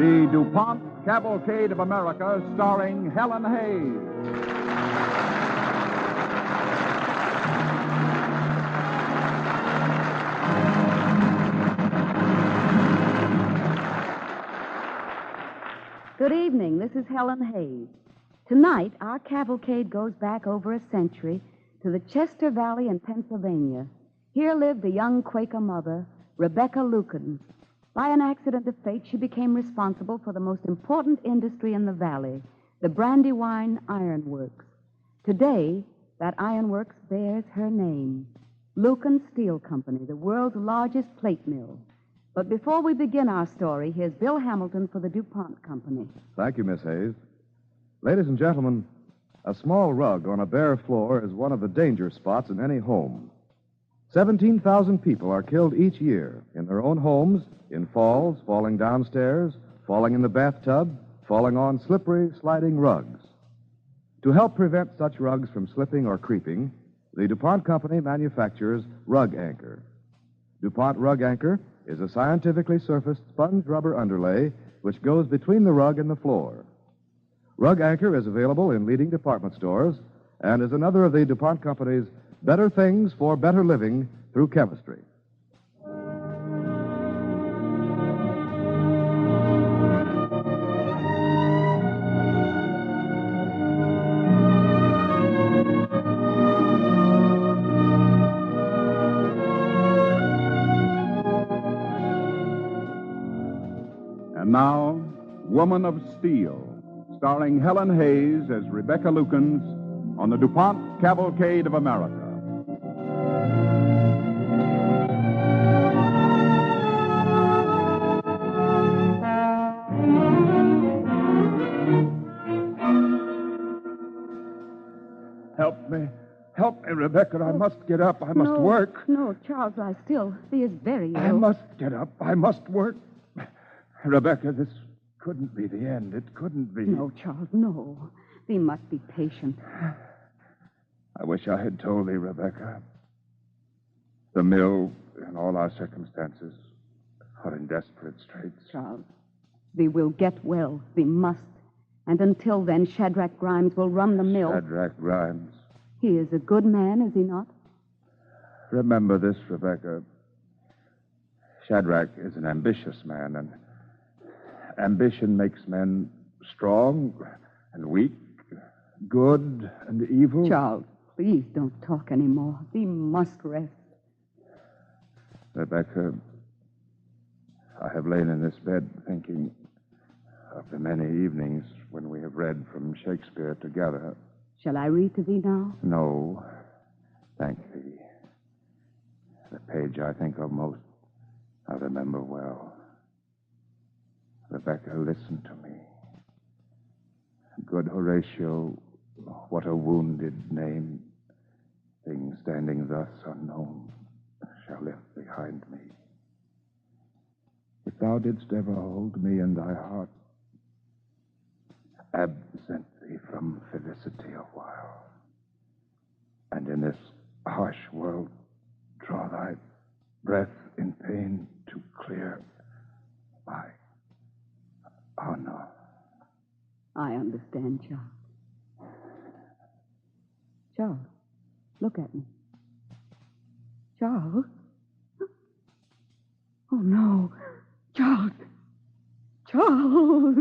The DuPont Cavalcade of America, starring Helen Hayes. Good evening. This is Helen Hayes. Tonight, our cavalcade goes back over a century to the Chester Valley in Pennsylvania. Here lived a young Quaker mother, Rebecca Lukens. By an accident of fate, she became responsible for the most important industry in the valley, the Brandywine Iron Works. Today, that ironworks bears her name, Lukens Steel Company, the world's largest plate mill. But before we begin our story, here's Bill Hamilton for the DuPont Company. Thank you, Miss Hayes. Ladies and gentlemen, a small rug on a bare floor is one of the danger spots in any home. 17,000 people are killed each year in their own homes, in falls, falling downstairs, falling in the bathtub, falling on slippery, sliding rugs. To help prevent such rugs from slipping or creeping, the DuPont Company manufactures Rug Anchor. DuPont Rug Anchor is a scientifically surfaced sponge rubber underlay which goes between the rug and the floor. Rug Anchor is available in leading department stores and is another of the DuPont Company's better things for better living through chemistry. And now, Woman of Steel, starring Helen Hayes as Rebecca Lukens on the DuPont Cavalcade of America. Help me, Rebecca. I must get up. I must work. No, Charles, lie still. He is very ill. I must get up. I must work. Rebecca, this couldn't be the end. It couldn't be. No, Charles, no. Thee must be patient. I wish I had told thee, Rebecca. The mill, in all our circumstances, are in desperate straits. Charles, thee will get well. Thee must. And until then, Shadrach Grimes will run the mill. Shadrach Grimes. He is a good man, is he not? Remember this, Rebecca. Shadrach is an ambitious man, and ambition makes men strong and weak, good and evil. Charles, please don't talk anymore. Thee must rest. Rebecca, I have lain in this bed thinking of the many evenings when we have read from Shakespeare together. Shall I read to thee now? No, thank thee. The page I think of most, I remember well. Rebecca, listen to me. Good Horatio, what a wounded name. Things standing thus unknown shall live behind me. If thou didst ever hold me in thy heart, absent thee from felicity a while, and in this harsh world draw thy breath in pain to clear my honor. I understand, Charles. Charles, look at me. Charles? Oh, no. Charles! Charles!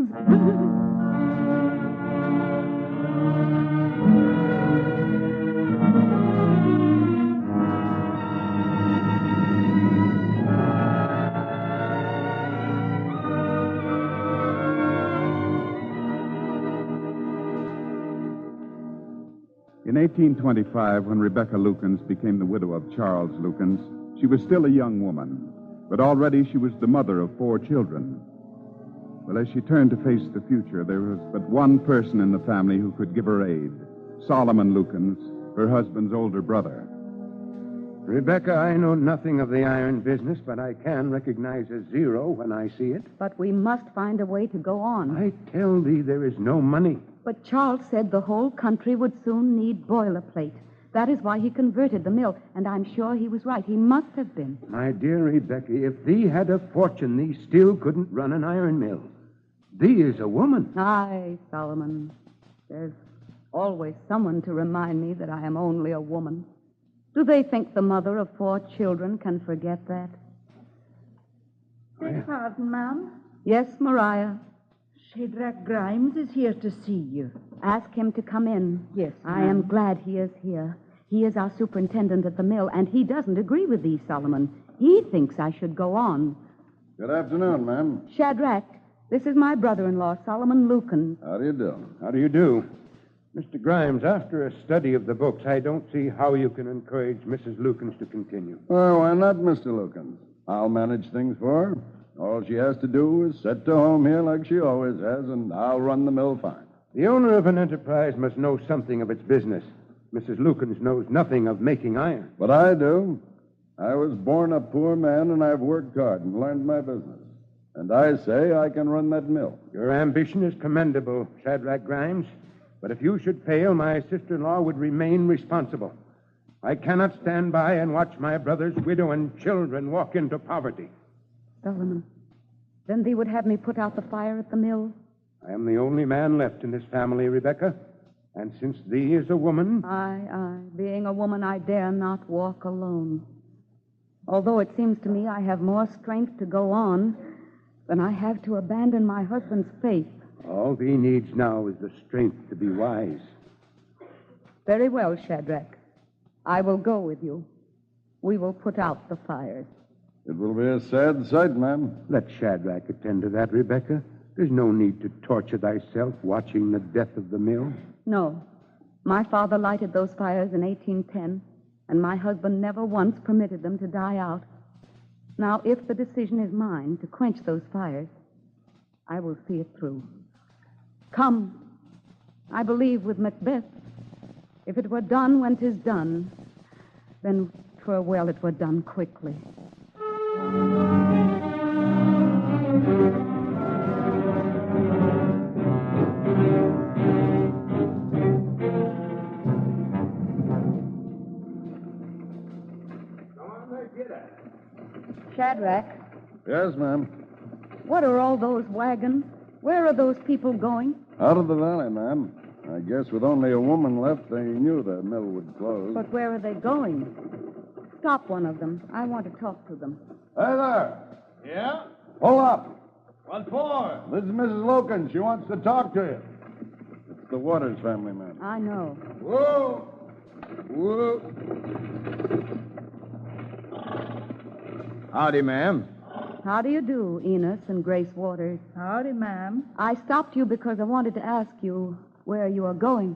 In 1825, when Rebecca Lukens became the widow of Charles Lukens, she was still a young woman, but already she was the mother of 4 children. Well, as she turned to face the future, there was but one person in the family who could give her aid, Solomon Lukens, her husband's older brother. Rebecca, I know nothing of the iron business, but I can recognize a zero when I see it. But we must find a way to go on. I tell thee there is no money. But Charles said the whole country would soon need boilerplate. That is why he converted the mill, and I'm sure he was right. He must have been. My dear Rebecca, if thee had a fortune, thee still couldn't run an iron mill. thee is a woman. Aye, Solomon. There's always someone to remind me that I am only a woman. Do they think the mother of 4 children can forget that? Beg pardon, ma'am. Yes, Mariah. Shadrach Grimes is here to see you. Ask him to come in. Yes, I am glad he is here. He is our superintendent at the mill, and he doesn't agree with thee, Solomon. He thinks I should go on. Good afternoon, ma'am. Shadrach, this is my brother-in-law, Solomon Lucan. How do you do? How do you do? Mr. Grimes, after a study of the books, I don't see how you can encourage Mrs. Lukens to continue. Oh, why not, Mr. Lukens? I'll manage things for her. All she has to do is set to home here like she always has, and I'll run the mill fine. The owner of an enterprise must know something of its business. Mrs. Lukens knows nothing of making iron. But I do. I was born a poor man, and I've worked hard and learned my business. And I say I can run that mill. Your ambition is commendable, Shadrach Grimes. But if you should fail, my sister-in-law would remain responsible. I cannot stand by and watch my brother's widow and children walk into poverty. Solomon, then thee would have me put out the fire at the mill? I am the only man left in this family, Rebecca. And since thee is a woman... Aye. Being a woman, I dare not walk alone. Although it seems to me I have more strength to go on than I have to abandon my husband's faith. All thee needs now is the strength to be wise. Very well, Shadrach. I will go with you. We will put out the fires. It will be a sad sight, ma'am. Let Shadrach attend to that, Rebecca. There's no need to torture thyself watching the death of the mill. No. My father lighted those fires in 1810, and my husband never once permitted them to die out. Now, if the decision is mine to quench those fires, I will see it through. Come. I believe with Macbeth, if it were done when 'tis done, then 'twere well it were done quickly. Shadrach, Yes, ma'am. what are all those wagons? Where are those people going? Out of the valley, ma'am. I guess with only a woman left, they knew the mill would close. But where are they going? Stop one of them. I want to talk to them. Hey there. Yeah? Pull up. What for? This is Mrs. Loken. She wants to talk to you. It's the Waters family, ma'am. I know. Whoa. Whoa. Howdy, ma'am. How do you do, Enos and Grace Waters? Howdy, ma'am. I stopped you because I wanted to ask you where you are going.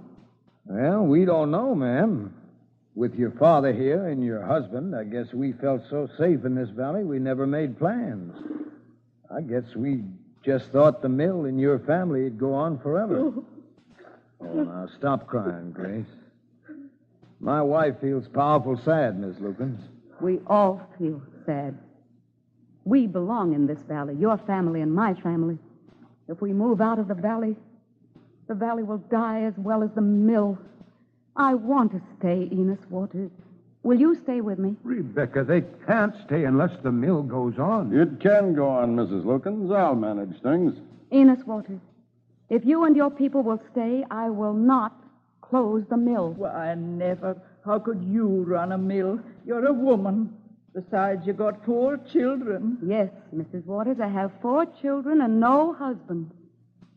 Well, we don't know, ma'am. With your father here and your husband, I guess we felt so safe in this valley we never made plans. I guess we just thought the mill and your family would go on forever. Oh, now, stop crying, Grace. My wife feels powerful sad, Miss Lukens. We all feel sad. We belong in this valley, your family and my family. If we move out of the valley will die as well as the mill. I want to stay, Enos Waters. Will you stay with me? Rebecca, they can't stay unless the mill goes on. It can go on, Mrs. Lukens. I'll manage things. Enos Waters, if you and your people will stay, I will not close the mill. Why, never. How could you run a mill? You're a woman. Besides, you got 4 children. Yes, Mrs. Waters, I have 4 children and no husband.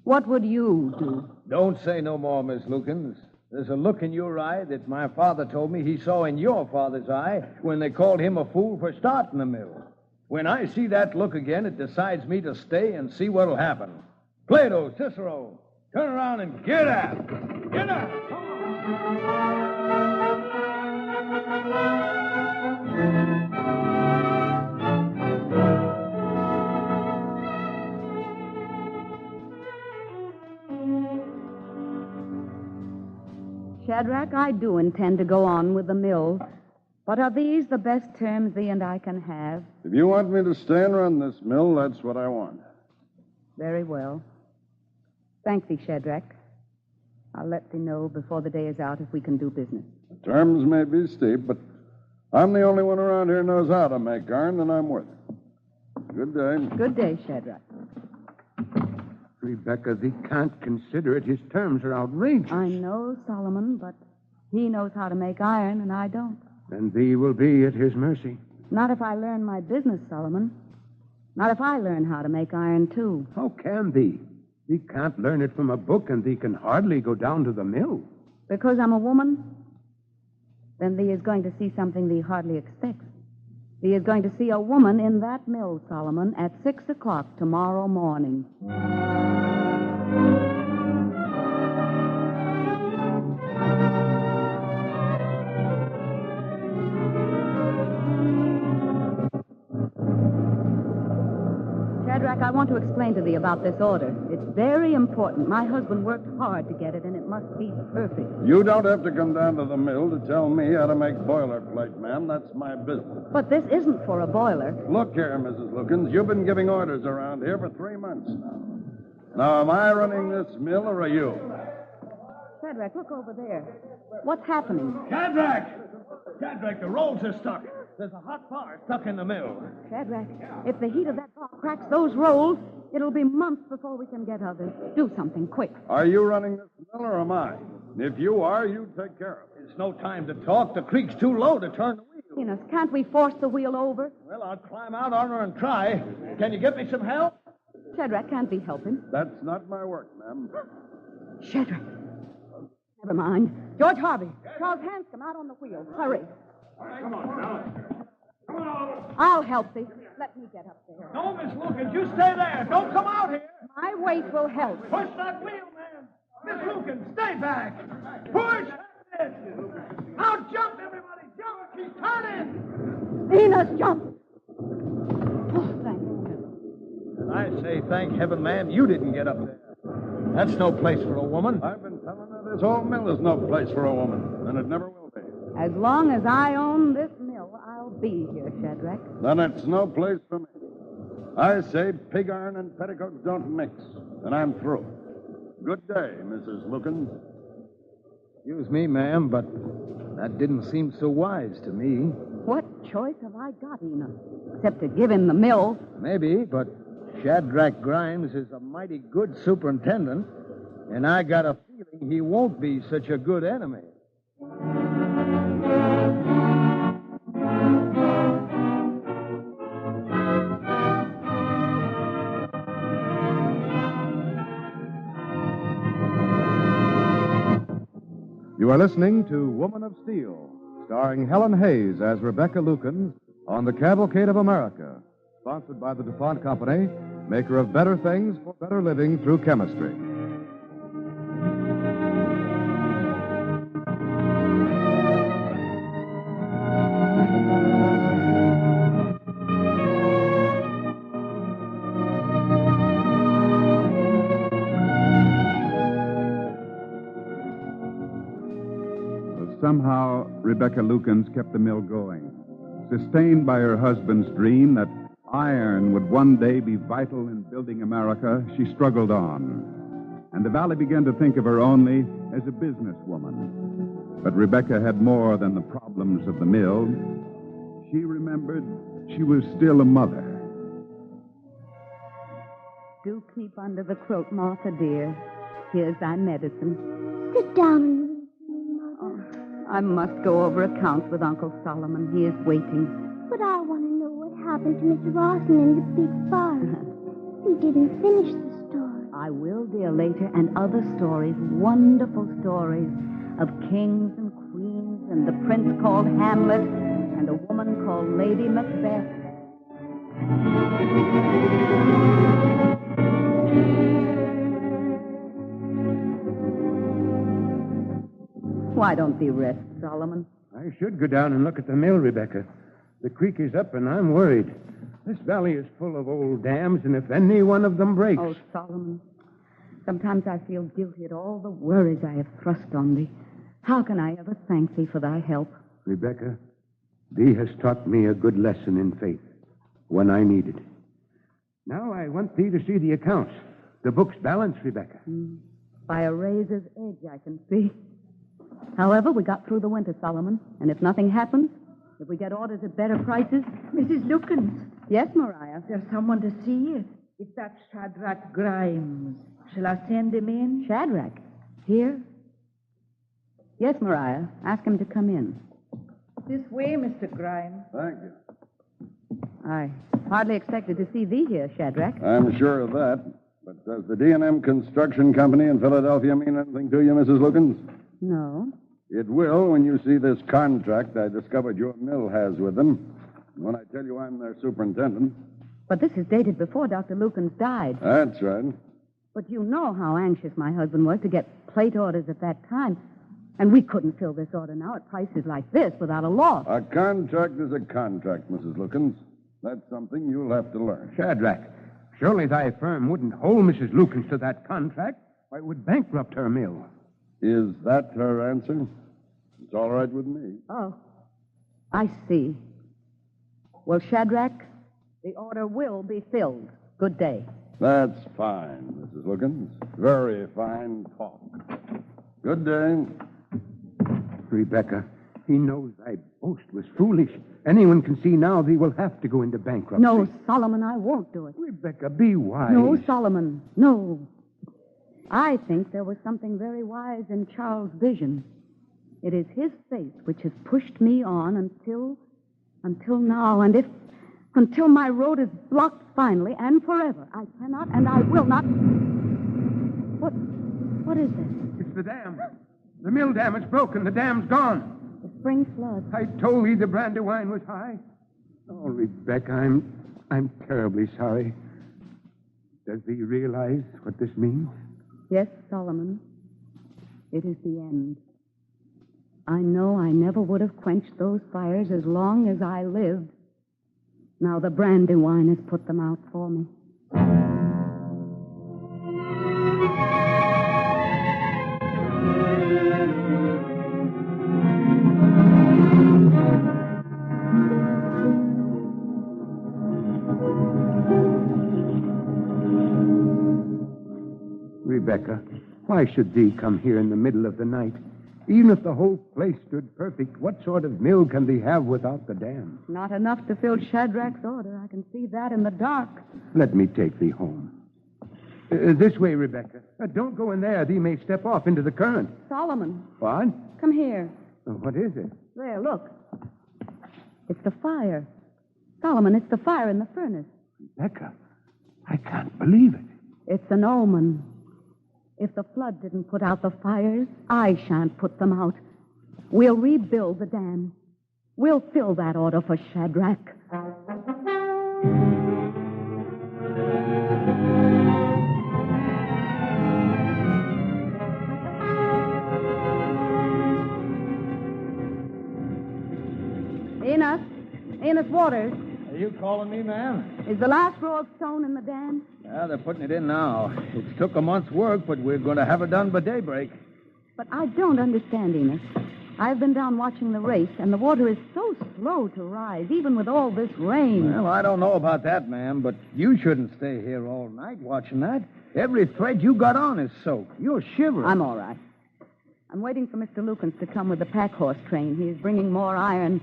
What would you do? Don't say no more, Miss Lukens. There's a look in your eye that my father told me he saw in your father's eye when they called him a fool for starting the mill. When I see that look again, it decides me to stay and see what'll happen. Plato, Cicero, turn around and get at it. Get at it. Come on. Shadrach, I do intend to go on with the mill. But are these the best terms thee and I can have? If you want me to stay and run this mill, that's what I want. Very well. Thank thee, Shadrach. I'll let thee know before the day is out if we can do business. The terms may be steep, but I'm the only one around here who knows how to make iron, and I'm worth it. Good day. Good day, Shadrach. Rebecca, thee can't consider it. His terms are outrageous. I know, Solomon, but he knows how to make iron, and I don't. And thee will be at his mercy. Not if I learn my business, Solomon. Not if I learn how to make iron, too. How can thee? Thee can't learn it from a book, and thee can hardly go down to the mill. Because I'm a woman? Then thee is going to see something thee hardly expects. Thee is going to see a woman in that mill, Solomon, at 6 o'clock tomorrow morning. Shadrach, I want to explain to thee about this order. It's very important. My husband worked hard to get it, and it must be perfect. You don't have to come down to the mill to tell me how to make boilerplate, ma'am. That's my business. But this isn't for a boiler. Look here, Mrs. Lookins. You've been giving orders around here for 3 months now. Now, am I running this mill or are you? Shadrach, look over there. What's happening? Shadrach! Shadrach, the rolls are stuck. There's a hot bar stuck in the mill. Shadrach, if the heat of that bar cracks those rolls, it'll be months before we can get others. Do something quick. Are you running this mill or am I? If you are, you take care of it. It's no time to talk. The creek's too low to turn the wheel. Enos, can't we force the wheel over? Well, I'll climb out on her and try. Can you get me some help? Shadrach, can't we help him? That's not my work, ma'am. Shadrach. Never mind. George Harvey, Charles Hanscom out on the wheel. Hurry. Come on, now. Come on. I'll help thee. Let me get up there. No, Miss Lukens, you stay there. Don't come out here. My weight will help. Push that wheel, man. Miss Lukens, stay back. Push. Now jump, everybody. Jump. She's turning. Enos, jump. Oh, thank you. I say, thank heaven, ma'am, you didn't get up there. That's no place for a woman. I've been telling her this whole mill is no place for a woman, and it never will be. As long as I own this mill, I'll be here, Shadrach. Then it's no place for me. I say pig iron and petticoats don't mix, and I'm through. Good day, Mrs. Lookins. Excuse me, ma'am, but that didn't seem so wise to me. What choice have I got, Enos? Except to give him the mill. Maybe, but Shadrach Grimes is a mighty good superintendent, and I got a feeling he won't be such a good enemy. You are listening to Woman of Steel, starring Helen Hayes as Rebecca Lukens on the Cavalcade of America, sponsored by the DuPont Company, maker of better things for better living through chemistry. Somehow, Rebecca Lukens kept the mill going, sustained by her husband's dream that iron would one day be vital in building America. She struggled on, and the valley began to think of her only as a businesswoman. But Rebecca had more than the problems of the mill. She remembered she was still a mother. Do keep under the quilt, Martha, dear. Here's thy medicine. Sit down. I must go over accounts with Uncle Solomon. He is waiting. But I want to know what happened to Mr. Rawson in the big fire. You didn't finish the story. I will, dear, later, and other stories, wonderful stories of kings and queens and the prince called Hamlet and a woman called Lady Macbeth. Why don't thee rest, Solomon? I should go down and look at the mill, Rebecca. The creek is up, and I'm worried. This valley is full of old dams, and if any one of them breaks... Oh, Solomon, sometimes I feel guilty at all the worries I have thrust on thee. How can I ever thank thee for thy help? Rebecca, thee has taught me a good lesson in faith when I need it. Now I want thee to see the accounts. The book's balanced, Rebecca. By a razor's edge, I can see. However, we got through the winter, Solomon, and if nothing happens, if we get orders at better prices... Mrs. Lukens, Yes, Maria? there's someone to see you. It's that Shadrach Grimes. Shall I send him in? Shadrach? Here? Yes, Mariah. Ask him to come in. This way, Mr. Grimes. Thank you. I hardly expected to see thee here, Shadrach. I'm sure of that. But does the D&M Construction Company in Philadelphia mean anything to you, Mrs. Lukens? No. It will when you see this contract I discovered your mill has with them. When I tell you I'm their superintendent. But this is dated before Dr. Lukens died. That's right. But you know how anxious my husband was to get plate orders at that time. And we couldn't fill this order now at prices like this without a loss. A contract is a contract, Mrs. Lukens. That's something you'll have to learn. Shadrach, surely thy firm wouldn't hold Mrs. Lukens to that contract. Why, it would bankrupt her mill. Is that her answer? It's all right with me. Oh, I see. Well, Shadrach, the order will be filled. Good day. That's fine, Mrs. Lukens. Very fine talk. Good day. Rebecca, he knows thy boast was foolish. Anyone can see now thee will have to go into bankruptcy. No, Solomon, I won't do it. Rebecca, be wise. No, Solomon, no. I think there was something very wise in Charles' vision. It is his faith which has pushed me on until now. And until my road is blocked finally and forever, I cannot and I will not. What is this? It's the dam. The mill dam is broken. The dam's gone. The spring flood. I told thee the Brandywine was high. Oh, Rebecca, I'm terribly sorry. Does thee realize what this means? Yes, Solomon. It is the end. I know I never would have quenched those fires as long as I lived. Now the Brandywine has put them out for me. Rebecca, why should thee come here in the middle of the night? Even if the whole place stood perfect, what sort of mill can thee have without the dam? Not enough to fill Shadrach's order. I can see that in the dark. Let me take thee home. This way, Rebecca. Don't go in there. Thee may step off into the current. Solomon. What? Come here. What is it? There, look. It's the fire. Solomon, it's the fire in the furnace. Rebecca, I can't believe it. It's an omen. If the flood didn't put out the fires, I shan't put them out. We'll rebuild the dam. We'll fill that order for Shadrach. Enos Waters. Are you calling me, ma'am? Is the last row of stone in the dam? Yeah, they're putting it in now. It's took a month's work, but we're going to have it done by daybreak. But I don't understand, Enos. I've been down watching the race, and the water is so slow to rise, even with all this rain. Well, I don't know about that, ma'am, but you shouldn't stay here all night watching that. Every thread you got on is soaked. You're shivering. I'm all right. I'm waiting for Mr. Lukens to come with the pack horse train. He is bringing more iron.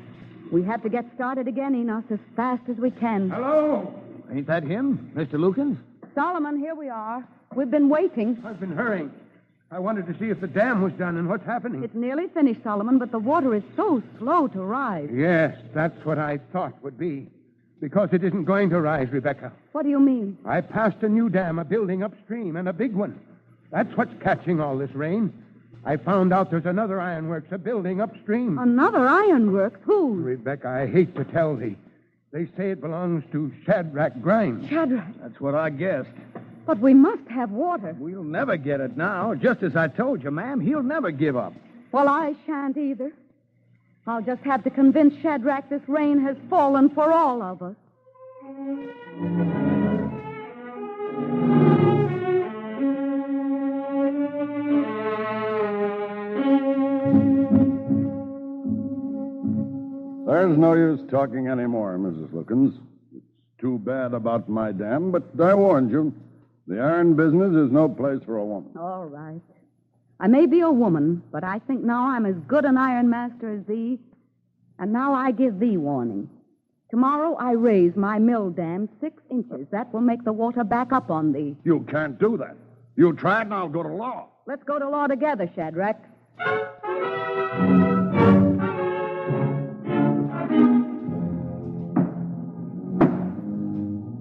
We have to get started again, Enos, as fast as we can. Hello? Ain't that him, Mr. Lukens? Solomon, here we are. We've been waiting. I've been hurrying. I wanted to see if the dam was done and what's happening. It's nearly finished, Solomon, but the water is so slow to rise. Yes, that's what I thought would be. Because it isn't going to rise, Rebecca. What do you mean? I passed a new dam, a building upstream, and a big one. That's what's catching all this rain. I found out there's another ironworks, a building upstream. Another ironworks? Whose? Rebecca, I hate to tell thee. They say it belongs to Shadrach Grimes. Shadrach. That's what I guessed. But we must have water. We'll never get it now. Just as I told you, ma'am, he'll never give up. Well, I shan't either. I'll just have to convince Shadrach this rain has fallen for all of us. There's no use talking anymore, Mrs. Lukens. It's too bad about my dam, but I warned you. The iron business is no place for a woman. All right. I may be a woman, but I think now I'm as good an iron master as thee, and now I give thee warning. Tomorrow I raise my mill dam 6 inches. That will make the water back up on thee. You can't do that. You try it, and I'll go to law. Let's go to law together, Shadrach.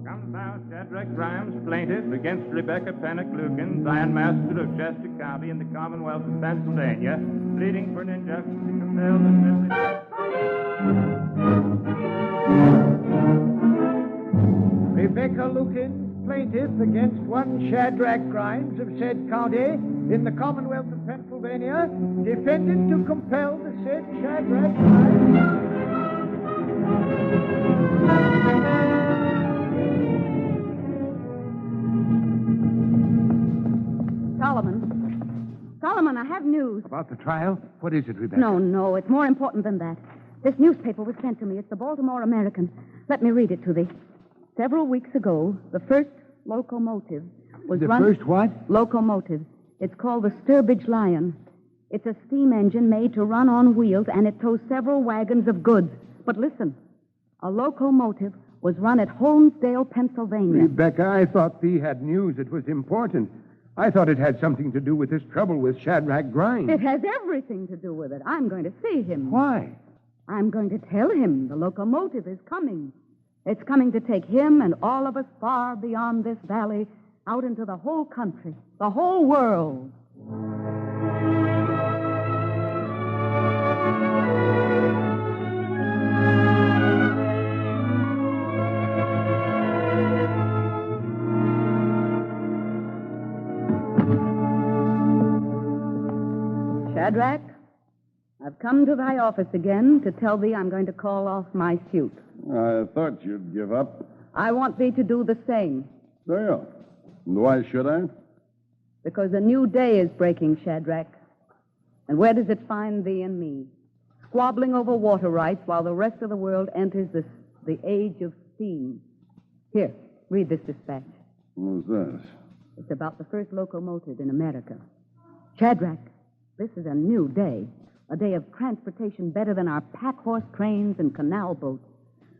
Comes thou, Shadrach Grimes, plaintiff against Rebecca Pennock Lukens, ironmaster of Chester County in the Commonwealth of Pennsylvania, pleading for an injustice to compel the Rebecca Lukens, plaintiff against one Shadrach Grimes of said county in the Commonwealth of Pennsylvania, defendant to compel the said Shadrach Grimes. Solomon, I have news. About the trial? What is it, Rebecca? No, it's more important than that. This newspaper was sent to me. It's the Baltimore American. Let me read it to thee. Several weeks ago, the first locomotive was run... The first what? Locomotive. It's called the Sturbridge Lion. It's a steam engine made to run on wheels, and it tows several wagons of goods. But listen, a locomotive was run at Holmesdale, Pennsylvania. Rebecca, I thought thee had news that was important. I thought it had something to do with this trouble with Shadrach Grimes. It has everything to do with it. I'm going to see him. Why? I'm going to tell him the locomotive is coming. It's coming to take him and all of us far beyond this valley, out into the whole country, the whole world. Shadrach, I've come to thy office again to tell thee I'm going to call off my suit. I thought you'd give up. I want thee to do the same. There. Why should I? Because a new day is breaking, Shadrach. And where does it find thee and me? Squabbling over water rights while the rest of the world enters the age of steam. Here, read this dispatch. What's this? It's about the first locomotive in America. Shadrach, this is a new day. A day of transportation better than our pack-horse trains and canal boats.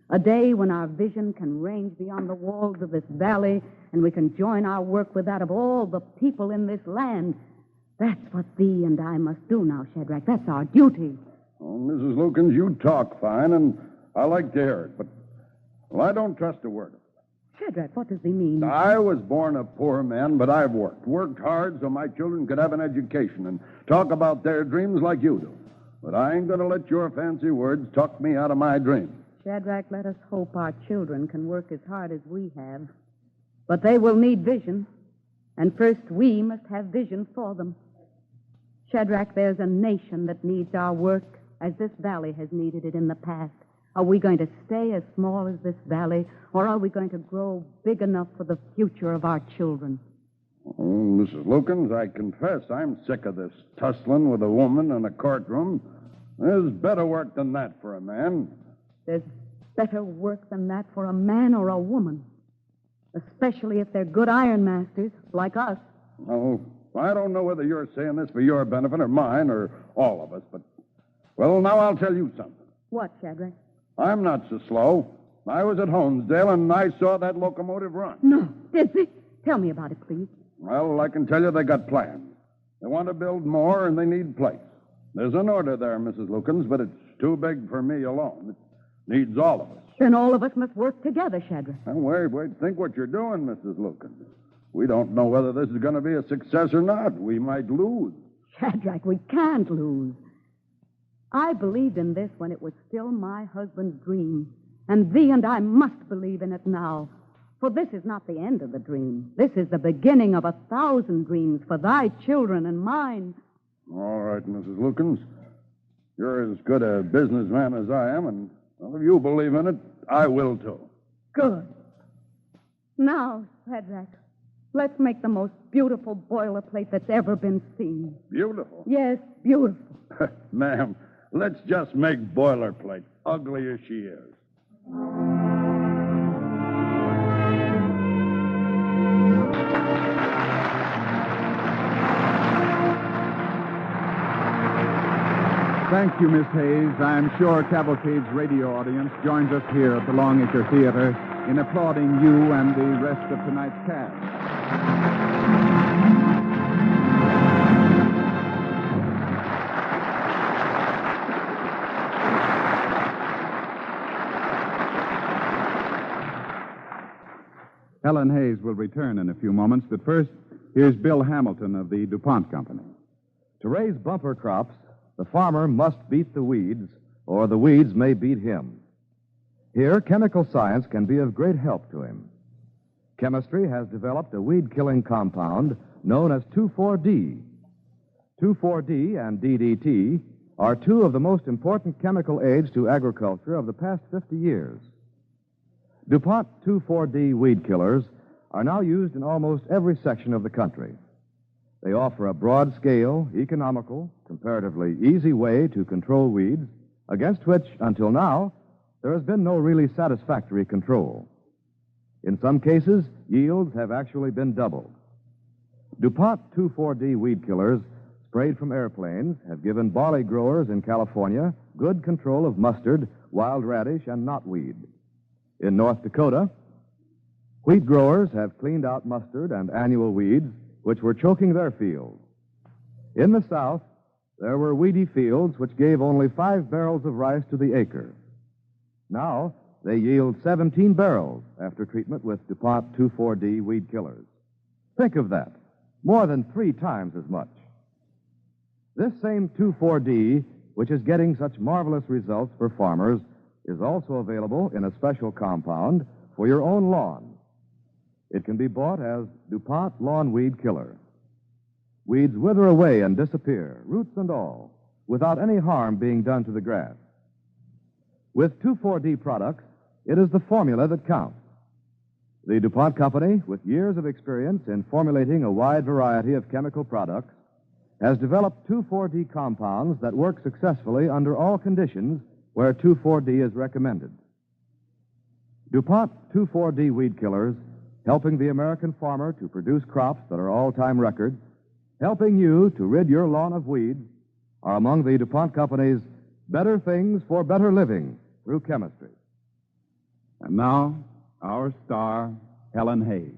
A day when our vision can range beyond the walls of this valley and we can join our work with that of all the people in this land. That's what thee and I must do now, Shadrach. That's our duty. Oh, Mrs. Lukens, you talk fine, and I like to hear it, but, well, I don't trust a word of it. Shadrach, what does thee mean? I was born a poor man, but I've worked hard so my children could have an education and talk about their dreams like you do. But I ain't going to let your fancy words talk me out of my dreams. Shadrach, let us hope our children can work as hard as we have. But they will need vision. And first, we must have vision for them. Shadrach, there's a nation that needs our work as this valley has needed it in the past. Are we going to stay as small as this valley, or are we going to grow big enough for the future of our children? Oh, Mrs. Lukens, I confess I'm sick of this tussling with a woman in a courtroom. There's better work than that for a man. There's better work than that for a man or a woman, especially if they're good ironmasters like us. Oh, I don't know whether you're saying this for your benefit or mine or all of us, but, well, now I'll tell you something. What, Shadrach? I'm not so slow. I was at Holmesdale, and I saw that locomotive run. No, did they? Tell me about it, please. Well, I can tell you they got plans. They want to build more, and they need place. There's an order there, Mrs. Lukens, but it's too big for me alone. It needs all of us. Then all of us must work together, Shadrach. Now, wait. Think what you're doing, Mrs. Lukens. We don't know whether this is going to be a success or not. We might lose. Shadrach, we can't lose. I believed in this when it was still my husband's dream. And thee and I must believe in it now. For this is not the end of the dream. This is the beginning of 1,000 dreams for thy children and mine. All right, Mrs. Lukens. You're as good a businessman as I am, and well, if you believe in it, I will too. Good. Now, Shadrach, let's make the most beautiful boilerplate that's ever been seen. Beautiful? Yes, beautiful. Ma'am, let's just make boilerplate, ugly as she is. Thank you, Miss Hayes. I'm sure Cavalcade's radio audience joins us here at the Longacre Theater in applauding you and the rest of tonight's cast. Helen Hayes will return in a few moments, but first, here's Bill Hamilton of the DuPont Company. To raise bumper crops, the farmer must beat the weeds, or the weeds may beat him. Here, chemical science can be of great help to him. Chemistry has developed a weed-killing compound known as 2,4-D. 2,4-D and DDT are two of the most important chemical aids to agriculture of the past 50 years. DuPont 2,4-D weed killers are now used in almost every section of the country. They offer a broad-scale, economical, comparatively easy way to control weeds against which, until now, there has been no really satisfactory control. In some cases, yields have actually been doubled. DuPont 2,4-D weed killers sprayed from airplanes have given barley growers in California good control of mustard, wild radish, and knotweed. In North Dakota, wheat growers have cleaned out mustard and annual weeds which were choking their fields. In the South, there were weedy fields which gave only 5 barrels of rice to the acre. Now, they yield 17 barrels after treatment with DuPont 2,4-D weed killers. Think of that. More than 3 times as much. This same 2,4-D, which is getting such marvelous results for farmers, is also available in a special compound for your own lawn. It can be bought as DuPont Lawn Weed Killer. Weeds wither away and disappear, roots and all, without any harm being done to the grass. With 2,4-D products, it is the formula that counts. The DuPont Company, with years of experience in formulating a wide variety of chemical products, has developed 2,4-D compounds that work successfully under all conditions where 2,4-D is recommended. DuPont 2,4-D weed killers, helping the American farmer to produce crops that are all-time records, helping you to rid your lawn of weeds, are among the DuPont Company's better things for better living through chemistry. And now, our star, Helen Hayes.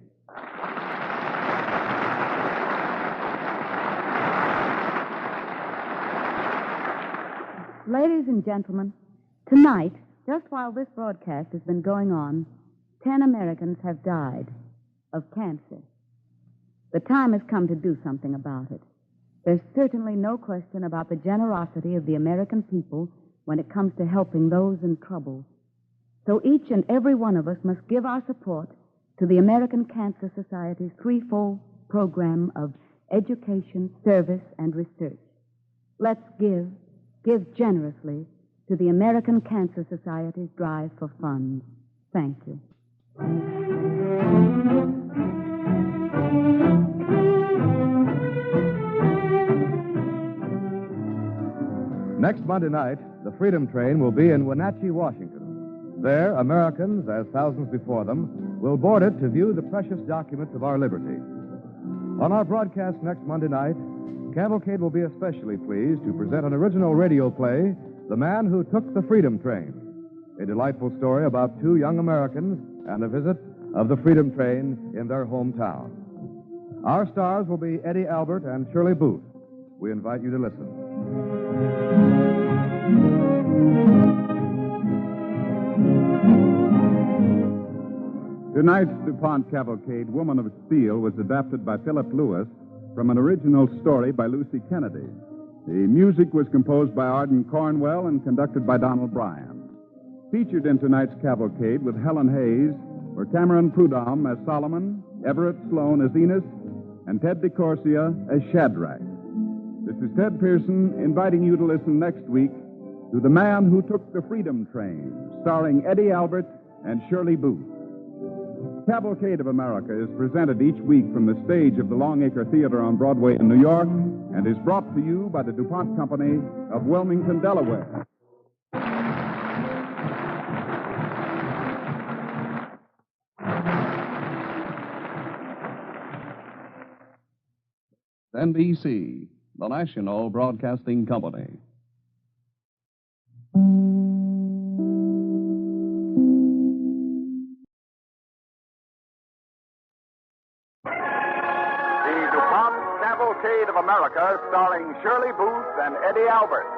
Ladies and gentlemen, tonight, just while this broadcast has been going on, 10 Americans have died of cancer. The time has come to do something about it. There's certainly no question about the generosity of the American people when it comes to helping those in trouble. So each and every one of us must give our support to the American Cancer Society's threefold program of education, service, and research. Let's give generously to the American Cancer Society's drive for funds. Thank you. Next Monday night, the Freedom Train will be in Wenatchee, Washington. There, Americans, as thousands before them, will board it to view the precious documents of our liberty. On our broadcast next Monday night, Cavalcade will be especially pleased to present an original radio play, The Man Who Took the Freedom Train, a delightful story about 2 young Americans and a visit of the Freedom Train in their hometown. Our stars will be Eddie Albert and Shirley Booth. We invite you to listen. Tonight's DuPont Cavalcade, Woman of Steel, was adapted by Philip Lewis from an original story by Lucy Kennedy. The music was composed by Arden Cornwell and conducted by Donald Bryant. Featured in tonight's Cavalcade with Helen Hayes were Cameron Prudhomme as Solomon, Everett Sloan as Enos, and Ted DeCorsia as Shadrach. This is Ted Pearson inviting you to listen next week to The Man Who Took the Freedom Train, starring Eddie Albert and Shirley Booth. Cavalcade of America is presented each week from the stage of the Longacre Theater on Broadway in New York and is brought to you by the DuPont Company of Wilmington, Delaware. NBC, the National Broadcasting Company. America, starring Shirley Booth and Eddie Albert.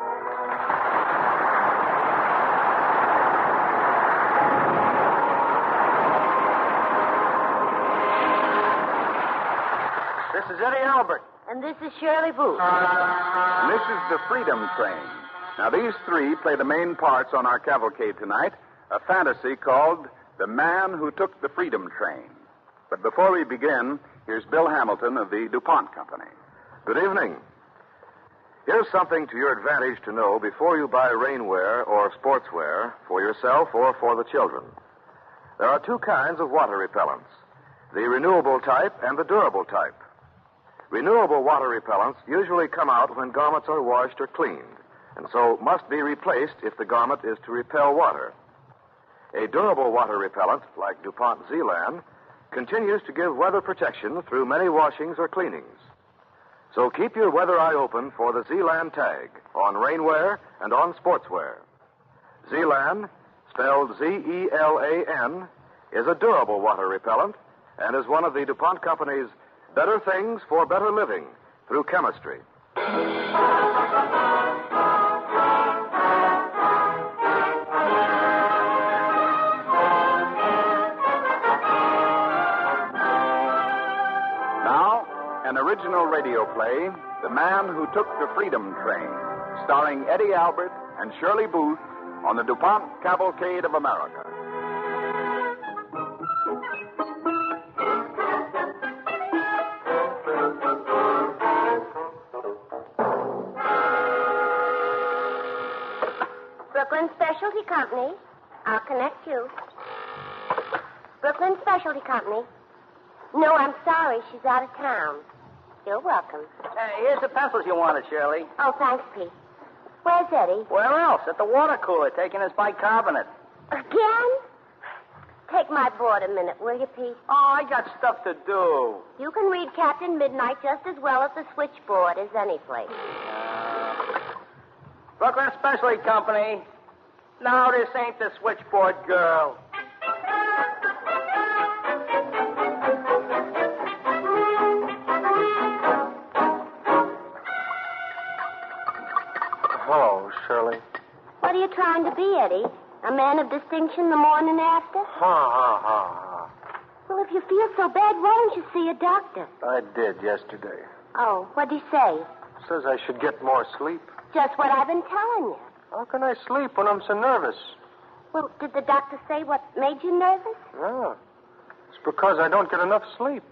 This is Eddie Albert. And this is Shirley Booth. And this is the Freedom Train. Now, these three play the main parts on our cavalcade tonight, a fantasy called The Man Who Took the Freedom Train. But before we begin, here's Bill Hamilton of the DuPont Company. Good evening. Here's something to your advantage to know before you buy rainwear or sportswear for yourself or for the children. There are two kinds of water repellents, the renewable type and the durable type. Renewable water repellents usually come out when garments are washed or cleaned, and so must be replaced if the garment is to repel water. A durable water repellent, like DuPont Zealand, continues to give weather protection through many washings or cleanings. So keep your weather eye open for the Zealand tag on rainwear and on sportswear. Zealand, spelled Z-E-L-A-N, is a durable water repellent and is one of the DuPont Company's better things for better living through chemistry. Now, an original radio play, The Man Who Took the Freedom Train, starring Eddie Albert and Shirley Booth on the DuPont Cavalcade of America. Brooklyn Specialty Company. I'll connect you. Brooklyn Specialty Company. No, I'm sorry. She's out of town. You're welcome. Here's the pencils you wanted, Shirley. Oh, thanks, Pete. Where's Eddie? Where else? At the water cooler, taking his bicarbonate. Again? Take my board a minute, will you, Pete? Oh, I got stuff to do. You can read Captain Midnight just as well at the switchboard as any place. Brooklyn Specialty Company. No, this ain't the switchboard girl. Hello, Shirley. What are you trying to be, Eddie? A man of distinction the morning after? Ha. Well, if you feel so bad, why don't you see a doctor? I did yesterday. Oh, what'd he say? Says I should get more sleep. Just what I've been telling you. How can I sleep when I'm so nervous? Well, did the doctor say what made you nervous? No. It's because I don't get enough sleep.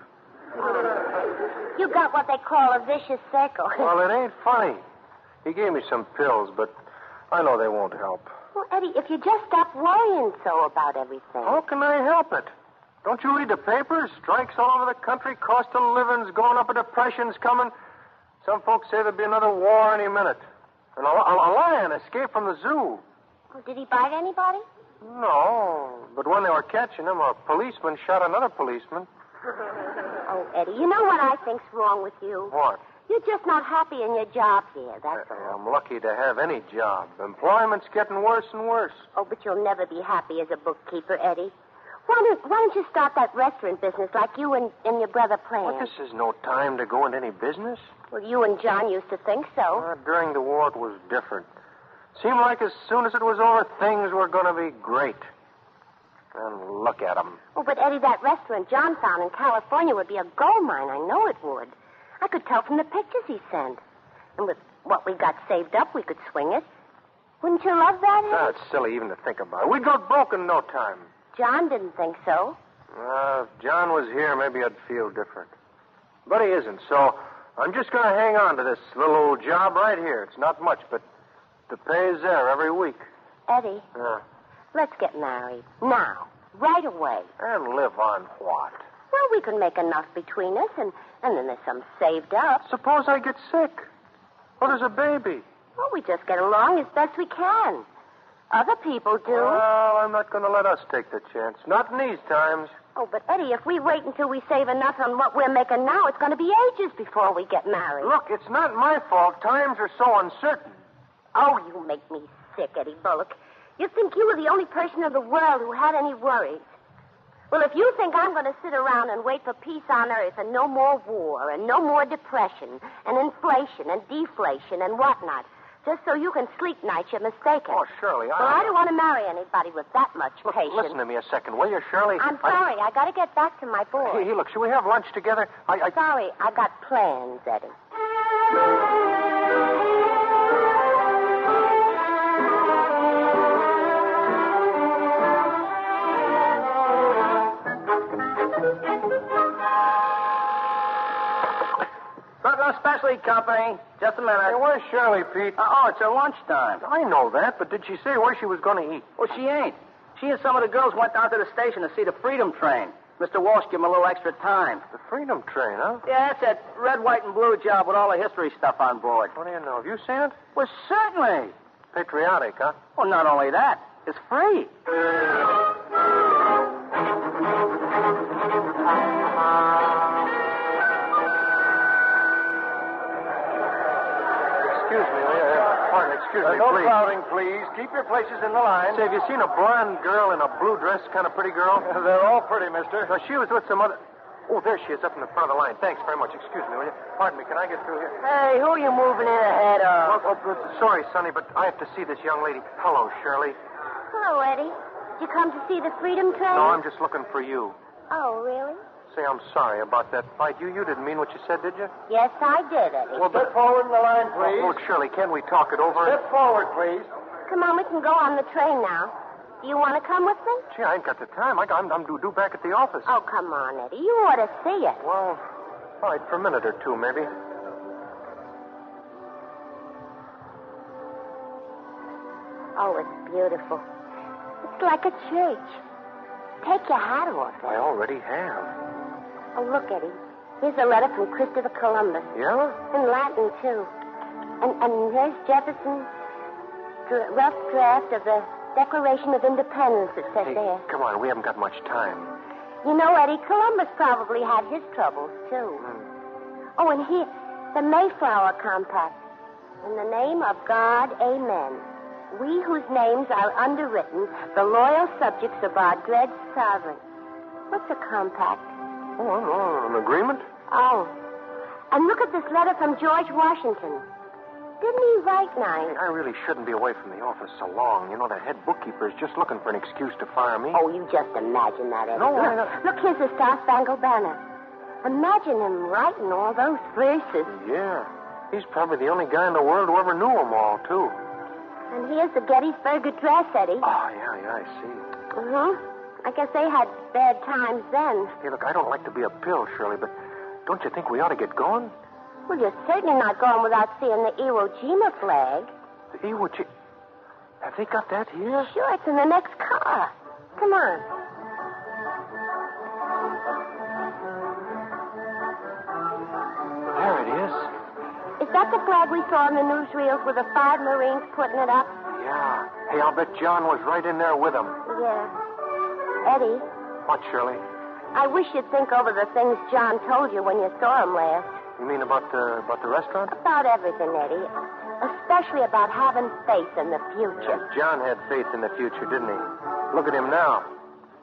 You got what they call a vicious circle. Well, it ain't funny. He gave me some pills, but I know they won't help. Well, Eddie, if you just stop worrying so about everything. How can I help it? Don't you read the papers? Strikes all over the country, cost of living's going up, a depression's coming. Some folks say there'll be another war any minute. And a lion escaped from the zoo. Oh, did he bite anybody? No, but when they were catching him, a policeman shot another policeman. Oh, Eddie, you know what I think's wrong with you? What? You're just not happy in your job here, that's all. I'm lucky to have any job. Employment's getting worse and worse. Oh, but you'll never be happy as a bookkeeper, Eddie. Why don't you start that restaurant business like you and your brother planned? Well, this is no time to go into any business. Well, you and John used to think so. During the war, it was different. Seemed like as soon as it was over, things were going to be great. And look at them. Oh, but Eddie, that restaurant John found in California would be a gold mine. I know it would. I could tell from the pictures he sent. And with what we got saved up, we could swing it. Wouldn't you love that, Eddie? It's silly even to think about. We'd go broke in no time. John didn't think so. If John was here, maybe I'd feel different. But he isn't, so I'm just going to hang on to this little old job right here. It's not much, but the pay's there every week. Eddie, let's get married. Now. Right away. And live on what? Well, we can make enough between us, and then there's some saved up. Suppose I get sick. Or there's a baby. Well, we just get along as best we can. Other people do. Well, I'm not going to let us take the chance. Not in these times. Oh, but Eddie, if we wait until we save enough on what we're making now, it's going to be ages before we get married. Look, it's not my fault. Times are so uncertain. Oh, you make me sick, Eddie Bullock. You think you were the only person in the world who had any worries. Well, if you think I'm going to sit around and wait for peace on earth and no more war and no more depression and inflation and deflation and whatnot, just so you can sleep nights, you're mistaken. Oh, Shirley, Well, I don't want to marry anybody with that much patience. Listen to me a second, will you, Shirley? I'm sorry. I got to get back to my boy. Hey, look, should we have lunch together? Sorry, I got plans, Eddie. Specialty Company. Just a minute. Hey, where's Shirley, Pete? It's her lunchtime. I know that, but did she say where she was going to eat? Well, she ain't. She and some of the girls went down to the station to see the Freedom Train. Mr. Walsh gave them a little extra time. The Freedom Train, huh? Yeah, that's that red, white, and blue job with all the history stuff on board. What do you know? Have you seen it? Well, certainly. Patriotic, huh? Well, not only that, it's free. Excuse me, no please. crowding, please. Keep your places in the line. Say, have you seen a blonde girl in a blue dress, kind of pretty girl? They're all pretty, mister. No, she was with some other... Oh, there she is up in the front of the line. Thanks very much. Excuse me, will you? Pardon me, can I get through here? Hey, who are you moving in ahead of? Sorry, Sonny, but I have to see this young lady. Hello, Shirley. Hello, Eddie. Did you come to see the Freedom Train? No, I'm just looking for you. Oh, really? Say, I'm sorry about that fight. You didn't mean what you said, did you? Yes, I did, Eddie. Well, step forward in the line, please. Look, Shirley, can't we talk it over? Step forward, please. Come on, we can go on the train now. Do you want to come with me? Gee, I ain't got the time. I'm due back at the office. Oh, come on, Eddie. You ought to see it. Well, all right, for a minute or two, maybe. Oh, it's beautiful. It's like a church. Take your hat off, Eddie. I already have. Oh, look, Eddie. Here's a letter from Christopher Columbus. Yeah? In Latin, too. And here's Jefferson's rough draft of the Declaration of Independence, it says there. Come on, we haven't got much time. You know, Eddie, Columbus probably had his troubles, too. Oh, and here, the Mayflower Compact. In the name of God, amen. We whose names are underwritten, the loyal subjects of our dread sovereign. What's a compact? Oh, an agreement? Oh. And look at this letter from George Washington. Didn't he write nice? I really shouldn't be away from the office so long. You know, the head bookkeeper is just looking for an excuse to fire me. Oh, you just imagine that, Eddie. No, why not? Look, here's the Star-Spangled Banner. Imagine him writing all those verses. Yeah. He's probably the only guy in the world who ever knew them all, too. And here's the Gettysburg Address, Eddie. Oh, yeah, I see. I guess they had bad times then. Hey, look, I don't like to be a pill, Shirley, but don't you think we ought to get going? Well, you're certainly not going without seeing the Iwo Jima flag. The Iwo Jima... Have they got that here? Sure, it's in the next car. Come on. There it is. Is that the flag we saw in the newsreels with the 5 Marines putting it up? Yeah. Hey, I'll bet John was right in there with them. Yeah. Eddie. What, Shirley? I wish you'd think over the things John told you when you saw him last. You mean about the restaurant? About everything, Eddie. Especially about having faith in the future. Yeah, John had faith in the future, didn't he? Look at him now.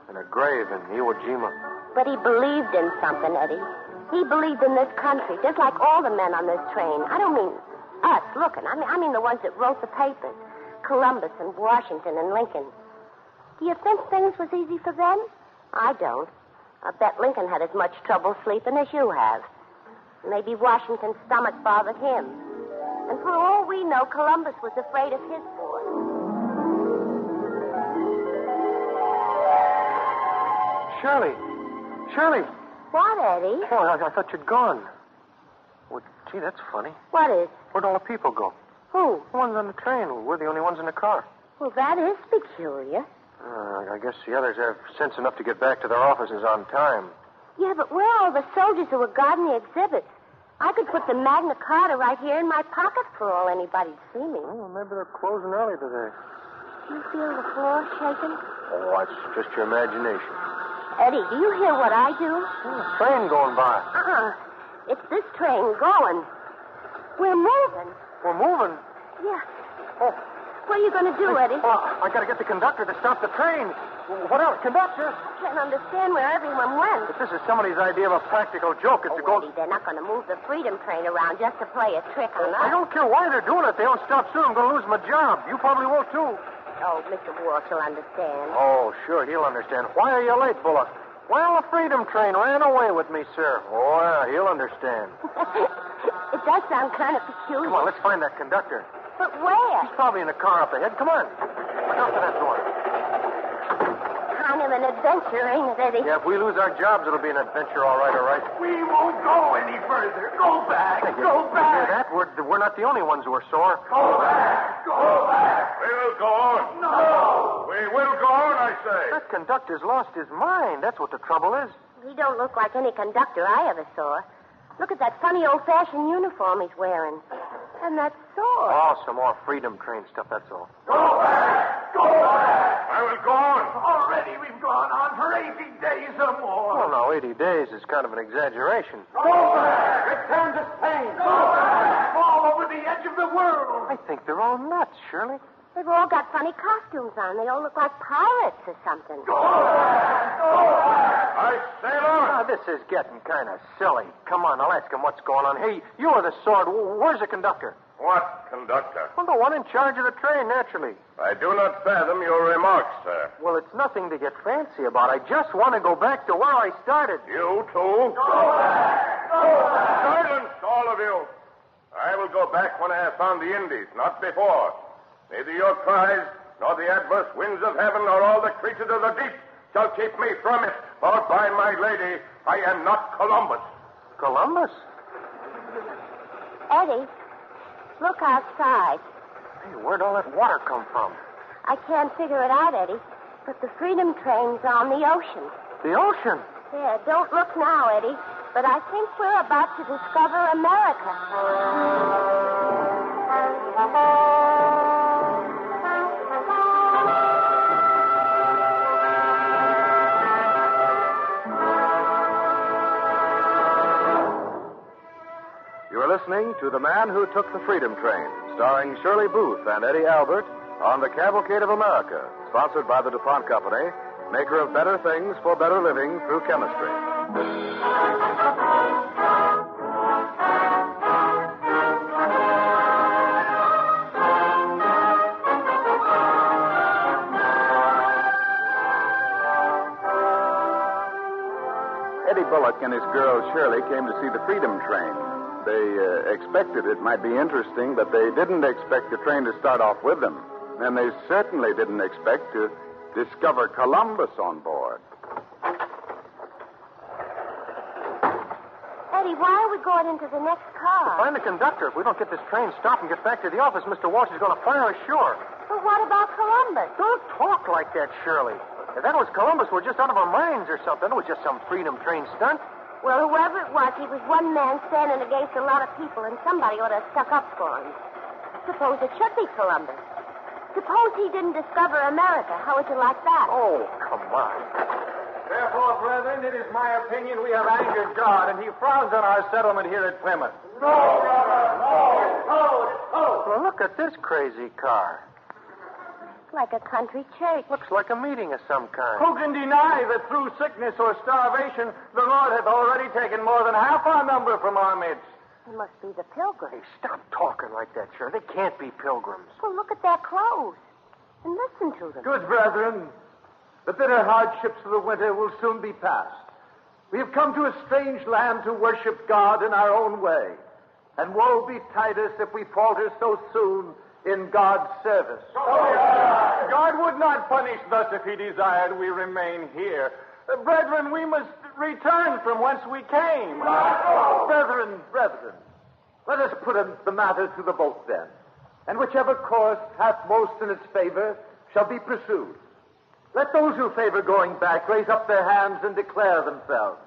In a grave in Iwo Jima. But he believed in something, Eddie. He believed in this country, just like all the men on this train. I don't mean us looking. I mean the ones that wrote the papers. Columbus and Washington and Lincoln. Do you think things was easy for them? I don't. I bet Lincoln had as much trouble sleeping as you have. Maybe Washington's stomach bothered him. And for all we know, Columbus was afraid of his boy. Shirley! What, Eddie? Oh, I thought you'd gone. Well, gee, that's funny. What is? Where'd all the people go? Who? The ones on the train. We're the only ones in the car. Well, that is peculiar. I guess the others have sense enough to get back to their offices on time. Yeah, but where are all the soldiers who were guarding the exhibits? I could put the Magna Carta right here in my pocket for all anybody'd see me. Well, maybe they're closing early today. You feel the floor shaking? Oh, it's just your imagination. Eddie, do you hear what I do? Train going by. It's this train going. We're moving. We're moving? Yeah. Oh, What are you going to do, Eddie? Well, I got to get the conductor to stop the train. What else? Conductor? I can't understand where everyone went. If this is somebody's idea of a practical joke, it's to go... Eddie, they're not going to move the Freedom Train around just to play a trick on us. I don't care why they're doing it. They don't stop soon. I'm going to lose my job. You probably will, too. Oh, Mr. Walsh will understand. Oh, sure, he'll understand. Why are you late, Bullock? Well, the Freedom Train ran away with me, sir. Oh, yeah, he'll understand. It does sound kind of peculiar. Come on, let's find that conductor. But where? He's probably in the car up ahead. Come on. Look out for that door. Kind of an adventure, ain't it, Eddie? Yeah, if we lose our jobs, it'll be an adventure, all right, all right. We won't go any further. Go back. Go You back. hear that? We're not the only ones who are sore. Go back. Go back. We will go on. No. We will go on, I say. That conductor's lost his mind. That's what the trouble is. He don't look like any conductor I ever saw. Look at that funny old-fashioned uniform he's wearing. And that sword. Oh, some more Freedom Train stuff, that's all. Go back. Go back. I will go on. Already we've gone on for 80 days or more. Well, no, 80 days is kind of an exaggeration. Go back. Return to Spain. Go back. Fall over the edge of the world. I think they're all nuts, Shirley. They've all got funny costumes on. They all look like pirates or something. Go back. Go back. I sailor. Now, this is getting kind of silly. Come on, I'll ask him what's going on. Hey, you are the sword. Where's the conductor? What conductor? Well, the one in charge of the train, naturally. I do not fathom your remarks, sir. Well, it's nothing to get fancy about. I just want to go back to where I started. You too? Go back. Go back. Silence, all of you. I will go back when I have found the Indies, not before. Neither your cries, nor the adverse winds of heaven, nor all the creatures of the deep shall keep me from it. For by my lady, I am not Columbus. Columbus? Eddie, look outside. Hey, where'd all that water come from? I can't figure it out, Eddie. But the Freedom Train's on the ocean. The ocean? Yeah, don't look now, Eddie. But I think we're about to discover America. Listening to The Man Who Took the Freedom Train, starring Shirley Booth and Eddie Albert on the Cavalcade of America, sponsored by the DuPont Company, maker of better things for better living through chemistry. Eddie Bullock and his girl Shirley came to see the Freedom Train. They expected it might be interesting, but they didn't expect the train to start off with them. And they certainly didn't expect to discover Columbus on board. Eddie, why are we going into the next car? Find the conductor. If we don't get this train stopped and get back to the office, Mr. Walsh is going to fire ashore. But what about Columbus? Don't talk like that, Shirley. If that was Columbus, we're just out of our minds or something. It was just some Freedom Train stunt. Well, whoever it was, he was one man standing against a lot of people, and somebody ought to have stuck up for him. Suppose it should be Columbus. Suppose he didn't discover America. How would you like that? Oh, come on. Therefore, brethren, it is my opinion we have angered God, and he frowns on our settlement here at Plymouth. No, brother, no. It's cold. It's cold. Well, look at this crazy car. Like a country church. Looks like a meeting of some kind. Who can deny that through sickness or starvation, the Lord hath already taken more than half our number from our midst? It must be the pilgrims. Hey, stop talking like that, Shirley. They can't be pilgrims. Well, look at their clothes. And listen to them. Good brethren, the bitter hardships of the winter will soon be past. We have come to a strange land to worship God in our own way. And woe betide us if we falter so soon in God's service. God would not punish thus if he desired we remain here. Brethren, we must return from whence we came. Brethren, let us put the matter to the vote then. And whichever course hath most in its favor shall be pursued. Let those who favor going back raise up their hands and declare themselves.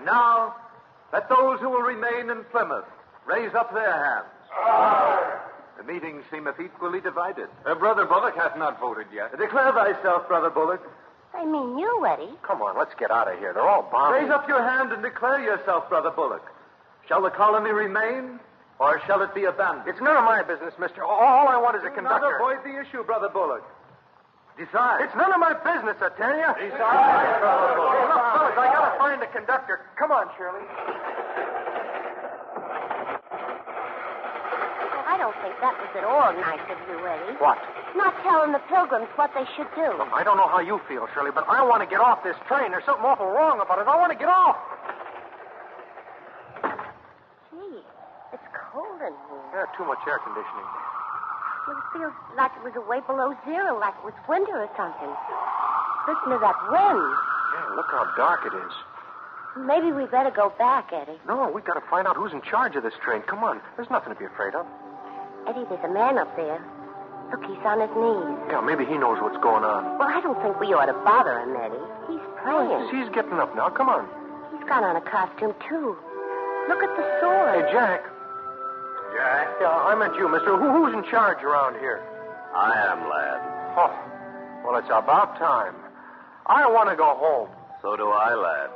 Now, let those who will remain in Plymouth raise up their hands. The meeting seemeth equally divided. Brother Bullock hath not voted yet. Declare thyself, Brother Bullock. I mean you, Eddie. Come on, let's get out of here. They're all bombing. Raise up your hand and declare yourself, Brother Bullock. Shall the colony remain Or shall it be abandoned? It's none of my business, mister. All I want is a conductor. Not avoid the issue, Brother Bullock. Decide. It's none of my business, I tell you. Decide, Brother Bullock. Look, fellas, I gotta find a conductor. Come on, Shirley. I don't think that was at all nice of you, Eddie. What? Not telling the pilgrims what they should do. Look, I don't know how you feel, Shirley, but I want to get off this train. There's something awful wrong about it. I want to get off. Gee, it's cold in here. Yeah, too much air conditioning. It feels like it was way below zero, like it was winter or something. Listen to that wind. Yeah, look how dark it is. Maybe we better go back, Eddie. No, we got to find out who's in charge of this train. Come on. There's nothing to be afraid of. Eddie, there's a man up there. Look, he's on his knees. Yeah, maybe he knows what's going on. Well, I don't think we ought to bother him, Eddie. He's praying. He's getting up now. Come on. He's got on a costume, too. Look at the sword. Hey, Jack. Jack? Yeah, I meant you, mister. Who's in charge around here? I am, lad. Oh, well, it's about time. I want to go home. So do I, lad.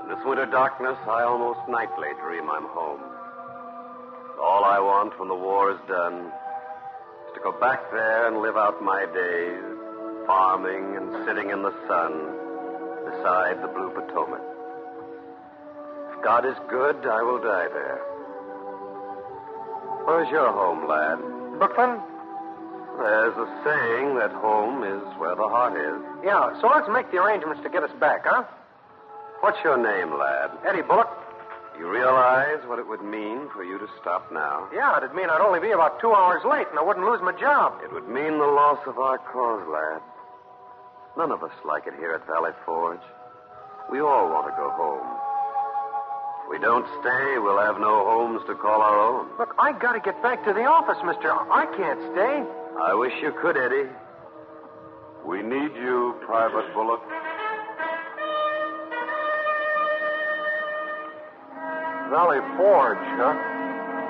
In this winter darkness, I almost nightly dream I'm home. All I want when the war is done is to go back there and live out my days, farming and sitting in the sun beside the blue Potomac. If God is good, I will die there. Where's your home, lad? Brooklyn? There's a saying that home is where the heart is. Yeah, so let's make the arrangements to get us back, huh? What's your name, lad? Eddie Bullock. You realize what it would mean for you to stop now? Yeah, it'd mean I'd only be about 2 hours late and I wouldn't lose my job. It would mean the loss of our cause, lad. None of us like it here at Valley Forge. We all want to go home. If we don't stay, we'll have no homes to call our own. Look, I got to get back to the office, mister. I can't stay. I wish you could, Eddie. We need you, Private Bullock. Valley Forge, huh?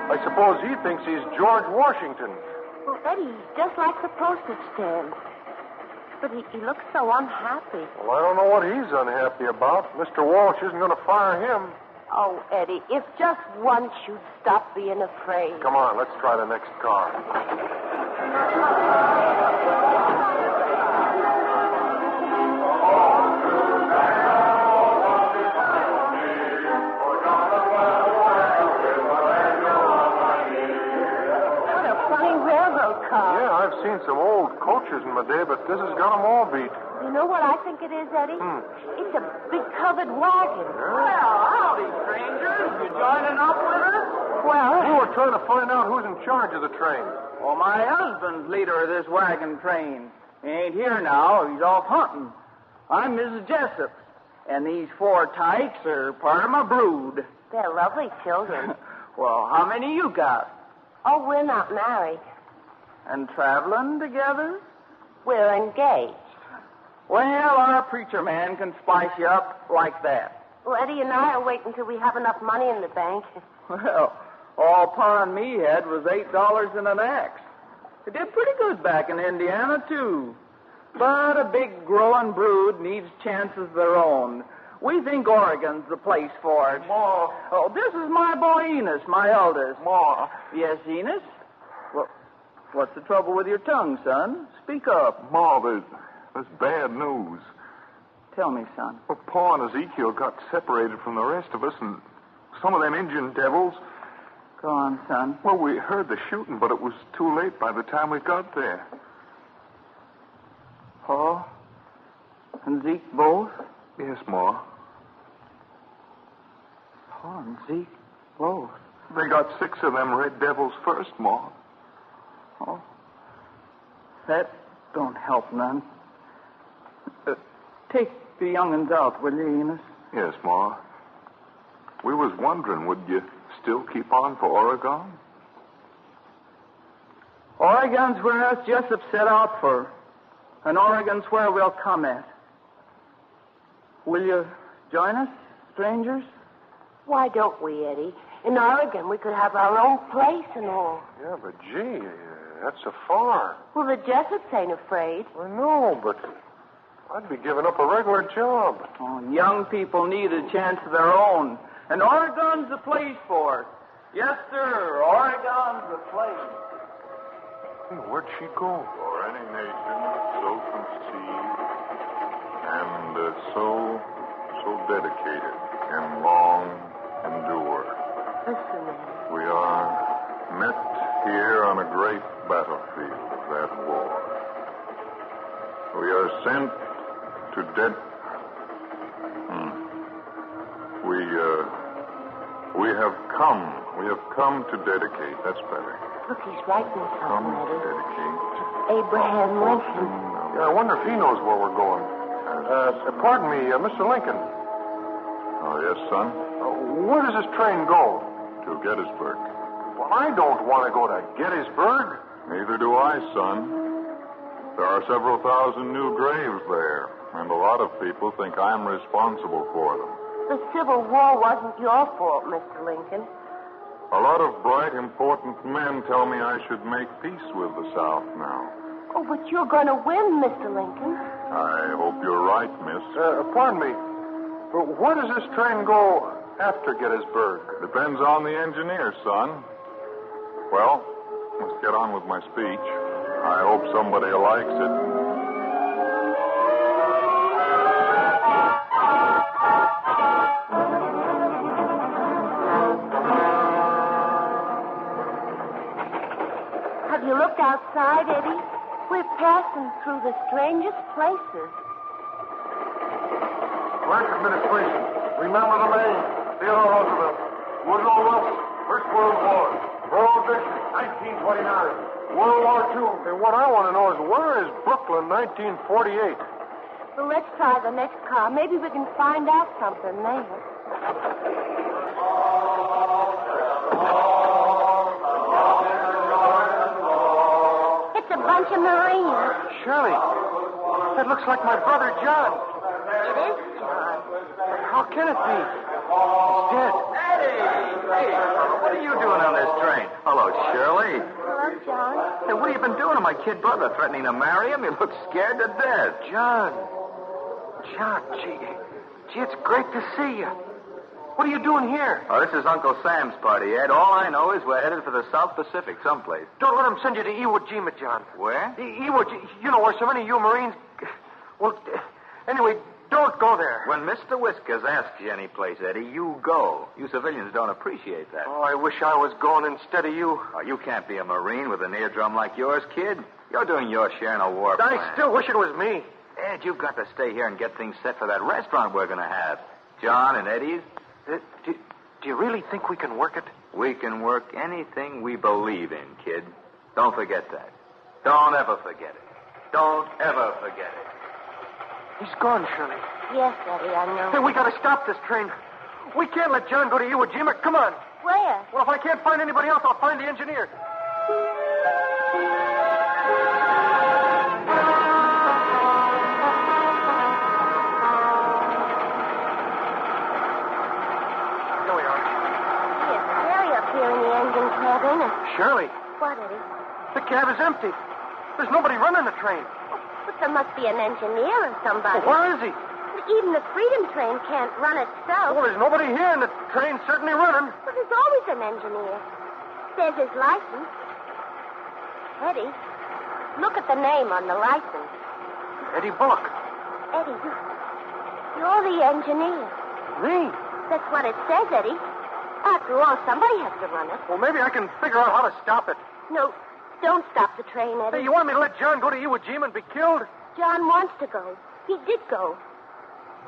I suppose he thinks he's George Washington. Well, Eddie, he's just like the postage stamp. But he looks so unhappy. Well, I don't know what he's unhappy about. Mr. Walsh isn't going to fire him. Oh, Eddie, if just once you'd stop being afraid. Come on, let's try the next car. What a funny railroad car. Yeah, I've seen some old coaches in my day, but this has got them all beat. You know what I think it is, Eddie? It's a big covered wagon. Well, howdy, strangers. You joining up with us? Well, We were trying to find out who's in charge of the train. Well, my husband's leader of this wagon train. He ain't here now. He's off hunting. I'm Mrs. Jessup, and these 4 tykes are part of my brood. they're lovely children. Well, how many you got? Oh, we're not married. And traveling together? We're engaged. Well, our preacher man can spice you up like that. Well, Eddie and I are waiting until we have enough money in the bank. Well, all Pa and me had was $8 and an axe. It did pretty good back in Indiana, too. But a big growing brood needs chances of their own. We think Oregon's the place for it. Ma. Oh, this is my boy Enos, my eldest. Ma. Yes, Enos? Well, what's the trouble with your tongue, son? Speak up. Ma, there's bad news. Tell me, son. Well, Pa and Ezekiel got separated from the rest of us, and some of them Indian devils. Go on, son. Well, we heard the shooting, but it was too late by the time we got there. Pa and Zeke both? Yes, Ma. Pa and Zeke both? They got 6 of them red devils first, Ma. Oh. That don't help none. Take the young'uns out, will you, Enos? Yes, Ma. We was wondering, would you still keep on for Oregon? Oregon's where us Jessup set out for. And Oregon's where we'll come at. Will you join us, strangers? Why don't we, Eddie? In Oregon, we could have our own place and all. Yeah, but gee, that's so far. Well, the Jessups ain't afraid. I know, but I'd be giving up a regular job. Oh, young people need a chance of their own. And Oregon's the place for it. Yes, sir. Oregon's the place. Where'd she go? For any nation so conceived and so dedicated can long endure. Listen, We are met here on a great battlefield of that war. We are sent to We have come to dedicate. That's better. look, he's writing Come something, to Eddie. dedicate. Abraham Lincoln. Yeah, I wonder if he knows where we're going. Pardon me, Mr. Lincoln. Oh, yes, son? Where does this train go? To Gettysburg. Well, I don't want to go to Gettysburg. Neither do I, son. There are several thousand new graves there, and a lot of people think I'm responsible for them. The Civil War wasn't your fault, Mr. Lincoln. A lot of bright, important men tell me I should make peace with the South now. Oh, but you're going to win, Mr. Lincoln. I hope you're right, miss. Pardon me. Where does this train go after Gettysburg? Depends on the engineer, son. Well, let's get on with my speech. I hope somebody likes it. Have you looked outside, Eddie? We're passing through the strangest places. Black administration. Remember the name. Theodore Roosevelt. Woodrow Wilson. First World War. Prohibition. 1929. World War II. And what I want to know is where is Brooklyn 1948? Well, let's try the next car. Maybe we can find out something there. It's a bunch of Marines. Shirley, that looks like my brother John. It is John. How can it be? He's dead. Hey, what are you doing on this train? Hello, Shirley. Hello, John. Hey, what have you been doing to my kid brother? Threatening to marry him? You look scared to death. John, gee, it's great to see you. What are you doing here? Oh, this is Uncle Sam's party, Ed. All I know is we're headed for the South Pacific someplace. Don't let him send you to Iwo Jima, John. Where? Iwo Jima, you know where so many of you Marines... Well, anyway, don't go there. When Mr. Whiskers asks you any place, Eddie, you go. You civilians don't appreciate that. Oh, I wish I was going instead of you. Oh, you can't be a Marine with an eardrum like yours, kid. You're doing your share in a war plan. I still wish it was me. Ed, you've got to stay here and get things set for that restaurant we're going to have. John and Eddie's. Do you really think we can work it? We can work anything we believe in, kid. Don't forget that. Don't ever forget it. Don't ever forget it. He's gone, Shirley. Yes, Eddie, I know. Hey, we got to stop this train. We can't let John go to Iwo Jima. Come on. Where? Well, if I can't find anybody else, I'll find the engineer. Here we are. It's scary up here in the engine cab, ain't it? Shirley, What, Eddie? the cab is empty. There's nobody running the train. But there must be an engineer or somebody. Well, where is he? Even the Freedom Train can't run itself. Well, there's nobody here, and the train's certainly running. But there's always an engineer. There's his license. Eddie, look at the name on the license. Eddie Bullock. Eddie, you're the engineer. Me? That's what it says, Eddie. After all, somebody has to run it. Well, maybe I can figure out how to stop it. No, don't stop the train, Eddie. Hey, you want me to let John go to Iwo Jima and be killed? John wants to go. He did go.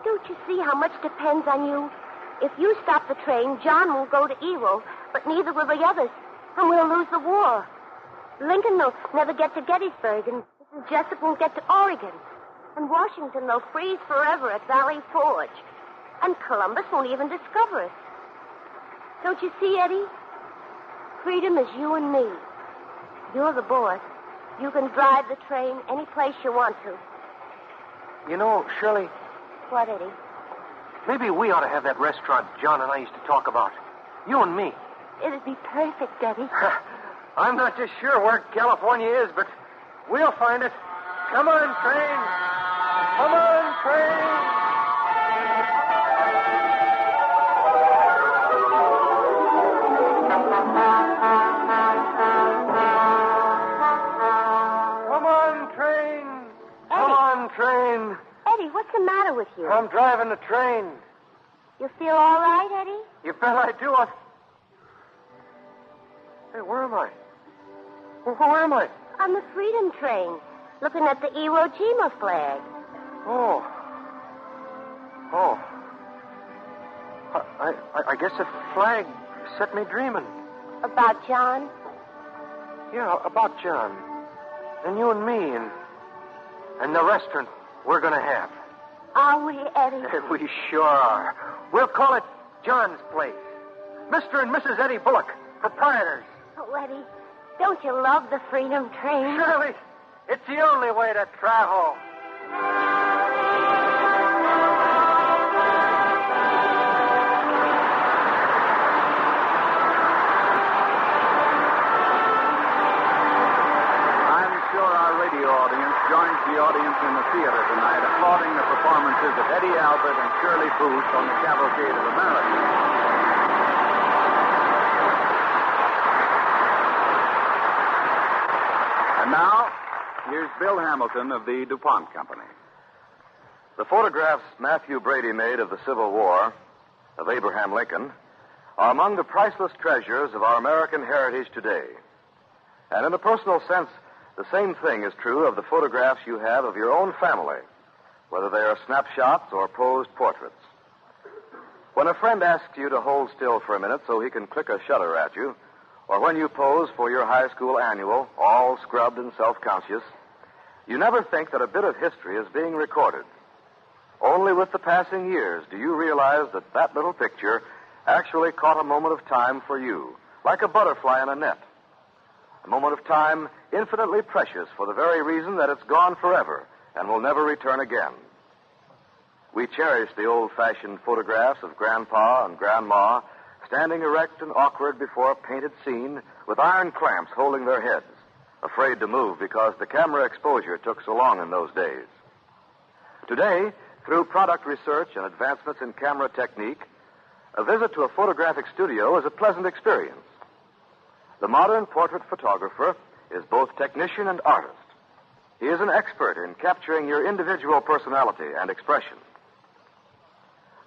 Don't you see how much depends on you? If you stop the train, John will go to Iwo, but neither will the others, and we'll lose the war. Lincoln will never get to Gettysburg, and Mrs. Jessup won't get to Oregon. And Washington will freeze forever at Valley Forge. And Columbus won't even discover us. Don't you see, Eddie? Freedom is you and me. You're the boss. You can drive the train any place you want to. You know, Shirley, What, Eddie? maybe we ought to have that restaurant John and I used to talk about. You and me. It'd be perfect, Eddie. I'm not just sure where California is, but we'll find it. Come on, train. Come on, train. on, train. Eddie, what's the matter with you? I'm driving the train. You feel all right, Eddie? You bet I do. Hey, where am I? Where am I? On the Freedom Train, looking at the Iwo Jima flag. Oh. I guess the flag set me dreaming. About John? Yeah, about John. And you and me and the restaurant we're going to have. Are we, Eddie? We sure are. We'll call it John's Place. Mr. and Mrs. Eddie Bullock, proprietors. Oh, Eddie, don't you love the Freedom Train? Surely. It's the only way to travel. Joins the audience in the theater tonight, applauding the performances of Eddie Albert and Shirley Booth on the Cavalcade of America. And now, here's Bill Hamilton of the DuPont Company. The photographs Matthew Brady made of the Civil War, of Abraham Lincoln, are among the priceless treasures of our American heritage today. And in a personal sense, the same thing is true of the photographs you have of your own family, whether they are snapshots or posed portraits. When a friend asks you to hold still for a minute so he can click a shutter at you, or when you pose for your high school annual, all scrubbed and self-conscious, you never think that a bit of history is being recorded. Only with the passing years do you realize that that little picture actually caught a moment of time for you, like a butterfly in a net. A moment of time infinitely precious for the very reason that it's gone forever and will never return again. We cherish the old-fashioned photographs of Grandpa and Grandma standing erect and awkward before a painted scene with iron clamps holding their heads, afraid to move because the camera exposure took so long in those days. Today, through product research and advancements in camera technique, a visit to a photographic studio is a pleasant experience. The modern portrait photographer is both technician and artist. He is an expert in capturing your individual personality and expression.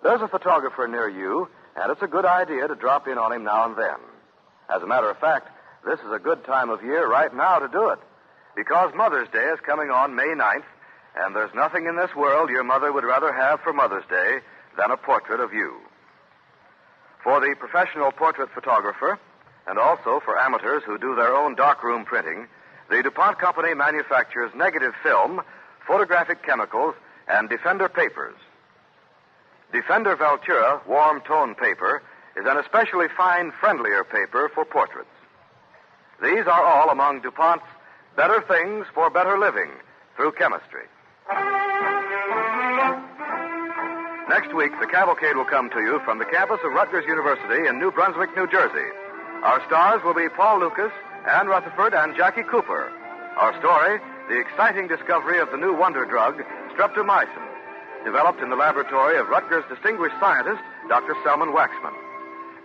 There's a photographer near you, and it's a good idea to drop in on him now and then. As a matter of fact, this is a good time of year right now to do it, because Mother's Day is coming on May 9th, and there's nothing in this world your mother would rather have for Mother's Day than a portrait of you. For the professional portrait photographer, and also for amateurs who do their own darkroom printing, the DuPont Company manufactures negative film, photographic chemicals, and Defender papers. Defender Veltura warm tone paper is an especially fine, friendlier paper for portraits. These are all among DuPont's better things for better living through chemistry. Next week, the Cavalcade will come to you from the campus of Rutgers University in New Brunswick, New Jersey. Our stars will be Paul Lucas, Ann Rutherford, and Jackie Cooper. Our story, the exciting discovery of the new wonder drug, streptomycin, developed in the laboratory of Rutgers' distinguished scientist, Dr. Selman Waxman.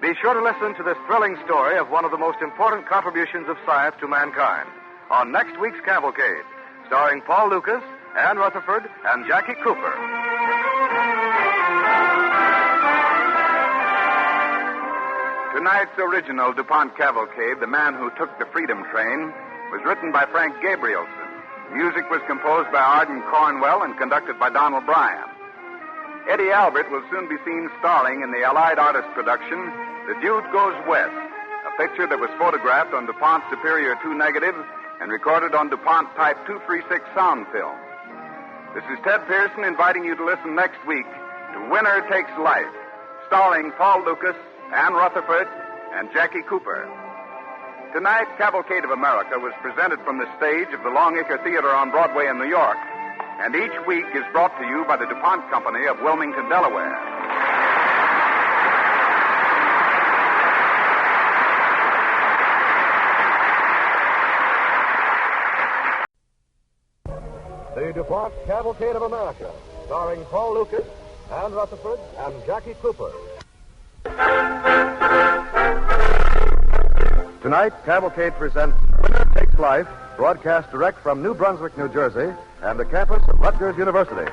Be sure to listen to this thrilling story of one of the most important contributions of science to mankind on next week's Cavalcade, starring Paul Lucas, Ann Rutherford, and Jackie Cooper. Tonight's original DuPont Cavalcade, The Man Who Took the Freedom Train, was written by Frank Gabrielson. Music was composed by Arden Cornwell and conducted by Donald Bryant. Eddie Albert will soon be seen starring in the Allied Artist production, The Dude Goes West, a picture that was photographed on DuPont Superior 2 negative and recorded on DuPont Type 236 sound film. This is Ted Pearson inviting you to listen next week to Winner Takes Life, starring Paul Lucas, Ann Rutherford, and Jackie Cooper. Tonight's Cavalcade of America was presented from the stage of the Longacre Theater on Broadway in New York, and each week is brought to you by the DuPont Company of Wilmington, Delaware. The DuPont Cavalcade of America, starring Paul Lucas, Ann Rutherford, and Jackie Cooper. Tonight, Cavalcade presents Winner Takes Life, broadcast direct from New Brunswick, New Jersey, and the campus of Rutgers University.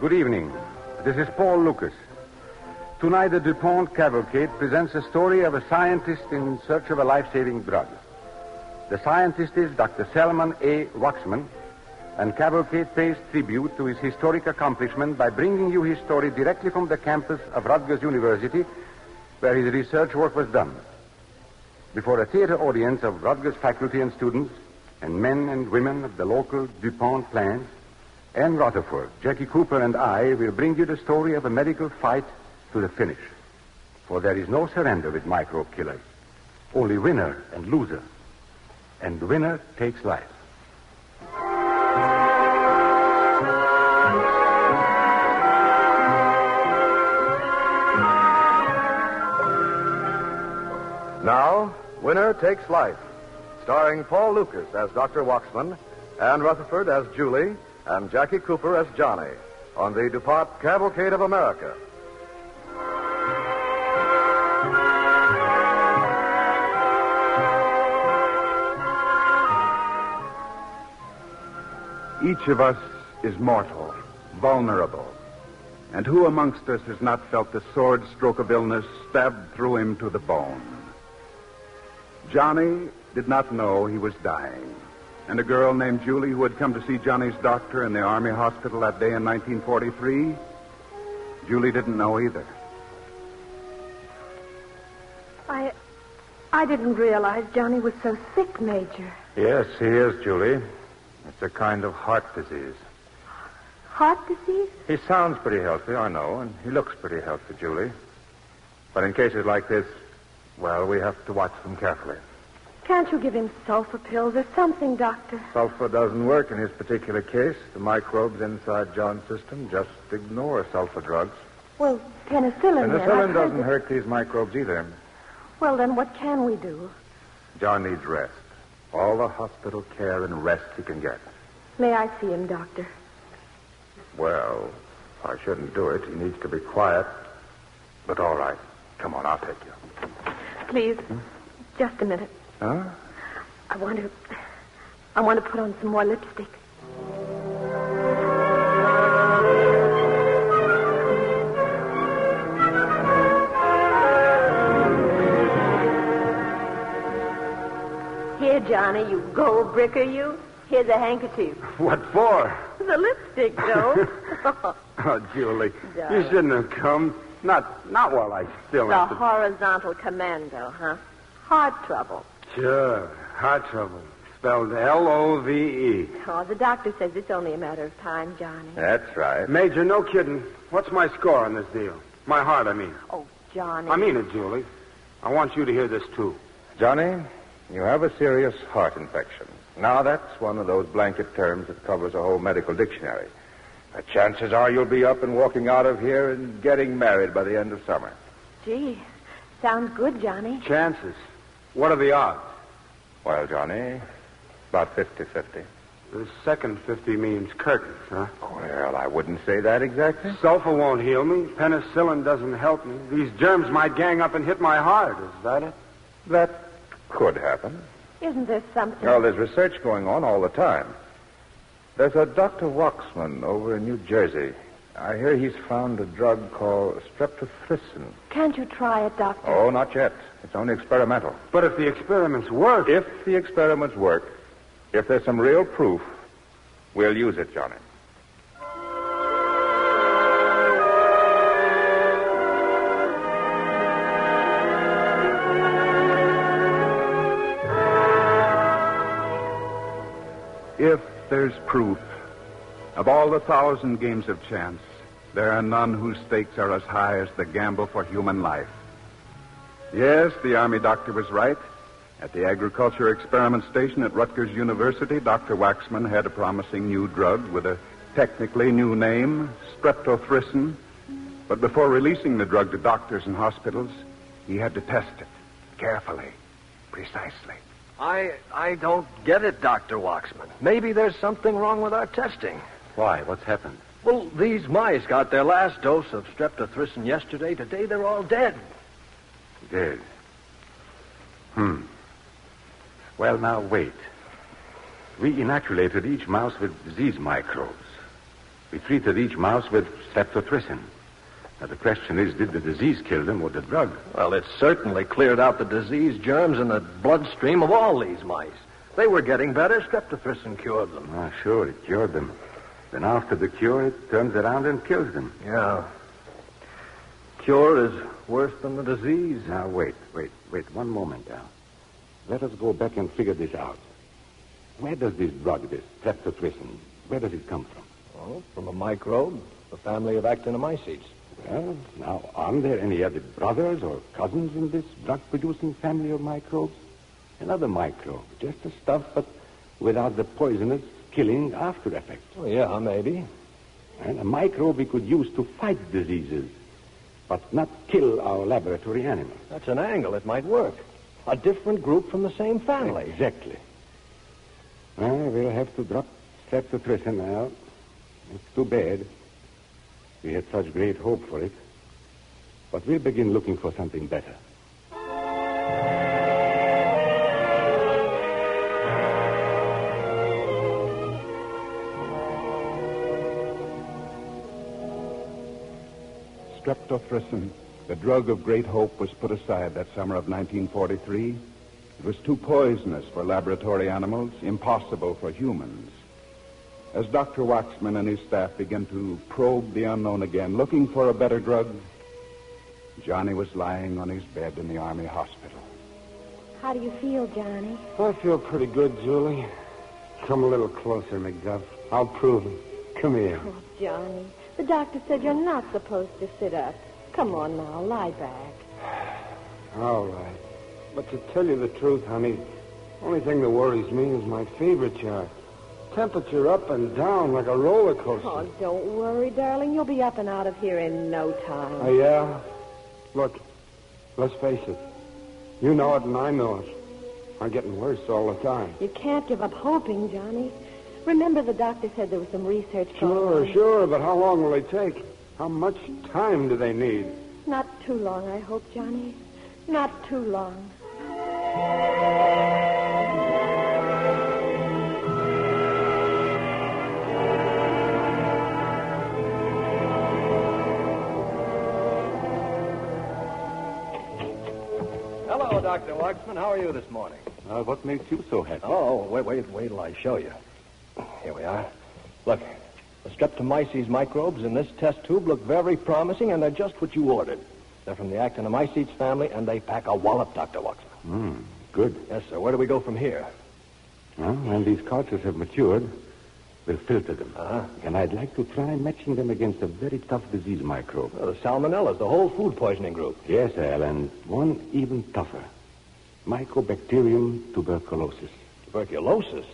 Good evening. This is Paul Lucas. Tonight, the DuPont Cavalcade presents a story of a scientist in search of a life-saving drug. The scientist is Dr. Selman A. Waxman, and Cavalcade pays tribute to his historic accomplishment by bringing you his story directly from the campus of Rutgers University, where his research work was done. Before a theater audience of Rutgers faculty and students, and men and women of the local DuPont plants, Ann Rutherford, Jackie Cooper, and I will bring you the story of a medical fight to the finish. For there is no surrender with microbe killers. Only winner and loser. And the winner takes life. Now, Winner Takes Life, starring Paul Lucas as Dr. Waxman, Ann Rutherford as Julie, and Jackie Cooper as Johnny, on the DuPont Cavalcade of America. Each of us is mortal, vulnerable. And who amongst us has not felt the sword stroke of illness stabbed through him to the bone? Johnny did not know he was dying. And a girl named Julie, who had come to see Johnny's doctor in the Army hospital that day in 1943, Julie didn't know either. I didn't realize Johnny was so sick, Major. Yes, he is, Julie. It's a kind of heart disease. Heart disease? He sounds pretty healthy, I know, and he looks pretty healthy, Julie. But in cases like this, well, we have to watch them carefully. Can't you give him sulfur pills or something, Doctor? Sulfur doesn't work in his particular case. The microbes inside John's system just ignore sulfur drugs. Well, penicillin then. Penicillin doesn't hurt these microbes either. Well, then what can we do? John needs rest. All the hospital care and rest he can get. May I see him, Doctor? Well, I shouldn't do it. He needs to be quiet. But all right. Come on, I'll take you. Please, just a minute. Huh? I want to put on some more lipstick. Here, Johnny, you gold bricker, you. Here's a handkerchief. What for? The lipstick, Joe. Oh, Julie, Darling. you shouldn't have come. Not while I still The have to... horizontal commando, huh? Heart trouble. Sure, heart trouble. Spelled L-O-V-E. Oh, the doctor says it's only a matter of time, Johnny. That's right. Major, no kidding. What's my score on this deal? My heart, I mean. Oh, Johnny. I mean it, Julie. I want you to hear this, too. Johnny, you have a serious heart infection. Now, that's one of those blanket terms that covers a whole medical dictionary. The chances are you'll be up and walking out of here and getting married by the end of summer. Gee, sounds good, Johnny. Chances? What are the odds? Well, Johnny, about 50-50. The second 50 means curtains, huh? Well, I wouldn't say that exactly. Sulfur won't heal me. Penicillin doesn't help me. These germs might gang up and hit my heart. Is that it? That could happen. Isn't there something? Well, there's research going on all the time. There's a Dr. Waxman over in New Jersey. I hear he's found a drug called streptothricin. Can't you try it, Doctor? Oh, not yet. It's only experimental. But if the experiments work... If the experiments work, if there's some real proof, we'll use it, Johnny. If there's proof, of all the 1,000 games of chance, there are none whose stakes are as high as the gamble for human life. Yes, the Army doctor was right. At the Agriculture Experiment Station at Rutgers University, Dr. Waxman had a promising new drug with a technically new name, streptothricin. But before releasing the drug to doctors and hospitals, he had to test it carefully, precisely. I don't get it, Dr. Waxman. Maybe there's something wrong with our testing. Why? What's happened? Well, these mice got their last dose of streptothricin yesterday. Today they're all dead. Dead. Well, now, wait. We inoculated each mouse with disease microbes. We treated each mouse with streptothricin. Now, the question is, did the disease kill them or the drug? Well, it certainly cleared out the disease germs in the bloodstream of all these mice. They were getting better. Streptothricin cured them. Ah, sure, it cured them. Then after the cure, it turns around and kills them. Yeah. Cure is worse than the disease. Now, wait. One moment now. Let us go back and figure this out. Where does this drug, this streptothricin, where does it come from? Well, from a microbe, the family of actinomycetes. Well, now, aren't there any other brothers or cousins in this drug-producing family of microbes? Another microbe, just the stuff, but without the poisonous, killing after effects. Oh, yeah, maybe. And a microbe we could use to fight diseases, but not kill our laboratory animals. That's an angle. It might work. A different group from the same family. Exactly. Well, we'll have to drop streptothricin now. It's too bad. We had such great hope for it. But we'll begin looking for something better. Streptothricin, the drug of great hope, was put aside that summer of 1943. It was too poisonous for laboratory animals, impossible for humans. As Dr. Waxman and his staff began to probe the unknown again, looking for a better drug, Johnny was lying on his bed in the Army hospital. How do you feel, Johnny? I feel pretty good, Julie. Come a little closer, McDuff. I'll prove it. Come here. Oh, Johnny, the doctor said you're not supposed to sit up. Come on now, lie back. All right. But to tell you the truth, honey, the only thing that worries me is my fever chart. Temperature up and down like a roller coaster. Oh, don't worry, darling. You'll be up and out of here in no time. Oh, yeah? Look, let's face it. You know it and I know it. I'm getting worse all the time. You can't give up hoping, Johnny. Remember the doctor said there was some research going on. Sure, but how long will they take? How much time do they need? Not too long, I hope, Johnny. Not too long. Hello, Dr. Waxman. How are you this morning? What makes you so happy? Oh, wait till I show you. Here we are. Look, the streptomyces microbes in this test tube look very promising, and they're just what you ordered. They're from the actinomycetes family, and they pack a wallop, Dr. Waxman. Good. Yes, sir. Where do we go from here? Well, when these cultures have matured, we'll filter them. Uh-huh. And I'd like to try matching them against a very tough disease microbe. Well, the salmonellas, the whole food poisoning group. Yes, Al, and one even tougher. Mycobacterium tuberculosis. Tuberculosis?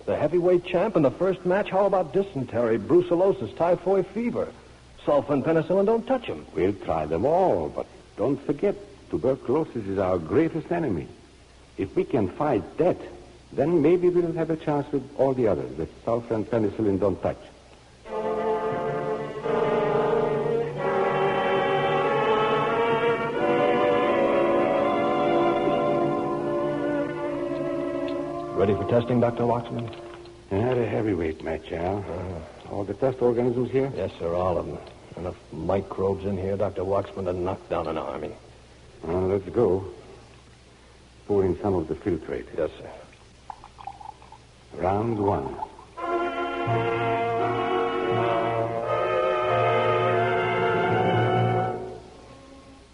The heavyweight champ in the first match? How about dysentery, brucellosis, typhoid fever? Sulfa and penicillin don't touch them. We'll try them all, but don't forget, tuberculosis is our greatest enemy. If we can fight that, then maybe we'll have a chance with all the others that sulfa and penicillin don't touch. Ready for testing, Dr. Waxman? Yeah, the heavyweight match, Al. All the test organisms here? Yes, sir, all of them. Enough microbes in here, Dr. Waxman, to knock down an army. Well, let's go. Pour in some of the filtrate. Yes, sir. Round one.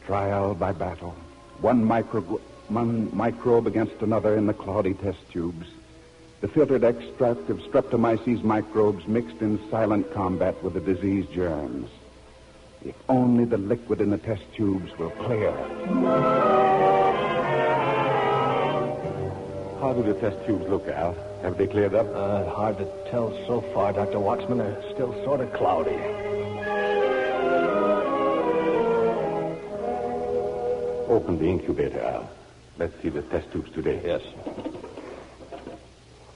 Trial by battle. One microbe against another in the cloudy test tubes. The filtered extract of streptomyces microbes mixed in silent combat with the disease germs. If only the liquid in the test tubes will clear. How do the test tubes look, Al? Have they cleared up? Hard to tell so far, Dr. Waxman. They're still sort of cloudy. Open the incubator, Al. Let's see the test tubes today. Yes.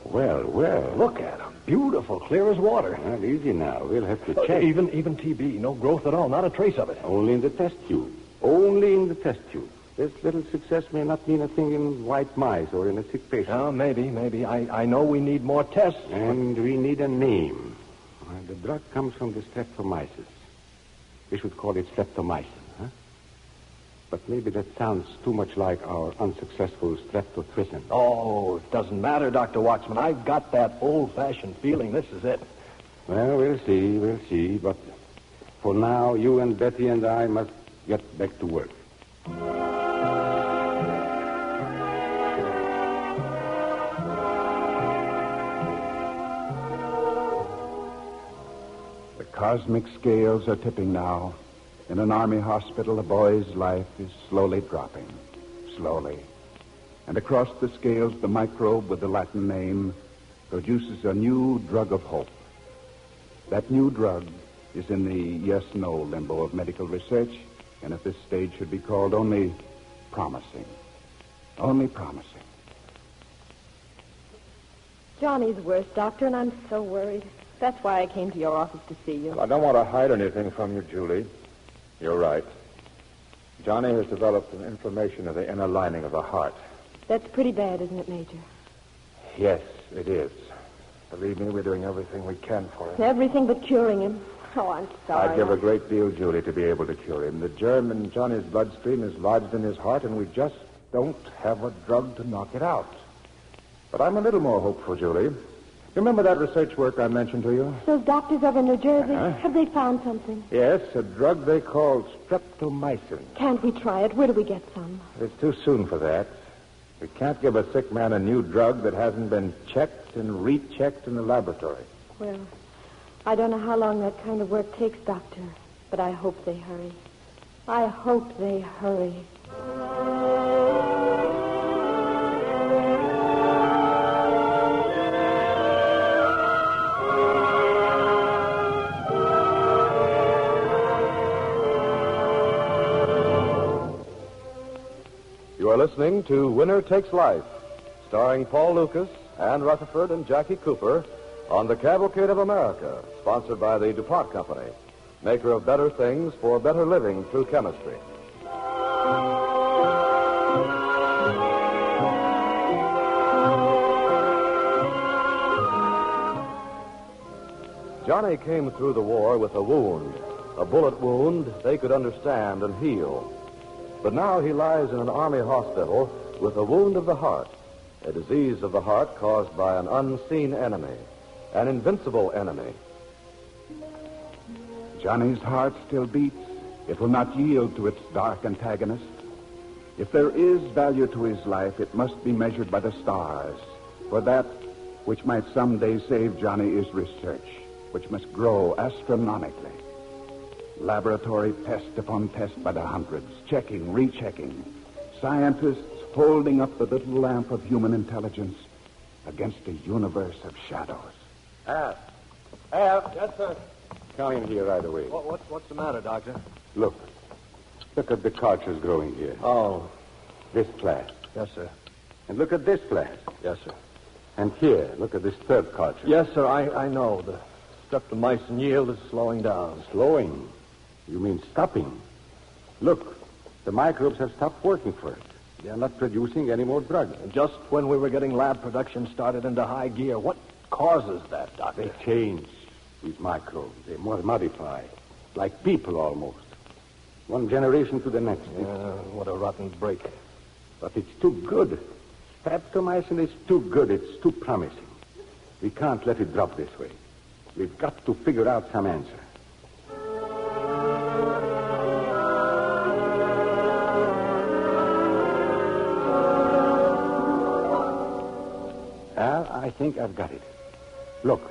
Well, look at them. beautiful, clear as water. Well, easy now. We'll have to check. Even TB, no growth at all, not a trace of it. Only in the test tube. Only in the test tube. This little success may not mean a thing in white mice or in a sick patient. Oh, maybe. I know we need more tests. And we need a name. The drug comes from the streptomyces. We should call it streptomycin, huh? But maybe that sounds too much like our unsuccessful streptothricin. Oh, it doesn't matter, Dr. Watchman. I've got that old-fashioned feeling this is it. Well, we'll see. But for now, you and Betty and I must get back to work. The cosmic scales are tipping now. In an army hospital, a boy's life is slowly dropping. Slowly. And across the scales, the microbe with the Latin name produces a new drug of hope. That new drug is in the yes-no limbo of medical research, and at this stage should be called only promising. Only promising. Johnny's worse, Doctor, and I'm so worried. That's why I came to your office to see you. I don't want to hide anything from you, Julie. You're right. Johnny has developed an inflammation of the inner lining of the heart. That's pretty bad, isn't it, Major? Yes, it is. Believe me, we're doing everything we can for him. Everything but curing him. Oh, I'm sorry. I'd give a great deal, Julie, to be able to cure him. The germ in Johnny's bloodstream is lodged in his heart, and we just don't have a drug to knock it out. But I'm a little more hopeful, Julie. Remember that research work I mentioned to you? Those doctors over in New Jersey, Uh-huh. have they found something? Yes, a drug they call streptomycin. Can't we try it? Where do we get some? It's too soon for that. We can't give a sick man a new drug that hasn't been checked and rechecked in the laboratory. Well, I don't know how long that kind of work takes, Doctor, but I hope they hurry. I hope they hurry. You are listening to Winner Takes Life, starring Paul Lucas, Ann Rutherford, and Jackie Cooper on the Cavalcade of America, sponsored by the DuPont Company, maker of better things for better living through chemistry. Johnny came through the war with a wound, a bullet wound they could understand and heal. But now he lies in an army hospital with a wound of the heart, a disease of the heart caused by an unseen enemy, an invincible enemy. Johnny's heart still beats. It will not yield to its dark antagonist. If there is value to his life, it must be measured by the stars. For that which might someday save Johnny is research, which must grow astronomically. Laboratory test upon test by the hundreds, checking, rechecking. Scientists holding up the little lamp of human intelligence against a universe of shadows. Al. Yes, sir. Come in here right away. What's the matter, Doctor? Look at the cultures growing here. Oh. This class. Yes, sir. And look at this class. Yes, sir. And here, look at this third culture. Yes, sir, I know. The streptomycin yield is slowing down. Slowing? You mean stopping? Look, the microbes have stopped working for it. They are not producing any more drugs. And just when we were getting lab production started into high gear, what causes that, Doctor? They change, these microbes. They modify, like people almost. One generation to the next. What a rotten break. But it's too good. Streptomycin is too good. It's too promising. We can't let it drop this way. We've got to figure out some answer. Al, I think I've got it. Look,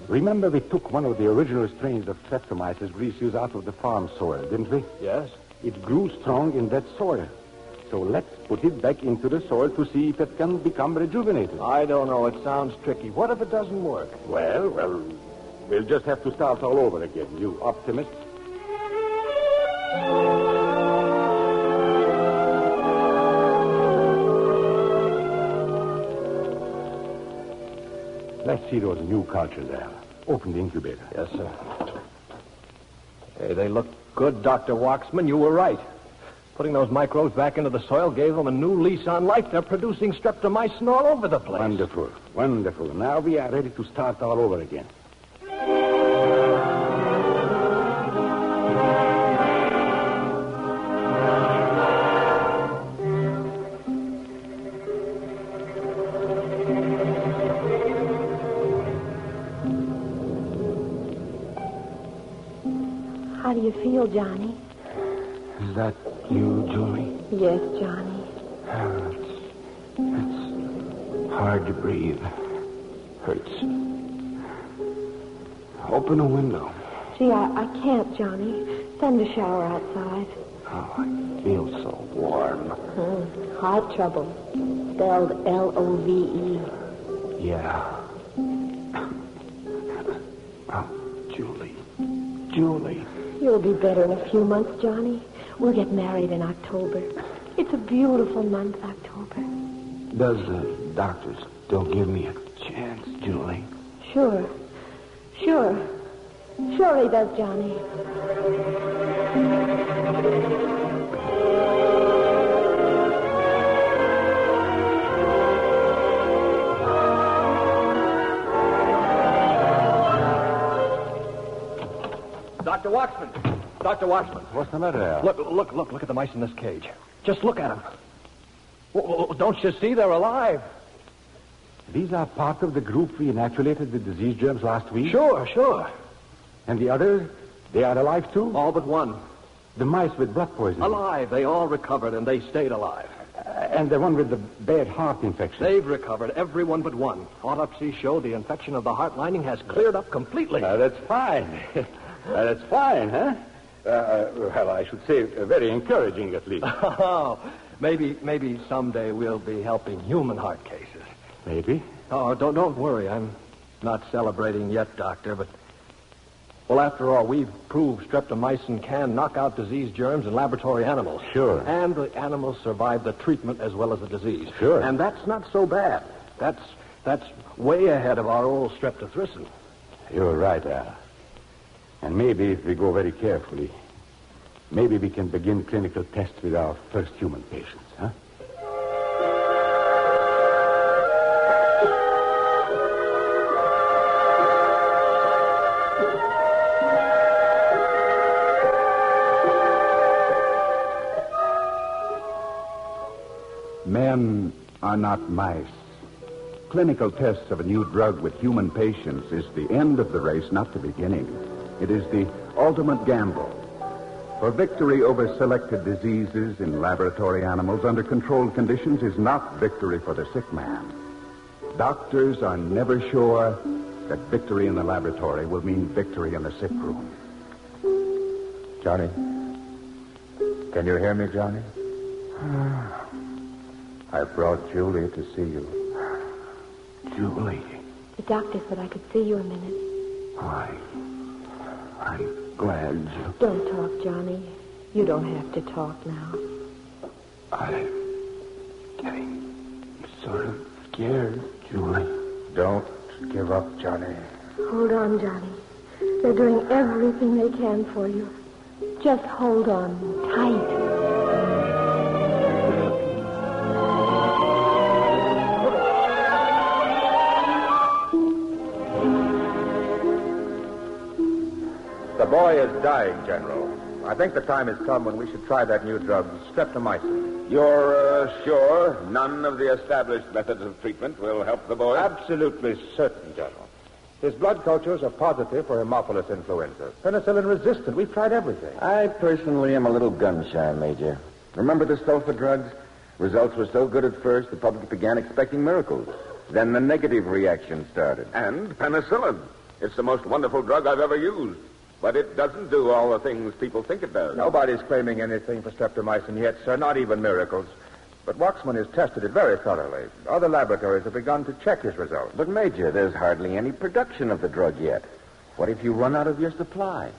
remember we took one of the original strains of streptomyces residues out of the farm soil, didn't we? Yes. It grew strong in that soil. So let's put it back into the soil to see if it can become rejuvenated. I don't know. It sounds tricky. What if it doesn't work? Well, we'll just have to start all over again, you optimist. Let's see those new cultures there. Open the incubator. Yes, sir. Hey, they look good, Dr. Waxman. You were right. Putting those microbes back into the soil gave them a new lease on life. They're producing streptomycin all over the place. Wonderful, wonderful. Now we are ready to start all over again. How do you feel, Johnny? Is that you, Julie? Yes, Johnny. It's hard to breathe. Hurts. Open a window. Gee, I can't, Johnny. Send a shower outside. Oh, I feel so warm. Heart trouble. Spelled L-O-V-E. Yeah. Oh, Julie. Julie. You'll be better in a few months, Johnny. We'll get married in October. It's a beautiful month, October. Does the doctor still give me a chance, Julie? Sure. Sure he does, Johnny. Dr. Waxman. Dr. Waxman. What's the matter, Al? Look at the mice in this cage. Just look at them. Well, don't you see they're alive? These are part of the group we inoculated with disease germs last week? Sure. And the others, they are alive too? All but one. The mice with blood poisoning? Alive. They all recovered, and they stayed alive. And the one with the bad heart infection? They've recovered, everyone but one. Autopsies show the infection of the heart lining has cleared up completely. That's fine. That's fine, huh? Well, I should say very encouraging, at least. Oh, maybe someday we'll be helping human heart cases. Maybe. Oh, don't worry. I'm not celebrating yet, Doctor, but... Well, after all, we've proved streptomycin can knock out disease germs in laboratory animals. Sure. And the animals survive the treatment as well as the disease. Sure. And that's not so bad. That's way ahead of our old streptothricin. You're right, Al. And maybe if we go very carefully, maybe we can begin clinical tests with our first human patients, huh? Men are not mice. Clinical tests of a new drug with human patients is the end of the race, not the beginning. It is the ultimate gamble. For victory over selected diseases in laboratory animals under controlled conditions is not victory for the sick man. Doctors are never sure that victory in the laboratory will mean victory in the sick room. Johnny? Can you hear me, Johnny? I brought Julie to see you. Julie. The doctor said I could see you a minute. I'm glad you... Don't talk, Johnny. You don't have to talk now. I'm getting sort of scared, Julie. Don't give up, Johnny. Hold on, Johnny. They're doing everything they can for you. Just hold on tight. The boy is dying, General. I think the time has come when we should try that new drug, streptomycin. You're sure none of the established methods of treatment will help the boy? Absolutely certain, General. His blood cultures are positive for Haemophilus influenza. Penicillin resistant. We've tried everything. I personally am a little gun-shy, Major. Remember the sulfa drugs? Results were so good at first, the public began expecting miracles. Then the negative reaction started. And penicillin. It's the most wonderful drug I've ever used. But it doesn't do all the things people think it does. Nobody's claiming anything for streptomycin yet, sir, not even miracles. But Waxman has tested it very thoroughly. Other laboratories have begun to check his results. But, Major, there's hardly any production of the drug yet. What if you run out of your supply?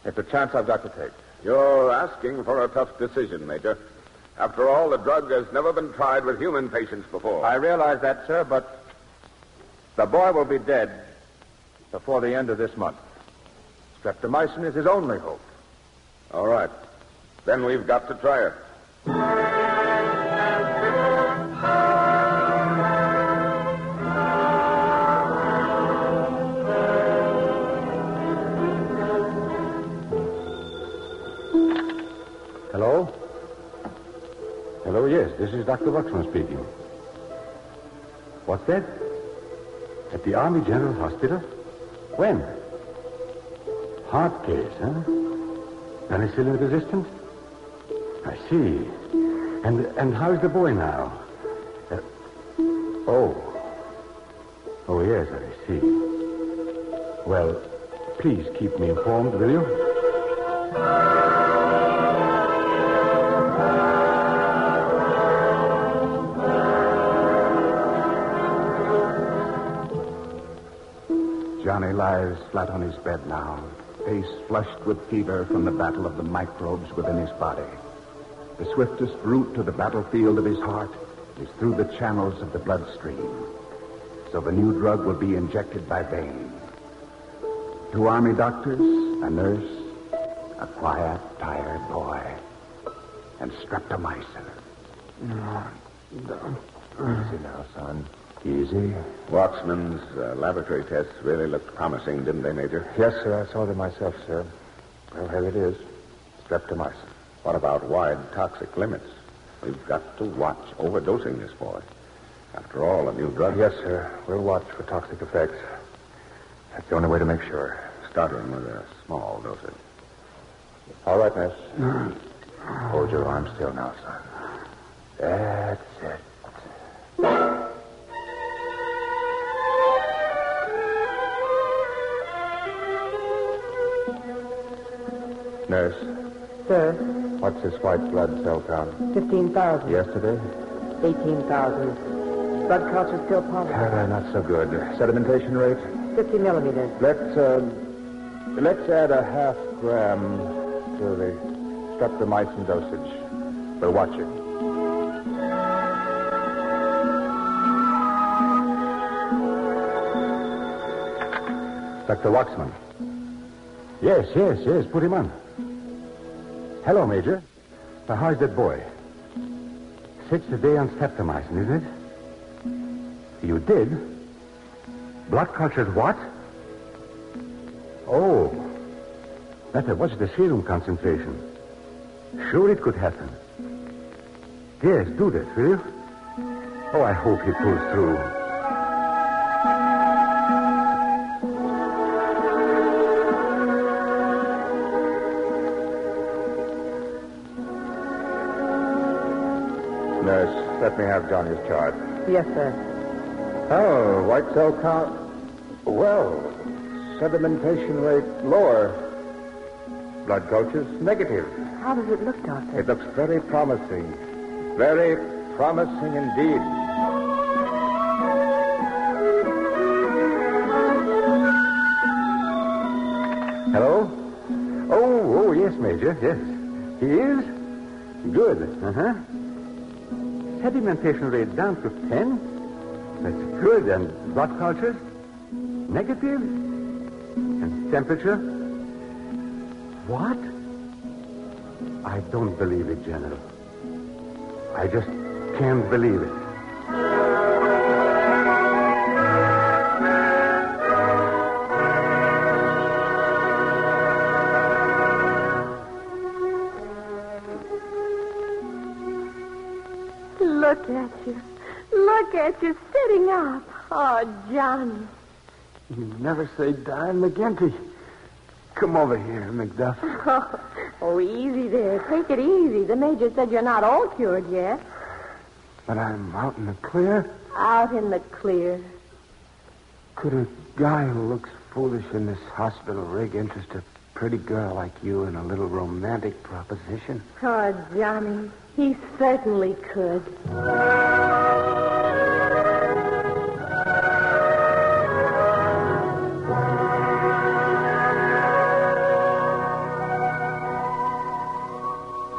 It's a chance I've got to take. You're asking for a tough decision, Major. After all, the drug has never been tried with human patients before. I realize that, sir, but The boy will be dead before the end of this month. Streptomycin is his only hope. All right. Then we've got to try it. Hello? Hello, yes. This is Dr. Waxman speaking. What's that? At the Army General Hospital? When? Heart case, huh? Penicillin resistant? I see. And how's the boy now? Oh, yes, I see. Well, please keep me informed, will you? Johnny lies flat on his bed now, face flushed with fever from the battle of the microbes within his body. The swiftest route to the battlefield of his heart is through the channels of the bloodstream. So the new drug will be injected by vein. 2 Army doctors, a nurse, a quiet, tired boy, and streptomycin. Easy now, son. Easy. Waxman's laboratory tests really looked promising, didn't they, Major? Yes, sir. I saw them myself, sir. Well, here it is. Streptomycin. What about wide toxic limits? We've got to watch overdosing this boy. After all, a new drug. Yes, sir. We'll watch for toxic effects. That's the only way to make sure. Starting with a small dosage. All right, miss. Hold your arm still now, son. That's it. Nurse. Sir, What's his white blood cell count? 15,000. Yesterday? 18,000. Blood culture still positive. Not so good. Sedimentation rate? 50 millimeters. Let's add a half gram to the streptomycin dosage. We'll watch it. Dr. Waxman. Yes. Put him on. Hello, Major. Now, how's that boy? 6 a day on streptomycin, isn't it? You did? Blood cultured what? Oh. Better watch the serum concentration. Sure it could happen. Yes, do that, will you? Oh, I hope he pulls through. Nurse, let me have Johnny's chart. Yes, sir. Oh, white cell count. Well, sedimentation rate lower. Blood cultures negative. How does it look, Doctor? It looks very promising. Very promising indeed. Hello? Oh, yes, Major, yes. He is? Good, Sedimentation rate down to 10. That's good. And blood cultures? Negative. And temperature? What? I don't believe it, General. I just can't believe it. Look at you sitting up. Oh, Johnny. You never say die, McGinty. Come over here, Macduff. Oh, easy there. Take it easy. The Major said you're not all cured yet. But I'm out in the clear. Out in the clear. Could a guy who looks foolish in this hospital rig interest a pretty girl like you in a little romantic proposition? Oh, Johnny, he certainly could.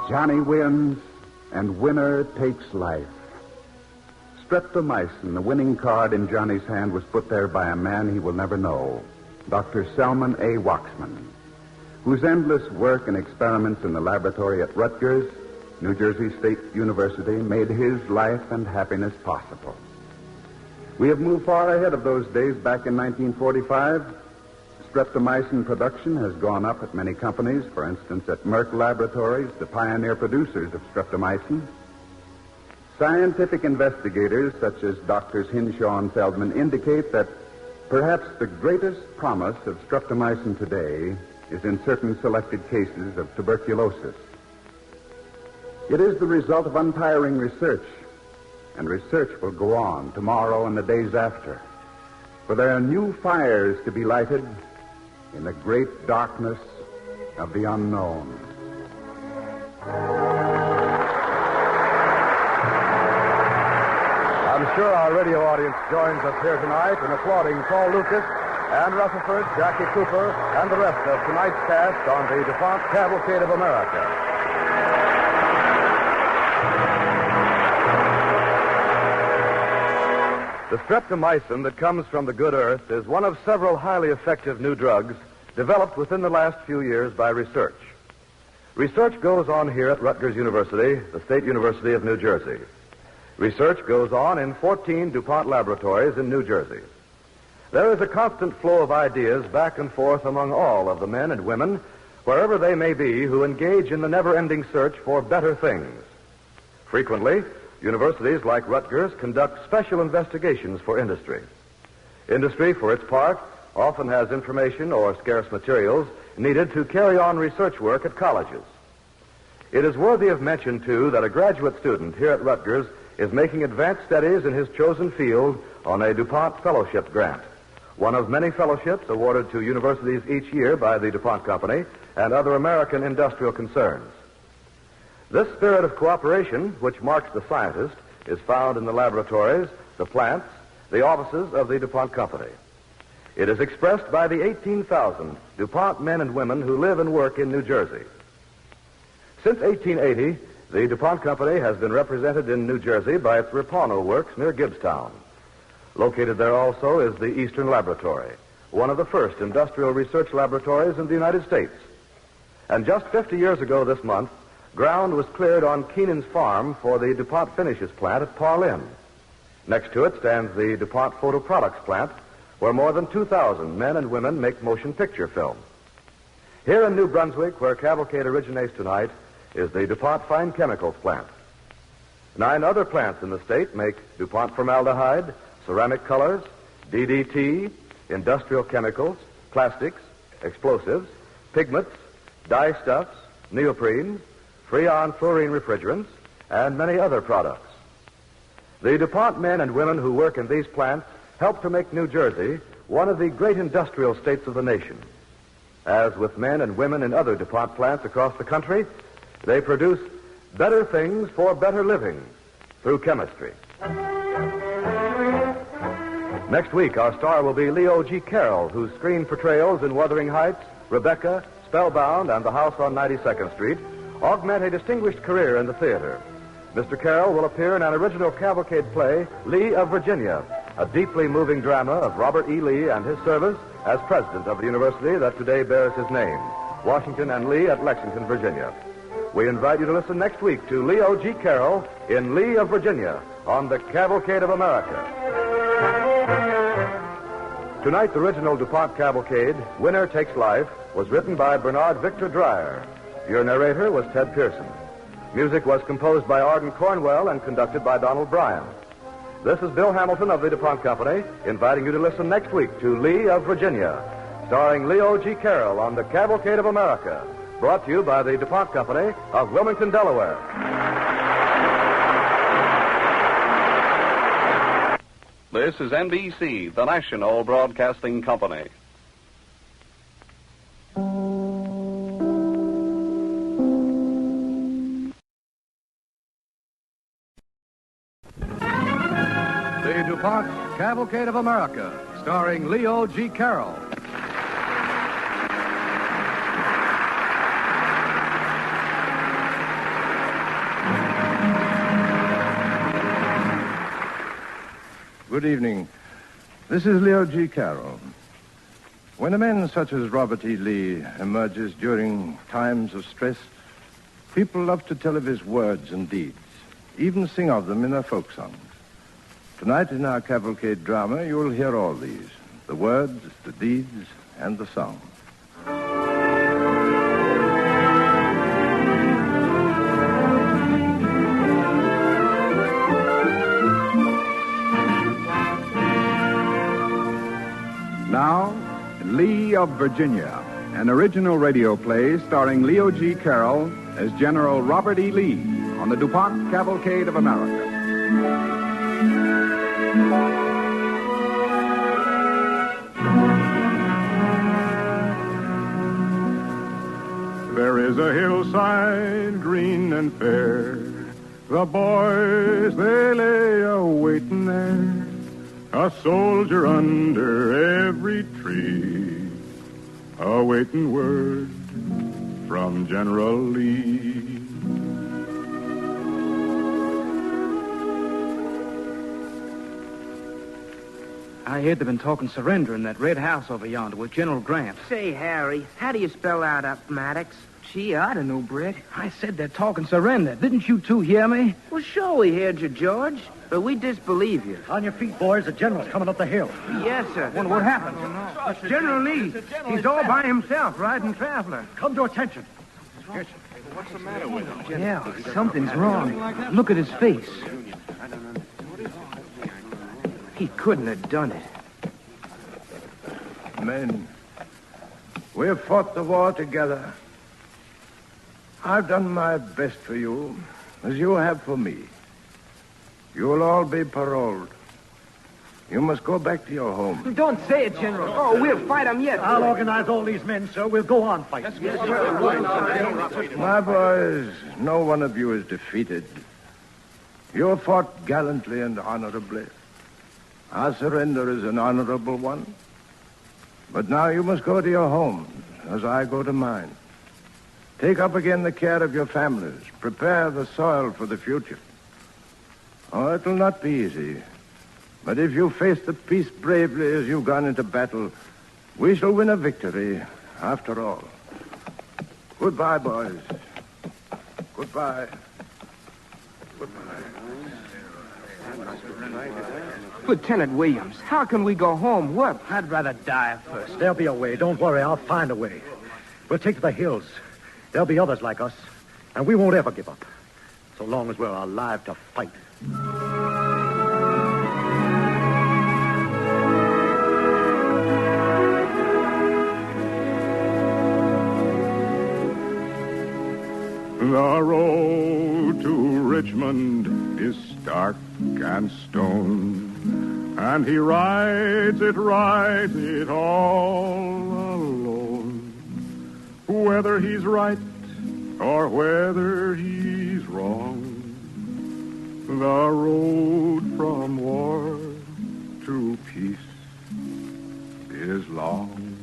Johnny wins, and winner takes life. Streptomycin, the winning card in Johnny's hand, was put there by a man he will never know, Dr. Selman A. Waxman, whose endless work and experiments in the laboratory at Rutgers, New Jersey State University, made his life and happiness possible. We have moved far ahead of those days back in 1945. Streptomycin production has gone up at many companies, for instance, at Merck Laboratories, the pioneer producers of streptomycin. Scientific investigators, such as Doctors Hinshaw and Feldman, indicate that perhaps the greatest promise of streptomycin today is in certain selected cases of tuberculosis. It is the result of untiring research, and research will go on tomorrow and the days after, for there are new fires to be lighted in the great darkness of the unknown. I'm sure our radio audience joins us here tonight in applauding Paul Lucas and Rutherford, Jackie Cooper, and the rest of tonight's cast on the DuPont Cavalcade of America. The streptomycin that comes from the good earth is one of several highly effective new drugs developed within the last few years by research. Research goes on here at Rutgers University, the State University of New Jersey. Research goes on in 14 DuPont laboratories in New Jersey. There is a constant flow of ideas back and forth among all of the men and women, wherever they may be, who engage in the never-ending search for better things. Frequently, universities like Rutgers conduct special investigations for industry. Industry, for its part, often has information or scarce materials needed to carry on research work at colleges. It is worthy of mention, too, that a graduate student here at Rutgers is making advanced studies in his chosen field on a DuPont Fellowship grant, one of many fellowships awarded to universities each year by the DuPont Company and other American industrial concerns. This spirit of cooperation, which marks the scientist, is found in the laboratories, the plants, the offices of the DuPont Company. It is expressed by the 18,000 DuPont men and women who live and work in New Jersey. Since 1880, the DuPont Company has been represented in New Jersey by its Repauno Works near Gibbstown. Located there also is the Eastern Laboratory, one of the first industrial research laboratories in the United States. And just 50 years ago this month, ground was cleared on Keenan's farm for the DuPont Finishes plant at Parlin. Next to it stands the DuPont Photo Products plant, where more than 2,000 men and women make motion picture film. Here in New Brunswick, where Cavalcade originates tonight, is the DuPont Fine Chemicals plant. 9 other plants in the state make DuPont formaldehyde, ceramic colors, DDT, industrial chemicals, plastics, explosives, pigments, dye stuffs, neoprenes, freon fluorine refrigerants, and many other products. The DuPont men and women who work in these plants help to make New Jersey one of the great industrial states of the nation. As with men and women in other DuPont plants across the country, they produce better things for better living through chemistry. Next week, our star will be Leo G. Carroll, whose screen portrayals in Wuthering Heights, Rebecca, Spellbound, and The House on 92nd Street augment a distinguished career in the theater. Mr. Carroll will appear in an original Cavalcade play, Lee of Virginia, a deeply moving drama of Robert E. Lee and his service as president of the university that today bears his name, Washington and Lee at Lexington, Virginia. We invite you to listen next week to Leo G. Carroll in Lee of Virginia on the Cavalcade of America. Tonight's original DuPont Cavalcade, Winner Takes Life, was written by Bernard Victor Dreyer. Your narrator was Ted Pearson. Music was composed by Arden Cornwell and conducted by Donald Bryant. This is Bill Hamilton of the DuPont Company, inviting you to listen next week to Lee of Virginia, starring Leo G. Carroll on the Cavalcade of America, brought to you by the DuPont Company of Wilmington, Delaware. This is NBC, the national broadcasting company. The DuPont Cavalcade of America, starring Leo G. Carroll. Good evening. This is Leo G. Carroll. When a man such as Robert E. Lee emerges during times of stress, people love to tell of his words and deeds, even sing of them in their folk songs. Tonight in our Cavalcade drama, you will hear all these, the words, the deeds, and the songs. Now, Lee of Virginia, an original radio play starring Leo G. Carroll as General Robert E. Lee on the DuPont Cavalcade of America. There is a hillside green and fair. The boys, they lay a-waiting there. A soldier under every tree, awaiting word from General Lee. I heard they've been talking surrender in that red house over yonder with General Grant. Say, Harry, how do you spell out Appomattox? Gee, I don't know, Britt. I said they're talking surrender. Didn't you two hear me? Well, sure we heard you, George. But we disbelieve you. On your feet, boys. The general's coming up the hill. Yes, sir. Wonder what happened. It's General Lee. He's all by himself, riding traveler. Come to attention. What's the matter with him? Yeah, something's wrong. Look at his face. He couldn't have done it. Men, we have fought the war together. I've done my best for you, as you have for me. You will all be paroled. You must go back to your home. Don't say it, General. Oh, we'll fight them yet. I'll organize all these men, sir. We'll go on fighting. My boys, no one of you is defeated. You have fought gallantly and honorably. Our surrender is an honorable one. But now you must go to your homes, as I go to mine. Take up again the care of your families. Prepare the soil for the future. Oh, it will not be easy. But if you face the peace bravely as you've gone into battle, we shall win a victory after all. Goodbye, boys. Goodbye. Lieutenant Williams, how can we go home? What? I'd rather die first. There'll be a way. Don't worry. I'll find a way. We'll take to the hills. There'll be others like us, and we won't ever give up, so long as we're alive to fight. The road to Richmond is stark and stone, and he rides it all alone. Whether he's right or whether he's wrong, the road from war to peace is long.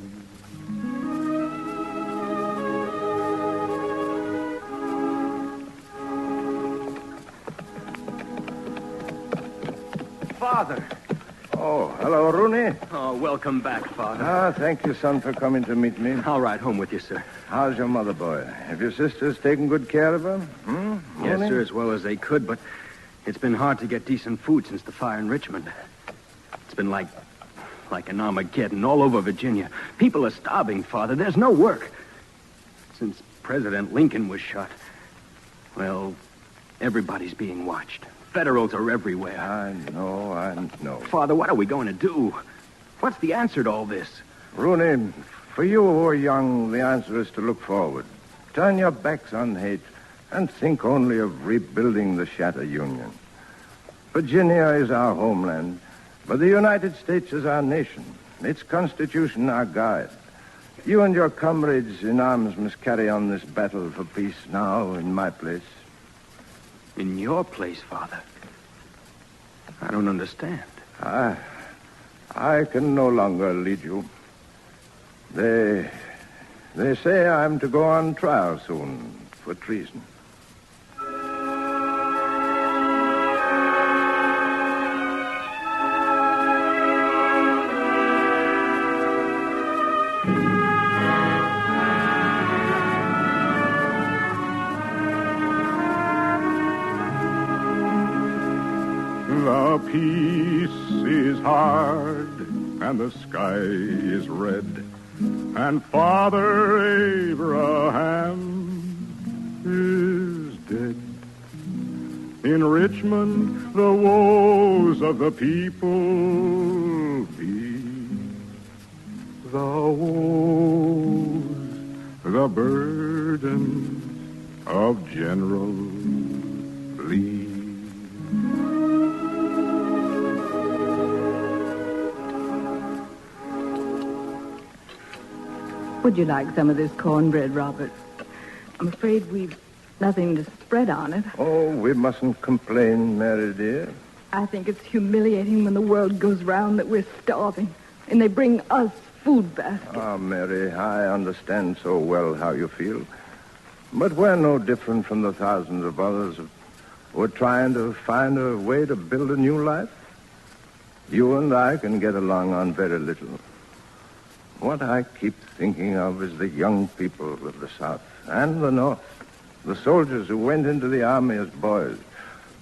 Father. Oh, hello, Rooney. Oh, welcome back, Father. Ah, thank you, son, for coming to meet me. I'll ride home with you, sir. How's your mother, boy? Have your sisters taken good care of her? Yes, Rooney? sir, as well as they could, but it's been hard to get decent food since the fire in Richmond. It's been like an Armageddon all over Virginia. People are starving, Father. There's no work. Since President Lincoln was shot, well, everybody's being watched. Federals are everywhere. I know. Father, what are we going to do? What's the answer to all this? Rooney, for you who are young, the answer is to look forward. Turn your backs on hate and think only of rebuilding the shattered Union. Virginia is our homeland, but the United States is our nation, its Constitution our guide. You and your comrades in arms must carry on this battle for peace now in my place. In your place, Father? I don't understand. I can no longer lead you. They say I'm to go on trial soon for treason. The peace is hard, and the sky is red, and Father Abraham is dead. In Richmond, the woes of the people be. The woes, the burden of General Lee. Would you like some of this cornbread, Robert? I'm afraid we've nothing to spread on it. Oh, we mustn't complain, Mary dear. I think it's humiliating when the world goes round that we're starving, and they bring us food baskets. Ah, Mary, I understand so well how you feel. But we're no different from the thousands of others who are trying to find a way to build a new life. You and I can get along on very little. What I keep thinking of is the young people of the South and the North, the soldiers who went into the army as boys,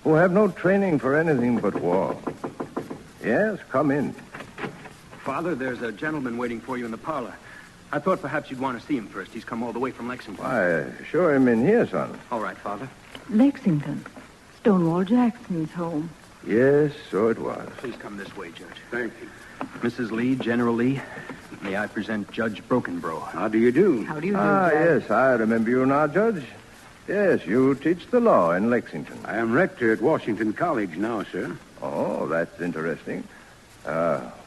who have no training for anything but war. Yes, come in. Father, there's a gentleman waiting for you in the parlor. I thought perhaps you'd want to see him first. He's come all the way from Lexington. Why, show him in here, son. All right, Father. Lexington. Stonewall Jackson's home. Yes, so it was. Please come this way, Judge. Thank you. Mrs. Lee, General Lee, may I present Judge Brokenbrough. How do you do? How do you do, Ah, Judge? yes, I remember you now, Judge. Yes, you teach the law in Lexington. I am rector at Washington College now, sir. Oh, that's interesting.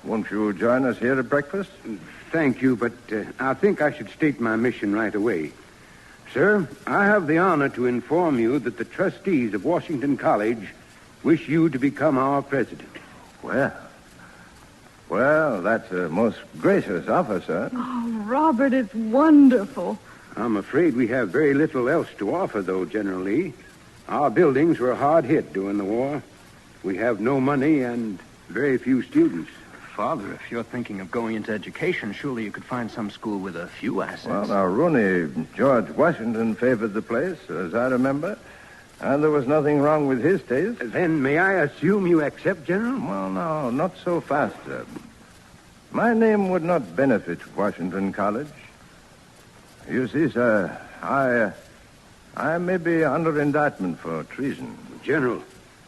Won't you join us here at breakfast? Thank you, but I think I should state my mission right away. Sir, I have the honor to inform you that the trustees of Washington College wish you to become our president. Well, that's a most gracious offer, sir. Oh, Robert, it's wonderful. I'm afraid we have very little else to offer, though, General Lee. Our buildings were hard hit during the war. We have no money and very few students. Father, if you're thinking of going into education, surely you could find some school with a few assets. Well, now, Rooney, George Washington favored the place, as I remember, and there was nothing wrong with his taste. Then may I assume you accept, General? Well, no, not so fast, sir. My name would not benefit Washington College. You see, sir, I may be under indictment for treason. General,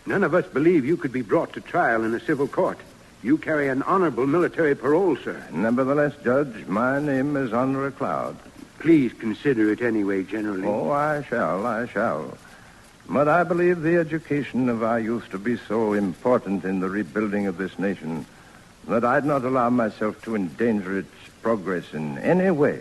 none of us believe you could be brought to trial in a civil court. You carry an honorable military parole, sir. Nevertheless, Judge, my name is under a cloud. Please consider it anyway, General Lee. Oh, I shall. But I believe the education of our youth to be so important in the rebuilding of this nation that I'd not allow myself to endanger its progress in any way.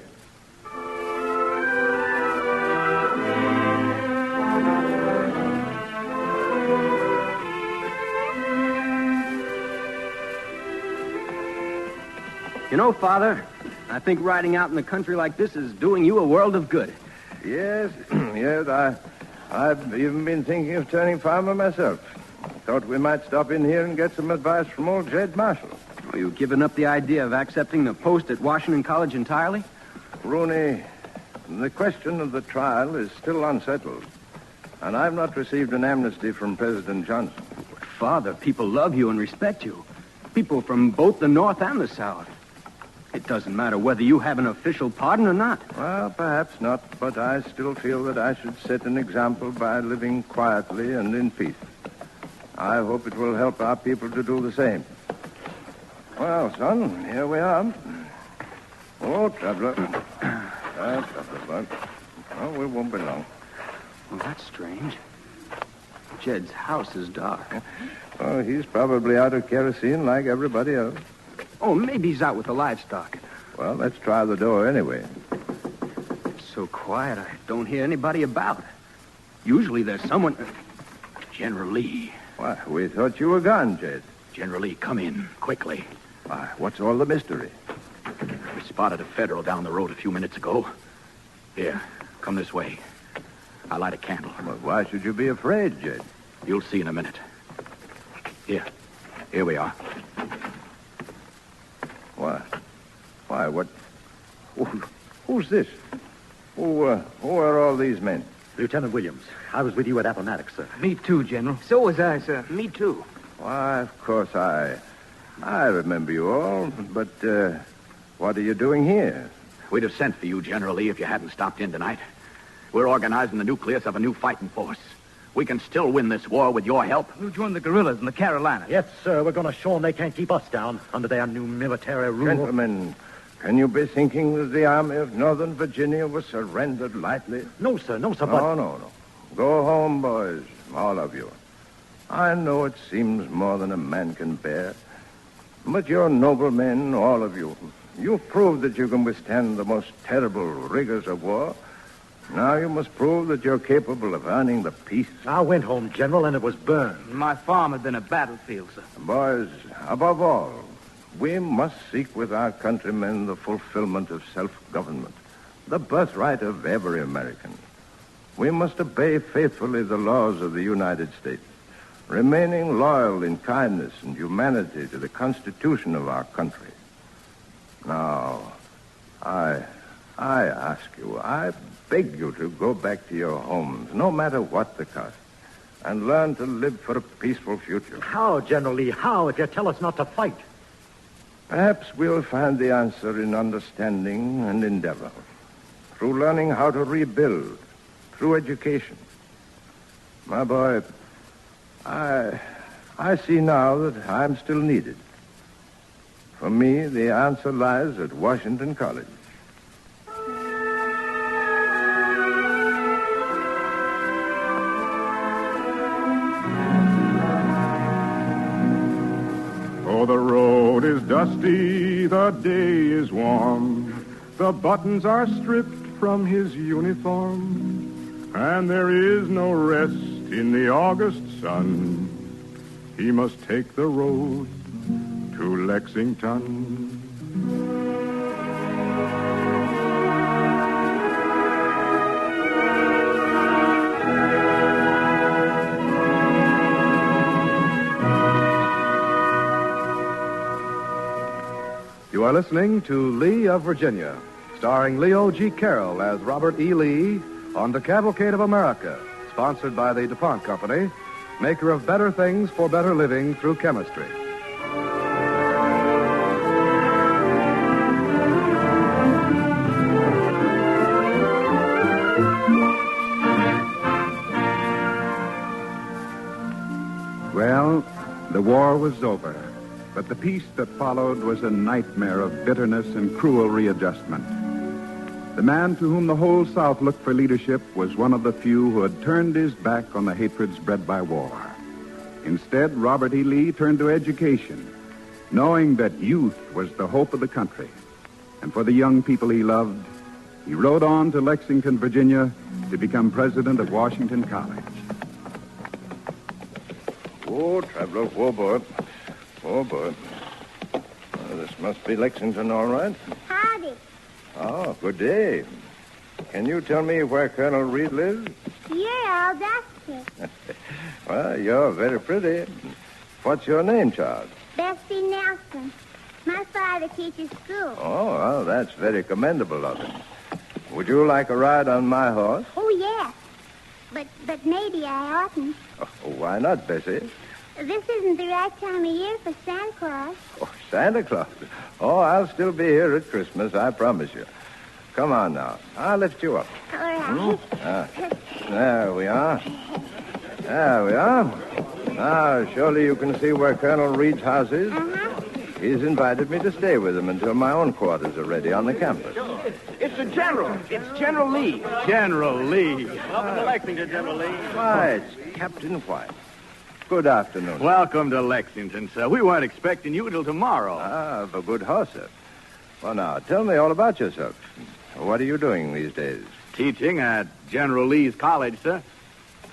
You know, Father, I think riding out in the country like this is doing you a world of good. Yes, I've even been thinking of turning farmer myself. Thought we might stop in here and get some advice from old Jed Marshall. Are you giving up the idea of accepting the post at Washington College entirely? Rooney, the question of the trial is still unsettled. And I've not received an amnesty from President Johnson. But Father, people love you and respect you. People from both the North and the South. It doesn't matter whether you have an official pardon or not. Well, perhaps not, but I still feel that I should set an example by living quietly and in peace. I hope it will help our people to do the same. Well, son, here we are. Oh, traveler. Traveler. Oh, we won't be long. Well, that's strange. Jed's house is dark. Oh, he's probably out of kerosene like everybody else. Oh, maybe he's out with the livestock. Well, let's try the door anyway. It's so quiet, I don't hear anybody about. Usually there's someone... General Lee. Why, we thought you were gone, Jed. General Lee, come in, quickly. Why, what's all the mystery? We spotted a Federal down the road a few minutes ago. Here, come this way. I'll light a candle. Well, why should you be afraid, Jed? You'll see in a minute. Here we are. Why, what... Who's this? Who are all these men? Lieutenant Williams. I was with you at Appomattox, sir. Me too, General. So was I, sir. Me too. Why, of course, I remember you all, but what are you doing here? We'd have sent for you, General Lee, if you hadn't stopped in tonight. We're organizing the nucleus of a new fighting force. We can still win this war with your help. We'll join the guerrillas in the Carolinas. Yes, sir. We're going to show them they can't keep us down under their new military rule. Gentlemen, can you be thinking that the Army of Northern Virginia was surrendered lightly? No, sir, but... No. Go home, boys, all of you. I know it seems more than a man can bear, but you're noble men, all of you. You've proved that you can withstand the most terrible rigors of war. Now you must prove that you're capable of earning the peace. I went home, General, and it was burned. My farm had been a battlefield, sir. Boys, above all, we must seek with our countrymen the fulfillment of self-government, the birthright of every American. We must obey faithfully the laws of the United States, remaining loyal in kindness and humanity to the Constitution of our country. Now, I ask you, I beg you to go back to your homes, no matter what the cost, and learn to live for a peaceful future. How, General Lee? How, if you tell us not to fight? Perhaps we'll find the answer in understanding and endeavor, through learning how to rebuild, through education. My boy, I see now that I'm still needed. For me, the answer lies at Washington College. Oh, the road is dusty, the day is warm. The buttons are stripped from his uniform, and there is no rest in the August sun. He must take the road to Lexington. You are listening to Lee of Virginia, starring Leo G. Carroll as Robert E. Lee on the Cavalcade of America, sponsored by the DuPont Company, maker of better things for better living through chemistry. Well, the war was over, but the peace that followed was a nightmare of bitterness and cruel readjustment. The man to whom the whole South looked for leadership was one of the few who had turned his back on the hatreds bred by war. Instead, Robert E. Lee turned to education, knowing that youth was the hope of the country. And for the young people he loved, he rode on to Lexington, Virginia, to become president of Washington College. Oh, traveler, whoa, boy. Oh, boy. This must be Lexington, all right. Howdy. Oh, good day. Can you tell me where Colonel Reed lives? You're all dusty. Well, you're very pretty. What's your name, child? Bessie Nelson. My father teaches school. Oh, well, that's very commendable of him. Would you like a ride on my horse? Oh, yes. But maybe I oughtn't. Oh, why not, Bessie? This isn't the right time of year for Santa Claus. Oh, Santa Claus. Oh, I'll still be here at Christmas, I promise you. Come on now. I'll lift you up. All right. There we are. There we are. Now, surely you can see where Colonel Reed's house is. Uh-huh. He's invited me to stay with him until my own quarters are ready on the campus. It's the General. It's General Lee. General Lee. Welcome to Lexington, General Lee. Why, it's Captain White. Good afternoon. Welcome to Lexington, sir. We weren't expecting you till tomorrow. Ah, of a good horse, sir. Well, now, tell me all about yourself. What are you doing these days? Teaching at General Lee's college, sir.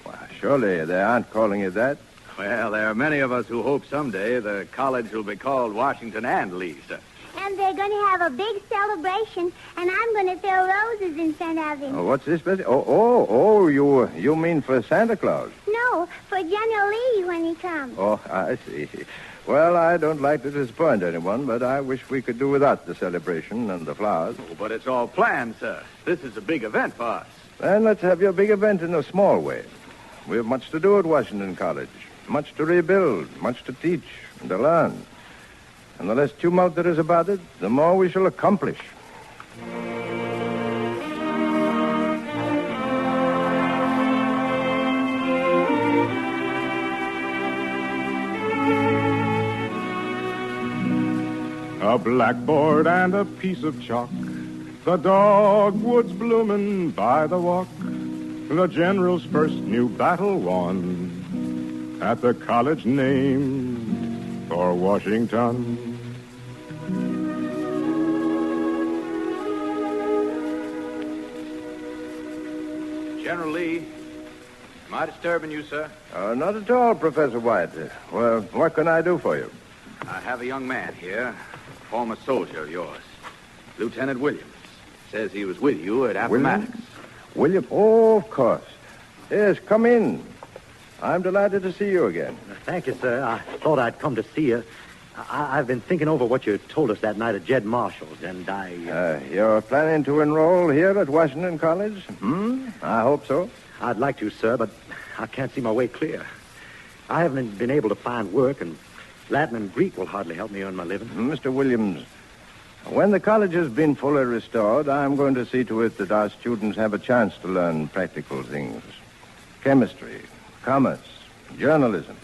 Well, surely they aren't calling it that. Well, there are many of us who hope someday the college will be called Washington and Lee, sir. And they're going to have a big celebration, and I'm going to throw roses in front of him. Oh, what's this? Oh, you mean for Santa Claus? No, for General Lee when he comes. Oh, I see. Well, I don't like to disappoint anyone, but I wish we could do without the celebration and the flowers. Oh, but it's all planned, sir. This is a big event for us. Then let's have your big event in a small way. We have much to do at Washington College. much to rebuild, much to teach and to learn. And the less tumult there is about it, the more we shall accomplish. A blackboard and a piece of chalk, the dogwoods blooming by the walk, the general's first new battle won at the college named for Washington. General Lee, am I disturbing you, sir? Not at all, Professor White. Well, what can I do for you? I have a young man here, a former soldier of yours, Lieutenant Williams. Says he was with you at Appomattox. William? Oh, of course. Yes, come in. I'm delighted to see you again. Thank you, sir. I thought I'd come to see you. I've been thinking over what you told us that night at Jed Marshall's, and I... You're planning to enroll here at Washington College? I hope so. I'd like to, sir, but I can't see my way clear. I haven't been able to find work, and Latin and Greek will hardly help me earn my living. Mr. Williams, when the college has been fully restored, I'm going to see to it that our students have a chance to learn practical things. Chemistry, commerce, journalism.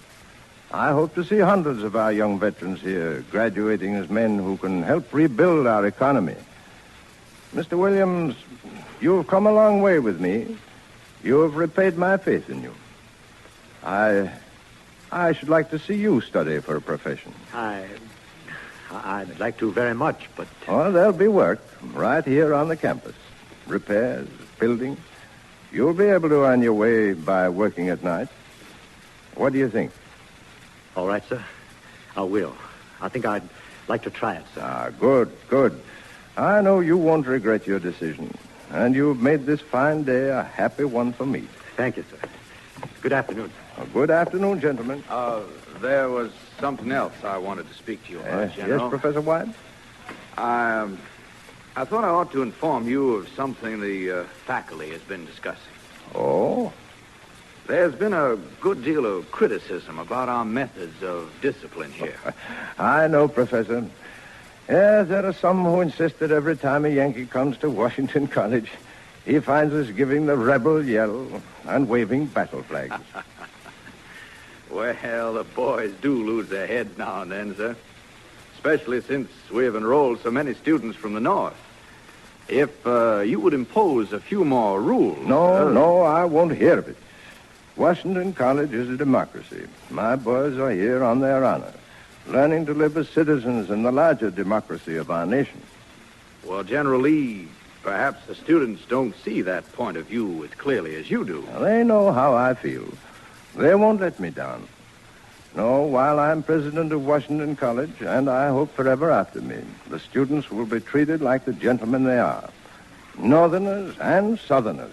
I hope to see hundreds of our young veterans here graduating as men who can help rebuild our economy. Mr. Williams, you've come a long way with me. You have repaid my faith in you. I should like to see you study for a profession. I'd like to very much, but... Oh, there'll be work right here on the campus. Repairs, building. You'll be able to earn your way by working at night. What do you think? All right, sir. I will. I think I'd like to try it, sir. Good. I know you won't regret your decision. And you've made this fine day a happy one for me. Thank you, sir. Good afternoon. Good afternoon, gentlemen. There was something else I wanted to speak to you about, General. Yes, Professor White? I thought I ought to inform you of something the faculty has been discussing. Oh? There's been a good deal of criticism about our methods of discipline here. I know, Professor. Yes, there are some who insist that every time a Yankee comes to Washington College, he finds us giving the rebel yell and waving battle flags. Well, the boys do lose their heads now and then, sir. Especially since we have enrolled so many students from the North. If you would impose a few more rules... No, I won't hear of it. Washington College is a democracy. My boys are here on their honor, learning to live as citizens in the larger democracy of our nation. Well, General Lee, perhaps the students don't see that point of view as clearly as you do. Well, they know how I feel. They won't let me down. No, while I'm president of Washington College, and I hope forever after me, the students will be treated like the gentlemen they are. Northerners and Southerners.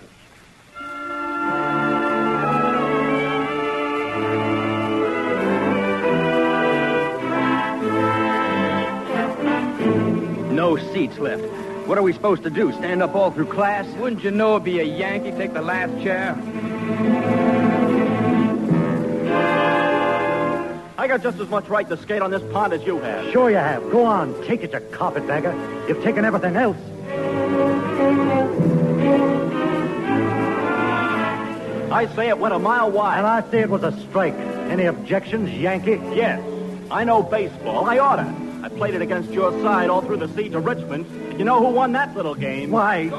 No seats left. What are we supposed to do, stand up all through class? Wouldn't you know it'd be a Yankee take the last chair? I got just as much right to skate on this pond as you have. Sure you have. Go on. Take it, you carpetbagger. You've taken everything else. I say it went a mile wide. And I say it was a strike. Any objections, Yankee? Yes. I know baseball. I oughta. I played it against your side all through the sea to Richmond. You know who won that little game? Why, you...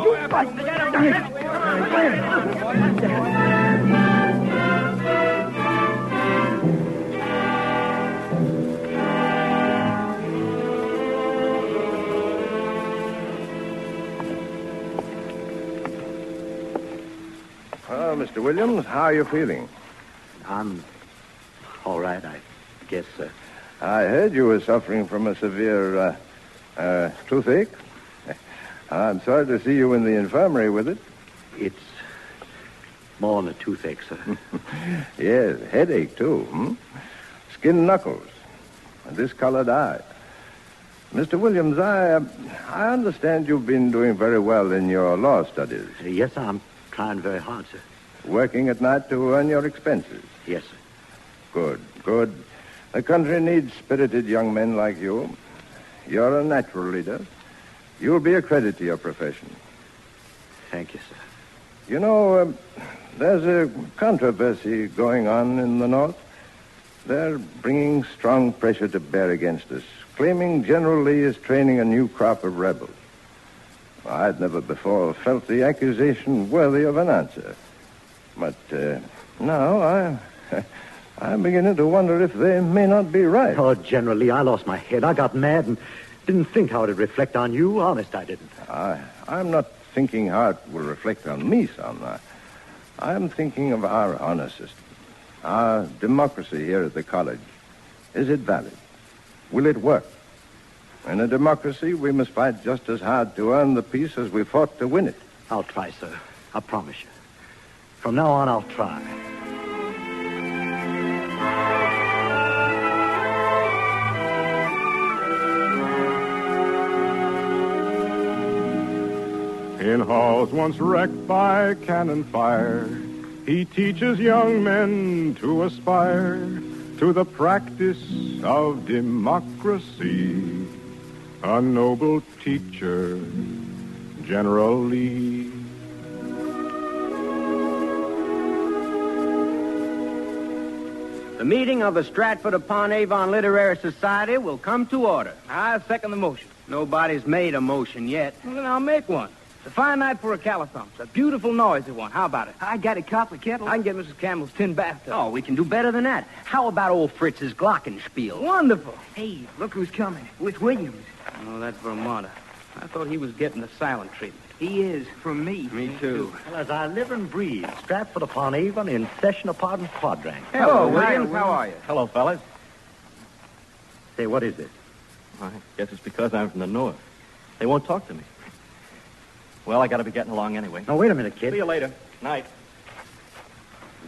Well, Mr. Williams, how are you feeling? I'm all right, I guess, sir. I heard you were suffering from a severe toothache. I'm sorry to see you in the infirmary with it. It's more than a toothache, sir. Yes, headache, too. Skin knuckles, and discolored eye. Mr. Williams, I understand you've been doing very well in your law studies. Yes, I'm trying very hard, sir. Working at night to earn your expenses. Yes, sir. Good, good. The country needs spirited young men like you. You're a natural leader. You'll be a credit to your profession. Thank you, sir. You know, there's a controversy going on in the North. They're bringing strong pressure to bear against us, claiming General Lee is training a new crop of rebels. I'd never before felt the accusation worthy of an answer. But now I'm beginning to wonder if they may not be right. Oh, General Lee, I lost my head. I got mad and didn't think how it'd reflect on you. Honest, I didn't. I'm not thinking how it will reflect on me, son. I'm thinking of our honor system, our democracy here at the college. Is it valid? Will it work? In a democracy, we must fight just as hard to earn the peace as we fought to win it. I'll try, sir. I promise you. From now on, I'll try. In halls once wrecked by cannon fire, he teaches young men to aspire to the practice of democracy. A noble teacher, General Lee. The meeting of the Stratford-upon-Avon Literary Society will come to order. I second the motion. Nobody's made a motion yet. Well, then I'll make one. It's a fine night for a calisthump. It's a beautiful noisy one. How about it? I got a copper kettle. I can get Mrs. Campbell's tin bathtub. Oh, we can do better than that. How about old Fritz's glockenspiel? Wonderful. Hey, look who's coming. With Williams. Oh, that's Vermonter. I thought he was getting the silent treatment. He is, from me. Me too. Well, as I live and breathe, Stratford-upon-Avon in session upon quadrangle. Hello, Williams. How are you? Hello, fellas. Say, what is this? I guess it's because I'm from the North. They won't talk to me. Well, I gotta be getting along anyway. Now, wait a minute, kid. See you later. Night.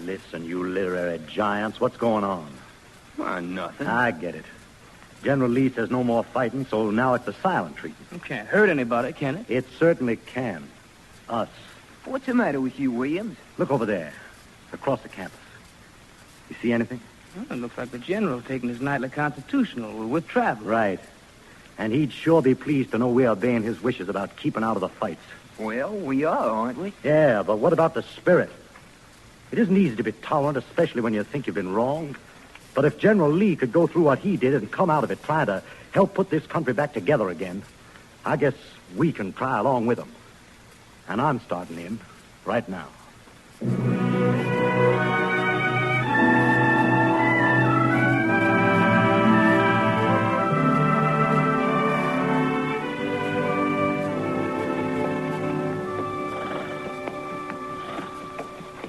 Listen, you literary giants, what's going on? Why, nothing. I get it. General Lee says no more fighting, so now it's a silent treatment. It can't hurt anybody, can it? It certainly can. Us. What's the matter with you, Williams? Look over there, across the campus. You see anything? Well, it looks like the general's taking his nightly constitutional with travel. Right. And he'd sure be pleased to know we're obeying his wishes about keeping out of the fights. Well, we are, aren't we? Yeah, but what about the spirit? It isn't easy to be tolerant, especially when you think you've been wronged. But if General Lee could go through what he did and come out of it trying to help put this country back together again, I guess we can try along with him. And I'm starting in right now.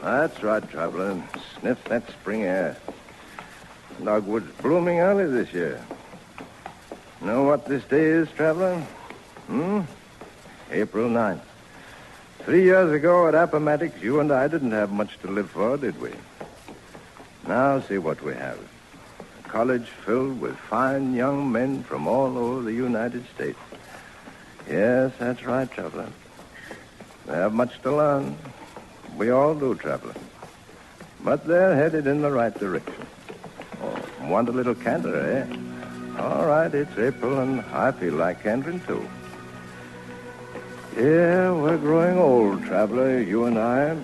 That's right, traveler. Sniff that spring air. Dogwood's blooming early this year. Know what this day is, traveler? April 9th. 3 years ago at Appomattox, you and I didn't have much to live for, did we? Now see what we have. A college filled with fine young men from all over the United States. Yes, that's right, traveler. They have much to learn. We all do, traveler. But they're headed in the right direction. Oh, want a little candor, eh? All right, it's April, and I feel like candering, too. Yeah, we're growing old, traveler, you and I.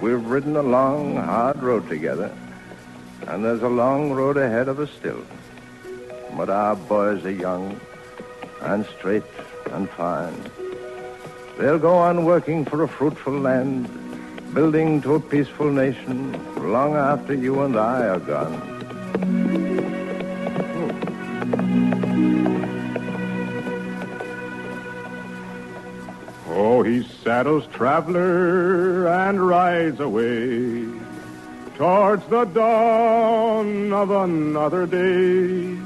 We've ridden a long, hard road together, and there's a long road ahead of us still. But our boys are young and straight and fine. They'll go on working for a fruitful land, building to a peaceful nation long after you and I are gone. Oh, he saddles traveler and rides away towards the dawn of another day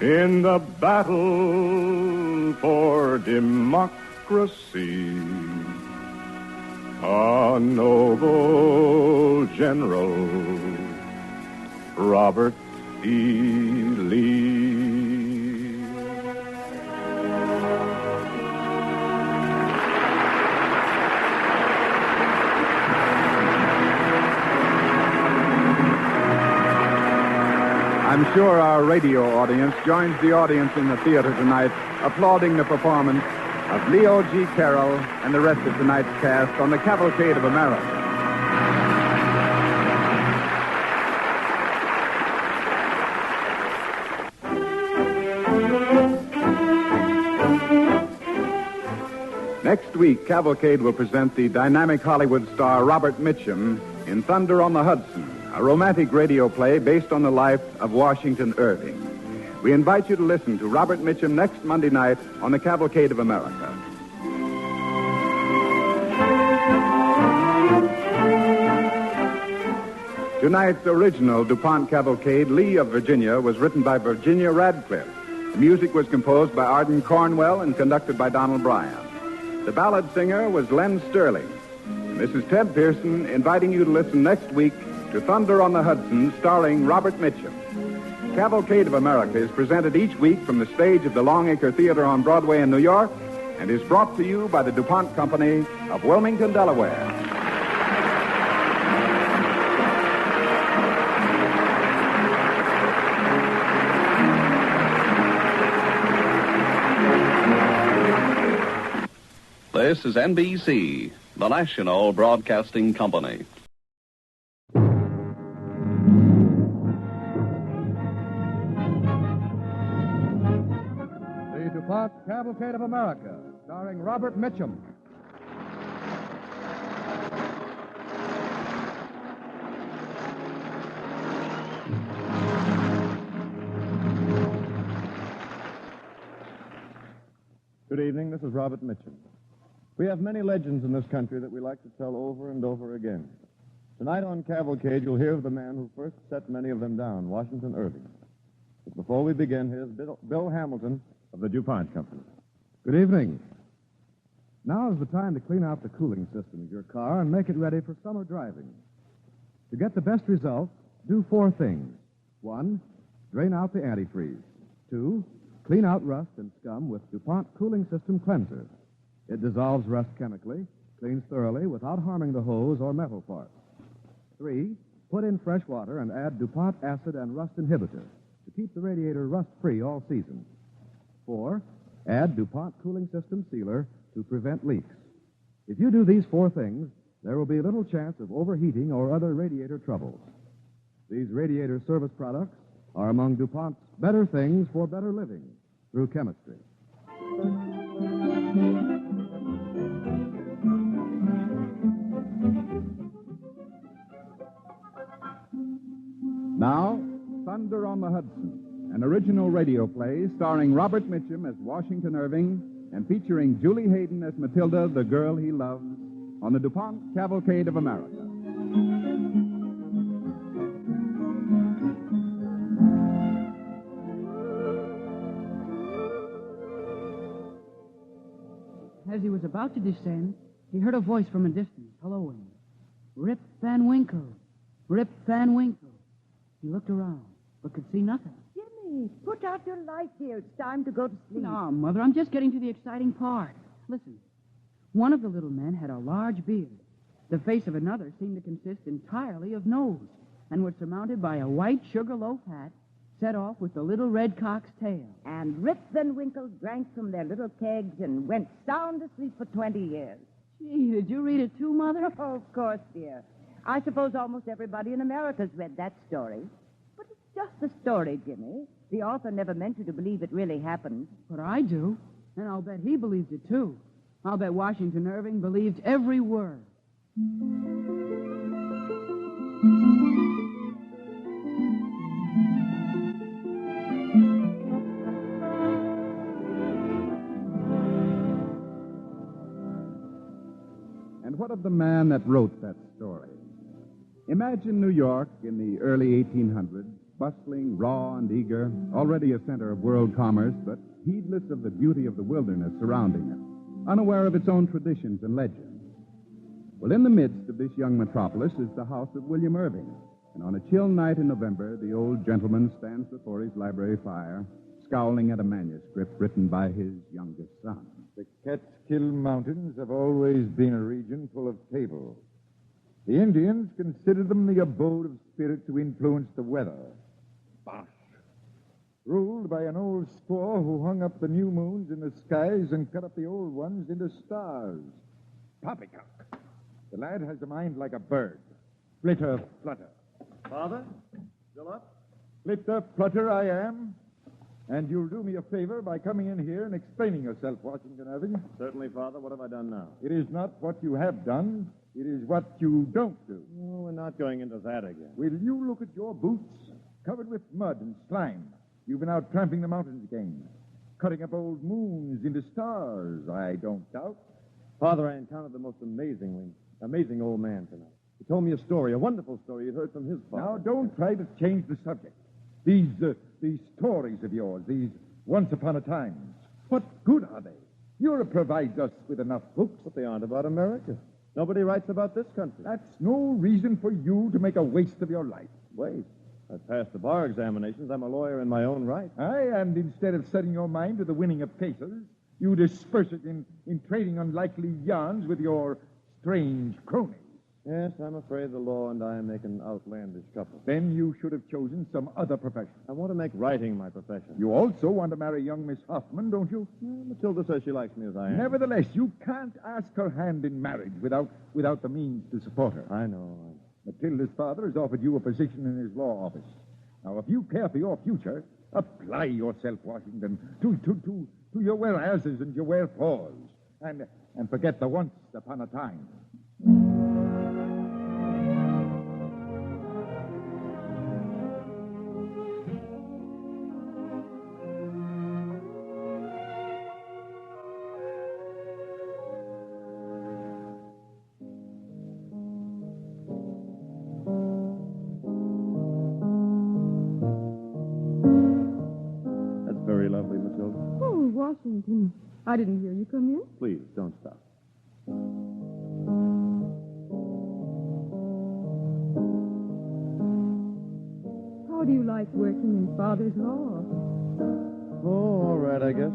in the battle for democracy. A noble general, Robert E. Lee. sure our radio audience joins the audience in the theater tonight, applauding the performance of Leo G. Carroll and the rest of tonight's cast on the Cavalcade of America. Next week, Cavalcade will present the dynamic Hollywood star Robert Mitchum in Thunder on the Hudson, a romantic radio play based on the life of Washington Irving. We invite you to listen to Robert Mitchum next Monday night on the Cavalcade of America. Tonight's original DuPont Cavalcade, Lee of Virginia, was written by Virginia Radcliffe. The music was composed by Arden Cornwell and conducted by Donald Bryant. The ballad singer was Len Sterling. And this is Ted Pearson inviting you to listen next week to Thunder on the Hudson, starring Robert Mitchum. Cavalcade of America is presented each week from the stage of the Longacre Theater on Broadway in New York and is brought to you by the DuPont Company of Wilmington, Delaware. This is NBC, the National Broadcasting Company. The DuPont Cavalcade of America, starring Robert Mitchum. Good evening. This is Robert Mitchum. We have many legends in this country that we like to tell over and over again. Tonight on Cavalcade, you'll hear of the man who first set many of them down, Washington Irving. But before we begin, here's Bill Hamilton of the DuPont Company. Good evening. Now is the time to clean out the cooling system of your car and make it ready for summer driving. To get the best results, do 4 things. 1, drain out the antifreeze. 2, clean out rust and scum with DuPont Cooling System Cleanser. It dissolves rust chemically, cleans thoroughly without harming the hose or metal parts. 3, put in fresh water and add DuPont Acid and Rust Inhibitor to keep the radiator rust-free all season. 4, add DuPont Cooling System Sealer to prevent leaks. If you do these 4 things, there will be little chance of overheating or other radiator troubles. These radiator service products are among DuPont's better things for better living through chemistry. Now, Thunder on the Hudson, an original radio play starring Robert Mitchum as Washington Irving and featuring Julie Hayden as Matilda, the girl he loves, on the DuPont Cavalcade of America. As he was about to descend, he heard a voice from a distance, helloing, "Rip Van Winkle! Rip Van Winkle!" He looked around, but could see nothing. Jimmy, put out your light, dear. It's time to go to sleep. No, Mother, I'm just getting to the exciting part. Listen, one of the little men had a large beard. The face of another seemed to consist entirely of nose and was surmounted by a white sugar loaf hat set off with the little red cock's tail. And Rip Van Winkle drank from their little kegs and went sound asleep for 20 years. Gee, did you read it too, Mother? Oh, of course, dear. I suppose almost everybody in America's read that story. But it's just a story, Jimmy. The author never meant you to believe it really happened. But I do. And I'll bet he believed it, too. I'll bet Washington Irving believed every word. And what of the man that wrote that story? Imagine New York in the early 1800s, bustling, raw, and eager, already a center of world commerce, but heedless of the beauty of the wilderness surrounding it, unaware of its own traditions and legends. Well, in the midst of this young metropolis is the house of William Irving, and on a chill night in November, the old gentleman stands before his library fire, scowling at a manuscript written by his youngest son. The Catskill Mountains have always been a region full of fables. The Indians considered them the abode of spirits who influenced the weather. Bosh. told by an old squaw who hung up the new moons in the skies and cut up the old ones into stars. Poppycock. The lad has a mind like a bird. Flitter, flutter. Father? Still up? Flitter, flutter I am. And you'll do me a favor by coming in here and explaining yourself, Washington Irving. Certainly, Father. What have I done now? It is not what you have done. It is what you don't do. Oh, we're not going into that again. Will you look at your boots? Covered with mud and slime. You've been out tramping the mountains again. Cutting up old moons into stars, I don't doubt. Father, I encountered the most amazing old man tonight. He told me a story, a wonderful story he'd heard from his father. Now, don't try to change the subject. These stories of yours, these once upon a times, what good are they? Europe provides us with enough books. But they aren't about America. Nobody writes about this country. That's no reason for you to make a waste of your life. Waste? I've passed the bar examinations. I'm a lawyer in my own right. Aye, and instead of setting your mind to the winning of cases, you disperse it in trading unlikely yarns with your strange cronies. Yes, I'm afraid the law and I make an outlandish couple. Then you should have chosen some other profession. I want to make writing my profession. You also want to marry young Miss Hoffman, don't you? Matilda says she likes me as I am. Nevertheless, you can't ask her hand in marriage without the means to support her. I know. Matilda's father has offered you a position in his law office. Now, if you care for your future, apply yourself, Washington, to your whereases and your wherefores, and forget the once upon a time. Washington, I didn't hear you come in. Please, don't stop. How do you like working in Father's law? Oh, all right, I guess.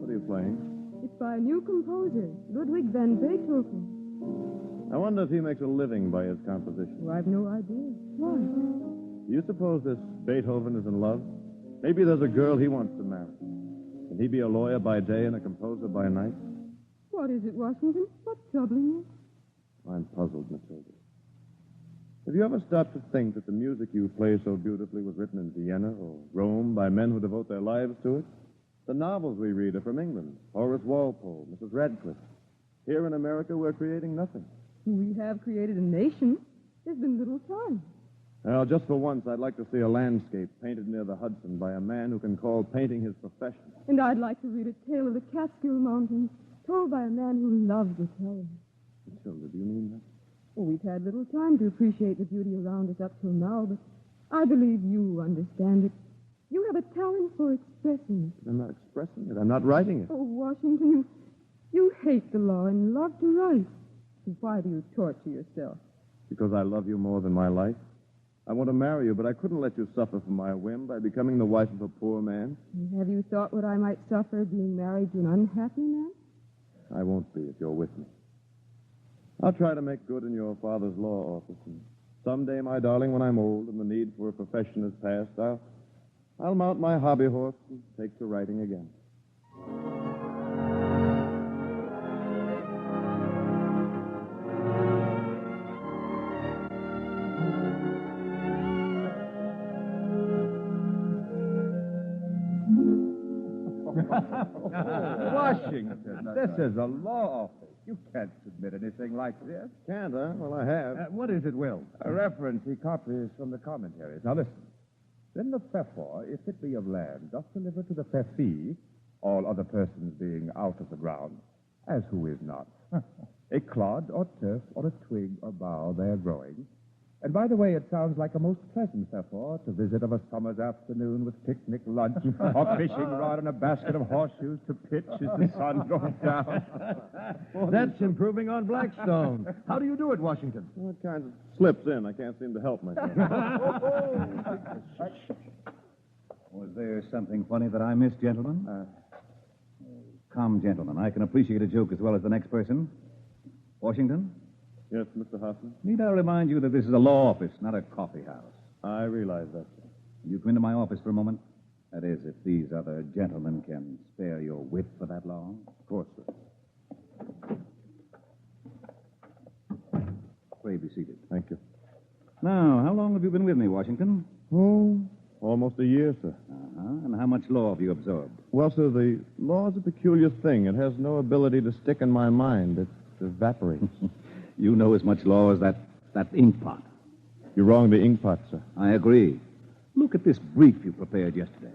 What are you playing? It's by a new composer, Ludwig van Beethoven. I wonder if he makes a living by his composition. Well, I've no idea. Why? Do you suppose this Beethoven is in love? Maybe there's a girl he wants to marry. Can he be a lawyer by day and a composer by night? What is it, Washington? What's troubling you? I'm puzzled, Matilda. Have you ever stopped to think that the music you play so beautifully was written in Vienna or Rome by men who devote their lives to it? The novels we read are from England. Horace Walpole, Mrs. Radcliffe. Here in America, we're creating nothing. We have created a nation. There's been little time. Well, just for once, I'd like to see a landscape painted near the Hudson by a man who can call painting his profession. And I'd like to read a tale of the Catskill Mountains, told by a man who loves the telling. Matilda, do you mean that? Well, we've had little time to appreciate the beauty around us up till now, but I believe you understand it. You have a talent for expressing it. I'm not expressing it. I'm not writing it. Oh, Washington, you hate the law and love to write. So why do you torture yourself? Because I love you more than my life. I want to marry you, but I couldn't let you suffer for my whim by becoming the wife of a poor man. Have you thought what I might suffer being married to an unhappy man? I won't be if you're with me. I'll try to make good in your father's law office. And someday, my darling, when I'm old and the need for a profession has passed, I'll mount my hobby horse and take to writing again. Washington, this is a law office. You can't submit anything like this. Can't, huh? Well, I have. What is it, Will? A reference he copies from the commentaries. Now, listen. Then the fefor, if it be of land, doth deliver to the fefi, all other persons being out of the ground, as who is not, a clod or turf or a twig or bough there growing. And by the way, it sounds like a most pleasant fefor to visit of a summer's afternoon with picnic lunch or fishing rod and a basket of horseshoes to pitch as the sun goes down. That's improving on Blackstone. How do you do it, Washington? Well, it kind of slips in. I can't seem to help myself. Was there something funny that I missed, gentlemen? Come, gentlemen. I can appreciate a joke as well as the next person. Washington? Yes, Mr. Hoffman? Need I remind you that this is a law office, not a coffee house? I realize that, sir. You come into my office for a moment? That is, if these other gentlemen can spare your wit for that long. Of course, sir. Pray be seated. Thank you. Now, how long have you been with me, Washington? Oh, almost a year, sir. Uh-huh. And how much law have you absorbed? Well, sir, the law's a peculiar thing. It has no ability to stick in my mind. It evaporates. You know as much law as that ink pot. You're wrong, the ink pot, sir. I agree. Look at this brief you prepared yesterday.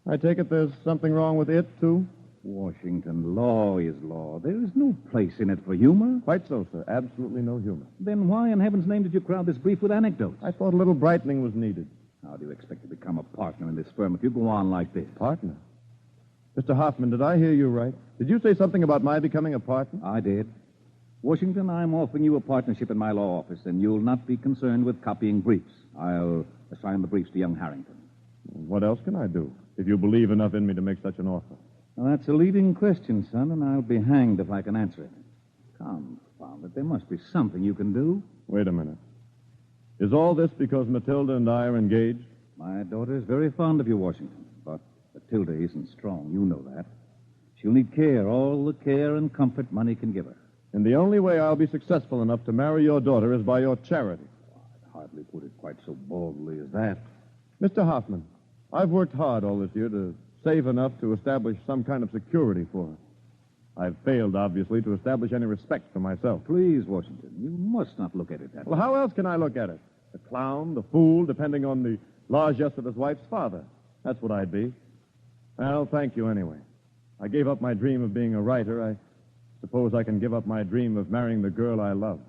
I take it there's something wrong with it, too? Washington, law is law. There is no place in it for humor. Quite so, sir. Absolutely no humor. Then why in heaven's name did you crowd this brief with anecdotes? I thought a little brightening was needed. How do you expect to become a partner in this firm if you go on like this? Partner? Mr. Hoffman, did I hear you right? Did you say something about my becoming a partner? I did. Washington, I'm offering you a partnership in my law office, and you'll not be concerned with copying briefs. I'll assign the briefs to young Harrington. What else can I do, if you believe enough in me to make such an offer? Well, that's a leading question, son, and I'll be hanged if I can answer it. Confound it, there must be something you can do. Wait a minute. Is all this because Matilda and I are engaged? My daughter is very fond of you, Washington, but Matilda isn't strong. You know that. She'll need care, all the care and comfort money can give her. And the only way I'll be successful enough to marry your daughter is by your charity. I'd hardly put it quite so boldly as that. Mr. Hoffman, I've worked hard all this year to save enough to establish some kind of security for her. I've failed, obviously, to establish any respect for myself. Please, Washington, you must not look at it that way. Well, how else can I look at it? The clown, the fool, depending on the largesse of his wife's father. That's what I'd be. Well, thank you anyway. I gave up my dream of being a writer. I suppose I can give up my dream of marrying the girl I love.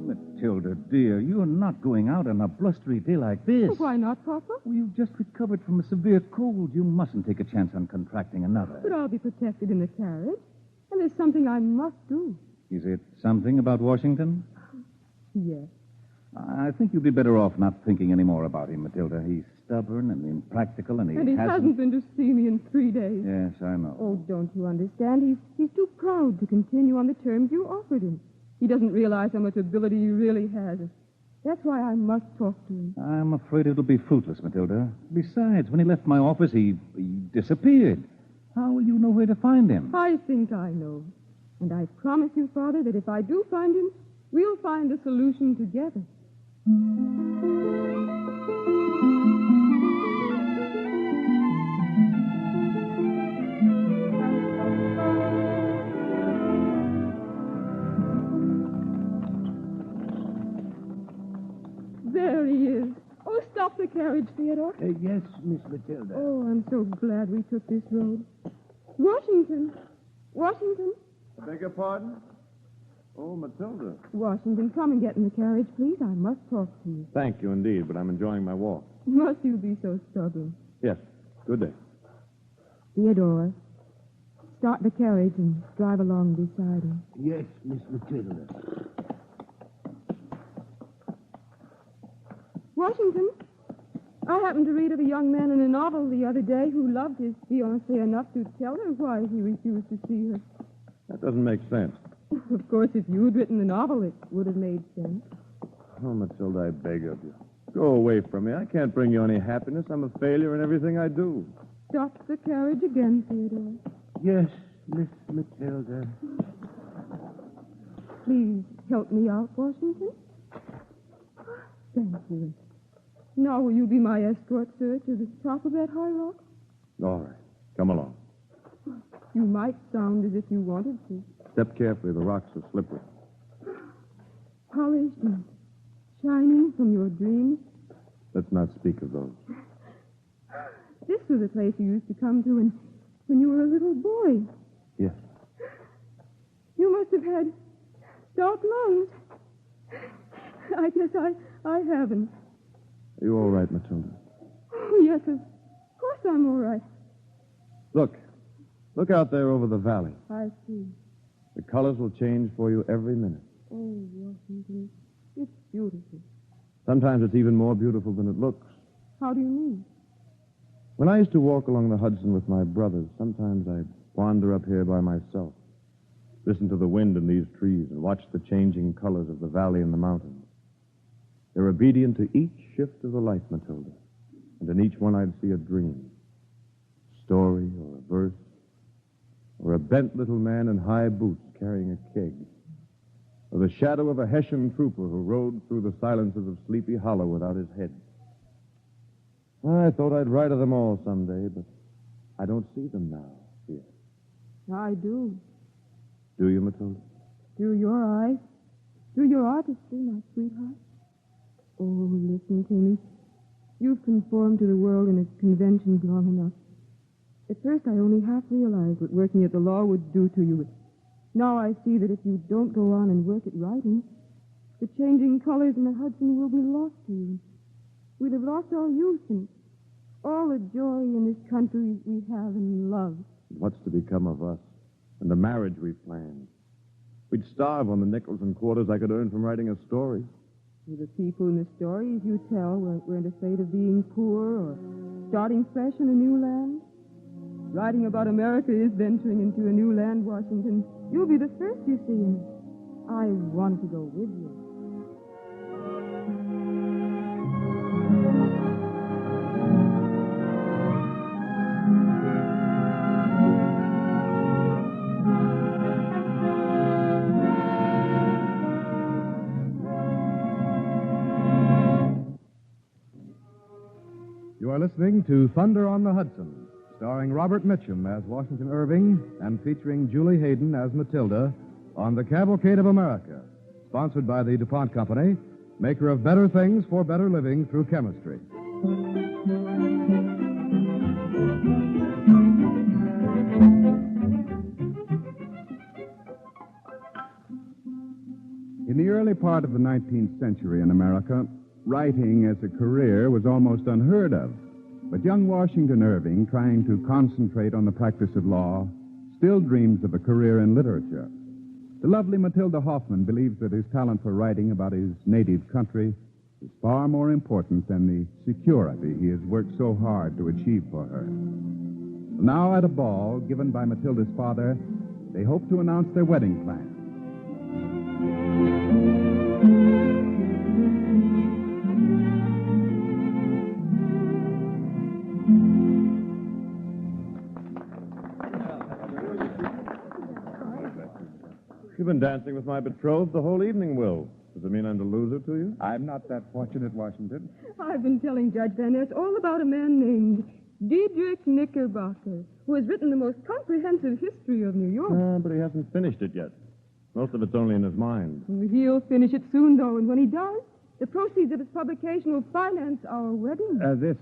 Matilda, dear, you're not going out on a blustery day like this. Well, why not, Papa? Well, you've just recovered from a severe cold. You mustn't take a chance on contracting another. But I'll be protected in the carriage. And there's something I must do. Is it something about Washington? Yes. I think you'd be better off not thinking any more about him, Matilda. He's stubborn and impractical, and he hasn't been to see me in 3 days. Yes, I know. Oh, don't you understand? He's too proud to continue on the terms you offered him. He doesn't realize how much ability he really has. That's why I must talk to him. I'm afraid it'll be fruitless, Matilda. Besides, when he left my office, he disappeared. How will you know where to find him? I think I know. And I promise you, Father, that if I do find him, we'll find a solution together. There he is. Oh, stop the carriage, Theodore. Yes, Miss Matilda. Oh, I'm so glad we took this road. Washington. Washington. I beg your pardon? Oh, Matilda. Washington, come and get in the carriage, please. I must talk to you. Thank you indeed, but I'm enjoying my walk. Must you be so stubborn? Yes. Good day. Theodore, start the carriage and drive along beside him. Yes, Miss Matilda. Washington, I happened to read of a young man in a novel the other day who loved his fiancée enough to tell her why he refused to see her. That doesn't make sense. Of course, if you'd written the novel, it would have made sense. Oh, Matilda, I beg of you. Go away from me. I can't bring you any happiness. I'm a failure in everything I do. Stop the carriage again, Theodore. Yes, Miss Matilda. Please help me out, Washington. Thank you. Now will you be my escort, sir, to the top of that high rock? All right. Come along. You might sound as if you wanted to. Step carefully. The rocks are slippery. Polished and shining from your dreams. Let's not speak of those. This was the place you used to come to when you were a little boy. Yes. You must have had dark lungs. I guess I haven't. Are you all right, Matilda? Oh, yes, of course I'm all right. Look out there over the valley. I see. The colors will change for you every minute. Oh, Washington, it's beautiful. Sometimes it's even more beautiful than it looks. How do you mean? When I used to walk along the Hudson with my brothers, sometimes I'd wander up here by myself, listen to the wind in these trees, and watch the changing colors of the valley and the mountains. They're obedient to each shift of the light, Matilda, and in each one I'd see a dream, story or a verse, or a bent little man in high boots carrying a keg, or the shadow of a Hessian trooper who rode through the silences of Sleepy Hollow without his head. I thought I'd write of them all someday, but I don't see them now here. I do. Do you, Matilda? Through your eyes. Through your artistry, my sweetheart. Oh, listen to me. You've conformed to the world and its conventions long enough. At first, I only half realized what working at the law would do to you. Now I see that if you don't go on and work at writing, the changing colors in the Hudson will be lost to you. We'd have lost our youth and all the joy in this country we have in love. What's to become of us and the marriage we've planned? We'd starve on the nickels and quarters I could earn from writing a story. The people in the stories you tell weren't afraid of being poor or starting fresh in a new land. Writing about America is venturing into a new land, Washington. You'll be the first, you see, and I want to go with you. You are listening to Thunder on the Hudson, starring Robert Mitchum as Washington Irving and featuring Julie Hayden as Matilda on the Cavalcade of America, sponsored by the DuPont Company, maker of better things for better living through chemistry. In the early part of the 19th century in America, writing as a career was almost unheard of. But young Washington Irving, trying to concentrate on the practice of law, still dreams of a career in literature. The lovely Matilda Hoffman believes that his talent for writing about his native country is far more important than the security he has worked so hard to achieve for her. Now, at a ball given by Matilda's father, they hope to announce their wedding plans. You've been dancing with my betrothed the whole evening, Will. Does it mean I'm to lose her to you? I'm not that fortunate, Washington. I've been telling Judge Van Ness all about a man named Diedrich Knickerbocker, who has written the most comprehensive history of New York. But he hasn't finished it yet. Most of it's only in his mind. He'll finish it soon, though, and when he does, the proceeds of his publication will finance our wedding. This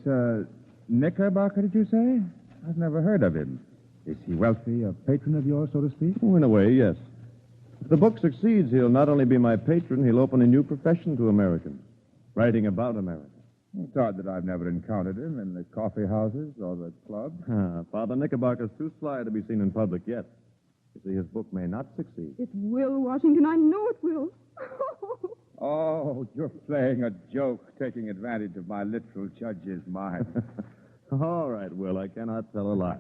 Knickerbocker, did you say? I've never heard of him. Is he wealthy, a patron of yours, so to speak? Oh, in a way, yes. If the book succeeds, he'll not only be my patron, he'll open a new profession to Americans, writing about America. It's odd that I've never encountered him in the coffee houses or the clubs. Father Knickerbocker's too sly to be seen in public yet. You see, his book may not succeed. It will, Washington. I know it will. Oh, you're playing a joke, taking advantage of my literal judge's mind. All right, Will, I cannot tell a lie.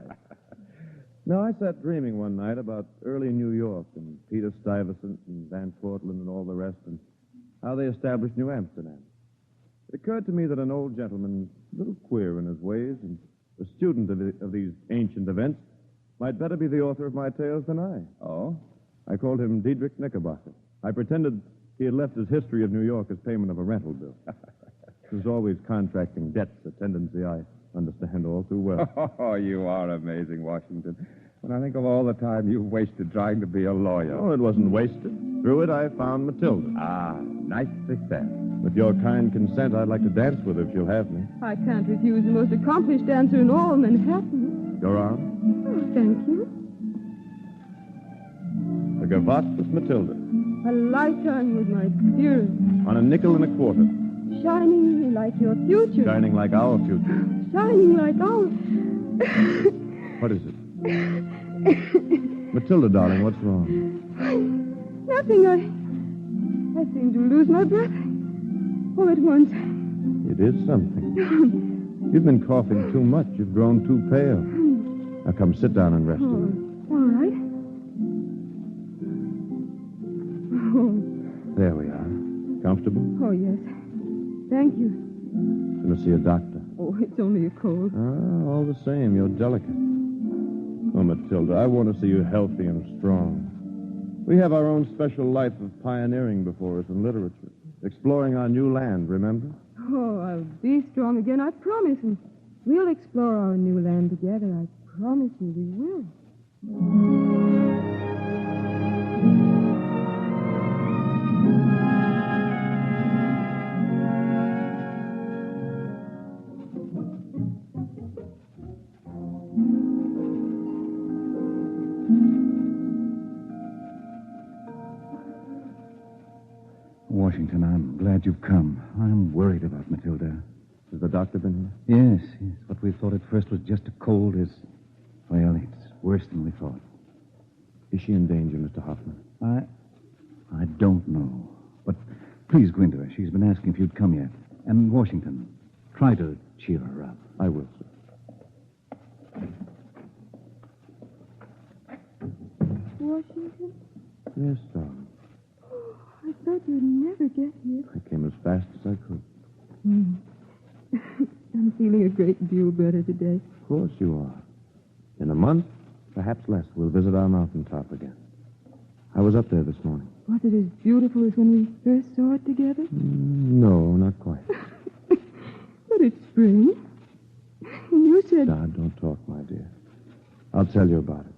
No, I sat dreaming one night about early New York and Peter Stuyvesant and Van Cortlandt and all the rest and how they established New Amsterdam. It occurred to me that an old gentleman, a little queer in his ways and a student of these ancient events, might better be the author of my tales than I. Oh? I called him Diedrich Knickerbocker. I pretended he had left his history of New York as payment of a rental bill. There's always contracting debts, a tendency I understand all too well. Oh, you are amazing, Washington. When I think of all the time you've wasted trying to be a lawyer. Oh, it wasn't wasted. Through it, I found Matilda. Ah, nicely said. With your kind consent, I'd like to dance with her if you'll have me. I can't refuse the most accomplished dancer in all Manhattan. Your arm? Oh, thank you. A gavotte with Matilda. A lifetime with my dearest. On a nickel and a quarter. Shining like your future. Shining like our future. Shining like ours. What is it? Matilda, darling, what's wrong? Nothing. I seem to lose my breath. All at once. It is something. You've been coughing too much. You've grown too pale. Now come, sit down and rest a little. All right. Oh, There we are. Comfortable? oh, yes. Thank you. Gonna see a doctor. Oh, it's only a cold. All the same, you're delicate. Oh, Matilda, I want to see you healthy and strong. We have our own special life of pioneering before us in literature. Exploring our new land, remember? Oh, I'll be strong again, I promise. And we'll explore our new land together. I promise you we will. Washington, I'm glad you've come. I'm worried about Matilda. Has the doctor been here? Yes. What we thought at first was just a cold is... Well, it's worse than we thought. Is she in danger, Mr. Hoffman? I don't know. But please go into her. She's been asking if you'd come yet. And Washington, try to cheer her up. I will, sir. Washington? Yes, darling. I thought you'd never get here. I came as fast as I could. I'm feeling a great deal better today. Of course you are. In a month, perhaps less, we'll visit our mountaintop again. I was up there this morning. Was it as beautiful as when we first saw it together? No, not quite. But it's spring. You said... Now, don't talk, my dear. I'll tell you about it.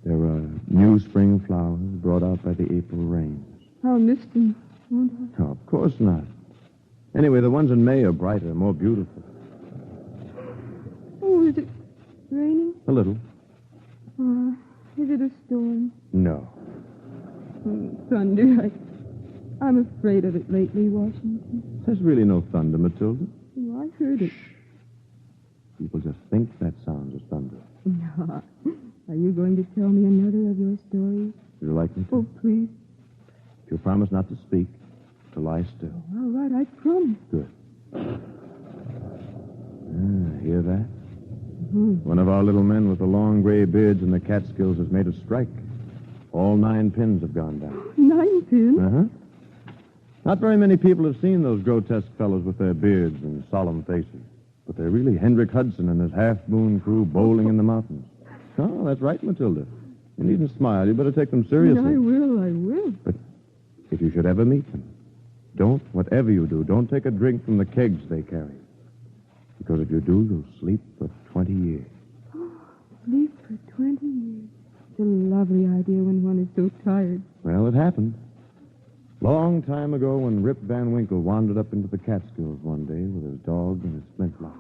There are new spring flowers brought out by the April rains. I'll miss them, won't I? Oh, of course not. Anyway, the ones in May are brighter, more beautiful. Oh, is it raining? A little. Is it a storm? No. Thunder. I'm afraid of it lately, Washington. There's really no thunder, Matilda. Oh, I heard it. People just think that sounds as thunder. No. Are you going to tell me another of your stories? Would you like me to? Oh, please. If you promise not to speak, to lie still. All right, I promise. Good. Hear that? Mm-hmm. One of our little men with the long gray beards and the Catskills has made a strike. All 9 pins have gone down. 9 pins? Uh-huh. Not very many people have seen those grotesque fellows with their beards and solemn faces. But they're really Hendrik Hudson and his half-moon crew bowling in the mountains. Oh, that's right, Matilda. You needn't smile. You better take them seriously. I will. But if you should ever meet them, whatever you do, don't take a drink from the kegs they carry. Because if you do, you'll sleep for 20 years. Sleep for 20 years. It's a lovely idea when one is so tired. Well, it happened. Long time ago when Rip Van Winkle wandered up into the Catskills one day with his dog and his flintlock.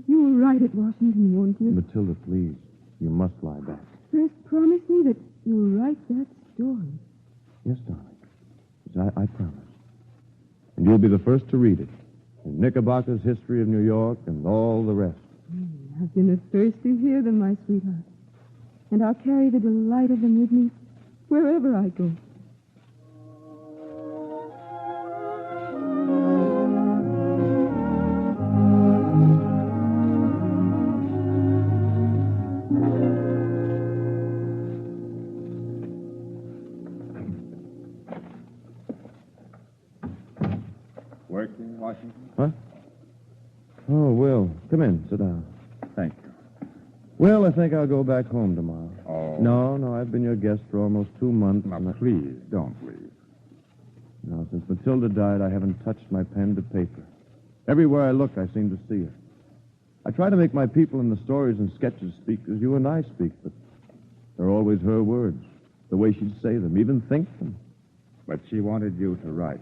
You will write it, Washington, won't you? Matilda, please. You must lie back. First, promise me that you'll write that story. Yes, darling. Yes, I promise. And you'll be the first to read it. In Knickerbocker's History of New York and all the rest. I've been the first to hear them, my sweetheart. And I'll carry the delight of them with me wherever I go. Working, Washington? Huh? Oh, Will. Come in. Sit down. Thank you. Well, I think I'll go back home tomorrow. Oh. No, I've been your guest for almost 2 months. Now, please, don't leave. No, since Matilda died, I haven't touched my pen to paper. Everywhere I look, I seem to see her. I try to make my people in the stories and sketches speak as you and I speak, but they're always her words, the way she'd say them, even think them. But she wanted you to write.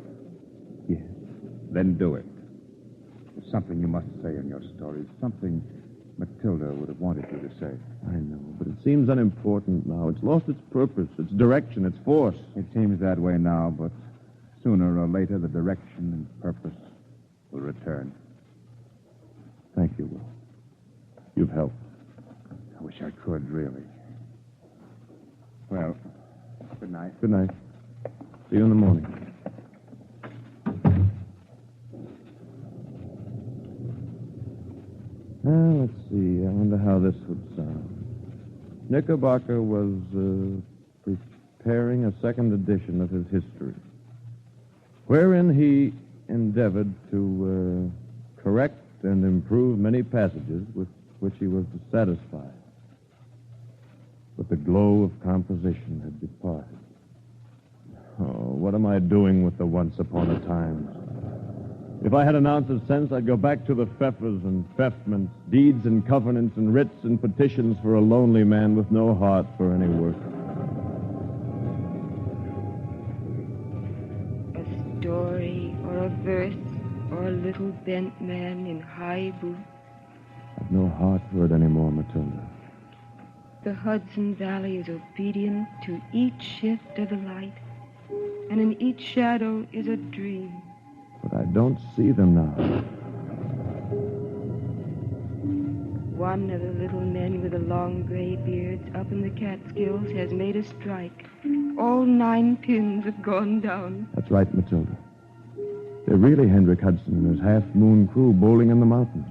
Yes. Then do it. There's something you must say in your stories, something Matilda would have wanted you to say. I know, but it seems unimportant now. It's lost its purpose, its direction, its force. It seems that way now, but sooner or later the direction and purpose will return. Thank you, Will. You've helped. I wish I could, really. Well, good night. Good night. See you in the morning. Let's see. I wonder how this would sound. Knickerbocker was preparing a second edition of his history, wherein he endeavored to correct and improve many passages with which he was dissatisfied. But the glow of composition had departed. Oh, what am I doing with the once upon a time? If I had an ounce of sense, I'd go back to the Pfeffers and Pfeffments, deeds and covenants and writs and petitions for a lonely man with no heart for any work. A story or a verse or a little bent man in high boots. I've no heart for it anymore, Matilda. The Hudson Valley is obedient to each shift of the light, and in each shadow is a dream. But I don't see them now. One of the little men with the long gray beards up in the Catskills has made a strike. All 9 pins have gone down. That's right, Matilda. They're really Hendrik Hudson and his half-moon crew bowling in the mountains.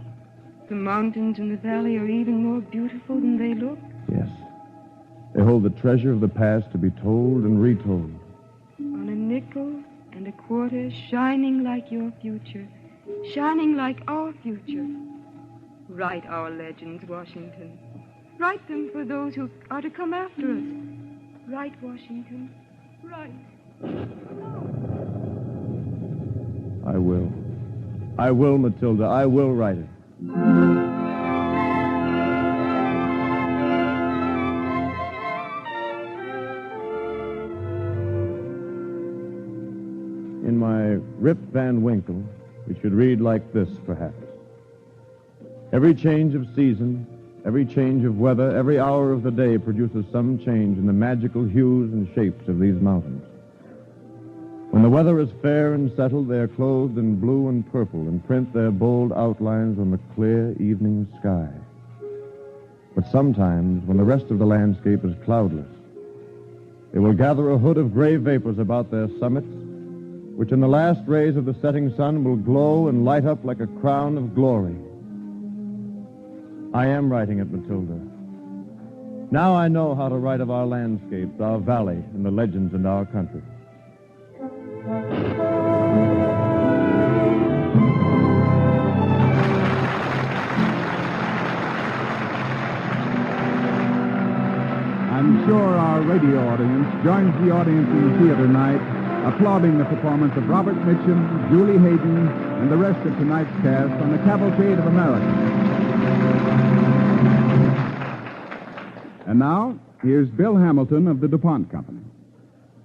The mountains in the valley are even more beautiful than they look. Yes. They hold the treasure of the past to be told and retold. On a nickel and a quarter, shining like your future, shining like our future. Write our legends, Washington. Write them for those who are to come after us. Write, Washington. Write. I will. I will, Matilda. I will write it. In my Rip Van Winkle, it should read like this, perhaps. Every change of season, every change of weather, every hour of the day produces some change in the magical hues and shapes of these mountains. When the weather is fair and settled, they are clothed in blue and purple and print their bold outlines on the clear evening sky. But sometimes, when the rest of the landscape is cloudless, they will gather a hood of gray vapors about their summits, which in the last rays of the setting sun will glow and light up like a crown of glory. I am writing it, Matilda. Now I know how to write of our landscapes, our valley, and the legends in our country. I'm sure our radio audience joins the audience in the theater tonight, applauding the performance of Robert Mitchum, Julie Hayden, and the rest of tonight's cast on the Cavalcade of America. And now, here's Bill Hamilton of the DuPont Company.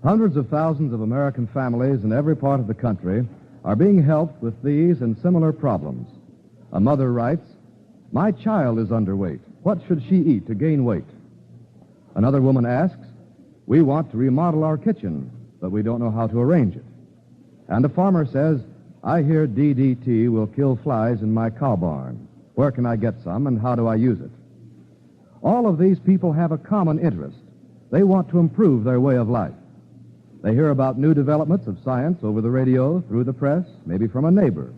Hundreds of thousands of American families in every part of the country are being helped with these and similar problems. A mother writes, "My child is underweight. What should she eat to gain weight?" Another woman asks, "We want to remodel our kitchen, but we don't know how to arrange it." And a farmer says, "I hear DDT will kill flies in my cow barn. Where can I get some, and how do I use it?" All of these people have a common interest. They want to improve their way of life. They hear about new developments of science over the radio, through the press, maybe from a neighbor.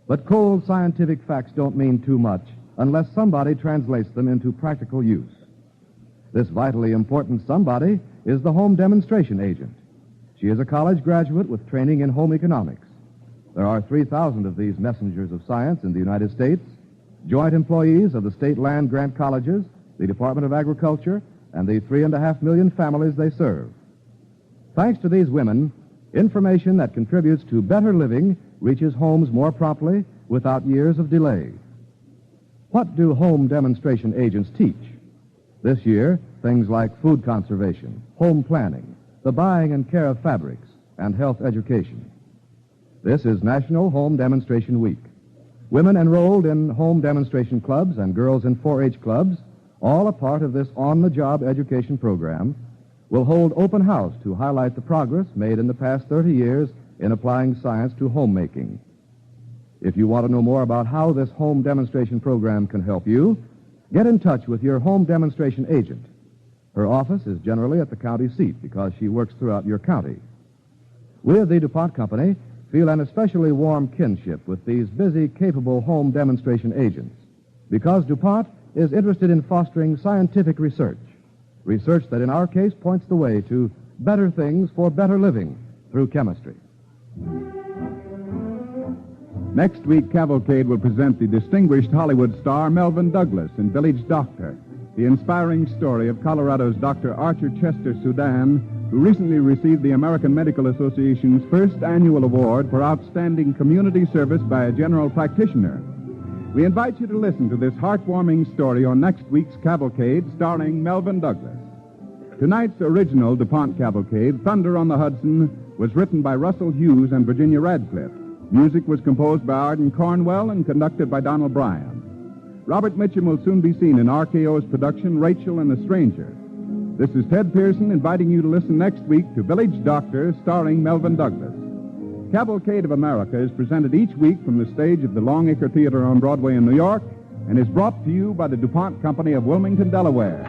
But cold scientific facts don't mean too much unless somebody translates them into practical use. This vitally important somebody is the home demonstration agent. She is a college graduate with training in home economics. There are 3,000 of these messengers of science in the United States, joint employees of the state land grant colleges, the Department of Agriculture, and the 3.5 million families they serve. Thanks to these women, information that contributes to better living reaches homes more promptly without years of delay. What do home demonstration agents teach? This year, things like food conservation, home planning, the buying and care of fabrics, and health education. This is National Home Demonstration Week. Women enrolled in home demonstration clubs and girls in 4-H clubs, all a part of this on-the-job education program, will hold open house to highlight the progress made in the past 30 years in applying science to homemaking. If you want to know more about how this home demonstration program can help you, get in touch with your home demonstration agent. Her office is generally at the county seat because she works throughout your county. We at the DuPont Company feel an especially warm kinship with these busy, capable home demonstration agents because DuPont is interested in fostering scientific research, Research that in our case points the way to better things for better living through chemistry. Next week, Cavalcade will present the distinguished Hollywood star Melvyn Douglas in Village Doctor, the inspiring story of Colorado's Dr. Archer Chester Sudan, who recently received the American Medical Association's first annual award for outstanding community service by a general practitioner. We invite you to listen to this heartwarming story on next week's Cavalcade, starring Melvyn Douglas. Tonight's original DuPont Cavalcade, Thunder on the Hudson, was written by Russell Hughes and Virginia Radcliffe. Music was composed by Arden Cornwell and conducted by Donald Bryant. Robert Mitchum will soon be seen in RKO's production, Rachel and the Stranger. This is Ted Pearson inviting you to listen next week to Village Doctor, starring Melvyn Douglas. Cavalcade of America is presented each week from the stage of the Longacre Theater on Broadway in New York and is brought to you by the DuPont Company of Wilmington, Delaware.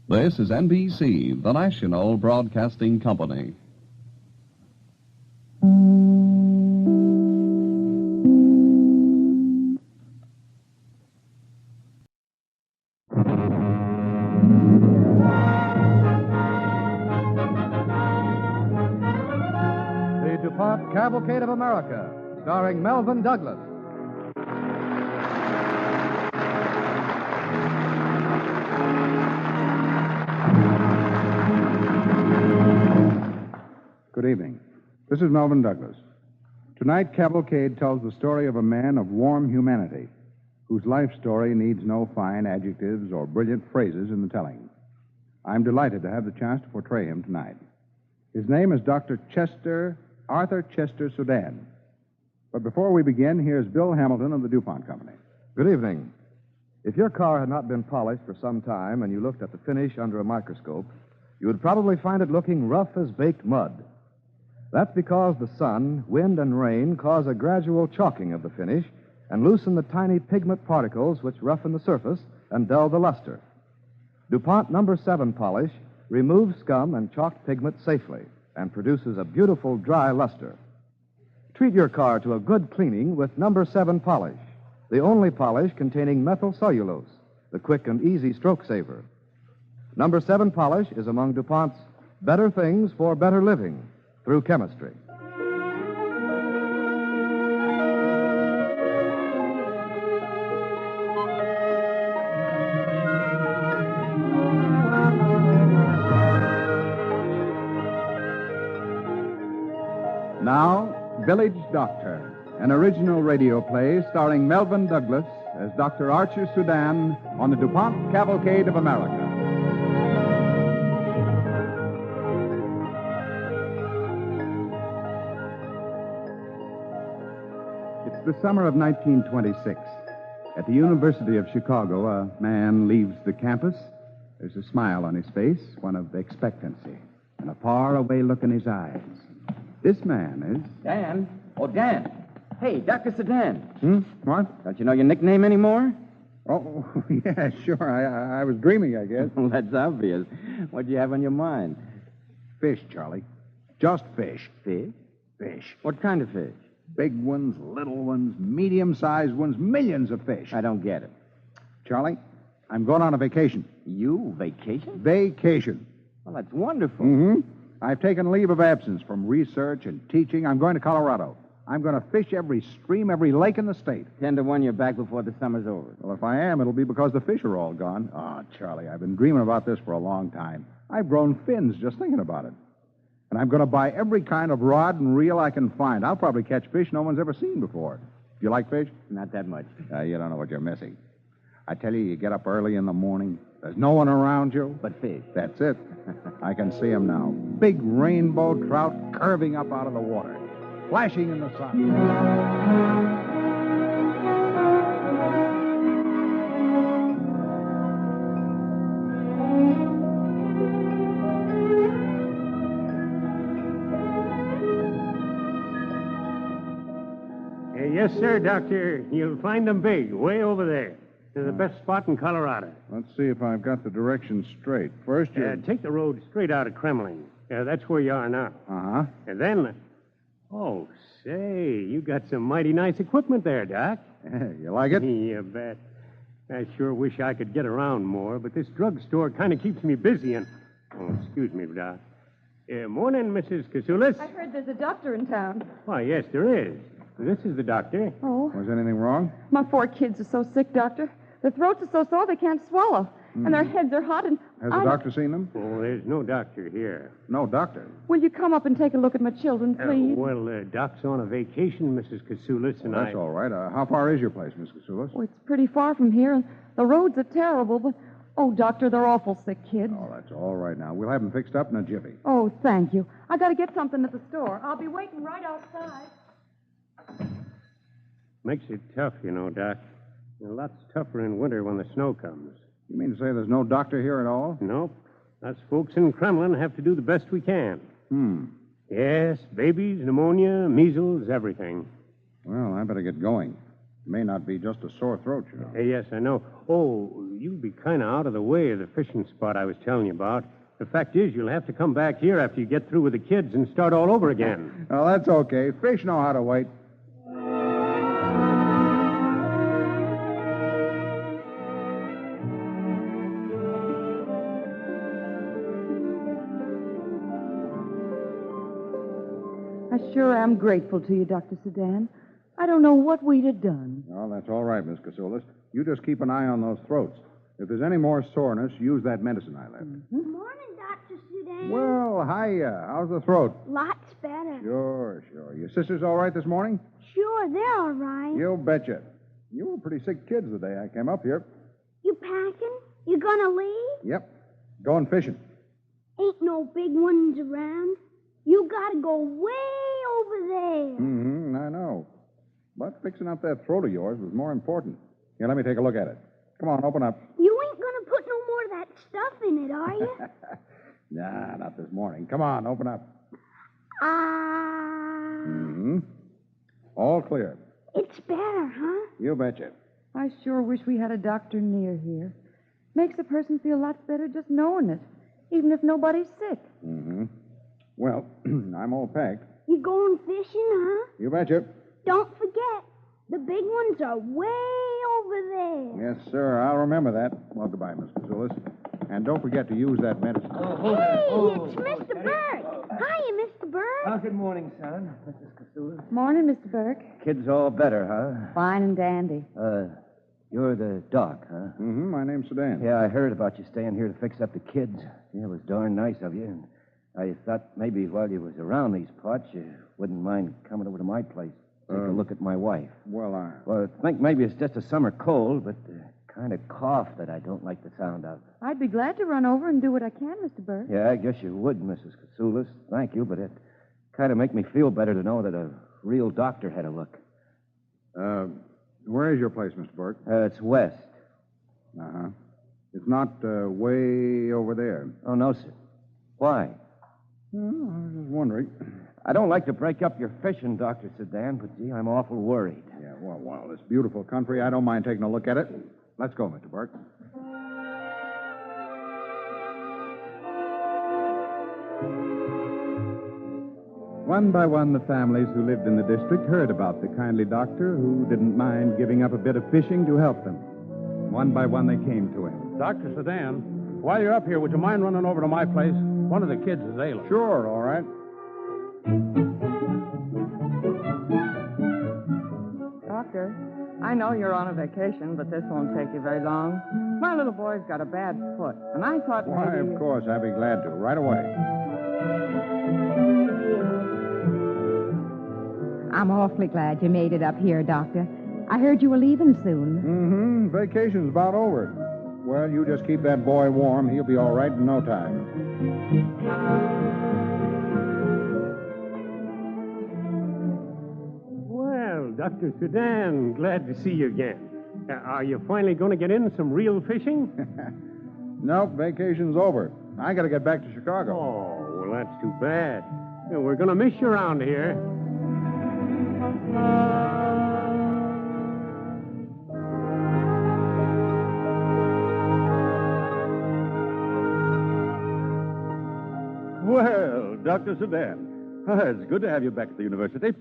This is NBC, the national broadcasting company. The DuPont Cavalcade of America, starring Melvyn Douglas. Good evening. This is Melvyn Douglas. Tonight, Cavalcade tells the story of a man of warm humanity, whose life story needs no fine adjectives or brilliant phrases in the telling. I'm delighted to have the chance to portray him tonight. His name is Dr. Arthur Chester Sudan. But before we begin, here's Bill Hamilton of the DuPont Company. Good evening. If your car had not been polished for some time and you looked at the finish under a microscope, you would probably find it looking rough as baked mud. That's because the sun, wind, and rain cause a gradual chalking of the finish and loosen the tiny pigment particles which roughen the surface and dull the luster. DuPont No. 7 polish removes scum and chalked pigment safely and produces a beautiful dry luster. Treat your car to a good cleaning with No. 7 polish, the only polish containing methyl cellulose, the quick and easy stroke saver. No. 7 polish is among DuPont's better things for better living through chemistry. Now, Village Doctor, an original radio play starring Melvyn Douglas as Dr. Archer Sudan on the DuPont Cavalcade of America. It's the summer of 1926. At the University of Chicago, a man leaves the campus. There's a smile on his face, one of expectancy, and a far-away look in his eyes. This man is... Dan? Oh, Dan. Hey, Dr. Sedan. What? Don't you know your nickname anymore? Oh, yeah, sure. I was dreaming, I guess. Well, that's obvious. What do you have on your mind? Fish, Charlie. Just fish. Fish? Fish. What kind of fish? Big ones, little ones, medium-sized ones, millions of fish. I don't get it. Charlie, I'm going on a vacation. You? Vacation? Vacation. Well, that's wonderful. Mm-hmm. I've taken leave of absence from research and teaching. I'm going to Colorado. I'm going to fish every stream, every lake in the state. 10 to 1 you're back before the summer's over. Well, if I am, it'll be because the fish are all gone. Oh, Charlie, I've been dreaming about this for a long time. I've grown fins just thinking about it. And I'm going to buy every kind of rod and reel I can find. I'll probably catch fish no one's ever seen before. You like fish? Not that much. You don't know what you're missing. I tell you get up early in the morning. There's no one around you. But fish. That's it. I can see them now. Big rainbow trout curving up out of the water, flashing in the sun. Yes, sir, Doctor. You'll find them big, way over there. They're the best spot in Colorado. Let's see if I've got the directions straight. First, you... Take the road straight out of Kremling. Yeah, that's where you are now. Uh-huh. And then... Oh, say, you got some mighty nice equipment there, Doc. You like it? You bet. I sure wish I could get around more, but this drugstore kind of keeps me busy and... Oh, excuse me, Doc. Morning, Mrs. Casoulis. I heard there's a doctor in town. Why, yes, there is. This is the doctor. Oh, Was anything wrong? my 4 kids are so sick, Doctor. Their throats are so sore they can't swallow. And their heads are hot and... Has the doctor seen them? Oh, there's no doctor here. No doctor. Will you come up and take a look at my children, please? Doc's on a vacation, Mrs. Casoulis, and That's all right. How far is your place, Miss Casoulis? Oh, it's pretty far from here, and the roads are terrible, but... Oh, Doctor, they're awful sick kids. Oh, that's all right now. We'll have them fixed up in a jiffy. Oh, thank you. I got to get something at the store. I'll be waiting right outside. Makes it tough, you know, Doc. Lots tougher in winter when the snow comes. You mean to say there's no doctor here at all? Nope. Us folks in Kremlin have to do the best we can. Yes, babies, pneumonia, measles, everything. Well, I better get going. It may not be just a sore throat, you know. Yes, I know. Oh, you'll be kind of out of the way of the fishing spot I was telling you about. The fact is, you'll have to come back here after you get through with the kids and start all over again. Oh, that's okay. Fish know how to wait. I sure am grateful to you, Dr. Sedan. I don't know what we'd have done. Oh, that's all right, Miss Casoulis. You just keep an eye on those throats. If there's any more soreness, use that medicine I left. Morning, Dr. Sudan. Well, hiya. How's the throat? Lots better. Sure. Your sister's all right this morning? Sure, they're all right. You betcha. You were pretty sick kids the day I came up here. You packing? You gonna leave? Yep. Going fishing. Ain't no big ones around. You gotta go way over there. Mm-hmm, I know. But fixing up that throat of yours was more important. Here, let me take a look at it. Come on, open up. You ain't gonna put no more of that stuff in it, are you? Nah, not this morning. Come on, open up. Mm-hmm. All clear. It's better, huh? You betcha. I sure wish we had a doctor near here. Makes a person feel lots better just knowing it, even if nobody's sick. Mm-hmm. Well, I'm all packed. You going fishing, huh? You betcha. Don't forget, the big ones are way over there. Yes, sir. I'll remember that. Well, goodbye, Miss Casoulis. And don't forget to use that medicine. It's Mr. Burke. Hiya, Mr. Burke. Good morning, son. Mrs. Casoulis. Morning, Mr. Burke. Kids all better, huh? Fine and dandy. You're the doc, huh? Mm-hmm. My name's Sedan. Yeah, I heard about you staying here to fix up the kids. Yeah, it was darn nice of you. And I thought maybe while you was around these parts, you wouldn't mind coming over to my place. Take a look at my wife. Well, I think maybe it's just a summer cold, but kind of cough that I don't like the sound of. I'd be glad to run over and do what I can, Mr. Burke. Yeah, I guess you would, Mrs. Casoulis. Thank you, but it kind of make me feel better to know that a real doctor had a look. Where is your place, Mr. Burke? It's west. Uh-huh. It's not way over there. Oh, no, sir. Why? Well, I was just wondering. I don't like to break up your fishing, Dr. Sedan, but, gee, I'm awful worried. Yeah, well, this beautiful country, I don't mind taking a look at it. Let's go, Mr. Burke. One by one, the families who lived in the district heard about the kindly doctor who didn't mind giving up a bit of fishing to help them. One by one, they came to him. Dr. Sedan, while you're up here, would you mind running over to my place? One of the kids is ailing. Sure, all right. Doctor, I know you're on a vacation, but this won't take you very long. My little boy's got a bad foot, and I thought Why, maybe... of course, I'd be glad to. Right away. I'm awfully glad you made it up here, Doctor. I heard you were leaving soon. Mm-hmm. Vacation's about over. Well, you just keep that boy warm. He'll be all right in no time. Well, Dr. Sedan, glad to see you again. Are you finally going to get in some real fishing? Nope, vacation's over. I got to get back to Chicago. Oh, well, that's too bad. We're going to miss you around here. Well, Dr. Sedan. It's good to have you back at the university.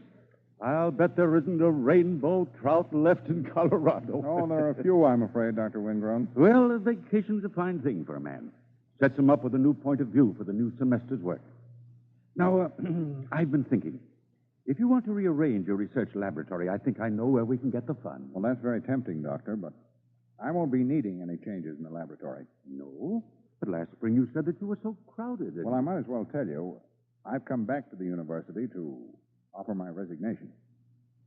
I'll bet there isn't a rainbow trout left in Colorado. Oh, there are a few, I'm afraid, Dr. Wingrove. Well, a vacation's a fine thing for a man. Sets him up with a new point of view for the new semester's work. Now, I've been thinking. If you want to rearrange your research laboratory, I think I know where we can get the fun. Well, that's very tempting, Doctor, but I won't be needing any changes in the laboratory. No? But last spring you said that you were so crowded. Well, I might as well tell you, I've come back to the university to offer my resignation.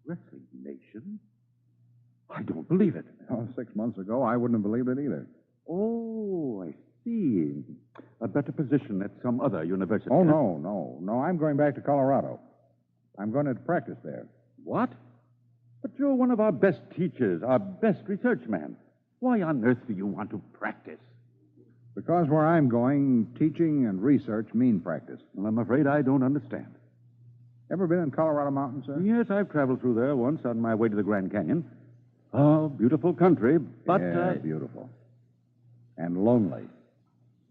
Resignation? I don't believe it. Oh, 6 months ago, I wouldn't have believed it either. Oh, I see. A better position at some other university. Oh, no. I'm going back to Colorado. I'm going to practice there. What? But you're one of our best teachers, our best research man. Why on earth do you want to practice? Because where I'm going, teaching and research mean practice. Well, I'm afraid I don't understand. Ever been in Colorado Mountains, sir? Yes, I've traveled through there once on my way to the Grand Canyon. Oh, beautiful country, but... Yeah, beautiful. And lonely.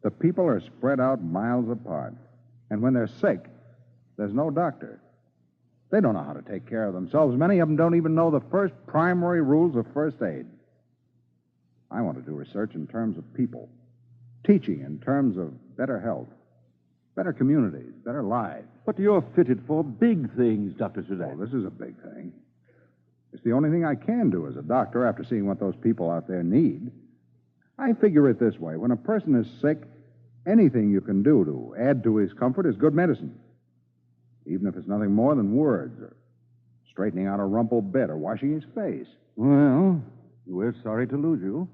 The people are spread out miles apart. And when they're sick, there's no doctor. They don't know how to take care of themselves. Many of them don't even know the first primary rules of first aid. I want to do research in terms of people. Teaching in terms of better health, better communities, better lives. But you're fitted for big things, Dr. Sedan. Oh, this is a big thing. It's the only thing I can do as a doctor after seeing what those people out there need. I figure it this way. When a person is sick, anything you can do to add to his comfort is good medicine. Even if it's nothing more than words, or straightening out a rumpled bed, or washing his face. Well, we're sorry to lose you.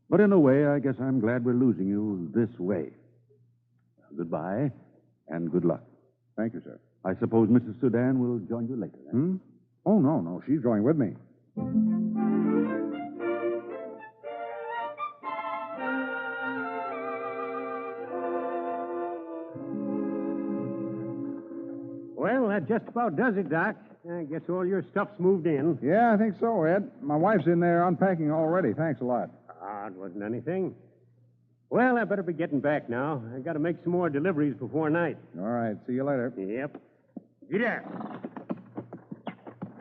But in a way, I guess I'm glad we're losing you this way. Goodbye, and good luck. Thank you, sir. I suppose Mrs. Sedan will join you later, then? Oh, no. She's going with me. Well, that just about does it, Doc. I guess all your stuff's moved in. Yeah, I think so, Ed. My wife's in there unpacking already. Thanks a lot. It wasn't anything. Well, I better be getting back now. I got to make some more deliveries before night. All right. See you later. Yep. Get out.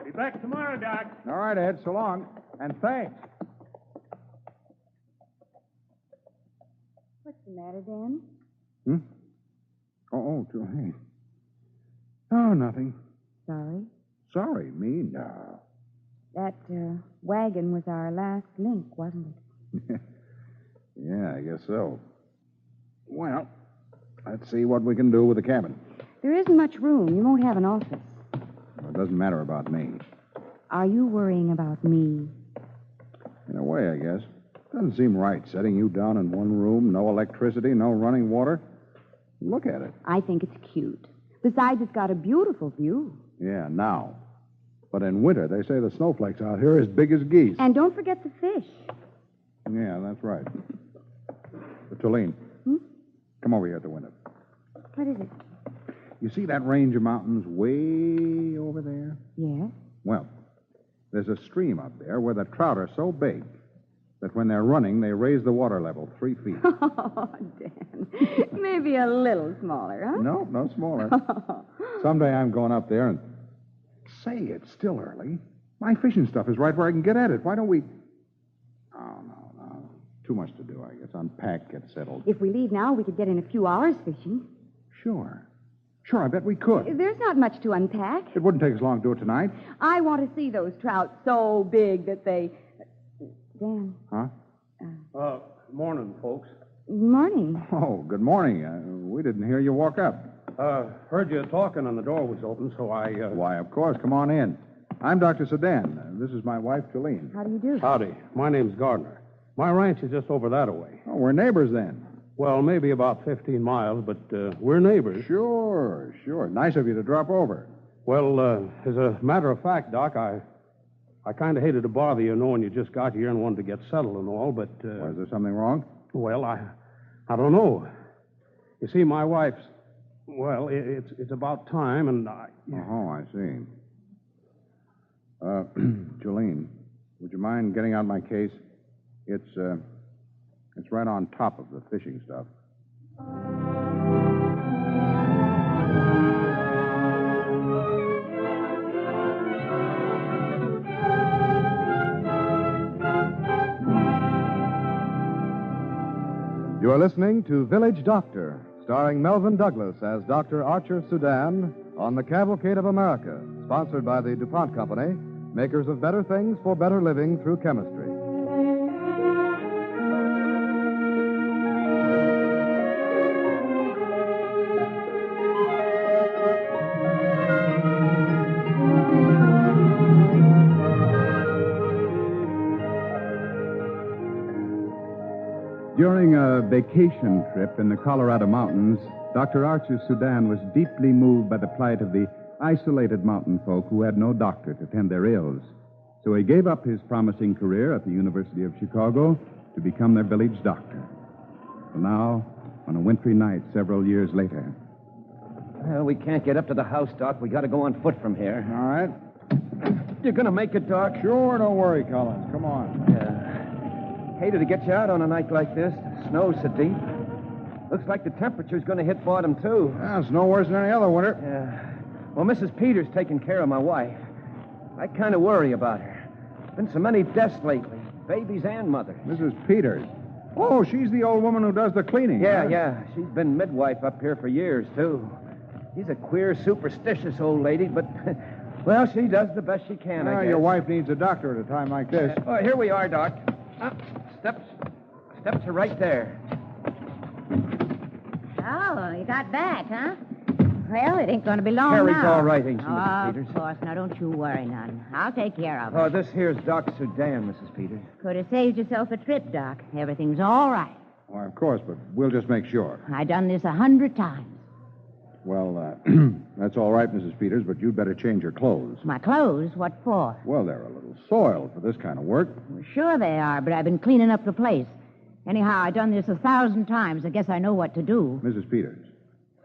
Be back tomorrow, Doc. All right, Ed. So long. And thanks. What's the matter, Dan? Hey. Oh, nothing. Sorry? Sorry? Me? No. That wagon was our last link, wasn't it? Yeah, I guess so. Well, let's see what we can do with the cabin. There isn't much room. You won't have an office. Well, it doesn't matter about me. Are you worrying about me? In a way, I guess. Doesn't seem right setting you down in one room, no electricity, no running water. Look at it. I think it's cute. Besides, it's got a beautiful view. Yeah, now. But in winter, they say the snowflakes out here are as big as geese. And don't forget the fish. Yeah, that's right. But, Tulene, come over here at the window. What is it? You see that range of mountains way over there? Yes. Well, there's a stream up there where the trout are so big that when they're running, they raise the water level 3 feet. Oh, Dan. Maybe a little smaller, huh? No smaller. Someday I'm going up there and... Say, it's still early. My fishing stuff is right where I can get at it. Why don't we... Oh, no. Too much to do, I guess. Unpack, get settled. If we leave now, we could get in a few hours fishing. Sure, I bet we could. There's not much to unpack. It wouldn't take us long to do it tonight. I want to see those trout so big that they... Dan. Huh? Morning, folks. Morning. Oh, good morning. We didn't hear you walk up. Heard you talking and the door was open, so I... Why, of course. Come on in. I'm Dr. Sedan. This is my wife, Tulene. How do you do? Howdy. My name's Gardner. My ranch is just over that way. Oh, we're neighbors then. Well, maybe about 15 miles, but we're neighbors. Sure. Nice of you to drop over. Well, as a matter of fact, Doc, I kind of hated to bother you knowing you just got here and wanted to get settled and all, but... Is there something wrong? Well, I don't know. You see, my wife's... Well, it's about time, and I... Oh, I see. Jolene, would you mind getting out my case? It's right on top of the fishing stuff. You are listening to Village Doctor, starring Melvin Douglas as Dr. Archer Sudan on the Cavalcade of America, sponsored by the DuPont Company, makers of better things for better living through chemistry. During a vacation trip in the Colorado mountains, Dr. Archer Sudan was deeply moved by the plight of the isolated mountain folk who had no doctor to tend their ills. So he gave up his promising career at the University of Chicago to become their village doctor. Well, now, on a wintry night several years later. Well, we can't get up to the house, Doc. We got to go on foot from here. All right. You're going to make it, Doc? Sure, don't worry, Collins. Come on. Hated to get you out on a night like this. The snow's so deep. Looks like the temperature's going to hit bottom, too. Yeah, it's no worse than any other winter. Yeah. Well, Mrs. Peters taking care of my wife. I kind of worry about her. Been so many deaths lately. Babies and mothers. Mrs. Peters. Oh, she's the old woman who does the cleaning. Yeah. She's been midwife up here for years, too. She's a queer, superstitious old lady, but, well, she does the best she can, I guess. Your wife needs a doctor at a time like this. Oh, here we are, Doc. Steps are right there. Oh, you got back, huh? Well, it ain't going to be long Harry's now. all right, ain't she, Mrs. Peters? Of course. Now, don't you worry none. I'll take care of her. Oh, this here's Doc Sudan, Mrs. Peters. Could have saved yourself a trip, Doc. Everything's all right. Well, of course, but we'll just make sure. I done this 100 times. Well, that's all right, Mrs. Peters, but you'd better change your clothes. My clothes? What for? Well, they're a little soiled for this kind of work. Well, sure they are, but I've been cleaning up the place. Anyhow, I done this 1,000 times. I guess I know what to do. Mrs. Peters,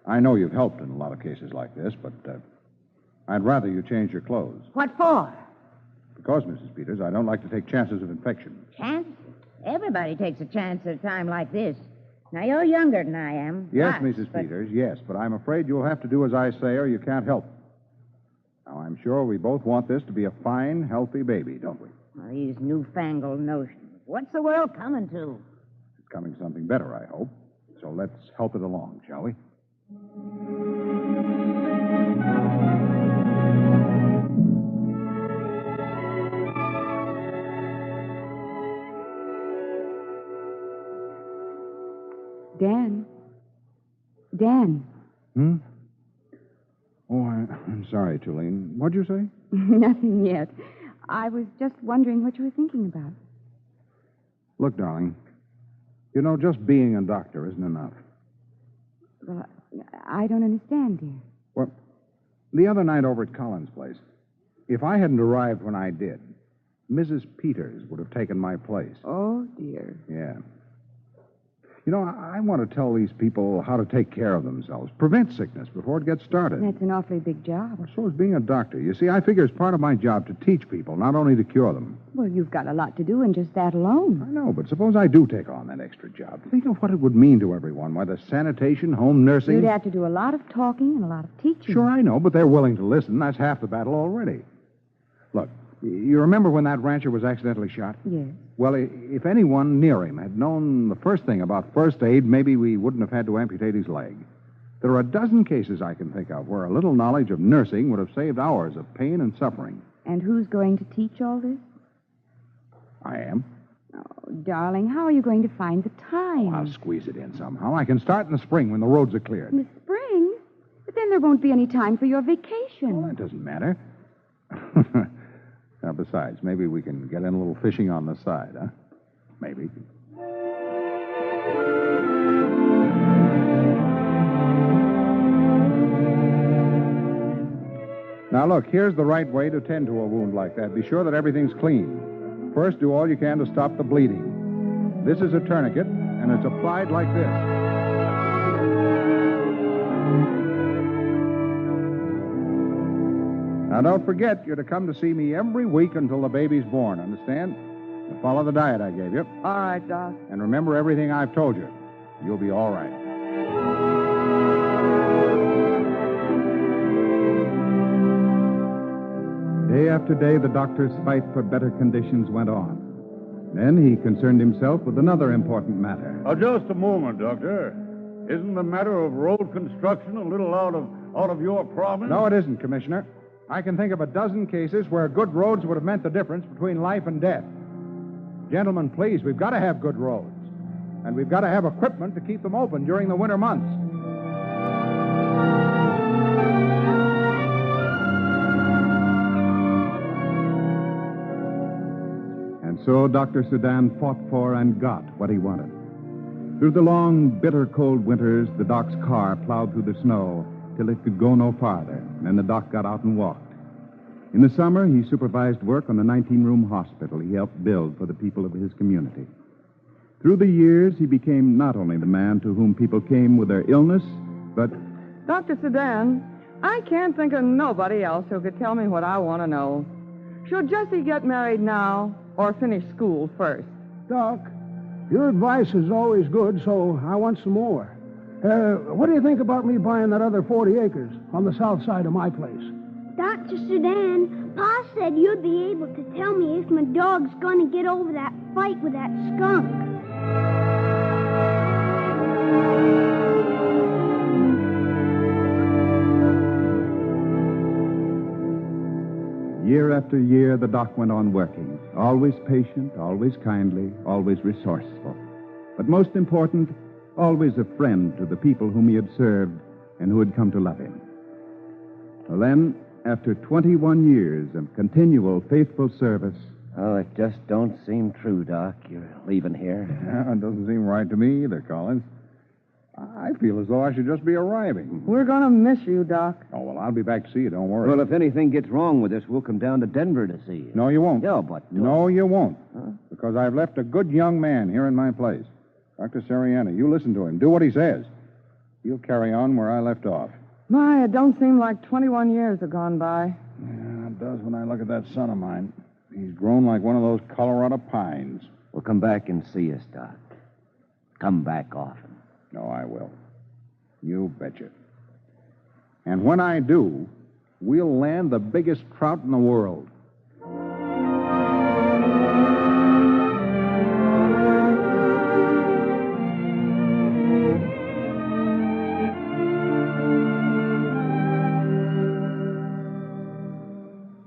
I know you've helped in a lot of cases like this, but I'd rather you change your clothes. What for? Because, Mrs. Peters, I don't like to take chances of infection. Chance? Everybody takes a chance at a time like this. Now, you're younger than I am. Yes, Lots, Mrs. Peters, yes, but I'm afraid you'll have to do as I say or you can't help. Now, I'm sure we both want this to be a fine, healthy baby, don't we? Well, these newfangled notions. What's the world coming to? It's coming to something better, I hope. So let's help it along, shall we? Dan. Oh, I'm sorry, Tulane. What'd you say? Nothing yet. I was just wondering what you were thinking about. Look, darling, you know, just being a doctor isn't enough. Well, I don't understand, dear. Well, the other night over at Collins' place, if I hadn't arrived when I did, Mrs. Peters would have taken my place. Oh, dear. Yeah. You know, I want to tell these people how to take care of themselves, prevent sickness before it gets started. That's an awfully big job. So is being a doctor. You see, I figure it's part of my job to teach people, not only to cure them. Well, you've got a lot to do in just that alone. I know, but suppose I do take on that extra job. Think of what it would mean to everyone, whether sanitation, home nursing. You'd have to do a lot of talking and a lot of teaching. Sure, I know, but they're willing to listen. That's half the battle already. Look, you remember when that rancher was accidentally shot? Yes. Well, if anyone near him had known the first thing about first aid, maybe we wouldn't have had to amputate his leg. There are a dozen cases I can think of where a little knowledge of nursing would have saved hours of pain and suffering. And who's going to teach all this? I am. Oh, darling, how are you going to find the time? I'll squeeze it in somehow. I can start in the spring when the roads are cleared. In the spring? But then there won't be any time for your vacation. Well, that doesn't matter. Now, besides, maybe we can get in a little fishing on the side, huh? Maybe. Now, look, here's the right way to tend to a wound like that. Be sure that everything's clean. First, do all you can to stop the bleeding. This is a tourniquet, and it's applied like this. Now, don't forget, you're to come to see me every week until the baby's born, understand? And follow the diet I gave you. All right, Doc. And remember everything I've told you. You'll be all right. Day after day, the doctor's fight for better conditions went on. Then he concerned himself with another important matter. Just a moment, Doctor. Isn't the matter of road construction a little out of your province? No, it isn't, Commissioner. I can think of a dozen cases where good roads would have meant the difference between life and death. Gentlemen, please, we've got to have good roads. And we've got to have equipment to keep them open during the winter months. And so Dr. Sedan fought for and got what he wanted. Through the long, bitter cold winters, the doc's car plowed through the snow till it could go no farther. And then the doc got out and walked. In the summer, he supervised work on the 19-room hospital he helped build for the people of his community. Through the years, he became not only the man to whom people came with their illness, but... Dr. Sedan, I can't think of nobody else who could tell me what I want to know. Should Jessie get married now or finish school first? Doc, your advice is always good, so I want some more. What do you think about me buying that other 40 acres on the south side of my place? Dr. Sedan, Pa said you'd be able to tell me if my dog's going to get over that fight with that skunk. Year after year, the doc went on working, always patient, always kindly, always resourceful. But most important, always a friend to the people whom he had served and who had come to love him. Well, then, after 21 years of continual faithful service... Oh, it just don't seem true, Doc. You're leaving here. Yeah, it doesn't seem right to me either, Collins. I feel as though I should just be arriving. We're going to miss you, Doc. Oh, well, I'll be back to see you. Don't worry. Well, if anything gets wrong with us, we'll come down to Denver to see you. No, you won't. No, but... No, you won't. Huh? Because I've left a good young man here in my place. Dr. Sariana, you listen to him. Do what he says. He'll carry on where I left off. My, it don't seem like 21 years have gone by. Yeah, it does when I look at that son of mine. He's grown like one of those Colorado pines. Well, come back and see us, Doc. Come back often. No, I will. You betcha. And when I do, we'll land the biggest trout in the world.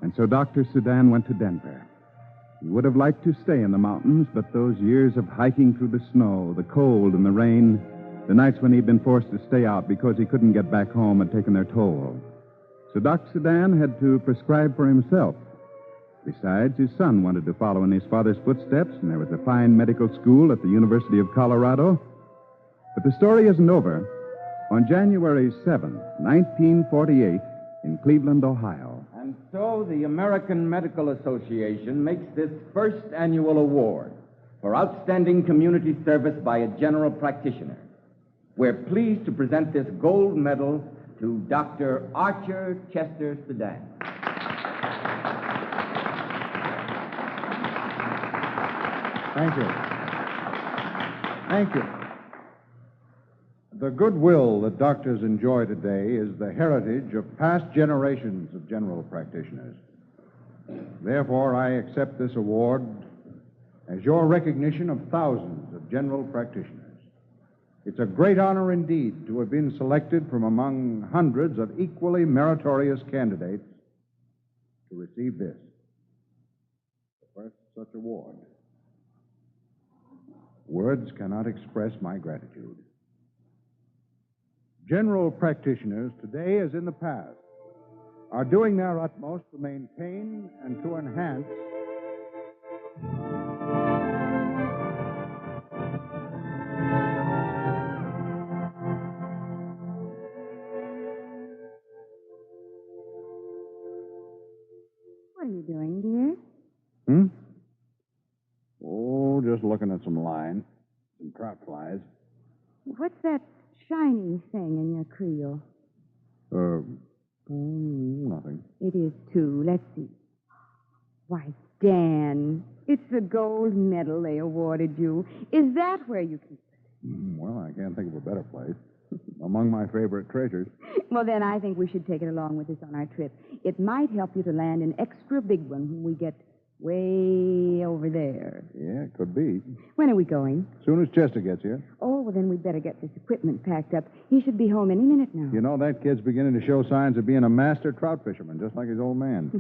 And so Dr. Sedan went to Denver. He would have liked to stay in the mountains, but those years of hiking through the snow, the cold and the rain, the nights when he'd been forced to stay out because he couldn't get back home had taken their toll. So Dr. Sedan had to prescribe for himself. Besides, his son wanted to follow in his father's footsteps, and there was a fine medical school at the University of Colorado. But the story isn't over. On January 7, 1948, in Cleveland, Ohio. And so the American Medical Association makes this first annual award for outstanding community service by a general practitioner. We're pleased to present this gold medal to Dr. Archer Chester Sedan. Thank you. Thank you. The goodwill that doctors enjoy today is the heritage of past generations of general practitioners. Therefore, I accept this award as your recognition of thousands of general practitioners. It's a great honor indeed to have been selected from among hundreds of equally meritorious candidates to receive this, the first such award. Words cannot express my gratitude. General practitioners, today as in the past, are doing their utmost to maintain and to enhance What are you doing, dear? Oh, just looking at some line, some trout flies. What's that shiny thing in your creel? Nothing. It is, too. Let's see. Why, Dan, it's the gold medal they awarded you. Is that where you keep it? Well, I can't think of a better place. Among my favorite treasures. Well, then I think we should take it along with us on our trip. It might help you to land an extra big one when we get Way over there. Yeah, it could be. When are we going? As soon as Chester gets here. Oh, well, then we'd better get this equipment packed up. He should be home any minute now. You know, that kid's beginning to show signs of being a master trout fisherman, just like his old man.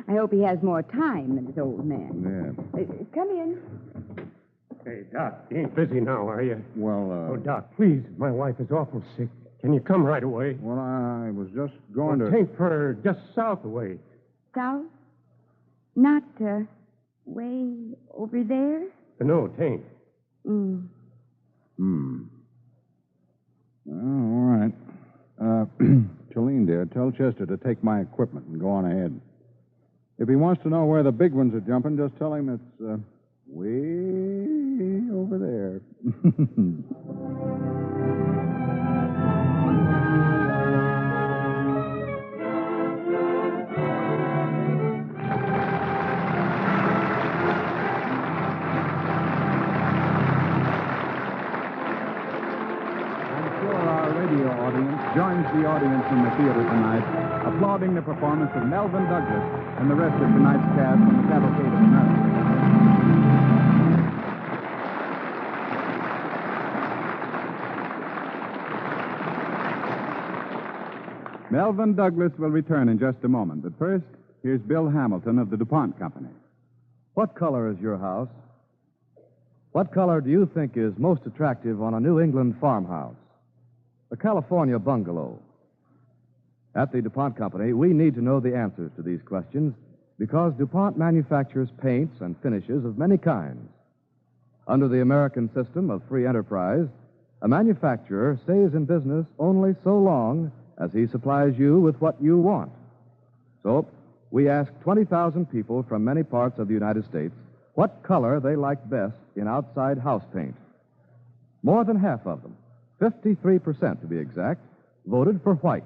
I hope he has more time than his old man. Yeah. Come in. Hey, Doc, you ain't busy now, are you? Well, Oh, Doc, please, my wife is awful sick. Can you come right away? Well, I was just going to... Take for just south away. South? Not, way over there? No, tain't. Mm. All right. Chalene, dear, tell Chester to take my equipment and go on ahead. If he wants to know where the big ones are jumping, just tell him it's, way over there. Joins the audience in the theater tonight, applauding the performance of Melvin Douglas and the rest of tonight's cast from the Cavalcade of America. Melvin Douglas will return in just a moment, but first, here's Bill Hamilton of the DuPont Company. What color is your house? What color do you think is most attractive on a New England farmhouse? A California bungalow? At the DuPont Company, we need to know the answers to these questions because DuPont manufactures paints and finishes of many kinds. Under the American system of free enterprise, a manufacturer stays in business only so long as he supplies you with what you want. So, we asked 20,000 people from many parts of the United States what color they liked best in outside house paint. More than half of them, 53% to be exact, voted for white.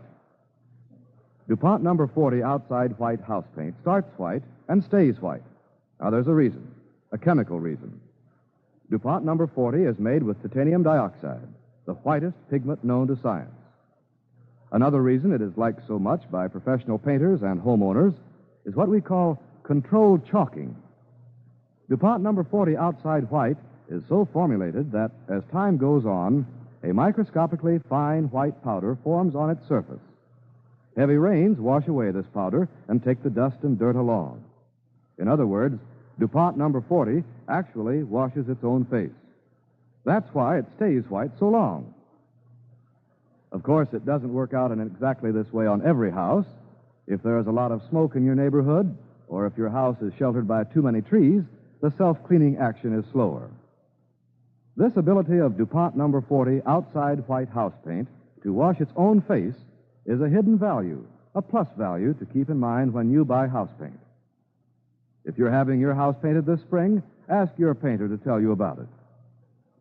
DuPont number 40 outside white house paint starts white and stays white. Now, there's a reason, a chemical reason. DuPont number 40 is made with titanium dioxide, the whitest pigment known to science. Another reason it is liked so much by professional painters and homeowners is what we call controlled chalking. DuPont number 40 outside white is so formulated that as time goes on, a microscopically fine white powder forms on its surface. Heavy rains wash away this powder and take the dust and dirt along. In other words, DuPont number 40 actually washes its own face. That's why it stays white so long. Of course, it doesn't work out in exactly this way on every house. If there is a lot of smoke in your neighborhood, or if your house is sheltered by too many trees, the self-cleaning action is slower. This ability of DuPont number 40 outside white house paint to wash its own face is a hidden value, a plus value to keep in mind when you buy house paint. If you're having your house painted this spring, ask your painter to tell you about it.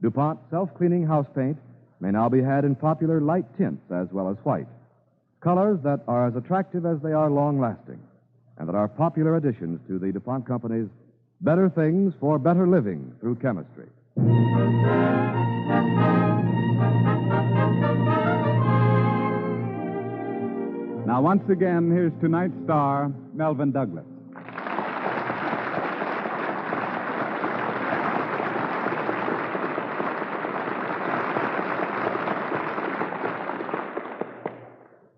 DuPont self-cleaning house paint may now be had in popular light tints as well as white, colors that are as attractive as they are long-lasting, and that are popular additions to the DuPont Company's Better Things for Better Living through Chemistry. Now, once again, here's tonight's star, Melvin Douglas.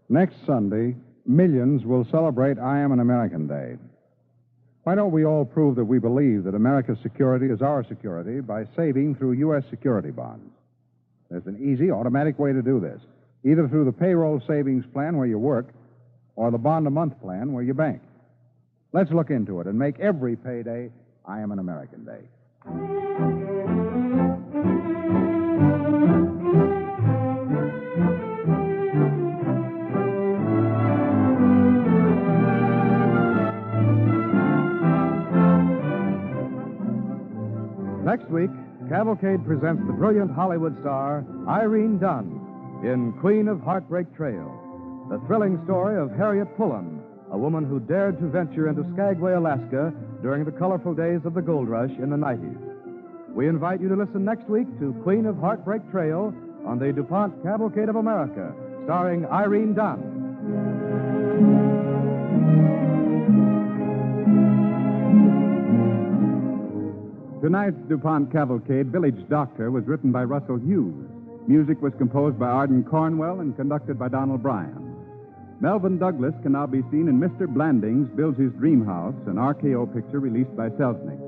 Next Sunday, millions will celebrate I Am an American Day. Why don't we all prove that we believe that America's security is our security by saving through U.S. security bonds? There's an easy, automatic way to do this, either through the payroll savings plan where you work or the bond-a-month plan where you bank. Let's look into it and make every payday I Am an American Day. Next week, Cavalcade presents the brilliant Hollywood star Irene Dunn in Queen of Heartbreak Trail, the thrilling story of Harriet Pullen, a woman who dared to venture into Skagway, Alaska during the colorful days of the gold rush in the 90s. We invite you to listen next week to Queen of Heartbreak Trail on the DuPont Cavalcade of America, starring Irene Dunn. Tonight's DuPont Cavalcade, Village Doctor, was written by Russell Hughes. Music was composed by Arden Cornwell and conducted by Donald Bryant. Melvin Douglas can now be seen in Mr. Blandings Builds His Dream House, an RKO picture released by Selznick.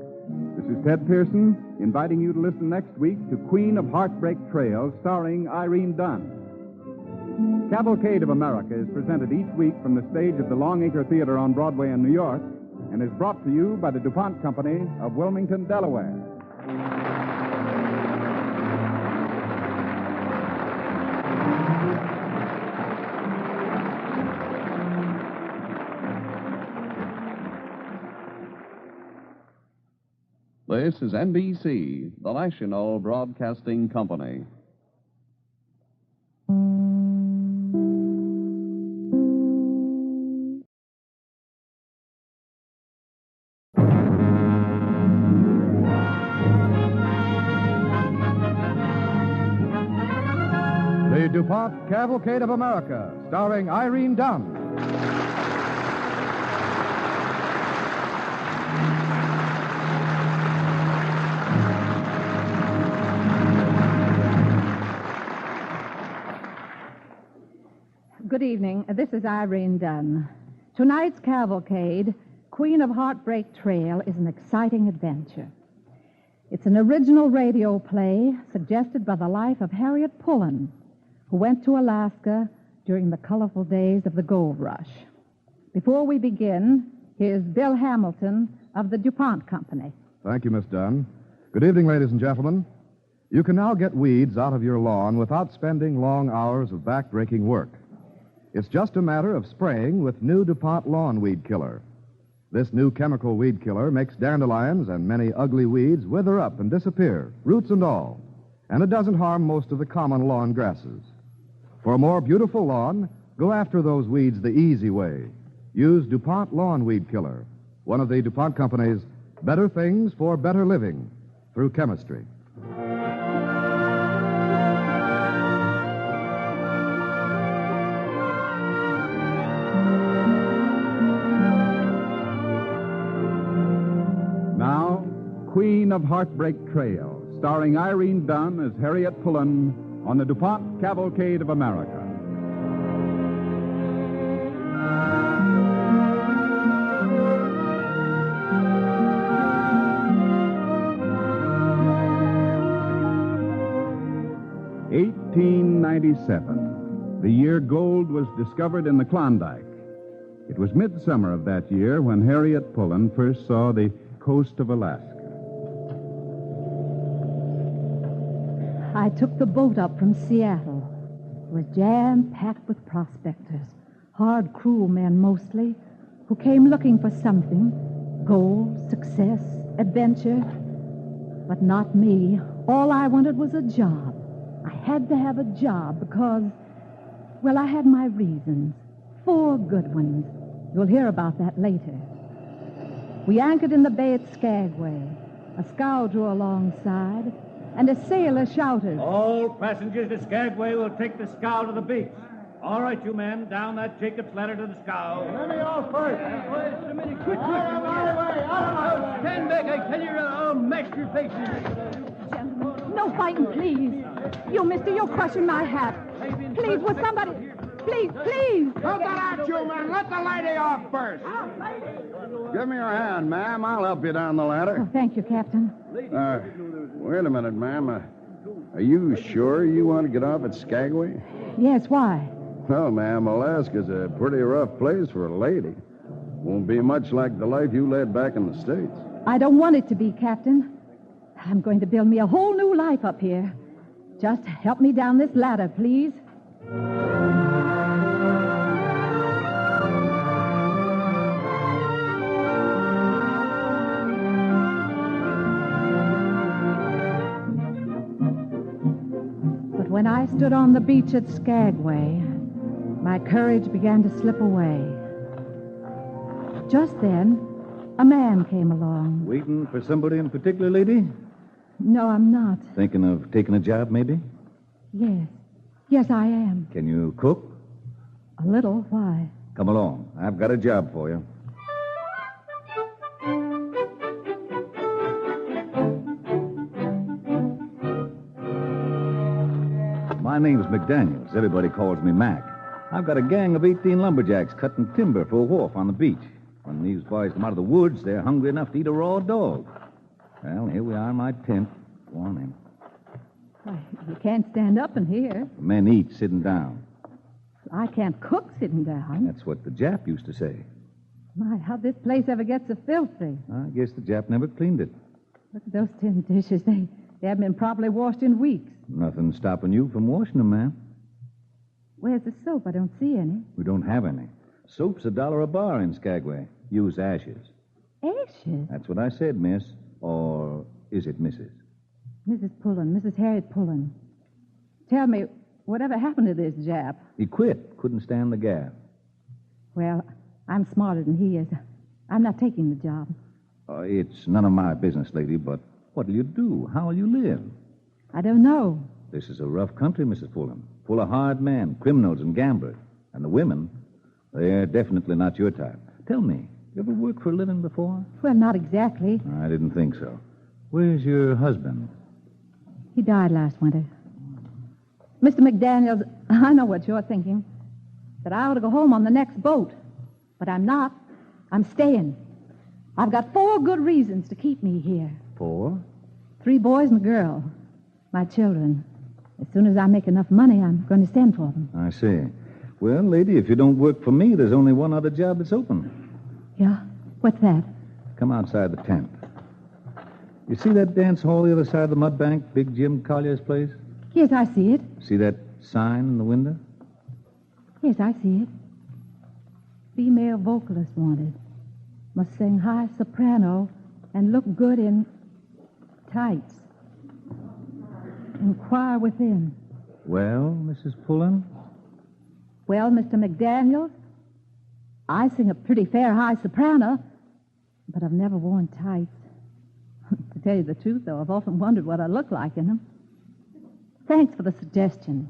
This is Ted Pearson, inviting you to listen next week to Queen of Heartbreak Trail, starring Irene Dunn. Cavalcade of America is presented each week from the stage of the Longacre Theater on Broadway in New York and is brought to you by the DuPont Company of Wilmington, Delaware. This is NBC, the National Broadcasting Company. The DuPont Cavalcade of America, starring Irene Dunn. Good evening. This is Irene Dunn. Tonight's Cavalcade, Queen of Heartbreak Trail, is an exciting adventure. It's an original radio play suggested by the life of Harriet Pullen, who went to Alaska during the colorful days of the gold rush. Before we begin, here's Bill Hamilton of the DuPont Company. Thank you, Miss Dunn. Good evening, ladies and gentlemen. You can now get weeds out of your lawn without spending long hours of backbreaking work. It's just a matter of spraying with new DuPont Lawn Weed Killer. This new chemical weed killer makes dandelions and many ugly weeds wither up and disappear, roots and all. And it doesn't harm most of the common lawn grasses. For a more beautiful lawn, go after those weeds the easy way. Use DuPont Lawn Weed Killer, one of the DuPont Company's better things for better living through chemistry. Now, Queen of Heartbreak Trail, starring Irene Dunn as Harriet Pullen on the DuPont Cavalcade of America. (1897). The year gold was discovered in the Klondike. It was midsummer of that year when Harriet Pullen first saw the coast of Alaska. I took the boat up from Seattle. It was jam-packed with prospectors, hard, cruel men mostly, who came looking for something, gold, success, adventure. But not me. All I wanted was a job. I had to have a job because, well, I had my reasons. 4 good ones. You'll hear about that later. We anchored in the bay at Skagway. A scow drew alongside, and a sailor shouted, All passengers to Skagway will take the scow to the beach. All right, you men, down that Jacob's ladder to the scow. Let me off first. Quick. Stand back, I tell you, I'll mash your faces. Gentlemen, no fighting, please. You, mister, you're crushing my hat. Please, will somebody... Please. Hold that out, you men. Let the lady off first. Give me your hand, ma'am. I'll help you down the ladder. Oh, thank you, Captain. Wait a minute, ma'am. Are you sure you want to get off at Skagway? Yes, why? Well, ma'am, Alaska's a pretty rough place for a lady. Won't be much like the life you led back in the States. I don't want it to be, Captain. I'm going to build me a whole new life up here. Just help me down this ladder, please. But when I stood on the beach at Skagway, my courage began to slip away. Just then, a man came along. Waiting for somebody in particular, lady? No, I'm not. Thinking of taking a job, maybe? Yes. Yes, I am. Can you cook? A little. Why? Come along. I've got a job for you. name's McDaniels. Everybody calls me Mac. I've got a gang of 18 lumberjacks cutting timber for a wharf on the beach. When these boys come out of the woods, they're hungry enough to eat a raw dog. Well, here we are in my tent. Go on in. Why, you can't stand up in here. The men eat sitting down. I can't cook sitting down. That's what the Jap used to say. My, how this place ever gets so filthy. I guess the Jap never cleaned it. Look at those tin dishes. They haven't been properly washed in weeks. Nothing stopping you from washing them, ma'am. Where's the soap? I don't see any. We don't have any. Soap's $1 a bar in Skagway. Use ashes. Ashes? That's what I said, miss. Or is it Mrs.? Mrs. Pullen, Mrs. Harriet Pullen. Tell me, whatever happened to this Jap? He quit. Couldn't stand the gas. Well, I'm smarter than he is. I'm not taking the job. It's none of my business, lady, but what'll you do? How'll you live? I don't know. This is a rough country, Mrs. Pullen. Full of hard men, criminals, and gamblers. And the women, they're definitely not your type. Tell me, you ever worked for a living before? Well, not exactly. I didn't think so. Where's your husband? He died last winter. Mr. McDaniels, I know what you're thinking. That I ought to go home on the next boat. But I'm not. I'm staying. I've got 4 good reasons to keep me here. 4? 3 boys and a girl. My children. As soon as I make enough money, I'm going to send for them. I see. Well, lady, if you don't work for me, there's only one other job that's open. Yeah? What's that? Come outside the tent. You see that dance hall the other side of the mud bank, Big Jim Collier's place? Yes, I see it. See that sign in the window? Yes, I see it. Female vocalist wanted. Must sing high soprano and look good in tights. Inquire within. Well, Mrs. Pullen? Well, Mr. McDaniels, I sing a pretty fair high soprano, but I've never worn tights. To tell you the truth, though, I've often wondered what I look like in them. Thanks for the suggestion.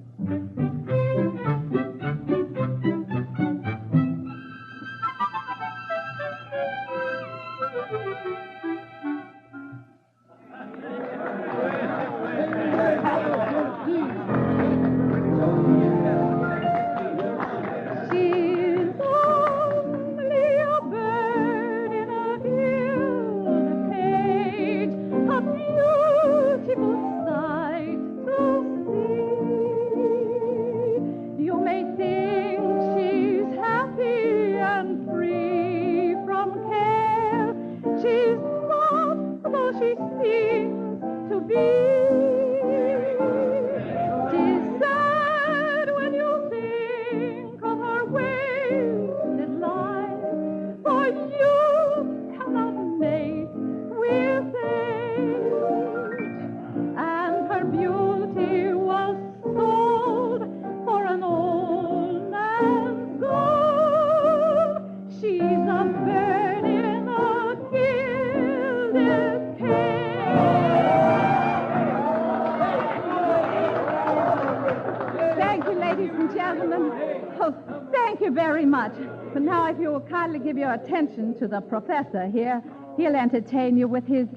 But now, if you will kindly give your attention to the professor here, he'll entertain you with his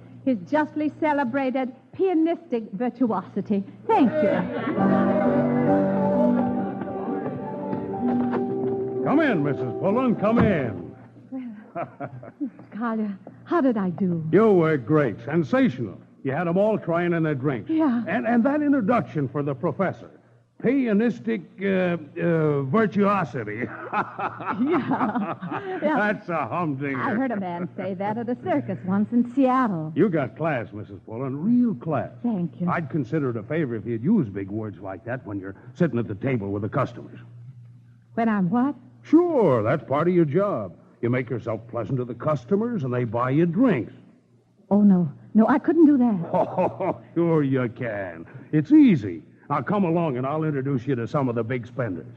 justly celebrated pianistic virtuosity. Thank you. Come in, Mrs. Pullen. Come in. Collier, how did I do? You were great. Sensational. You had them all trying in their drinks. Yeah. And that introduction for the professor. Pianistic virtuosity. Yeah. That's a humdinger. I heard a man say that at a circus once in Seattle. You got class, Mrs. Pullen. Real class. Thank you. I'd consider it a favor if you'd use big words like that when you're sitting at the table with the customers. When I'm what? Sure, that's part of your job. You make yourself pleasant to the customers, and they buy you drinks. Oh, no. No, I couldn't do that. Oh, sure you can. It's easy. Now, come along, and I'll introduce you to some of the big spenders.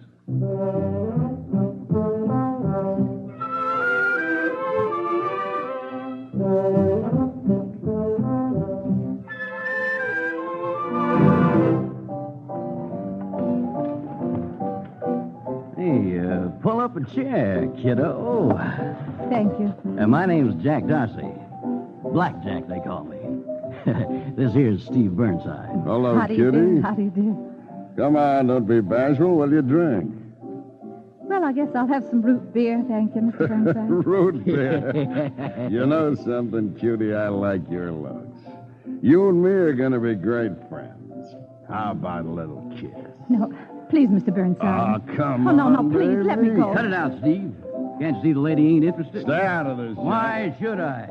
Hey, pull up a chair, kiddo. Thank you. My name's Jack Darcy. Blackjack, they call me. This here's Steve Burnside. How do you do? How do you do? Come on, don't be bashful. What'll you drink? Well, I guess I'll have some root beer, thank you, Mr. Burnside. Root beer. You know something, cutie? I like your looks. You and me are going to be great friends. How about a little kiss? No, please, Mr. Burnside. Oh, come Oh, no, on, no, please, baby. let me go. Cut it out, Steve. Can't see the lady ain't interested. Stay out of this. Why should I?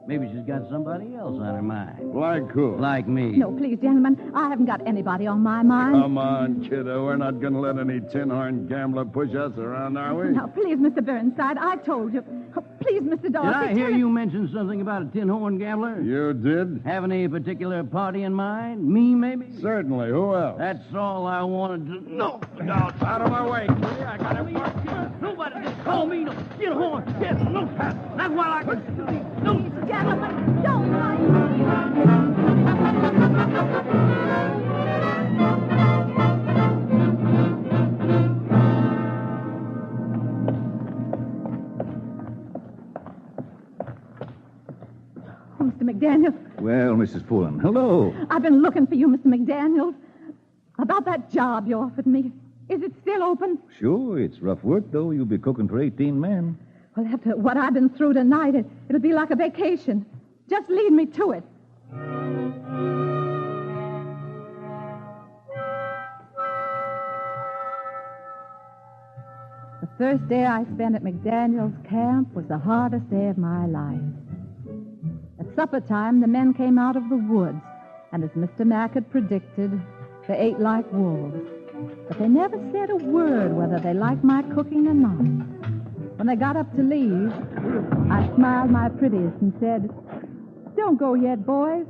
Maybe she's got somebody else on her mind. Like who? Like me. No, please, gentlemen, I haven't got anybody on my mind. Come on, kiddo. We're not going to let any tin-horn gambler push us around, are we? Now, please, Mr. Burnside, I told you. Oh, please, Mr. Dorsey. Did I hear you mention something about a tin-horn gambler? You did? Have any particular party in mind? Me, maybe? Certainly. Who else? That's all I wanted to know. Out of my way. I got him. Nobody just call me no tin-horn. Yes, no pass. That's why I can do these. No, gentlemen, don't mind. Oh, Mr. McDaniel. Well, Mrs. Pullen, hello. I've been looking for you, Mr. McDaniel. About that job you offered me. Is it still open? Sure, it's rough work, though. You'll be cooking for 18 men. Well, after what I've been through tonight, it'll be like a vacation. Just lead me to it. The first day I spent at McDaniel's camp was the hardest day of my life. At supper time, the men came out of the woods, and as Mr. Mack had predicted, they ate like wolves. But they never said a word whether they liked my cooking or not. When they got up to leave, I smiled my prettiest and said, "Don't go yet, boys.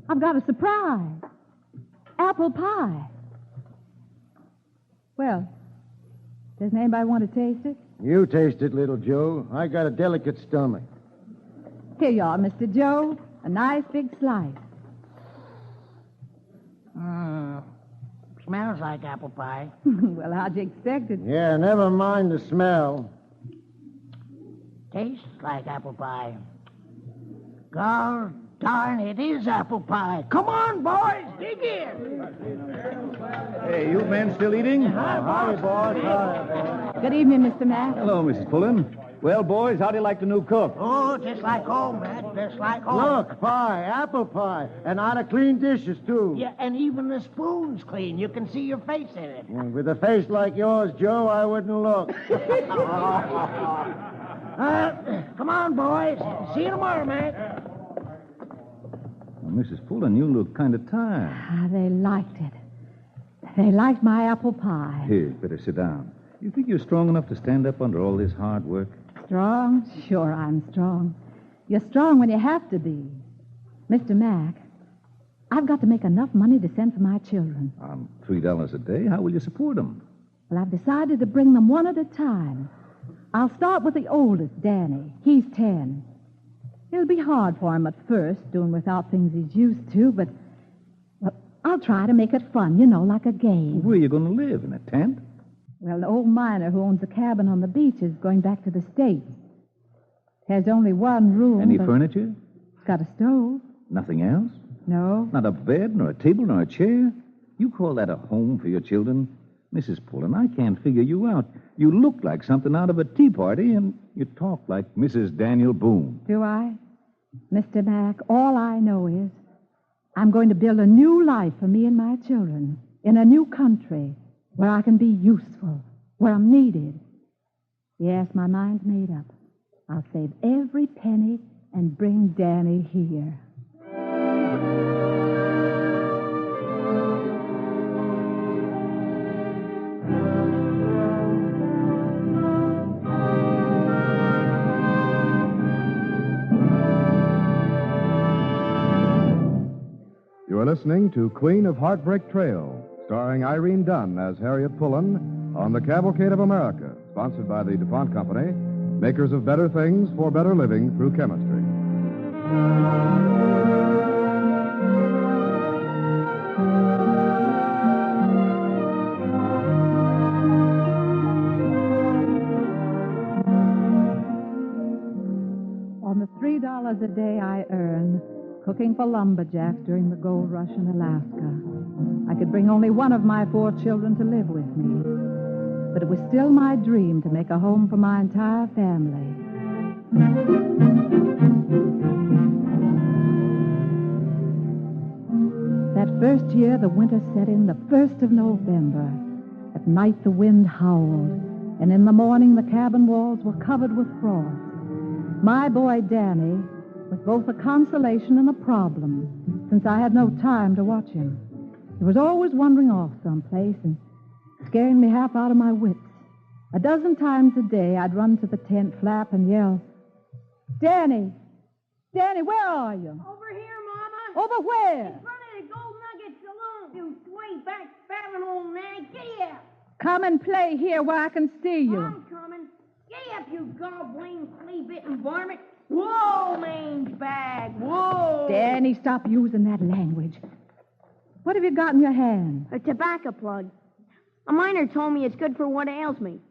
I've got a surprise. Apple pie." Well, does anybody want to taste it? You taste it, little Joe. I got a delicate stomach. Here you are, Mr. Joe. A nice big slice. Smells like apple pie. Well, how'd you expect it? Yeah, never mind the smell. Tastes like apple pie. God darn, it is apple pie. Come on, boys, dig in. Hey, you men still eating? Hi, boss. Hi. Good evening, Mr. Mack. Hello, Mrs. Pullen. Well, boys, how do you like the new cook? Oh, just like home, man. Just like home. Look, pie, apple pie, and out of clean dishes, too. Yeah, and even the spoon's clean. You can see your face in it. With a face like yours, Joe, I wouldn't look. Come on, boys. See you tomorrow, man. Well, Mrs. Pullen, you look kind of tired. They liked it. They liked my apple pie. Here, better sit down. You think you're strong enough to stand up under all this hard work? Strong? Sure, I'm strong. You're strong when you have to be. Mr. Mack, I've got to make enough money to send for my children. On $3 a day, how will you support them? Well, I've decided to bring them one at a time. I'll start with the oldest, Danny. He's 10. It'll be hard for him at first, doing without things he's used to, but well, I'll try to make it fun, like a game. Where are you going to live? In a tent? Well, the old miner who owns a cabin on the beach is going back to the States. Has only one room. Any furniture? It's got a stove. Nothing else? No. Not a bed, nor a table, nor a chair? You call that a home for your children? Mrs. Pullen, I can't figure you out. You look like something out of a tea party, and you talk like Mrs. Daniel Boone. Do I? Mr. Mack, all I know is I'm going to build a new life for me and my children in a new country where I can be useful, where I'm needed. Yes, my mind's made up. I'll save every penny and bring Danny here. You are listening to Queen of Heartbreak Trail, starring Irene Dunn as Harriet Pullen on the Cavalcade of America, sponsored by the DuPont Company, makers of better things for better living through chemistry. On the $3 a day I earn, cooking for lumberjacks during the gold rush in Alaska. I could bring only one of my 4 children to live with me, but it was still my dream to make a home for my entire family. That first year, the winter set in the 1st of November. At night, the wind howled, and in the morning, the cabin walls were covered with frost. My boy, Danny, was both a consolation and a problem, since I had no time to watch him. He was always wandering off someplace and scaring me half out of my wits. A dozen times a day, I'd run to the tent flap and yell, Danny! Danny, where are you? Over here, Mama. Over where? In front of the Gold Nugget Saloon. You sway-back, fattling old nag. Get here. Come and play here where I can see you. I'm coming. Get up, you gobbling, flea-bitten varmint. Whoa, mange bag. Whoa. Danny, stop using that language. What have you got in your hand? A tobacco plug. A miner told me it's good for what ails me.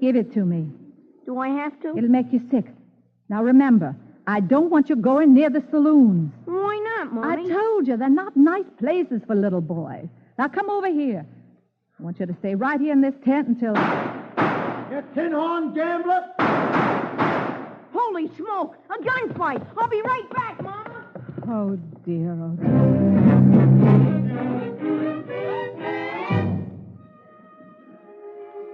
Give it to me. Do I have to? It'll make you sick. Now remember, I don't want you going near the saloons. Why not, Mommy? I told you, they're not nice places for little boys. Now come over here. I want you to stay right here in this tent until... You tin-horn gambler! Holy smoke! A gunfight! I'll be right back, Mama! Oh, dear, oh, dear.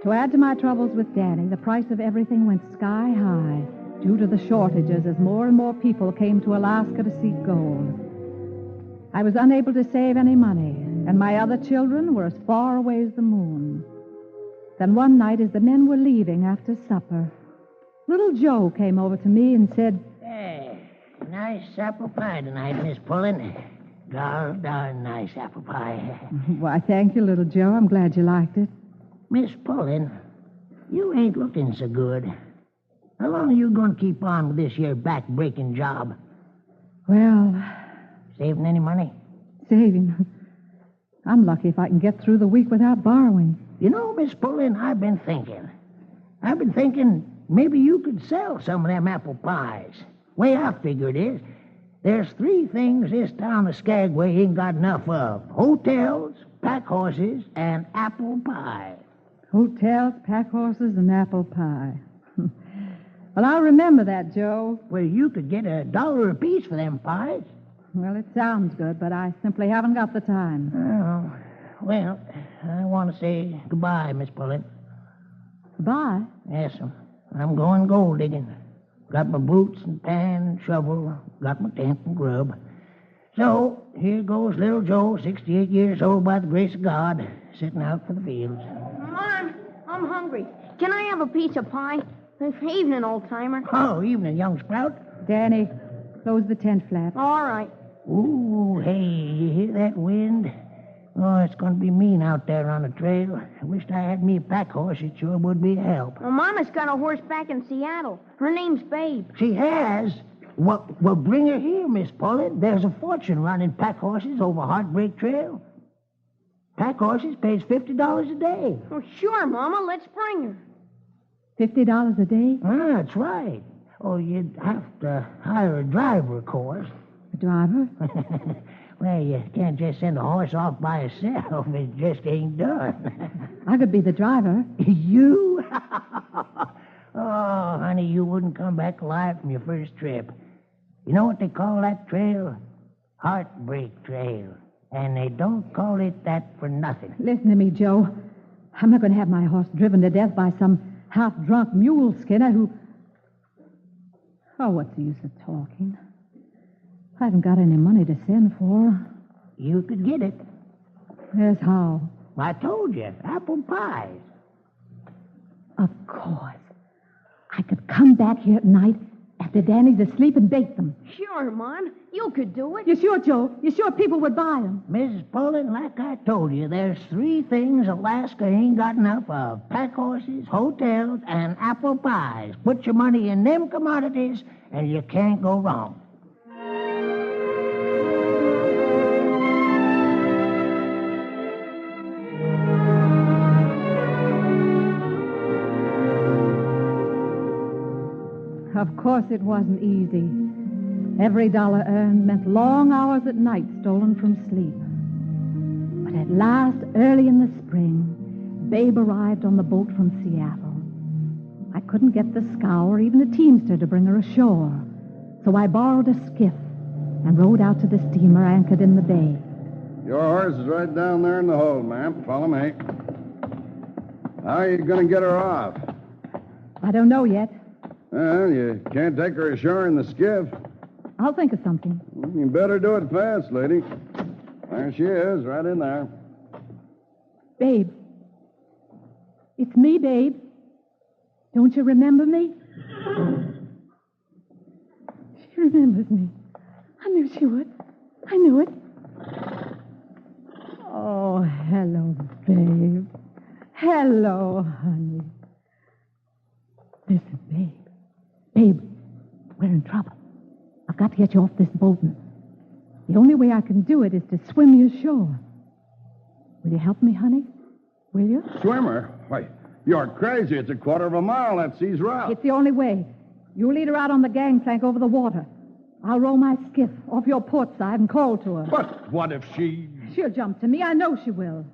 To add to my troubles with Danny, the price of everything went sky high due to the shortages as more and more people came to Alaska to seek gold. I was unable to save any money, and my other children were as far away as the moon. Then one night, as the men were leaving after supper, little Joe came over to me and said, Hey, nice apple pie tonight, Miss Pullen. Darn nice apple pie. Why, thank you, little Joe. I'm glad you liked it. Miss Pullen, you ain't looking so good. How long are you going to keep on with this here back-breaking job? Well... Saving any money? Saving? I'm lucky if I can get through the week without borrowing. You know, Miss Pullen, I've been thinking maybe you could sell some of them apple pies. Way I figure it is, there's 3 things this town of Skagway ain't got enough of. Hotels, pack horses, and apple pie. Hotels, pack horses, and apple pie. Well, I'll remember that, Joe. Well, you could get $1 apiece for them pies. Well, it sounds good, but I simply haven't got the time. Oh, well, I want to say goodbye, Miss Pullen. Goodbye? Yes, sir. I'm going gold digging. Got my boots and pan and shovel. Got my tent and grub. So, here goes little Joe, 68 years old by the grace of God, sitting out for the fields. Mom, I'm hungry. Can I have a piece of pie? Evening, old-timer. Oh, evening, young sprout. Danny, close the tent flap. All right. Ooh, hey, you hear that wind? Oh, it's going to be mean out there on the trail. I wished I had me a pack horse. It sure would be a help. Well, Mama's got a horse back in Seattle. Her name's Babe. She has? Well, bring her here, Miss Pullen. There's a fortune running pack horses over Heartbreak Trail. Pack horses pays $50 a day. Oh, sure, Mama. Let's bring her. $50 a day? Ah, that's right. Oh, you'd have to hire a driver, of course. A driver? Well, you can't just send a horse off by itself. It just ain't done. I could be the driver. You? Oh, honey, you wouldn't come back alive from your first trip. You know what they call that trail? Heartbreak Trail. And they don't call it that for nothing. Listen to me, Joe. I'm not going to have my horse driven to death by some half-drunk mule skinner who... Oh, what's the use of talking? I haven't got any money to send for. You could get it. Yes, how? I told you, apple pies. Of course. I could come back here at night after Danny's asleep and bake them. Sure, Mom. You could do it. You sure, Joe? You sure people would buy them? Mrs. Pullen, like I told you, there's 3 things Alaska ain't got enough of. Pack horses, hotels, and apple pies. Put your money in them commodities, and you can't go wrong. Of course it wasn't easy. Every dollar earned meant long hours at night stolen from sleep. But at last, early in the spring, Babe arrived on the boat from Seattle. I couldn't get the scow or even a teamster to bring her ashore, so I borrowed a skiff and rowed out to the steamer anchored in the bay. Your horse is right down there in the hold, ma'am. Follow me. How are you going to get her off? I don't know yet. Well, you can't take her ashore in the skiff. I'll think of something. You better do it fast, lady. There she is, right in there. Babe. It's me, Babe. Don't you remember me? She remembers me. I knew she would. I knew it. Oh, hello, Babe. Hello, honey. Listen, Babe. Babe, we're in trouble. I've got to get you off this boat. The only way I can do it is to swim you ashore. Will you help me, honey? Will you? Swimmer? Why, you're crazy. It's a quarter of a mile. That sea's rough. It's the only way. You lead her out on the gangplank over the water. I'll row my skiff off your port side and call to her. But what if she... She'll jump to me. I know she will.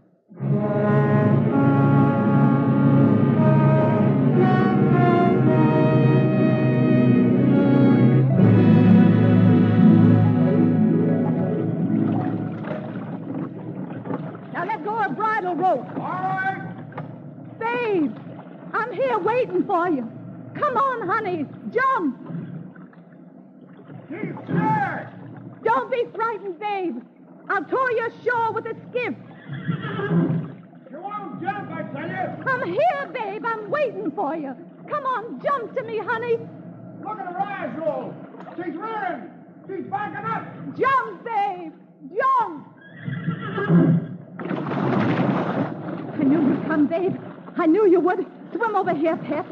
Now let go of bridle rope. All right. Babe, I'm here waiting for you. Come on, honey. Jump. She's scared. Don't be frightened, babe. I'll tow you ashore with a skiff. You won't jump, I tell you. I'm here, babe. I'm waiting for you. Come on, jump to me, honey. Look at her eyes roll. She's rearing. She's backing up. Jump, babe. Jump. I knew you'd come, babe. I knew you would. Swim over here, pet.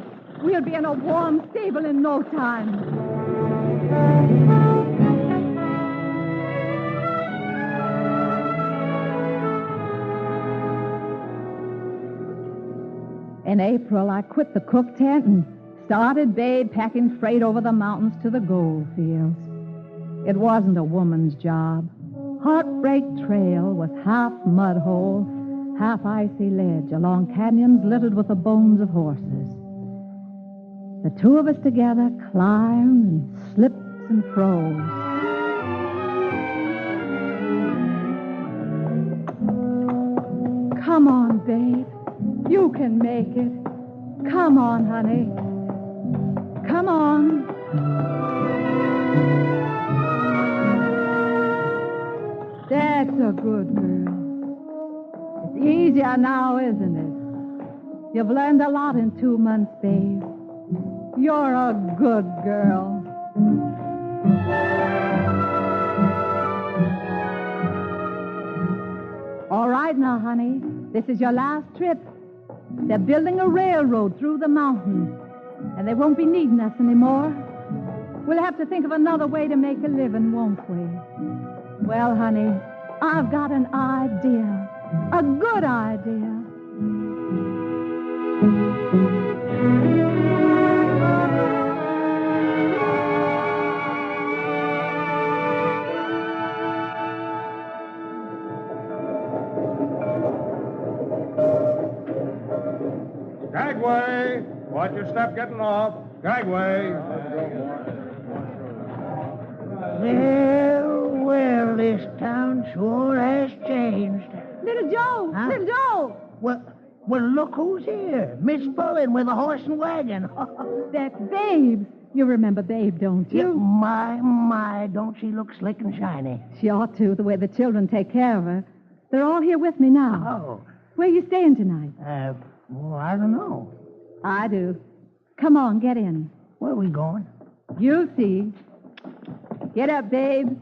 We'll be in a warm stable in no time. In April, I quit the cook tent and started Babe packing freight over the mountains to the gold fields. It wasn't a woman's job. Heartbreak Trail was half mud hole, half icy ledge along canyons littered with the bones of horses. The two of us together climbed and slipped and froze. Come on, babe. You can make it. Come on, honey. Come on. That's a good girl. It's easier now, isn't it? You've learned a lot in 2 months, babe. You're a good girl. All right now, honey. This is your last trip. They're building a railroad through the mountains, and they won't be needing us anymore. We'll have to think of another way to make a living, won't we? Well, honey, I've got an idea. A good idea. Gagway! Watch your step getting off. Gagway! Well, this town sure has changed. Little Joe! Huh? Little Joe! Well, look who's here. Miss Bullen with a horse and wagon. That's Babe. You remember Babe, don't you? Yeah, my, don't she look slick and shiny? She ought to, the way the children take care of her. They're all here with me now. Oh. Where are you staying tonight? Well, I don't know. I do. Come on, get in. Where are we going? You'll see. Get up, Babe.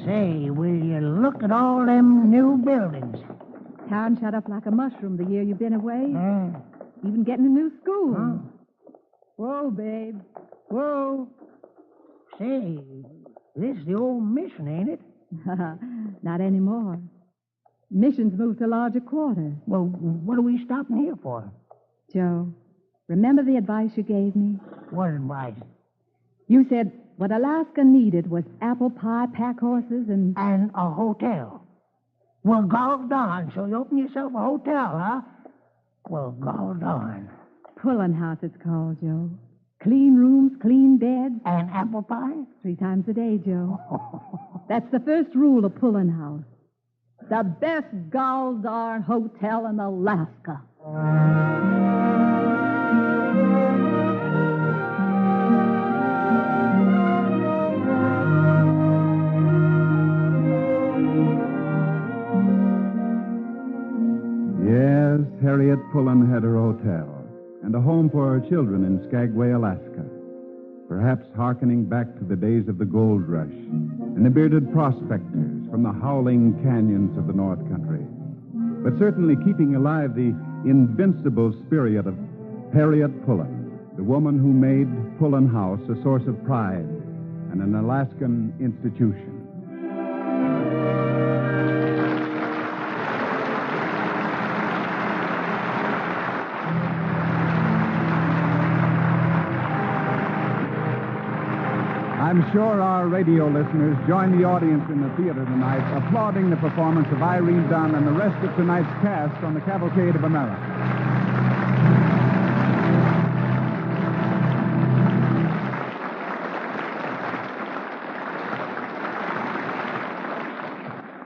Say, will you look at all them new buildings? Town shut up like a mushroom the year you've been away. Even getting a new school. Whoa, babe. Whoa. Say, this is the old mission, ain't it? Not anymore. Missions moved to larger quarters. Well, what are we stopping here for? Joe, remember the advice you gave me? What advice? You said what Alaska needed was apple pie, pack horses, and a hotel. Well, gol darn, so you open yourself a hotel, huh? Well, gol darn. Pulling house, it's called, Joe. Clean rooms, clean beds. And apple pie? 3 times a day, Joe. That's the first rule of Pulling House. The best gol darn hotel in Alaska. Yes, Harriet Pullen had her hotel and a home for her children in Skagway, Alaska. Perhaps hearkening back to the days of the gold rush and the bearded prospectors from the howling canyons of the North Country. But certainly keeping alive the invincible spirit of Harriet Pullen, the woman who made Pullen House a source of pride and an Alaskan institution. I'm sure our radio listeners join the audience in the theater tonight, applauding the performance of Irene Dunn and the rest of tonight's cast on the Cavalcade of America.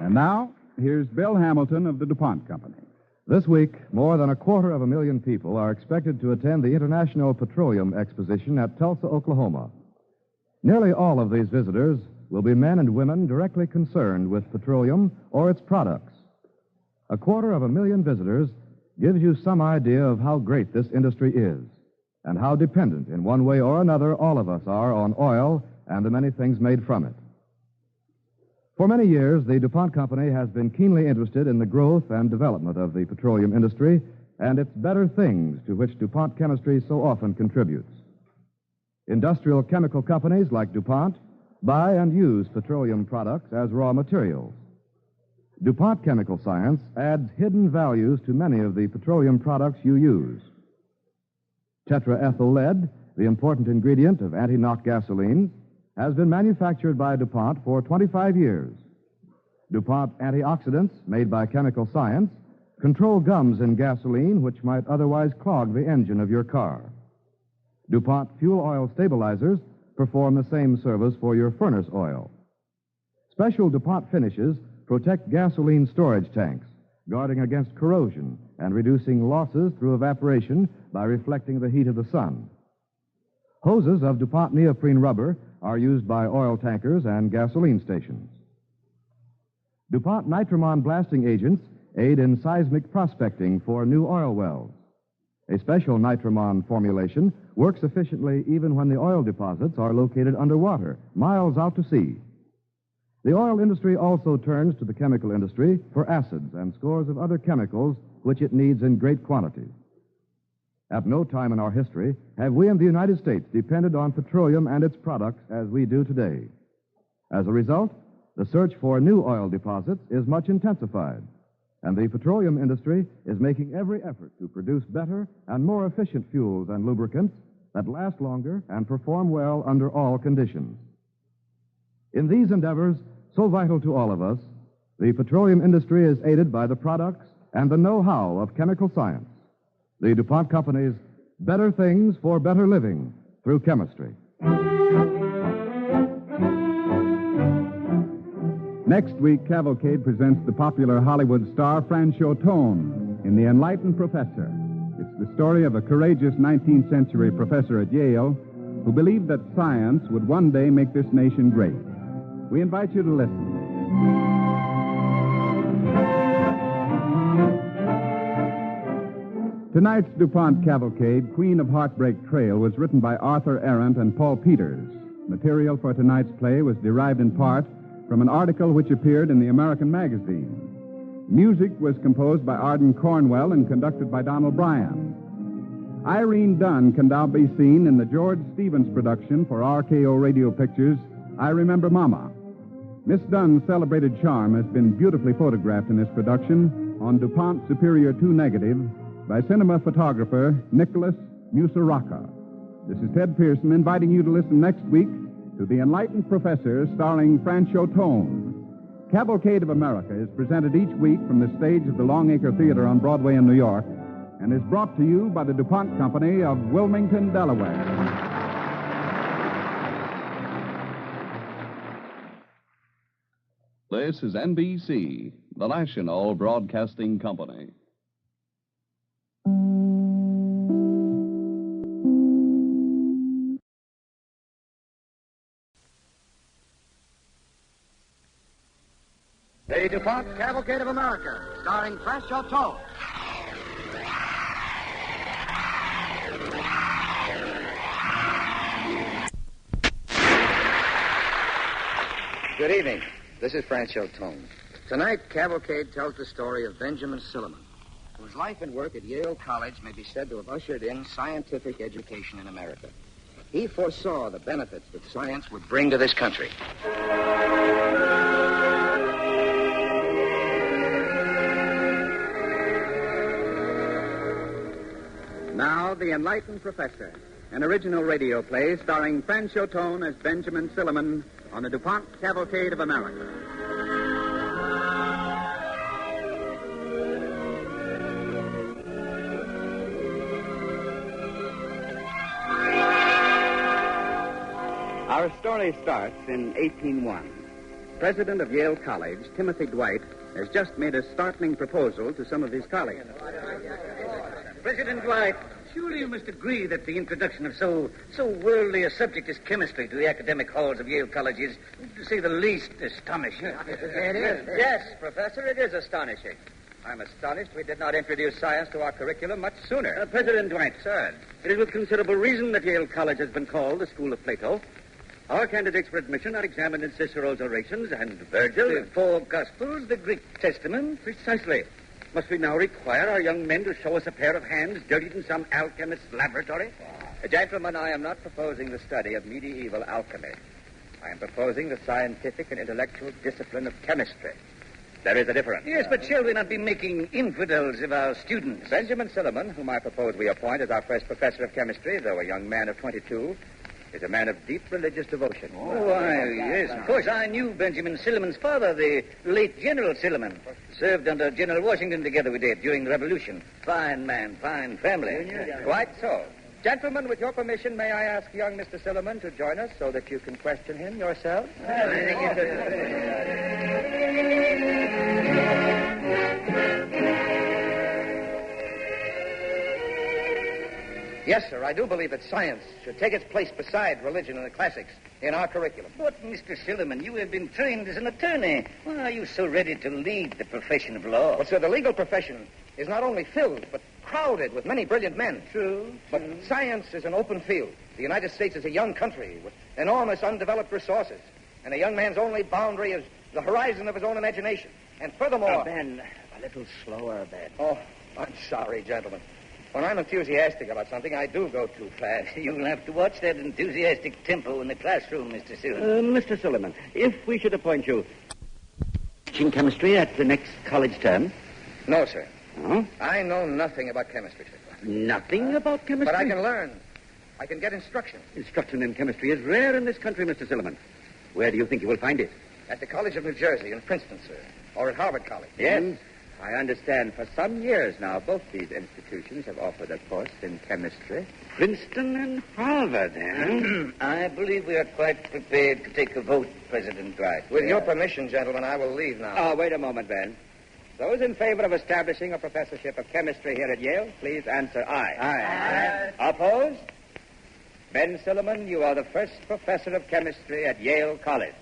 And now, here's Bill Hamilton of the DuPont Company. This week, more than 250,000 people are expected to attend the International Petroleum Exposition at Tulsa, Oklahoma. Nearly all of these visitors will be men and women directly concerned with petroleum or its products. 250,000 visitors gives you some idea of how great this industry is and how dependent, in one way or another, all of us are on oil and the many things made from it. For many years, the DuPont Company has been keenly interested in the growth and development of the petroleum industry and its better things to which DuPont chemistry so often contributes. Industrial chemical companies like DuPont buy and use petroleum products as raw materials. DuPont Chemical Science adds hidden values to many of the petroleum products you use. Tetraethyl lead, the important ingredient of anti-knock gasolines, has been manufactured by DuPont for 25 years. DuPont antioxidants, made by Chemical Science, control gums in gasoline which might otherwise clog the engine of your car. DuPont fuel oil stabilizers perform the same service for your furnace oil. Special DuPont finishes protect gasoline storage tanks, guarding against corrosion and reducing losses through evaporation by reflecting the heat of the sun. Hoses of DuPont neoprene rubber are used by oil tankers and gasoline stations. DuPont nitramon blasting agents aid in seismic prospecting for new oil wells. A special nitramon formulation works efficiently even when the oil deposits are located underwater, miles out to sea. The oil industry also turns to the chemical industry for acids and scores of other chemicals which it needs in great quantities. At no time in our history have we in the United States depended on petroleum and its products as we do today. As a result, the search for new oil deposits is much intensified, and the petroleum industry is making every effort to produce better and more efficient fuels and lubricants that last longer and perform well under all conditions. In these endeavors, so vital to all of us, the petroleum industry is aided by the products and the know-how of chemical science. The DuPont Company's Better Things for Better Living through Chemistry. Next week, Cavalcade presents the popular Hollywood star Franchot Tone in The Enlightened Professor. It's the story of a courageous 19th century professor at Yale who believed that science would one day make this nation great. We invite you to listen. Tonight's DuPont Cavalcade, Queen of Heartbreak Trail, was written by Arthur Arendt and Paul Peters. Material for tonight's play was derived in part from an article which appeared in the American Magazine. Music was composed by Arden Cornwell and conducted by Donald Bryant. Irene Dunn can now be seen in the George Stevens production for RKO Radio Pictures, I Remember Mama. Miss Dunn's celebrated charm has been beautifully photographed in this production on DuPont Superior 2 Negative by cinema photographer Nicholas Musaraka. This is Ted Pearson inviting you to listen next week to The Enlightened Professor starring Franchot Tone. Cavalcade of America is presented each week from the stage of the Longacre Theater on Broadway in New York and is brought to you by the DuPont Company of Wilmington, Delaware. This is NBC, the National Broadcasting Company. The DuPont Cavalcade of America, starring Franchot Tone. Good evening. This is Franchot Tone. Tonight, Cavalcade tells the story of Benjamin Silliman, whose life and work at Yale College may be said to have ushered in scientific education in America. He foresaw the benefits that science would bring to this country. Now, The Enlightened Professor, an original radio play starring Franchot Tone as Benjamin Silliman on the DuPont Cavalcade of America. Our story starts in 1801. President of Yale College, Timothy Dwight, has just made a startling proposal to some of his colleagues. President Dwight, surely you must agree that the introduction of so worldly a subject as chemistry to the academic halls of Yale College is, to say the least, astonishing. It is. Yes, Professor, it is astonishing. I'm astonished we did not introduce science to our curriculum much sooner. President Dwight, sir, it is with considerable reason that Yale College has been called the School of Plato. Our candidates for admission are examined in Cicero's orations and Virgil, the four Gospels, the Greek Testament. Precisely. Must we now require our young men to show us a pair of hands dirtied in some alchemist's laboratory? Gentlemen, I am not proposing the study of medieval alchemy. I am proposing the scientific and intellectual discipline of chemistry. There is a difference. Yes, but shall we not be making infidels of our students? Benjamin Silliman, whom I propose we appoint as our first professor of chemistry, though a young man of 22, is a man of deep religious devotion. Oh, yes, of course. I knew Benjamin Silliman's father, the late General Silliman. Served under General Washington together we did during the Revolution. Fine man, fine family. Quite so. Gentlemen, with your permission, may I ask young Mr. Silliman to join us so that you can question him yourself? Yes, sir, I do believe that science should take its place beside religion and the classics in our curriculum. But, Mr. Silliman, you have been trained as an attorney. Why are you so ready to lead the profession of law? But, sir, the legal profession is not only filled, but crowded with many brilliant men. True. But science is an open field. The United States is a young country with enormous undeveloped resources. And a young man's only boundary is the horizon of his own imagination. And furthermore... Ben, a little slower, Ben. Oh, I'm sorry, gentlemen. When I'm enthusiastic about something, I do go too fast. You'll have to watch that enthusiastic tempo in the classroom, Mr. Silliman. Mr. Silliman, if we should appoint you teaching chemistry at the next college term? No, sir. Oh? I know nothing about chemistry, sir. Nothing about chemistry? But I can learn. I can get instruction. Instruction in chemistry is rare in this country, Mr. Silliman. Where do you think you will find it? At the College of New Jersey in Princeton, sir. Or at Harvard College. Yes. I understand for some years now both these institutions have offered a course in chemistry. Princeton and Harvard, eh? I believe we are quite prepared to take a vote, President Dwight. With your permission, gentlemen, I will leave now. Oh, wait a moment, Ben. Those in favor of establishing a professorship of chemistry here at Yale, please answer aye. Aye. Opposed? Ben Silliman, you are the first professor of chemistry at Yale College.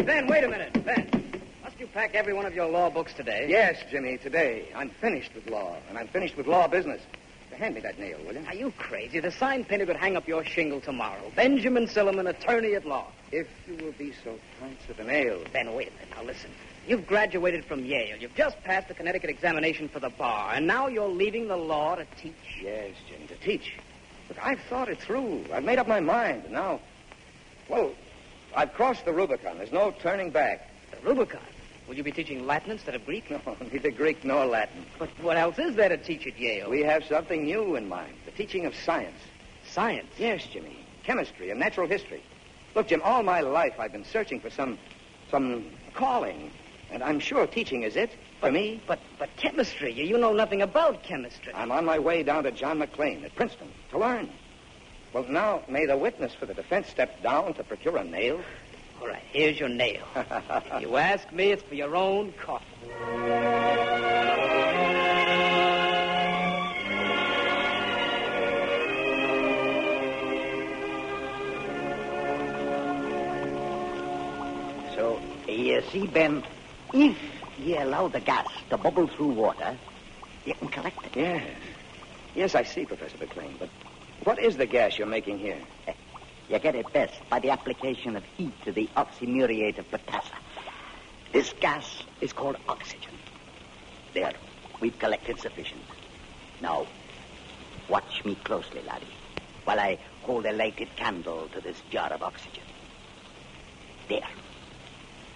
Ben, wait a minute. Ben, must you pack every one of your law books today? Yes, Jimmy, today. I'm finished with law, and I'm finished with law business. Hand me that nail, will you? Are you crazy? The sign painter could hang up your shingle tomorrow. Benjamin Silliman, attorney at law. If you will be so kind to the nail. Ben, wait a minute. Now, listen. You've graduated from Yale. You've just passed the Connecticut examination for the bar. And now you're leaving the law to teach. Yes, Jim, to teach. But I've thought it through. I've made up my mind. And now, well, I've crossed the Rubicon. There's no turning back. The Rubicon? Will you be teaching Latin instead of Greek? No, neither Greek nor Latin. But what else is there to teach at Yale? We have something new in mind. The teaching of science. Science? Yes, Jimmy. Chemistry and natural history. Look, Jim, all my life I've been searching for some calling. And I'm sure teaching is it for me. But chemistry, you know nothing about chemistry. I'm on my way down to John McLean at Princeton to learn. Well, now, may the witness for the defense step down to procure a nail? All right, here's your nail. If you ask me, it's for your own coffin. So, you see, Ben, if you allow the gas to bubble through water, you can collect it. Yes. Yes, I see, Professor McLean, but what is the gas you're making here? You get it best by the application of heat to the oxymuriate of potassium. This gas is called oxygen. There, we've collected sufficient. Now, watch me closely, laddie, while I hold a lighted candle to this jar of oxygen. There.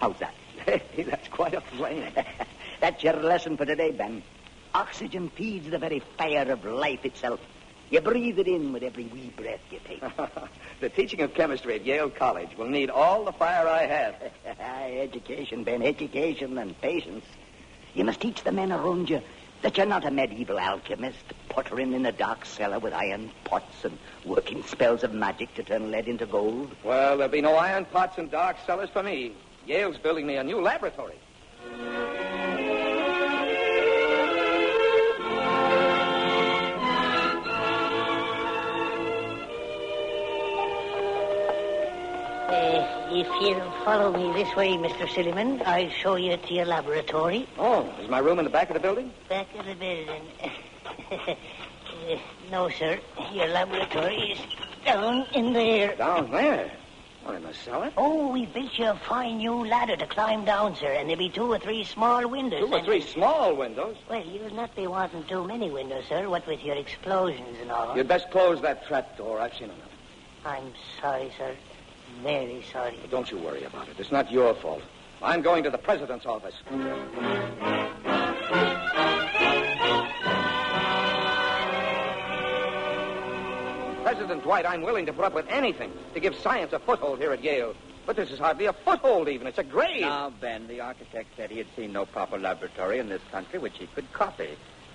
How's that? Hey, that's quite a flame. That's your lesson for today, Ben. Oxygen feeds the very fire of life itself. You breathe it in with every wee breath you take. The teaching of chemistry at Yale College will need all the fire I have. Education, Ben, education and patience. You must teach the men around you that you're not a medieval alchemist puttering in a dark cellar with iron pots and working spells of magic to turn lead into gold. Well, there'll be no iron pots and dark cellars for me. Yale's building me a new laboratory. If you'll follow me this way, Mr. Silliman, I'll show you to your laboratory. Oh, is my room in the back of the building? Back of the building. No, sir. Your laboratory is down in there. Down there? Well, in the cellar? Oh, we built you a fine new ladder to climb down, sir, and there'll be 2 or 3 small windows. 2 or 3 small windows? Well, you'll not be wanting too many windows, sir, what with your explosions and all. You'd best close that trap door. I've seen enough. I'm sorry, sir. Very sorry. Well, don't you worry about it. It's not your fault. I'm going to the president's office. President Dwight, I'm willing to put up with anything to give science a foothold here at Yale. But this is hardly a foothold, even. It's a grave. Now, Ben, the architect said he had seen no proper laboratory in this country which he could copy.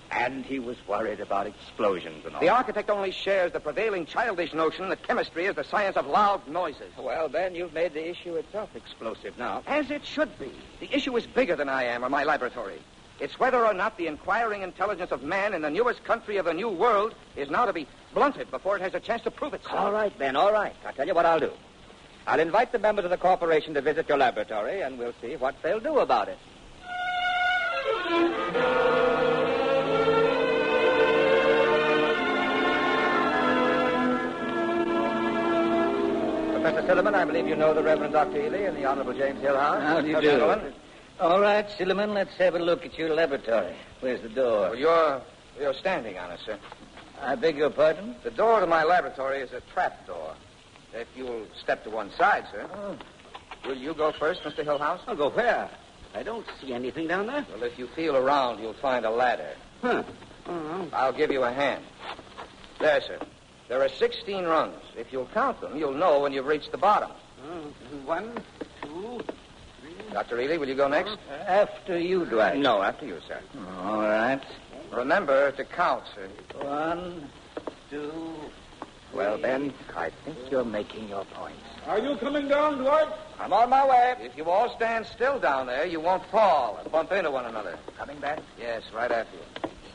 And he was worried about explosions and all. The architect only shares the prevailing childish notion that chemistry is the science of loud noises. Well, Ben, you've made the issue itself explosive now. As it should be. The issue is bigger than I am or my laboratory. It's whether or not the inquiring intelligence of man in the newest country of the new world is now to be blunted before it has a chance to prove itself. All right, Ben, all right. I'll tell you what I'll do. I'll invite the members of the corporation to visit your laboratory, and we'll see what they'll do about it. Professor Silliman, I believe you know the Reverend Dr. Ely and the Honorable James Hillhouse. How do you do? Gentlemen. All right, Silliman, let's have a look at your laboratory. Where's the door? Well, you're standing on it, sir. I beg your pardon? The door to my laboratory is a trap door. If you'll step to one side, sir. Oh. Will you go first, Mr. Hillhouse? I'll go where? I don't see anything down there. Well, if you feel around, you'll find a ladder. Huh. I'll give you a hand. There, sir. There are 16 rungs. If you'll count them, you'll know when you've reached the bottom. 1, 2, 3. Dr. Ely, will you go next? After you, Dwight. No, after you, sir. All right. Remember to count, sir. 1, 2. Well, Ben, I think you're making your point. Are you coming down, Dwight? I'm on my way. If you all stand still down there, you won't fall and bump into one another. Coming back? Yes, right after you.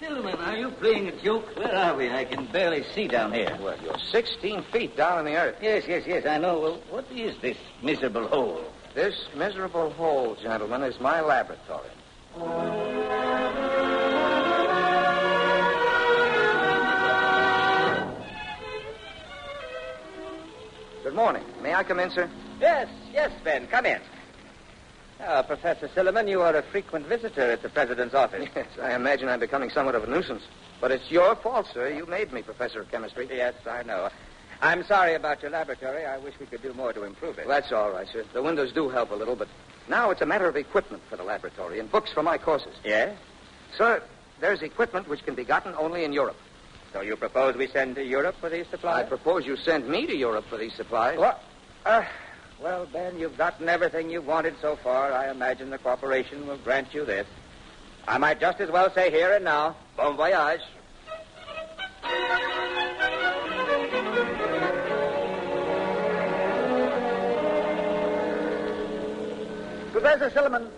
Silliman, are you playing a joke? Where are we? I can barely see down here. Well, you're 16 feet down in the earth. Yes, I know. Well, what is this miserable hole? This miserable hole, gentlemen, is my laboratory. Good morning. May I come in, sir? Yes, Ben, come in. Professor Silliman, you are a frequent visitor at the president's office. Yes, I imagine I'm becoming somewhat of a nuisance. But it's your fault, sir. You made me professor of chemistry. Yes, I know. I'm sorry about your laboratory. I wish we could do more to improve it. Well, that's all right, sir. The windows do help a little, but now it's a matter of equipment for the laboratory and books for my courses. Yes? Sir, there's equipment which can be gotten only in Europe. So you propose we send to Europe for these supplies? I propose you send me to Europe for these supplies. Well, Ben, you've gotten everything you've wanted so far. I imagine the corporation will grant you this. I might just as well say here and now, bon voyage. Professor Silliman,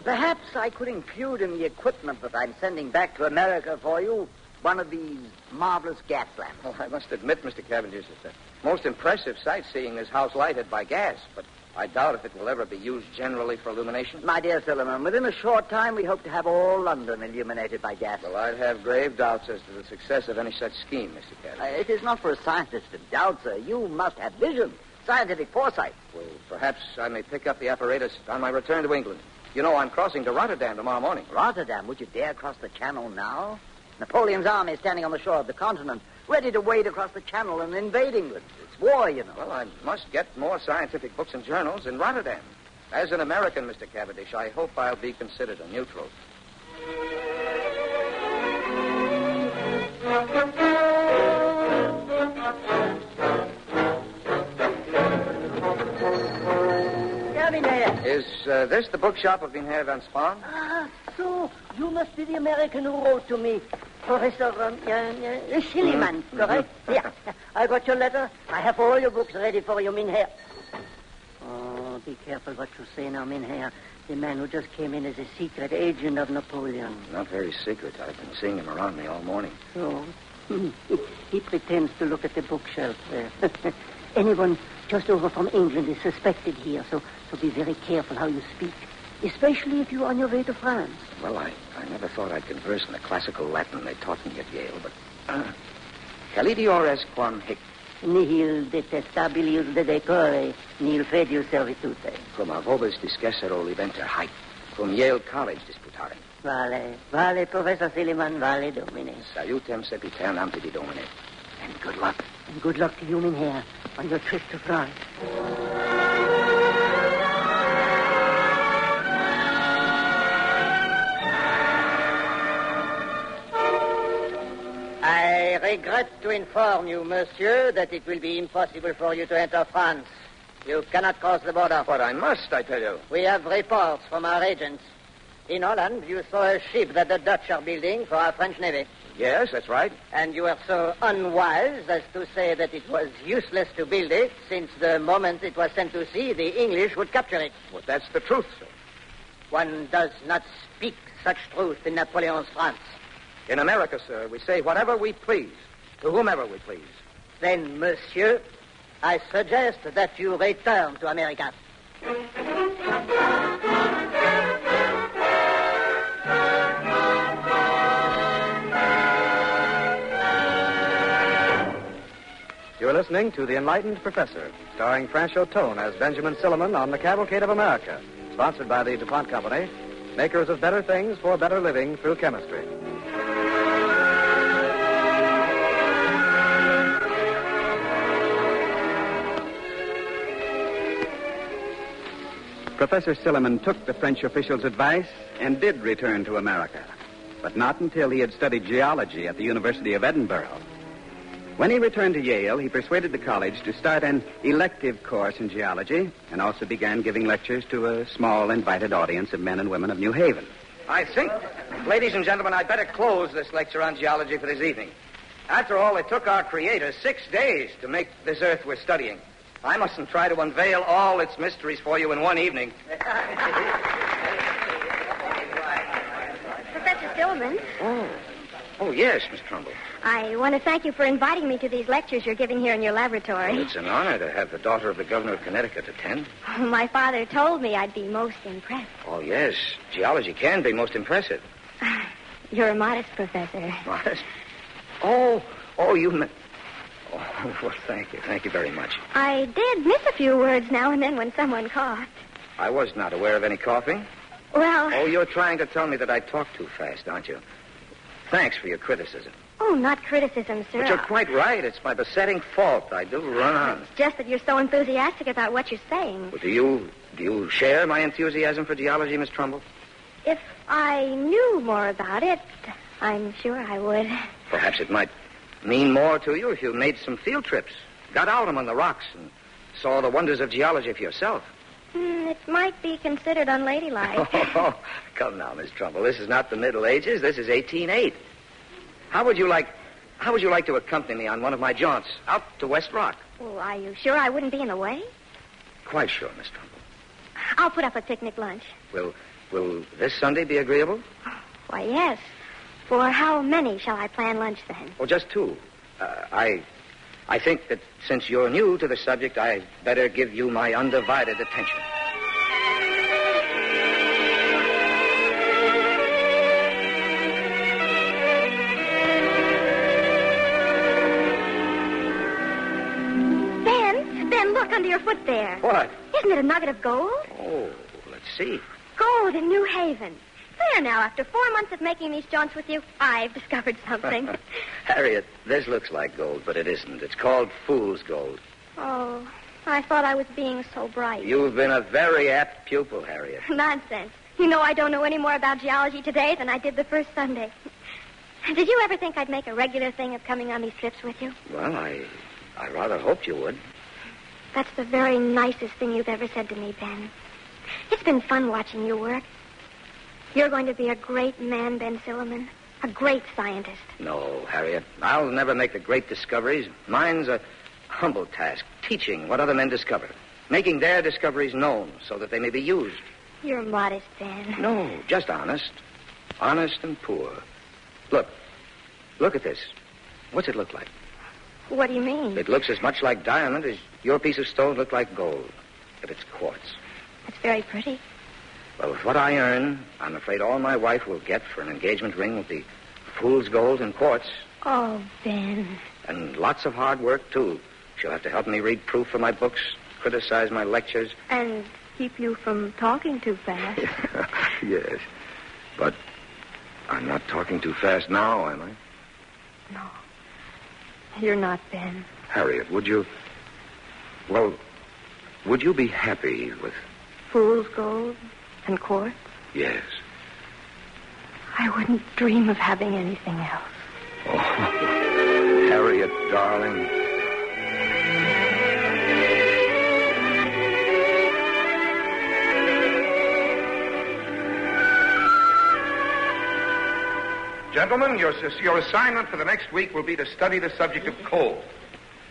perhaps I could include in the equipment that I'm sending back to America for you one of these marvelous gas lamps. Well, I must admit, Mr. Cavendish, it's the most impressive sight seeing this house lighted by gas, but I doubt if it will ever be used generally for illumination. My dear Silliman, within a short time we hope to have all London illuminated by gas. Well, I'd have grave doubts as to the success of any such scheme, Mr. Cavendish. It is not for a scientist to doubt, sir. You must have vision, scientific foresight. Well, perhaps I may pick up the apparatus on my return to England. You know, I'm crossing to Rotterdam tomorrow morning. Rotterdam? Would you dare cross the channel now? Napoleon's army is standing on the shore of the continent, ready to wade across the channel and invade England. It's war, you know. Well, I must get more scientific books and journals in Rotterdam. As an American, Mr. Cavendish, I hope I'll be considered a neutral. Is this the bookshop of Mynheer van Spaan? So you must be the American who wrote to me, Professor Silliman, correct? Yeah. I got your letter. I have all your books ready for you, Mynheer. Oh, be careful what you say now, Mynheer. The man who just came in is a secret agent of Napoleon. Not very secret. I've been seeing him around me all morning. So, he pretends to look at the bookshelf there. Anyone just over from England is suspected here, so be very careful how you speak, especially if you're on your way to France. Well, I never thought I'd converse in the classical Latin they taught me at Yale, but... Calidior est quam hic. Nihil detestabilius de decore, nihil fedius servitute. Cum a vobis discessero libenter haec, cum Yale College disputarem. Vale, Professor Silliman, vale, Domine. Salutem sepiternam fidi Domine. And good luck. And good luck to you, Mynheer, on your trip to France. I regret to inform you, monsieur, that it will be impossible for you to enter France. You cannot cross the border. But I must, I tell you. We have reports from our agents. In Holland, you saw a ship that the Dutch are building for our French Navy. Yes, that's right. And you were so unwise as to say that it was useless to build it, since the moment it was sent to sea, the English would capture it. Well, that's the truth, sir. One does not speak such truth in Napoleon's France. In America, sir, we say whatever we please, to whomever we please. Then, monsieur, I suggest that you return to America. You're listening to The Enlightened Professor, starring Franchot Tone as Benjamin Silliman on the Cavalcade of America, sponsored by the DuPont Company, makers of better things for better living through chemistry. Professor Silliman took the French officials' advice and did return to America, but not until he had studied geology at the University of Edinburgh. When he returned to Yale, he persuaded the college to start an elective course in geology and also began giving lectures to a small invited audience of men and women of New Haven. I think, ladies and gentlemen, I'd better close this lecture on geology for this evening. After all, it took our Creator 6 days to make this earth we're studying. I mustn't try to unveil all its mysteries for you in one evening. Professor Silliman. Oh, yes, Miss Trumbull. I want to thank you for inviting me to these lectures you're giving here in your laboratory. Well, it's an honor to have the daughter of the governor of Connecticut attend. My father told me I'd be most impressed. Oh, yes. Geology can be most impressive. You're a modest professor. Modest? Oh, you Oh, well, thank you. Thank you very much. I did miss a few words now and then when someone coughed. I was not aware of any coughing. Well... Oh, you're trying to tell me that I talk too fast, aren't you? Thanks for your criticism. Oh, not criticism, sir. But you're quite right. It's my besetting fault. I do run on. It's just that you're so enthusiastic about what you're saying. Well, do you share my enthusiasm for geology, Miss Trumbull? If I knew more about it, I'm sure I would. Perhaps it might mean more to you if you made some field trips, got out among the rocks, and saw the wonders of geology for yourself. It might be considered unladylike. Oh, come now, Miss Trumbull. This is not the Middle Ages. This is 1808. How would you like to accompany me on one of my jaunts out to West Rock? Well, are you sure I wouldn't be in the way? Quite sure, Miss Trumbull. I'll put up a picnic lunch. Will this Sunday be agreeable? Why, yes. For how many shall I plan lunch then? Well, just 2. I think that since you're new to the subject, I'd better give you my undivided attention. Ben, look under your foot there. What? Isn't it a nugget of gold? Oh, let's see. Gold in New Haven. There now, after 4 months of making these jaunts with you, I've discovered something. Harriet, this looks like gold, but it isn't. It's called fool's gold. Oh, I thought I was being so bright. You've been a very apt pupil, Harriet. Nonsense. You know I don't know any more about geology today than I did the first Sunday. Did you ever think I'd make a regular thing of coming on these trips with you? Well, I rather hoped you would. That's the very nicest thing you've ever said to me, Ben. It's been fun watching you work. You're going to be a great man, Ben Silliman. A great scientist. No, Harriet. I'll never make the great discoveries. Mine's a humble task, teaching what other men discover, making their discoveries known so that they may be used. You're modest, Ben. No, just honest. Honest and poor. Look at this. What's it look like? What do you mean? It looks as much like diamond as your piece of stone looked like gold. But it's quartz. It's very pretty. Well, with what I earn, I'm afraid all my wife will get for an engagement ring will be fool's gold and quartz. Oh, Ben. And lots of hard work, too. She'll have to help me read proof for my books, criticize my lectures. And keep you from talking too fast. Yes. But I'm not talking too fast now, am I? No. You're not, Ben. Harriet, would you be happy with... Fool's gold and quartz? Yes. I wouldn't dream of having anything else. Oh, Harriet, darling. Gentlemen, your assignment for the next week will be to study the subject of coal.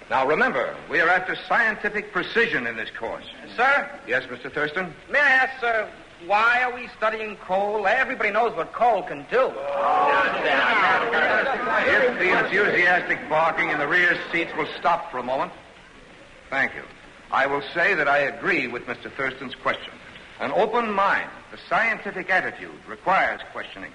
Now, remember, we are after scientific precision in this course. Sir? Yes, Mr. Thurston? May I ask, sir, why are we studying coal? Everybody knows what coal can do. If the enthusiastic barking in the rear seats will stop for a moment. Thank you. I will say that I agree with Mr. Thurston's question. An open mind, the scientific attitude, requires questioning.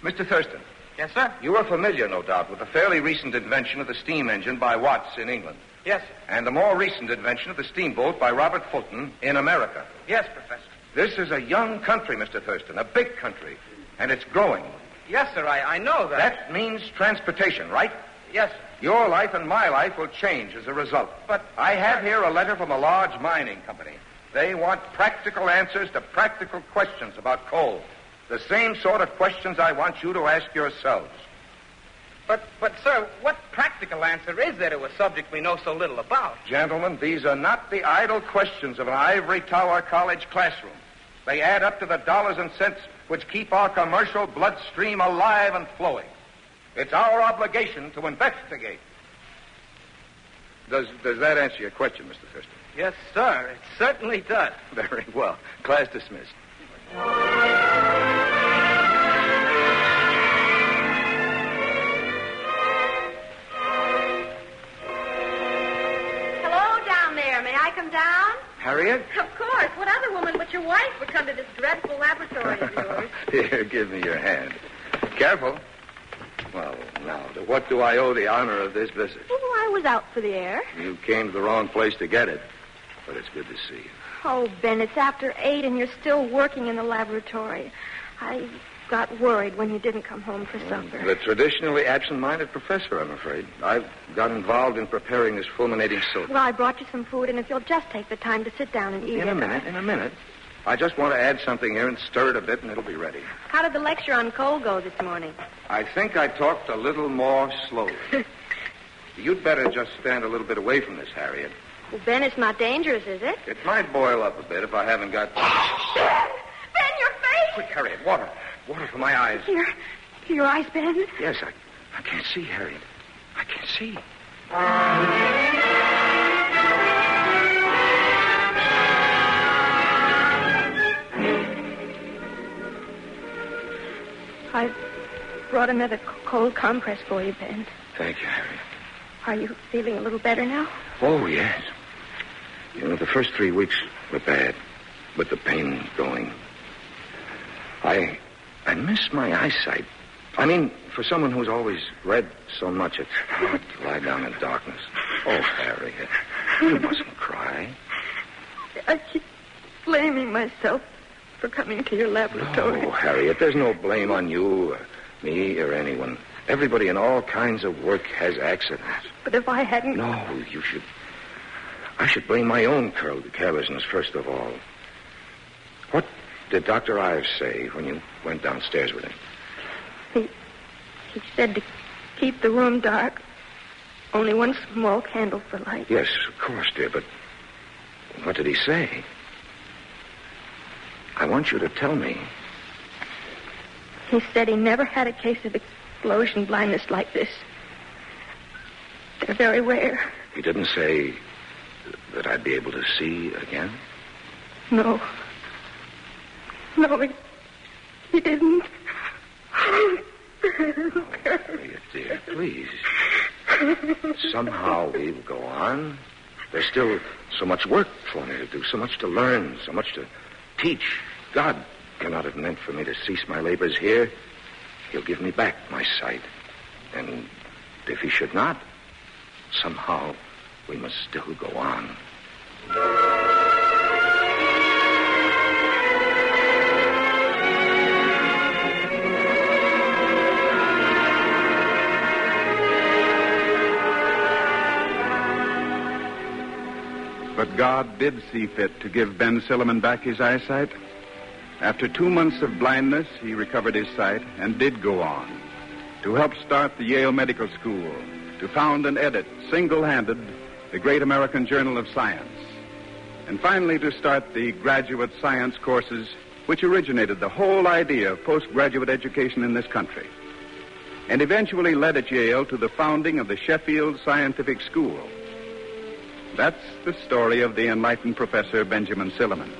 Mr. Thurston. Yes, sir? You are familiar, no doubt, with the fairly recent invention of the steam engine by Watts in England. Yes, sir. And the more recent invention of the steamboat by Robert Fulton in America. Yes, Professor. This is a young country, Mr. Thurston, a big country, and it's growing. Yes, sir, I know that. That means transportation, right? Yes, sir. Your life and my life will change as a result. But I have here a letter from a large mining company. They want practical answers to practical questions about coal. The same sort of questions I want you to ask yourselves. But, sir, what practical answer is there to a subject we know so little about? Gentlemen, these are not the idle questions of an ivory tower college classroom. They add up to the dollars and cents which keep our commercial bloodstream alive and flowing. It's our obligation to investigate. Does that answer your question, Mr. Thurston? Yes, sir, it certainly does. Very well. Class dismissed. May I come down? Harriet? Of course. What other woman but your wife would come to this dreadful laboratory of yours? Here, give me your hand. Careful. Well, now, to what do I owe the honor of this visit? Oh, I was out for the air. You came to the wrong place to get it, but it's good to see you. Oh, Ben, it's after 8 and you're still working in the laboratory. I got worried when you didn't come home for supper. The traditionally absent-minded professor, I'm afraid. I've got involved in preparing this fulminating soap. Well, I brought you some food, and if you'll just take the time to sit down and eat In a minute. I just want to add something here and stir it a bit, and it'll be ready. How did the lecture on coal go this morning? I think I talked a little more slowly. You'd better just stand a little bit away from this, Harriet. Well, Ben, it's not dangerous, is it? It might boil up a bit if I haven't got... Ben, your face! Quick, Harriet, water. Water for my eyes. Your eyes, Ben? Yes, I can't see, Harriet. I can't see. I brought another cold compress for you, Ben. Thank you, Harriet. Are you feeling a little better now? Oh, yes. You know, the first 3 weeks were bad, but the pain's going. I miss my eyesight. I mean, for someone who's always read so much, it's hard to lie down in darkness. Oh, Harriet, you mustn't cry. I keep blaming myself for coming to your laboratory. Oh, Harriet, there's no blame on you or me or anyone. Everybody in all kinds of work has accidents. But if I hadn't... No, you should... I should blame my own carelessness first of all. What did Dr. Ives say when you went downstairs with him? He said to keep the room dark. Only one small candle for light. Yes, of course, dear, but what did he say? I want you to tell me. He said he never had a case of explosion blindness like this. They're very rare. He didn't say that I'd be able to see again? No. No, he didn't. Harriet, dear, please. Somehow we'll go on. There's still so much work for me to do, so much to learn, so much to teach. God cannot have meant for me to cease my labors here. He'll give me back my sight. And if he should not, somehow we must still go on. But God did see fit to give Ben Silliman back his eyesight. After 2 months of blindness, he recovered his sight and did go on to help start the Yale Medical School, to found and edit, single-handed, the great American Journal of Science, and finally to start the graduate science courses which originated the whole idea of postgraduate education in this country, and eventually led at Yale to the founding of the Sheffield Scientific School. That's the story of the enlightened Professor Benjamin Silliman,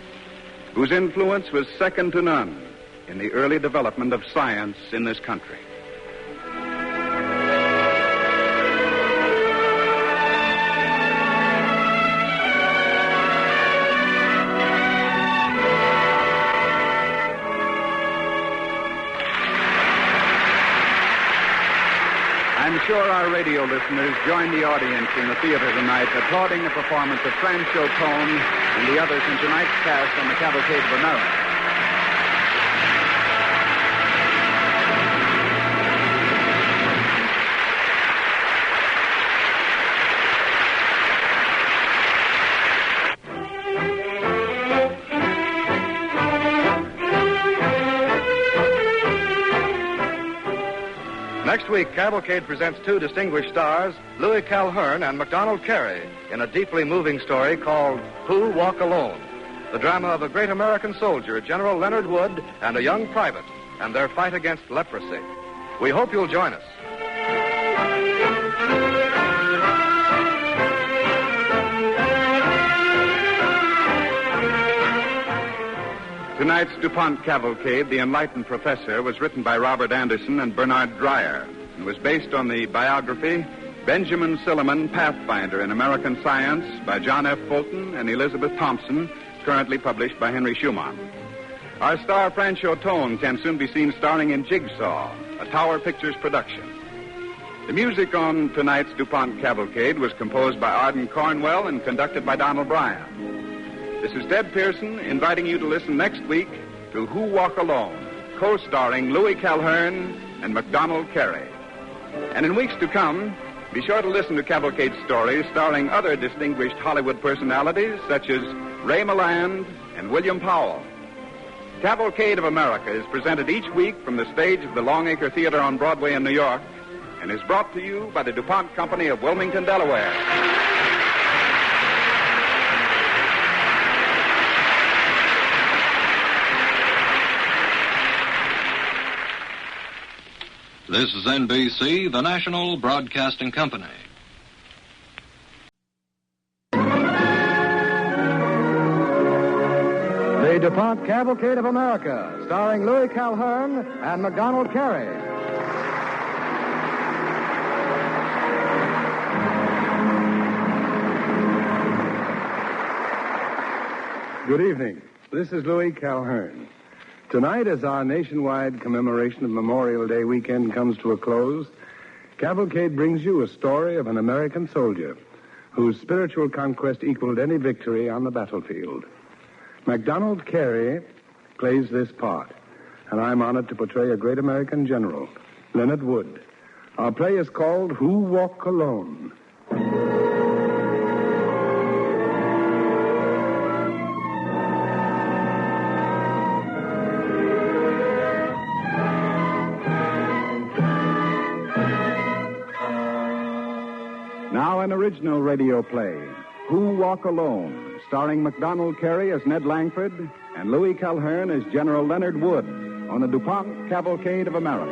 whose influence was second to none in the early development of science in this country. I'm sure our radio listeners join the audience in the theater tonight applauding the performance of Franchot Tone and the others in tonight's cast on the Cavalcade of America. Next week, Cavalcade presents 2 distinguished stars, Louis Calhern and MacDonald Carey, in a deeply moving story called Who Walk Alone, the drama of a great American soldier, General Leonard Wood, and a young private, and their fight against leprosy. We hope you'll join us. Tonight's DuPont Cavalcade, The Enlightened Professor, was written by Robert Anderson and Bernard Dreyer and was based on the biography Benjamin Silliman, Pathfinder in American Science by John F. Fulton and Elizabeth Thompson, currently published by Henry Schumann. Our star Franchot Tone can soon be seen starring in Jigsaw, a Tower Pictures production. The music on tonight's DuPont Cavalcade was composed by Arden Cornwell and conducted by Donald Bryant. This is Deb Pearson inviting you to listen next week to Who Walk Alone, co-starring Louis Calhern and MacDonald Carey. And in weeks to come, be sure to listen to Cavalcade's stories starring other distinguished Hollywood personalities such as Ray Milland and William Powell. Cavalcade of America is presented each week from the stage of the Longacre Theater on Broadway in New York and is brought to you by the DuPont Company of Wilmington, Delaware. This is NBC, the National Broadcasting Company. The DuPont Cavalcade of America, starring Louis Calhern and MacDonald Carey. Good evening. This is Louis Calhern. Tonight, as our nationwide commemoration of Memorial Day weekend comes to a close, Cavalcade brings you a story of an American soldier whose spiritual conquest equaled any victory on the battlefield. MacDonald Carey plays this part, and I'm honored to portray a great American general, Leonard Wood. Our play is called Who Walk Alone. Now an original radio play, Who Walk Alone, starring MacDonald Carey as Ned Langford and Louis Calhern as General Leonard Wood on the DuPont Cavalcade of America.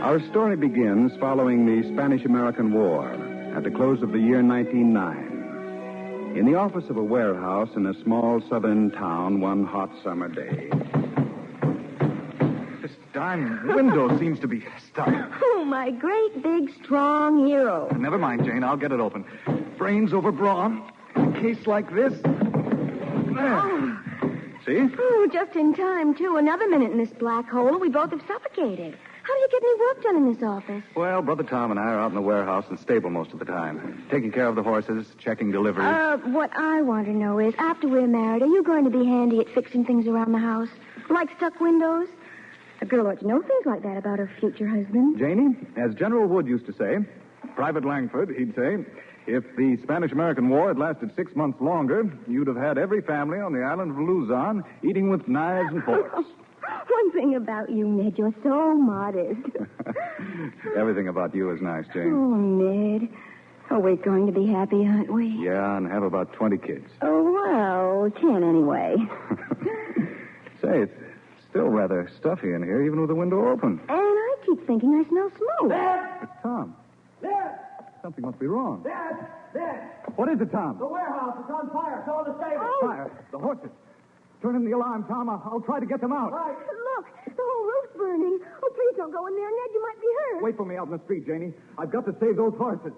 Our story begins following the Spanish-American War at the close of the year 1909. In the office of a warehouse in a small southern town one hot summer day. This darn window seems to be stuck. Oh, my great, big, strong hero. Never mind, Jane. I'll get it open. Brains over brawn. In a case like this. There. Oh. See? Oh, just in time, too. Another minute in this black hole, and we both have suffocated. How do you get any work done in this office? Well, Brother Tom and I are out in the warehouse and stable most of the time. Taking care of the horses, checking deliveries. What I want to know is, after we're married, are you going to be handy at fixing things around the house? Like stuck windows? A girl ought to know things like that about her future husband. Janie, as General Wood used to say, Private Langford, he'd say, if the Spanish-American War had lasted 6 months longer, you'd have had every family on the island of Luzon eating with knives and forks. One thing about you, Ned, you're so modest. Everything about you is nice, Jane. Oh, Ned. Oh, we're going to be happy, aren't we? Yeah, and have about 20 kids. Oh, well, 10 anyway. Say, it's still rather stuffy in here, even with the window open. And I keep thinking I smell smoke. Dad! It's Tom. Dad! Something must be wrong. Dad! Dad! What is it, Tom? The warehouse is on fire. So are the stables. Oh. Fire. The horses. Turn in the alarm, Tom. I'll try to get them out. Right. Look, the whole roof's burning. Oh, please don't go in there, Ned. You might be hurt. Wait for me out in the street, Janie. I've got to save those horses.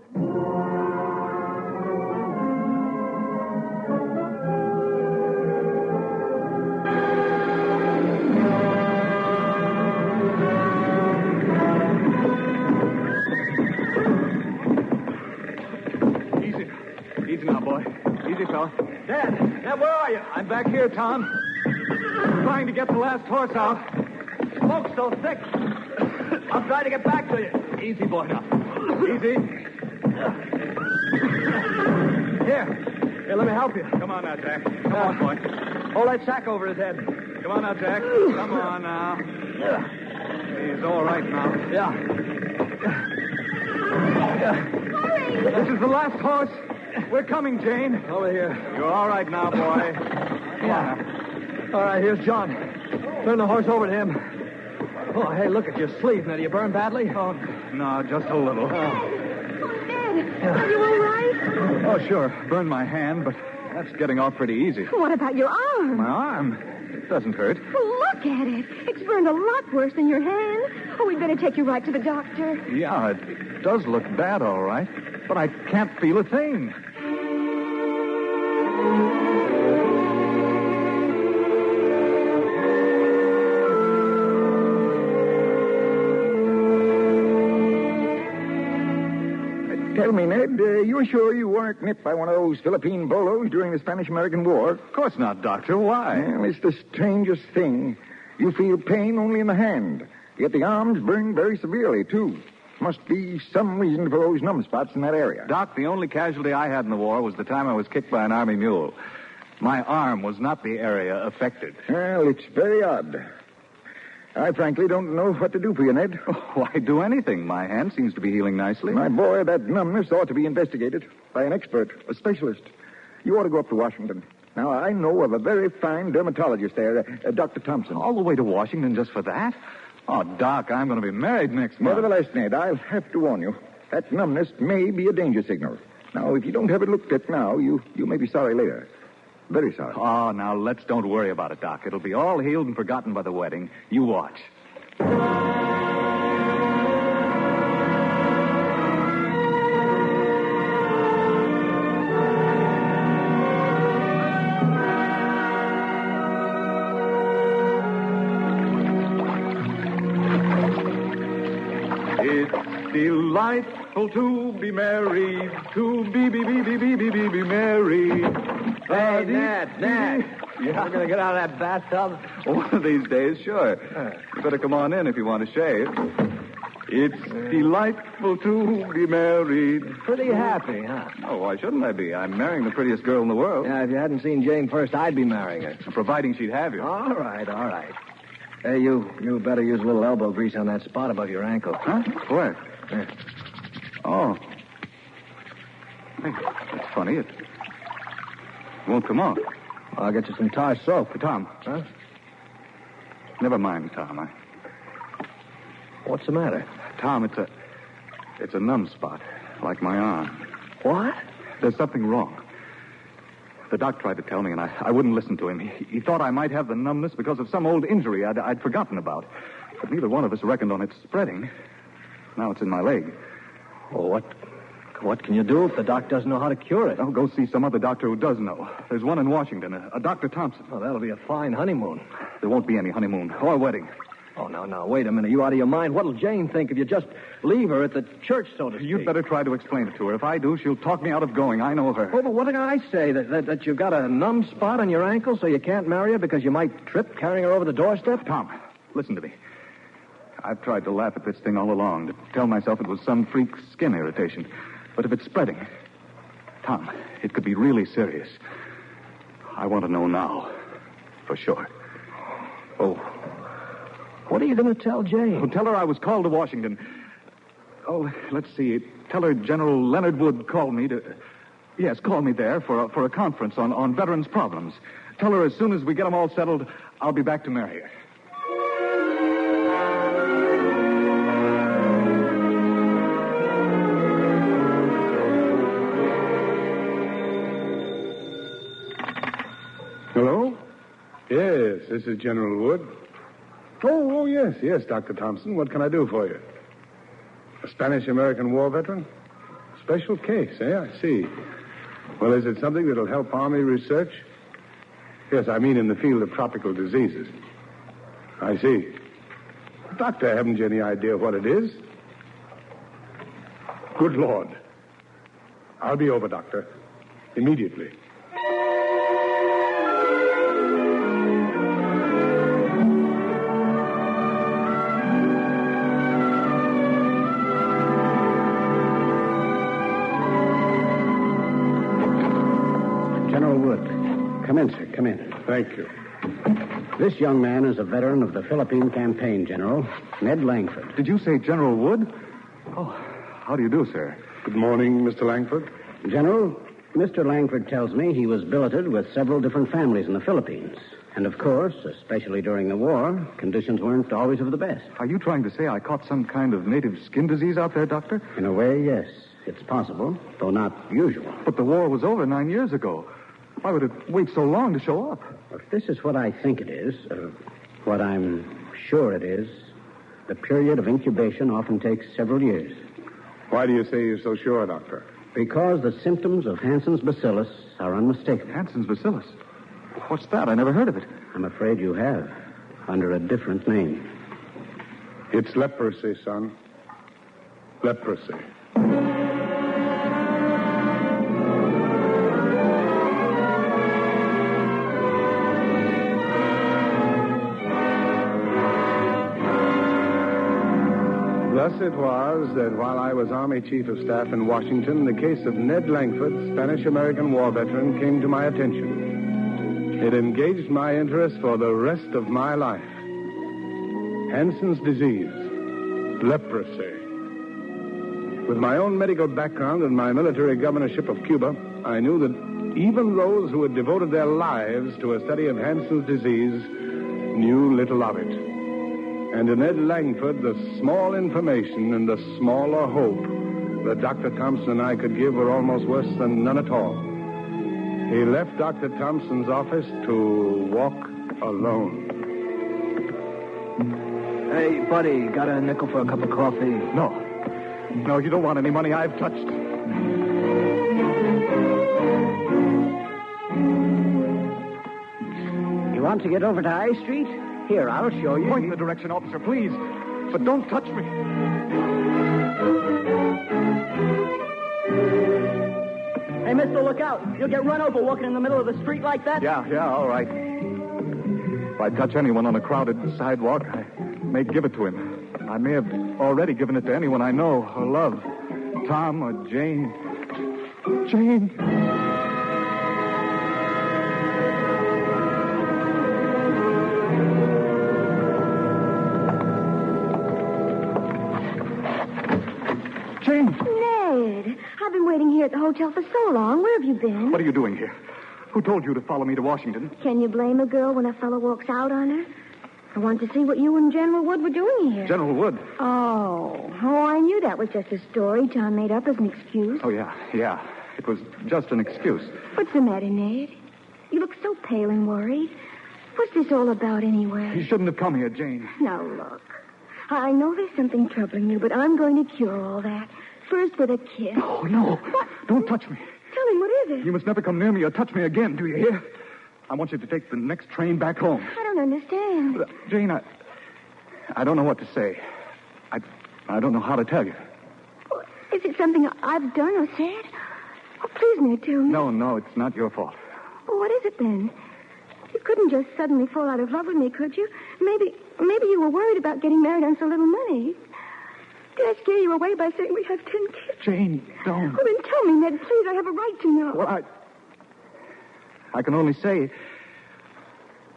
Easy now, boy. Easy, fella. Dad, where are you? I'm back here, Tom. Trying to get the last horse out. Smoke's so thick. I'll try to get back to you. Easy, boy, now. Easy. Here, let me help you. Come on now, Jack. Come on, boy. Hold that sack over his head. Come on now, Jack. Come on now. He's all right now. Yeah. Hurry! This is the last horse. We're coming, Jane. Over here. You're all right now, boy. Come on now. All right, here's John. Turn the horse over to him. Oh, hey, look at your sleeve. Now, do you burn badly? Oh, no, just a little. Ned, are you all right? Oh, sure. Burned my hand, but that's getting off pretty easy. What about your arm? My arm? It doesn't hurt. Look at it. It's burned a lot worse than your hand. Oh, we'd better take you right to the doctor. Yeah, it does look bad, all right. But I can't feel a thing. Tell me, Ned, you're sure you weren't nipped by one of those Philippine bolos during the Spanish-American War? Of course not, Doctor. Why? Well, it's the strangest thing. You feel pain only in the hand, yet the arms burn very severely, too. Must be some reason for those numb spots in that area. Doc, the only casualty I had in the war was the time I was kicked by an army mule. My arm was not the area affected. Well, it's very odd. I frankly don't know what to do for you, Ned. Oh, why do anything? My hand seems to be healing nicely. My boy, that numbness ought to be investigated by an expert, a specialist. You ought to go up to Washington. Now, I know of a very fine dermatologist there, Dr. Thompson. All the way to Washington just for that? Oh, Doc, I'm going to be married next month. Nevertheless, Ned, I'll have to warn you. That numbness may be a danger signal. Now, if you don't have it looked at now, you may be sorry later. Very sorry. Oh, now, let's don't worry about it, Doc. It'll be all healed and forgotten by the wedding. You watch. It's delightful to be married, to be married. Hey, Ned. Yeah. We're going to get out of that bathtub? One of these days, sure. You better come on in if you want to shave. It's delightful to be married. Pretty happy, huh? Oh, why shouldn't I be? I'm marrying the prettiest girl in the world. Yeah, if you hadn't seen Jane first, I'd be marrying her. Providing she'd have you. All right. Hey, you better use a little elbow grease on that spot above your ankle. Huh? Where? There. Oh. Hey, that's funny. It won't come off. I'll get you some tar soap. Tom. Huh? Never mind, Tom. What's the matter? Tom, it's a numb spot, like my arm. What? There's something wrong. The doc tried to tell me, and I wouldn't listen to him. He thought I might have the numbness because of some old injury I'd forgotten about. But neither one of us reckoned on it spreading. Now it's in my leg. Well, what can you do if the doc doesn't know how to cure it? I'll go see some other doctor who does know. There's one in Washington, a Dr. Thompson. Oh, that'll be a fine honeymoon. There won't be any honeymoon or wedding. Oh, now, wait a minute. You out of your mind? What'll Jane think if you just leave her at the church, so to speak? You'd better try to explain it to her. If I do, she'll talk me out of going. I know her. Oh, but what did I say? That you've got a numb spot on your ankle so you can't marry her because you might trip carrying her over the doorstep? Tom, listen to me. I've tried to laugh at this thing all along, to tell myself it was some freak skin irritation. But if it's spreading, Tom, it could be really serious. I want to know now, for sure. Oh. What are you going to tell Jane? Oh, tell her I was called to Washington. Oh, let's see. Tell her General Leonard Wood called me to... Yes, called me there for a conference on veterans' problems. Tell her as soon as we get them all settled, I'll be back to marry her. Hello? Yes, this is General Wood. Oh, yes, Dr. Thompson. What can I do for you? A Spanish-American War veteran? Special case, eh? I see. Well, is it something that'll help Army research? Yes, I mean in the field of tropical diseases. I see. Doctor, haven't you any idea what it is? Good Lord. I'll be over, Doctor. Immediately. Come in, sir. Come in. Thank you. This young man is a veteran of the Philippine campaign, General. Ned Langford. Did you say General Wood? Oh, how do you do, sir? Good morning, Mr. Langford. General, Mr. Langford tells me he was billeted with several different families in the Philippines. And, of course, especially during the war, conditions weren't always of the best. Are you trying to say I caught some kind of native skin disease out there, Doctor? In a way, yes. It's possible, though not usual. But the war was over 9 years ago. Why would it wait so long to show up? If this is what I think it is, what I'm sure it is, the period of incubation often takes several years. Why do you say you're so sure, Doctor? Because the symptoms of Hansen's bacillus are unmistakable. Hansen's bacillus? What's that? I never heard of it. I'm afraid you have, under a different name. It's leprosy, son. Leprosy. Thus it was that while I was Army Chief of Staff in Washington, the case of Ned Langford, Spanish-American war veteran, came to my attention. It engaged my interest for the rest of my life. Hansen's disease, leprosy. With my own medical background and my military governorship of Cuba, I knew that even those who had devoted their lives to a study of Hansen's disease knew little of it. And to Ned Langford, the small information and the smaller hope that Dr. Thompson and I could give were almost worse than none at all. He left Dr. Thompson's office to walk alone. Hey, buddy, got a nickel for a cup of coffee? No, you don't want any money I've touched. You want to get over to I Street? Here, I'll show you. Point in the direction, officer, please. But don't touch me. Hey, mister, look out. You'll get run over walking in the middle of the street like that. Yeah, all right. If I touch anyone on a crowded sidewalk, I may give it to him. I may have already given it to anyone I know or love. Tom or Jane. Jane. Jane. Ned, I've been waiting here at the hotel for so long. Where have you been? What are you doing here? Who told you to follow me to Washington? Can you blame a girl when a fellow walks out on her? I want to see what you and General Wood were doing here. General Wood? Oh, I knew that was just a story Tom made up as an excuse. Oh, yeah. It was just an excuse. What's the matter, Ned? You look so pale and worried. What's this all about, anyway? You shouldn't have come here, Jane. Now, look. I know there's something troubling you, but I'm going to cure all that. First with a kiss. Oh, no. What? Don't touch me. Tell me, what is it? You must never come near me or touch me again, do you hear? I want you to take the next train back home. I don't understand. Jane, I don't know what to say. I don't know how to tell you. Is it something I've done or said? Oh, please, Ned, tell me. No, it's not your fault. Well, what is it then? You couldn't just suddenly fall out of love with me, could you? Maybe you were worried about getting married on so little money. Did I scare you away by saying we have 10 kids? Jane, don't. Well, then tell me, Ned, please. I have a right to know. Well, I can only say...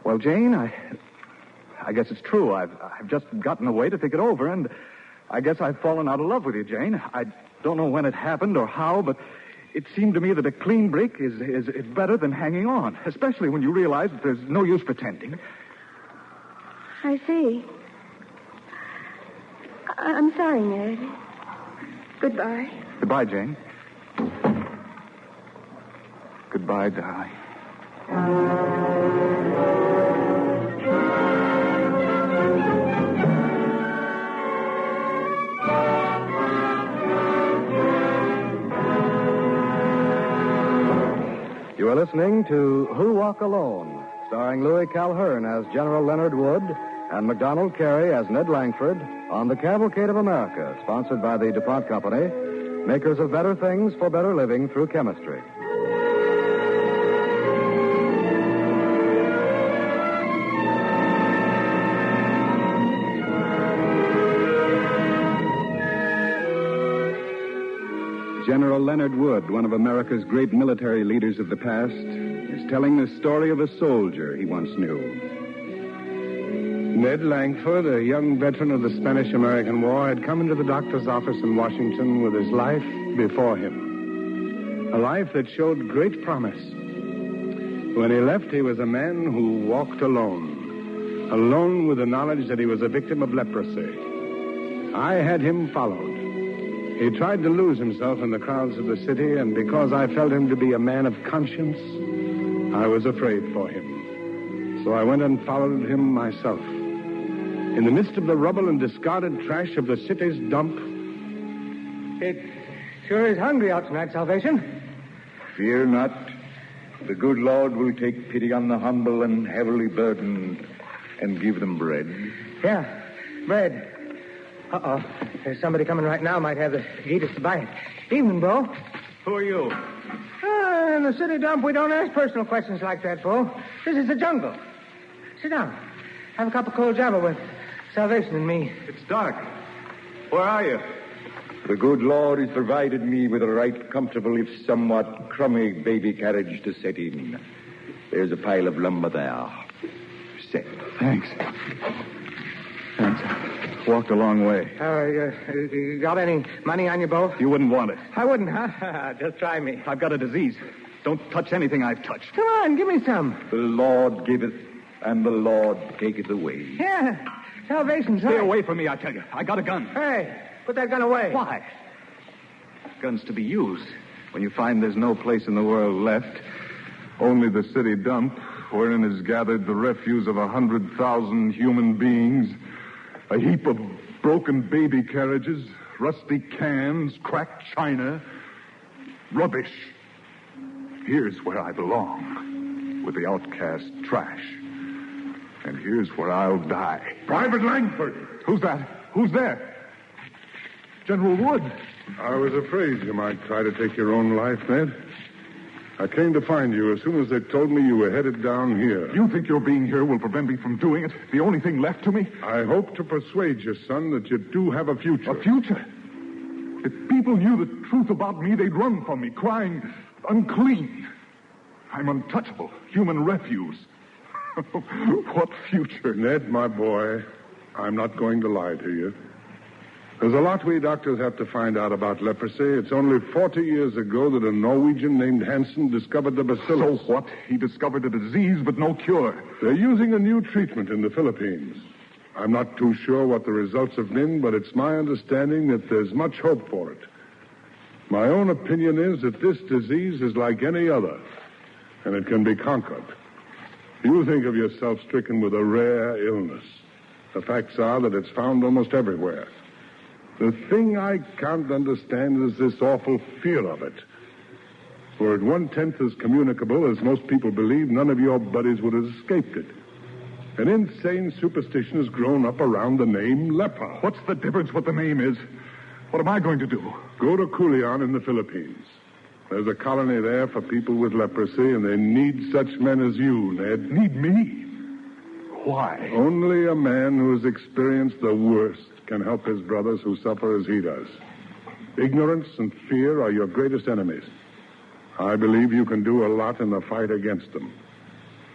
Well, Jane, I guess it's true. I've just gotten away to think it over, and I guess I've fallen out of love with you, Jane. I don't know when it happened or how, but it seemed to me that a clean break is better than hanging on, especially when you realize that there's no use pretending. I see. I'm sorry, Ned. Goodbye. Goodbye, Jane. Goodbye, darling. You are listening to Who Walk Alone, starring Louis Calhern as General Leonard Wood and MacDonald Carey as Ned Langford on the Cavalcade of America, sponsored by the DuPont Company, makers of better things for better living through chemistry. General Leonard Wood, one of America's great military leaders of the past, is telling the story of a soldier he once knew. Ned Langford, a young veteran of the Spanish-American War, had come into the doctor's office in Washington with his life before him. A life that showed great promise. When he left, he was a man who walked alone. Alone with the knowledge that he was a victim of leprosy. I had him followed. He tried to lose himself in the crowds of the city, and because I felt him to be a man of conscience, I was afraid for him. So I went and followed him myself. In the midst of the rubble and discarded trash of the city's dump, Sure is hungry out tonight, Salvation. Fear not. The good Lord will take pity on the humble and heavily burdened and give them bread. Yeah, bread. Uh-oh. There's somebody coming right now. Might have the Gettysburg to buy it. Evening, Bo. Who are you? In the city dump, we don't ask personal questions like that, Bo. This is the jungle. Sit down. Have a cup of cold java with Salvation and me. It's dark. Where are you? The good Lord has provided me with a right comfortable, if somewhat crummy, baby carriage to set in. There's a pile of lumber there. Set. Thanks. Walked a long way. You got any money on you, Bo? You wouldn't want it. I wouldn't, huh? Just try me. I've got a disease. Don't touch anything I've touched. Come on, give me some. The Lord giveth, and the Lord taketh away. Yeah, Salvation's Stay right. away from me, I tell you. I got a gun. Hey, put that gun away. Why? Guns to be used when you find there's no place in the world left. Only the city dump, wherein is gathered the refuse of 100,000 human beings. A heap of broken baby carriages, rusty cans, cracked china. Rubbish. Here's where I belong, with the outcast trash. And here's where I'll die. Private Langford! Who's that? Who's there? General Wood. I was afraid you might try to take your own life, Ned. I came to find you as soon as they told me you were headed down here. You think your being here will prevent me from doing it? The only thing left to me? I hope to persuade you, son, that you do have a future. A future? If people knew the truth about me, they'd run from me, crying, unclean. I'm untouchable, human refuse. What future? Ned, my boy, I'm not going to lie to you. There's a lot we doctors have to find out about leprosy. It's only 40 years ago that a Norwegian named Hansen discovered the bacillus. So what? He discovered a disease, but no cure. They're using a new treatment in the Philippines. I'm not too sure what the results have been, but it's my understanding that there's much hope for it. My own opinion is that this disease is like any other, and it can be conquered. You think of yourself stricken with a rare illness. The facts are that it's found almost everywhere. The thing I can't understand is this awful fear of it. Were it 1/10 as communicable as most people believe, none of your buddies would have escaped it. An insane superstition has grown up around the name leper. What's the difference what the name is? What am I going to do? Go to Culion in the Philippines. There's a colony there for people with leprosy, and they need such men as you, Ned. Need me? Why? Only a man who has experienced the worst can help his brothers who suffer as he does. Ignorance and fear are your greatest enemies. I believe you can do a lot in the fight against them.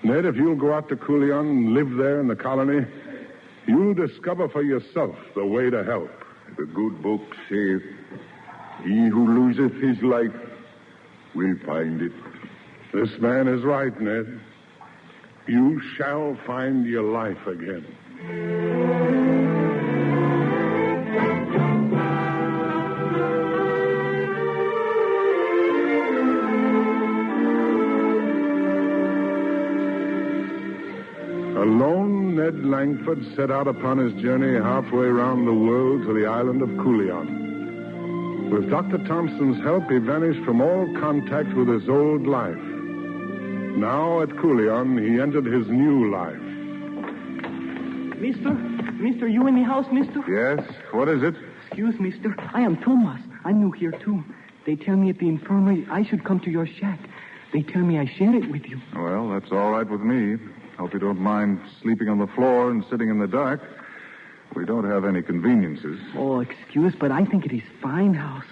Ned, if you'll go out to Culion and live there in the colony, you'll discover for yourself the way to help. The good book saith, he who loseth his life will find it. This man is right, Ned. You shall find your life again. Alone, Ned Langford set out upon his journey halfway around the world to the island of Culion. With Dr. Thompson's help, he vanished from all contact with his old life. Now, at Culion, he entered his new life. Mister, you in the house, mister? Yes? What is it? Excuse me, mister. I am Thomas. I'm new here, too. They tell me at the infirmary I should come to your shack. They tell me I share it with you. Well, that's all right with me. Hope you don't mind sleeping on the floor and sitting in the dark. We don't have any conveniences. Oh, excuse, but I think it is fine house.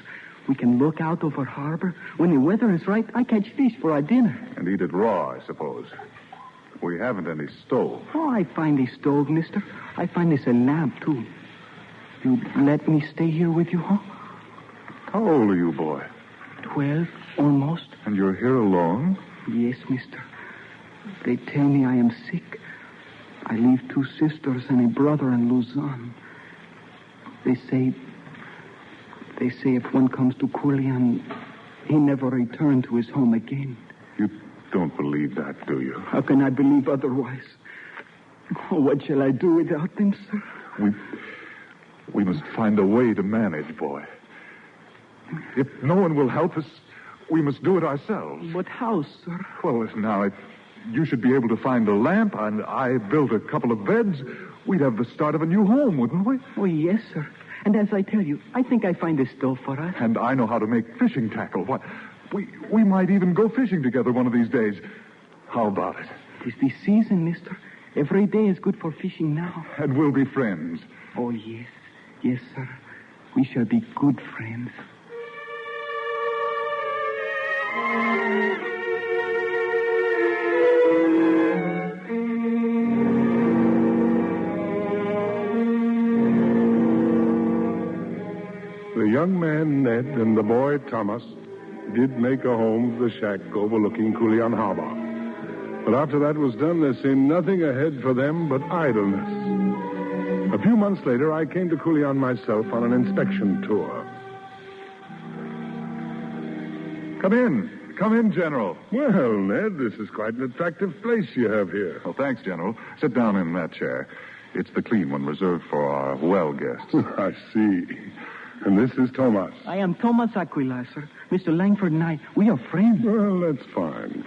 We can look out over harbor. When the weather is right, I catch fish for our dinner. And eat it raw, I suppose. We haven't any stove. Oh, I find a stove, mister. I find this a lamp, too. You let me stay here with you, huh? How old are you, boy? 12, almost. And you're here alone? Yes, mister. They tell me I am sick. I leave 2 sisters and a brother in Luzon. They say if one comes to Culion, he never return to his home again. You don't believe that, do you? How can I believe otherwise? Oh, what shall I do without them, sir? We must find a way to manage, boy. If no one will help us, we must do it ourselves. But how, sir? Well, now, if you should be able to find a lamp and I built a couple of beds, we'd have the start of a new home, wouldn't we? Oh, yes, sir. And as I tell you, I think I find a stove for us. And I know how to make fishing tackle. What? We might even go fishing together one of these days. How about it? It's the season, mister. Every day is good for fishing now. And we'll be friends. Oh, yes. Yes, sir. We shall be good friends. The young man, Ned, and the boy, Thomas, did make a home of the shack overlooking Culion Harbor. But after that was done, there seemed nothing ahead for them but idleness. A few months later, I came to Culion myself on an inspection tour. Come in, General. Well, Ned, this is quite an attractive place you have here. Oh, thanks, General. Sit down in that chair. It's the clean one reserved for our well guests. I see. And this is Thomas. I am Thomas Aquila, sir. Mr. Langford and I, we are friends. Well, that's fine.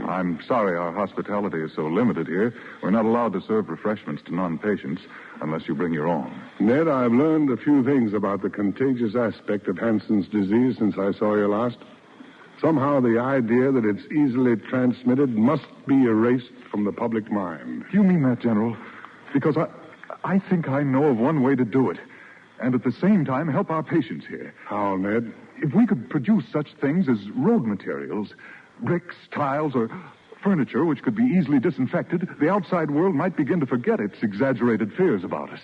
I'm sorry our hospitality is so limited here. We're not allowed to serve refreshments to non-patients unless you bring your own. Ned, I've learned a few things about the contagious aspect of Hansen's disease since I saw you last. Somehow the idea that it's easily transmitted must be erased from the public mind. Do you mean that, General? Because I think I know of one way to do it. And at the same time, help our patients here. How, Ned? If we could produce such things as road materials, bricks, tiles, or furniture which could be easily disinfected, the outside world might begin to forget its exaggerated fears about us.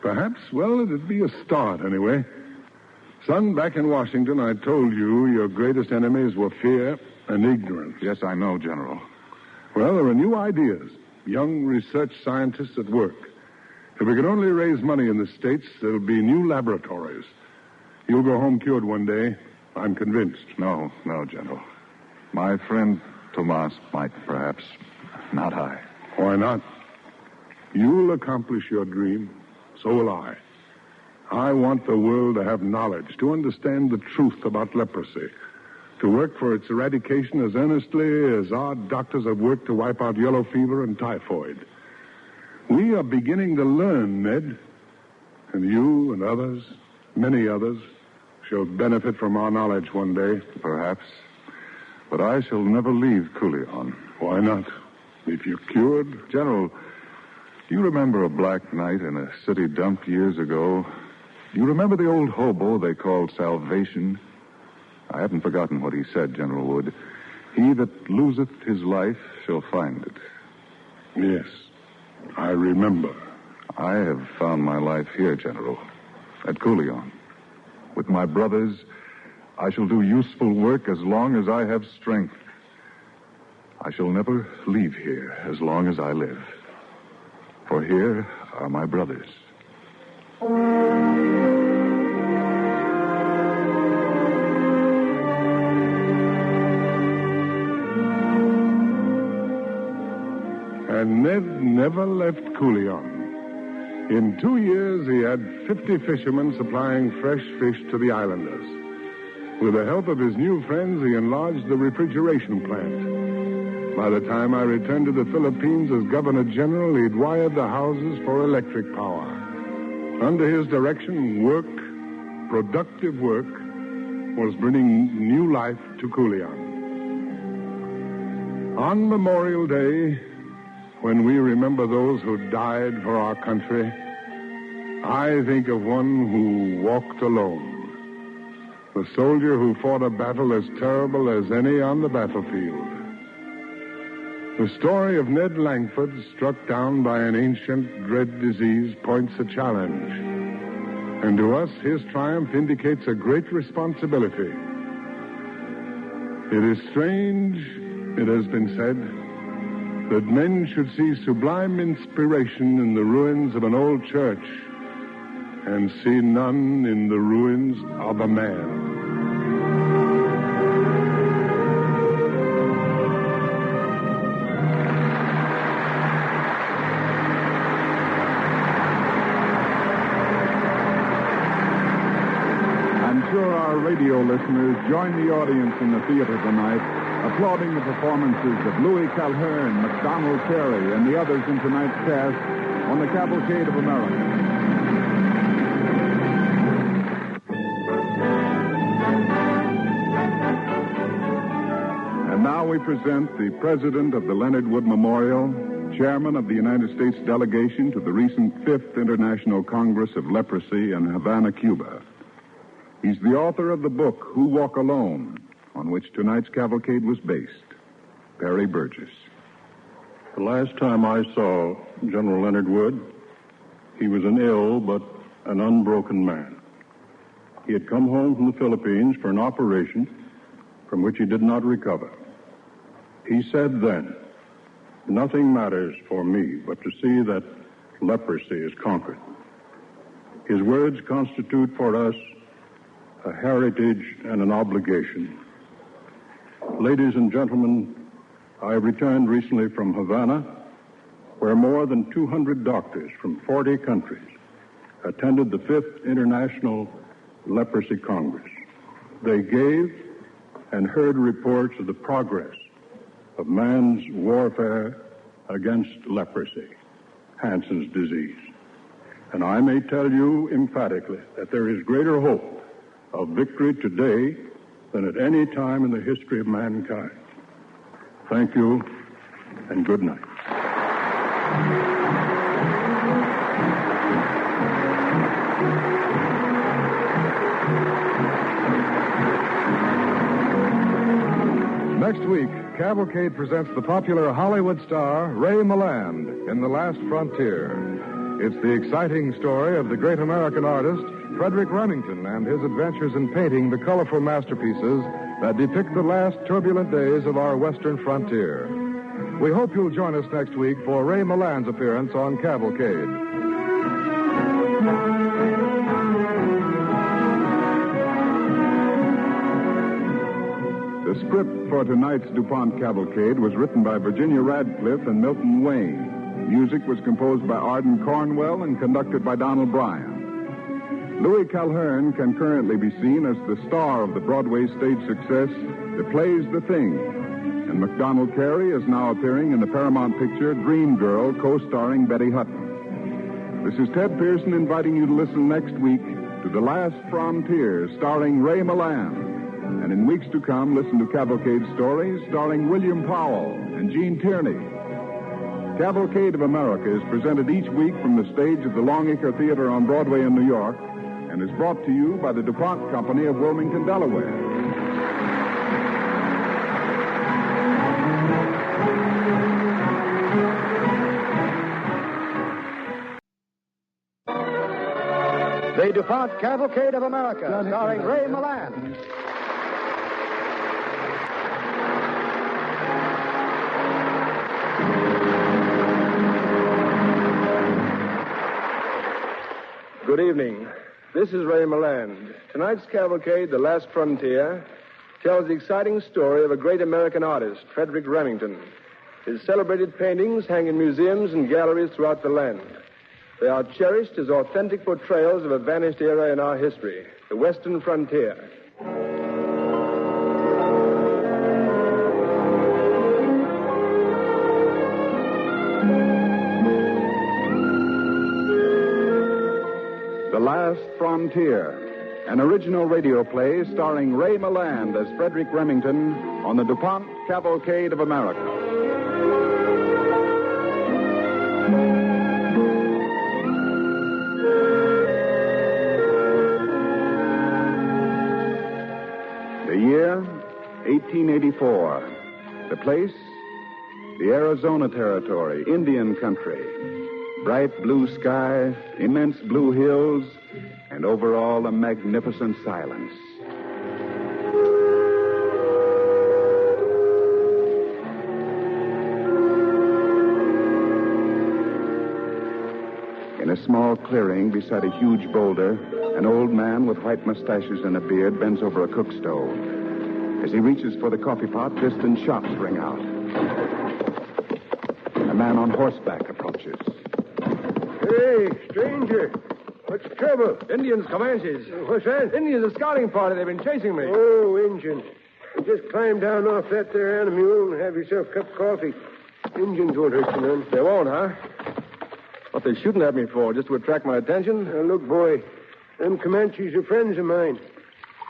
Perhaps, well, it'd be a start anyway. Son, back in Washington, I told you your greatest enemies were fear and ignorance. Yes, I know, General. Well, there are new ideas, young research scientists at work. If we could only raise money in the States, there'll be new laboratories. You'll go home cured one day, I'm convinced. No, General. My friend Tomas might, perhaps. Not I. Why not? You'll accomplish your dream. So will I. I want the world to have knowledge, to understand the truth about leprosy, to work for its eradication as earnestly as our doctors have worked to wipe out yellow fever and typhoid. We are beginning to learn, Ned. And you and others, many others, shall benefit from our knowledge one day. Perhaps. But I shall never leave Culion. Why not? If you're cured? General, do you remember a black night in a city dump years ago? Do you remember the old hobo they called Salvation? I haven't forgotten what he said, General Wood. He that loseth his life shall find it. Yes. I remember. I have found my life here, General, at Culion. With my brothers, I shall do useful work as long as I have strength. I shall never leave here as long as I live. For here are my brothers. And Ned never left Culion. In 2 years, he had 50 fishermen supplying fresh fish to the islanders. With the help of his new friends, he enlarged the refrigeration plant. By the time I returned to the Philippines as Governor General, he'd wired the houses for electric power. Under his direction, productive work, was bringing new life to Culion. On Memorial Day, when we remember those who died for our country, I think of one who walked alone. The soldier who fought a battle as terrible as any on the battlefield. The story of Ned Langford, struck down by an ancient, dread disease, points a challenge. And to us, his triumph indicates a great responsibility. It is strange, it has been said, that men should see sublime inspiration in the ruins of an old church and see none in the ruins of a man. sure our radio listeners join the audience in the theater tonight, applauding the performances of Louis Calhern, MacDonald Carey, and the others in tonight's cast on the Cavalcade of America. And now we present the president of the Leonard Wood Memorial, chairman of the United States delegation to the recent 5th International Congress of Leprosy in Havana, Cuba. He's the author of the book, Who Walk Alone, on which tonight's cavalcade was based. Perry Burgess. The last time I saw General Leonard Wood, he was an ill but an unbroken man. He had come home from the Philippines for an operation from which he did not recover. He said then, "Nothing matters for me but to see that leprosy is conquered." His words constitute for us a heritage and an obligation. Ladies and gentlemen, I returned recently from Havana, where more than 200 doctors from 40 countries attended the 5th International Leprosy Congress. They gave and heard reports of the progress of man's warfare against leprosy, Hansen's disease. And I may tell you emphatically that there is greater hope of victory today than at any time in the history of mankind. Thank you, and good night. Next week, Cavalcade presents the popular Hollywood star Ray Milland in The Last Frontier. It's the exciting story of the great American artist Frederick Remington and his adventures in painting the colorful masterpieces that depict the last turbulent days of our western frontier. We hope you'll join us next week for Ray Milland's appearance on Cavalcade. The script for tonight's DuPont Cavalcade was written by Virginia Radcliffe and Milton Wayne. Music was composed by Arden Cornwell and conducted by Donald Bryant. Louis Calhern can currently be seen as the star of the Broadway stage success, The Play's the Thing. And MacDonald Carey is now appearing in the Paramount picture Dream Girl, co-starring Betty Hutton. This is Ted Pearson inviting you to listen next week to The Last Frontier, starring Ray Milland. And in weeks to come, listen to Cavalcade stories starring William Powell and Gene Tierney. Cavalcade of America is presented each week from the stage of the Longacre Theater on Broadway in New York and is brought to you by the DuPont Company of Wilmington, Delaware. The DuPont Cavalcade of America, starring Ray Milland. Good evening. This is Ray Milland. Tonight's cavalcade, The Last Frontier, tells the exciting story of a great American artist, Frederick Remington. His celebrated paintings hang in museums and galleries throughout the land. They are cherished as authentic portrayals of a vanished era in our history, the Western frontier. The Last Frontier, an original radio play starring Ray Milland as Frederick Remington on the DuPont Cavalcade of America. The year, 1884. The place, the Arizona Territory, Indian Country. Bright blue sky, immense blue hills, and over all a magnificent silence. In a small clearing beside a huge boulder, an old man with white mustaches and a beard bends over a cook stove. As he reaches for the coffee pot, distant shots ring out. A man on horseback approaches. Hey, stranger. What's the trouble? Indians, Comanches. What's that? Indians, a scouting party. They've been chasing me. Oh, Injuns. Just climb down off that there animal and have yourself a cup of coffee. Injuns won't hurt you none. They won't, huh? What they shooting at me for? Just to attract my attention? Now, look, boy. Them Comanches are friends of mine.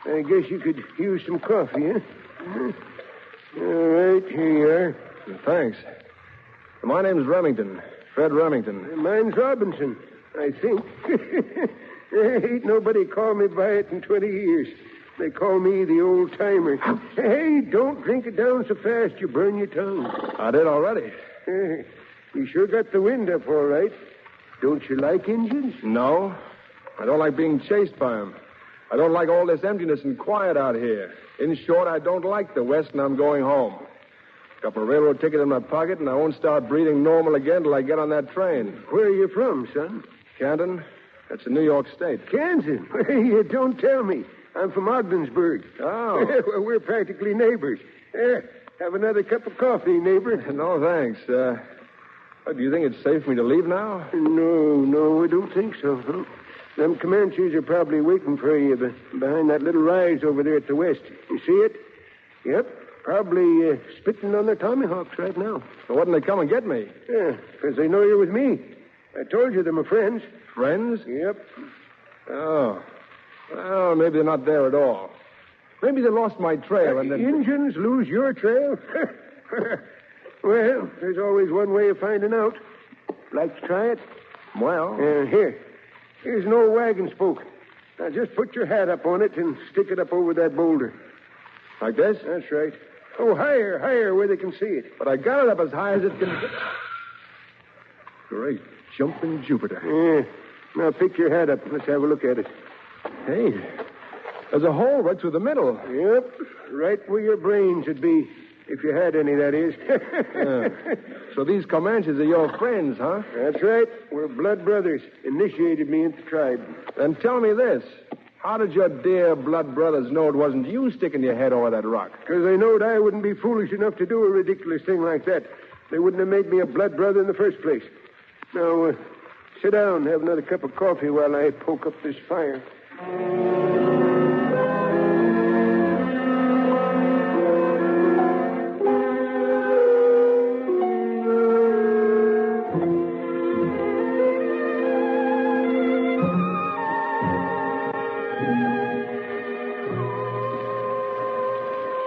I guess you could use some coffee, huh? All right, here you are. Thanks. My name's Remington. Fred Remington. Mine's Robinson, I think. Ain't nobody called me by it in 20 years. They call me the old-timer. Hey, don't drink it down so fast you burn your tongue. I did already. You sure got the wind up all right. Don't you like Indians? No. I don't like being chased by them. I don't like all this emptiness and quiet out here. In short, I don't like the West, and I'm going home. Got my railroad ticket in my pocket, and I won't start breathing normal again till I get on that train. Where are you from, son? Canton. That's in New York State. Kansas? You don't tell me. I'm from Ogdensburg. Oh. Well, we're practically neighbors. Have another cup of coffee, neighbor. No, thanks. Do you think it's safe for me to leave now? No, I don't think so. Huh? Them Comanches are probably waiting for you behind that little rise over there at the west. You see it? Yep. Probably spitting on their tomahawks right now. Well, why didn't they come and get me? Yeah, because they know you're with me. I told you they're my friends. Friends? Yep. Oh. Well, maybe they're not there at all. Maybe they lost my trail and then... Indians lose your trail? Well, there's always one way of finding out. Like to try it? Well... Here's an old wagon spoke. Now, just put your hat up on it and stick it up over that boulder. Like this? That's right. Oh, higher, where they can see it. But I got it up as high as it can... Great jumping Jupiter. Yeah. Now, pick your hat up. Let's have a look at it. Hey, there's a hole right through the middle. Yep, right where your brains would be, if you had any, that is. So these Comanches are your friends, huh? That's right. We're blood brothers. Initiated me into the tribe. Then tell me this. How did your dear blood brothers know it wasn't you sticking your head over that rock? Because they knowed I wouldn't be foolish enough to do a ridiculous thing like that. They wouldn't have made me a blood brother in the first place. Now, sit down and have another cup of coffee while I poke up this fire.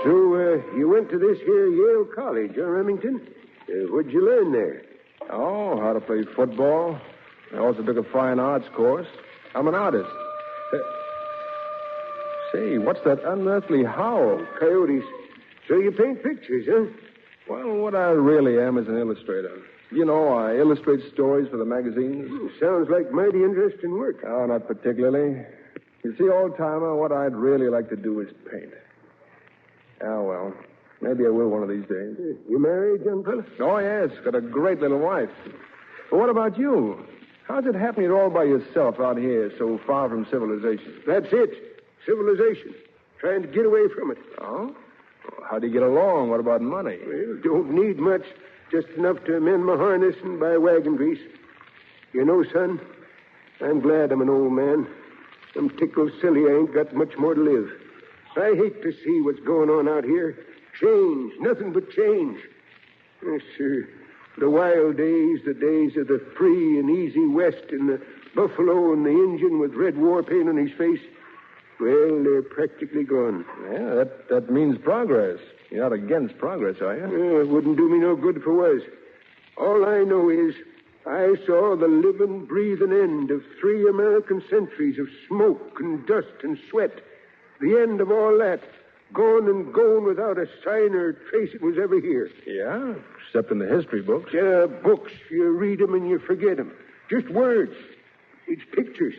So, you went to this here Yale College, huh, Remington? What'd you learn there? Oh, how to play football. I also took a fine arts course. I'm an artist. Say, what's that unearthly howl? Coyotes. So you paint pictures, huh? Well, what I really am is an illustrator. You know, I illustrate stories for the magazines. Sounds like mighty interesting work. Oh, not particularly. You see, old-timer, what I'd really like to do is paint. Oh, well, maybe I will one of these days. You married, young fella? Oh, yes, got a great little wife. But what about you? How's it happening you're all by yourself out here, so far from civilization? That's it. Civilization. Trying to get away from it. Oh? How do you get along? What about money? Well, don't need much. Just enough to mend my harness and buy wagon grease. You know, son, I'm glad I'm an old man. I'm tickled silly I ain't got much more to live. I hate to see what's going on out here. Change. Nothing but change. Yes, sir. The wild days, the days of the free and easy West and the buffalo and the Indian with red war paint on his face, well, they're practically gone. Yeah, that means progress. You're not against progress, are you? It wouldn't do me no good if it was. All I know is I saw the living, breathing end of 3 American centuries of smoke and dust and sweat. The end of all that. Gone and gone without a sign or trace it was ever here. Yeah? Except in the history books. Yeah, books. You read them and you forget them. Just words. It's pictures.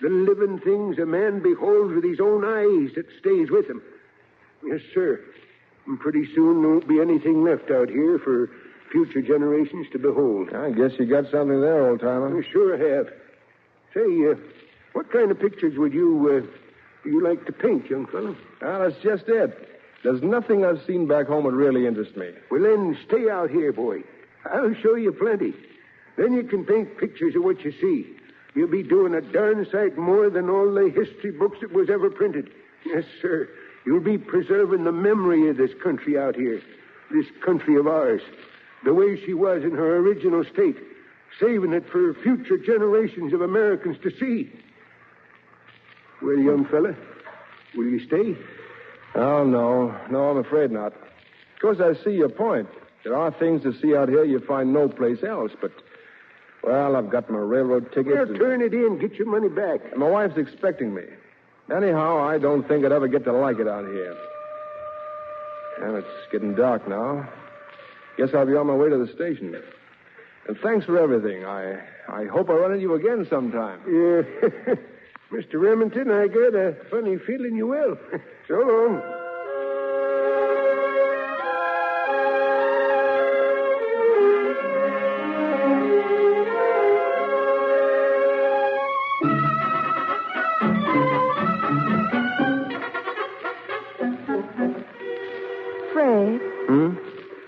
The living things a man beholds with his own eyes that stays with him. Yes, sir. And pretty soon there won't be anything left out here for future generations to behold. I guess you got something there, old-timer. I sure have. Say, what kind of pictures would you like to paint, young fellow? Ah, that's just it. There's nothing I've seen back home that really interests me. Well, then, stay out here, boy. I'll show you plenty. Then you can paint pictures of what you see. You'll be doing a darn sight more than all the history books that was ever printed. Yes, sir. You'll be preserving the memory of this country out here. This country of ours. The way she was in her original state. Saving it for future generations of Americans to see. Well, young fella, will you stay? Oh, no. No, I'm afraid not. Of course, I see your point. There are things to see out here you find no place else, but... Well, I've got my railroad tickets. Well, turn it in. Get your money back. And my wife's expecting me. Anyhow, I don't think I'd ever get to like it out here. And it's getting dark now. Guess I'll be on my way to the station. And thanks for everything. I hope I run into you again sometime. Yeah. Mr. Remington, I got a funny feeling you will. So long. Fred.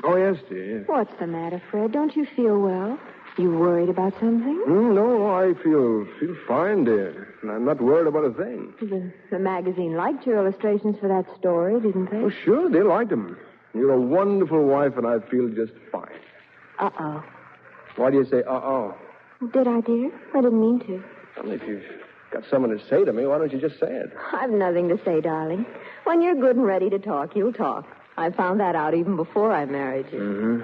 Oh, yes, dear. What's the matter, Fred? Don't you feel well? You worried about something? No, I feel fine, dear. And I'm not worried about a thing. The magazine liked your illustrations for that story, didn't they? Oh, sure, they liked them. You're a wonderful wife, and I feel just fine. Uh-oh. Why do you say uh-oh? Did I, dear? I didn't mean to. Well, if you've got someone to say to me, why don't you just say it? I've nothing to say, darling. When you're good and ready to talk, you'll talk. I found that out even before I married you. Mm-hmm.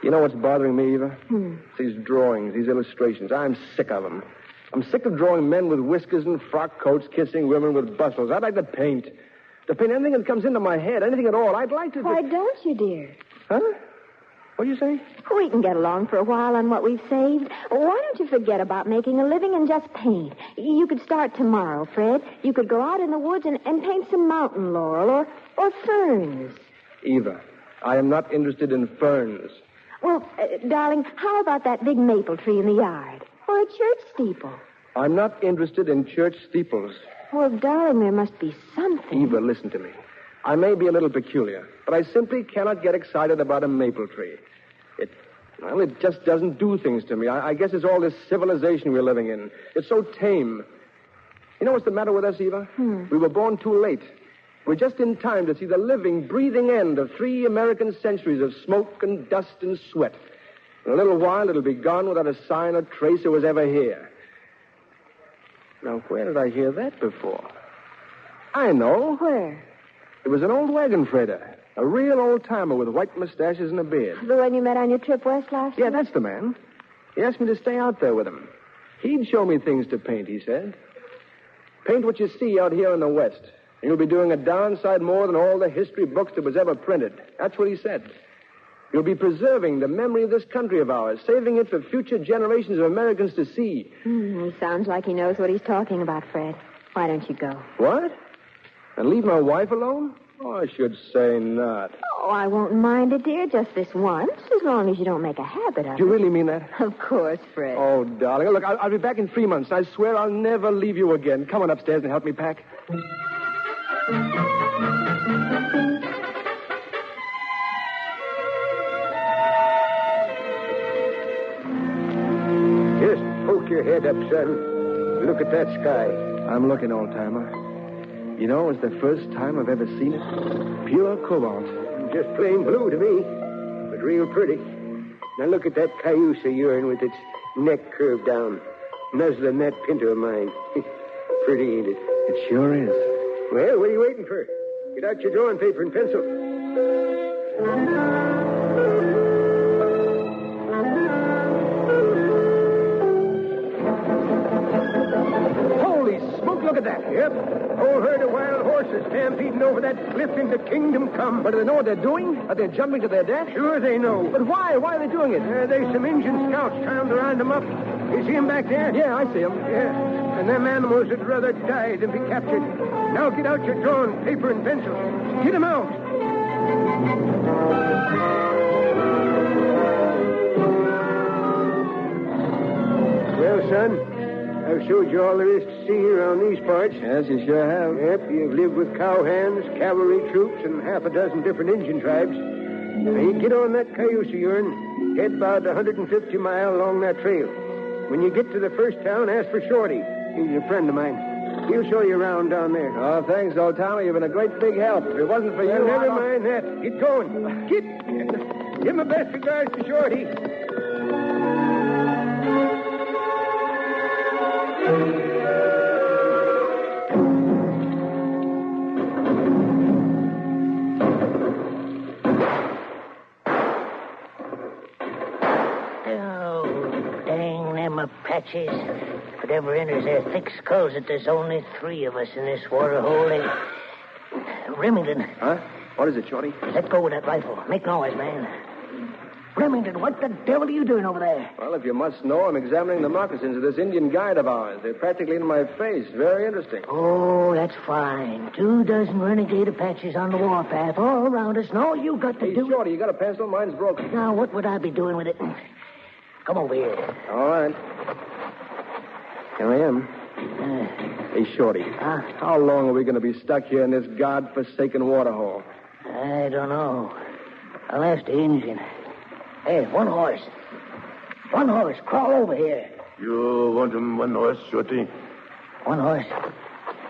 You know what's bothering me, Eva? It's these drawings, these illustrations. I'm sick of them. I'm sick of drawing men with whiskers and frock coats kissing women with bustles. I'd like to paint. To paint anything that comes into my head, anything at all. I'd like to... Why don't you, dear? Huh? What do you say? We can get along for a while on what we've saved. Why don't you forget about making a living and just paint? You could start tomorrow, Fred. You could go out in the woods and paint some mountain laurel or ferns. Eva, I am not interested in ferns. Well, darling, how about that big maple tree in the yard? Or a church steeple? I'm not interested in church steeples. Well, darling, there must be something. Eva, listen to me. I may be a little peculiar, but I simply cannot get excited about a maple tree. It just doesn't do things to me. I guess it's all this civilization we're living in. It's so tame. You know what's the matter with us, Eva? We were born too late. We're just in time to see the living, breathing end of 3 American centuries of smoke and dust and sweat. In a little while, it'll be gone without a sign or trace it was ever here. Now, where did I hear that before? I know. Where? It was an old wagon freighter. A real old-timer with white mustaches and a beard. The one you met on your trip west last year? week? Yeah, that's the man. He asked me to stay out there with him. He'd show me things to paint, he said. Paint what you see out here in the West. And you'll be doing a downside more than all the history books that was ever printed. That's what he said. You'll be preserving the memory of this country of ours, saving it for future generations of Americans to see. He sounds like he knows what he's talking about, Fred. Why don't you go? What? And leave my wife alone? Oh, I should say not. Oh, I won't mind it, dear, just this once, as long as you don't make a habit of it. Do you really mean that? Of course, Fred. Oh, darling. Look, I'll be back in 3 months. I swear I'll never leave you again. Come on upstairs and help me pack. Just poke your head up, son. Look at that sky. I'm looking, old-timer. You know, it's the first time I've ever seen it. Pure cobalt. Just plain blue to me, but real pretty. Now look at that cayuse of yourn with its neck curved down. Nuzzling that pinto of mine. Pretty, ain't it? It sure is. Well, what are you waiting for? Get out your drawing paper and pencil. Holy smoke, look at that. Yep. Whole herd of wild horses stampeding over that cliff into Kingdom Come. But do they know what they're doing? Are they jumping to their death? Sure they know. But why? Why are they doing it? There's some Indian scouts trying to round them up. You see them back there? Yeah, I see them. Yeah. And them animals would rather die than be captured. Now get out your drawing paper and pencil. Get them out. Well, son, I've showed you all there is to see around these parts. Yes, you sure have. Yep, you've lived with cowhands, cavalry troops, and half a dozen different Indian tribes. Now, you get on that cayuse of yourn, head about 150 miles along that trail. When you get to the first town, ask for Shorty. He's a friend of mine. He'll show you around down there. Oh, thanks, old timer. You've been a great big help. If it wasn't for you, Never mind that. Get going. Give my best regards to Shorty. Apaches. Whatever enters their thick skulls that there's only 3 of us in this water hole. Remington. Huh? What is it, Shorty? Let go with that rifle. Make noise, man. Remington, what the devil are you doing over there? Well, if you must know, I'm examining the moccasins of this Indian guide of ours. They're practically in my face. Very interesting. Oh, that's fine. 24 renegade Apaches on the warpath all around us, and all you got to do... Shorty, you got a pencil? Mine's broken. Now, what would I be doing with it? Come over here. All right. Here I am. Hey, Shorty. How long are we going to be stuck here in this God-forsaken waterhole? I don't know. I'll ask the Indian. Hey, one horse. One horse. Crawl over here. You want him one horse, Shorty? One horse.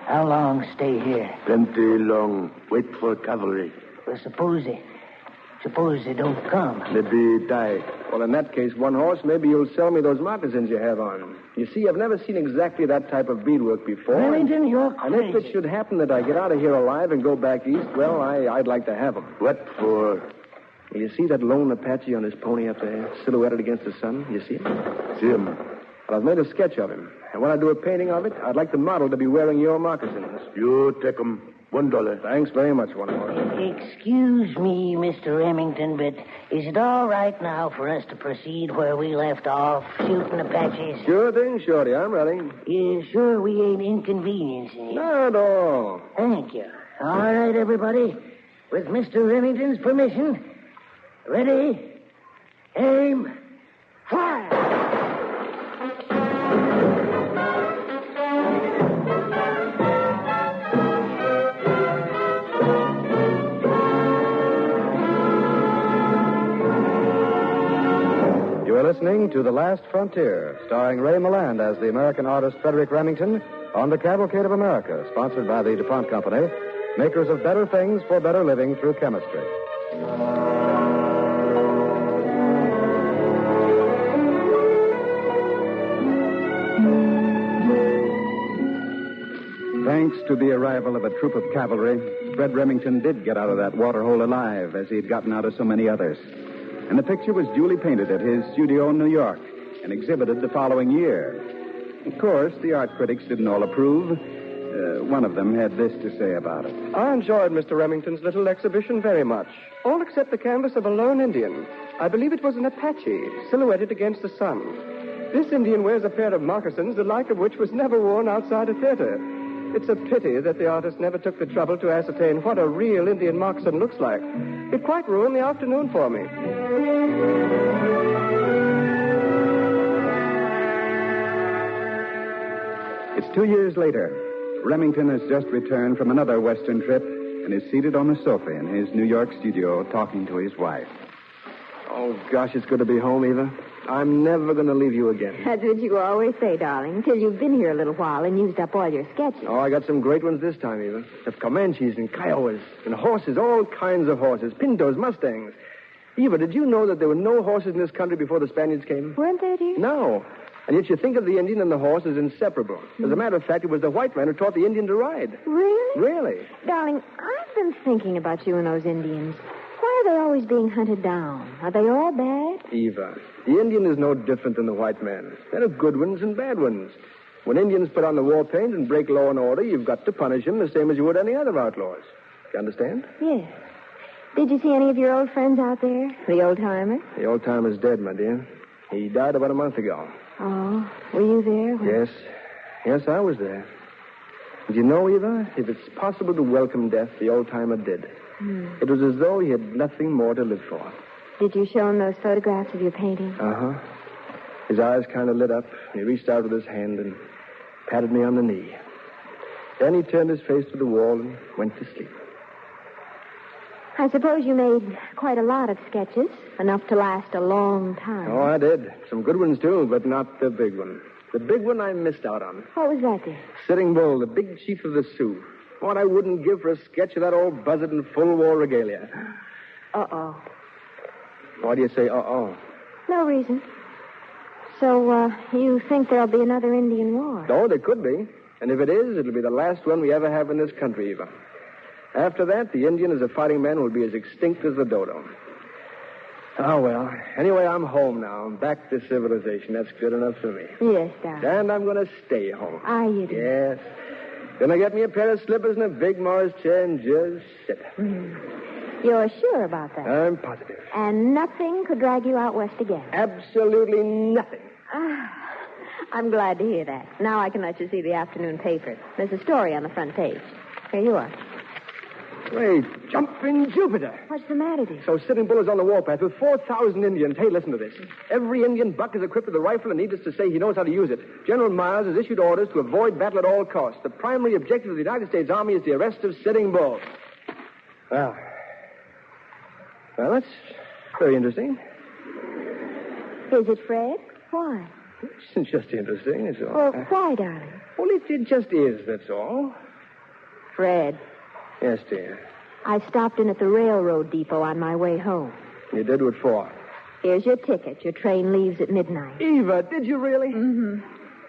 How long stay here? Plenty long. Wait for cavalry. Well, suppose they don't come. Maybe die. Well, in that case, one horse, maybe you'll sell me those moccasins you have on. You see, I've never seen exactly that type of beadwork before. Remington, you're And crazy. if it should happen that I get out of here alive and go back east, well, I'd like to have them. What for? Well, you see that lone Apache on his pony up there, silhouetted against the sun? You see him? See him. Well, I've made a sketch of him. And when I do a painting of it, I'd like the model to be wearing your moccasins. You take him. $1. Thanks very much, one horse. Excuse me, Mr. Remington, but is it all right now for us to proceed where we left off, shooting Apaches? Sure thing, Shorty. I'm ready. You sure we ain't inconveniencing you? Not at all. Thank you. All right, everybody. With Mr. Remington's permission, ready, aim, fire! You're listening to The Last Frontier, starring Ray Milland as the American artist Frederick Remington on the Cavalcade of America, sponsored by the DuPont Company, makers of better things for better living through chemistry. Thanks to the arrival of a troop of cavalry, Fred Remington did get out of that waterhole alive, as he'd gotten out of so many others. And the picture was duly painted at his studio in New York and exhibited the following year. Of course, the art critics didn't all approve. One of them had this to say about it. I enjoyed Mr. Remington's little exhibition very much, all except the canvas of a lone Indian. I believe it was an Apache, silhouetted against the sun. This Indian wears a pair of moccasins, the like of which was never worn outside a theater. It's a pity that the artist never took the trouble to ascertain what a real Indian moccasin looks like. It quite ruined the afternoon for me. It's 2 years later. Remington has just returned from another Western trip and is seated on the sofa in his New York studio talking to his wife. Oh, gosh, it's good to be home, Eva. I'm never going to leave you again. That's what you always say, darling, until you've been here a little while and used up all your sketches. Oh, I got some great ones this time, Eva. Of Comanches and Kiowas and horses, all kinds of horses, pintos, Mustangs. Eva, did you know that there were no horses in this country before the Spaniards came? Weren't there, dear? No. And yet you think of the Indian and the horse as inseparable. As a matter of fact, it was the white man who taught the Indian to ride. Really? Really. Darling, I've been thinking about you and those Indians. Why are they always being hunted down? Are they all bad? Eva, the Indian is no different than the white man. There are good ones and bad ones. When Indians put on the war paint and break law and order, you've got to punish them the same as you would any other outlaws. You understand? Yes. Did you see any of your old friends out there? The old-timer? The old-timer's dead, my dear. He died about a month ago. Oh, were you there? Yes, I was there. Did you know, Eva, if it's possible to welcome death, the old-timer did. It was as though he had nothing more to live for. Did you show him those photographs of your painting? Uh-huh. His eyes kind of lit up. He reached out with his hand and patted me on the knee. Then he turned his face to the wall and went to sleep. I suppose you made quite a lot of sketches, enough to last a long time. Oh, I did. Some good ones, too, but not the big one. The big one I missed out on. What was that, dear? Sitting Bull, the big chief of the Sioux. What I wouldn't give for a sketch of that old buzzard in full war regalia. Uh-oh. Why do you say uh-oh? No reason. So, you think there'll be another Indian war? Oh, there could be. And if it is, it'll be the last one we ever have in this country, Eva. After that, the Indian as a fighting man will be as extinct as the dodo. Oh, well. Anyway, I'm home now. I'm back to civilization. That's good enough for me. Yes, darling. And I'm going to stay home. Are you, dear? Yes. Gonna get me a pair of slippers and a big Morris chair and just sit. You're sure about that? I'm positive. And nothing could drag you out west again? Absolutely nothing. I'm glad to hear that. Now I can let you see the afternoon paper. There's a story on the front page. Here you are. Wait, jumping Jupiter. What's the matter, dear? So Sitting Bull is on the warpath with 4,000 Indians. Hey, listen to this. Every Indian buck is equipped with a rifle, and needless to say, he knows how to use it. General Miles has issued orders to avoid battle at all costs. The primary objective of the United States Army is the arrest of Sitting Bull. Well, that's very interesting. Is it, Fred? Why? It's just interesting, that's all. Well, why, darling? Well, it just is, that's all. Fred. Yes, dear. I stopped in at the railroad depot on my way home. You did what for? Here's your ticket. Your train leaves at midnight. Eva, did you really? Mm-hmm.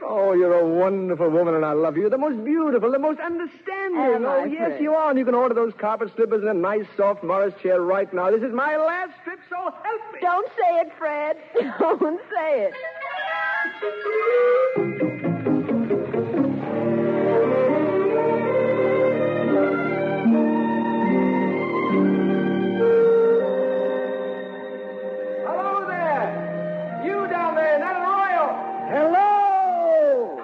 Oh, you're a wonderful woman, and I love you. The most beautiful, the most understanding. Oh, yes, you are. And you can order those carpet slippers and a nice, soft Morris chair right now. This is my last trip, so help me. Don't say it, Fred. Don't say it. Hello there. You down there, not an Royal. Hello!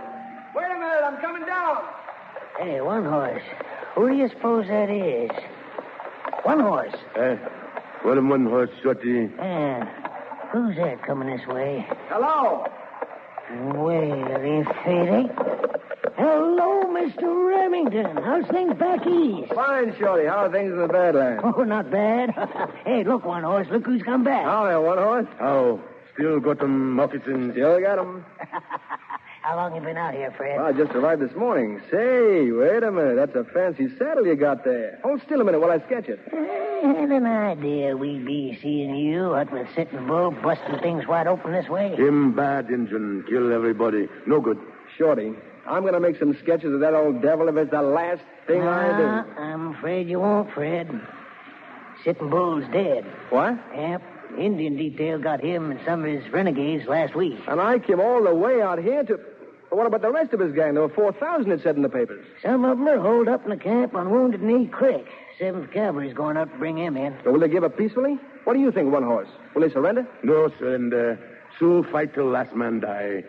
Wait a minute, I'm coming down. Hey, One Horse. Who do you suppose that is? One Horse. One horse, Shorty. Who's that coming this way? Hello. Well, if it ain't... Hello, Mr. Remington. How's things back east? Fine, Shorty. How are things in the Badlands? Oh, not bad. Hey, look, One Horse. Look who's come back. Oh, there, One Horse. Oh, still got them moccasins. Still got them. How long you been out here, Fred? Well, I just arrived this morning. Say, wait a minute. That's a fancy saddle you got there. Hold still a minute while I sketch it. I had an idea we'd be seeing you, what with Sitting Bull, busting things wide open this way. Him bad Injun. Kill everybody. No good. Shorty, I'm going to make some sketches of that old devil if it's the last thing I do. I'm afraid you won't, Fred. Sitting Bull's dead. What? Yep. Indian detail got him and some of his renegades last week. And I came all the way out here to... But what about the rest of his gang? There were 4,000, it said in the papers. Some of them are holed up in the camp on Wounded Knee Creek. 7th Cavalry's going up to bring him in. So will they give up peacefully? What do you think, One Horse? Will they surrender? No surrender. Sioux fight till last man die.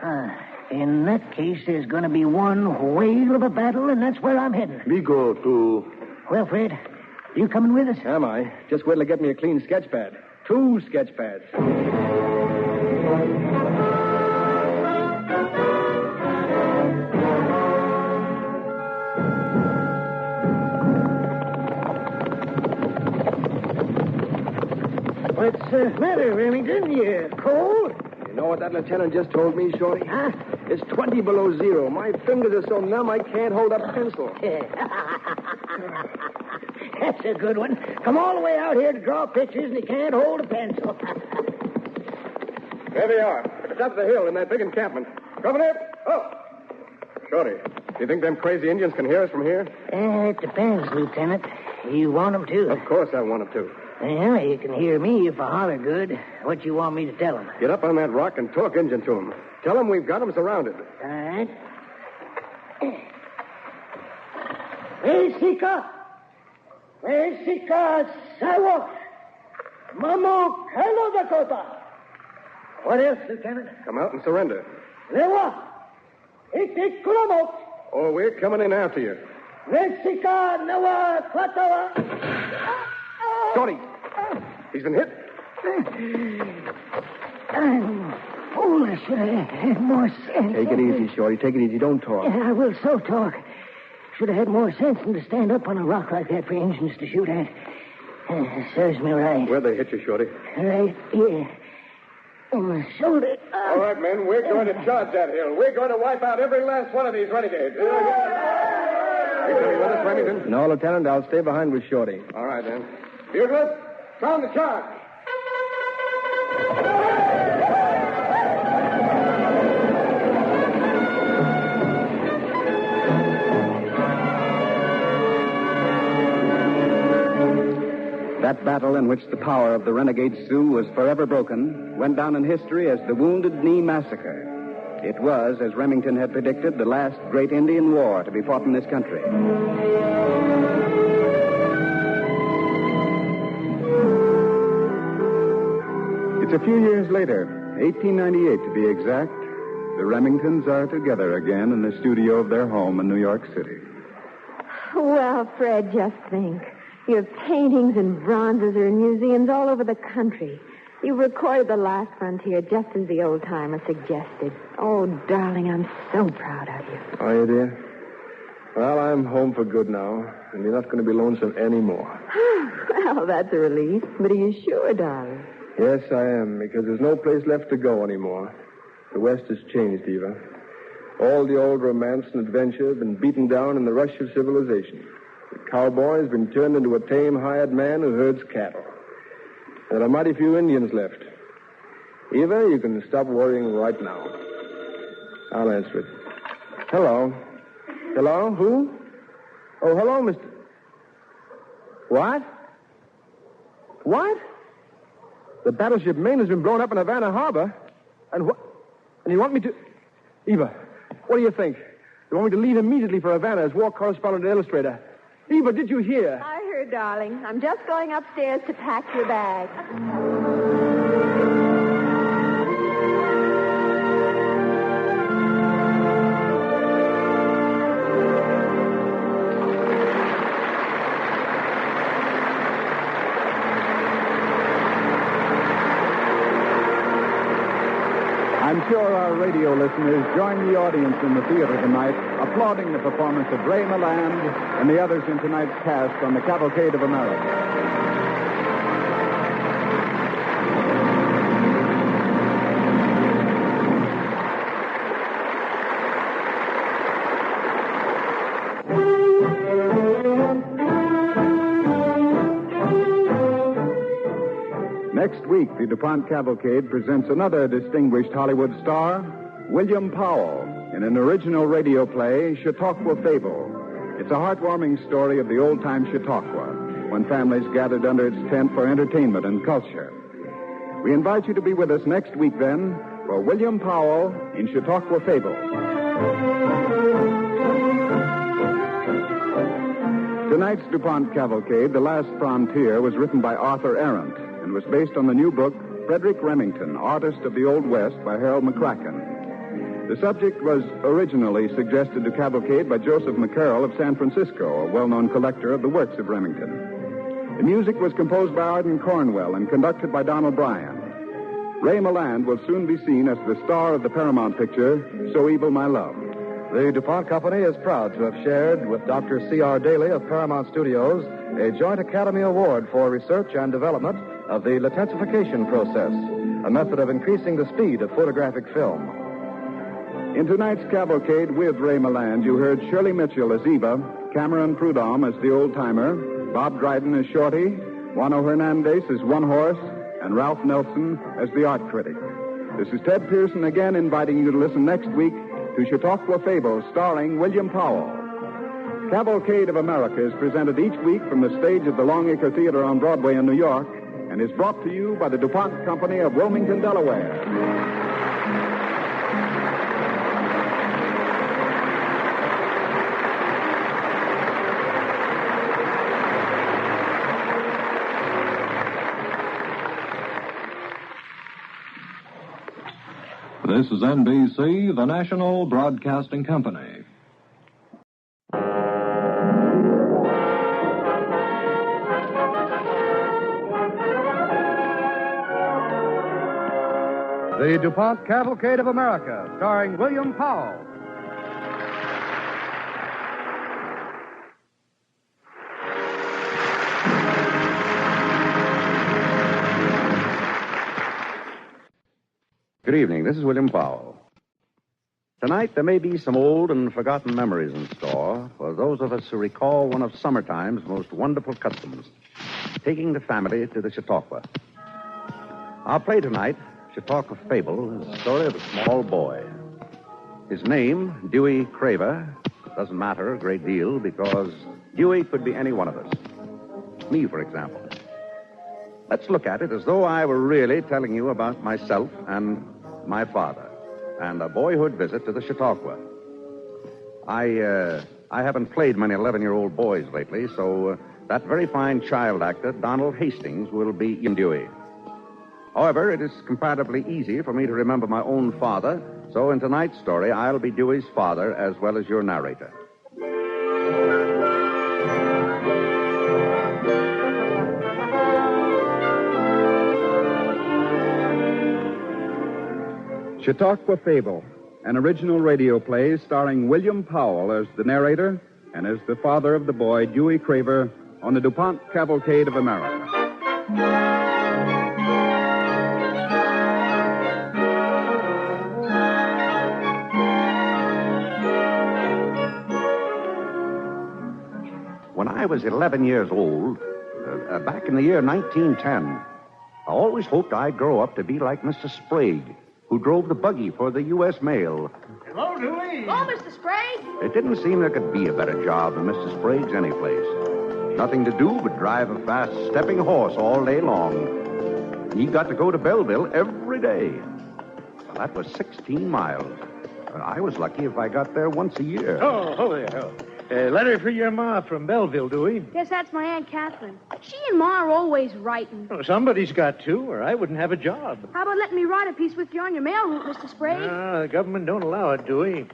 In that case, there's going to be one whale of a battle, and that's where I'm heading. We go to... Well, Fred, you coming with us? Am I? Just wait till I get me a clean sketch pad. 2 sketch pads. What's the matter, Remington? You cold? You know what that lieutenant just told me, Shorty? Huh? It's 20 below zero. My fingers are so numb I can't hold up a pencil. That's a good one. Come all the way out here to draw pictures and you can't hold a pencil. There they are, at the top of the hill in that big encampment. Governor! Oh! Shorty, do you think them crazy Indians can hear us from here? It depends, Lieutenant. You want them to? Of course I want them to. Well, you can hear me if I holler good. What you want me to tell them? Get up on that rock and talk Indian to them. Tell them we've got them surrounded. All right. Sika! Sika Sawa! Mamo Hello Dakota! What else, Lieutenant? Come out and surrender. Lewa! Ik Kulamo! Oh, we're coming in after you. Sika Nawa Klatawa! Shorty! He's been hit. I should have had more sense. Take it easy, Shorty. Take it easy. Don't talk. Yeah, I will so talk. Should have had more sense than to stand up on a rock like that for Injuns to shoot at. Serves me right. Where'd they hit you, Shorty? Right here. On my shoulder. All right, men, we're going to charge that hill. We're going to wipe out every last one of these renegades. You coming with us, Remington? No, Lieutenant. I'll stay behind with Shorty. All right, then. Buglers, sound the charge. That battle in which the power of the renegade Sioux was forever broken went down in history as the Wounded Knee Massacre. It was, as Remington had predicted, the last great Indian war to be fought in this country. It's a few years later, 1898 to be exact. The Remingtons are together again in the studio of their home in New York City. Well, Fred, just think. Your paintings and bronzes are in museums all over the country. You recorded The Last Frontier just as the old-timer suggested. Oh, darling, I'm so proud of you. Are you, dear? Well, I'm home for good now, and you're not going to be lonesome anymore. Well, that's a relief. But are you sure, darling? Yes, I am, because there's no place left to go anymore. The West has changed, Eva. All the old romance and adventure have been beaten down in the rush of civilization. The cowboy has been turned into a tame hired man who herds cattle. There are mighty few Indians left. Eva, you can stop worrying right now. I'll answer it. Hello. Hello? Who? Oh, hello, Mr. What? What? The battleship Maine has been blown up in Havana Harbor? And what? And you want me to... Eva, what do you think? You want me to leave immediately for Havana as war correspondent and illustrator? Eva, did you hear? I heard, darling. I'm just going upstairs to pack your bag. I'm sure our radio listeners join the audience in the theater tonight, applauding the performance of Ray Milland and the others in tonight's cast on the Cavalcade of America. Next week, the DuPont Cavalcade presents another distinguished Hollywood star, William Powell, in an original radio play, Chautauqua Fable. It's a heartwarming story of the old-time Chautauqua, when families gathered under its tent for entertainment and culture. We invite you to be with us next week, then, for William Powell in Chautauqua Fable. Tonight's DuPont Cavalcade, The Last Frontier, was written by Arthur Arendt and was based on the new book, Frederick Remington, Artist of the Old West, by Harold McCracken. The subject was originally suggested to Cavalcade by Joseph McCarroll of San Francisco, a well-known collector of the works of Remington. The music was composed by Arden Cornwell and conducted by Donald Bryant. Ray Milland will soon be seen as the star of the Paramount picture, So Evil My Love. The DuPont Company is proud to have shared with Dr. C.R. Daly of Paramount Studios a Joint Academy Award for research and development of the lentification process, a method of increasing the speed of photographic film. In tonight's Cavalcade with Ray Milland, you heard Shirley Mitchell as Eva, Cameron Prudhomme as the old-timer, Bob Dryden as Shorty, Juano Hernandez as One Horse, and Ralph Nelson as the art critic. This is Ted Pearson again inviting you to listen next week to Chautauqua Fable, starring William Powell. Cavalcade of America is presented each week from the stage of the Longacre Theater on Broadway in New York and is brought to you by the DuPont Company of Wilmington, Delaware. This is NBC, the National Broadcasting Company. The DuPont Cavalcade of America, starring William Powell. Good evening. This is William Powell. Tonight, there may be some old and forgotten memories in store for those of us who recall one of summertime's most wonderful customs, taking the family to the Chautauqua. Our play tonight, Chautauqua Fable, is the story of a small boy. His name, Dewey Craver, doesn't matter a great deal because Dewey could be any one of us. Me, for example. Let's look at it as though I were really telling you about myself and my father and a boyhood visit to the Chautauqua. I haven't played many 11-year-old boys lately, so that very fine child actor, Donald Hastings, will be Dewey. However, it is comparatively easy for me to remember my own father, so in tonight's story, I'll be Dewey's father as well as your narrator. Chautauqua Fable, an original radio play starring William Powell as the narrator and as the father of the boy, Dewey Craver, on the DuPont Cavalcade of America. When I was 11 years old, back in the year 1910, I always hoped I'd grow up to be like Mr. Sprague, who drove the buggy for the U.S. mail. Hello, Dewey. Hello, Mr. Sprague. It didn't seem there could be a better job than Mr. Sprague's anyplace. Nothing to do but drive a fast-stepping horse all day long. He got to go to Belleville every day. Well, that was 16 miles. I was lucky if I got there once a year. Oh, there. Letter for your ma from Belleville, Dewey. Guess that's my Aunt Catherine. She and Ma are always writing. Oh, somebody's got to, or I wouldn't have a job. How about letting me write a piece with you on your mail route, Mr. Sprague? No, the government don't allow it, Dewey.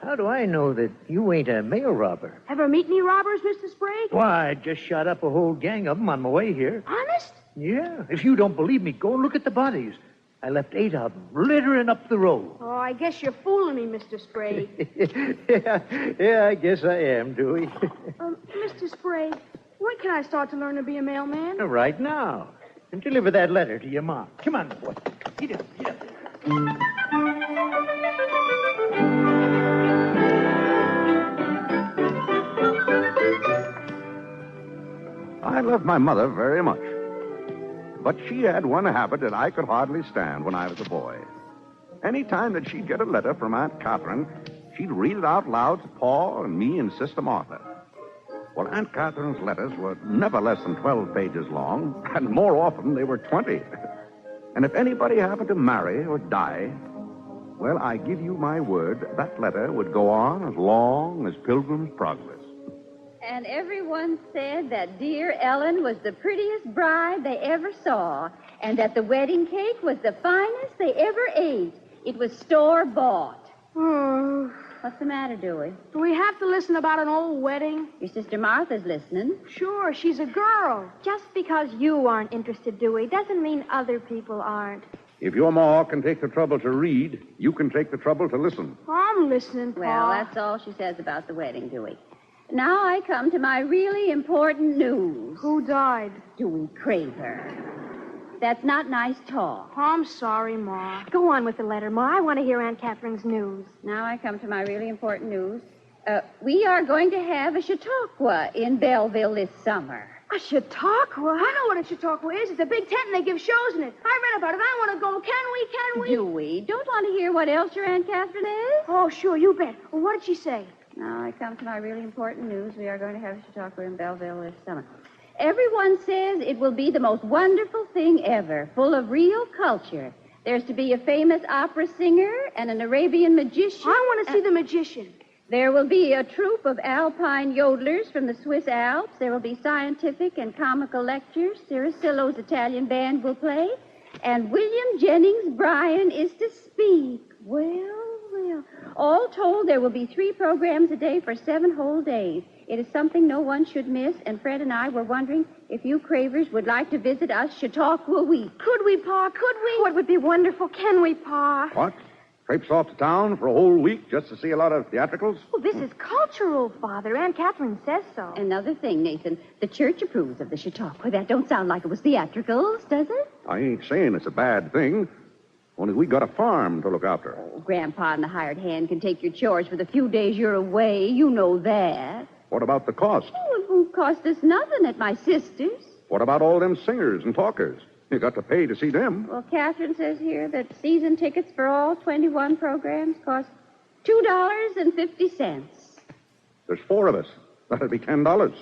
How do I know that you ain't a mail robber? Ever meet any robbers, Mr. Sprague? Why, I just shot up a whole gang of them on my way here. Honest? Yeah. If you don't believe me, go and look at the bodies. I left 8 of them littering up the road. Oh, I guess you're fooling me, Mr. Sprague. yeah, I guess I am, Dewey. Mr. Sprague, when can I start to learn to be a mailman? Right now. And deliver that letter to your mom. Come on, boy. Get up. I loved my mother very much. But she had one habit that I could hardly stand when I was a boy. Any time that she'd get a letter from Aunt Catherine, she'd read it out loud to Pa and me and Sister Martha. Well, Aunt Catherine's letters were never less than 12 pages long, and more often they were 20. And if anybody happened to marry or die, well, I give you my word, that letter would go on as long as Pilgrim's Progress. And everyone said that dear Ellen was the prettiest bride they ever saw, and that the wedding cake was the finest they ever ate. It was store-bought. Oh. What's the matter, Dewey? Do we have to listen about an old wedding? Your sister Martha's listening. Sure, she's a girl. Just because you aren't interested, Dewey, doesn't mean other people aren't. If your ma can take the trouble to read, you can take the trouble to listen. I'm listening, Pa. Well, that's all she says about the wedding, Dewey. Now I come to my really important news. Who died? Dewey Craver. That's not nice talk. I'm sorry, Ma. Go on with the letter, Ma. I want to hear Aunt Catherine's news. Now I come to my really important news. We are going to have a Chautauqua in Belleville this summer. A Chautauqua? I know what a Chautauqua is. It's a big tent and they give shows in it. I read about it. I want to go. Can we? Dewey, don't want to hear what else your Aunt Catherine is? Oh, sure, you bet. Well, what did she say? Now I come to my really important news. We are going to have a Chautauqua in Belleville this summer. Everyone says it will be the most wonderful thing ever, full of real culture. There's to be a famous opera singer and an Arabian magician. I want to see the magician. There will be a troupe of alpine yodelers from the Swiss Alps. There will be scientific and comical lectures. Ciricello's Italian band will play. And William Jennings Bryan is to speak. Well. All told, there will be 3 programs a day for 7 whole days. It is something no one should miss, and Fred and I were wondering if you Cravers would like to visit us Chautauqua week. Could we, Pa? Could we? Oh, it would be wonderful. Can we, Pa? What? Traipse off to town for a whole week just to see a lot of theatricals? Well, this is cultural, Father. Aunt Catherine says so. Another thing, Nathan. The church approves of the Chautauqua. That don't sound like it was theatricals, does it? I ain't saying it's a bad thing. Only we got a farm to look after. Grandpa and the hired hand can take your chores for the few days you're away. You know that. What about the cost? Oh, it won't cost us nothing at my sister's. What about all them singers and talkers? You got to pay to see them. Well, Catherine says here that season tickets for all 21 programs cost $2.50. There's 4 of us. That'd be $10.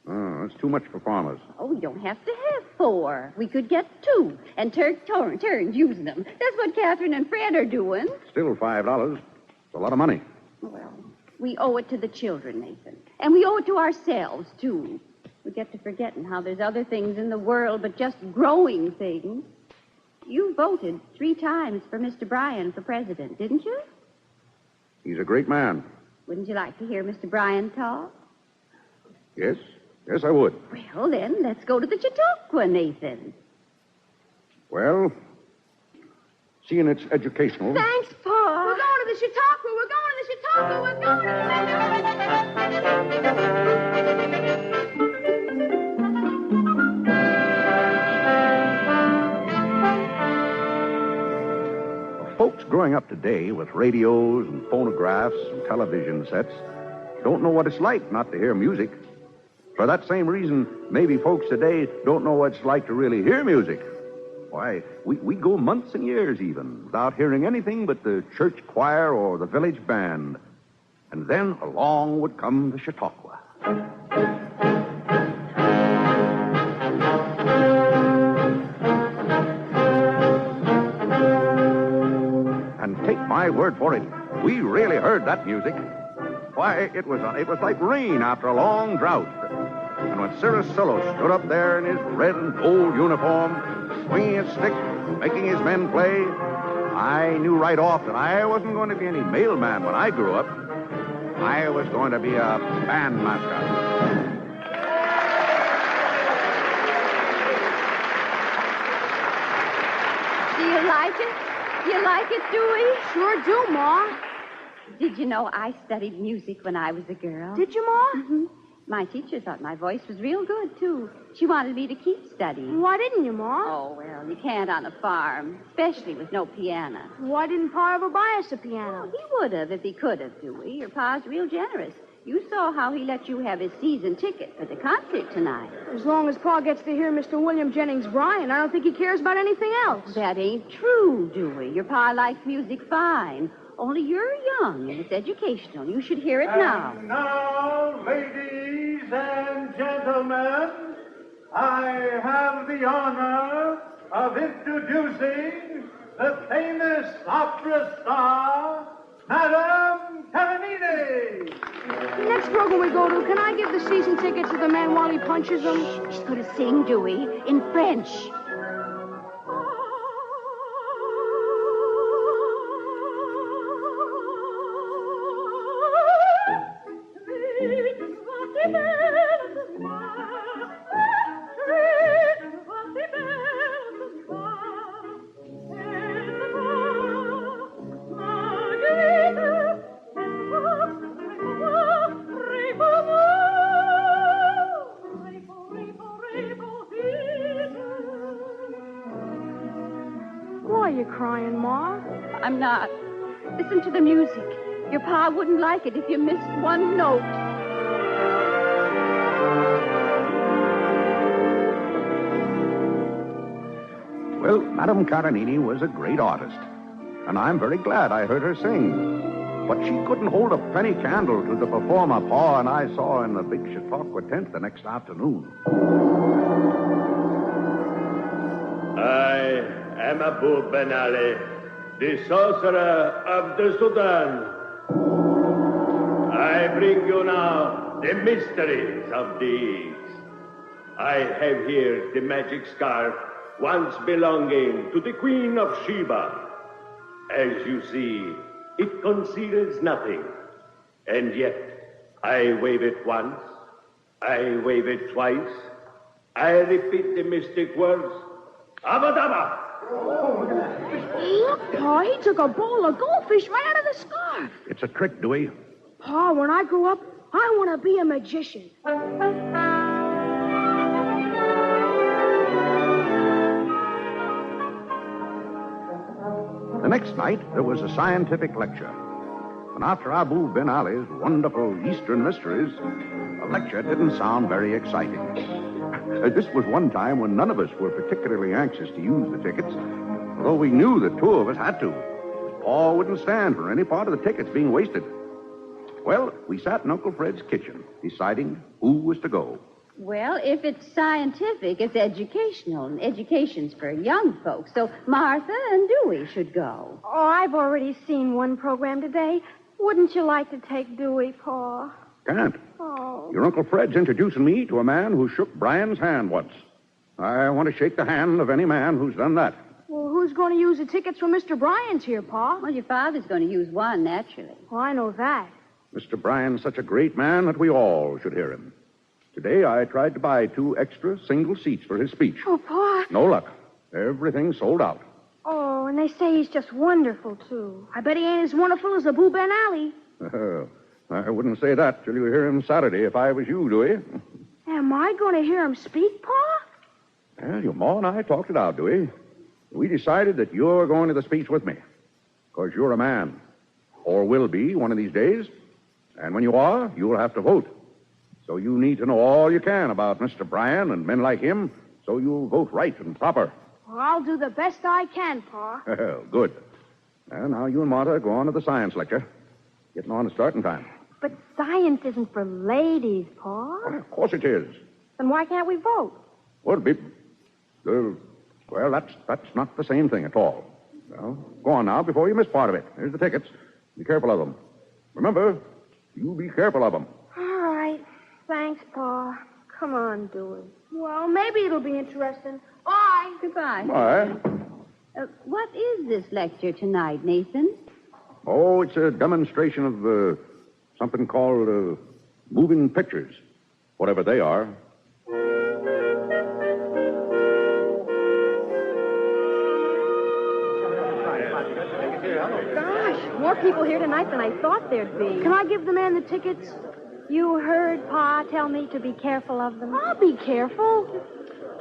Oh, that's too much for farmers. Oh, we don't have to have 4. We could get 2 and take turns using them. That's what Catherine and Fred are doing. Still $5. It's a lot of money. Well, we owe it to the children, Nathan. And we owe it to ourselves, too. We get to forgetting how there's other things in the world but just growing things. You voted 3 times for Mr. Bryant for president, didn't you? He's a great man. Wouldn't you like to hear Mr. Bryant talk? Yes. Yes, I would. Well, then, let's go to the Chautauqua, Nathan. Well, seeing it's educational... Thanks, Pa. We're going to the Chautauqua. We're going to the Chautauqua. We're going to Folks growing up today with radios and phonographs and television sets don't know what it's like not to hear music. For that same reason, maybe folks today don't know what it's like to really hear music. Why, we go months and years even without hearing anything but the church choir or the village band. And then along would come the Chautauqua. And take my word for it, we really heard that music. Why, it was like rain after a long drought. And when Ciricello stood up there in his red and gold uniform, swinging his stick, making his men play, I knew right off that I wasn't going to be any mailman when I grew up. I was going to be a band mascot. Do you like it? You like it, Dewey? Sure do, Ma. Did you know I studied music when I was a girl? Did you, Ma? Mm-hmm. My teacher thought my voice was real good, too. She wanted me to keep studying. Why didn't you, Ma? Oh, well, you can't on a farm, especially with no piano. Why didn't Pa ever buy us a piano? Oh, he would have if he could have, Dewey. Your pa's real generous. You saw how he let you have his season ticket for the concert tonight. As long as Pa gets to hear Mr. William Jennings Bryan, I don't think he cares about anything else. That ain't true, Dewey. Your pa likes music fine. Only you're young and it's educational. You should hear it now. And now, ladies and gentlemen, I have the honor of introducing the famous opera star, Madame Caranini. The next program we go to, can I give the season ticket to the man while he punches him? She's going to sing, Dewey, in French. Why are you crying, Ma? I'm not. Listen to the music. Your pa wouldn't like it if you missed one note. Well, Madame Caranini was a great artist, and I'm very glad I heard her sing. But she couldn't hold a penny candle to the performer Pa and I saw in the big Chautauqua tent the next afternoon. I am Abu Ben Ali, the sorcerer of the Sudan. I bring you now the mysteries of the East. I have here the magic scarf once belonging to the Queen of Sheba. As you see, it conceals nothing. And yet, I wave it once, I wave it twice, I repeat the mystic words, Abadaba! Look, Pa, he took a bowl of goldfish right out of the scarf. It's a trick, Dewey. Pa, when I grow up, I want to be a magician. next night, there was a scientific lecture. And after Abu bin Ali's wonderful Eastern mysteries, the lecture didn't sound very exciting. This was one time when none of us were particularly anxious to use the tickets, although we knew that two of us had to. Paul wouldn't stand for any part of the tickets being wasted. Well, we sat in Uncle Fred's kitchen, deciding who was to go. Well, if it's scientific, it's educational, and education's for young folks. So Martha and Dewey should go. Oh, I've already seen one program today. Wouldn't you like to take Dewey, Pa? Can't. Oh. Your Uncle Fred's introducing me to a man who shook Brian's hand once. I want to shake the hand of any man who's done that. Well, who's going to use the tickets for Mr. Bryant's here, Pa? Well, your father's going to use one, naturally. Well, I know that. Mr. Bryant's such a great man that we all should hear him. Today, I tried to buy 2 extra single seats for his speech. Oh, Pa. No luck. Everything's sold out. Oh, and they say he's just wonderful, too. I bet he ain't as wonderful as Abu Ben Ali. I wouldn't say that till you hear him Saturday if I was you, Dewey. Am I going to hear him speak, Pa? Well, your ma and I talked it out, Dewey. We decided that you're going to the speech with me. Because you're a man. Or will be one of these days. And when you are, you'll have to vote. So you need to know all you can about Mr. Bryant and men like him, so you'll vote right and proper. Well, I'll do the best I can, Pa. Well, good. And now you and Martha go on to the science lecture. Getting on to starting time. But science isn't for ladies, Pa. Well, of course it is. Then why can't we vote? Well, well, that's not the same thing at all. Well, go on now before you miss part of it. Here's the tickets. Be careful of them. Remember, you be careful of them. All right. Thanks, Pa. Come on, Dewey. Well, maybe it'll be interesting. Bye. Goodbye. Bye. What is this lecture tonight, Nathan? Oh, it's a demonstration of something called moving pictures, whatever they are. Gosh, more people here tonight than I thought there'd be. Can I give the man the tickets? You heard Pa tell me to be careful of them? I'll be careful.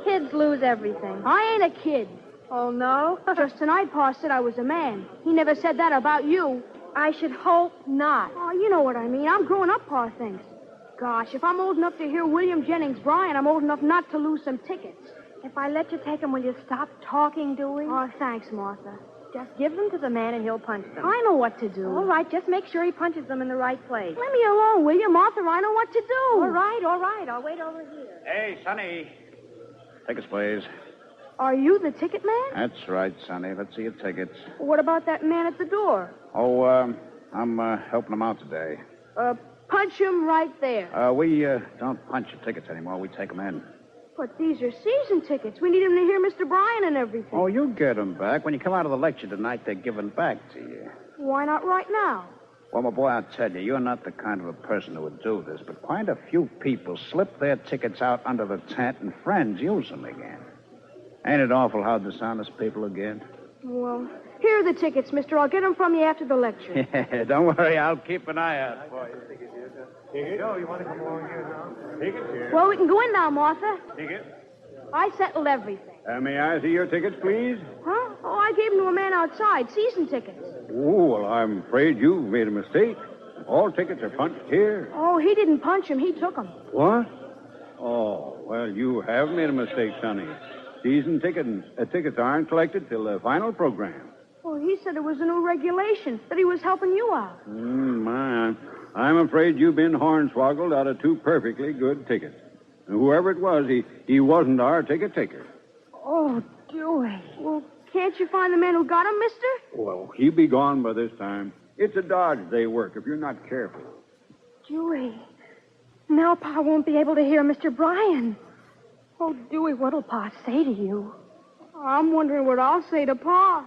Kids lose everything. I ain't a kid. Oh, no? Just tonight, Pa said I was a man. He never said that about you. I should hope not. Oh, you know what I mean. I'm growing up, Pa thinks. Gosh, if I'm old enough to hear William Jennings Bryan, I'm old enough not to lose some tickets. If I let you take them, will you stop talking, Dewey? Oh, thanks, Martha. Just give them to the man and he'll punch them. I know what to do. All right, just make sure he punches them in the right place. Let me alone, will you, Martha? I know what to do. All right. I'll wait over here. Hey, Sonny. Tickets, please. Are you the ticket man? That's right, Sonny. Let's see your tickets. What about that man at the door? Oh, I'm helping him out today. Punch him right there. We don't punch your tickets anymore. We take them in. But these are season tickets. We need him to hear Mr. Bryan and everything. Oh, you'll get them back. When you come out of the lecture tonight, they're given back to you. Why not right now? Well, my boy, I'll tell you, you're not the kind of a person who would do this, but quite a few people slip their tickets out under the tent and friends use them again. Ain't it awful how dishonest people are getting? Well, here are the tickets, mister. I'll get them from you after the lecture. Yeah, don't worry. I'll keep an eye out for you. Joe, you want to come along here now? Tickets here. Well, we can go in now, Martha. Ticket? I settled everything. May I see your tickets, please? Huh? Oh, I gave them to a man outside. Season tickets. Oh, well, I'm afraid you've made a mistake. All tickets are punched here. Oh, he didn't punch him. He took them. What? Oh, well, you have made a mistake, Sonny. Season tickets aren't collected till the final program. Well, he said it was a new regulation, that he was helping you out. I'm afraid you've been hornswoggled out of 2 perfectly good tickets. And whoever it was, he wasn't our ticket taker. Oh, Dewey. Well, can't you find the man who got him, mister? Well, he'll be gone by this time. It's a dodge they work if you're not careful. Dewey. Now Pa won't be able to hear Mr. Bryan. Oh, Dewey, what'll Pa say to you? I'm wondering what I'll say to Pa.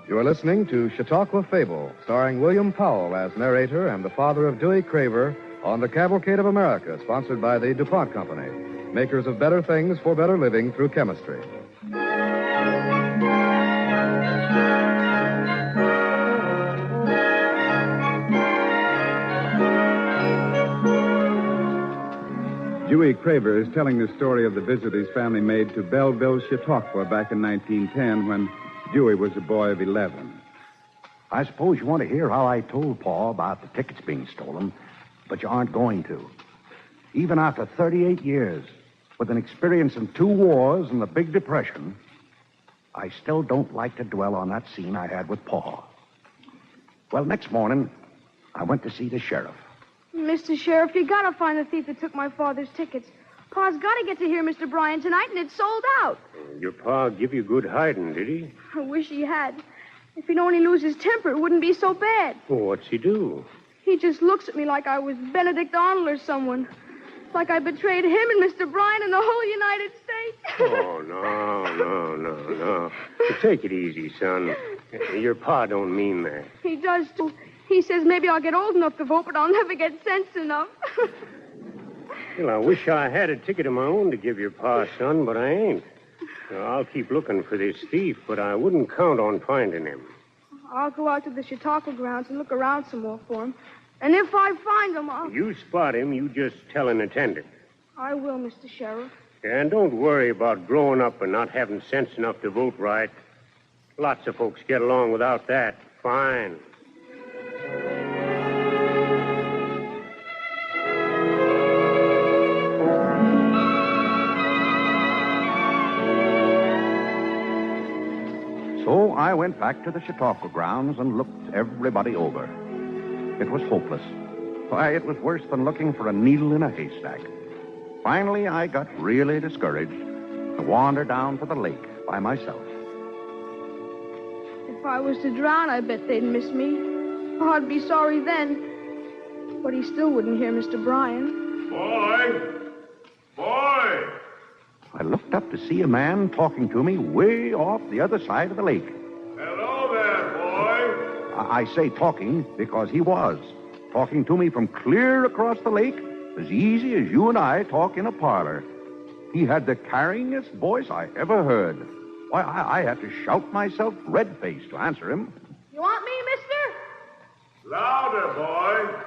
You're listening to Chautauqua Fable, starring William Powell as narrator and the father of Dewey Craver on the Cavalcade of America, sponsored by the DuPont Company, makers of better things for better living through chemistry. Dewey Craver is telling the story of the visit his family made to Belleville, Chautauqua back in 1910 when Dewey was a boy of 11. I suppose you want to hear how I told Pa about the tickets being stolen, but you aren't going to. Even after 38 years, with an experience in 2 wars and the Big Depression, I still don't like to dwell on that scene I had with Pa. Well, next morning, I went to see the sheriff. Mr. Sheriff, you gotta find the thief that took my father's tickets. Pa's gotta get to hear Mr. Bryant tonight, and it's sold out. Your pa give you good hiding, did he? I wish he had. If he'd only lose his temper, it wouldn't be so bad. Well, what's he do? He just looks at me like I was Benedict Arnold or someone. Like I betrayed him and Mr. Bryant and the whole United States. Oh, no. Take it easy, son. Your pa don't mean that. He does, too. He says maybe I'll get old enough to vote, but I'll never get sense enough. Well, I wish I had a ticket of my own to give your pa, son, but I ain't. I'll keep looking for this thief, but I wouldn't count on finding him. I'll go out to the Chautauqua grounds and look around some more for him. And if I find him, I'll... You spot him, you just tell an attendant. I will, Mr. Sheriff. And don't worry about growing up and not having sense enough to vote right. Lots of folks get along without that. Fine. So I went back to the Chautauqua grounds and looked everybody over. It was hopeless. Why, it was worse than looking for a needle in a haystack. Finally, I got really discouraged and wandered down to the lake by myself. If I was to drown, I bet they'd miss me. Oh, I'd be sorry then. But he still wouldn't hear Mr. Bryant. Boy! I looked up to see a man talking to me way off the other side of the lake. Hello there, boy. I say talking because he was. Talking to me from clear across the lake, as easy as you and I talk in a parlor. He had the carryingest voice I ever heard. Why, I had to shout myself red-faced to answer him. You want me, mister? Louder, boy.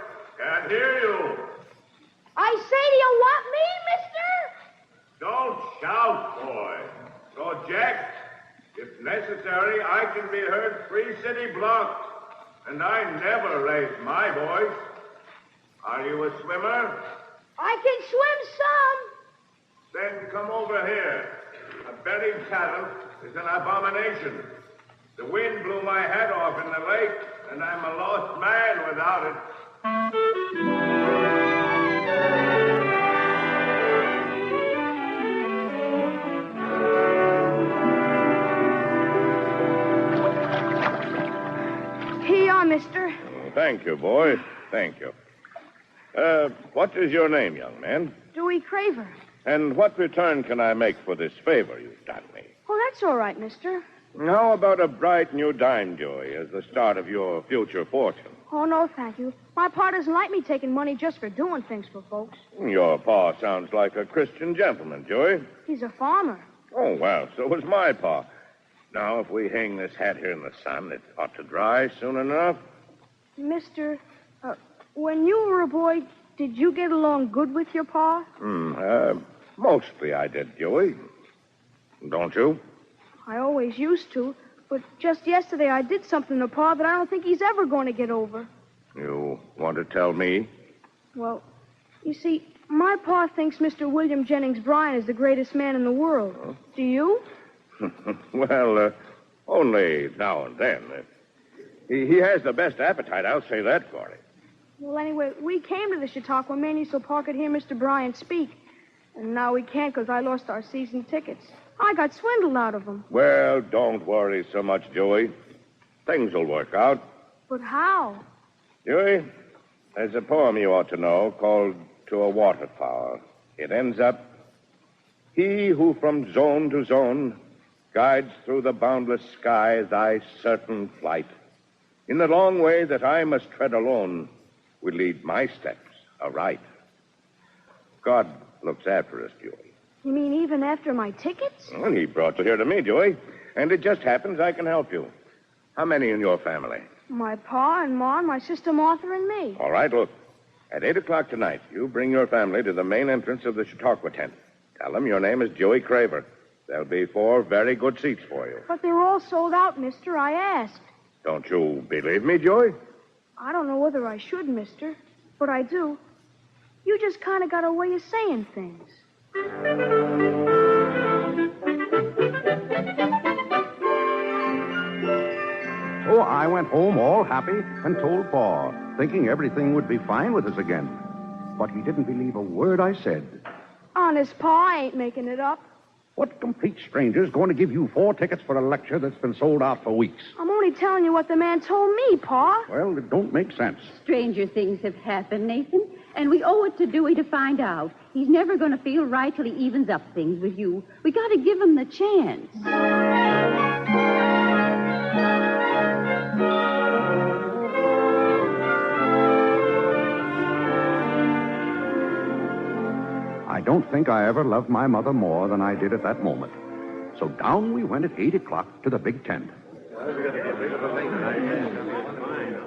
Can't hear you. I say, do you want me, mister? Don't shout, boy. Project. If necessary, I can be heard 3 city blocks. And I never raise my voice. Are you a swimmer? I can swim some. Then come over here. A buried cattle is an abomination. The wind blew my head off in the lake, and I'm a lost man without it. Here you are, mister. Thank you, boy. Thank you. What is your name, young man? Dewey Craver. And what return can I make for this favor you've done me? Oh, that's all right, mister. How about a bright new dime, Joey, as the start of your future fortune? Oh, no, thank you. My pa doesn't like me taking money just for doing things for folks. Your pa sounds like a Christian gentleman, Joey. He's a farmer. Oh, well, so was my pa. Now, if we hang this hat here in the sun, it ought to dry soon enough. Mister, when you were a boy, did you get along good with your pa? Mostly I did, Joey. Don't you? I always used to, but just yesterday I did something to Pa that I don't think he's ever going to get over. You want to tell me? Well, you see, my pa thinks Mr. William Jennings Bryan is the greatest man in the world. Huh? Do you? Well, only now and then. He has the best appetite, I'll say that for him. Well, anyway, we came to the Chautauqua mainly so Pa could hear Mr. Bryant speak. And now we can't because I lost our season tickets. I got swindled out of them. Well, don't worry so much, Joey. Things will work out. But how? Joey, there's a poem you ought to know called To a Waterfowl. It ends up, he who from zone to zone guides through the boundless sky thy certain flight, in the long way that I must tread alone, will lead my steps aright. God looks after us, Joey. You mean even after my tickets? Well, he brought you here to me, Joey. And it just happens I can help you. How many in your family? My pa and ma and my sister Martha and me. All right, look. At 8 o'clock tonight, you bring your family to the main entrance of the Chautauqua tent. Tell them your name is Joey Craver. There'll be 4 very good seats for you. But they're all sold out, mister. I asked. Don't you believe me, Joey? I don't know whether I should, mister, but I do. You just kind of got a way of saying things. So I went home all happy and told Pa, thinking everything would be fine with us again. But he didn't believe a word I said. Honest, Pa, I ain't making it up. What complete stranger's going to give you 4 tickets for a lecture that's been sold out for weeks? I'm only telling you what the man told me, Pa. Well, it don't make sense. Stranger things have happened, Nathan, and we owe it to Dewey to find out. He's never going to feel right till he evens up things with you. We got to give him the chance. I don't think I ever loved my mother more than I did at that moment. So down we went at 8 o'clock to the big tent.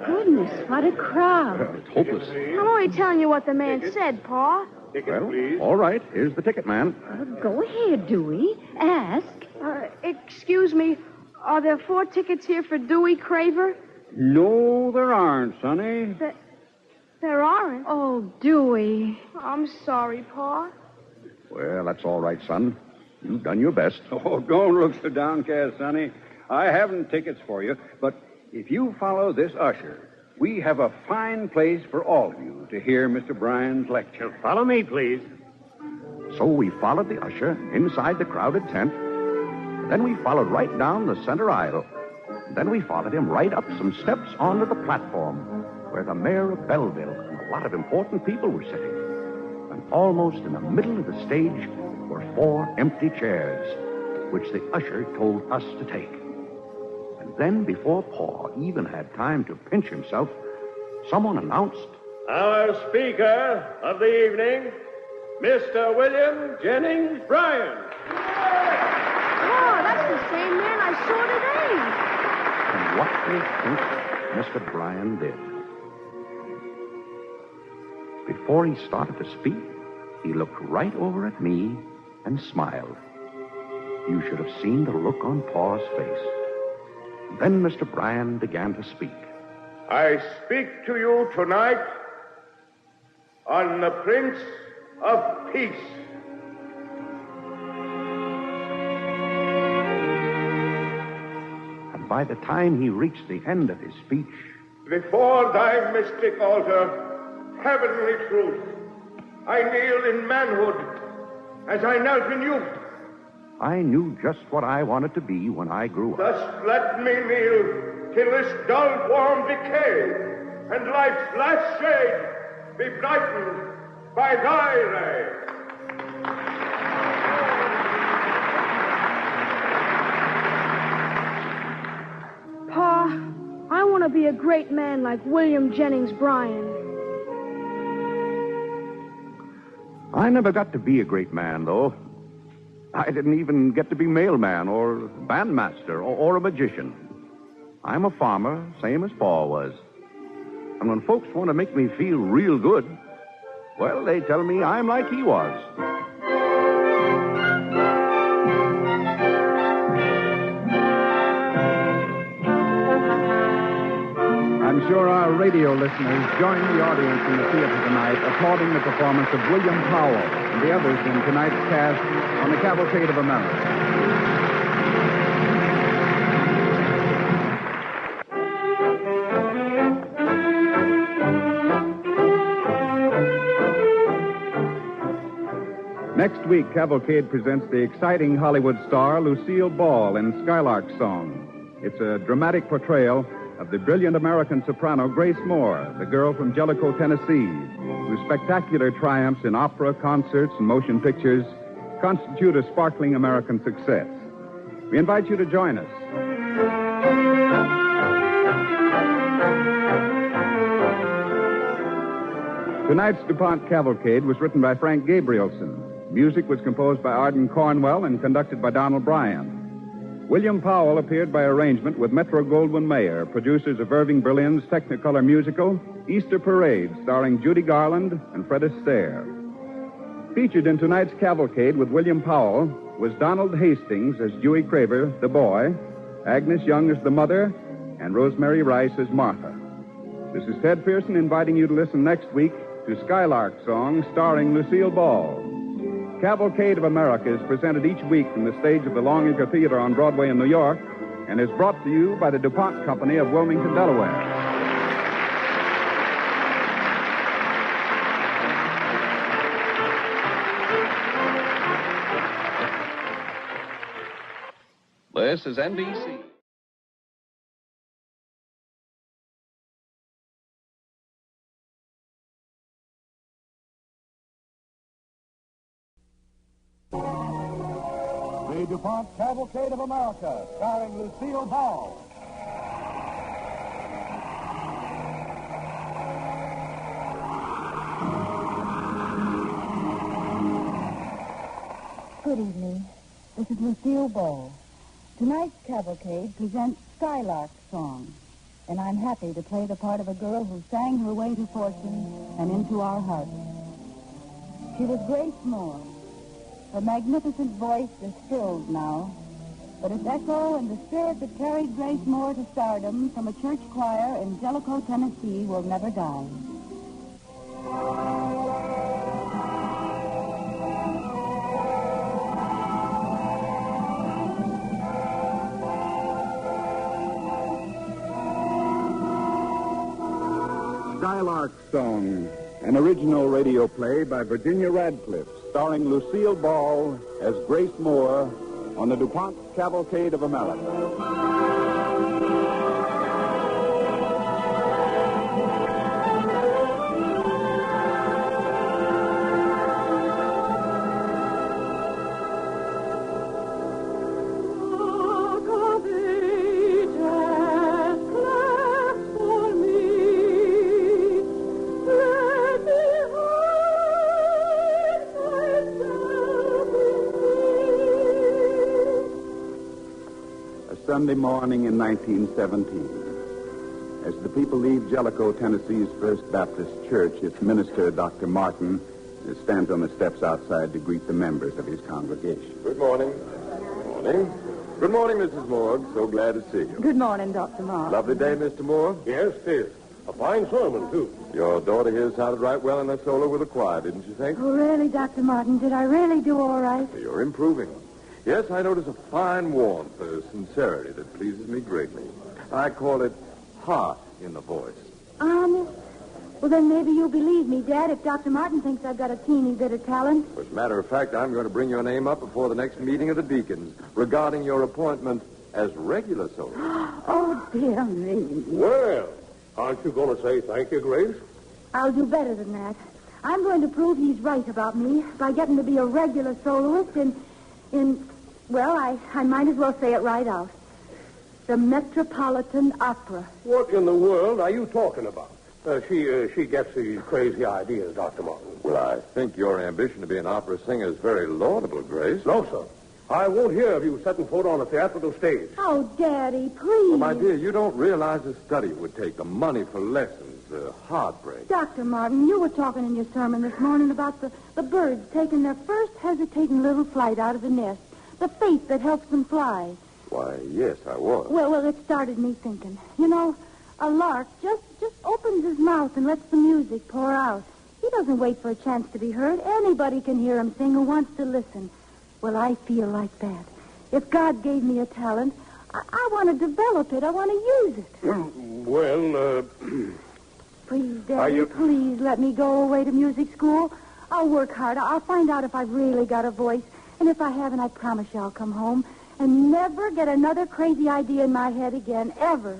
Goodness, what a crowd. It's hopeless. I'm only telling you what the man said, Pa. Well, all right. Here's the ticket, man. Go ahead, Dewey. Ask. Excuse me, are there 4 tickets here for Dewey Craver? No, there aren't, Sonny. There aren't. Oh, Dewey. I'm sorry, Pa. Well, that's all right, son. You've done your best. Oh, don't look so downcast, Sonny. I haven't tickets for you, but if you follow this usher, we have a fine place for all of you to hear Mr. Bryan's lecture. Follow me, please. So we followed the usher inside the crowded tent. Then we followed right down the center aisle. Then we followed him right up some steps onto the platform where the mayor of Belleville and a lot of important people were sitting. And almost in the middle of the stage were 4 empty chairs, which the usher told us to take. And then, before Pa even had time to pinch himself, someone announced, Our speaker of the evening, Mr. William Jennings Bryant. Oh, that's the same man I saw today. And what do you think Mr. Bryan did? Before he started to speak, he looked right over at me and smiled. You should have seen the look on Pa's face. Then Mr. Bryan began to speak. I speak to you tonight on the Prince of Peace. And by the time he reached the end of his speech, Before thy mystic altar, heavenly truth, I kneel in manhood as I knelt in youth. I knew just what I wanted to be when I grew up. Thus let me kneel till this dull form decay and life's last shade be brightened by thy ray. Pa, I want to be a great man like William Jennings Bryan. I never got to be a great man, though. I didn't even get to be mailman or bandmaster or a magician. I'm a farmer, same as Pa was. And when folks want to make me feel real good, well, they tell me I'm like he was. I'm sure our radio listeners join the audience in the theater tonight applauding the performance of William Powell and the others in tonight's cast on the Cavalcade of America. Next week, Cavalcade presents the exciting Hollywood star Lucille Ball in Skylark Song. It's a dramatic portrayal of the brilliant American soprano Grace Moore, the girl from Jellicoe, Tennessee, whose spectacular triumphs in opera, concerts, and motion pictures constitute a sparkling American success. We invite you to join us. Tonight's DuPont Cavalcade was written by Frank Gabrielson. Music was composed by Arden Cornwell and conducted by Donald Bryant. William Powell appeared by arrangement with Metro-Goldwyn-Mayer, producers of Irving Berlin's Technicolor musical, Easter Parade, starring Judy Garland and Fred Astaire. Featured in tonight's Cavalcade with William Powell was Donald Hastings as Dewey Craver, the boy, Agnes Young as the mother, and Rosemary Rice as Martha. This is Ted Pearson inviting you to listen next week to Skylark Song starring Lucille Ball. Cavalcade of America is presented each week from the stage of the Longacre Theater on Broadway in New York and is brought to you by the DuPont Company of Wilmington, Delaware. This is NBC. The DuPont Cavalcade of America, starring Lucille Ball. Good evening. This is Lucille Ball. Tonight's Cavalcade presents Skylark Song, and I'm happy to play the part of a girl who sang her way to fortune and into our hearts. She was Grace Moore. Her magnificent voice is stilled now, but its echo and the spirit that carried Grace Moore to stardom from a church choir in Jellicoe, Tennessee, will never die. Skylark Song, an original radio play by Virginia Radcliffe, starring Lucille Ball as Grace Moore on the DuPont Cavalcade of America. Sunday morning in 1917. As the people leave Jellicoe, Tennessee's First Baptist Church, its minister, Dr. Martin, stands on the steps outside to greet the members of his congregation. Good morning. Good morning. Good morning, Mrs. Morgan. So glad to see you. Good morning, Dr. Martin. Lovely day, Mr. Moore. Yes, it is. A fine sermon, too. Your daughter here sounded right well in that solo with the choir, didn't you think? Oh, really, Dr. Martin? Did I really do all right? You're improving. Yes, I notice a fine warmth, a sincerity that pleases me greatly. I call it heart in the voice. Honest? Well, then maybe you'll believe me, Dad, if Dr. Martin thinks I've got a teeny bit of talent. As a matter of fact, I'm going to bring your name up before the next meeting of the deacons regarding your appointment as regular soldier. Oh, dear me. Well, aren't you going to say thank you, Grace? I'll do better than that. I'm going to prove he's right about me by getting to be a regular soloist well, I might as well say it right out. The Metropolitan Opera. What in the world are you talking about? She gets these crazy ideas, Dr. Martin. Well, I think your ambition to be an opera singer is very laudable, Grace. No, sir. I won't hear of you setting foot on a theatrical stage. Oh, Daddy, please. Well, my dear, you don't realize the study it would take, the money for lessons, the heartbreak. Dr. Martin, you were talking in your sermon this morning about the birds taking their first hesitating little flight out of the nest. The faith that helps them fly. Why, yes, I was. Well, it started me thinking. You know, a lark just opens his mouth and lets the music pour out. He doesn't wait for a chance to be heard. Anybody can hear him sing who wants to listen. Well, I feel like that. If God gave me a talent, I want to develop it. I want to use it. Well, Please, Daddy, please let me go away to music school. I'll work hard. I'll find out if I've really got a voice. And if I haven't, I promise you I'll come home and never get another crazy idea in my head again, ever.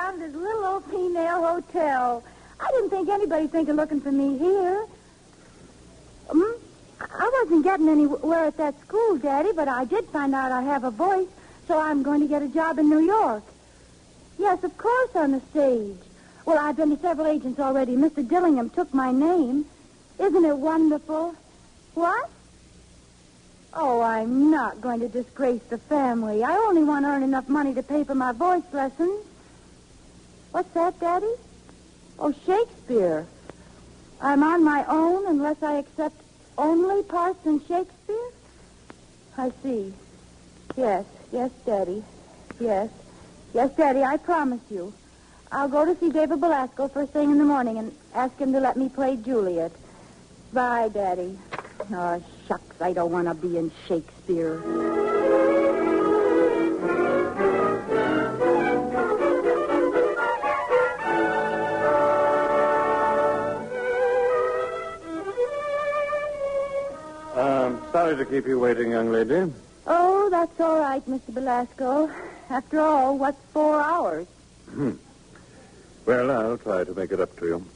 down at this little old female hotel. I didn't think anybody'd think of looking for me here. I wasn't getting anywhere at that school, Daddy, but I did find out I have a voice, so I'm going to get a job in New York. Yes, of course, on the stage. Well, I've been to several agents already. Mr. Dillingham took my name. Isn't it wonderful? What? Oh, I'm not going to disgrace the family. I only want to earn enough money to pay for my voice lessons. What's that, Daddy? Oh, Shakespeare. I'm on my own unless I accept only parts in Shakespeare? I see. Yes, Daddy. Yes, Daddy, I promise you. I'll go to see David Belasco first thing in the morning and ask him to let me play Juliet. Bye, Daddy. Oh, shucks, I don't want to be in Shakespeare. Sorry to keep you waiting, young lady. Oh, that's all right, Mr. Belasco. After all, what's 4 hours? Well, I'll try to make it up to you.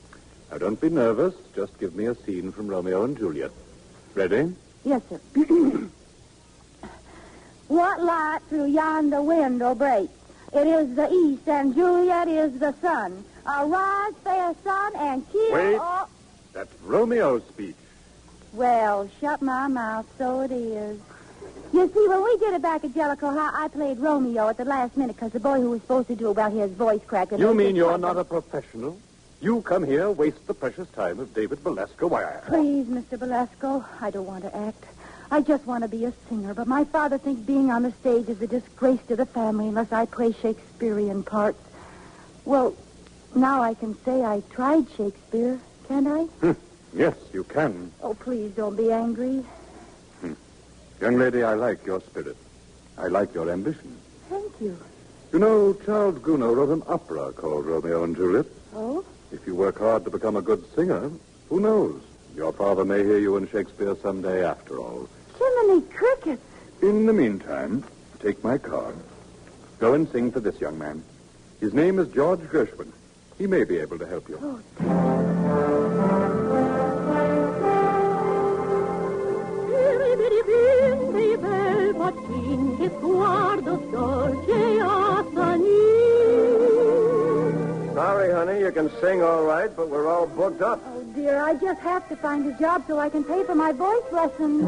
Now, don't be nervous. Just give me a scene from Romeo and Juliet. Ready? Yes, sir. What light through yonder window breaks? It is the east, and Juliet is the sun. Arise, fair sun, and kill Wait. all... That's Romeo's speech. Well, shut my mouth, so it is. You see, when we did it back at Jellicoe High, I played Romeo at the last minute because the boy who was supposed to do it, well, his voice cracked. You mean you're not a professional? You come here, waste the precious time of David Belasco. Why, Please, Mr. Belasco, I don't want to act. I just want to be a singer, but my father thinks being on the stage is a disgrace to the family unless I play Shakespearean parts. Well, now I can say I tried Shakespeare, can't I? Yes, you can. Oh, please don't be angry. Young lady, I like your spirit. I like your ambition. Thank you. You know, Charles Gounod wrote an opera called Romeo and Juliet. Oh? If you work hard to become a good singer, who knows? Your father may hear you in Shakespeare someday after all. Jiminy crickets. In the meantime, take my card. Go and sing for this young man. His name is George Gershwin. He may be able to help you. Oh, Sorry, honey, you can sing all right, but we're all booked up. Oh, dear, I just have to find a job so I can pay for my voice lessons.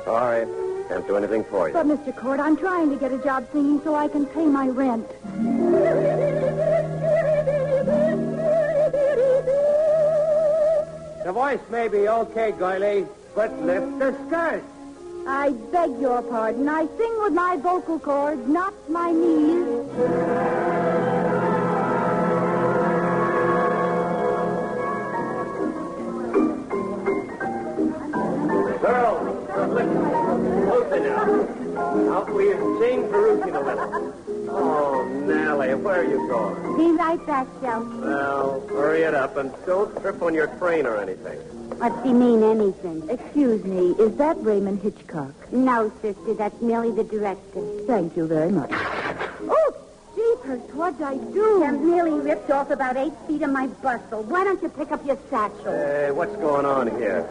Sorry, can't do anything for you. But, Mr. Cord, I'm trying to get a job singing so I can pay my rent. The voice may be okay, Goily, but lift the skirt. I beg your pardon. I sing with my vocal cords, not my knees. Girls, listen. Closer now. Now, we'll sing Perusian a little. Oh, Nellie, where are you going? Be right back, Joe. Well, hurry it up and don't trip on your train or anything. What's he mean, anything? Excuse me, is that Raymond Hitchcock? No, sister, that's merely the director. Thank you very much. Oh, jeepers, what'd I do? You nearly ripped off about 8 feet of my bustle. Why don't you pick up your satchel? Hey, what's going on here?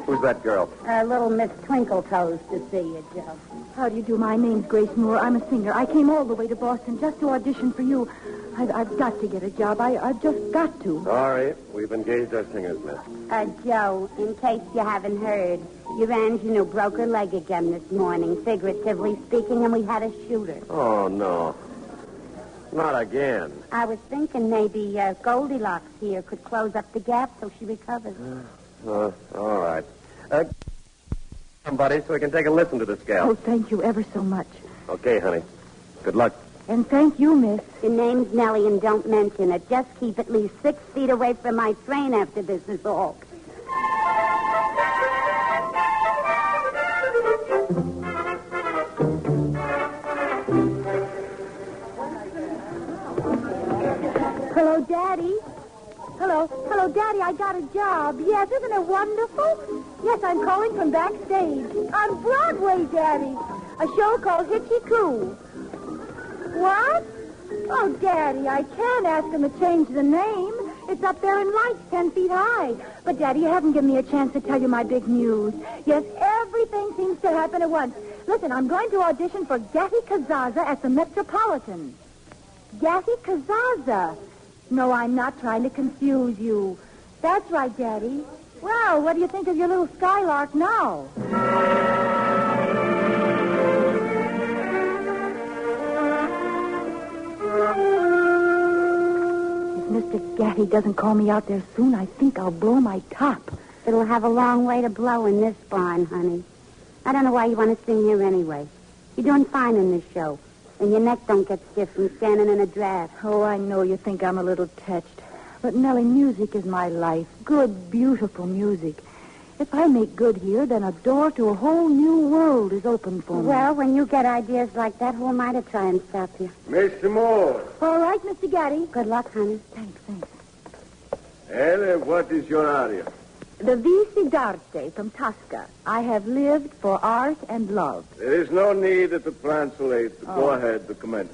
Who's that girl? Little Miss Twinkletoes to see you, Joe. How do you do? My name's Grace Moore. I'm a singer. I came all the way to Boston just to audition for you. I've got to get a job. I've just got to. Sorry, we've engaged our singers, miss. Joe, in case you haven't heard, your ingenue broke her leg again this morning, figuratively speaking, and we had to shoot her. Oh, no. Not again. I was thinking maybe Goldilocks here could close up the gap so she recovers. All right. Somebody, so we can take a listen to this gal. Oh, thank you ever so much. Okay, honey. Good luck. And thank you, miss. Your name's Nellie, and don't mention it. Just keep at least 6 feet away from my train after this is all. Hello, Daddy. Hello, Daddy, I got a job. Yes, isn't it wonderful? Yes, I'm calling from backstage. On Broadway, Daddy. A show called Hitchy Coo. What? Oh, Daddy, I can't ask him to change the name. It's up there in lights 10 feet high. But, Daddy, you haven't given me a chance to tell you my big news. Yes, everything seems to happen at once. Listen, I'm going to audition for Gatty Kazaza at the Metropolitan. Gatty Kazaza. No, I'm not trying to confuse you. That's right, Daddy. Well, what do you think of your little Skylark now? If Mr. Gatty doesn't call me out there soon, I think I'll blow my top. It'll have a long way to blow in this barn, honey. I don't know why you want to sing here anyway. You're doing fine in this show. And your neck don't get stiff from standing in a draft. Oh, I know you think I'm a little touched. But, Nellie, music is my life. Good, beautiful music. If I make good here, then a door to a whole new world is open for me. Well, when you get ideas like that, who am I to try and stop you? Mr. Moore. All right, Mr. Gatty. Good luck, honey. Thanks. Well, what is your aria? The Visi d'Arte from Tosca. I have lived for art and love. There is no need to translate. Go ahead to commence.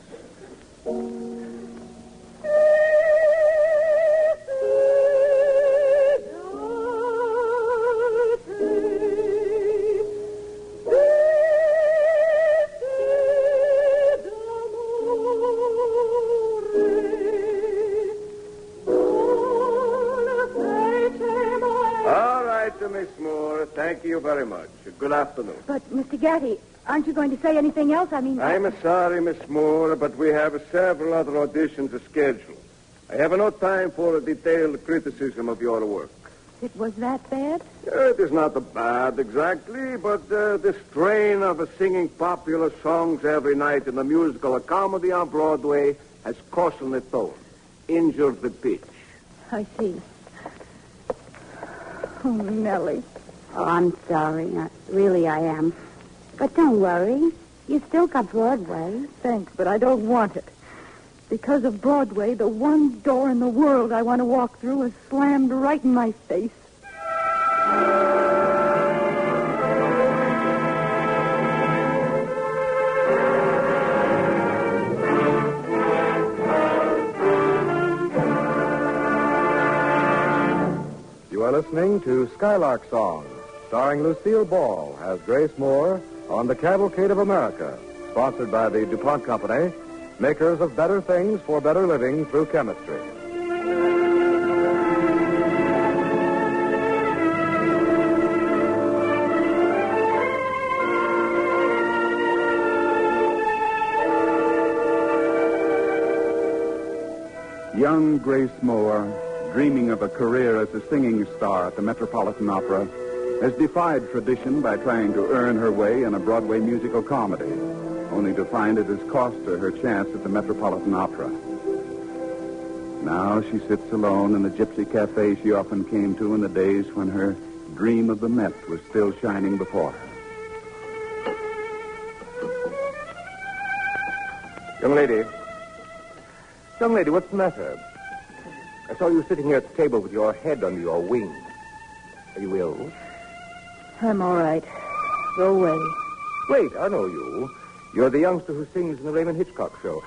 Miss Moore, thank you very much. Good afternoon. But, Mr. Gatty, aren't you going to say anything else? I mean... I'm sorry, Miss Moore, but we have several other auditions scheduled. I have no time for a detailed criticism of your work. It was that bad? It is not bad exactly, but the strain of singing popular songs every night in a musical or comedy on Broadway has coarsened the tone, injured the pitch. I see. Oh, Nellie. Oh, I'm sorry. Really, I am. But don't worry. You still got Broadway. Thanks, but I don't want it. Because of Broadway, the one door in the world I want to walk through is slammed right in my face. You are listening to Skylark Song, starring Lucille Ball as Grace Moore on the Cavalcade of America, sponsored by the DuPont Company, makers of better things for better living through chemistry. Young Grace Moore, dreaming of a career as a singing star at the Metropolitan Opera, has defied tradition by trying to earn her way in a Broadway musical comedy, only to find it has cost her chance at the Metropolitan Opera. Now she sits alone in the gypsy cafe she often came to in the days when her dream of the Met was still shining before her. Young lady, what's the matter? I saw you sitting here at the table with your head under your wing. Are you ill? I'm all right. Go away. Wait, I know you. You're the youngster who sings in the Raymond Hitchcock show.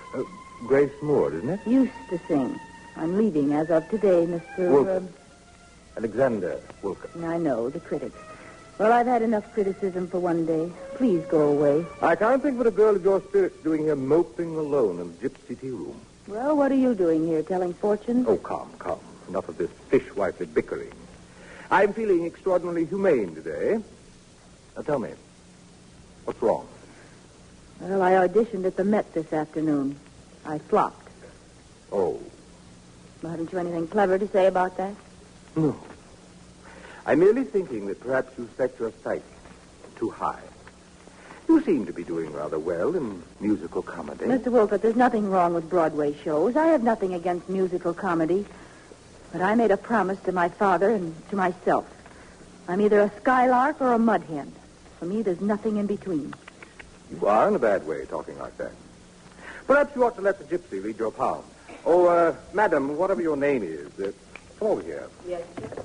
Grace Moore, isn't it? Used to sing. I'm leaving as of today, Mr. Wilson. Alexander Wilson. I know, the critics. Well, I've had enough criticism for one day. Please go away. I can't think what a girl of your spirit's doing here moping alone in the gypsy tea room. Well, what are you doing here, telling fortunes? Oh, come. Enough of this fishwifely bickering. I'm feeling extraordinarily humane today. Now, tell me, what's wrong? Well, I auditioned at the Met this afternoon. I flopped. Oh. Well, haven't you anything clever to say about that? No. I'm merely thinking that perhaps you set your sights too high. You seem to be doing rather well in musical comedy. Mr. Wolcott, there's nothing wrong with Broadway shows. I have nothing against musical comedy. But I made a promise to my father and to myself. I'm either a skylark or a mud hen. For me, there's nothing in between. You are in a bad way talking like that. Perhaps you ought to let the gypsy read your palm. Oh, madam, whatever your name is, come over here. Yes, sir.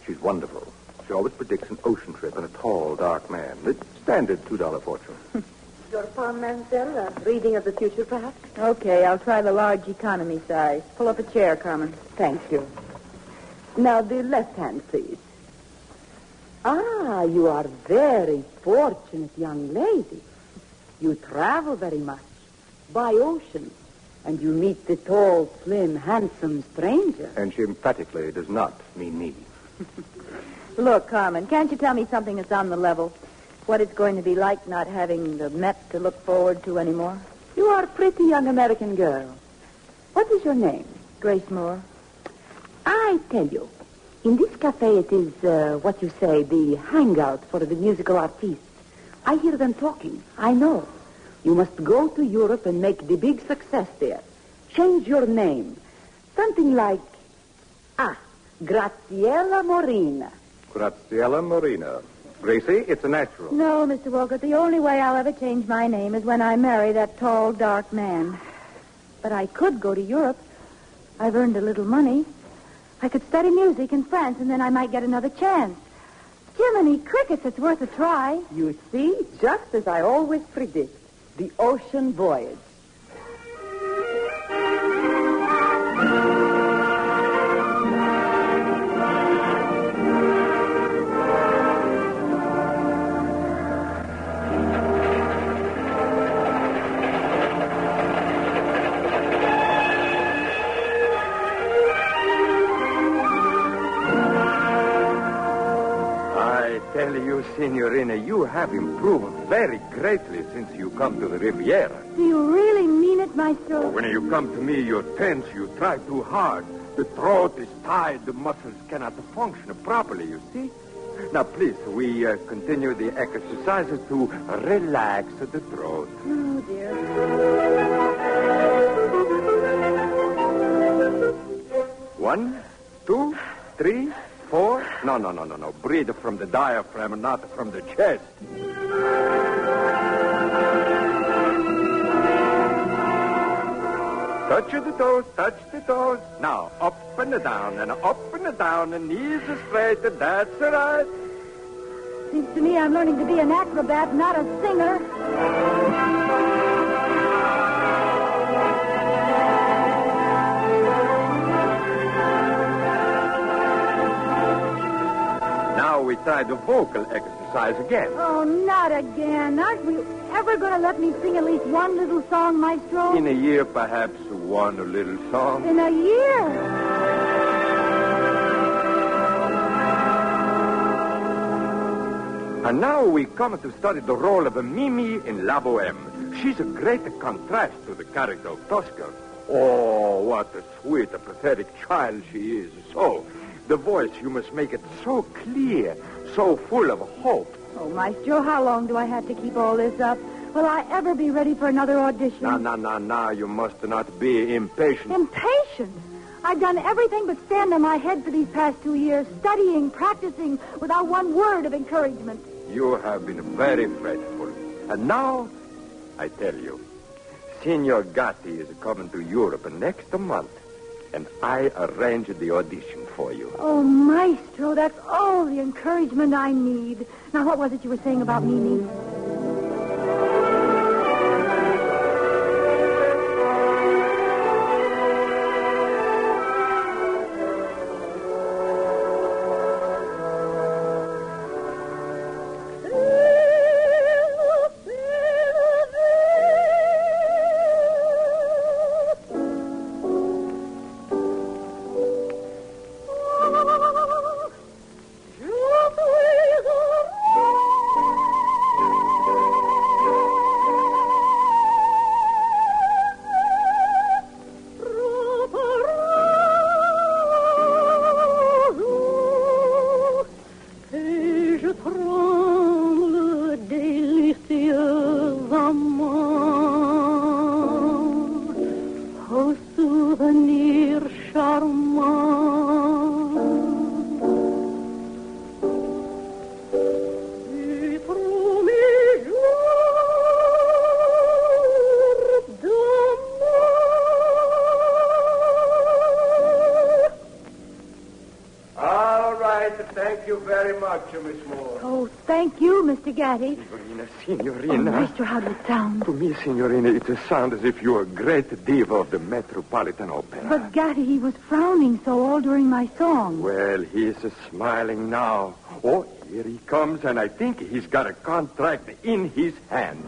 She's wonderful. She always predicts an ocean trip and a tall, dark man. The standard $2 fortune. Your palm, mademoiselle, a reading of the future, perhaps? Okay, I'll try the large economy size. Pull up a chair, Carmen. Thank you. Now, the left hand, please. Ah, you are very fortunate young lady. You travel very much, by ocean, and you meet the tall, slim, handsome stranger. And she emphatically does not mean me. Look, Carmen, can't you tell me something that's on the level? What it's going to be like not having the Met to look forward to anymore? You are a pretty young American girl. What is your name? Grace Moore. I tell you, in this cafe it is, what you say, the hangout for the musical artists. I hear them talking. I know. You must go to Europe and make the big success there. Change your name. Something like, Graziella Morina. Graziella Morina. Gracie, it's a natural. No, Mr. Walcott, the only way I'll ever change my name is when I marry that tall, dark man. But I could go to Europe. I've earned a little money. I could study music in France, and then I might get another chance. Jiminy crickets, it's worth a try. You see, just as I always predict, the ocean voyage. Signorina, you have improved very greatly since you come to the Riviera. Do you really mean it, Maestro? When you come to me, you're tense. You try too hard. The throat is tied. The muscles cannot function properly, you see? Now, please, we continue the exercises to relax the throat. Oh, dear. 1, 2, 3, 4. No. Breathe from the diaphragm, not from the chest. Touch the toes. Now, up and down, and knees straight. That's right. Seems to me I'm learning to be an acrobat, not a singer. Now we try the vocal exercise again. Oh, not again. Aren't we ever going to let me sing at least one little song, Maestro? In a year, perhaps one little song. In a year? And now we come to study the role of Mimi in La Boheme. She's a great contrast to the character of Tosca. Oh, what a sweet, a pathetic child she is. So, the voice, you must make it so clear, so full of hope. Oh, Maestro, how long do I have to keep all this up? Will I ever be ready for another audition? No. You must not be impatient. Impatient? I've done everything but stand on my head for these past 2 years, studying, practicing, without one word of encouragement. You have been very faithful. And now, I tell you, Signor Gatti is coming to Europe next month, and I arranged the audition for you. Oh, Maestro, that's all the encouragement I need. Now, what was it you were saying about Mimi? Thank you very much, Miss Moore. Oh, thank you, Mr. Gaddy. Signorina. Oh, Mister, how does it sound? To me, Signorina, it sounds as if you were a great diva of the Metropolitan Opera. But, Gaddy, he was frowning so all during my song. Well, he's smiling now. Oh, here he comes, and I think he's got a contract in his hand.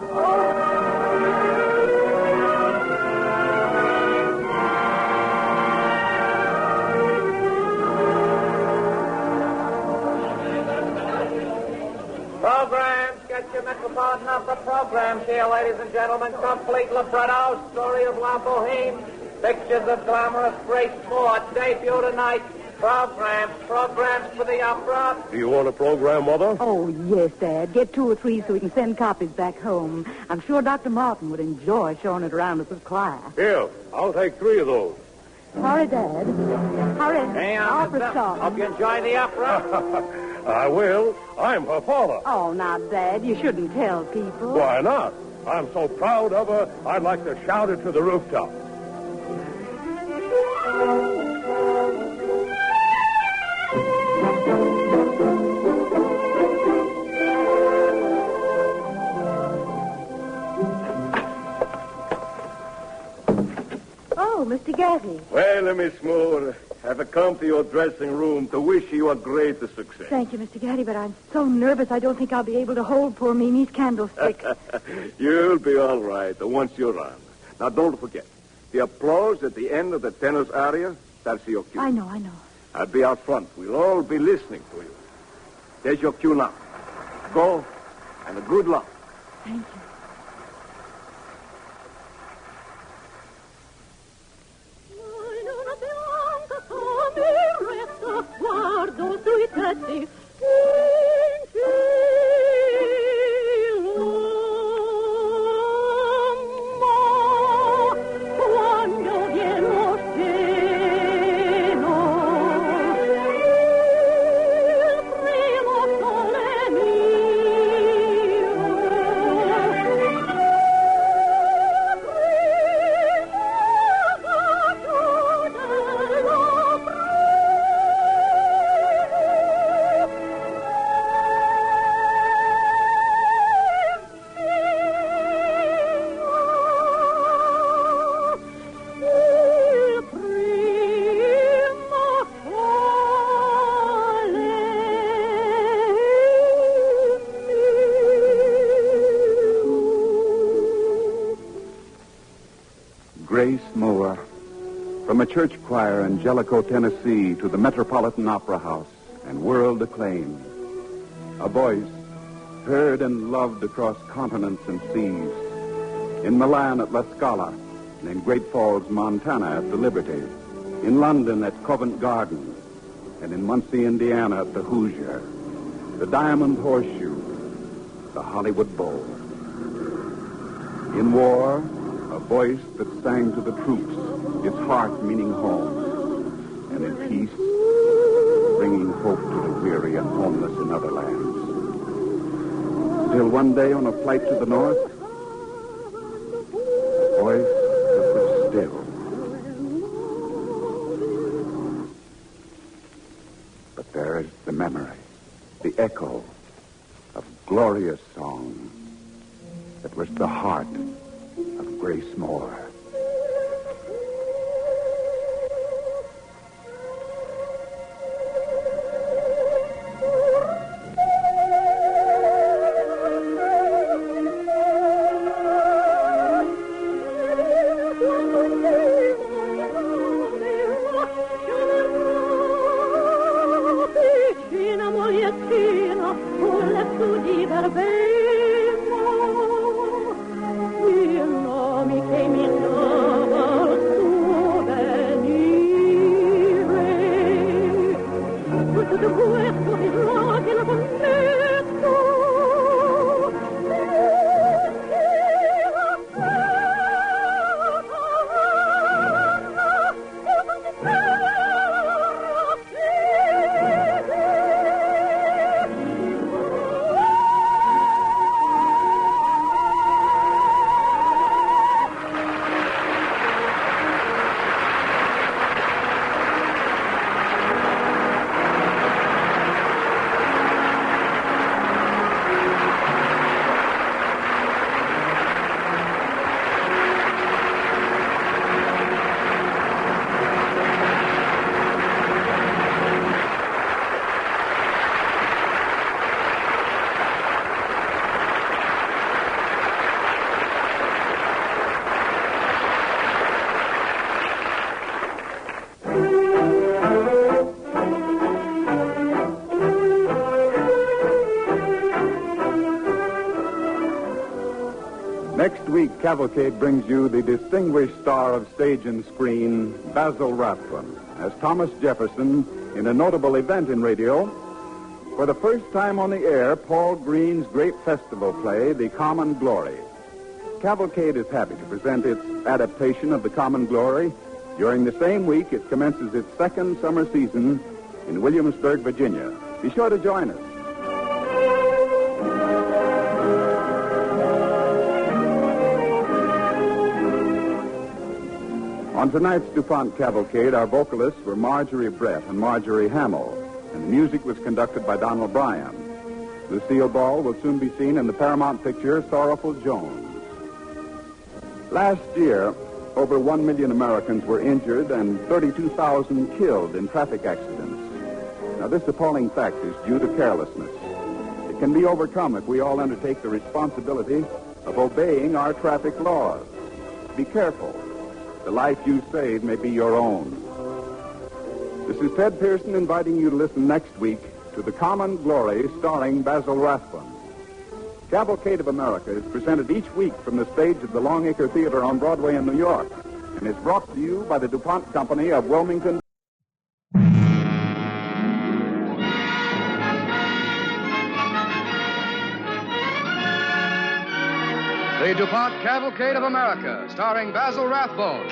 Programs, get your Metropolitan Opera programs here, ladies and gentlemen. Complete libretto, story of La Boheme, pictures of glamorous Grace Moore, debut tonight. Programs for the opera. Do you want a program, Mother? Oh, yes, Dad. Get 2 or 3 so we can send copies back home. I'm sure Dr. Martin would enjoy showing it around with his class. Here, I'll take 3 of those. Hurry, Dad. Hurry. Hey, Opera song. Hope you enjoy the opera. I will. I'm her father. Oh, now, Dad, you shouldn't tell people. Why not? I'm so proud of her, I'd like to shout it to the rooftop. Oh, Mr. Gaddy. Well, Miss Moore, I've come to your dressing room to wish you a great success. Thank you, Mr. Gaddy, but I'm so nervous I don't think I'll be able to hold poor Mimi's candlestick. You'll be all right once you're on. Now, don't forget, the applause at the end of the tenor's aria, that's your cue. I know. I'll be out front. We'll all be listening to you. There's your cue now. Go, and good luck. Thank you. Guardo sui tetti quando viene lo sceno il primo sole mio Grace Moore, from a church choir in Jellicoe, Tennessee, to the Metropolitan Opera House and world acclaim. A voice heard and loved across continents and seas. In Milan at La Scala, and in Great Falls, Montana at the Liberty. In London at Covent Garden, and in Muncie, Indiana at the Hoosier. The Diamond Horseshoe, the Hollywood Bowl. In war, a voice that sang to the troops, its heart meaning home, and in peace, bringing hope to the weary and homeless in other lands. Till one day on a flight to the north, a voice that was still. But there is the memory, the echo of glorious song that was the heart of Grace Moore. Next week, Cavalcade brings you the distinguished star of stage and screen, Basil Rathbun, as Thomas Jefferson in a notable event in radio. For the first time on the air, Paul Green's great festival play, The Common Glory. Cavalcade is happy to present its adaptation of The Common Glory. During the same week, it commences its second summer season in Williamsburg, Virginia. Be sure to join us. On tonight's DuPont Cavalcade, our vocalists were Marjorie Brett and Marjorie Hamill, and the music was conducted by Donald Bryant. Lucille Ball will soon be seen in the Paramount picture Sorrowful Jones. Last year, over 1 million Americans were injured and 32,000 killed in traffic accidents. Now, this appalling fact is due to carelessness. It can be overcome if we all undertake the responsibility of obeying our traffic laws. Be careful. The life you save may be your own. This is Ted Pearson inviting you to listen next week to The Common Glory starring Basil Rathbun. Cavalcade of America is presented each week from the stage of the Longacre Theater on Broadway in New York and is brought to you by the DuPont Company of Wilmington. The DuPont Cavalcade of America, starring Basil Rathbun.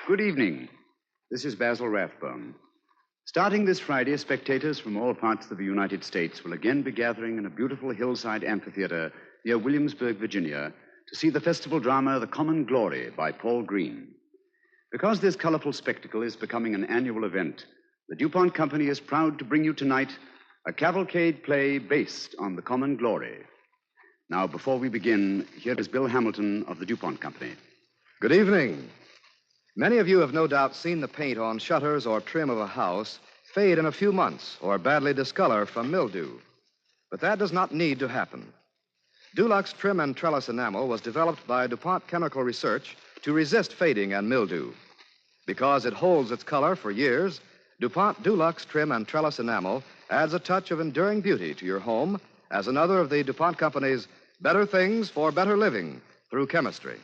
Good evening. This is Basil Rathbun. Starting this Friday, spectators from all parts of the United States will again be gathering in a beautiful hillside amphitheater near Williamsburg, Virginia, to see the festival drama The Common Glory by Paul Green. Because this colorful spectacle is becoming an annual event, the DuPont Company is proud to bring you tonight a cavalcade play based on The Common Glory. Now, before we begin, here is Bill Hamilton of the DuPont Company. Good evening. Many of you have no doubt seen the paint on shutters or trim of a house fade in a few months or badly discolor from mildew. But that does not need to happen. Dulux Trim and Trellis Enamel was developed by DuPont Chemical Research to resist fading and mildew. Because it holds its color for years, DuPont Dulux Trim and Trellis Enamel adds a touch of enduring beauty to your home as another of the DuPont Company's better things for better living through chemistry.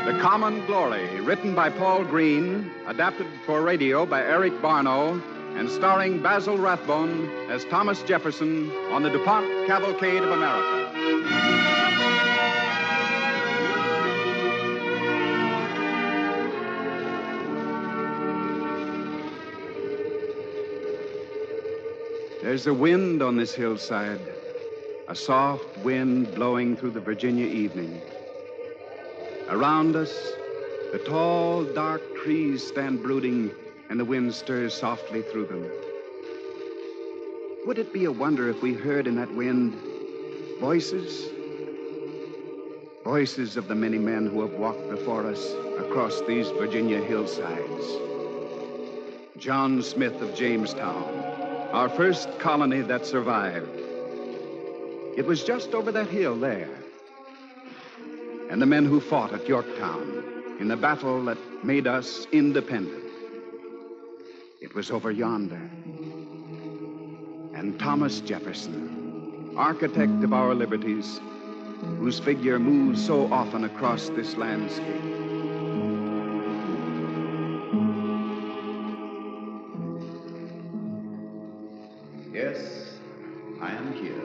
The Common Glory, written by Paul Green, adapted for radio by Eric Barno, and starring Basil Rathbun as Thomas Jefferson on the DuPont Cavalcade of America. There's a wind on this hillside, a soft wind blowing through the Virginia evening. Around us, the tall, dark trees stand brooding, and the wind stirs softly through them. Would it be a wonder if we heard in that wind voices? Voices of the many men who have walked before us across these Virginia hillsides. John Smith of Jamestown, our first colony that survived. It was just over that hill there. And the men who fought at Yorktown in the battle that made us independent. It was over yonder. And Thomas Jefferson, architect of our liberties, whose figure moves so often across this landscape. Yes, I am here.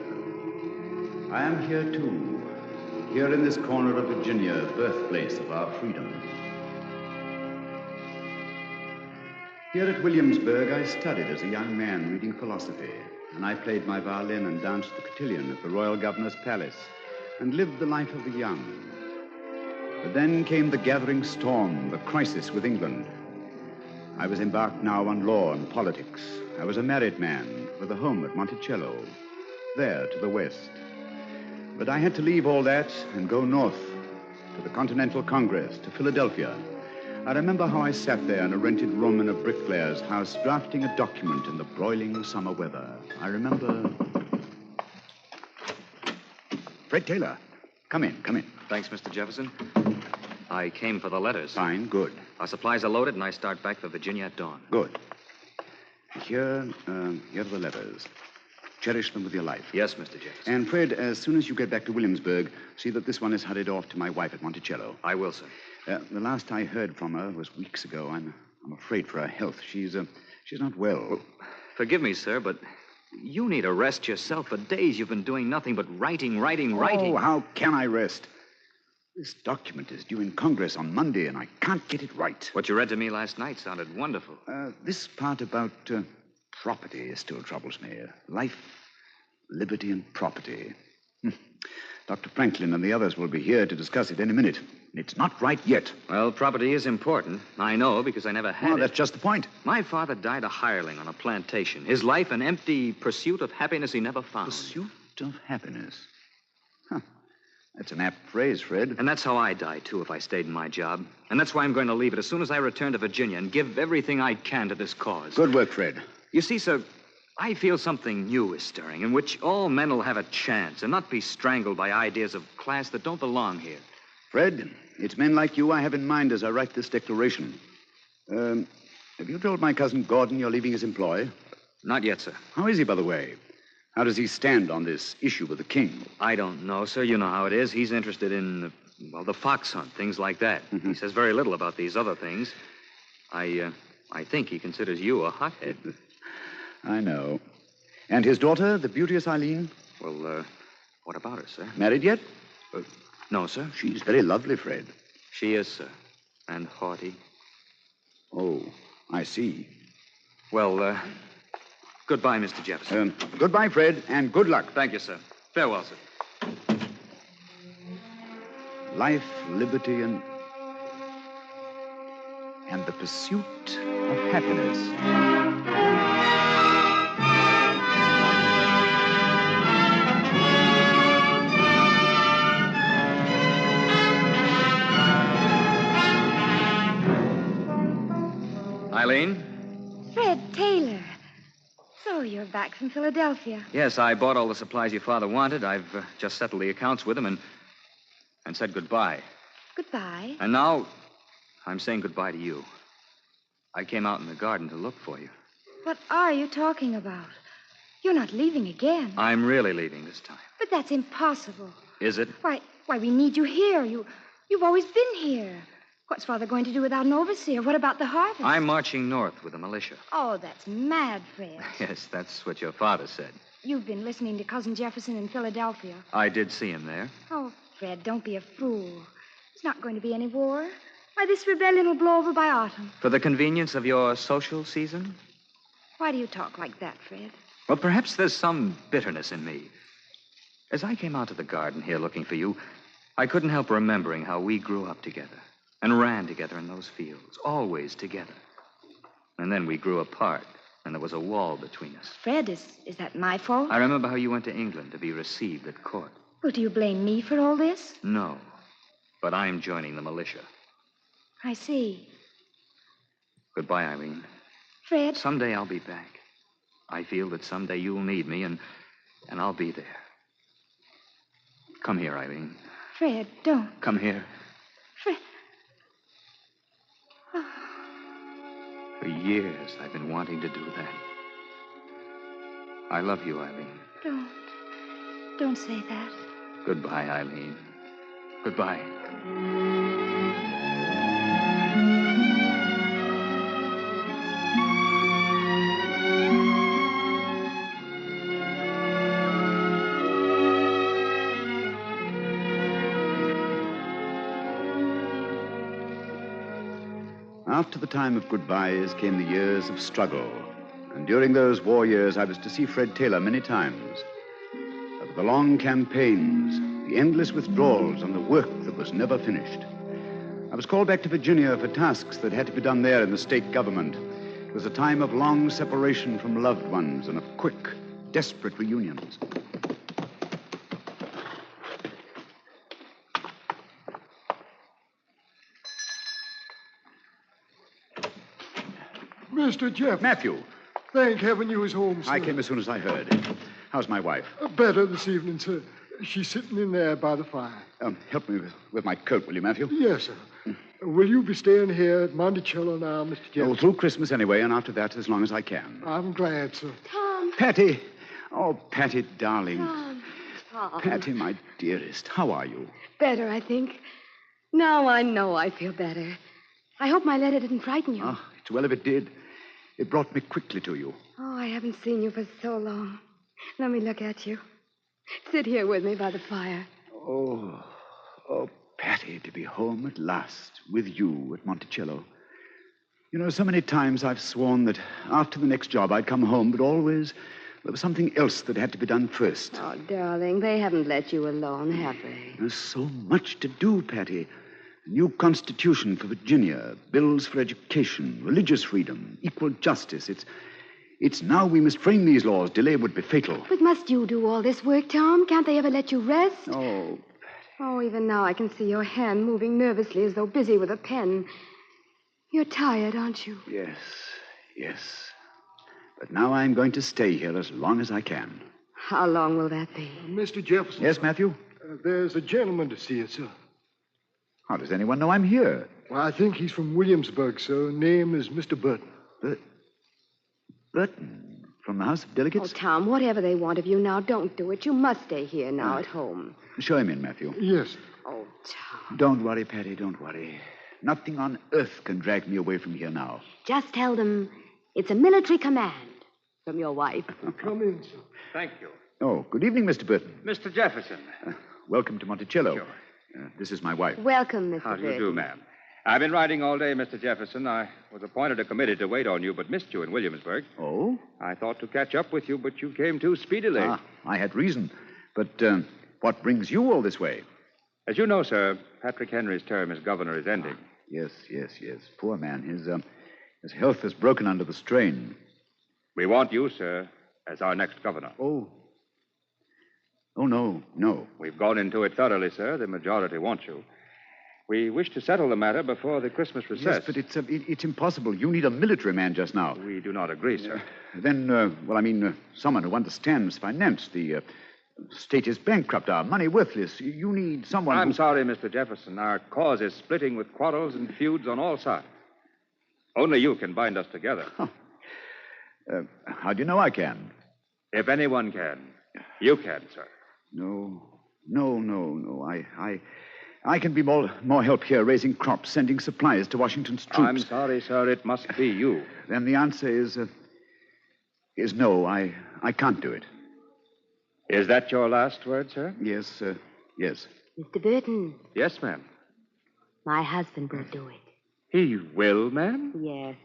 I am here, too. Here in this corner of Virginia, birthplace of our freedom. Here at Williamsburg, I studied as a young man reading philosophy, and I played my violin and danced the cotillion at the Royal Governor's Palace, and lived the life of the young. But then came the gathering storm, the crisis with England. I was embarked now on law and politics. I was a married man with a home at Monticello, there to the west. But I had to leave all that and go north to the Continental Congress, to Philadelphia. I remember how I sat there in a rented room in a bricklayer's house, drafting a document in the broiling summer weather. I remember... Fred Taylor, Come in. Thanks, Mr. Jefferson. I came for the letters. Fine, good. Our supplies are loaded, and I start back for Virginia at dawn. Good. Here are the letters. Cherish them with your life. Yes, Mr. Jefferson. And Fred, as soon as you get back to Williamsburg, see that this one is hurried off to my wife at Monticello. I will, sir. The last I heard from her was weeks ago. I'm afraid for her health. She's not well. Forgive me, sir, but you need a rest yourself. For days you've been doing nothing but writing. Oh, how can I rest? This document is due in Congress on Monday, and I can't get it right. What you read to me last night sounded wonderful. This part about property still troubles me. Life, liberty, and property. Dr. Franklin and the others will be here to discuss it any minute. It's not right yet. Well, property is important. I know, because I never had it. That's just the point. My father died a hireling on a plantation. His life an empty pursuit of happiness he never found. Pursuit of happiness? Huh. That's an apt phrase, Fred. And that's how I die, too, if I stayed in my job. And that's why I'm going to leave it as soon as I return to Virginia and give everything I can to this cause. Good work, Fred. You see, sir, I feel something new is stirring, in which all men will have a chance and not be strangled by ideas of class that don't belong here. Fred, it's men like you I have in mind as I write this declaration. Have you told my cousin Gordon you're leaving his employ? Not yet, sir. How is he, by the way? How does he stand on this issue with the king? I don't know, sir. You know how it is. He's interested in, the fox hunt, things like that. Mm-hmm. He says very little about these other things. I think he considers you a hothead. I know. And his daughter, the beauteous Eileen? Well, what about her, sir? Married yet? No, sir. She's very lovely, Fred. She is, sir. And haughty. Oh, I see. Well, goodbye, Mr. Jefferson. Goodbye, Fred, and good luck. Thank you, sir. Farewell, sir. Life, liberty, and the pursuit of happiness. Eileen? Fred Taylor. So you're back from Philadelphia. Yes, I bought all the supplies your father wanted. I've just settled the accounts with him and said goodbye. Goodbye? And now I'm saying goodbye to you. I came out in the garden to look for you. What are you talking about? You're not leaving again. I'm really leaving this time. But that's impossible. Is it? Why, we need you here. You've always been here. What's Father going to do without an overseer? What about the harvest? I'm marching north with the militia. Oh, that's mad, Fred. Yes, that's what your father said. You've been listening to Cousin Jefferson in Philadelphia. I did see him there. Oh, Fred, don't be a fool. There's not going to be any war. Why, this rebellion will blow over by autumn. For the convenience of your social season? Why do you talk like that, Fred? Well, perhaps there's some bitterness in me. As I came out to the garden here looking for you, I couldn't help remembering how we grew up together. And ran together in those fields, always together. And then we grew apart, and there was a wall between us. Fred, is that my fault? I remember how you went to England to be received at court. Well, do you blame me for all this? No, but I'm joining the militia. I see. Goodbye, Eileen. Fred? Someday I'll be back. I feel that someday you'll need me, and I'll be there. Come here, Eileen. Fred, don't. Come here. Fred. For years, I've been wanting to do that. I love you, Eileen. Don't say that. Goodbye, Eileen. Goodbye. After the time of goodbyes came the years of struggle. And during those war years, I was to see Fred Taylor many times. Of the long campaigns, the endless withdrawals, and the work that was never finished. I was called back to Virginia for tasks that had to be done there in the state government. It was a time of long separation from loved ones and of quick, desperate reunions. Mr. Jeff. Matthew. Thank heaven you was home, sir. I came as soon as I heard. How's my wife? Better this evening, sir. She's sitting in there by the fire. Help me with my coat, will you, Matthew? Yes, sir. Will you be staying here at Monticello now, Mr. Jefferson? Oh, through Christmas anyway, and after that, as long as I can. I'm glad, sir. Tom. Patty. Oh, Patty, darling. Tom. Patty, my dearest, how are you? Better, I think. Now I know I feel better. I hope my letter didn't frighten you. Oh, it's well if it did. It brought me quickly to you. Oh, I haven't seen you for so long. Let me look at you. Sit here with me by the fire. Oh, Patty, to be home at last with you at Monticello. You know, so many times I've sworn that after the next job I'd come home, but always there was something else that had to be done first. Oh, darling, they haven't let you alone, have they? There's so much to do, Patty. A new constitution for Virginia, bills for education, religious freedom, equal justice. It's now we must frame these laws. Delay would be fatal. But must you do all this work, Tom? Can't they ever let you rest? Oh, Oh, even now I can see your hand moving nervously as though busy with a pen. You're tired, aren't you? Yes. But now I'm going to stay here as long as I can. How long will that be? Mr. Jefferson. Yes, Matthew? There's a gentleman to see you, sir. How does anyone know I'm here? Well, I think he's from Williamsburg, sir. Name is Mr. Burton. Burton? From the House of Delegates? Oh, Tom, whatever they want of you now, don't do it. You must stay here now at home. Show him in, Matthew. Yes. Oh, Tom. Don't worry, Patty, don't worry. Nothing on earth can drag me away from here now. Just tell them it's a military command from your wife. Come in, sir. Thank you. Oh, good evening, Mr. Burton. Mr. Jefferson. Welcome to Monticello. Sure. This is my wife. Welcome, Mr. How do you Burton. do, ma'am? I've been writing all day, Mr. Jefferson. I was appointed a committee to wait on you, but missed you in Williamsburg. Oh? I thought to catch up with you, but you came too speedily. I had reason. But what brings you all this way? As you know, sir, Patrick Henry's term as governor is ending. Yes. Poor man. His health is broken under the strain. We want you, sir, as our next governor. Oh, no. We've gone into it thoroughly, sir. The majority wants you. We wish to settle the matter before the Christmas recess. Yes, but it's impossible. You need a military man just now. We do not agree, sir. Then, someone who understands finance. The state is bankrupt, our money worthless. You need someone I'm sorry, Mr. Jefferson. Our cause is splitting with quarrels and feuds on all sides. Only you can bind us together. How do you know I can? If anyone can, you can, sir. No. I can be more help here, raising crops, sending supplies to Washington's troops. I'm sorry, sir. It must be you. Then the answer is no. I can't do it. Is that your last word, sir? Yes. Mr. Burton. Yes, ma'am. My husband will do it. He will, ma'am? Yes.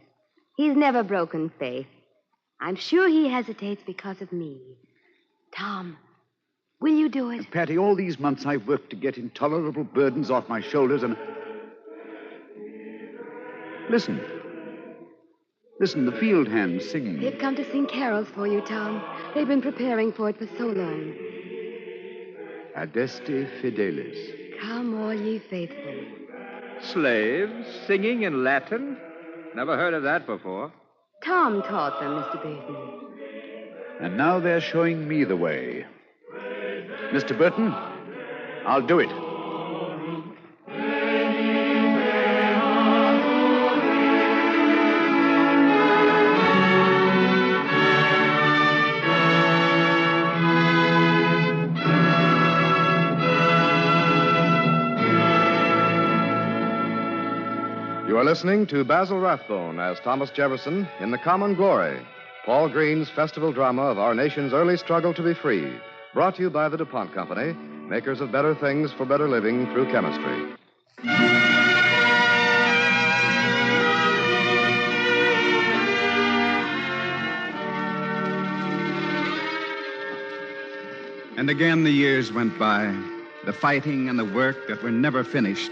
He's never broken faith. I'm sure he hesitates because of me. Tom, will you do it? Patty, all these months I've worked to get intolerable burdens off my shoulders and... Listen, the field hands singing. They've come to sing carols for you, Tom. They've been preparing for it for so long. Adeste Fidelis. Come, all ye faithful. Slaves singing in Latin? Never heard of that before. Tom taught them, Mr. Burton. And now they're showing me the way. Mr. Burton, I'll do it. You are listening to Basil Rathbone as Thomas Jefferson in The Common Glory, Paul Green's festival drama of our nation's early struggle to be free, brought to you by the DuPont Company, makers of better things for better living through chemistry. And again the years went by, the fighting and the work that were never finished.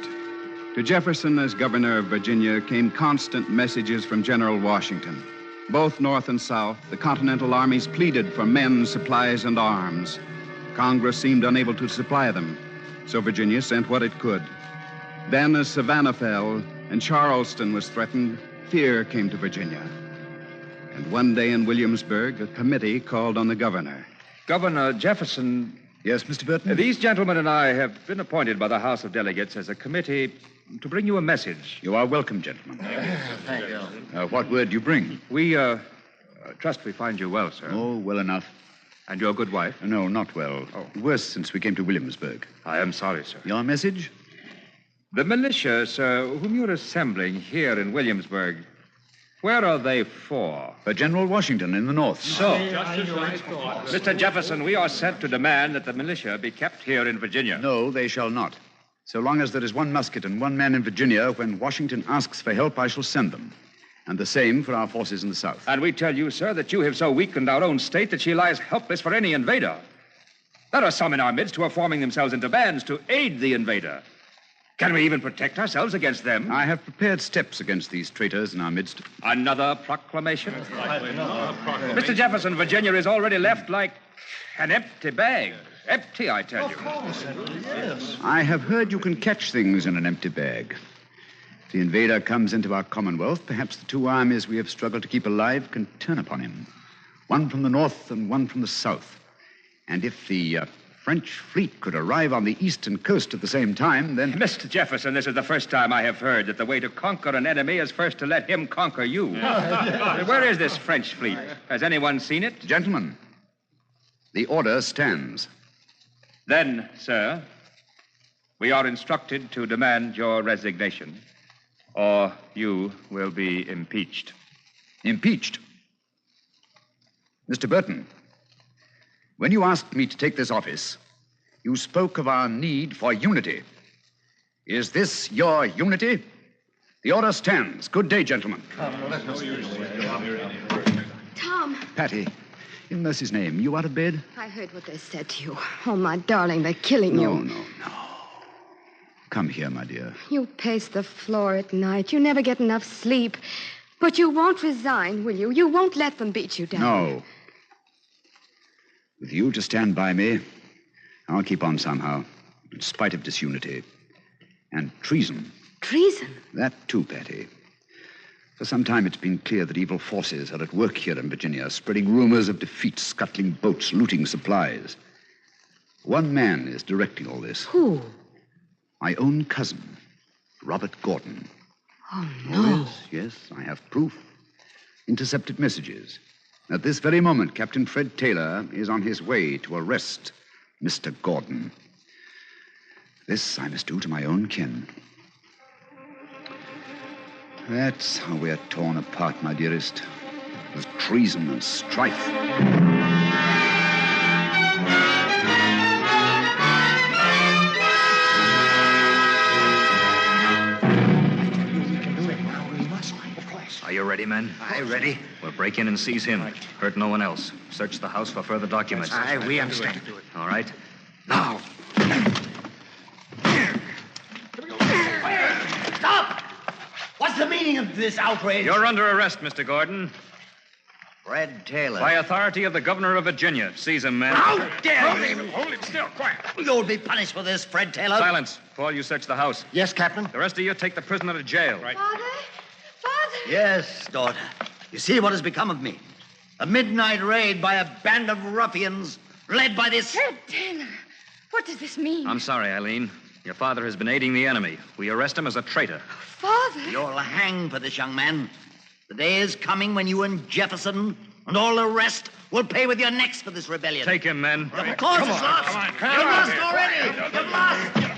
To Jefferson as governor of Virginia came constant messages from General Washington. Both North and South, the Continental armies pleaded for men, supplies, and arms. Congress seemed unable to supply them, so Virginia sent what it could. Then, as Savannah fell and Charleston was threatened, fear came to Virginia. And one day in Williamsburg, a committee called on the governor. Governor Jefferson, Yes, Mr. Burton? These gentlemen and I have been appointed by the House of Delegates as a committee to bring you a message. You are welcome, gentlemen. Thank you. What word do you bring? We, trust we find you well, sir. Oh, well enough. And your good wife? No, not well. Oh. Worse since we came to Williamsburg. I am sorry, sir. Your message? The militia, sir, whom you're assembling here in Williamsburg, where are they for? For General Washington in the north. So, Mr. Jefferson, we are sent to demand that the militia be kept here in Virginia. No, they shall not. So long as there is one musket and one man in Virginia, when Washington asks for help, I shall send them. And the same for our forces in the south. And we tell you, sir, that you have so weakened our own state that she lies helpless for any invader. There are some in our midst who are forming themselves into bands to aid the invader. Can we even protect ourselves against them? I have prepared steps against these traitors in our midst. Another proclamation? Mr. Jefferson, Virginia is already left like an empty bag. Empty, I tell you. Yes. I have heard you can catch things in an empty bag. If the invader comes into our commonwealth, perhaps the two armies we have struggled to keep alive can turn upon him. One from the north and one from the south. And if the French fleet could arrive on the eastern coast at the same time, then... Mr. Jefferson, this is the first time I have heard that the way to conquer an enemy is first to let him conquer you. Where is this French fleet? Has anyone seen it? Gentlemen, the order stands. Then, sir, we are instructed to demand your resignation, or you will be impeached. Impeached? Mr. Burton, when you asked me to take this office, you spoke of our need for unity. Is this your unity? The order stands. Good day, gentlemen. Tom. Patty, in mercy's name, you out of bed? I heard what they said to you. Oh, my darling, they're killing you. No. Come here, my dear. You pace the floor at night. You never get enough sleep. But you won't resign, will you? You won't let them beat you down. No. With you to stand by me, I'll keep on somehow, in spite of disunity. And treason. Treason? That too, Patty. For some time it's been clear that evil forces are at work here in Virginia, spreading rumors of defeat, scuttling boats, looting supplies. One man is directing all this. Who? My own cousin, Robert Gordon. Oh, no. Yes, I have proof. Intercepted messages. At this very moment, Captain Fred Taylor is on his way to arrest Mr. Gordon. This I must do to my own kin. That's how we're torn apart, my dearest, with treason and strife. Are you ready, men? Aye, ready. We'll break in and seize him. Hurt no one else. Search the house for further documents. Aye, we understand. All right. Now. Stop! What's the meaning of this outrage? You're under arrest, Mr. Gordon. Fred Taylor. By authority of the governor of Virginia. Seize him, men. How dare you! Hold him still. Quiet. You'll be punished for this, Fred Taylor. Silence. Paul, you search the house. Yes, Captain. The rest of you take the prisoner to jail. Right. Father? Yes, daughter. You see what has become of me? A midnight raid by a band of ruffians led by this... Fred Taylor, what does this mean? I'm sorry, Eileen. Your father has been aiding the enemy. We arrest him as a traitor. Father? You'll hang for this, young man. The day is coming when you and Jefferson and all the rest will pay with your necks for this rebellion. Take him, men. Of course it's lost. You've lost already. You've lost.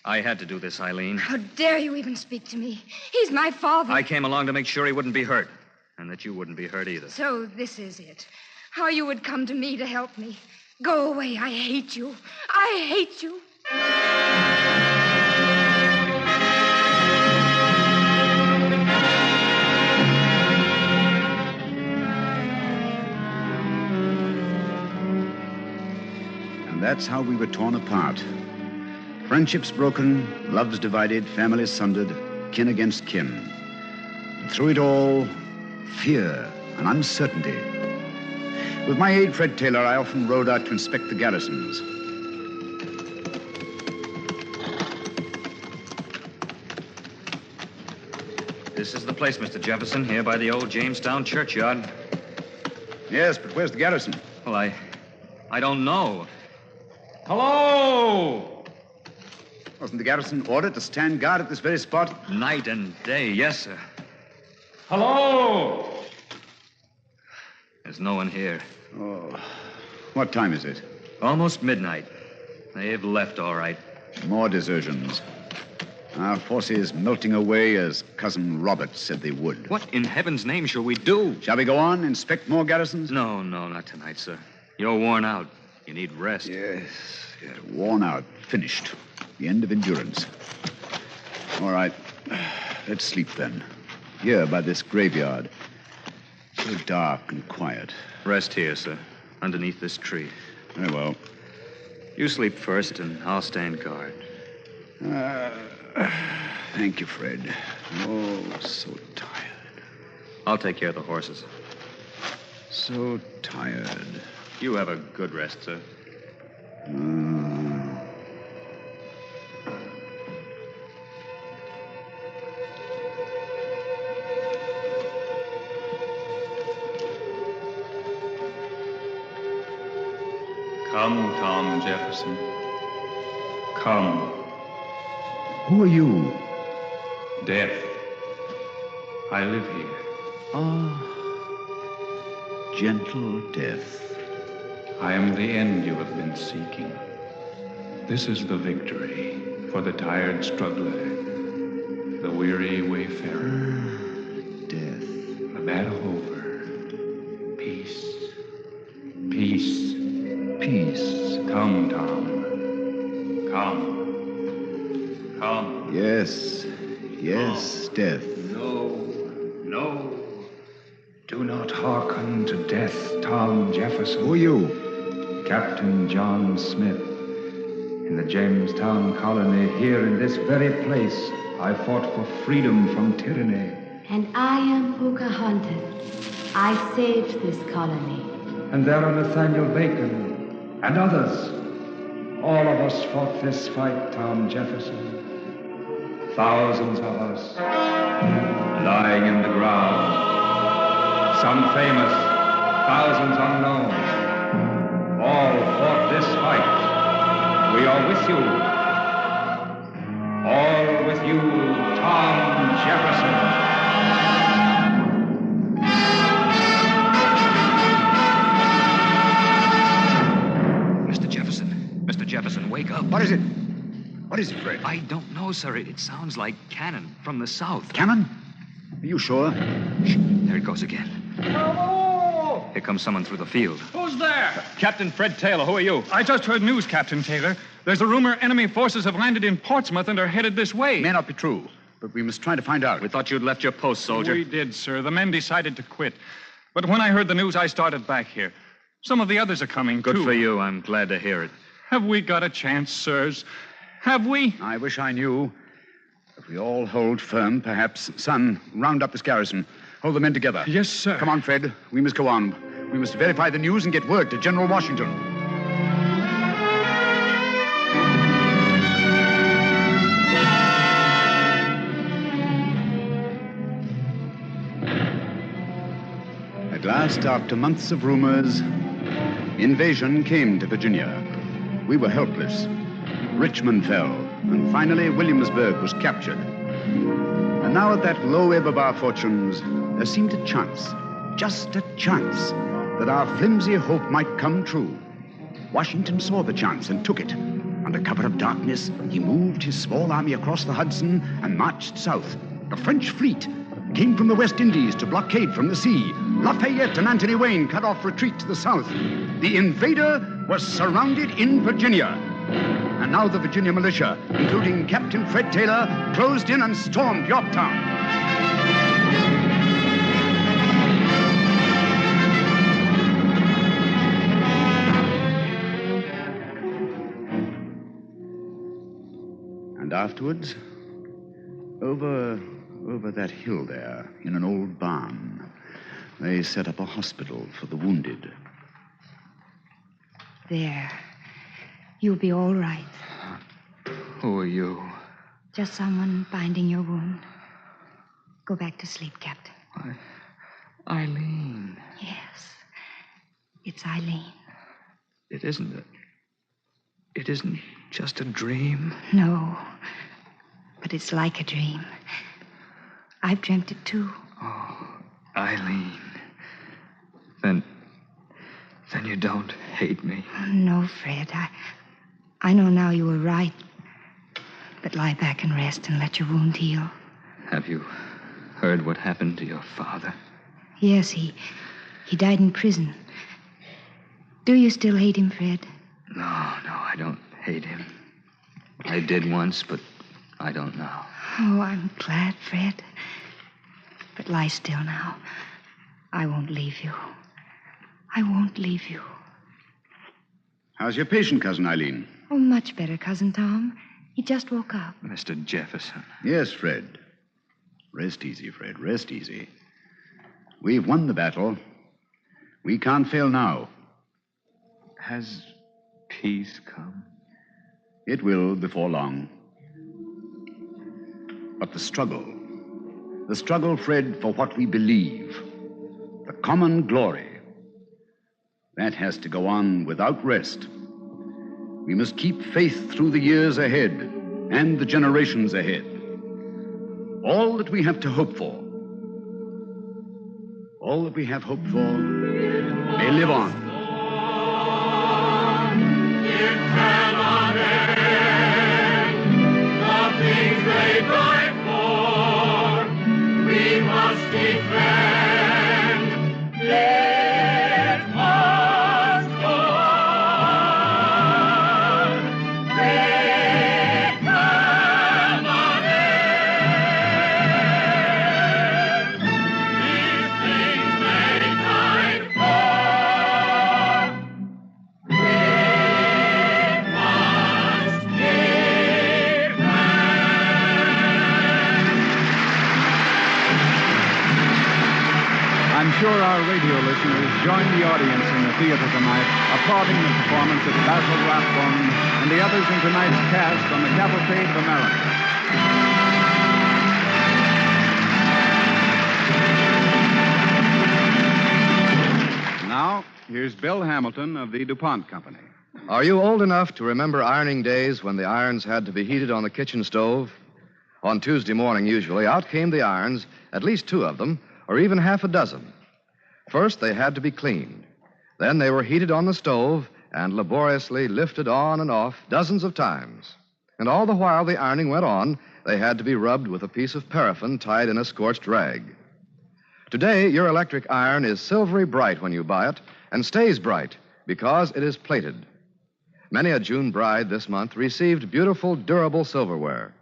I had to do this, Eileen. How dare you even speak to me? He's my father. I came along to make sure he wouldn't be hurt, and that you wouldn't be hurt either. So this is it. How you would come to me to help me. Go away. I hate you. I hate you. And that's how we were torn apart. Friendships broken, loves divided, families sundered, kin against kin. And through it all, fear and uncertainty. With my aide, Fred Taylor, I often rode out to inspect the garrisons. This is the place, Mr. Jefferson, here by the old Jamestown churchyard. Yes, but where's the garrison? Well, I don't know. Hello! Wasn't the garrison ordered to stand guard at this very spot? Night and day, yes, sir. Hello! There's no one here. Oh. What time is it? Almost midnight. They've left, all right. More desertions. Our forces melting away as Cousin Robert said they would. What in heaven's name shall we do? Shall we go on, inspect more garrisons? No, not tonight, sir. You're worn out. You need rest. Yes, worn out, finished. The end of endurance. All right, let's sleep then. Here by this graveyard. So dark and quiet. Rest here, sir, underneath this tree. Very well. You sleep first, and I'll stand guard. Thank you, Fred. Oh, so tired. I'll take care of the horses. So tired. You have a good rest, sir. Come, Tom Jefferson. Come. Who are you? Death. I live here. Ah, gentle death. I am the end you have been seeking. This is the victory for the tired struggler, the weary wayfarer. Death. The battle over. Peace. Peace. Peace. Come, Tom. Come. Come. Yes. Yes, death. No. Do not hearken to death, Tom Jefferson. Who are you? Captain John Smith. In the Jamestown colony, here in this very place, I fought for freedom from tyranny. And I am Pocahontas. I saved this colony. And there are Nathaniel Bacon and others. All of us fought this fight, Tom Jefferson. Thousands of us lying in the ground. Some famous, thousands unknown. All fought this fight. We are with you. All with you, Tom Jefferson. Mr. Jefferson, wake up. What is it? What is it, Fred? I don't know, sir. It sounds like cannon from the south. Cannon? Are you sure? Shh. There it goes again. Hello! Here comes someone through the field. Who's there? Captain Fred Taylor, who are you? I just heard news, Captain Taylor. There's a rumor enemy forces have landed in Portsmouth and are headed this way. It may not be true, but we must try to find out. We thought you'd left your post, soldier. We did, sir. The men decided to quit. But when I heard the news, I started back here. Some of the others are coming, Good too. for you. I'm glad to hear it. Have we got a chance, sirs? Have we? I wish I knew. If we all hold firm, perhaps. Son, round up this garrison. Hold the men together. Yes, sir. Come on, Fred. We must go on. We must verify the news and get word to General Washington. At last, after months of rumors, invasion came to Virginia. We were helpless. Richmond fell, and finally Williamsburg was captured. And now at that low ebb of our fortunes, there seemed a chance, just a chance, that our flimsy hope might come true. Washington saw the chance and took it. Under cover of darkness, he moved his small army across the Hudson and marched south. The French fleet came from the West Indies to blockade from the sea. Lafayette and Anthony Wayne cut off retreat to the south. The invader was surrounded in Virginia. And now the Virginia militia, including Captain Fred Taylor, closed in and stormed Yorktown. And afterwards, over that hill there, in an old barn, they set up a hospital for the wounded. There. You'll be all right. Who are you? Just someone binding your wound. Go back to sleep, Captain. Eileen. Yes. It's Eileen. It isn't It isn't just a dream. No, but it's like a dream. I've dreamt it too. Oh, Eileen. Then you don't hate me. Oh, no, Fred. I know now you were right. But lie back and rest and let your wound heal. Have you heard what happened to your father? Yes, he died in prison. Do you still hate him, Fred? No, I don't hate him. I did once, but I don't now. Oh, I'm glad, Fred. But lie still now. I won't leave you. I won't leave you. How's your patient, Cousin Eileen? Oh, much better, Cousin Tom. He just woke up. Mr. Jefferson. Yes, Fred. Rest easy, Fred. Rest easy. We've won the battle. We can't fail now. Has peace come? It will before long. But the struggle, Fred, for what we believe, the common glory, that has to go on without rest. We must keep faith through the years ahead and the generations ahead. All that we have to hope for, all that we have hoped for, may live on. It cannot end. The things they die for, we must defend. It must go on. It cannot end. These things they died for. I'm sure our radio listeners join the audience in the theater tonight, applauding the performance of Basil Rathbone and the others in tonight's cast on the Cavalcade of America. Now, here's Bill Hamilton of the DuPont Company. Are you old enough to remember ironing days when the irons had to be heated on the kitchen stove? On Tuesday morning, usually, out came the irons, at least 2 of them, or even half a dozen. First, they had to be cleaned. Then they were heated on the stove and laboriously lifted on and off dozens of times. And all the while the ironing went on, they had to be rubbed with a piece of paraffin tied in a scorched rag. Today, your electric iron is silvery bright when you buy it and stays bright because it is plated. Many a June bride this month received beautiful, durable silverware.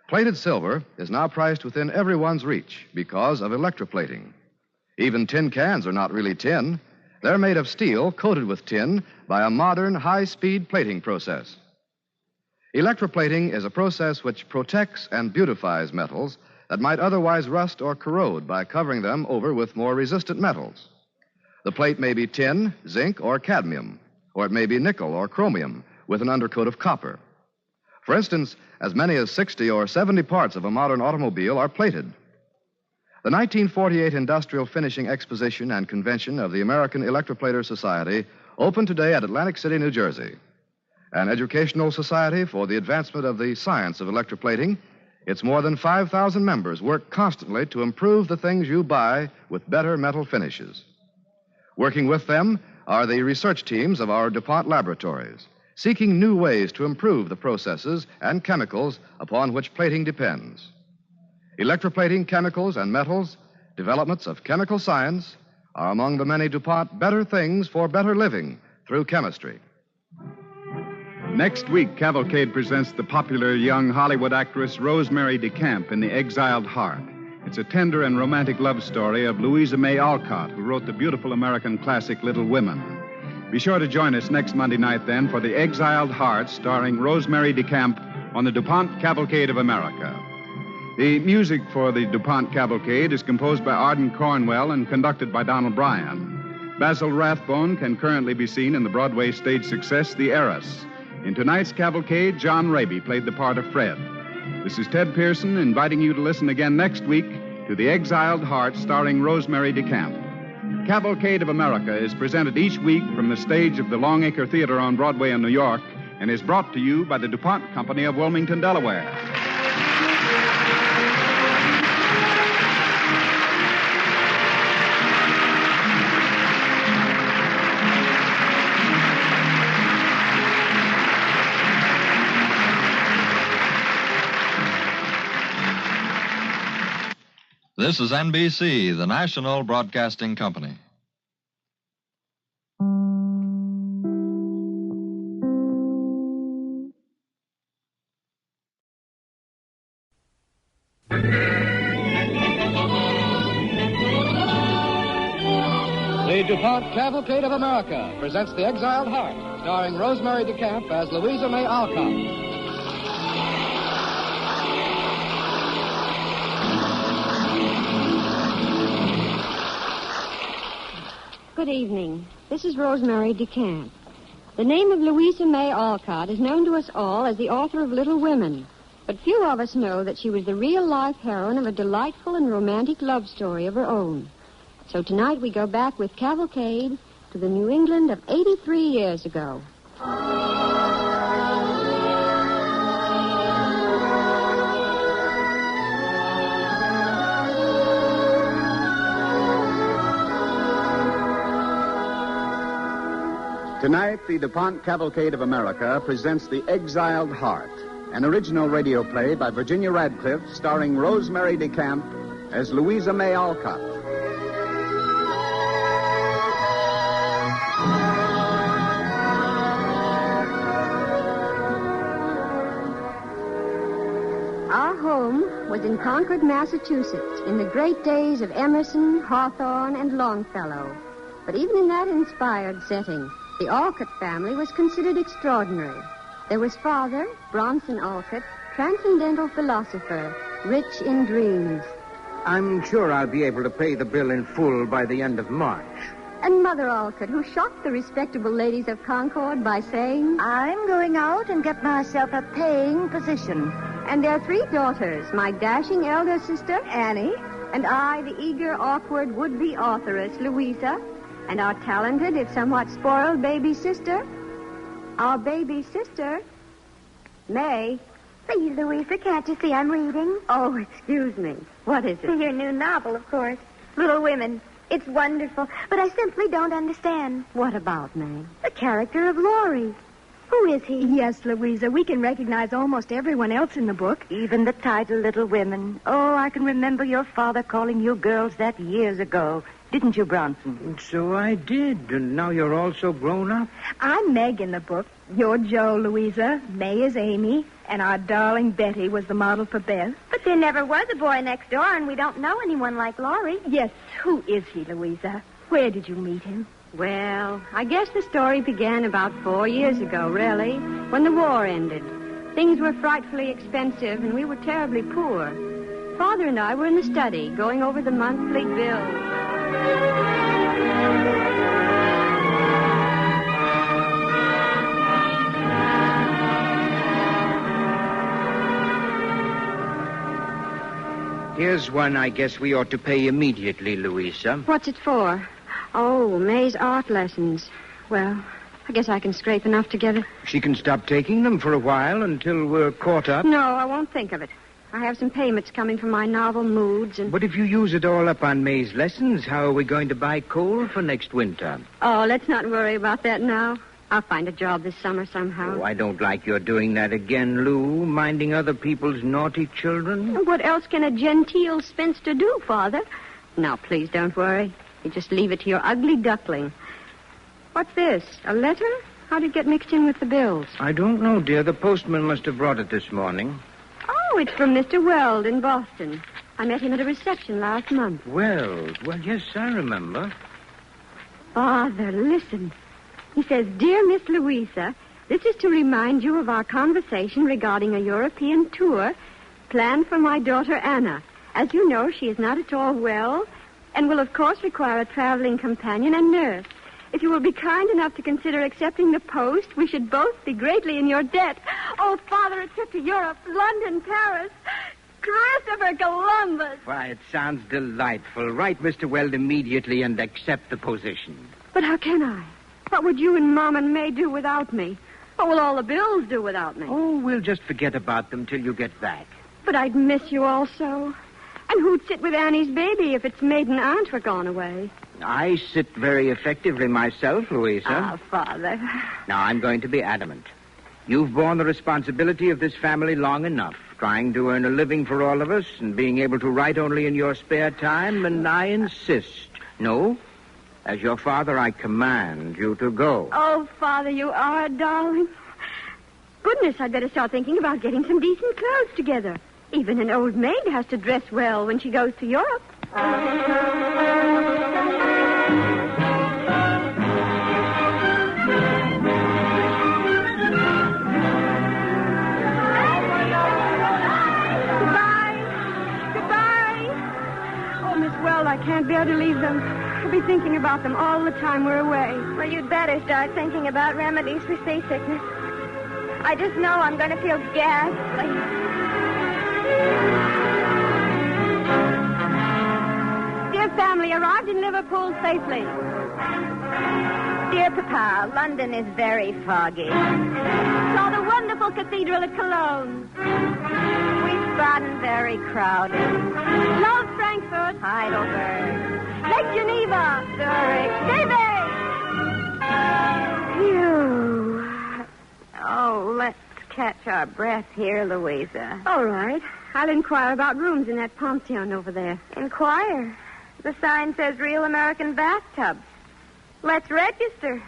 Plated silver is now priced within everyone's reach because of electroplating. Even tin cans are not really tin. They're made of steel coated with tin by a modern high-speed plating process. Electroplating is a process which protects and beautifies metals that might otherwise rust or corrode by covering them over with more resistant metals. The plate may be tin, zinc, or cadmium, or it may be nickel or chromium with an undercoat of copper. For instance, as many as 60 or 70 parts of a modern automobile are plated. The 1948 Industrial Finishing Exposition and Convention of the American Electroplater Society opened today at Atlantic City, New Jersey. An educational society for the advancement of the science of electroplating. Its more than 5,000 members work constantly to improve the things you buy with better metal finishes. Working with them are the research teams of our DuPont laboratories, seeking new ways to improve the processes and chemicals upon which plating depends. Electroplating chemicals and metals, developments of chemical science, are among the many DuPont better things for better living through chemistry. Next week, Cavalcade presents the popular young Hollywood actress Rosemary DeCamp in The Exiled Heart. It's a tender and romantic love story of Louisa May Alcott, who wrote the beautiful American classic Little Women. Be sure to join us next Monday night, then, for The Exiled Heart, starring Rosemary DeCamp on the DuPont Cavalcade of America. The music for the DuPont Cavalcade is composed by Arden Cornwell and conducted by Donald Bryan. Basil Rathbone can currently be seen in the Broadway stage success, The Heiress. In tonight's Cavalcade, John Raby played the part of Fred. This is Ted Pearson inviting you to listen again next week to The Exiled Heart, starring Rosemary DeCamp. Cavalcade of America is presented each week from the stage of the Longacre Theater on Broadway in New York and is brought to you by the DuPont Company of Wilmington, Delaware. This is NBC, the national broadcasting company. The DuPont Cavalcade of America presents The Exiled Heart, starring Rosemary DeCamp as Louisa May Alcott. Good evening. This is Rosemary DeCamp. The name of Louisa May Alcott is known to us all as the author of Little Women, but few of us know that she was the real-life heroine of a delightful and romantic love story of her own. So tonight we go back with Cavalcade to the New England of 83 years ago. Tonight, the DuPont Cavalcade of America presents The Exiled Heart, an original radio play by Virginia Radcliffe starring Rosemary DeCamp as Louisa May Alcott. Our home was in Concord, Massachusetts, in the great days of Emerson, Hawthorne, and Longfellow. But even in that inspired setting, the Alcott family was considered extraordinary. There was Father, Bronson Alcott, transcendental philosopher, rich in dreams. I'm sure I'll be able to pay the bill in full by the end of March. And Mother Alcott, who shocked the respectable ladies of Concord by saying, I'm going out and get myself a paying position. And their three daughters, my dashing elder sister, Annie, and I, the eager, awkward, would-be authoress, Louisa, and our talented, if somewhat spoiled, baby sister, our baby sister, May. Please, Louisa, can't you see I'm reading? Oh, excuse me. What is it? Your new novel, of course. Little Women. It's wonderful, but I simply don't understand. What about, May? The character of Laurie. Who is he? Yes, Louisa, we can recognize almost everyone else in the book. Even the title, Little Women. Oh, I can remember your father calling you girls that years ago. Didn't you, Bronson? So I did, and now you're all so grown up. I'm Meg in the book. You're Joe, Louisa. May is Amy. And our darling Betty was the model for Beth. But there never was a boy next door, and we don't know anyone like Laurie. Yes, who is he, Louisa? Where did you meet him? Well, I guess the story began about 4 years ago, really, when the war ended. Things were frightfully expensive, and we were terribly poor. Father and I were in the study, going over the monthly bills. Here's one I guess we ought to pay immediately, Louisa. What's it for? Oh, May's art lessons. Well, I guess I can scrape enough together. She can stop taking them for a while until we're caught up. No, I won't think of it. I have some payments coming from my novel Moods and... But if you use it all up on May's lessons, how are we going to buy coal for next winter? Oh, let's not worry about that now. I'll find a job this summer somehow. Oh, I don't like your doing that again, Lou, minding other people's naughty children. What else can a genteel spinster do, Father? Now, please don't worry. You just leave it to your ugly duckling. What's this? A letter? How did it get mixed in with the bills? I don't know, dear. The postman must have brought it this morning. Oh, it's from Mr. Weld in Boston. I met him at a reception last month. Well, yes, I remember. Father, listen. He says, Dear Miss Louisa, this is to remind you of our conversation regarding a European tour planned for my daughter Anna. As you know, she is not at all well and will, of course, require a traveling companion and nurse. If you will be kind enough to consider accepting the post, we should both be greatly in your debt. Oh, Father, a trip to Europe, London, Paris, Christopher Columbus. Why, it sounds delightful. Write Mr. Weld immediately and accept the position. But how can I? What would you and Mom and May do without me? What will all the bills do without me? Oh, we'll just forget about them till you get back. But I'd miss you all so. And who'd sit with Annie's baby if its maiden aunt were gone away? I sit very effectively myself, Louisa. Ah, Father. Now, I'm going to be adamant. You've borne the responsibility of this family long enough, trying to earn a living for all of us and being able to write only in your spare time, and I insist. No, as your father, I command you to go. Oh, Father, you are a darling. Goodness, I'd better start thinking about getting some decent clothes together. Even an old maid has to dress well when she goes to Europe. I can't bear to leave them. I'll be thinking about them all the time we're away. Well, you'd better start thinking about remedies for seasickness. I just know I'm going to feel ghastly. Dear family, arrived in Liverpool safely. Dear Papa, London is very foggy. Saw the wonderful cathedral at Cologne. Wiesbaden very crowded. Love Frankfurt. Heidelberg. Lake Geneva. Zurich. David! Phew. Oh, let's catch our breath here, Louisa. All right. I'll inquire about rooms in that pension over there. Inquire. The sign says Real American Bathtubs. Let's register.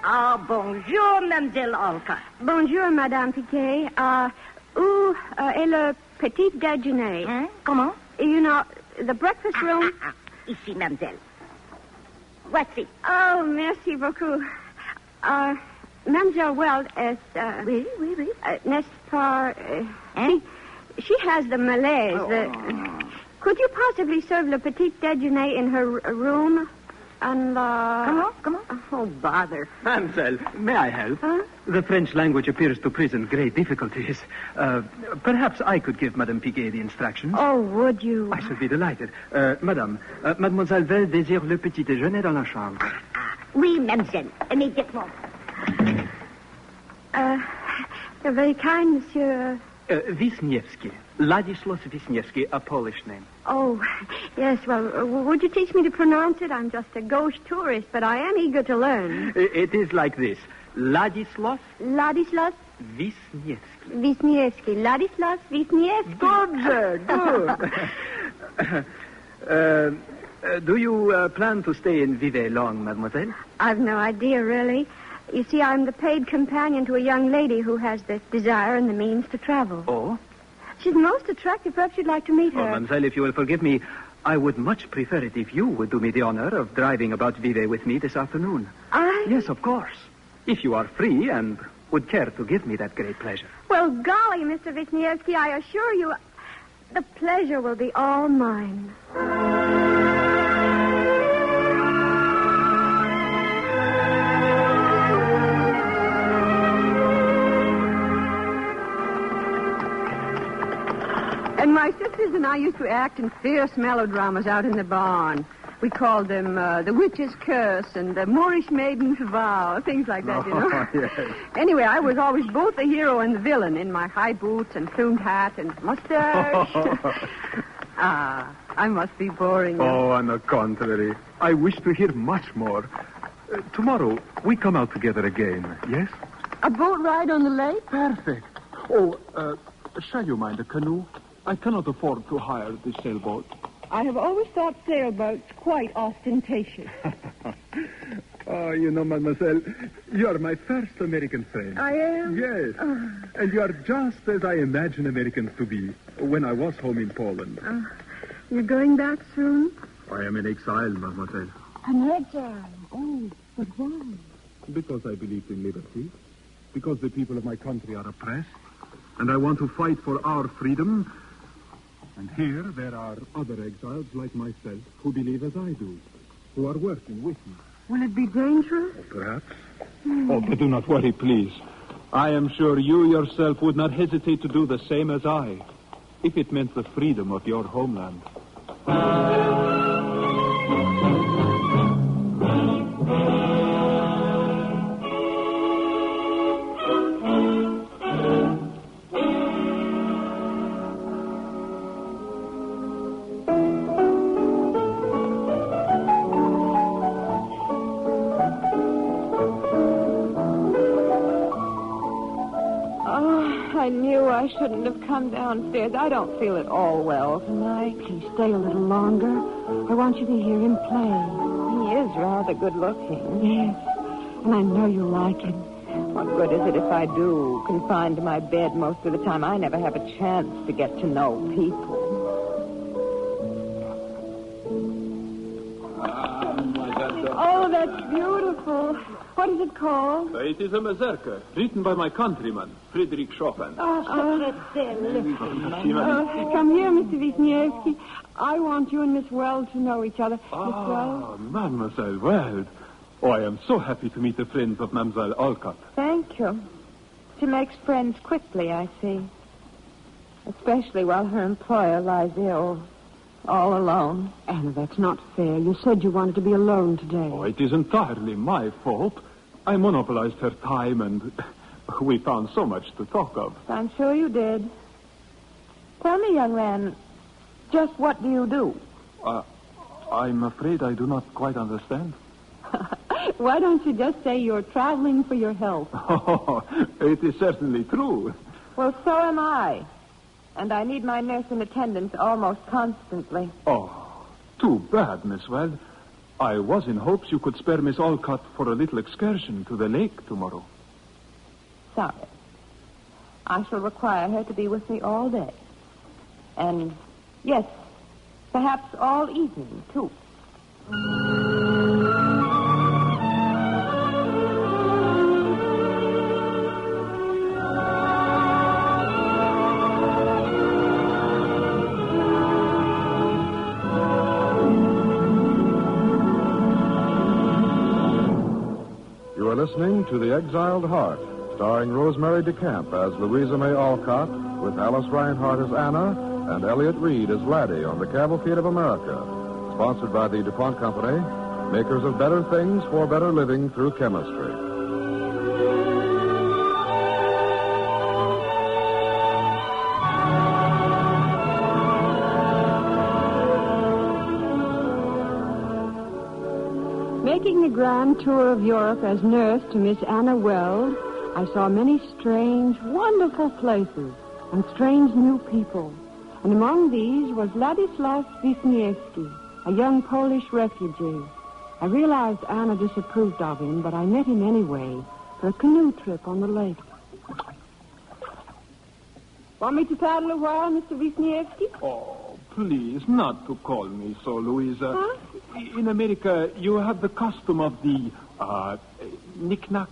Ah, bonjour, Mademoiselle Olka. Bonjour, Madame Piquet. Où est le petit déjeuner? Hein? Comment? You know, the breakfast room. Ici, mademoiselle. Voici. Oh, merci beaucoup. Mademoiselle Weld est... oui. N'est-ce pas... She has the malaise. Could you possibly serve le petit déjeuner in her room? And, Come on. Oh, bother. Mademoiselle, may I help? Huh? The French language appears to present great difficulties. Perhaps I could give Madame Piquet the instructions. Oh, would you? I should be delighted. Madame, Mademoiselle Vell désire le petit déjeuner dans la chambre. Oui, mademoiselle. Immédiatement. You're very kind, monsieur. Wisniewski. Ladislas Wisniewski, a Polish name. Oh, yes, well, would you teach me to pronounce it? I'm just a gauche tourist, but I am eager to learn. It is like this. Ladislas Ladislas Wisniewski. Wisniewski. Ladislas Wisniewski. Good. Do you plan to stay in Vevey long, mademoiselle? I've no idea, really. You see, I'm the paid companion to a young lady who has the desire and the means to travel. Oh? She's most attractive. Perhaps you'd like to meet her. Oh, mademoiselle, if you will forgive me, I would much prefer it if you would do me the honor of driving about Vevey with me this afternoon. Yes, of course. If you are free and would care to give me that great pleasure. Well, golly, Mr. Wisniewski, I assure you, the pleasure will be all mine. And my sisters and I used to act in fierce melodramas out in the barn. We called them The Witch's Curse and The Moorish Maiden's Vow, things like that, you know. Yes. Anyway, I was always both the hero and the villain in my high boots and plumed hat and mustache. I must be boring you. Oh, on the contrary. I wish to hear much more. Tomorrow, we come out together again, yes? A boat ride on the lake? Perfect. Oh, shall you mind a canoe? I cannot afford to hire this sailboat. I have always thought sailboats quite ostentatious. Oh, you know, mademoiselle, you are my first American friend. I am? Yes. And you are just as I imagine Americans to be when I was home in Poland. You're going back soon? I am in exile, mademoiselle. An exile? Oh, but why? Because I believe in liberty. Because the people of my country are oppressed. And I want to fight for our freedom. And here there are other exiles like myself who believe as I do, who are working with me. Will it be dangerous? Perhaps. Oh, but do not worry, please. I am sure you yourself would not hesitate to do the same as I, if it meant the freedom of your homeland. I knew I shouldn't have come downstairs. I don't feel at all well tonight. Please stay a little longer. I want you to hear him play. He is rather good looking. Yes, and I know you like him. What good is it if I do, confined to my bed most of the time? I never have a chance to get to know people. Oh, that's beautiful. What is it called? It is a mazurka, written by my countryman, Friedrich Chopin. Come here, Mr. Wisniewski. I want you and Miss Weld to know each other. Miss Weld? Mademoiselle Weld. Oh, I am so happy to meet the friends of Mademoiselle Alcott. Thank you. She makes friends quickly, I see. Especially while her employer lies ill, all alone. Anna, that's not fair. You said you wanted to be alone today. Oh, it is entirely my fault. I monopolized her time, and we found so much to talk of. I'm sure you did. Tell me, young man, just what do you do? I'm afraid I do not quite understand. Why don't you just say you're traveling for your health? Oh, it is certainly true. Well, so am I. And I need my nurse in attendance almost constantly. Oh, too bad, Miss Weld. I was in hopes you could spare Miss Alcott for a little excursion to the lake tomorrow. Sorry. I shall require her to be with me all day. And, yes, perhaps all evening, too. You are listening to The Exiled Heart, starring Rosemary DeCamp as Louisa May Alcott, with Alice Reinhardt as Anna and Elliot Reed as Laddie on the Cavalcade of America. Sponsored by the DuPont Company, makers of better things for better living through chemistry. Making the grand tour of Europe as nurse to Miss Anna Weld, I saw many strange, wonderful places and strange new people. And among these was Ladislaus Wisniewski, a young Polish refugee. I realized Anna disapproved of him, but I met him anyway for a canoe trip on the lake. Want me to paddle a while, Mr. Wisniewski? Oh, please, not to call me so, Louisa. Huh? In America, you have the custom of the, knick-knack.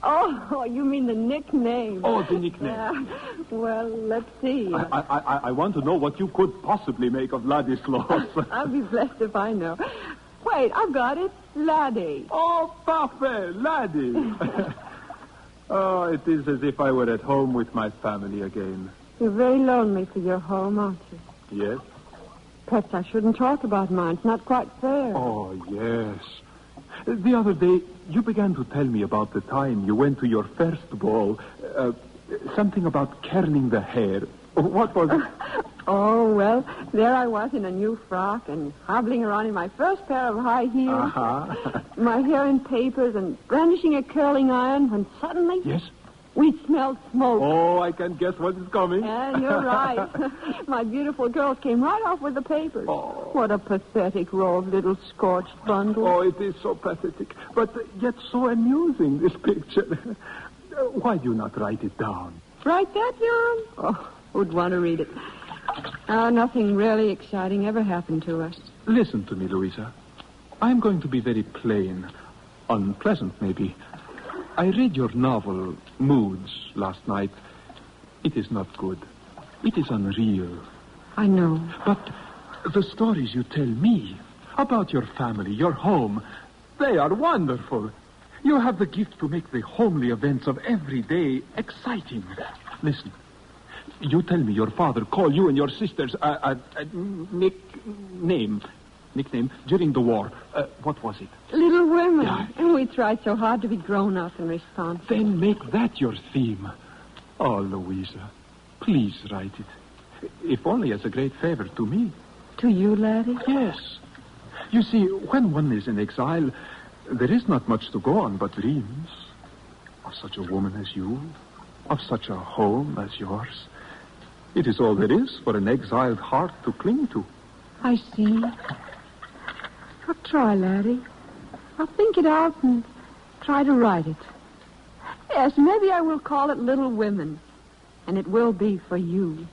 Oh, you mean the nickname. Oh, the nickname. Well, let's see. I want to know what you could possibly make of Ladislaus. I'll be blessed if I know. Wait, I've got it. Laddie. Oh, parfait, Laddie. Oh, it is as if I were at home with my family again. You're very lonely for your home, aren't you? Yes? Perhaps I shouldn't talk about mine. It's not quite fair. Oh, yes. The other day, you began to tell me about the time you went to your first ball. Something about curling the hair. What was it? Oh, well, there I was in a new frock and hobbling around in my first pair of high heels. Uh-huh. My hair in papers and brandishing a curling iron when suddenly... Yes? We smelled smoke. Oh, I can guess what is coming. And you're right. My beautiful girls came right off with the papers. Oh. What a pathetic row of little scorched bundles. Oh, it is so pathetic, but yet so amusing, this picture. Why do you not write it down? Write that down? Oh, who'd want to read it? Oh, nothing really exciting ever happened to us. Listen to me, Louisa. I'm going to be very plain. Unpleasant, maybe. I read your novel, Moods, last night. It is not good. It is unreal. I know. But the stories you tell me about your family, your home, they are wonderful. You have the gift to make the homely events of every day exciting. Listen. You tell me your father called you and your sisters a nickname during the war. What was it? Little Women. Yeah. And we tried so hard to be grown up and responsible. Then make that your theme. Oh, Louisa, please write it. If only as a great favor to me. To you, laddie? Yes. You see, when one is in exile, there is not much to go on but dreams. Of such a woman as you. Of such a home as yours. It is all there is for an exiled heart to cling to. I see. I'll try, laddie. I'll think it out and try to write it. Yes, maybe I will call it Little Women. And it will be for you.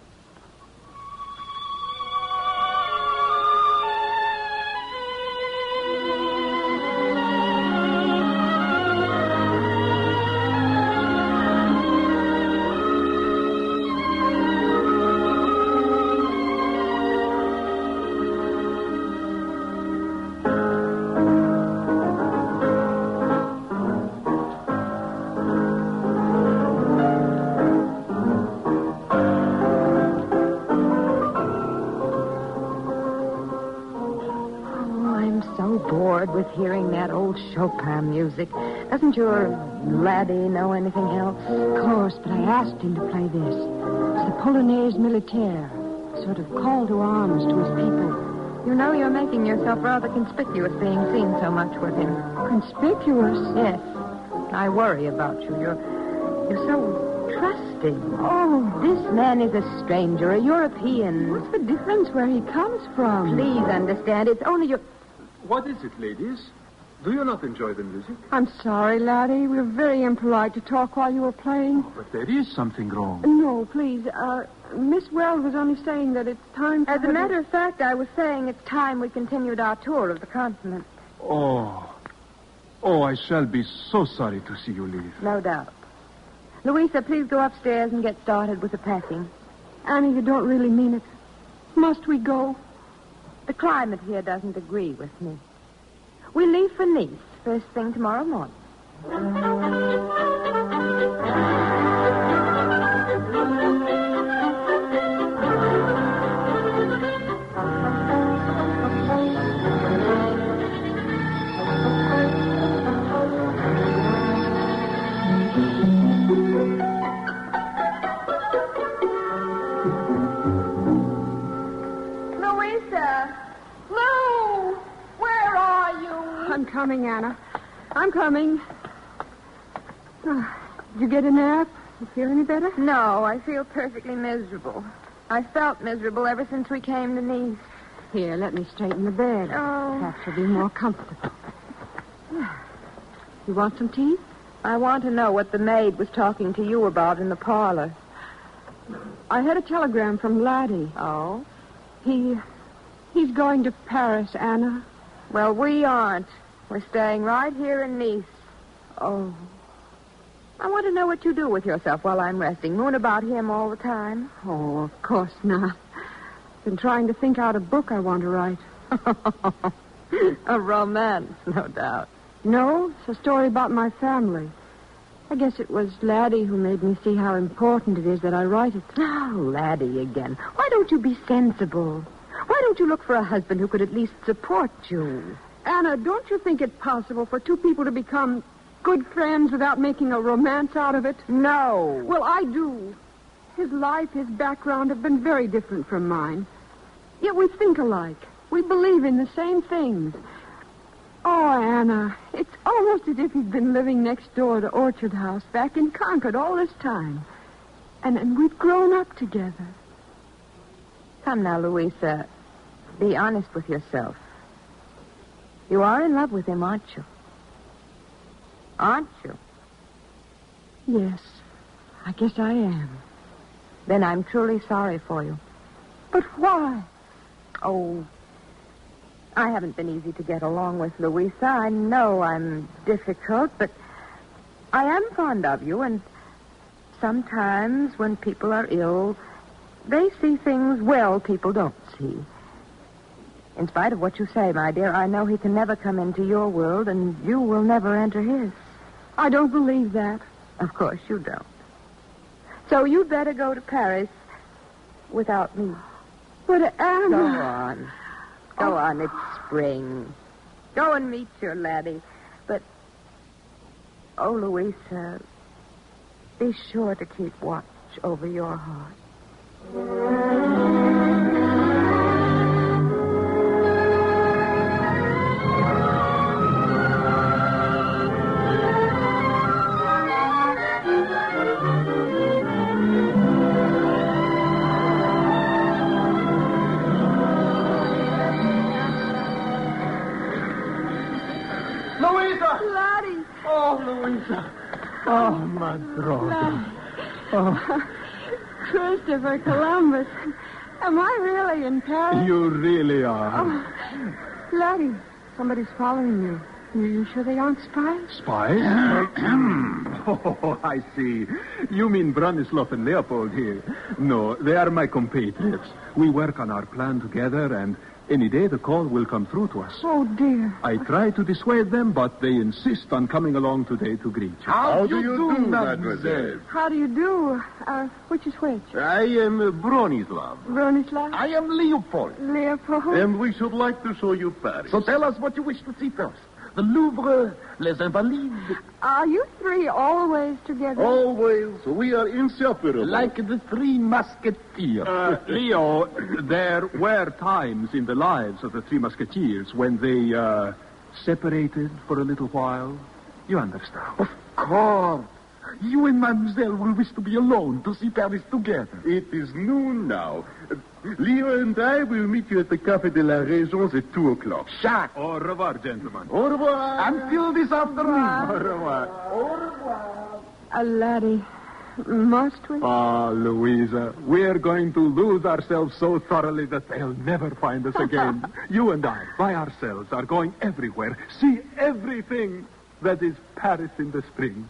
With hearing that old Chopin music. Doesn't your laddie know anything else? Of course, but I asked him to play this. It's the Polonaise Militaire, sort of call to arms to his people. You know, you're making yourself rather conspicuous being seen so much with him. Conspicuous? Yes. I worry about you. You're so trusting. Oh. This man is a stranger, a European. What's the difference where he comes from? Please understand, it's only your... What is it, ladies? Do you not enjoy the music? I'm sorry, laddie. We were very impolite to talk while you were playing. But there is something wrong. No, please. Miss Wells was only saying that it's time for... As a matter of fact, I was saying it's time we continued our tour of the continent. Oh, I shall be so sorry to see you leave. No doubt. Louisa, please go upstairs and get started with the packing. Annie, you don't really mean it. Must we go? The climate here doesn't agree with me. We leave for Nice first thing tomorrow morning. I'm coming, Anna. I'm coming. Did you get a nap? You feel any better? No, I feel perfectly miserable. I felt miserable ever since we came to Nice. Here, let me straighten the bed. Oh. Perhaps you'll be more comfortable. You want some tea? I want to know what the maid was talking to you about in the parlor. I had a telegram from Laddie. Oh? He's going to Paris, Anna. Well, we aren't. We're staying right here in Nice. Oh. I want to know what you do with yourself while I'm resting. Moon about him all the time? Oh, of course not. Been trying to think out a book I want to write. A romance, no doubt. No, it's a story about my family. I guess it was Laddie who made me see how important it is that I write it. Oh, Laddie again. Why don't you be sensible? Why don't you look for a husband who could at least support you? Anna, don't you think it possible for two people to become good friends without making a romance out of it? No. Well, I do. His life, his background have been very different from mine. Yet we think alike. We believe in the same things. Oh, Anna, it's almost as if he'd been living next door to Orchard House back in Concord all this time. And we've grown up together. Come now, Louisa. Be honest with yourself. You are in love with him, aren't you? Aren't you? Yes, I guess I am. Then I'm truly sorry for you. But why? Oh, I haven't been easy to get along with, Louisa. I know I'm difficult, but I am fond of you, and sometimes when people are ill, they see things well people don't see. In spite of what you say, my dear, I know he can never come into your world, and you will never enter his. I don't believe that. Of course you don't. So you'd better go to Paris without me. But Anna... Go on. Go on, it's spring. Go and meet your laddie. But, oh, Louisa, be sure to keep watch over your heart. Laddie. Oh, Louisa. Oh, my droga. Oh. Christopher Columbus. Am I really in Paris? You really are. Oh. Laddie, somebody's following you. You sure they aren't spies? Spies? Oh, I see. You mean Bronislav and Leopold here. No, they are my compatriots. We work on our plan together, and any day the call will come through to us. Oh, dear. I try to dissuade them, but they insist on coming along today to greet you. How do you do, mademoiselle? How do you do? Which is which? I am Bronislav. Bronislav? I am Leopold. Leopold? And we should like to show you Paris. So tell us what you wish to see first. The Louvre, Les Invalides. Are you three always together? Always. We are inseparable. Like the Three Musketeers. Leo, there were times in the lives of the Three Musketeers when they, separated for a little while. You understand? Of course. You and Mademoiselle will wish to be alone to see Paris together. It is noon now. Leo and I will meet you at the Café de la Régence at 2 o'clock. Sharp. Au revoir, gentlemen. Au revoir. Until this afternoon. Au revoir. Au revoir. Laddie, must we? Ah, Louisa, we're going to lose ourselves so thoroughly that they'll never find us again. You and I, by ourselves, are going everywhere, see everything that is Paris in the spring.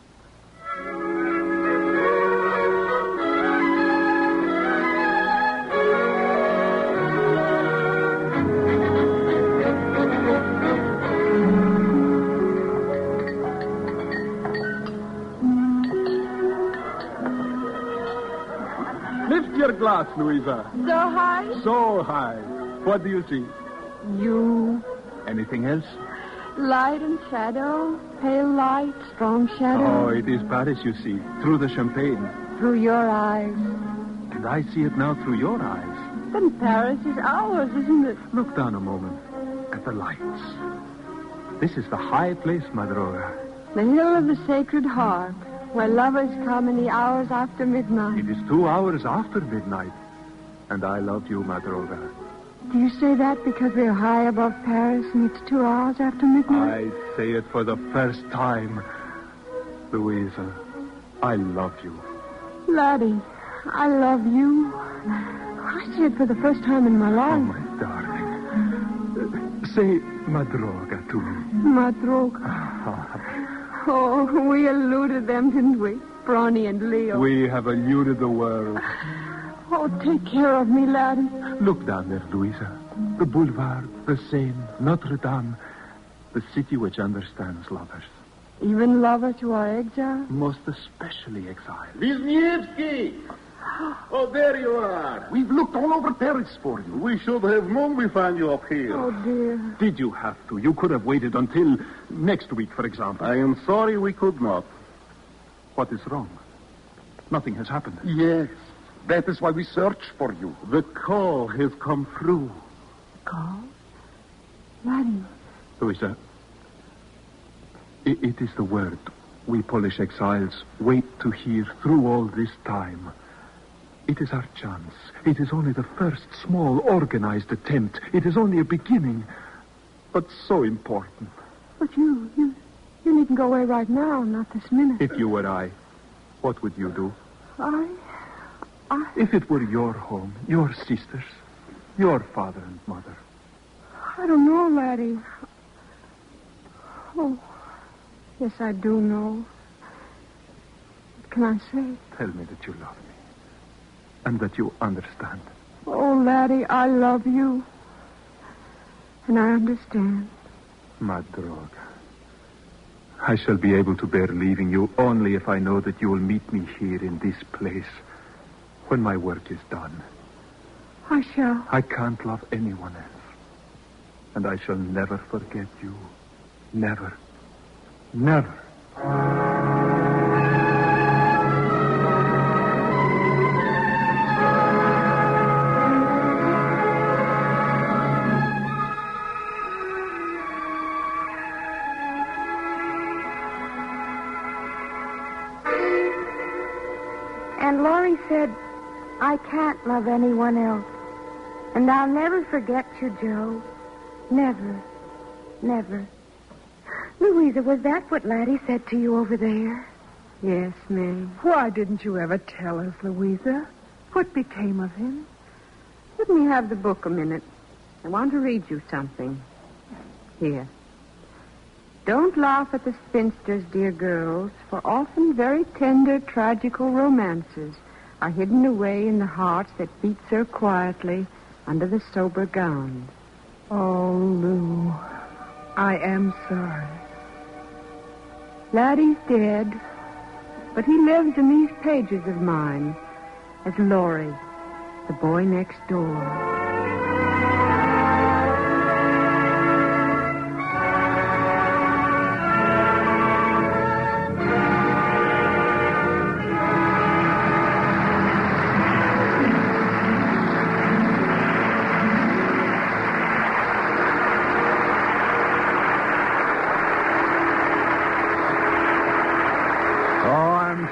Lift your glass, Louisa. So high? So high. What do you see? You. Anything else? Light and shadow, pale light, strong shadow. Oh, it is Paris, you see, through the champagne. Through your eyes. And I see it now through your eyes. Then Paris is ours, isn't it? Look down a moment at the lights. This is the high place, Madroga. The hill of the Sacred Heart, where lovers come in the hours after midnight. It is 2 hours after midnight. And I love you, Madroga. Do you say that because we're high above Paris and it's 2 hours after midnight? I say it for the first time. Louisa, I love you. Laddie, I love you. I see it for the first time in my life. Oh, my darling. Say Madroga to me. Madroga. Oh, we eluded them, didn't we? Bronny and Leo. We have eluded the world. Oh, take care of me, laddie. Look down there, Louisa. The boulevard, the Seine, Notre Dame. The city which understands lovers. Even lovers who are exiled? Most especially exiled. Wisniewski! Oh, there you are. We've looked all over Paris for you. We should have known we found you up here. Oh, dear. Did you have to? You could have waited until next week, for example. I am sorry we could not. What is wrong? Nothing has happened. Yes. That is why we search for you. The call has come through. Call? Laddie. Louisa, it is the word we Polish exiles wait to hear through all this time. It is our chance. It is only the first small organized attempt. It is only a beginning, but so important. But you needn't go away right now, not this minute. If you were I, what would you do? I... If it were your home, your sisters, your father and mother. I don't know, laddie. Oh, yes, I do know. What can I say? Tell me that you love me. And that you understand. Oh, laddie, I love you. And I understand. Madroga. I shall be able to bear leaving you only if I know that you will meet me here in this place when my work is done. I shall. I can't love anyone else. And I shall never forget you. Never. Never. And Laurie said, I can't love anyone else. And I'll never forget you, Joe. Never. Never. Louisa, was that what Laddie said to you over there? Yes, May. Why didn't you ever tell us, Louisa? What became of him? Let me have the book a minute. I want to read you something. Here. Don't laugh at the spinsters, dear girls, for often very tender, tragical romances are hidden away in the hearts that beat so quietly under the sober gowns. Oh, Lou, I am sorry. Laddie's dead, but he lives in these pages of mine as Laurie, the boy next door.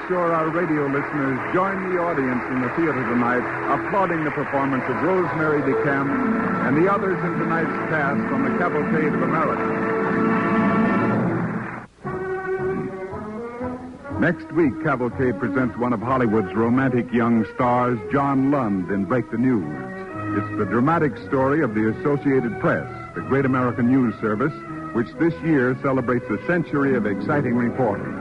Sure our radio listeners join the audience in the theater tonight, applauding the performance of Rosemary DeCamp and the others in tonight's cast from the Cavalcade of America. Next week, Cavalcade presents one of Hollywood's romantic young stars, John Lund, in Break the News. It's the dramatic story of the Associated Press, the great American news service, which this year celebrates a century of exciting reporting.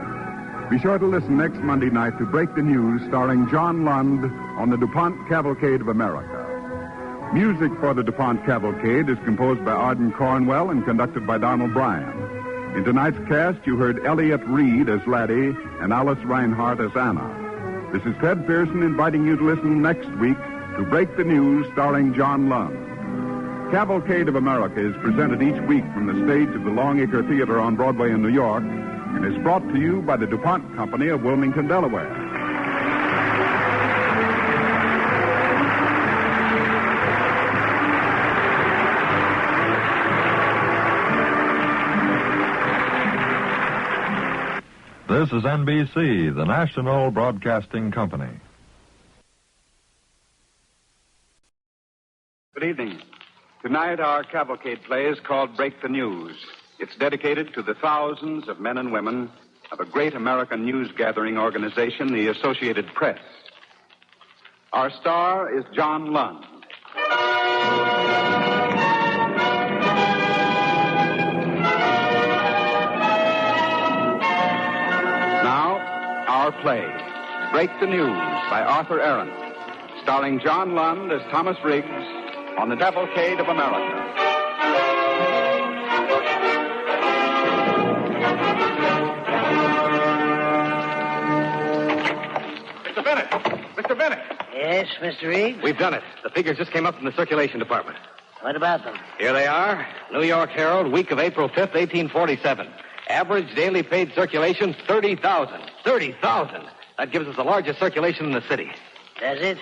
Be sure to listen next Monday night to Break the News, starring John Lund on the DuPont Cavalcade of America. Music for the DuPont Cavalcade is composed by Arden Cornwell and conducted by Donald Bryant. In tonight's cast, you heard Elliot Reed as Laddie and Alice Reinhardt as Anna. This is Ted Pearson inviting you to listen next week to Break the News, starring John Lund. Cavalcade of America is presented each week from the stage of the Longacre Theater on Broadway in New York, and is brought to you by the DuPont Company of Wilmington, Delaware. This is NBC, the National Broadcasting Company. Good evening. Tonight, our cavalcade play is called Break the News. It's dedicated to the thousands of men and women of a great American news-gathering organization, the Associated Press. Our star is John Lund. Now, our play, Break the News, by Arthur Aaron, starring John Lund as Thomas Riggs on the Cavalcade of America. Mr. Bennett. Yes, Mr. Riggs? We've done it. The figures just came up from the circulation department. What about them? Here they are. New York Herald, week of April 5th, 1847. Average daily paid circulation, 30,000. 30,000. That gives us the largest circulation in the city. Does it?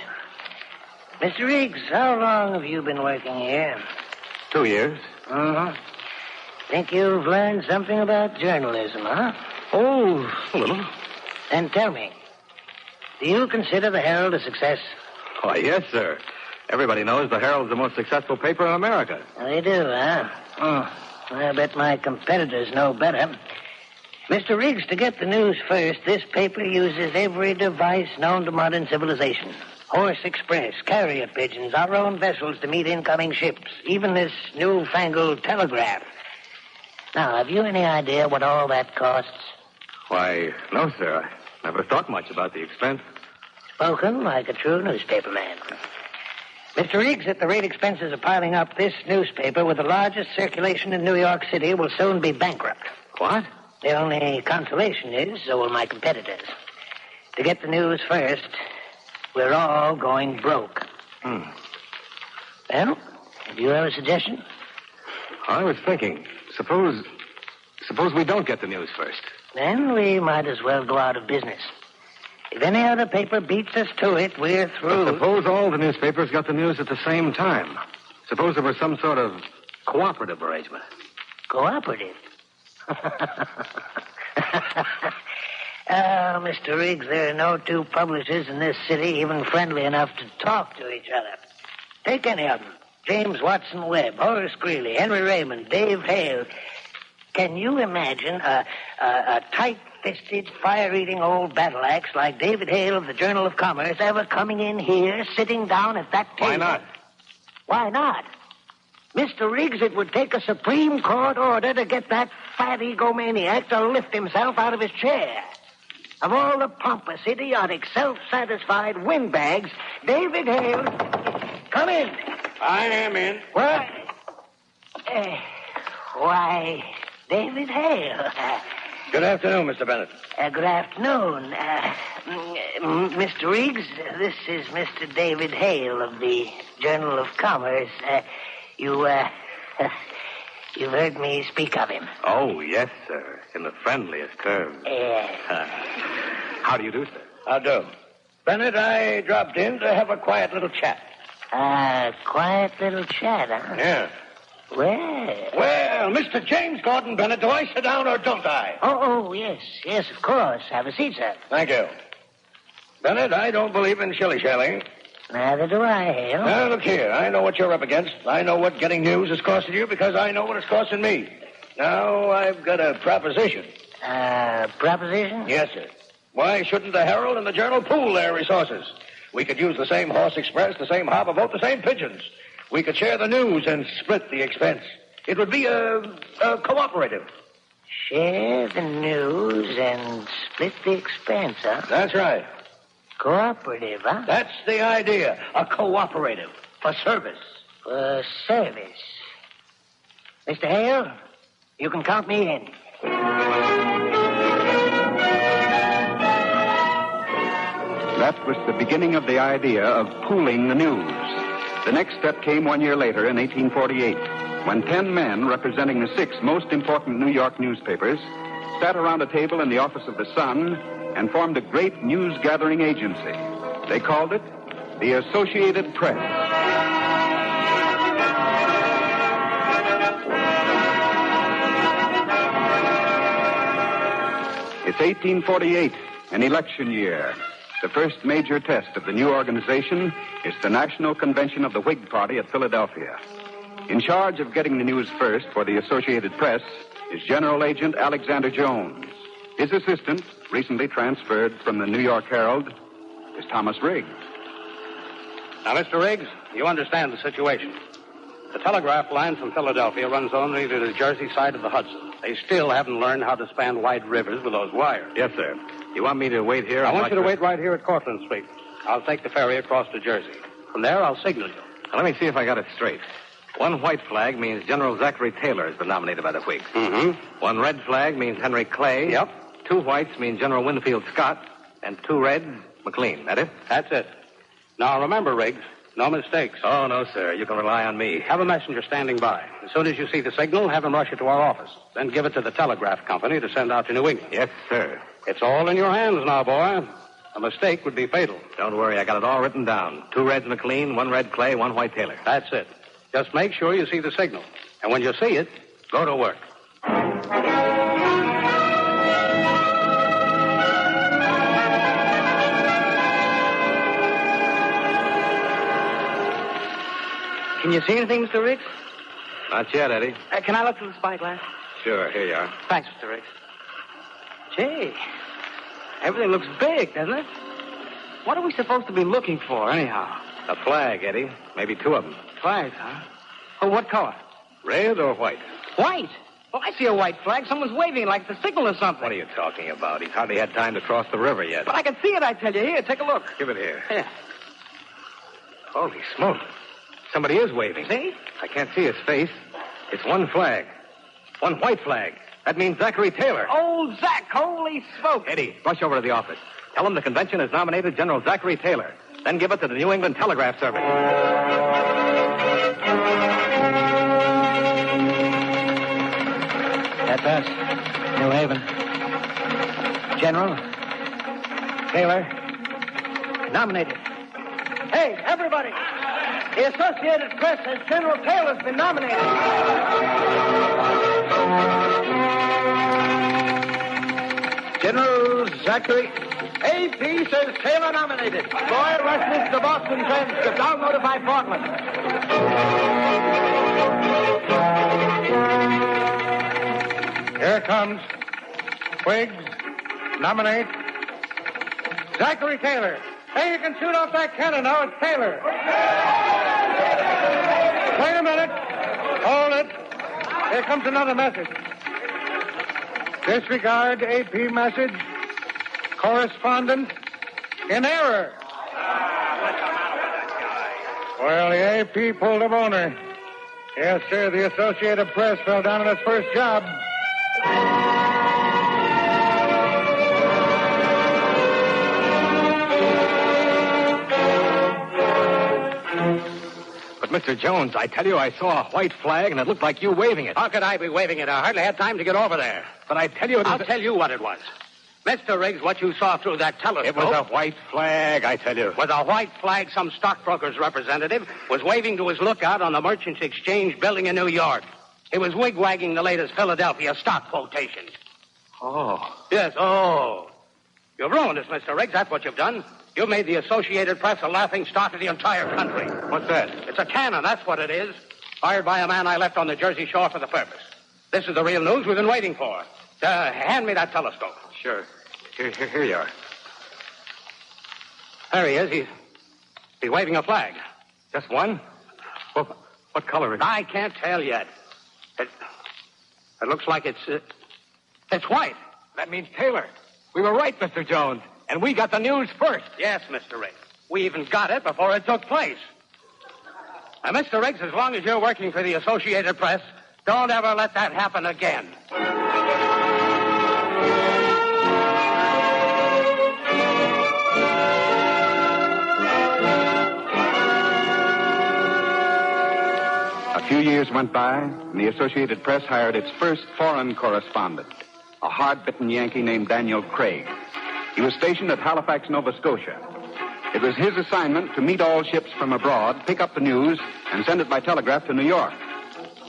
Mr. Riggs, how long have you been working here? 2 years. Uh-huh. Think you've learned something about journalism, huh? Oh, a little. Then tell me, do you consider the Herald a success? Why, yes, sir. Everybody knows the Herald's the most successful paper in America. They do, huh? I bet my competitors know better. Mr. Riggs, to get the news first, this paper uses every device known to modern civilization. Horse express, carrier pigeons, our own vessels to meet incoming ships, even this newfangled telegraph. Now, have you any idea what all that costs? Why, no, sir. I never thought much about the expense. Spoken like a true newspaper man. Mr. Riggs, at the rate expenses are piling up, this newspaper with the largest circulation in New York City will soon be bankrupt. What? The only consolation is, so will my competitors. To get the news first, we're all going broke. Well, do you have a suggestion? I was thinking, suppose we don't get the news first. Then we might as well go out of business. If any other paper beats us to it, we're through. But suppose all the newspapers got the news at the same time. Suppose there was some sort of cooperative arrangement. Cooperative? Mr. Riggs, there are no two publishers in this city even friendly enough to talk to each other. Take any of them. James Watson Webb, Horace Greeley, Henry Raymond, Dave Hale. Can you imagine a tight-fisted, fire-eating old battle axe like David Hale of the Journal of Commerce ever coming in here, sitting down at that table? Why not? Why not? Mr. Riggs, it would take a Supreme Court order to get that fat egomaniac to lift himself out of his chair. Of all the pompous, idiotic, self-satisfied windbags, David Hale... Come in. I am in. What? Why, David Hale. Good afternoon, Mr. Bennett. Good afternoon. Mr. Riggs, this is Mr. David Hale of the Journal of Commerce. You've heard me speak of him. Oh, yes, sir. In the friendliest terms. How do you do, sir? How do? Bennett, I dropped in to have a quiet little chat. Quiet little chat, huh? Yeah. Well, Mr. James Gordon Bennett, do I sit down or don't I? Oh, yes, of course. Have a seat, sir. Thank you. Bennett, I don't believe in shilly-shallying. Neither do I, Hale. Now, look here. I know what you're up against. I know what getting news is costing you because I know what it's costing me. Now, I've got a proposition. Proposition? Yes, sir. Why shouldn't the Herald and the Journal pool their resources? We could use the same horse express, the same hopper boat, the same pigeons. We could share the news and split the expense. It would be a cooperative. Share the news and split the expense, huh? That's right. Cooperative, huh? That's the idea. A cooperative. For service. For service. Mr. Hale, you can count me in. That was the beginning of the idea of pooling the news. The next step came 1 year later in 1848, when 10 men representing the 6 most important New York newspapers sat around a table in the office of the Sun and formed a great news-gathering agency. They called it the Associated Press. It's 1848, an election year. The first major test of the new organization is the National Convention of the Whig Party at Philadelphia. In charge of getting the news first for the Associated Press is General Agent Alexander Jones. His assistant, recently transferred from the New York Herald, is Thomas Riggs. Now, Mr. Riggs, you understand the situation. The telegraph line from Philadelphia runs only to the Jersey side of the Hudson. They still haven't learned how to span wide rivers with those wires. Yes, sir. You want me to wait here? I want you to wait right here at Cortlandt Street. I'll take the ferry across to Jersey. From there, I'll signal you. Now, let me see if I got it straight. One white flag means General Zachary Taylor has been nominated by the Whigs. Mm-hmm. One red flag means Henry Clay. Yep. 2 whites mean General Winfield Scott. And 2 reds, McLean. That it? That's it. Now, remember, Riggs, no mistakes. Oh, no, sir. You can rely on me. Have a messenger standing by. As soon as you see the signal, have him rush it to our office. Then give it to the telegraph company to send out to New England. Yes, sir. It's all in your hands now, boy. A mistake would be fatal. Don't worry. I got it all written down. 2 reds McLean, 1 red Clay, 1 white Taylor. That's it. Just make sure you see the signal. And when you see it, go to work. Can you see anything, Mr. Riggs? Not yet, Eddie. Can I look through the spyglass? Sure, here you are. Thanks, Mr. Riggs. Gee, everything looks big, doesn't it? What are we supposed to be looking for, anyhow? A flag, Eddie. Maybe 2 of them. Flags, huh? Oh, what color? Red or white? White? Well, I see a white flag. Someone's waving like the signal or something. What are you talking about? He's hardly had time to cross the river yet. But I can see it, I tell you. Here, take a look. Give it here. Yeah. Holy smoke. Somebody is waving. See? I can't see his face. It's 1 flag. 1 white flag. That means Zachary Taylor. Oh, Zach, holy smoke. Eddie, rush over to the office. Tell him the convention has nominated General Zachary Taylor. Then give it to the New England Telegraph Service. bypass. New Haven. General. Taylor. Nominated. Hey, everybody! The Associated Press says General Taylor's been nominated. General Zachary. AP says Taylor nominated. Boy, rush this to the Boston transcript. I'll notify Portland. Here it comes. Twiggs, nominate Zachary Taylor. Hey, you can shoot off that cannon now. It's Taylor. Wait a minute. Hold it. Here comes another message. Disregard AP message. Correspondent in error. Well, the AP pulled a boner. Yes, sir, the Associated Press fell down on its first job. But, Mr. Jones, I tell you, I saw a white flag, and it looked like you waving it. How could I be waving it? I hardly had time to get over there. But I tell you... I'll tell you what it was. Mr. Riggs, what you saw through that telescope... It was a white flag, I tell you. With a white flag, some stockbroker's representative was waving to his lookout on the Merchants Exchange building in New York. He was wigwagging the latest Philadelphia stock quotation. Oh. Yes, oh. You've ruined us, Mr. Riggs. That's what you've done. You've made the Associated Press a laughing stock of the entire country. What's that? It's a cannon, that's what it is. Fired by a man I left on the Jersey Shore for the purpose. This is the real news we've been waiting for. Hand me that telescope. Sure. Here you are. There he is. He's waving a flag. Just one? Well, what color is it? I can't tell yet. It looks like it's white. That means Taylor. We were right, Mr. Jones. And we got the news first. Yes, Mr. Riggs. We even got it before it took place. Now, Mr. Riggs, as long as you're working for the Associated Press, don't ever let that happen again. A few years went by, and the Associated Press hired its first foreign correspondent, a hard-bitten Yankee named Daniel Craig. He was stationed at Halifax, Nova Scotia. It was his assignment to meet all ships from abroad, pick up the news, and send it by telegraph to New York.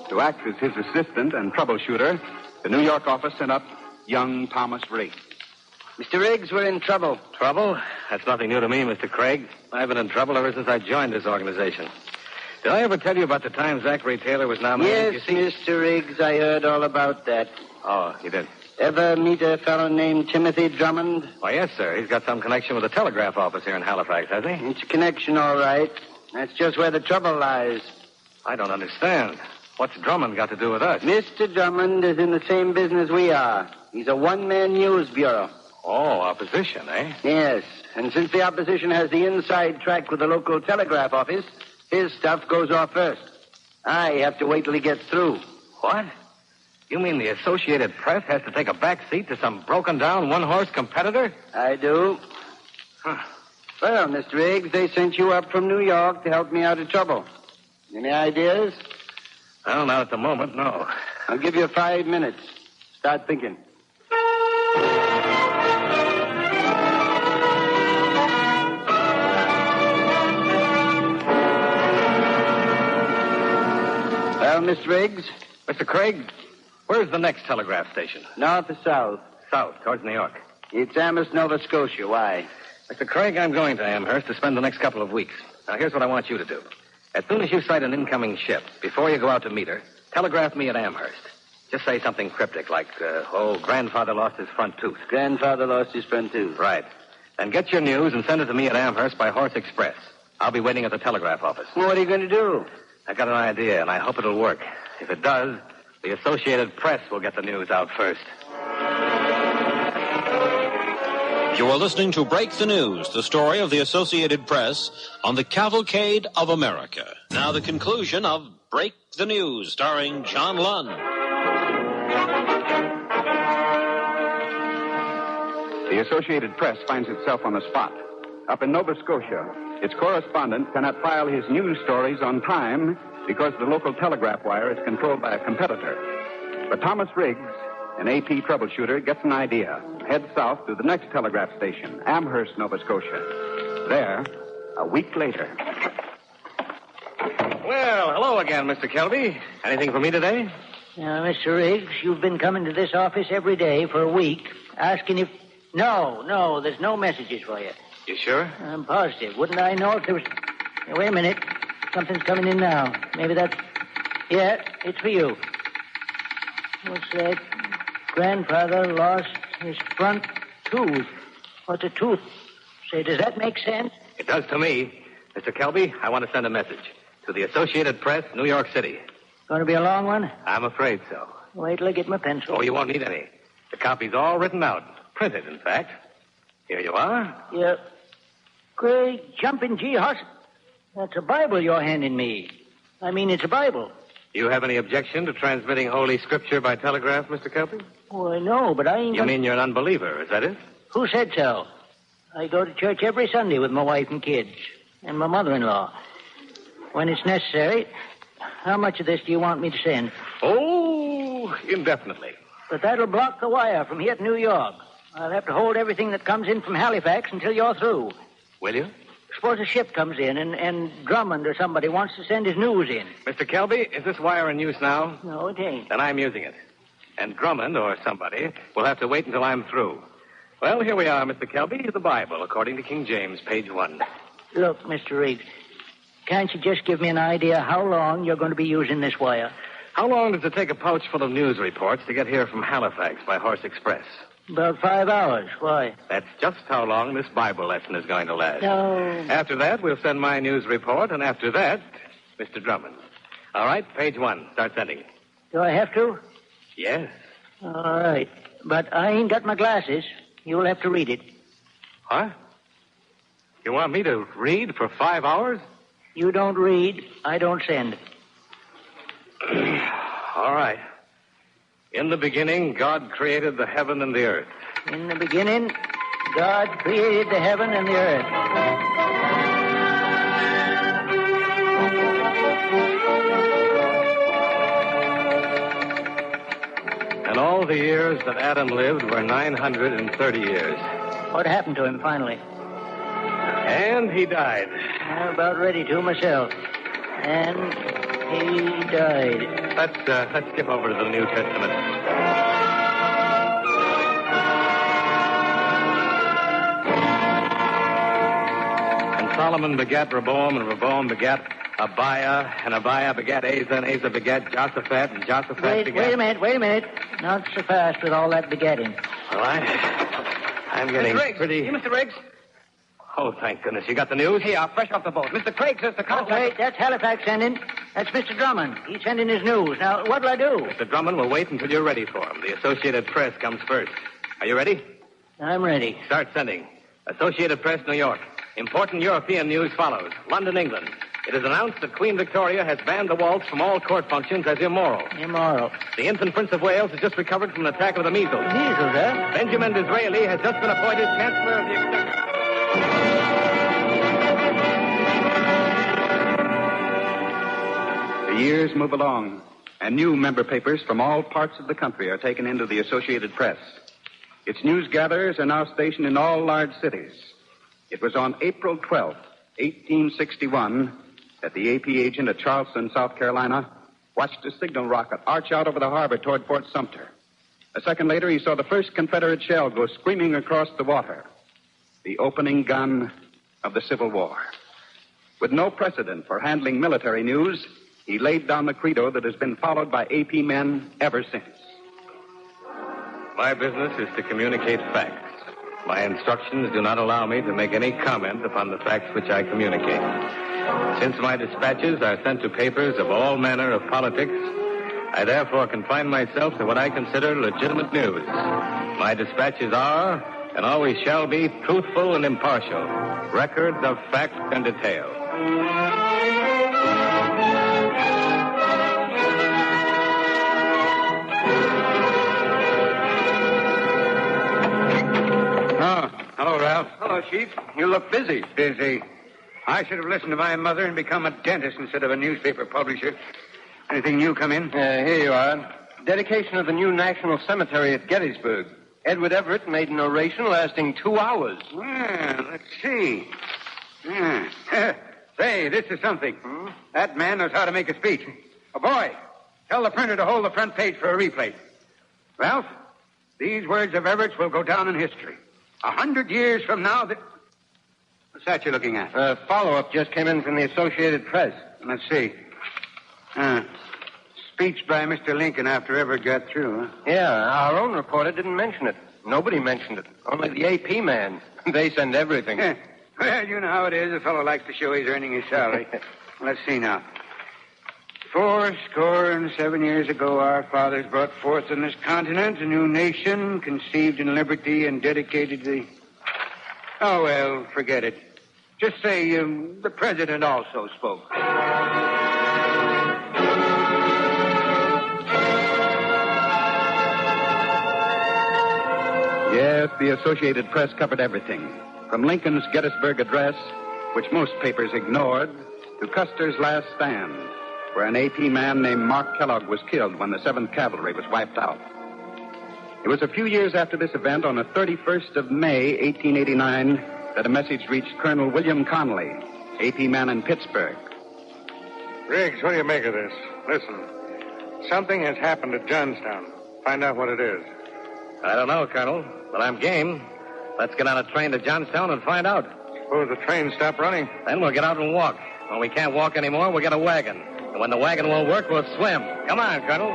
To act as his assistant and troubleshooter, the New York office sent up young Thomas Riggs. Mr. Riggs, we're in trouble. Trouble? That's nothing new to me, Mr. Craig. I've been in trouble ever since I joined this organization. Did I ever tell you about the time Zachary Taylor was nominated? Yes, Mr. Riggs, I heard all about that. Oh, you did? Ever meet a fellow named Timothy Drummond? Why, yes, sir. He's got some connection with the telegraph office here in Halifax, has he? It's a connection, all right. That's just where the trouble lies. I don't understand. What's Drummond got to do with us? Mr. Drummond is in the same business we are. He's a one-man news bureau. Oh, opposition, eh? Yes, and since the opposition has the inside track with the local telegraph office, his stuff goes off first. I have to wait till he gets through. What? You mean the Associated Press has to take a back seat to some broken-down one-horse competitor? I do. Huh. Well, Mr. Riggs, they sent you up from New York to help me out of trouble. Any ideas? Well, not at the moment, no. I'll give you 5 minutes. Start thinking. Well, Mr. Riggs? Mr. Craig, where's the next telegraph station? North or south? South, towards New York. It's Amherst, Nova Scotia. Why? Mr. Craig, I'm going to Amherst to spend the next couple of weeks. Now, here's what I want you to do. As soon as you sight an incoming ship, before you go out to meet her, telegraph me at Amherst. Just say something cryptic like, grandfather lost his front tooth. Grandfather lost his front tooth. Right. Then get your news and send it to me at Amherst by horse express. I'll be waiting at the telegraph office. Well, what are you going to do? I got an idea, and I hope it'll work. If it does, the Associated Press will get the news out first. You are listening to Break the News, the story of the Associated Press on the Cavalcade of America. Now the conclusion of Break the News, starring John Lund. The Associated Press finds itself on the spot. Up in Nova Scotia, its correspondent cannot file his news stories on time because the local telegraph wire is controlled by a competitor. But Thomas Riggs An AP troubleshooter gets an idea, heads south to the next telegraph station, Amherst, Nova Scotia. There, a week later. Well, hello again, Mr. Kelby. Anything for me today? Mr. Riggs, you've been coming to this office every day for a week, asking if... No, there's no messages for you. You sure? I'm positive. Wouldn't I know if there was... Now, wait a minute. Something's coming in now. Maybe that's... Yeah, it's for you. What's that? Grandfather lost his front tooth. What's a tooth? Say, does that make sense? It does to me. Mr. Kelby, I want to send a message to the Associated Press, New York City. Going to be a long one? I'm afraid so. Wait till I get my pencil. Oh, you won't need any. The copy's all written out. Printed, in fact. Here you are. Yeah. Great jumping G. Hudson. That's a Bible you're handing me. I mean, it's a Bible. You have any objection to transmitting Holy Scripture by telegraph, Mr. Kelby? Well, I know, but I ain't... You mean you're an unbeliever, is that it? Who said so? I go to church every Sunday with my wife and kids. And my mother-in-law. When it's necessary. How much of this do you want me to send? Oh, indefinitely. But that'll block the wire from here to New York. I'll have to hold everything that comes in from Halifax until you're through. Will you? Suppose a ship comes in and Drummond or somebody wants to send his news in. Mr. Kelby, is this wire in use now? No, it ain't. Then I'm using it. And Drummond or somebody will have to wait until I'm through. Well, here we are, Mr. Kelby, the Bible, according to King James, page 1. Look, Mr. Riggs, can't you just give me an idea how long you're going to be using this wire? How long does it take a pouch full of news reports to get here from Halifax by horse express? About 5 hours. Why? That's just how long this Bible lesson is going to last. No. After that, we'll send my news report, and after that, Mr. Drummond. All right, page 1. Start sending. Do I have to? Yes. All right. But I ain't got my glasses. You'll have to read it. What? You want me to read for 5 hours? You don't read, I don't send. All right. In the beginning, God created the heaven and the earth. In the beginning, God created the heaven and the earth. And all the years that Adam lived were 930 years. What happened to him finally? And he died. I'm about ready to myself. And he died. Let's skip over to the New Testament. And Solomon begat Rehoboam, and Rehoboam begat Abiah, and Abiah begat Asa, and Asa begat Joshaphat, and Joshaphat begat... Wait a minute. Not so fast with all that begetting. Well, I'm getting Mr. Riggs. pretty... You, Mr. Riggs? Oh, thank goodness. You got the news? Here, fresh off the boat. Mr. Craig says the Oh, contact... wait, that's Halifax sending. That's Mr. Drummond. He's sending his news. Now, what'll I do? Mr. Drummond will wait until you're ready for him. The Associated Press comes first. Are you ready? I'm ready. Start sending. Associated Press, New York. Important European news follows. London, England. It is announced that Queen Victoria has banned the waltz from all court functions as immoral. Immoral. The infant Prince of Wales has just recovered from an attack of the measles. Measles, eh? Benjamin Disraeli has just been appointed Chancellor of the Exchequer. The years move along, and new member papers from all parts of the country are taken into the Associated Press. Its news gatherers are now stationed in all large cities. It was on April 12th, 1861, that the AP agent at Charleston, South Carolina, watched a signal rocket arch out over the harbor toward Fort Sumter. A second later, he saw the first Confederate shell go screaming across the water. The opening gun of the Civil War. With no precedent for handling military news, he laid down the credo that has been followed by AP men ever since. My business is to communicate facts. My instructions do not allow me to make any comment upon the facts which I communicate. Since my dispatches are sent to papers of all manner of politics, I therefore confine myself to what I consider legitimate news. My dispatches are, and always shall be, truthful and impartial, records of fact and detail. Hello, Ralph. Hello, Chief. You look busy. Busy. I should have listened to my mother and become a dentist instead of a newspaper publisher. Anything new come in? Here you are. Dedication of the new National Cemetery at Gettysburg. Edward Everett made an oration lasting 2 hours. Well, let's see. Say, this is something. That man knows how to make a speech. Oh, boy, tell the printer to hold the front page for a replay. Ralph, these words of Everett's will go down in history. 100 years from now, what's that you're looking at? A follow-up just came in from the Associated Press. Let's see. Speech by Mr. Lincoln after Everett got through, huh? Yeah, our own reporter didn't mention it. Nobody mentioned it. Only the AP man. They send everything. Well, you know how it is. A fellow likes to show he's earning his salary. Let's see now. 77 years ago, our fathers brought forth on this continent a new nation, conceived in liberty and dedicated to the... Oh, well, forget it. Just say the president also spoke. Yes, the Associated Press covered everything. From Lincoln's Gettysburg address, which most papers ignored, to Custer's last stand, where an AP man named Mark Kellogg was killed when the 7th Cavalry was wiped out. It was a few years after this event, on the 31st of May, 1889, that a message reached Colonel William Connolly, AP man in Pittsburgh. Riggs, what do you make of this? Listen, something has happened at Johnstown. Find out what it is. I don't know, Colonel, but I'm game. Let's get on a train to Johnstown and find out. Suppose the train stopped running? Then we'll get out and walk. When we can't walk anymore, we'll get a wagon. And when the wagon won't work, we'll swim. Come on, Colonel.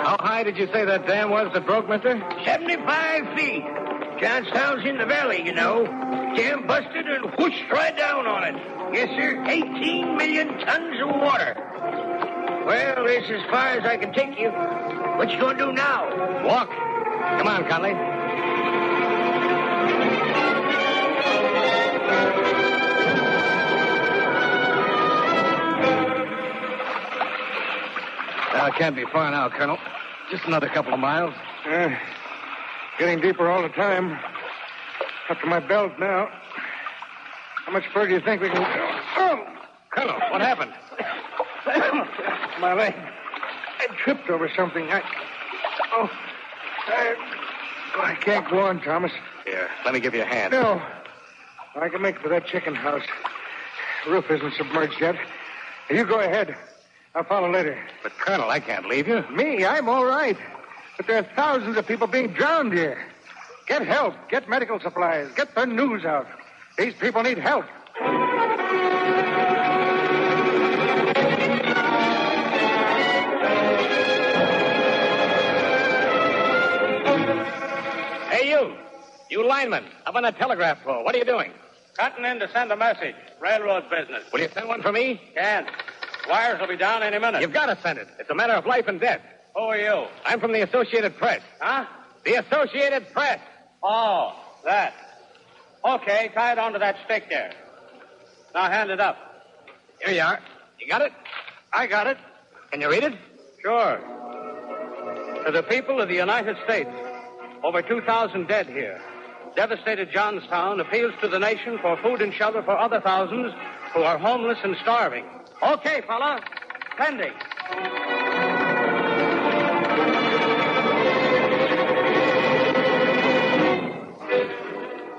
How high did you say that dam was that broke, mister? 75 feet. Johnstown's in the valley, you know. Dam busted and whooshed right down on it. Yes, sir. 18 million tons of water. Well, it's as far as I can take you. What you gonna do now? Walk. Come on, Conley. It can't be far now, Colonel. Just another couple of miles. Getting deeper all the time. Up to my belt now. How much further do you think we can go? Oh, Colonel, what happened? My leg. I tripped over something. I can't go on, Thomas. Here, let me give you a hand. No. I can make it to that chicken house. The roof isn't submerged yet. You go ahead. I'll follow later. But, Colonel, I can't leave you. Me? I'm all right. But there are thousands of people being drowned here. Get help. Get medical supplies. Get the news out. These people need help. Hey, you lineman, up on that telegraph pole. What are you doing? Cutting in to send a message. Railroad business. Will you send one for me? Can't. Wires will be down any minute. You've got to send it. It's a matter of life and death. Who are you? I'm from the Associated Press. Huh? The Associated Press. Oh, that. Okay, tie it onto that stick there. Now hand it up. Here you are. You got it? I got it. Can you read it? Sure. To the people of the United States, over 2,000 dead here. Devastated Johnstown appeals to the nation for food and shelter for other thousands who are homeless and starving. Okay, fella. Pending.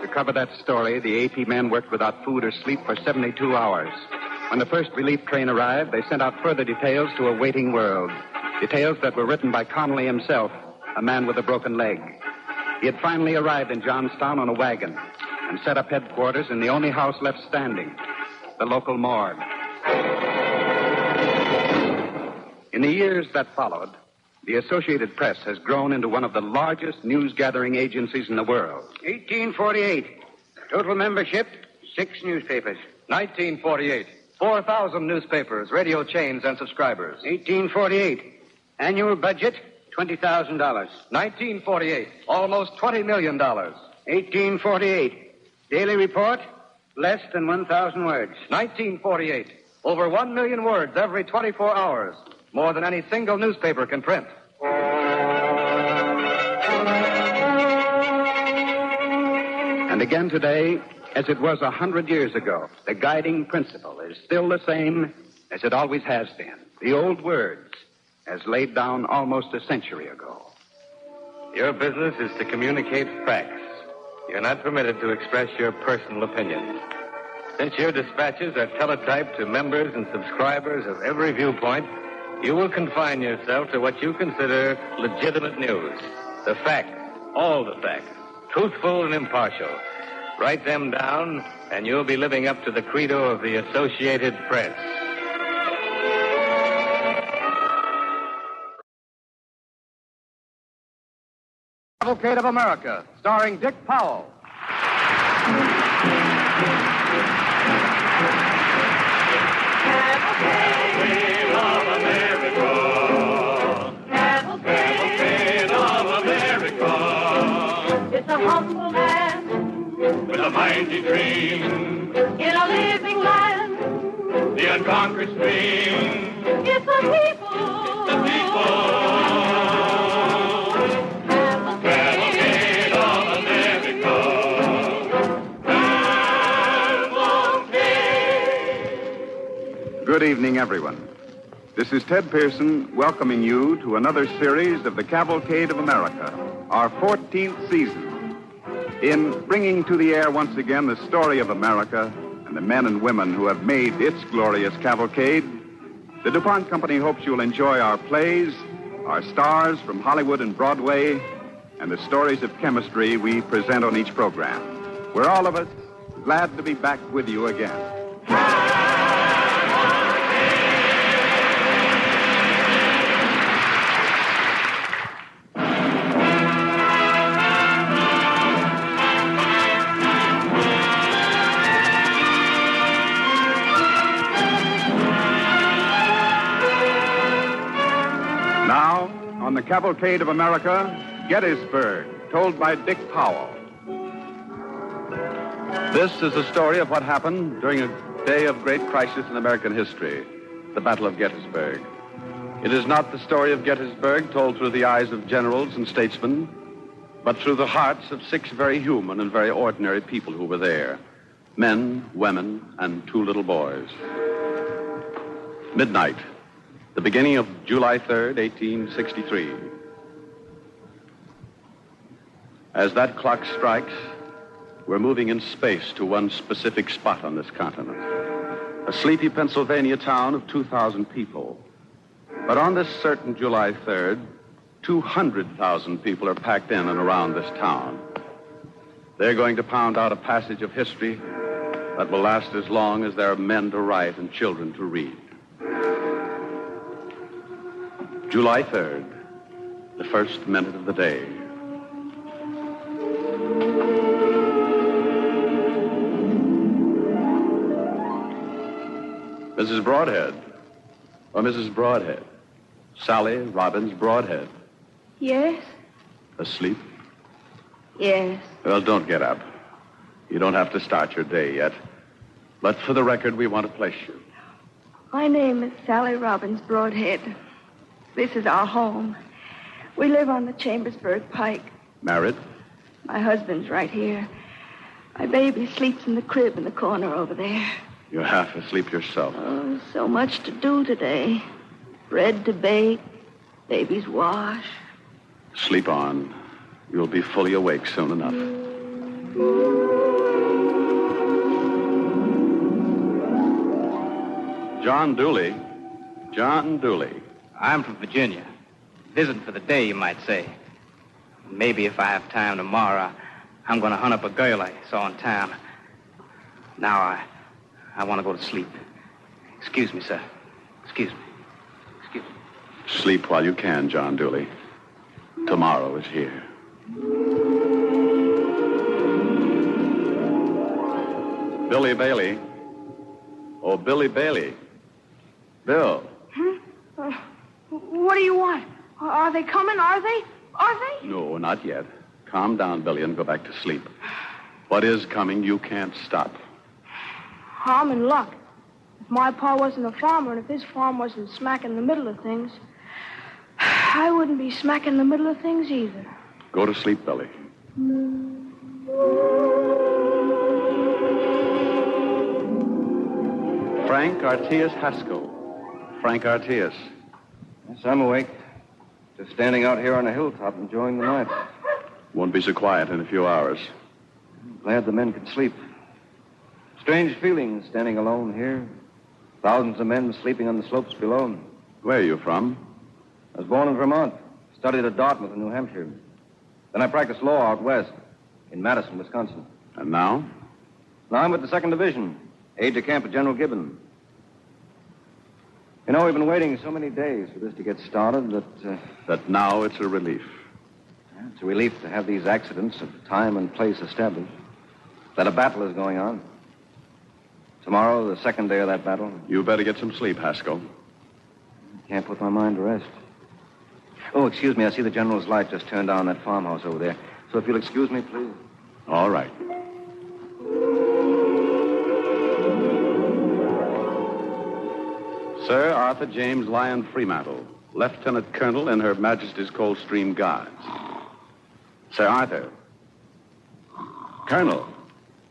To cover that story, the AP men worked without food or sleep for 72 hours. When the first relief train arrived, they sent out further details to a waiting world. Details that were written by Connolly himself, a man with a broken leg. He had finally arrived in Johnstown on a wagon and set up headquarters in the only house left standing, the local morgue. In the years that followed, the Associated Press has grown into one of the largest news-gathering agencies in the world. 1848. Total membership, 6 newspapers. 1948. 4,000 newspapers, radio chains, and subscribers. 1848. Annual budget, $20,000. 1948. Almost $20 million. 1848. Daily report, less than 1,000 words. 1948. Over 1 million words every 24 hours. More than any single newspaper can print. And again today, as it was 100 years ago, the guiding principle is still the same as it always has been. The old words, as laid down almost a century ago. Your business is to communicate facts. You're not permitted to express your personal opinion. Since your dispatches are teletyped to members and subscribers of every viewpoint, you will confine yourself to what you consider legitimate news. The facts, all the facts, truthful and impartial. Write them down, and you'll be living up to the credo of the Associated Press. Cavalcade of America, starring Dick Powell. Cavalcade of America. Cavalcade of America. It's a humble man with a mighty dream in a living land. The unconquered stream. It's the people. It's the people. Good evening, everyone. This is Ted Pearson welcoming you to another series of the Cavalcade of America, our 14th season, in bringing to the air once again the story of America and the men and women who have made its glorious cavalcade. The DuPont Company hopes you'll enjoy our plays, our stars from Hollywood and Broadway, and the stories of chemistry we present on each program. We're all of us glad to be back with you again. Now, on the Cavalcade of America, Gettysburg, told by Dick Powell. This is the story of what happened during a day of great crisis in American history, the Battle of Gettysburg. It is not the story of Gettysburg told through the eyes of generals and statesmen, but through the hearts of 6 very human and very ordinary people who were there. Men, women, and 2 little boys. Midnight. The beginning of July 3rd, 1863. As that clock strikes, we're moving in space to one specific spot on this continent. A sleepy Pennsylvania town of 2,000 people. But on this certain July 3rd, 200,000 people are packed in and around this town. They're going to pound out a passage of history that will last as long as there are men to write and children to read. July 3rd, the first minute of the day. Mrs. Broadhead. Oh, Mrs. Broadhead. Sally Robbins Broadhead. Yes? Asleep? Yes. Well, don't get up. You don't have to start your day yet. But for the record, we want to place you. My name is Sally Robbins Broadhead. This is our home. We live on the Chambersburg Pike. Married? My husband's right here. My baby sleeps in the crib in the corner over there. You're half asleep yourself. Oh, so much to do today. Bread to bake, babies wash. Sleep on. You'll be fully awake soon enough. John Dooley. John Dooley. I'm from Virginia. Visiting for the day, you might say. Maybe if I have time tomorrow, I'm going to hunt up a girl I saw in town. Now I want to go to sleep. Excuse me, sir. Excuse me. Excuse me. Sleep while you can, John Dooley. Tomorrow is here. Billy Bailey. Oh, Billy Bailey. Bill. What do you want? Are they coming? Are they? No, not yet. Calm down, Billy, and go back to sleep. What is coming, you can't stop. I'm in luck. If my pa wasn't a farmer and if his farm wasn't smack in the middle of things, I wouldn't be smack in the middle of things either. Go to sleep, Billy. Frank Artius Haskell. Frank Artius. Yes, I'm awake. Just standing out here on a hilltop enjoying the night. Won't be so quiet in a few hours. Glad the men could sleep. Strange feeling standing alone here. Thousands of men sleeping on the slopes below. Where are you from? I was born in Vermont. Studied at Dartmouth in New Hampshire. Then I practiced law out west, in Madison, Wisconsin. And now? Now I'm with the 2nd Division, aide-de-camp of General Gibbon. You know, we've been waiting so many days for this to get started that... That now it's a relief. It's a relief to have these accidents of time and place established. That a battle is going on. Tomorrow, the 2nd day of that battle. You better get some sleep, Haskell. Can't put my mind to rest. Oh, excuse me. I see the General's light just turned on that farmhouse over there. So if you'll excuse me, please. All right. Sir Arthur James Lyon Fremantle, Lieutenant Colonel in Her Majesty's Coldstream Guards. Sir Arthur. Colonel.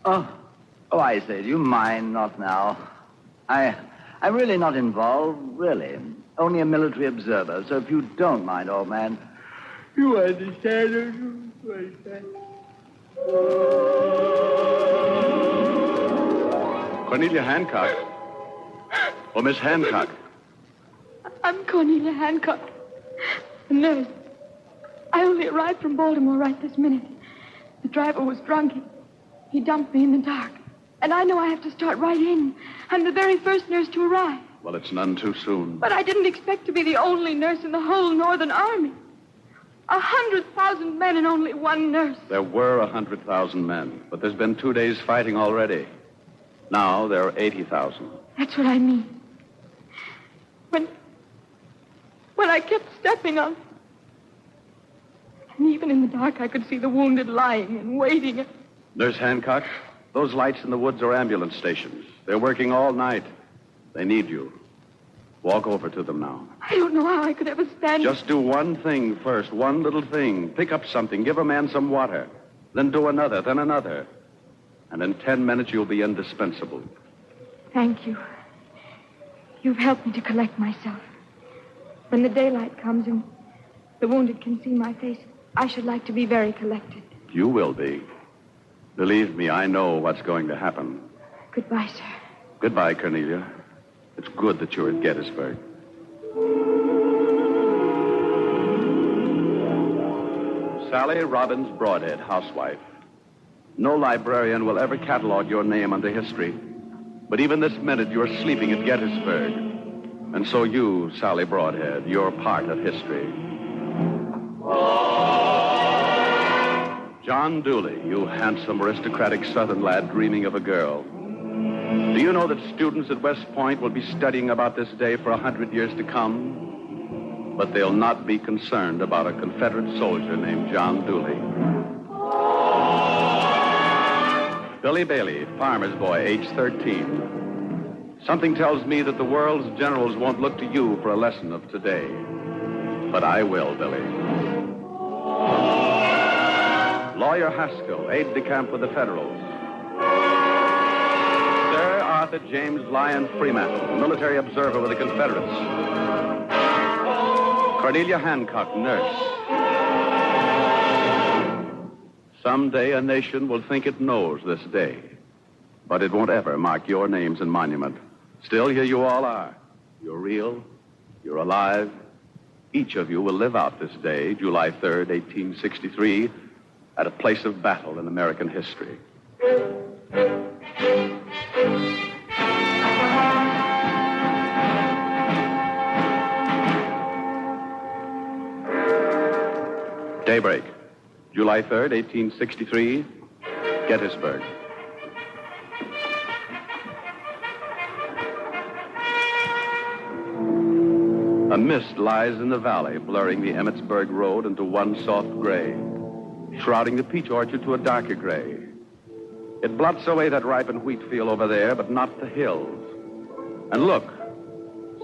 Oh, I say, do you mind? Not now. I'm really not involved, really. Only a military observer, so if you don't mind, old man, you understand. Cornelia Hancock. Oh, Miss Hancock. I'm Cornelia Hancock, a nurse. I only arrived from Baltimore right this minute. The driver was drunk. He dumped me in the dark. And I know I have to start right in. I'm the very first nurse to arrive. Well, it's none too soon. But I didn't expect to be the only nurse in the whole Northern Army. 100,000 men and only one nurse. There were 100,000 men, but there's been 2 days fighting already. Now there are 80,000. That's what I mean. When I kept stepping on... And even in the dark, I could see the wounded lying and waiting. Nurse Hancock, those lights in the woods are ambulance stations. They're working all night. They need you. Walk over to them now. I don't know how I could ever stand... Just do one thing first, one little thing. Pick up something, give a man some water. Then do another, then another. And in 10 minutes, you'll be indispensable. Thank you. You've helped me to collect myself. When the daylight comes and the wounded can see my face, I should like to be very collected. You will be. Believe me, I know what's going to happen. Goodbye, sir. Goodbye, Cornelia. It's good that you're at Gettysburg. Sally Robbins Broadhead, housewife. No librarian will ever catalog your name under history. But even this minute, you're sleeping at Gettysburg. And so you, Sally Broadhead, you're part of history. John Dooley, you handsome, aristocratic Southern lad dreaming of a girl. Do you know that students at West Point will be studying about this day for 100 years to come? But they'll not be concerned about a Confederate soldier named John Dooley. Billy Bailey, farmer's boy, age 13. Something tells me that the world's generals won't look to you for a lesson of today. But I will, Billy. Lawyer Haskell, aide-de-camp with the Federals. Sir Arthur James Lyon Fremantle, military observer with the Confederates. Cornelia Hancock, nurse. Someday a nation will think it knows this day, but it won't ever mark your names in monument. Still, here you all are. You're real. You're alive. Each of you will live out this day, July 3rd, 1863, at a place of battle in American history. Daybreak, July 3rd, 1863, Gettysburg. A mist lies in the valley, blurring the Emmitsburg road into one soft gray, shrouding the peach orchard to a darker gray. It blots away that ripened wheat field over there, but not the hills. And look,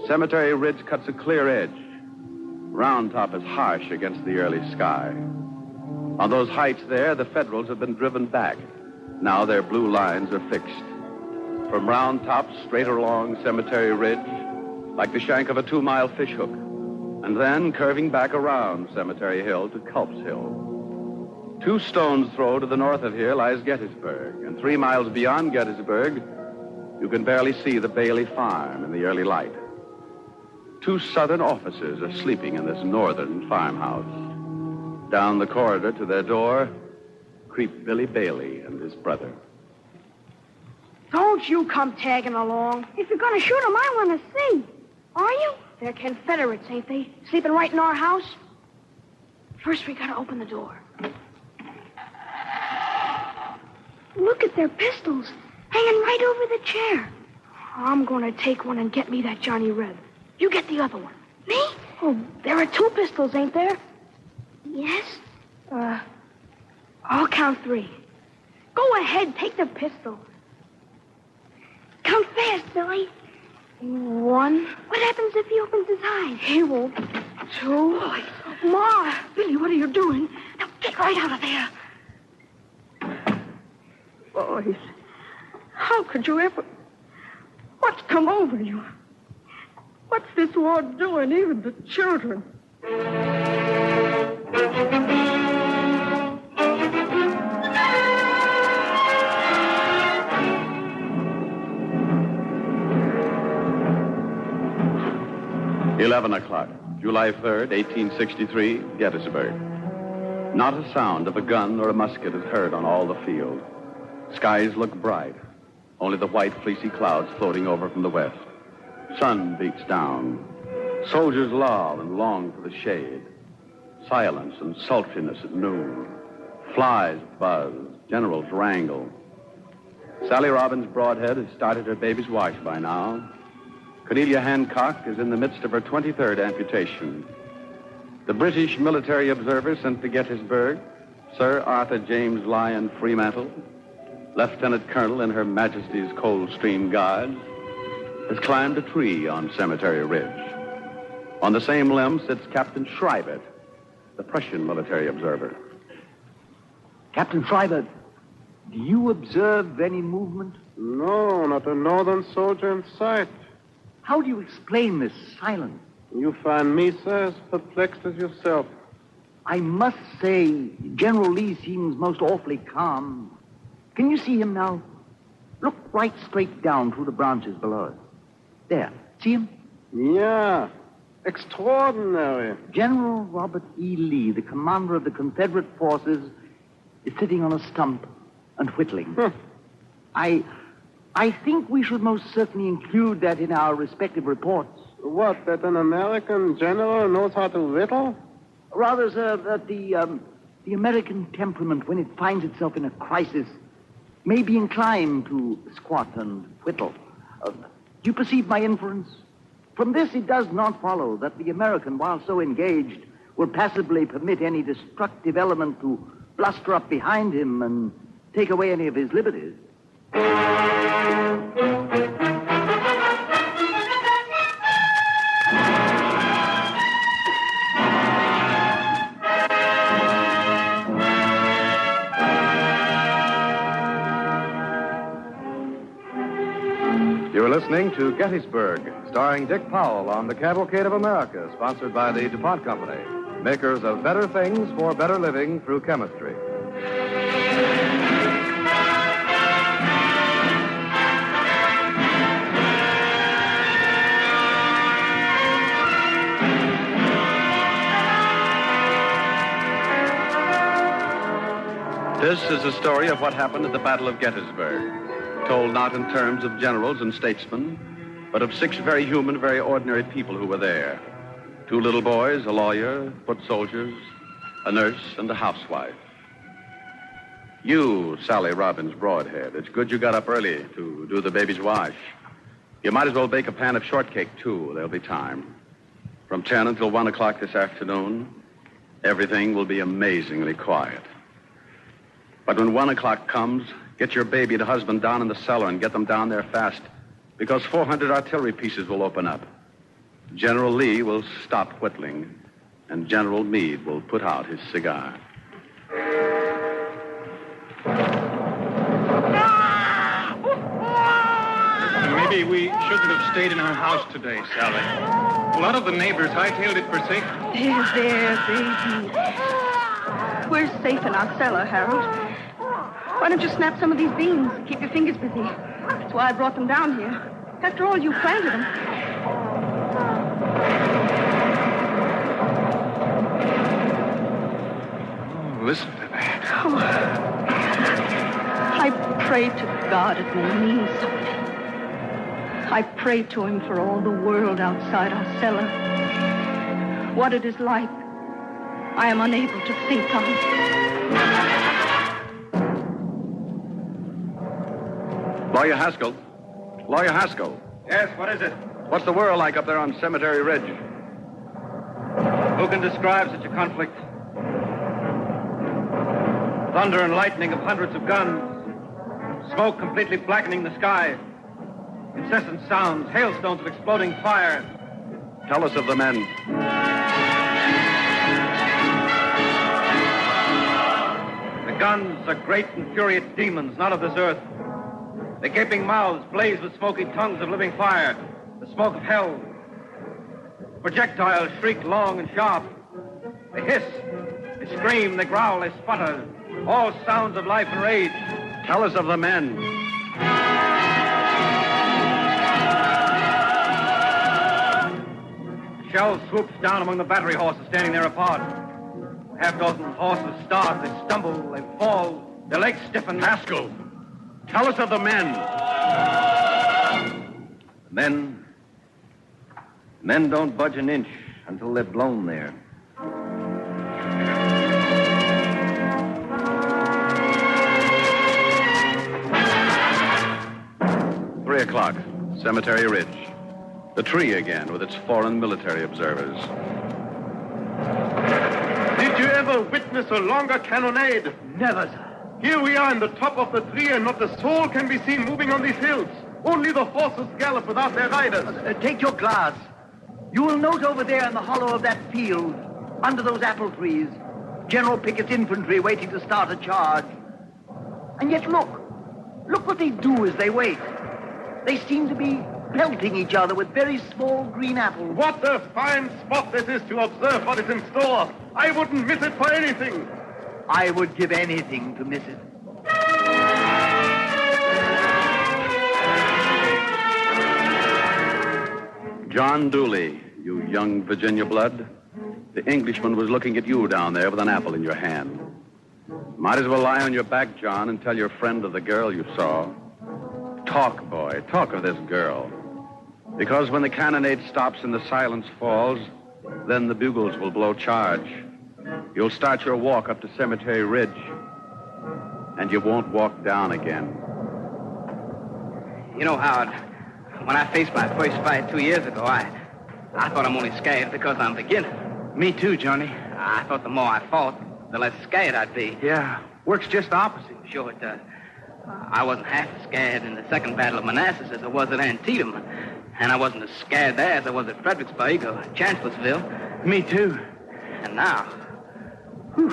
Cemetery Ridge cuts a clear edge. Round Top is harsh against the early sky. On those heights there, the Federals have been driven back. Now their blue lines are fixed. From Round Top straight along Cemetery Ridge, like the shank of a 2-mile fishhook, and then curving back around Cemetery Hill to Culp's Hill. 2 stones' throw to the north of here lies Gettysburg, and 3 miles beyond Gettysburg, you can barely see the Bailey Farm in the early light. 2 Southern officers are sleeping in this northern farmhouse. Down the corridor to their door creep Billy Bailey and his brother. Don't you come tagging along. If you're going to shoot them, I want to see. Are you? They're Confederates, ain't they? Sleeping right in our house? First, we got to open the door. Look at their pistols hanging right over the chair. I'm going to take one and get me that Johnny Reb. You get the other one. Me? Oh, there are 2 pistols, ain't there? Yes. I'll count 3. Go ahead, take the pistol. Count fast, Billy. 1. What happens if he opens his eyes? He won't. 2. Boy. Ma. Billy, what are you doing? Now, get right out of there. Boys, how could you ever... What's come over you? What's this war doing, even the children? 11 o'clock, July 3rd, 1863, Gettysburg. Not a sound of a gun or a musket is heard on all the field. Skies look bright, only the white, fleecy clouds floating over from the west. Sun beats down. Soldiers loll and long for the shade. Silence and sultriness at noon. Flies buzz, generals wrangle. Sally Robbins Broadhead has started her baby's wash by now. Cornelia Hancock is in the midst of her 23rd amputation. The British military observer sent to Gettysburg, Sir Arthur James Lyon Fremantle, Lieutenant Colonel in Her Majesty's Coldstream Guards, has climbed a tree on Cemetery Ridge. On the same limb sits Captain Schreibert, the Prussian military observer. Captain Schreibert, do you observe any movement? No, not a northern soldier in sight. How do you explain this silence? You find me, sir, as perplexed as yourself. I must say, General Lee seems most awfully calm. Can you see him now? Look right straight down through the branches below us. There, see him? Yeah, extraordinary. General Robert E. Lee, the commander of the Confederate forces, is sitting on a stump and whittling. I think we should most certainly include that in our respective reports. What, that an American general knows how to whittle? Rather, sir, that the American temperament, when it finds itself in a crisis, may be inclined to squat and whittle. Do you perceive my inference? From this, it does not follow that the American, while so engaged, will passively permit any destructive element to bluster up behind him and take away any of his liberties. You're listening to Gettysburg, starring Dick Powell on the Cavalcade of America, sponsored by the DuPont Company, makers of better things for better living through chemistry. This is a story of what happened at the Battle of Gettysburg, told not in terms of generals and statesmen, but of 6 very human, very ordinary people who were there. 2 little boys, a lawyer, foot soldiers, a nurse, and a housewife. You, Sally Robbins Broadhead, it's good you got up early to do the baby's wash. You might as well bake a pan of shortcake, too. There'll be time. From 10 until 1 o'clock this afternoon, everything will be amazingly quiet. But when 1 o'clock comes, get your baby and husband down in the cellar and get them down there fast, because 400 artillery pieces will open up. General Lee will stop whittling, and General Meade will put out his cigar. Maybe we shouldn't have stayed in our house today, Sally. A lot of the neighbors hightailed it for safety. There, baby. We're safe in our cellar, Harold. Why don't you snap some of these beans? Keep your fingers busy. That's why I brought them down here. After all, you planted them. Oh, listen to that. Oh. I pray to God it may mean something. I pray to him for all the world outside our cellar. What it is like, I am unable to think of. Lawyer Haskell. Lawyer Haskell. Yes, what is it? What's the world like up there on Cemetery Ridge? Who can describe such a conflict? Thunder and lightning of hundreds of guns. Smoke completely blackening the sky. Incessant sounds, hailstones of exploding fire. Tell us of the men. The guns are great infuriate demons, not of this earth. The gaping mouths blaze with smoky tongues of living fire, the smoke of hell. Projectiles shriek long and sharp. They hiss, they scream, they growl, they sputter. All sounds of life and rage. Tell us of the men. Shell swoops down among the battery horses standing there apart. Half dozen horses start, they stumble, they fall, their legs stiffen. Haskell, tell us of the men. Men don't budge an inch until they're blown there. Three o'clock, Cemetery Ridge. The tree again with its foreign military observers. Did you ever witness a longer cannonade? Never, sir. Here we are in the top of the tree, and not a soul can be seen moving on these hills. Only the horses gallop without their riders. Take your glass. You will note over there in the hollow of that field, under those apple trees, General Pickett's infantry waiting to start a charge. And yet look what they do as they wait. They seem to be pelting each other with very small green apples. What a fine spot this is to observe what is in store. I wouldn't miss it for anything. I would give anything to miss it. John Dooley, you young Virginia blood. The Englishman was looking at you down there with an apple in your hand. Might as well lie on your back, John, and tell your friend of the girl you saw. Talk, boy, talk of this girl. Because when the cannonade stops and the silence falls, then the bugles will blow charge. You'll start your walk up to Cemetery Ridge, and you won't walk down again. You know, Howard, when I faced my first fight 2 years ago, I thought I'm only scared because I'm beginning. Me too, Johnny. I thought the more I fought, the less scared I'd be. Yeah, works just the opposite. Sure it does. I wasn't half as scared in the Second Battle of Manassas as I was at Antietam. And I wasn't as scared there as I was at Fredericksburg or Chancellorsville. Me too. And now, whew.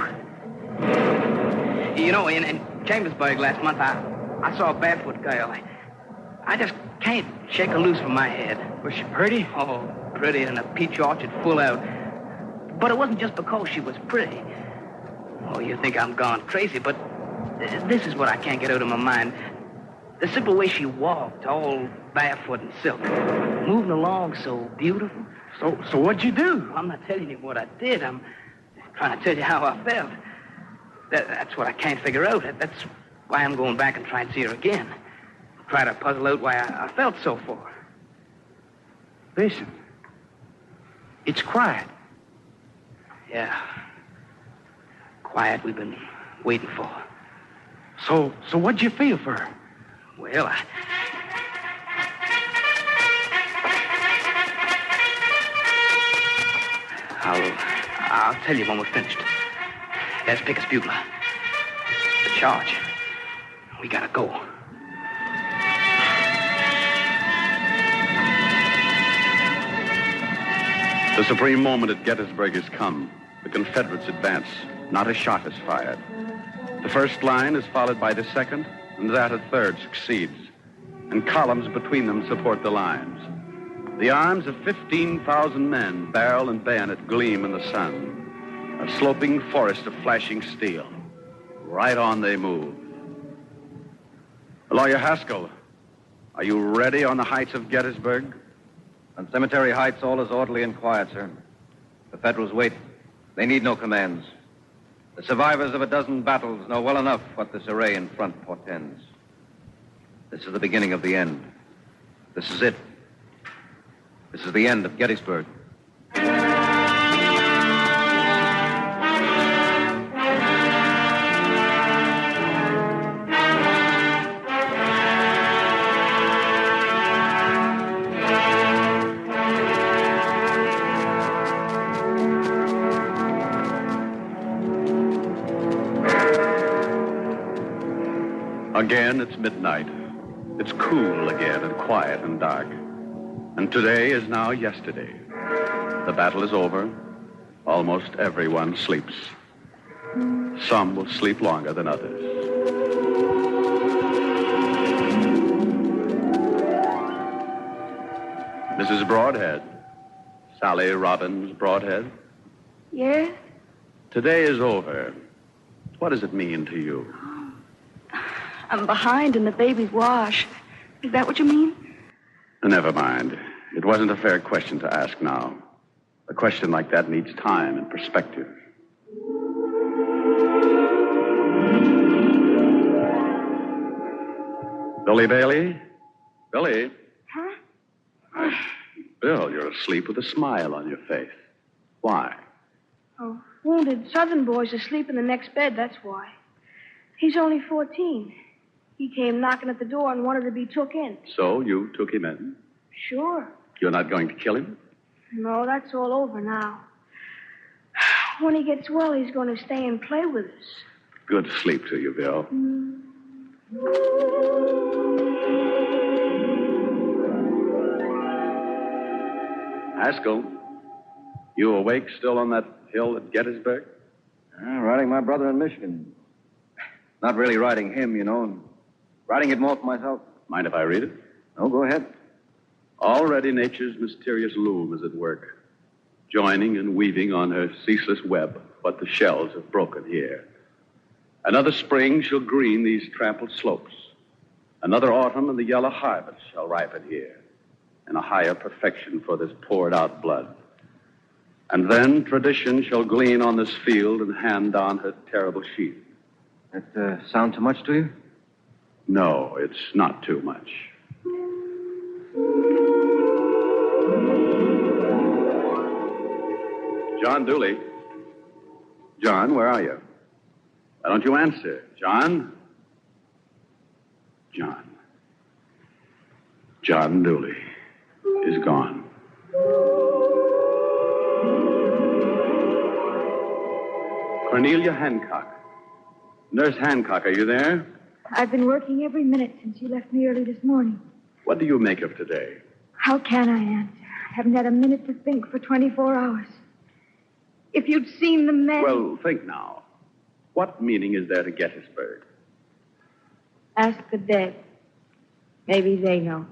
You know, in Chambersburg last month, I saw a barefoot girl. I just can't shake her loose from my head. Was she pretty? Oh, pretty in a peach orchard full out. But it wasn't just because she was pretty. Oh, you think I'm gone crazy, but this is what I can't get out of my mind. The simple way she walked, all barefoot and silk, moving along so beautiful. So what'd you do? I'm not telling you what I did. I'm trying to tell you how I felt. That's what I can't figure out. That's why I'm going back and trying to see her again. Try to puzzle out why I felt so for her. Listen. It's quiet. Yeah. Quiet we've been waiting for. So what'd you feel for her? Well, I'll tell you when we're finished. There's Pickett's bugler. The charge. We gotta go. The supreme moment at Gettysburg has come. The Confederates advance. Not a shot is fired. The first line is followed by the second, and that a third succeeds. and columns between them support the lines. The arms of 15,000 men, barrel and bayonet, gleam in the sun. A sloping forest of flashing steel. Right on they move. Lawyer Haskell, are you ready on the heights of Gettysburg? On Cemetery Heights, all is orderly and quiet, sir. The Federals wait. They need no commands. The survivors of a dozen battles know well enough what this array in front portends. This is the beginning of the end. This is it. This is the end of Gettysburg. Again, it's midnight. It's cool again and quiet and dark. And today is now yesterday. The battle is over. Almost everyone sleeps. Some will sleep longer than others. Mrs. Broadhead. Sally Robbins Broadhead. Yes? Today is over. What does it mean to you? I'm behind in the baby's wash. Is that what you mean? Never mind. It wasn't a fair question to ask now. A question like that needs time and perspective. Billy Bailey? Billy? Huh? Bill, you're asleep with a smile on your face. Why? Oh, wounded Southern boy's asleep in the next bed, that's why. He's only 14. He came knocking at the door and wanted to be took in. So you took him in? Sure. You're not going to kill him? No, that's all over now. When he gets well, he's going to stay and play with us. Good sleep to you, Bill. Haskell, you awake still on that hill at Gettysburg? Riding my brother in Michigan. Not really riding him, you know, and riding it more for myself. Mind if I read it? No, go ahead. Already nature's mysterious loom is at work, joining and weaving on her ceaseless web what the shells have broken here. Another spring shall green these trampled slopes. Another autumn and the yellow harvest shall ripen here, in a higher perfection for this poured-out blood. And then tradition shall glean on this field and hand down her terrible sheath. That sound too much to you? No, it's not too much. John Dooley. John, where are you? Why don't you answer? John? John Dooley is gone. Cornelia Hancock. Nurse Hancock, are you there? I've been working every minute since you left me early this morning. What do you make of today? How can I answer? I haven't had a minute to think for 24 hours. If you'd seen the men... Well, think now. What meaning is there to Gettysburg? Ask the dead. Maybe they know.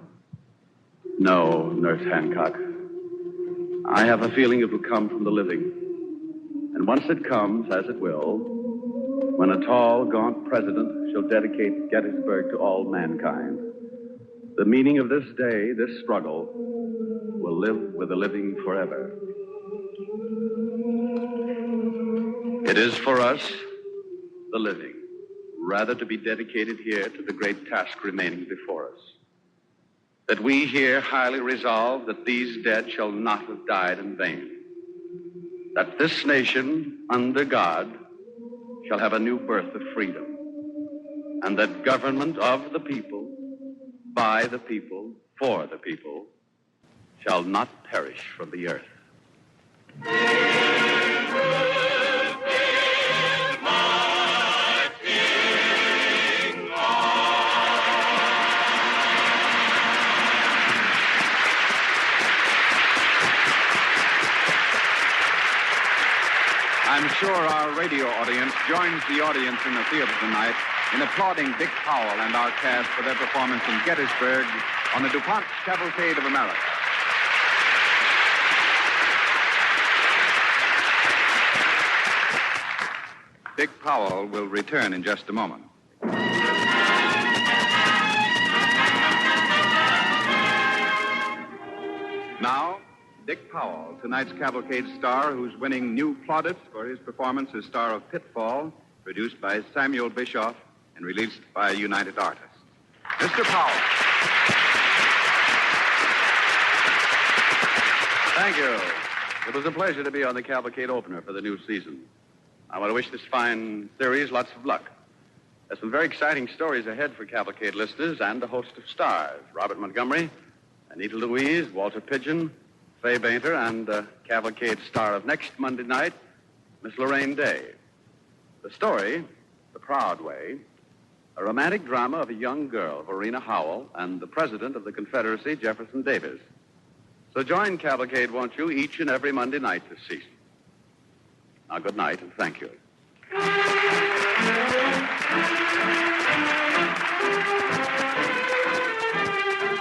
No, Nurse Hancock. I have a feeling it will come from the living. And once it comes, as it will, when a tall, gaunt president shall dedicate Gettysburg to all mankind, the meaning of this day, this struggle, will live with the living forever. It is for us, the living, rather to be dedicated here to the great task remaining before us. That we here highly resolve that these dead shall not have died in vain. That this nation, under God, shall have a new birth of freedom. And that government of the people, by the people, for the people, shall not perish from the earth. I'm sure our radio audience joins the audience in the theater tonight in applauding Dick Powell and our cast for their performance in Gettysburg on the DuPont Cavalcade of America. Dick Powell will return in just a moment. Now, Dick Powell, tonight's Cavalcade star, who's winning new plaudits for his performance as star of Pitfall, produced by Samuel Bischoff and released by United Artists. Mr. Powell. Thank you. It was a pleasure to be on the Cavalcade opener for the new season. I want to wish this fine series lots of luck. There's some very exciting stories ahead for Cavalcade listeners and a host of stars. Robert Montgomery, Anita Louise, Walter Pidgeon, Fay Bainter, and Cavalcade star of next Monday night, Miss Lorraine Day. The story, The Proud Way, a romantic drama of a young girl, Verena Howell, and the president of the Confederacy, Jefferson Davis. So join Cavalcade, won't you, each and every Monday night this season. Now, good night, and thank you.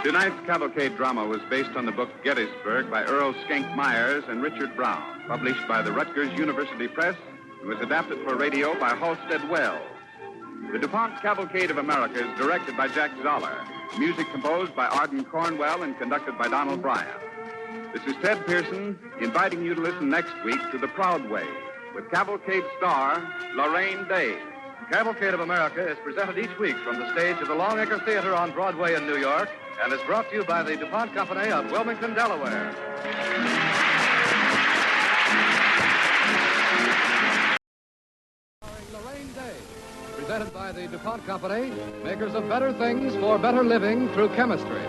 Tonight's Cavalcade drama was based on the book Gettysburg by Earl Schenck Myers and Richard Brown, published by the Rutgers University Press, and was adapted for radio by Halstead Wells. The DuPont Cavalcade of America is directed by Jack Zoller, music composed by Arden Cornwell and conducted by Donald Bryant. This is Ted Pearson inviting you to listen next week to The Proud Way with Cavalcade star Lorraine Day. Cavalcade of America is presented each week from the stage of the Longacre Theater on Broadway in New York and is brought to you by the DuPont Company of Wilmington, Delaware. Lorraine Day, presented by the DuPont Company, makers of better things for better living through chemistry.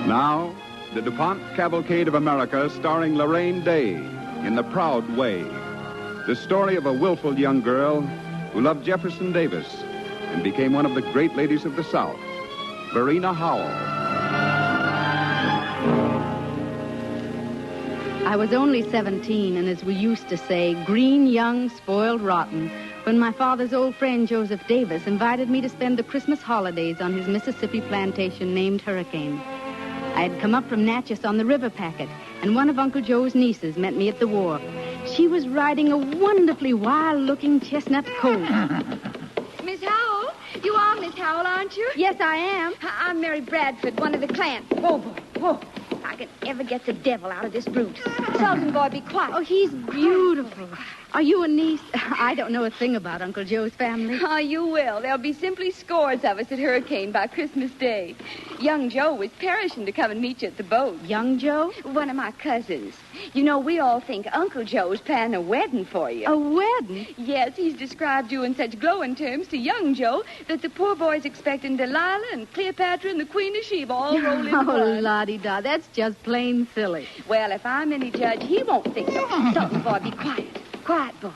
Now, the DuPont Cavalcade of America, starring Lorraine Day in The Proud Way. The story of a willful young girl who loved Jefferson Davis and became one of the great ladies of the South, Verena Howell. I was only 17, and as we used to say, green, young, spoiled, rotten, when my father's old friend Joseph Davis invited me to spend the Christmas holidays on his Mississippi plantation named Hurricane. I had come up from Natchez on the river packet, and one of Uncle Joe's nieces met me at the wharf. She was riding a wonderfully wild-looking chestnut colt. Miss Howell? You are Miss Howell, aren't you? Yes, I am. I'm Mary Bradford, one of the clans. Whoa, boy, whoa. If I can ever get the devil out of this brute. Sultan boy, be quiet. Oh, he's beautiful. Are you a niece? I don't know a thing about Uncle Joe's family. Oh, you will. There'll be simply scores of us at Hurricane by Christmas Day. Young Joe was perishing to come and meet you at the boat. Young Joe? One of my cousins. You know, we all think Uncle Joe's planning a wedding for you. A wedding? Yes, he's described you in such glowing terms to young Joe that the poor boy's expecting Delilah and Cleopatra and the Queen of Sheba all rolled into one. Oh, la-di-da, that's just plain silly. Well, if I'm any judge, he won't think so. Sultan boy, be quiet. Quiet, boy.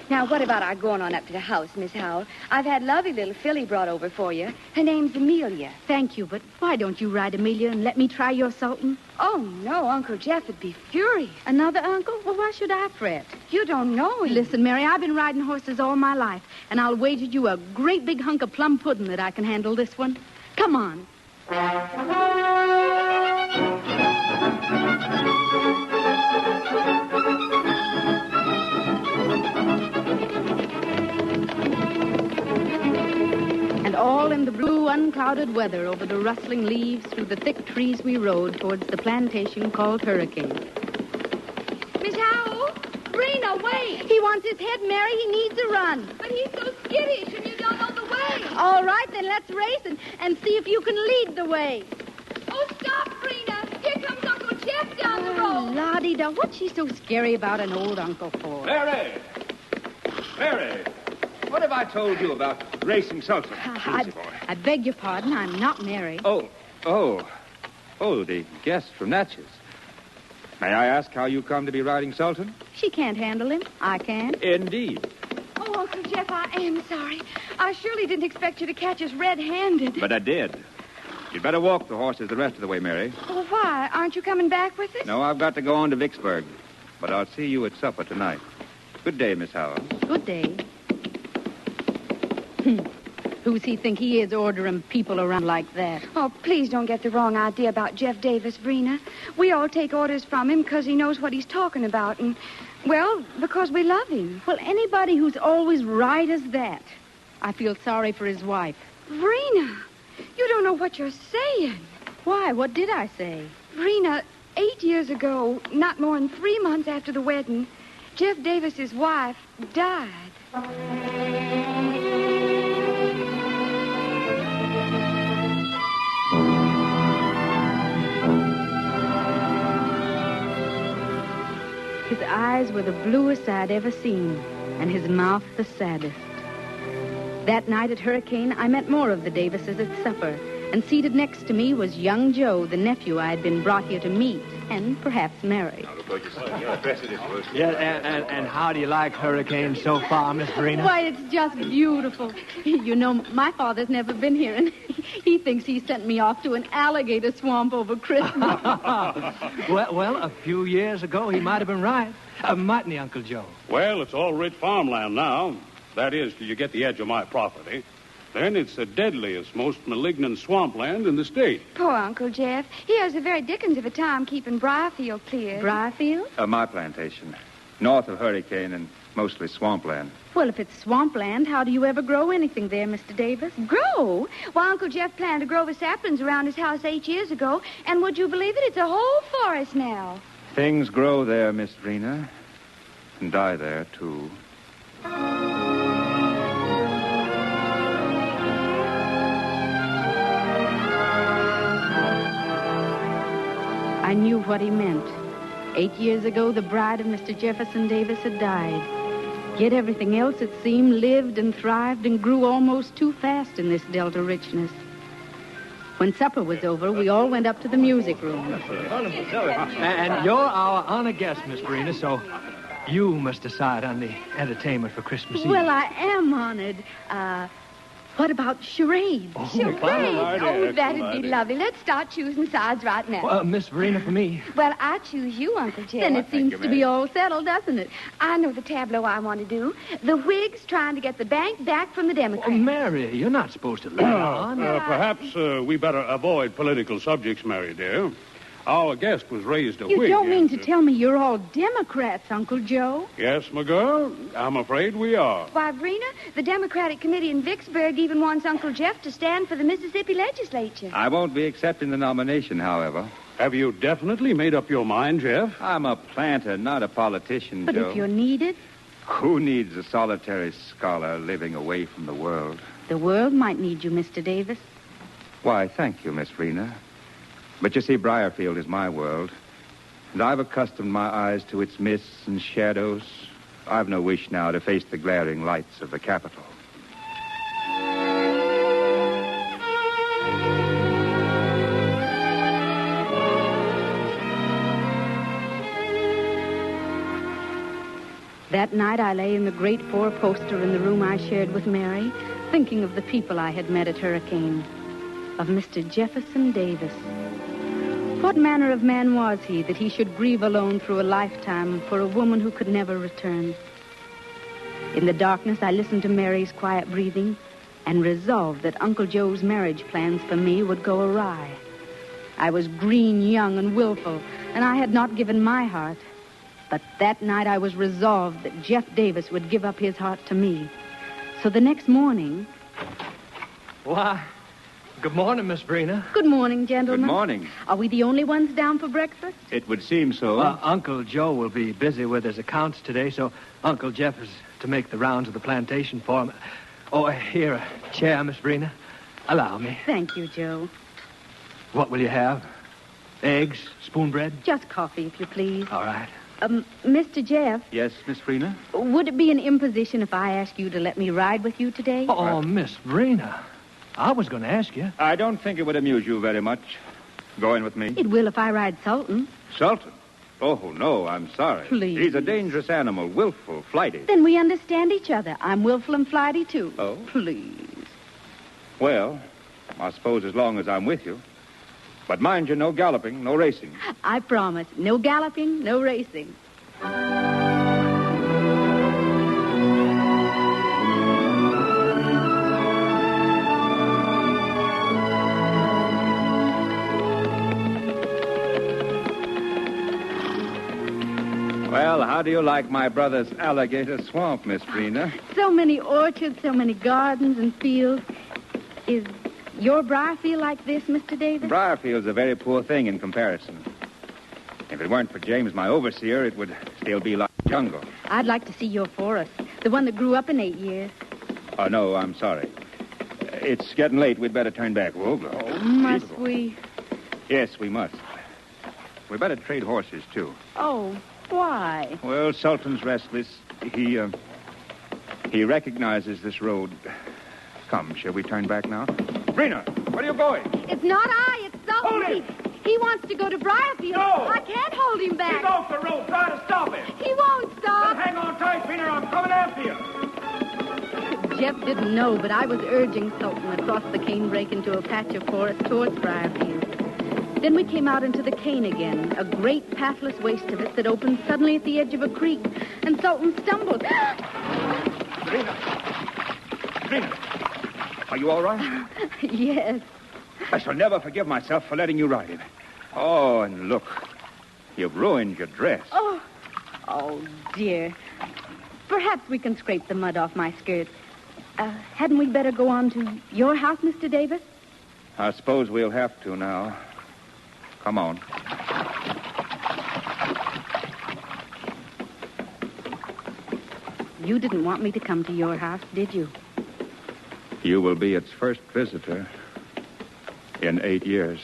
Now, what about our going on up to the house, Miss Howell? I've had lovely little filly brought over for you. Her name's Amelia. Thank you, but why don't you ride Amelia and let me try your Sultan? Oh, no, Uncle Jeff would be furious. Another uncle? Well, why should I fret? You don't know him. Listen, Mary, I've been riding horses all my life, and I'll wager you a great big hunk of plum pudding that I can handle this one. Come on. And all in the blue, unclouded weather, over the rustling leaves, through the thick trees we rode towards the plantation called Hurricane. Miss Howell, Brina, wait. He wants his head, Mary. He needs a run. But he's so skittish and you don't know the way. All right, then let's race and see if you can lead the way. Oh, stop, Brina. Here comes Uncle Jeff down the road. La-di-da, what's she so scary about an old uncle for? Mary! Mary! What have I told you about racing Sultan? I beg your pardon. I'm not Mary. Oh, the guest from Natchez. May I ask how you come to be riding Sultan? She can't handle him. I can. Indeed. Oh, Uncle Jeff, I am sorry. I surely didn't expect you to catch us red-handed. But I did. You'd better walk the horses the rest of the way, Mary. Oh, why? Aren't you coming back with us? No, I've got to go on to Vicksburg. But I'll see you at supper tonight. Good day, Miss Howell. Good day. Who's he think he is ordering people around like that? Oh, please don't get the wrong idea about Jeff Davis, Brina. We all take orders from him because he knows what he's talking about. And, well, because we love him. Well, anybody who's always right as that. I feel sorry for his wife. Brina, you don't know what you're saying. Why? What did I say? Brina, 8 years ago, not more than 3 months after the wedding, Jeff Davis's wife died. His eyes were the bluest I'd ever seen, and his mouth the saddest. That night at Hurricane, I met more of the Davises at supper, and seated next to me was young Joe, the nephew I had been brought here to meet, and perhaps marry. Yeah, and how do you like Hurricane so far, Miss Brina? Why, it's just beautiful. You know, my father's never been here, and he thinks he sent me off to an alligator swamp over Christmas. well, a few years ago, he might have been right. Mightn't he, Uncle Joe? Well, it's all rich farmland now. That is, till you get the edge of my property. Then it's the deadliest, most malignant swampland in the state. Poor Uncle Jeff. He has a very dickens of a time keeping Briarfield clear. Briarfield? My plantation. North of Hurricane and mostly swampland. Well, if it's swampland, how do you ever grow anything there, Mr. Davis? Grow? Well, Uncle Jeff planted a grove of saplings around his house 8 years ago, and would you believe it? It's a whole forest now. Things grow there, Miss Brina, and die there, too. I knew what he meant. 8 years ago, the bride of Mr. Jefferson Davis had died. Yet everything else, it seemed, lived and thrived and grew almost too fast in this Delta richness. When supper was over, we all went up to the music room. And you're our honored guest, Miss Brina, so you must decide on the entertainment for Christmas Eve. Well, I am honored. What about charades? Charades? Oh, that'd be lovely. Let's start choosing sides right now. Well, Miss Brina, for me. Well, I choose you, Uncle Jeff. Then it seems to be all settled, doesn't it? I know the tableau I want to do. The Whigs trying to get the bank back from the Democrats. Oh, Mary, you're not supposed to let on. Perhaps we better avoid political subjects, Mary, dear. Our guest was raised a You Whig. don't mean to tell me you're all Democrats, Uncle Joe? Yes, my girl. I'm afraid we are. Why, Brina, the Democratic Committee in Vicksburg even wants Uncle Jeff to stand for the Mississippi legislature. I won't be accepting the nomination, however. Have you definitely made up your mind, Jeff? I'm a planter, not a politician, But Joe. if you're needed, Who needs a solitary scholar living away from the world? the world might need you, Mr. Davis. Why, thank you, Miss Brina. But you see, Briarfield is my world, and I've accustomed my eyes to its mists and shadows. I've no wish now to face the glaring lights of the Capitol. That night I lay in the great four-poster in the room I shared with Mary, thinking of the people I had met at Hurricane, of Mr. Jefferson Davis. What manner of man was he that he should grieve alone through a lifetime for a woman who could never return? In the darkness, I listened to Mary's quiet breathing and resolved that Uncle Joe's marriage plans for me would go awry. I was green, young, and willful, and I had not given my heart. But that night I was resolved that Jeff Davis would give up his heart to me. So the next morning... Why, good morning, Miss Brina. Good morning, gentlemen. Good morning. Are we the only ones down for breakfast? It would seem so. Uncle Joe will be busy with his accounts today, so Uncle Jeff is to make the rounds of the plantation for him. Oh, here, a chair, Miss Brina. Allow me. Thank you, Joe. What will you have? Eggs, spoon bread? Just coffee, if you please. All right. Mr. Jeff, Yes, Miss Brina? would it be an imposition if I asked you to let me ride with you today? Oh, Miss Brina. I was going to ask you. I don't think it would amuse you very much. Going with me? It will if I ride Sultan. Sultan? Oh, no, I'm sorry. Please. He's a dangerous animal, willful, flighty. Then we understand each other. I'm willful and flighty, too. Oh? Please. Well, I suppose as long as I'm with you. But mind you, no galloping, no racing. I promise. No galloping, no racing. Well, how do you like my brother's alligator swamp, Miss Brina? So many orchards, so many gardens and fields. Is your Briarfield like this, Mr. Davis? Briarfield's a very poor thing in comparison. If it weren't for James, my overseer, it would still be like jungle. I'd like to see your forest, the one that grew up in 8 years. Oh, no, I'm sorry. It's getting late. We'd better turn back. Oh, must we? Yes, we must. We better trade horses, too. Oh, why? Well, Sultan's restless. He recognizes this road. Come, shall we turn back now? Brina, where are you going? It's not I, it's Sultan. Hold him! He wants to go to Briarfield. No! I can't hold him back. He's off the road. Try to stop him. He won't stop. Then hang on tight, Brina. I'm coming after you. Jeff didn't know, but I was urging Sultan across the canebrake into a patch of forest towards Briarfield. Then we came out into the cane again, a great pathless waste of it that opened suddenly at the edge of a creek, and Sultan stumbled. Brina, are you all right? Yes. I shall never forgive myself for letting you ride it. Oh, and look, you've ruined your dress. Oh, dear. Perhaps we can scrape the mud off my skirt. Hadn't we better go on to your house, Mr. Davis? I suppose we'll have to now. Come on. You didn't want me to come to your house, did you? You will be its first visitor in 8 years.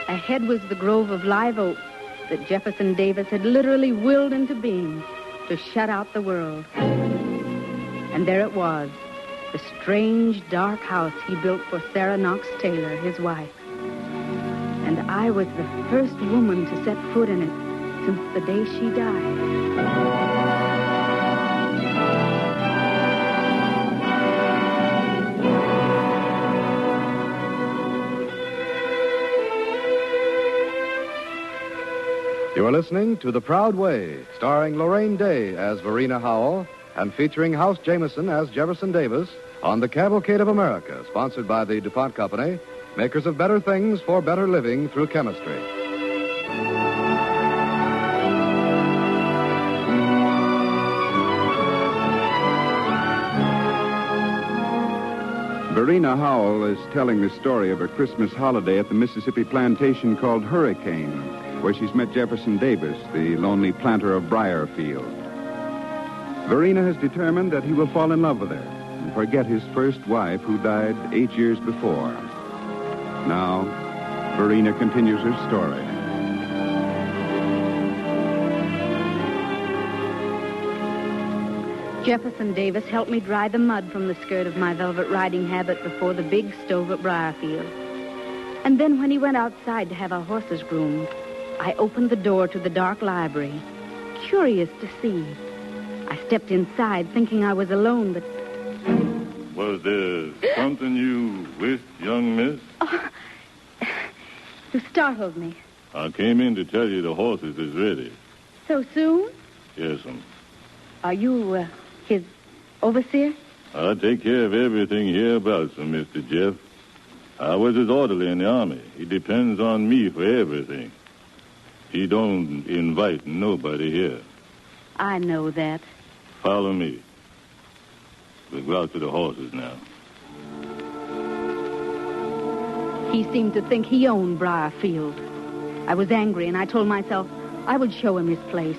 Ahead was the grove of live oak that Jefferson Davis had literally willed into being to shut out the world. And there it was, the strange, dark house he built for Sarah Knox Taylor, his wife. And I was the first woman to set foot in it since the day she died. You are listening to The Proud Way, starring Lorraine Day as Verena Howell and featuring House Jameson as Jefferson Davis on the Cavalcade of America, sponsored by the DuPont Company, makers of better things for better living through chemistry. Verena Howell is telling the story of a Christmas holiday at the Mississippi plantation called Hurricane, where she's met Jefferson Davis, the lonely planter of Briarfield. Verena has determined that he will fall in love with her and forget his first wife who died 8 years before. Now, Verena continues her story. Jefferson Davis helped me dry the mud from the skirt of my velvet riding habit before the big stove at Briarfield. And then when he went outside to have our horses groomed, I opened the door to the dark library, curious to see. I stepped inside thinking I was alone, but... Was there something you wished, young miss? You startled me. I came in to tell you the horses is ready. So soon? Yes'm. Are you, his overseer? I take care of everything hereabouts, Mr. Jeff. I was his orderly in the Army. He depends on me for everything. He don't invite nobody here. I know that. Follow me. We'll go out to the horses now. He seemed to think he owned Briarfield. I was angry, and I told myself I would show him his place.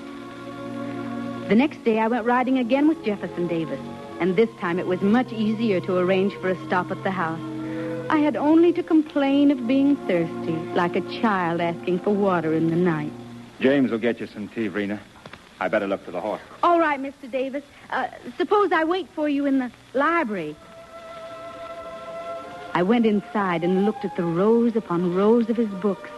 The next day, I went riding again with Jefferson Davis, and this time it was much easier to arrange for a stop at the house. I had only to complain of being thirsty, like a child asking for water in the night. James will get you some tea, Verena. I better look for the horse. All right, Mr. Davis. Suppose I wait for you in the library. I went inside and looked at the rows upon rows of his books.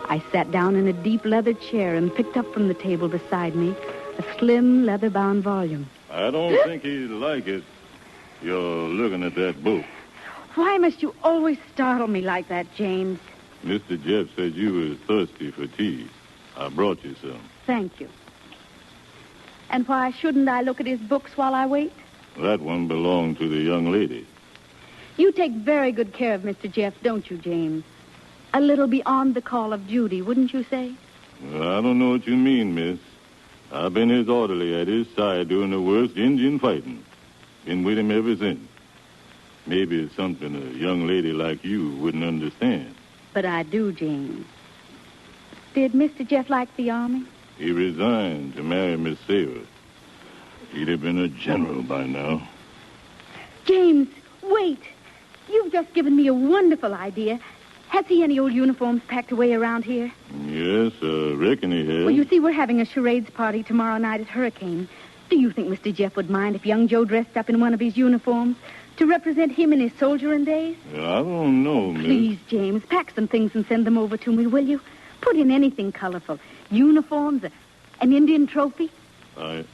I sat down in a deep leather chair and picked up from the table beside me a slim leather-bound volume. I don't think he'd like it. You're looking at that book. Why must you always startle me like that, James? Mr. Jeff said you was thirsty for tea. I brought you some. Thank you. And why shouldn't I look at his books while I wait? That one belonged to the young lady. You take very good care of Mr. Jeff, don't you, James? A little beyond the call of duty, wouldn't you say? Well, I don't know what you mean, miss. I've been his orderly at his side during the worst Indian fighting. Been with him ever since. Maybe it's something a young lady like you wouldn't understand. But I do, James. Did Mr. Jeff like the Army? He resigned to marry Miss Sayers. He'd have been a general by now. James, wait. You've just given me a wonderful idea. Has he any old uniforms packed away around here? Yes, I reckon he has. Well, you see, we're having a charades party tomorrow night at Hurricane. Do you think Mr. Jeff would mind if young Joe dressed up in one of his uniforms to represent him in his soldiering days? I don't know, miss. Please, James, pack some things and send them over to me, will you? Put in anything colorful. Uniforms, an Indian trophy. I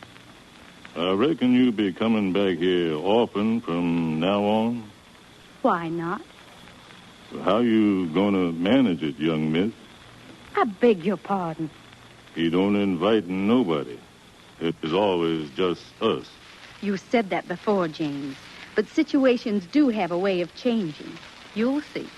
reckon you'll be coming back here often from now on. Why not? How you gonna manage it, young miss? I beg your pardon. He don't invite nobody. It's always just us. You said that before, James. But situations do have a way of changing. You'll see.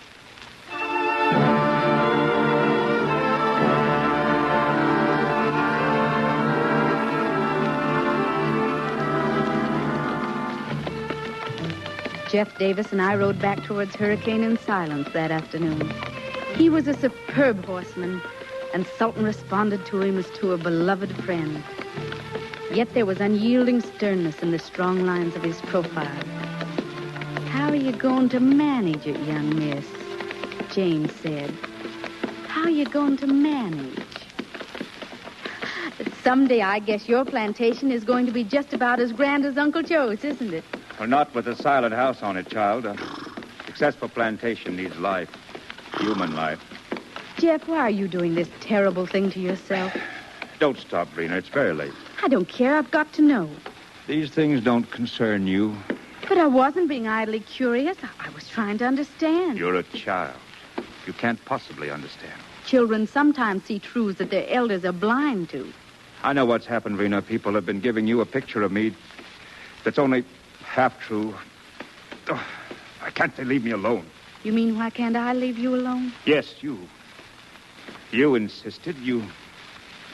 Jeff Davis and I rode back towards Hurricane in silence that afternoon. He was a superb horseman, and Sultan responded to him as to a beloved friend. Yet there was unyielding sternness in the strong lines of his profile. How are you going to manage it, young miss? James said. How are you going to manage? But someday I guess your plantation is going to be just about as grand as Uncle Joe's, isn't it? Well, not with a silent house on it, child. A successful plantation needs life. Human life. Jeff, why are you doing this terrible thing to yourself? Don't stop, Rena. It's very late. I don't care. I've got to know. These things don't concern you. But I wasn't being idly curious. I was trying to understand. You're a child. You can't possibly understand. Children sometimes see truths that their elders are blind to. I know what's happened, Rena. People have been giving you a picture of me that's only half true. Oh, why can't they leave me alone? You mean, why can't I leave you alone? Yes, you. You insisted. You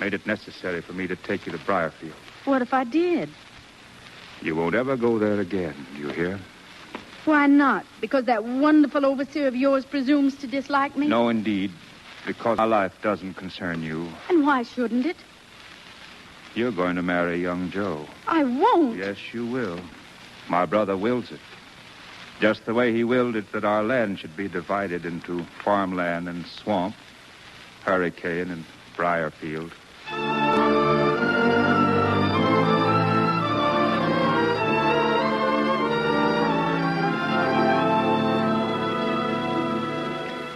made it necessary for me to take you to Briarfield. What if I did? You won't ever go there again, do you hear? Why not? Because that wonderful overseer of yours presumes to dislike me? No, indeed. Because my life doesn't concern you. And why shouldn't it? You're going to marry young Joe. I won't. Yes, you will. My brother wills it. Just the way he willed it that our land should be divided into farmland and swamp, Hurricane and Briarfield.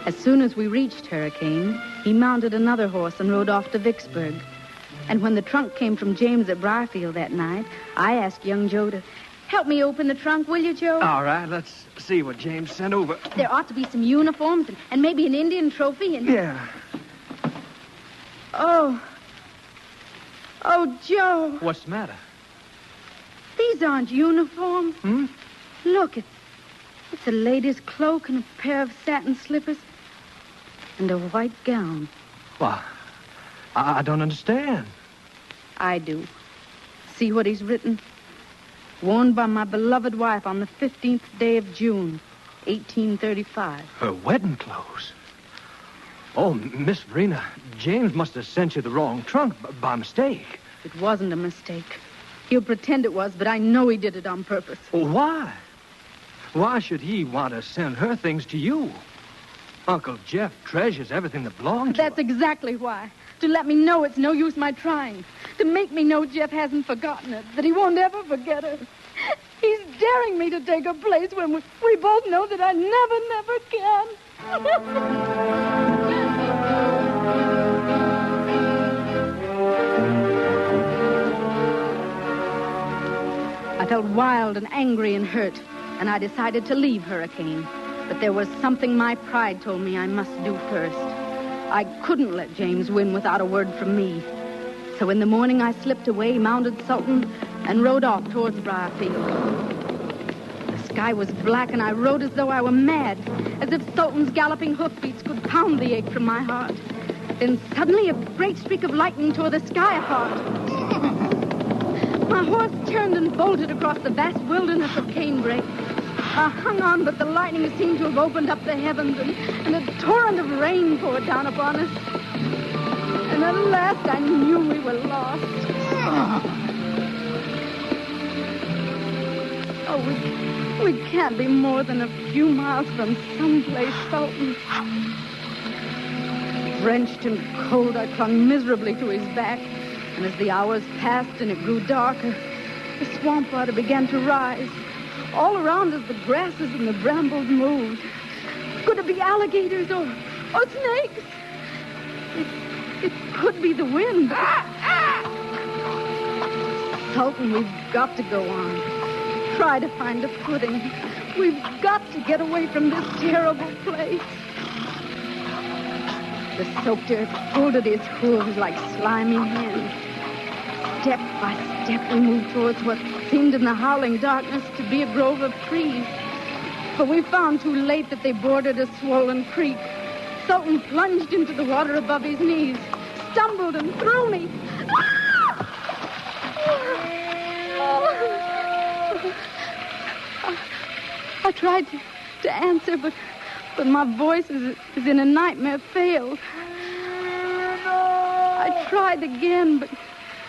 As soon as we reached Hurricane, he mounted another horse and rode off to Vicksburg. And when the trunk came from James at Briarfield that night, I asked young Joe to help me open the trunk, will you, Joe? All right, let's see what James sent over. There ought to be some uniforms and maybe an Indian trophy and... Yeah. Oh, Joe. What's the matter? These aren't uniforms. Look, it's a lady's cloak and a pair of satin slippers and a white gown. Well, I don't understand. I do. See what he's written? Worn by my beloved wife on the 15th day of June, 1835. Her wedding clothes? Oh, Miss Verena, James must have sent you the wrong trunk by mistake. It wasn't a mistake. He'll pretend it was, but I know he did it on purpose. Why? Why should he want to send her things to you? Uncle Jeff treasures everything that belongs to her. That's exactly why. To let me know it's no use my trying. To make me know Jeff hasn't forgotten her, that he won't ever forget her. He's daring me to take a place when we both know that I never can. I felt wild and angry and hurt, and I decided to leave Hurricane. But there was something my pride told me I must do first. I couldn't let James win without a word from me. So in the morning, I slipped away, mounted Sultan, and rode off towards Briarfield. The sky was black, and I rode as though I were mad, as if Sultan's galloping hoofbeats could pound the ache from my heart. Then suddenly, a great streak of lightning tore the sky apart. My horse turned and bolted across the vast wilderness of canebrake. I hung on, but the lightning seemed to have opened up the heavens, and a torrent of rain poured down upon us. And at last I knew we were lost. Oh, we can't be more than a few miles from someplace, Sultan. Drenched and cold, I clung miserably to his back. And as the hours passed and it grew darker, the swamp water began to rise. All around us, the grasses and the brambles moved. Could it be alligators or snakes? It could be the wind. Sultan, we've got to go on. Try to find a footing. We've got to get away from this terrible place. The soaked earth pulled at his hooves like slimy hands. Step by step, we moved towards what seemed in the howling darkness to be a grove of trees. But we found too late that they bordered a swollen creek. Sultan plunged into the water above his knees, stumbled and threw me. I tried to answer, but my voice is in a nightmare failed. I tried again,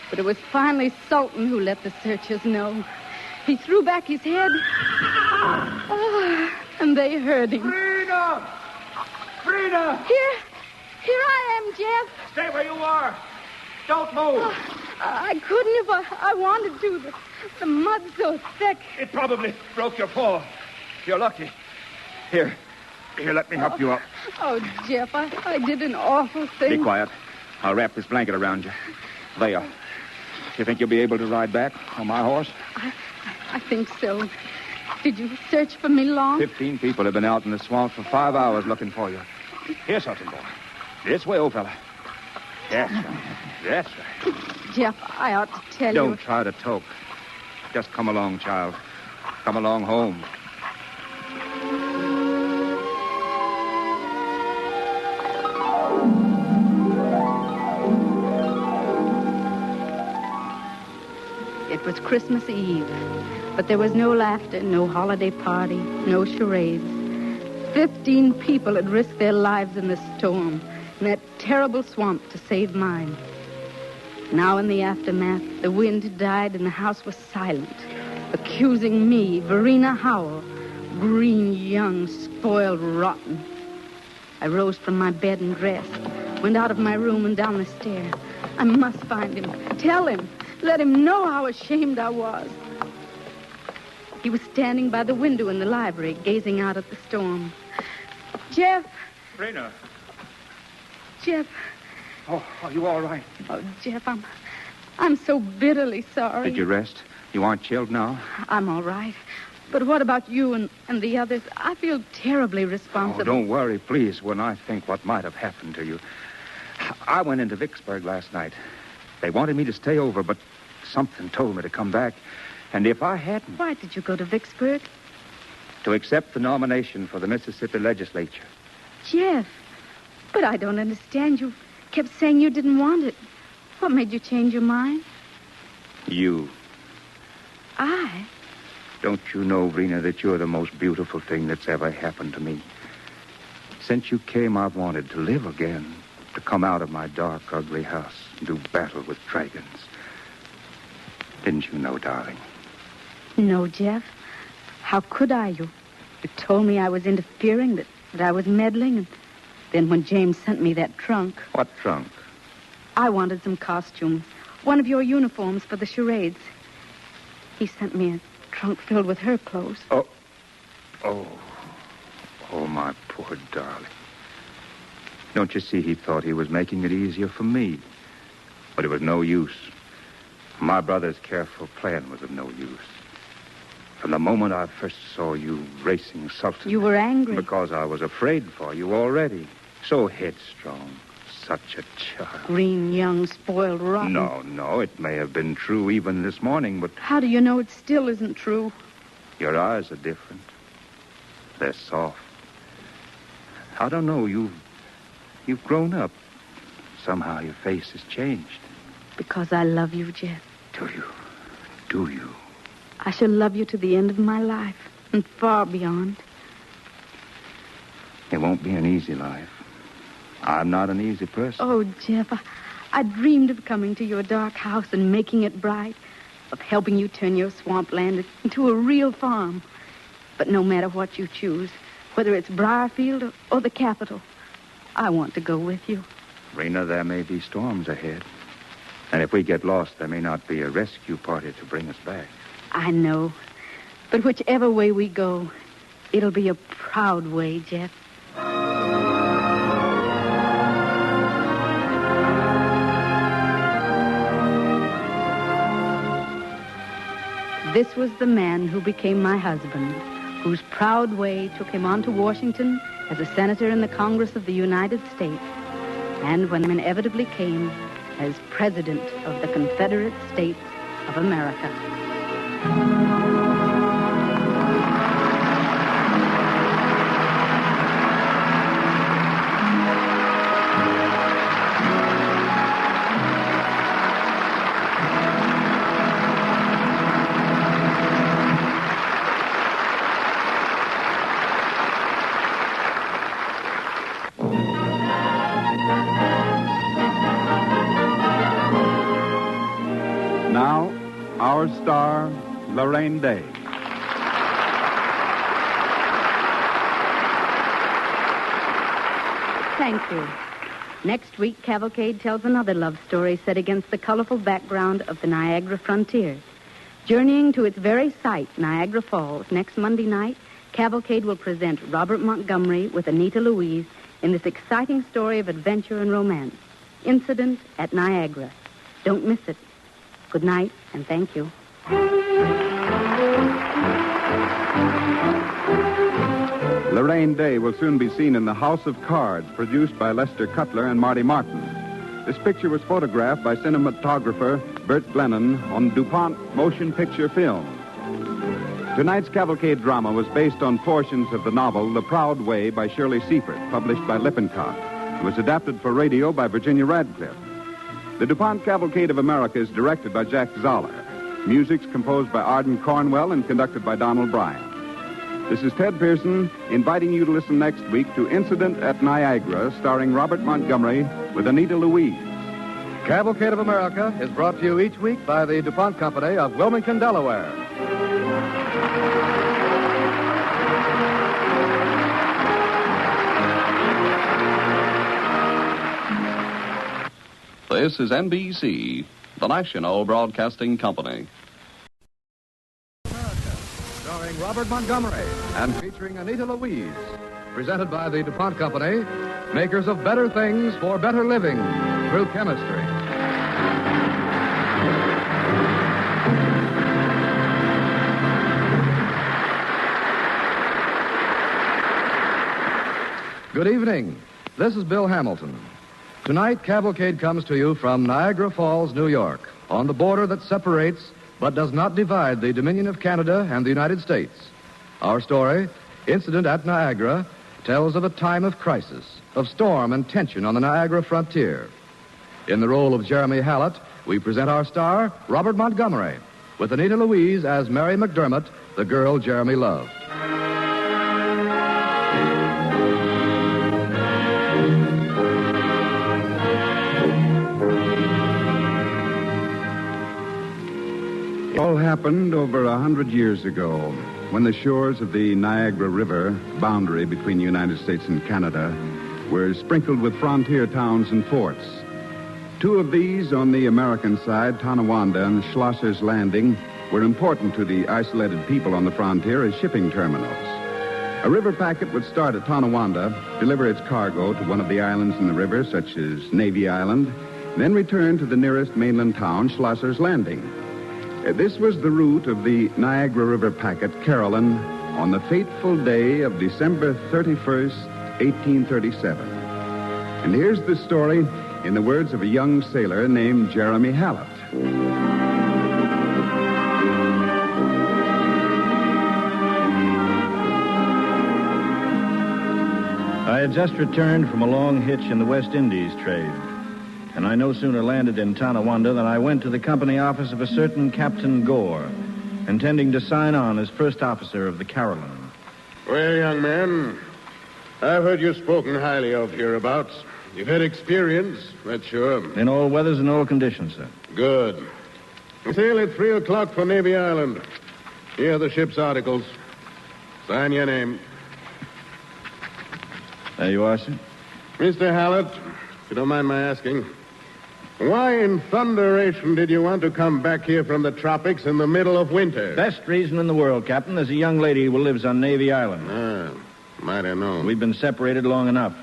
but it was finally Sultan who let the searchers know. He threw back his head, and they heard him. Frida! Frida! Here I am, Jeff. Stay where you are. Don't move. I couldn't if I wanted to. The mud's so thick. It probably broke your fall. You're lucky. Here, let me help you up. Oh, Jeff, I did an awful thing. Be quiet. I'll wrap this blanket around you. There. You think you'll be able to ride back on my horse? I think so. Did you search for me long? 15 people have been out in the swamp for 5 hours looking for you. Here, Sultan boy. This way, old fella. That's right. That's right. Jeff, I ought to tell you. Don't try to talk. Just come along, child. Come along home. It was Christmas Eve, but there was no laughter, no holiday party, no charades. 15 people had risked their lives in the storm, in that terrible swamp to save mine. Now in the aftermath, the wind had died and the house was silent, accusing me, Verena Howell, green, young, spoiled, rotten. I rose from my bed and dressed, went out of my room and down the stair. I must find him, tell him. Let him know how ashamed I was. He was standing by the window in the library, gazing out at the storm. Jeff. Rena. Jeff. Oh, are you all right? Oh, Jeff, I'm so bitterly sorry. Did you rest? You aren't chilled now? I'm all right. But what about you and the others? I feel terribly responsible. Oh, don't worry, please, when I think what might have happened to you. I went into Vicksburg last night. They wanted me to stay over, but something told me to come back. And if I hadn't... Why did you go to Vicksburg? To accept the nomination for the Mississippi legislature. Jeff, but I don't understand. You kept saying you didn't want it. What made you change your mind? You. I? Don't you know, Rena, that you're the most beautiful thing that's ever happened to me? Since you came, I've wanted to live again. To come out of my dark, ugly house and do battle with dragons. Didn't you know, darling? No, Jeff. How could I? You told me I was interfering, that I was meddling. And then when James sent me that trunk... What trunk? I wanted some costumes. One of your uniforms for the charades. He sent me trunk filled with her clothes. Oh, my poor darling. Don't you see, he thought he was making it easier for me. But it was no use. My brother's careful plan was of no use. From the moment I first saw you racing sultan... You were angry. Because I was afraid for you already. So headstrong. Such a child. Green, young, spoiled, rotten. No. It may have been true even this morning, but... How do you know it still isn't true? Your eyes are different. They're soft. I don't know. You've grown up. Somehow your face has changed. Because I love you, Jeff. Do you? I shall love you to the end of my life and far beyond. It won't be an easy life. I'm not an easy person. Oh, Jeff, I dreamed of coming to your dark house and making it bright, of helping you turn your swampland into a real farm. But no matter what you choose, whether it's Briarfield or the capital, I want to go with you. Rena, there may be storms ahead. And if we get lost, there may not be a rescue party to bring us back. I know. But whichever way we go, it'll be a proud way, Jeff. This was the man who became my husband, whose proud way took him on to Washington as a senator in the Congress of the United States, and when inevitably came as President of the Confederate States of America. Now, our star, Lorraine Day. Thank you. Next week, Cavalcade tells another love story set against the colorful background of the Niagara frontier. Journeying to its very site, Niagara Falls, next Monday night, Cavalcade will present Robert Montgomery with Anita Louise in this exciting story of adventure and romance, Incident at Niagara. Don't miss it. Good night, and thank you. Lorraine Day will soon be seen in The House of Cards, produced by Lester Cutler and Marty Martin. This picture was photographed by cinematographer Bert Glennon on DuPont motion picture film. Tonight's Cavalcade drama was based on portions of the novel The Proud Way by Shirley Seifert, published by Lippincott. It was adapted for radio by Virginia Radcliffe. The DuPont Cavalcade of America is directed by Jack Zoller. Music's composed by Arden Cornwell and conducted by Donald Bryant. This is Ted Pearson inviting you to listen next week to Incident at Niagara, starring Robert Montgomery with Anita Louise. Cavalcade of America is brought to you each week by the DuPont Company of Wilmington, Delaware. This is NBC, the National Broadcasting Company. Starring Robert Montgomery and featuring Anita Louise. Presented by the DuPont Company, makers of better things for better living through chemistry. Good evening. This is Bill Hamilton. Tonight, Cavalcade comes to you from Niagara Falls, New York, on the border that separates but does not divide the Dominion of Canada and the United States. Our story, Incident at Niagara, tells of a time of crisis, of storm and tension on the Niagara frontier. In the role of Jeremy Hallett, we present our star, Robert Montgomery, with Anita Louise as Mary McDermott, the girl Jeremy loved. It all happened over 100 years ago, when the shores of the Niagara River, boundary between the United States and Canada, were sprinkled with frontier towns and forts. Two of these on the American side, Tonawanda and Schlosser's Landing, were important to the isolated people on the frontier as shipping terminals. A river packet would start at Tonawanda, deliver its cargo to one of the islands in the river, such as Navy Island, then return to the nearest mainland town, Schlosser's Landing. This was the route of the Niagara River packet Carolyn on the fateful day of December 31st, 1837. And here's the story in the words of a young sailor named Jeremy Hallett. I had just returned from a long hitch in the West Indies trade, and I no sooner landed in Tonawanda than I went to the company office of a certain Captain Gore, intending to sign on as first officer of the Carolyn. Well, young man, I've heard you spoken highly of hereabouts. You've had experience, that's sure. In all weathers and all conditions, sir. Good. We sail at 3 o'clock for Navy Island. Here are the ship's articles. Sign your name. There you are, sir. Mr. Hallett, if you don't mind my asking, why in thunderation did you want to come back here from the tropics in the middle of winter? Best reason in the world, Captain. There's a young lady who lives on Navy Island. Might have known. We've been separated long enough.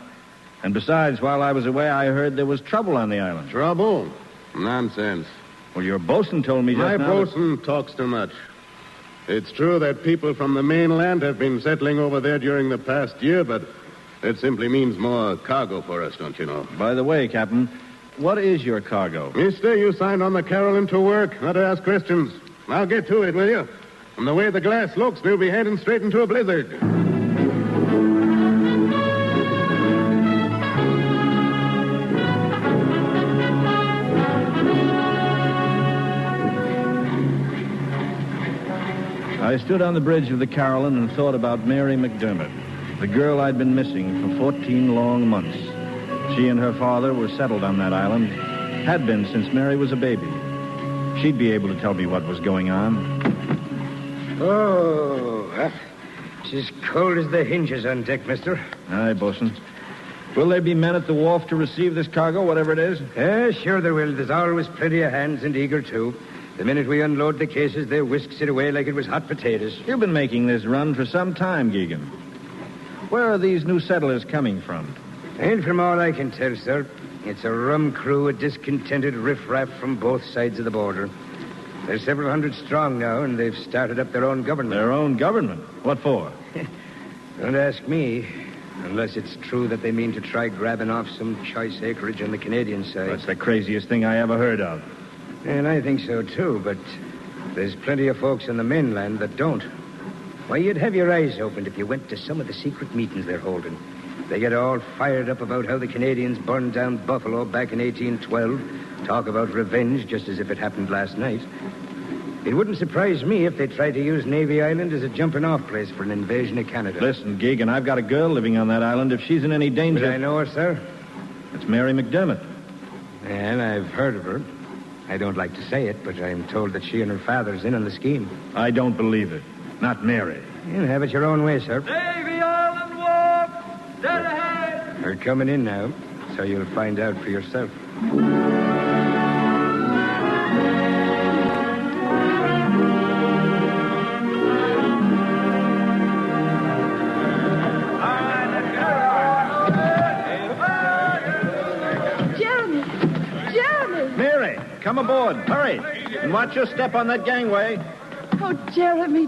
And besides, while I was away, I heard there was trouble on the island. Trouble? Nonsense. Well, your bosun told me just My now... bosun talks too much. It's true that people from the mainland have been settling over there during the past year, but it simply means more cargo for us, don't you know? By the way, Captain, what is your cargo? Mister, you signed on the Carolyn to work, not to ask questions. Now get to it, will you? From the way the glass looks, we'll be heading straight into a blizzard. I stood on the bridge of the Carolyn and thought about Mary McDermott, the girl I'd been missing for 14 long months. She and her father were settled on that island, had been since Mary was a baby. She'd be able to tell me what was going on. Oh, it's as cold as the hinges on deck, mister. Aye, bosun. Will there be men at the wharf to receive this cargo, whatever it is? Sure there will. There's always plenty of hands and eager, too. The minute we unload the cases, they whisks it away like it was hot potatoes. You've been making this run for some time, Geegan. Where are these new settlers coming from? And from all I can tell, sir, it's a rum crew of discontented riffraff from both sides of the border. They're several hundred strong now, and they've started up their own government. Their own government? What for? Don't ask me, unless it's true that they mean to try grabbing off some choice acreage on the Canadian side. That's the craziest thing I ever heard of. And I think so, too, but there's plenty of folks on the mainland that don't. Why, you'd have your eyes opened if you went to some of the secret meetings they're holding. They get all fired up about how the Canadians burned down Buffalo back in 1812. Talk about revenge, just as if it happened last night. It wouldn't surprise me if they tried to use Navy Island as a jumping-off place for an invasion of Canada. Listen, Geegan, I've got a girl living on that island. If she's in any danger... Would I know her, sir? It's Mary McDermott. And I've heard of her. I don't like to say it, but I'm told that she and her father's in on the scheme. I don't believe it. Not Mary. You have it your own way, sir. Navy Island Wharf! Dead ahead! They're coming in now, so you'll find out for yourself. Come aboard. Hurry. And watch your step on that gangway. Oh, Jeremy.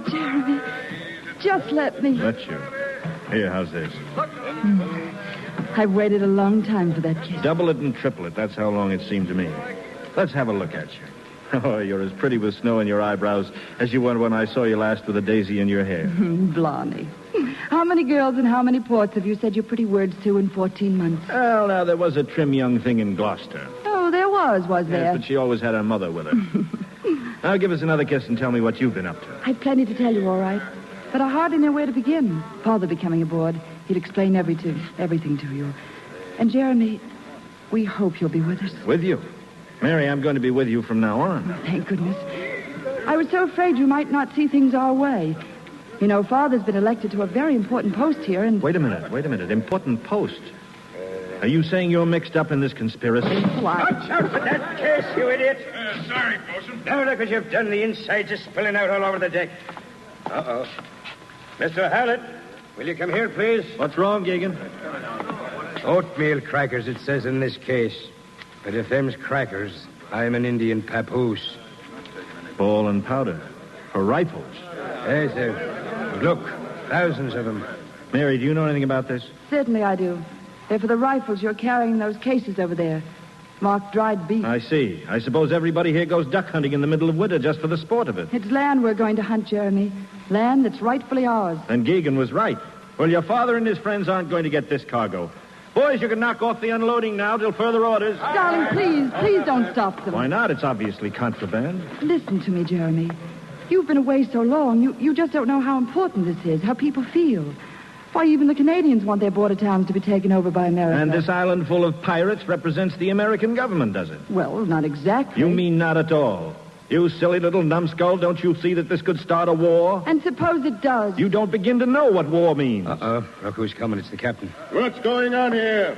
Just let me. Let you. Here, how's this? I've waited a long time for that kiss. Double it and triple it. That's how long it seemed to me. Let's have a look at you. Oh, you're as pretty with snow in your eyebrows as you were when I saw you last with a daisy in your hair. Blarney. How many girls and how many ports have you said your pretty words to in 14 months? Well, now, there was a trim young thing in Gloucester. Oh, there was there? Yes, but she always had her mother with her. Now, give us another kiss and tell me what you've been up to. I've plenty to tell you, all right. But I hardly know where to begin. Father'll be coming aboard. He'll explain everything to you. And, Jeremy, we hope you'll be with us. With you? Mary, I'm going to be with you from now on. Thank goodness. I was so afraid you might not see things our way. You know, Father's been elected to a very important post here, and... Wait a minute. Important post? Are you saying you're mixed up in this conspiracy? Watch out for that case, you idiot. Sorry, Bosun. Now look what you've done. The insides are spilling out all over the deck. Uh-oh. Mr. Hallett, will you come here, please? What's wrong, Geegan? Oatmeal crackers, it says in this case. But if them's crackers, I'm an Indian papoose. Ball and powder. For rifles. Yes, sir. Look, thousands of them. Mary, do you know anything about this? Certainly I do. They're for the rifles you're carrying in those cases over there. Marked dried beef. I see. I suppose everybody here goes duck hunting in the middle of winter just for the sport of it. It's land we're going to hunt, Jeremy. Land that's rightfully ours. And Geegan was right. Well, your father and his friends aren't going to get this cargo. Boys, you can knock off the unloading now till further orders. Darling, please don't stop them. Why not? It's obviously contraband. Listen to me, Jeremy. You've been away so long, you just don't know how important this is, how people feel. Why, even the Canadians want their border towns to be taken over by America. And this island full of pirates represents the American government, does it? Well, not exactly. You mean not at all. You silly little numbskull, don't you see that this could start a war? And suppose it does. You don't begin to know what war means. Uh-oh. Look who's coming. It's the captain. What's going on here?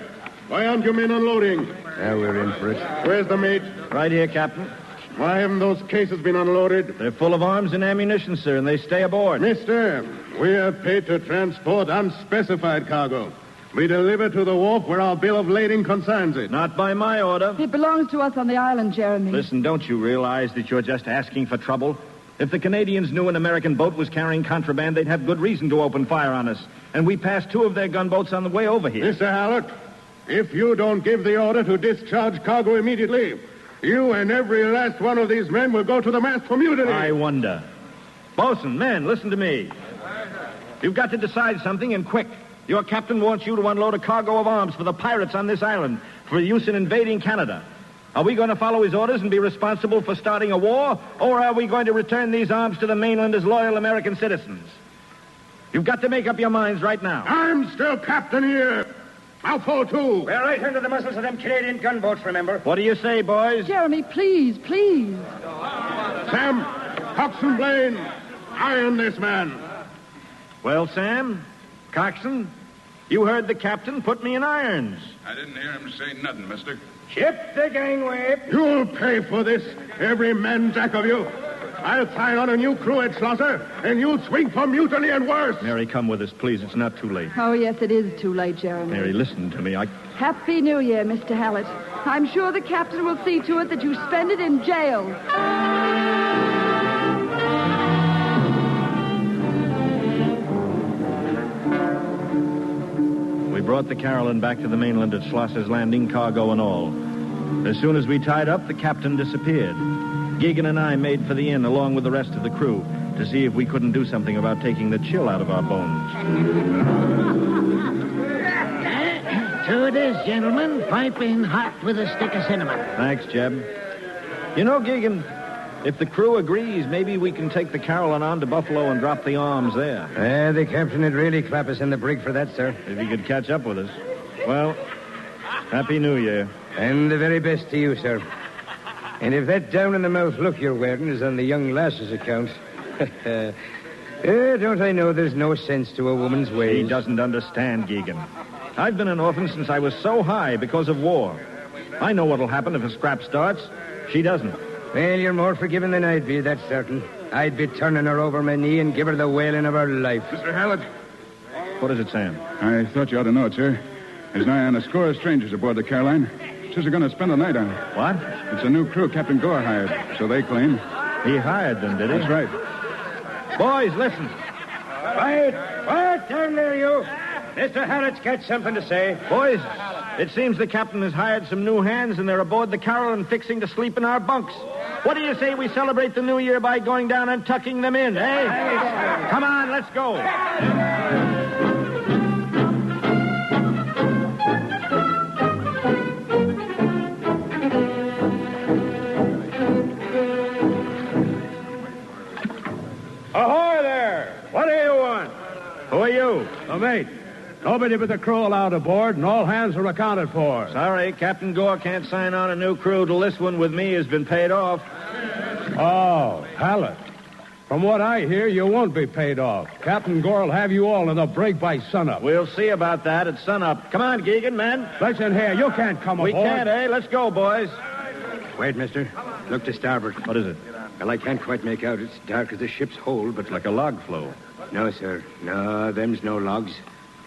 Why aren't you men unloading? Now we're in for it. Where's the mate? Right here, Captain. Why haven't those cases been unloaded? They're full of arms and ammunition, sir, and they stay aboard. Mister, we are paid to transport unspecified cargo. We deliver to the wharf where our bill of lading concerns it. Not by my order. It belongs to us on the island, Jeremy. Listen, don't you realize that you're just asking for trouble? If the Canadians knew an American boat was carrying contraband, they'd have good reason to open fire on us. And we passed 2 of their gunboats on the way over here. Mr. Hallett, if you don't give the order to discharge cargo immediately, you and every last one of these men will go to the mast for mutiny. I wonder. Bosun, men, listen to me. You've got to decide something, and quick. Your captain wants you to unload a cargo of arms for the pirates on this island for use in invading Canada. Are we going to follow his orders and be responsible for starting a war, or are we going to return these arms to the mainland as loyal American citizens? You've got to make up your minds right now. I'm still captain here. I'll fall too. We're right under the muzzles of them Canadian gunboats, remember? What do you say, boys? Jeremy, please. Sam, Coxswain Blaine, iron this man. Well, Sam, Coxswain, you heard the captain. Put me in irons. I didn't hear him say nothing, mister. Ship the gangway. You'll pay for this, every man jack of you. I'll sign on a new crew at Schlosser, and you'll swing for mutiny and worse. Mary, come with us, please. It's not too late. Oh, yes, it is too late, Jeremy. Mary, listen to me. Happy New Year, Mr. Hallett. I'm sure the captain will see to it that you spend it in jail. We brought the Carolyn back to the mainland at Schlosser's Landing, cargo and all. As soon as we tied up, the captain disappeared. Geegan and I made for the inn along with the rest of the crew to see if we couldn't do something about taking the chill out of our bones. So it is, gentlemen. Piping hot with a stick of cinnamon. Thanks, Jeb. You know, Geegan, if the crew agrees, maybe we can take the Carolyn on to Buffalo and drop the arms there. The captain would really clap us in the brig for that, sir. If he could catch up with us. Well, Happy New Year. And the very best to you, sir. And if that down-in-the-mouth look you're wearing is on the young lass's account, don't I know there's no sense to a woman's ways? He doesn't understand, Geegan. I've been an orphan since I was so high because of war. I know what'll happen if a scrap starts. She doesn't. Well, you're more forgiving than I'd be, that's certain. I'd be turning her over my knee and give her the wailing of her life. Mr. Hallett. What is it, Sam? I thought you ought to know it, sir. There's nigh on a score of strangers aboard the Caroline. Says they're going to spend the night on it. What? It's a new crew Captain Gore hired, so they claim. He hired them, did he? That's right. Boys, listen. Quiet! Quiet down there, you! Mr. Harrett's got something to say. Boys, it seems the captain has hired some new hands, and they're aboard the Carolyn fixing to sleep in our bunks. What do you say we celebrate the new year by going down and tucking them in, eh? Come on, let's go. Ahoy there! What do you want? Who are you? The mate. Nobody but the crew allowed aboard, and all hands are accounted for. Sorry, Captain Gore can't sign on a new crew till this one with me has been paid off. Oh, Hallett. From what I hear, you won't be paid off. Captain Gore will have you all in the break by sunup. We'll see about that at sunup. Come on, Geegan, men. Listen here, you can't come We aboard. can't, eh? Let's go, boys. Wait, mister. Look to starboard. What is it? Well, I can't quite make out. It's dark as the ship's hold, but... Like a log flow. No, sir. No, them's no logs.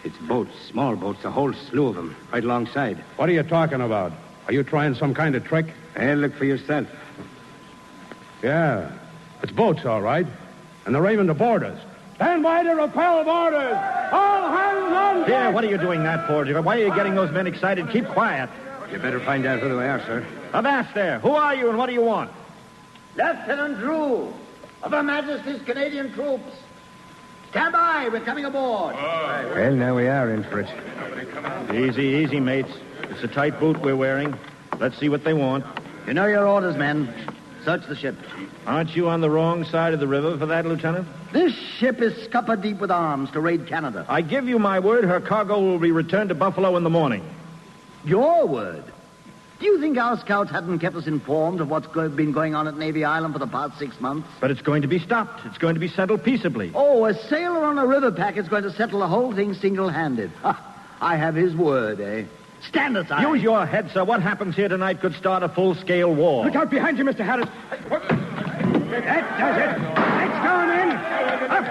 It's boats, small boats, a whole slew of them, right alongside. What are you talking about? Are you trying some kind of trick? Hey, look for yourself. Yeah. It's boats, all right. And they're aiming to board us. Stand by to repel boarders! All hands on deck! Here, what are you doing that for? Why are you getting those men excited? Keep quiet. You better find out who they are, sir. Avast there. Who are you and what do you want? Lieutenant Drew of Her Majesty's Canadian troops. Stand by. We're coming aboard. Well, now we are in for it. Easy, easy, mates. It's a tight boot we're wearing. Let's see what they want. You know your orders, men. Search the ship. Aren't you on the wrong side of the river for that, Lieutenant? This ship is scupper deep with arms to raid Canada. I give you my word, her cargo will be returned to Buffalo in the morning. Your word? Do you think our scouts hadn't kept us informed of what's been going on at Navy Island for the past 6 months? But it's going to be stopped. It's going to be settled peaceably. Oh, a sailor on a river pack is going to settle the whole thing single-handed. I have his word, eh? Stand aside. Use your head, sir. What happens here tonight could start a full-scale war. Look out behind you, Mr. Harris. That does it. Let's go, men. Up.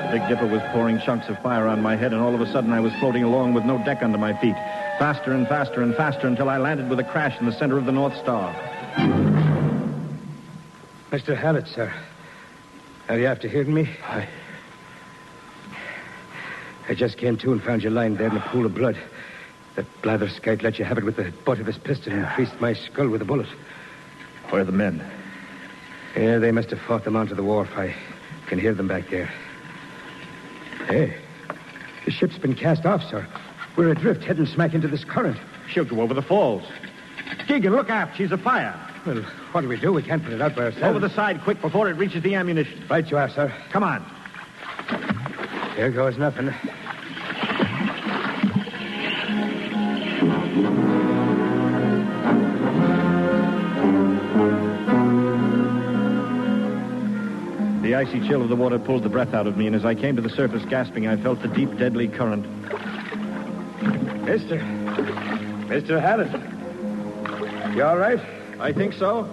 The Big Dipper was pouring chunks of fire on my head, and all of a sudden I was floating along with no deck under my feet. Faster and faster and faster until I landed with a crash in the center of the North Star. Mr. Hallett, sir. Are you after hearing me? I just came to and found you lying there in a pool of blood. That blatherskite let you have it with the butt of his pistol and creased my skull with a bullet. Where are the men? Yeah, they must have fought them onto the wharf. I can hear them back there. Hey, the ship's been cast off, sir. We're adrift, heading smack into this current. She'll go over the falls. Keegan, look aft. She's afire. Well, what do we do? We can't put it out by ourselves. Over the side, quick, before it reaches the ammunition. Right you are, sir. Come on. Here goes nothing. The icy chill of the water pulled the breath out of me, and as I came to the surface gasping, I felt the deep, deadly current. Mr. Hallett. You all right? I think so.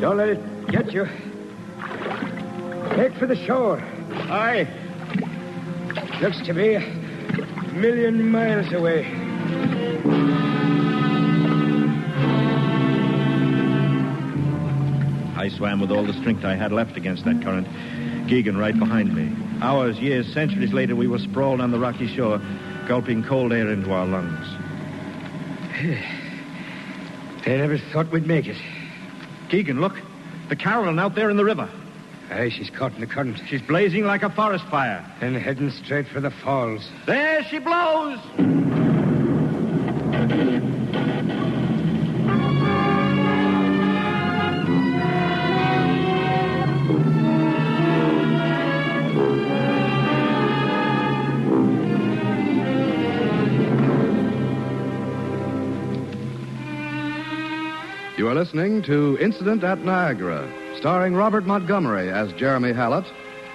Don't let it get you. Make for the shore. Aye. Looks to be 1,000,000 miles away. I swam with all the strength I had left against that current. Keegan right behind me. Hours, years, centuries later, we were sprawled on the rocky shore, gulping cold air into our lungs. I never thought we'd make it. Keegan, look. The Caroline out there in the river. Aye, she's caught in the current. She's blazing like a forest fire. And heading straight for the falls. There she blows! You are listening to Incident at Niagara, starring Robert Montgomery as Jeremy Hallett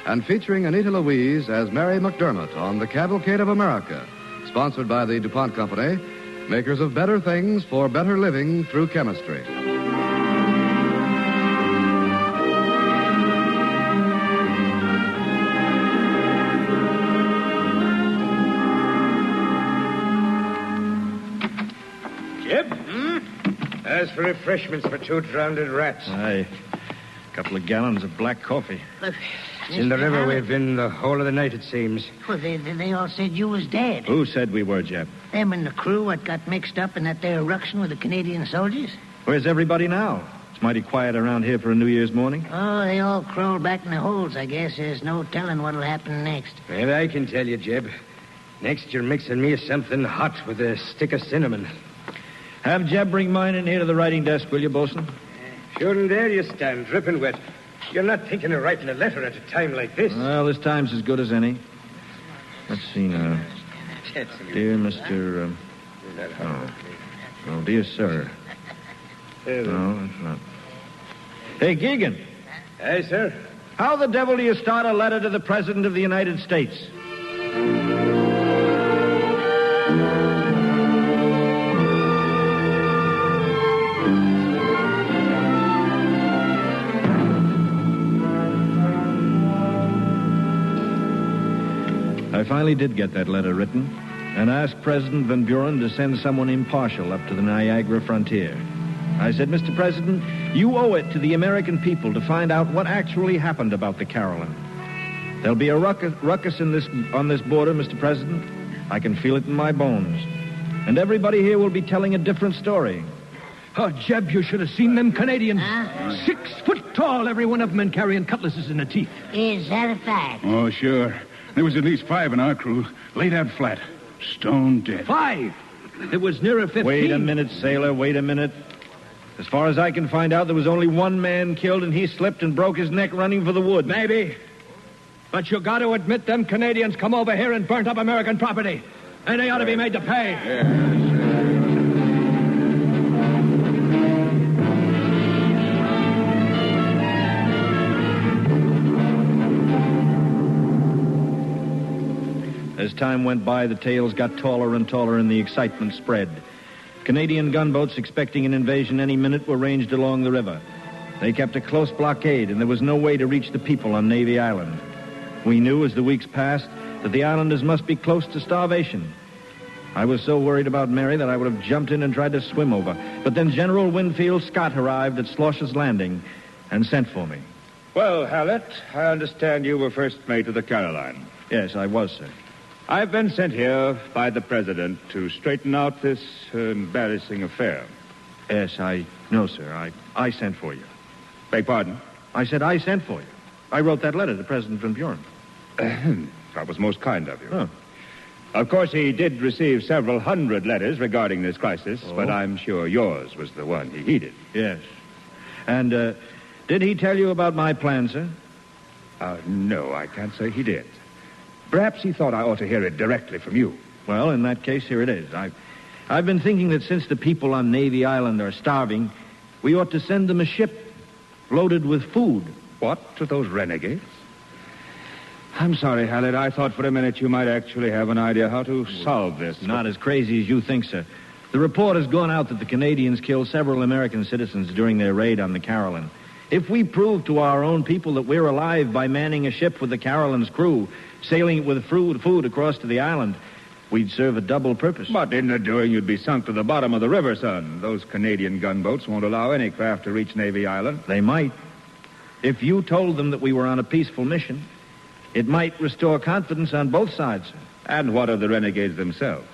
and featuring Anita Louise as Mary McDermott on the Cavalcade of America, sponsored by the DuPont Company, makers of better things for better living through chemistry. Jeb? As for refreshments for 2 drowned rats. Aye. A couple of gallons of black coffee. In the river we've been the whole of the night, it seems. Well, they all said you was dead. Who said we were, Jeb? Them and the crew what got mixed up in that there ruction with the Canadian soldiers. Where's everybody now? It's mighty quiet around here for a New Year's morning. Oh, they all crawled back in the holes, I guess. There's no telling what'll happen next. Well, I can tell you, Jeb. Next, you're mixing me something hot with a stick of cinnamon. Have Jeb bring mine in here to the writing desk, will you, Bosun? Sure, and there you stand, dripping wet. You're not thinking of writing a letter at a time like this. Well, this time's as good as any. Let's see now. Dear Mr. Oh, dear sir. No, it's not. Hey, Keegan. Hey, sir. How the devil do you start a letter to the President of the United States? I finally did get that letter written and asked President Van Buren to send someone impartial up to the Niagara frontier. I said, Mr. President, you owe it to the American people to find out what actually happened about the Caroline. There'll be a ruckus on this border, Mr. President. I can feel it in my bones. And everybody here will be telling a different story. Oh, Jeb, you should have seen them Canadians. 6 foot tall, every one of them, and carrying cutlasses in their teeth. Is that a fact? Oh, sure. There was at least 5 in our crew, laid out flat, stone dead. 5? It was nearer 15. Wait a minute, sailor, wait a minute. As far as I can find out, there was only one man killed, and he slipped and broke his neck running for the woods. Maybe. But you got to admit them Canadians come over here and burnt up American property. And they ought to be made to pay. As time went by, the tales got taller and taller and the excitement spread. Canadian gunboats expecting an invasion any minute were ranged along the river. They kept a close blockade, and there was no way to reach the people on Navy Island. We knew as the weeks passed that the islanders must be close to starvation. I was so worried about Mary that I would have jumped in and tried to swim over. But then General Winfield Scott arrived at Slosher's Landing and sent for me. Well, Hallett, I understand you were first mate of the Caroline. Yes, I was, sir. I've been sent here by the President to straighten out this embarrassing affair. Yes, I know, sir. I sent for you. Beg pardon? I said I sent for you. I wrote that letter to President Van Buren. That was most kind of you. Oh. Of course, he did receive several hundred letters regarding this crisis, Oh. but I'm sure yours was the one he heeded. Yes. And, did he tell you about my plan, sir? No, I can't say he did. Perhaps he thought I ought to hear it directly from you. Well, in that case, here it is. I've been thinking that since the people on Navy Island are starving, we ought to send them a ship loaded with food. What? To those renegades? I'm sorry, Hallett. I thought for a minute you might actually have an idea how to solve this. Not as crazy as you think, sir. The report has gone out that the Canadians killed several American citizens during their raid on the Caroline. If we prove to our own people that we're alive by manning a ship with the Caroline's crew, sailing it with food across to the island, we'd serve a double purpose. But in the doing, you'd be sunk to the bottom of the river, son. Those Canadian gunboats won't allow any craft to reach Navy Island. They might. If you told them that we were on a peaceful mission, it might restore confidence on both sides, sir. And what of the renegades themselves?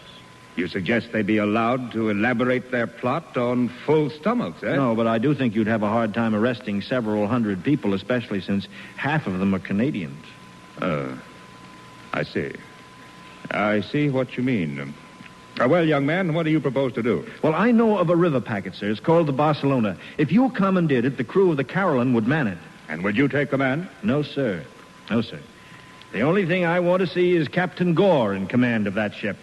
You suggest they be allowed to elaborate their plot on full stomachs, eh? No, but I do think you'd have a hard time arresting several hundred people, especially since half of them are Canadians. I see. I see what you mean. Well, young man, what do you propose to do? Well, I know of a river packet, sir. It's called the Barcelona. If you commandeered it, the crew of the Caroline would man it. And would you take command? No, sir. No, sir. The only thing I want to see is Captain Gore in command of that ship.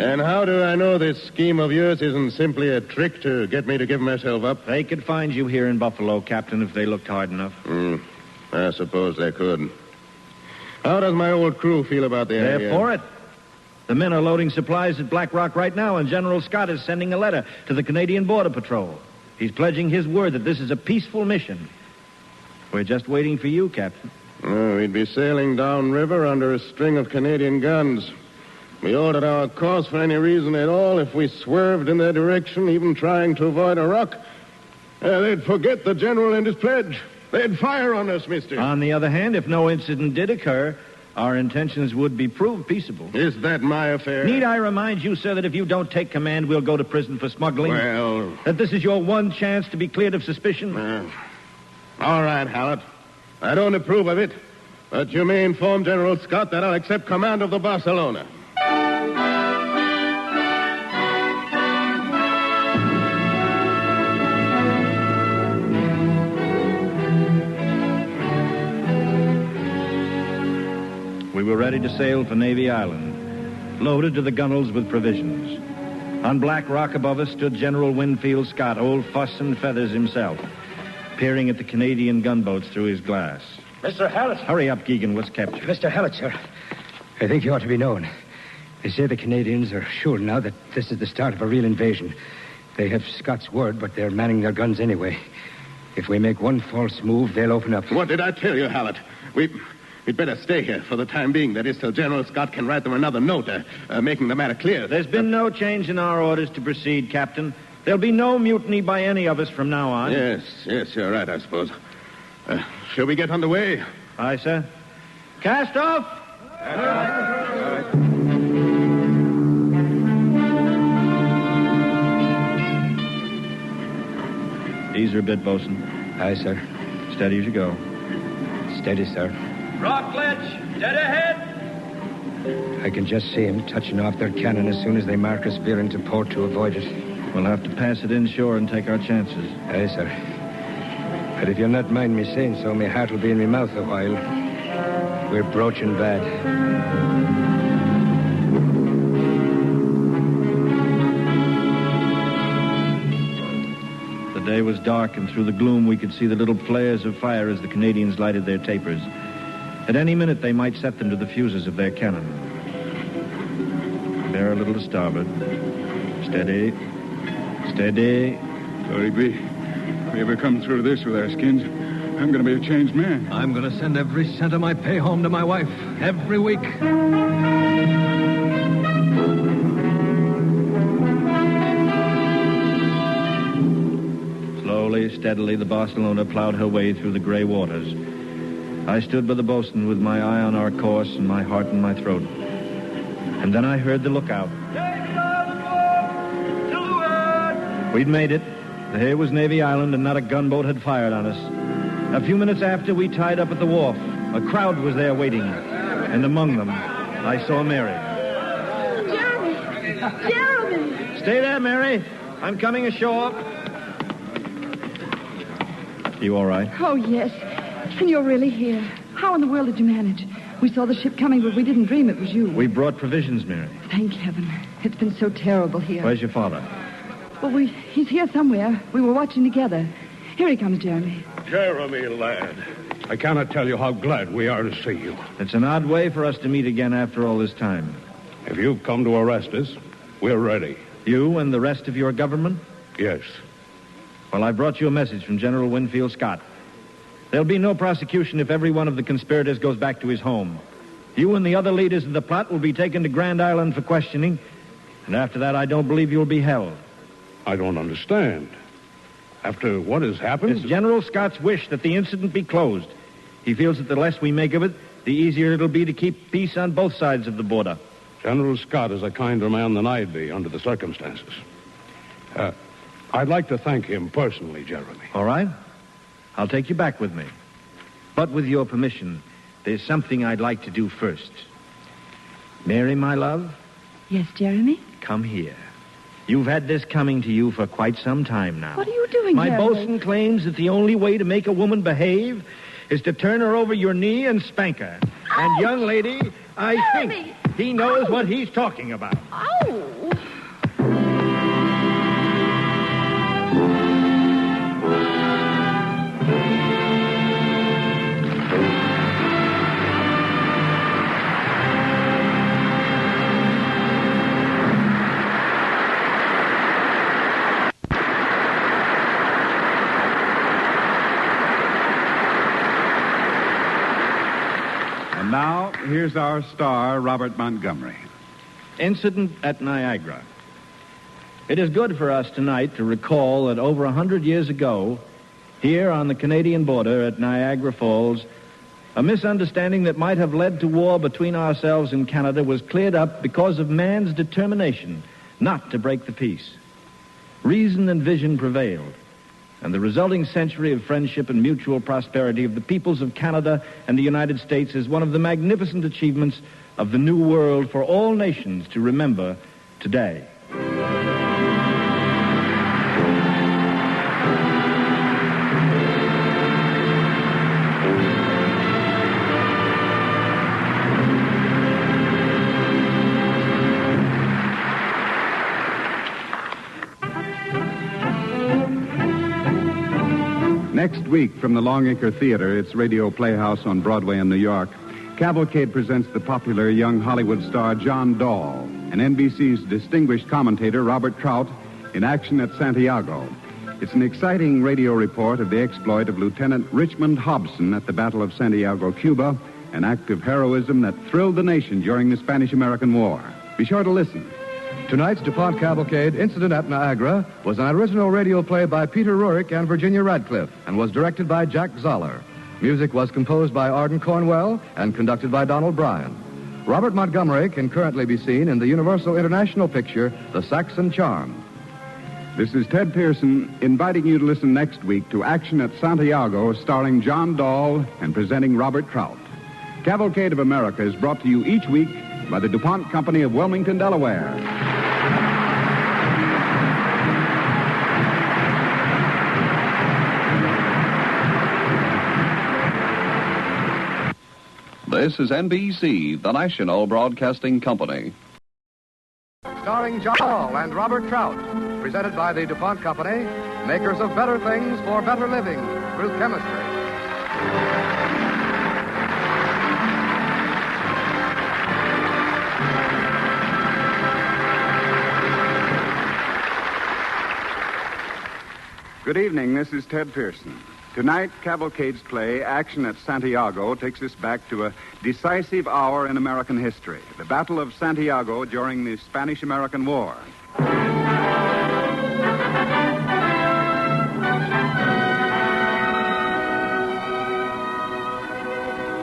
And how do I know this scheme of yours isn't simply a trick to get me to give myself up? They could find you here in Buffalo, Captain, if they looked hard enough. I suppose they could. How does my old crew feel about the idea? They're for it. The men are loading supplies at Black Rock right now, and General Scott is sending a letter to the Canadian Border Patrol. He's pledging his word that this is a peaceful mission. We're just waiting for you, Captain. Oh, we'd be sailing downriver under a string of Canadian guns. We ordered our course for any reason at all. If we swerved in their direction, even trying to avoid a rock, they'd forget the general and his pledge. They'd fire on us, mister. On the other hand, if no incident did occur, our intentions would be proved peaceable. Is that my affair? Need I remind you, sir, that if you don't take command, we'll go to prison for smuggling? Well... That this is your one chance to be cleared of suspicion? All right, Hallett. I don't approve of it, but you may inform General Scott that I'll accept command of the Barcelona. We were ready to sail for Navy Island, loaded to the gunwales with provisions. On Black Rock above us stood General Winfield Scott, old fuss and feathers himself, peering at the Canadian gunboats through his glass. Mr. Hallett. Hurry up, Geegan. What's captured? Mr. Hallett, sir. I think you ought to be known. They say the Canadians are sure now that this is the start of a real invasion. They have Scott's word, but they're manning their guns anyway. If we make one false move, they'll open up. What did I tell you, Hallett? We'd better stay here for the time being. That is, till General Scott can write them another note, making the matter clear. There's been no change in our orders to proceed, Captain. There'll be no mutiny by any of us from now on. Yes, you're right, I suppose. Shall we get underway? Aye, sir. Cast off! Ease her a bit, bosun. Aye, sir. Steady as you go. Steady, sir. Rockledge, dead ahead. I can just see him touching off their cannon as soon as they mark us veering to port to avoid it. We'll have to pass it inshore and take our chances. Aye, sir. But if you'll not mind me saying so, my heart will be in my mouth a while. We're broaching bad. The day was dark, and through the gloom we could see the little flares of fire as the Canadians lighted their tapers. At any minute, they might set them to the fuses of their cannon. Bear a little to starboard. Steady. Steady. Sorry, B. If we ever come through this with our skins, I'm going to be a changed man. I'm going to send every cent of my pay home to my wife every week. Slowly, steadily, the Barcelona plowed her way through the gray waters. I stood by the bosun with my eye on our course and my heart in my throat. And then I heard the lookout. We'd made it. Here was Navy Island, and not a gunboat had fired on us. A few minutes after, we tied up at the wharf. A crowd was there waiting. And among them, I saw Mary. Jeremy! Jeremy! Stay there, Mary. I'm coming ashore. You all right? Oh, yes. And you're really here. How in the world did you manage? We saw the ship coming, but we didn't dream it was you. We brought provisions, Mary. Thank heaven. It's been so terrible here. Where's your father? Well, he's here somewhere. We were watching together. Here he comes, Jeremy. Jeremy, lad. I cannot tell you how glad we are to see you. It's an odd way for us to meet again after all this time. If you've come to arrest us, we're ready. You and the rest of your government? Yes. Well, I brought you a message from General Winfield Scott. There'll be no prosecution if every one of the conspirators goes back to his home. You and the other leaders of the plot will be taken to Grand Island for questioning, and after that, I don't believe you'll be held. I don't understand. After what has happened? It's General Scott's wish that the incident be closed. He feels that the less we make of it, the easier it'll be to keep peace on both sides of the border. General Scott is a kinder man than I'd be under the circumstances. I'd like to thank him personally, Jeremy. All right. I'll take you back with me. But with your permission, there's something I'd like to do first. Mary, my love? Yes, Jeremy? Come here. You've had this coming to you for quite some time now. What are you doing, My Jeremy? bosun claims that the only way to make a woman behave is to turn her over your knee and spank her. Ouch! And, young lady, I Jeremy! think he knows what he's talking about. Ow! Now, here's our star, Robert Montgomery. Incident at Niagara. It is good for us tonight to recall that over 100 years ago, here on the Canadian border at Niagara Falls, a misunderstanding that might have led to war between ourselves and Canada was cleared up because of man's determination not to break the peace. Reason and vision prevailed, and the resulting century of friendship and mutual prosperity of the peoples of Canada and the United States is one of the magnificent achievements of the New World for all nations to remember today. Next week, from the Longacre Theater, its radio playhouse on Broadway in New York, Cavalcade presents the popular young Hollywood star John Dahl and NBC's distinguished commentator Robert Trout in Action at Santiago. It's an exciting radio report of the exploit of Lieutenant Richmond Hobson at the Battle of Santiago, Cuba, an act of heroism that thrilled the nation during the Spanish-American War. Be sure to listen. Tonight's DuPont Cavalcade, Incident at Niagara, was an original radio play by Peter Rurik and Virginia Radcliffe and was directed by Jack Zoller. Music was composed by Arden Cornwell and conducted by Donald Bryant. Robert Montgomery can currently be seen in the Universal International picture, The Saxon Charm. This is Ted Pearson inviting you to listen next week to Action at Santiago, starring John Dahl and presenting Robert Trout. Cavalcade of America is brought to you each week by the DuPont Company of Wilmington, Delaware. This is NBC, the national broadcasting company. Starring John Dahl and Robert Trout. Presented by the DuPont Company, makers of better things for better living through chemistry. Good evening, this is Ted Pearson. Tonight, Cavalcade's play, Action at Santiago, takes us back to a decisive hour in American history, the Battle of Santiago during the Spanish-American War.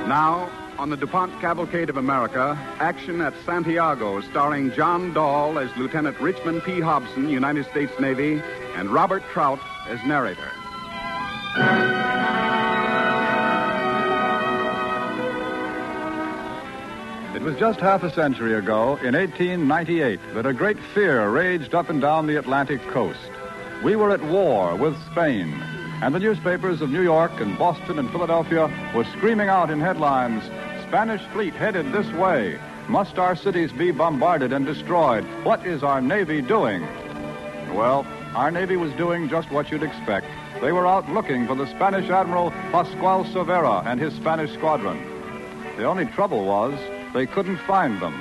Now, on the DuPont Cavalcade of America, Action at Santiago, starring John Dahl as Lieutenant Richmond P. Hobson, United States Navy, and Robert Trout as narrator. It was just half a century ago, in 1898, that a great fear raged up and down the Atlantic coast. We were at war with Spain, and the newspapers of New York and Boston and Philadelphia were screaming out in headlines, "Spanish fleet headed this way. Must our cities be bombarded and destroyed? What is our Navy doing?" Well, our Navy was doing just what you'd expect. They were out looking for the Spanish Admiral Pascual Cervera and his Spanish squadron. The only trouble was they couldn't find them.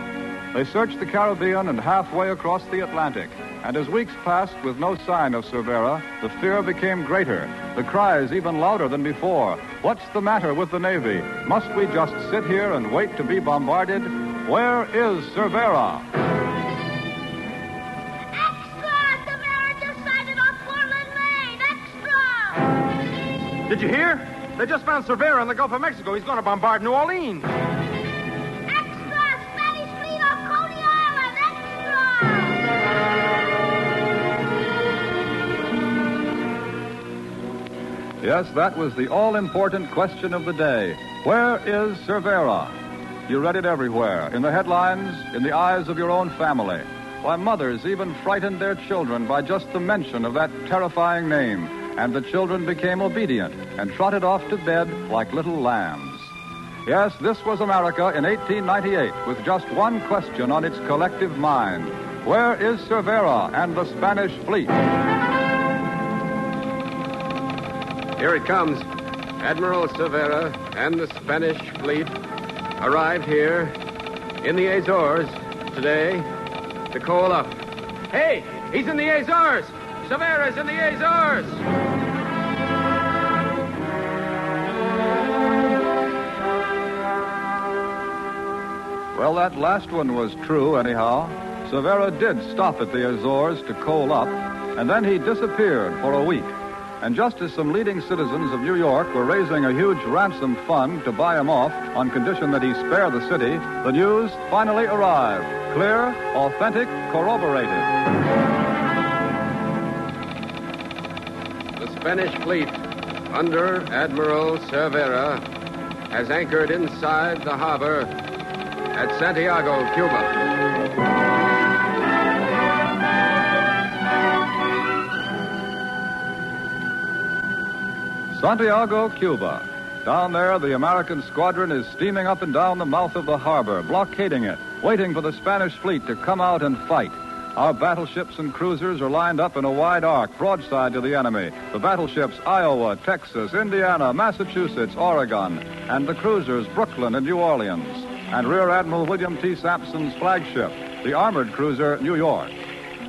They searched the Caribbean and halfway across the Atlantic. And as weeks passed with no sign of Cervera, the fear became greater. The cries even louder than before. What's the matter with the Navy? Must we just sit here and wait to be bombarded? Where is Cervera? Did you hear? They just found Cervera in the Gulf of Mexico. He's going to bombard New Orleans. Extra! Spanish fleet off Coney Island! Extra! Yes, that was the all-important question of the day. Where is Cervera? You read it everywhere, in the headlines, in the eyes of your own family. Why, mothers even frightened their children by just the mention of that terrifying name. And the children became obedient and trotted off to bed like little lambs. Yes, this was America in 1898 with just one question on its collective mind. Where is Cervera and the Spanish fleet? Here it comes. Admiral Cervera and the Spanish fleet arrived here in the Azores today to coal up. Hey, he's in the Azores! Cervera's in the Azores! Well, that last one was true, anyhow. Cervera did stop at the Azores to coal up, and then he disappeared for a week. And just as some leading citizens of New York were raising a huge ransom fund to buy him off on condition that he spare the city, the news finally arrived. Clear, authentic, corroborated. The Spanish fleet, under Admiral Cervera, has anchored inside the harbor at Santiago, Cuba. Santiago, Cuba. Down there, the American squadron is steaming up and down the mouth of the harbor, blockading it, waiting for the Spanish fleet to come out and fight. Our battleships and cruisers are lined up in a wide arc, broadside to the enemy. The battleships Iowa, Texas, Indiana, Massachusetts, Oregon, and the cruisers Brooklyn and New Orleans. And Rear Admiral William T. Sampson's flagship, the armored cruiser New York.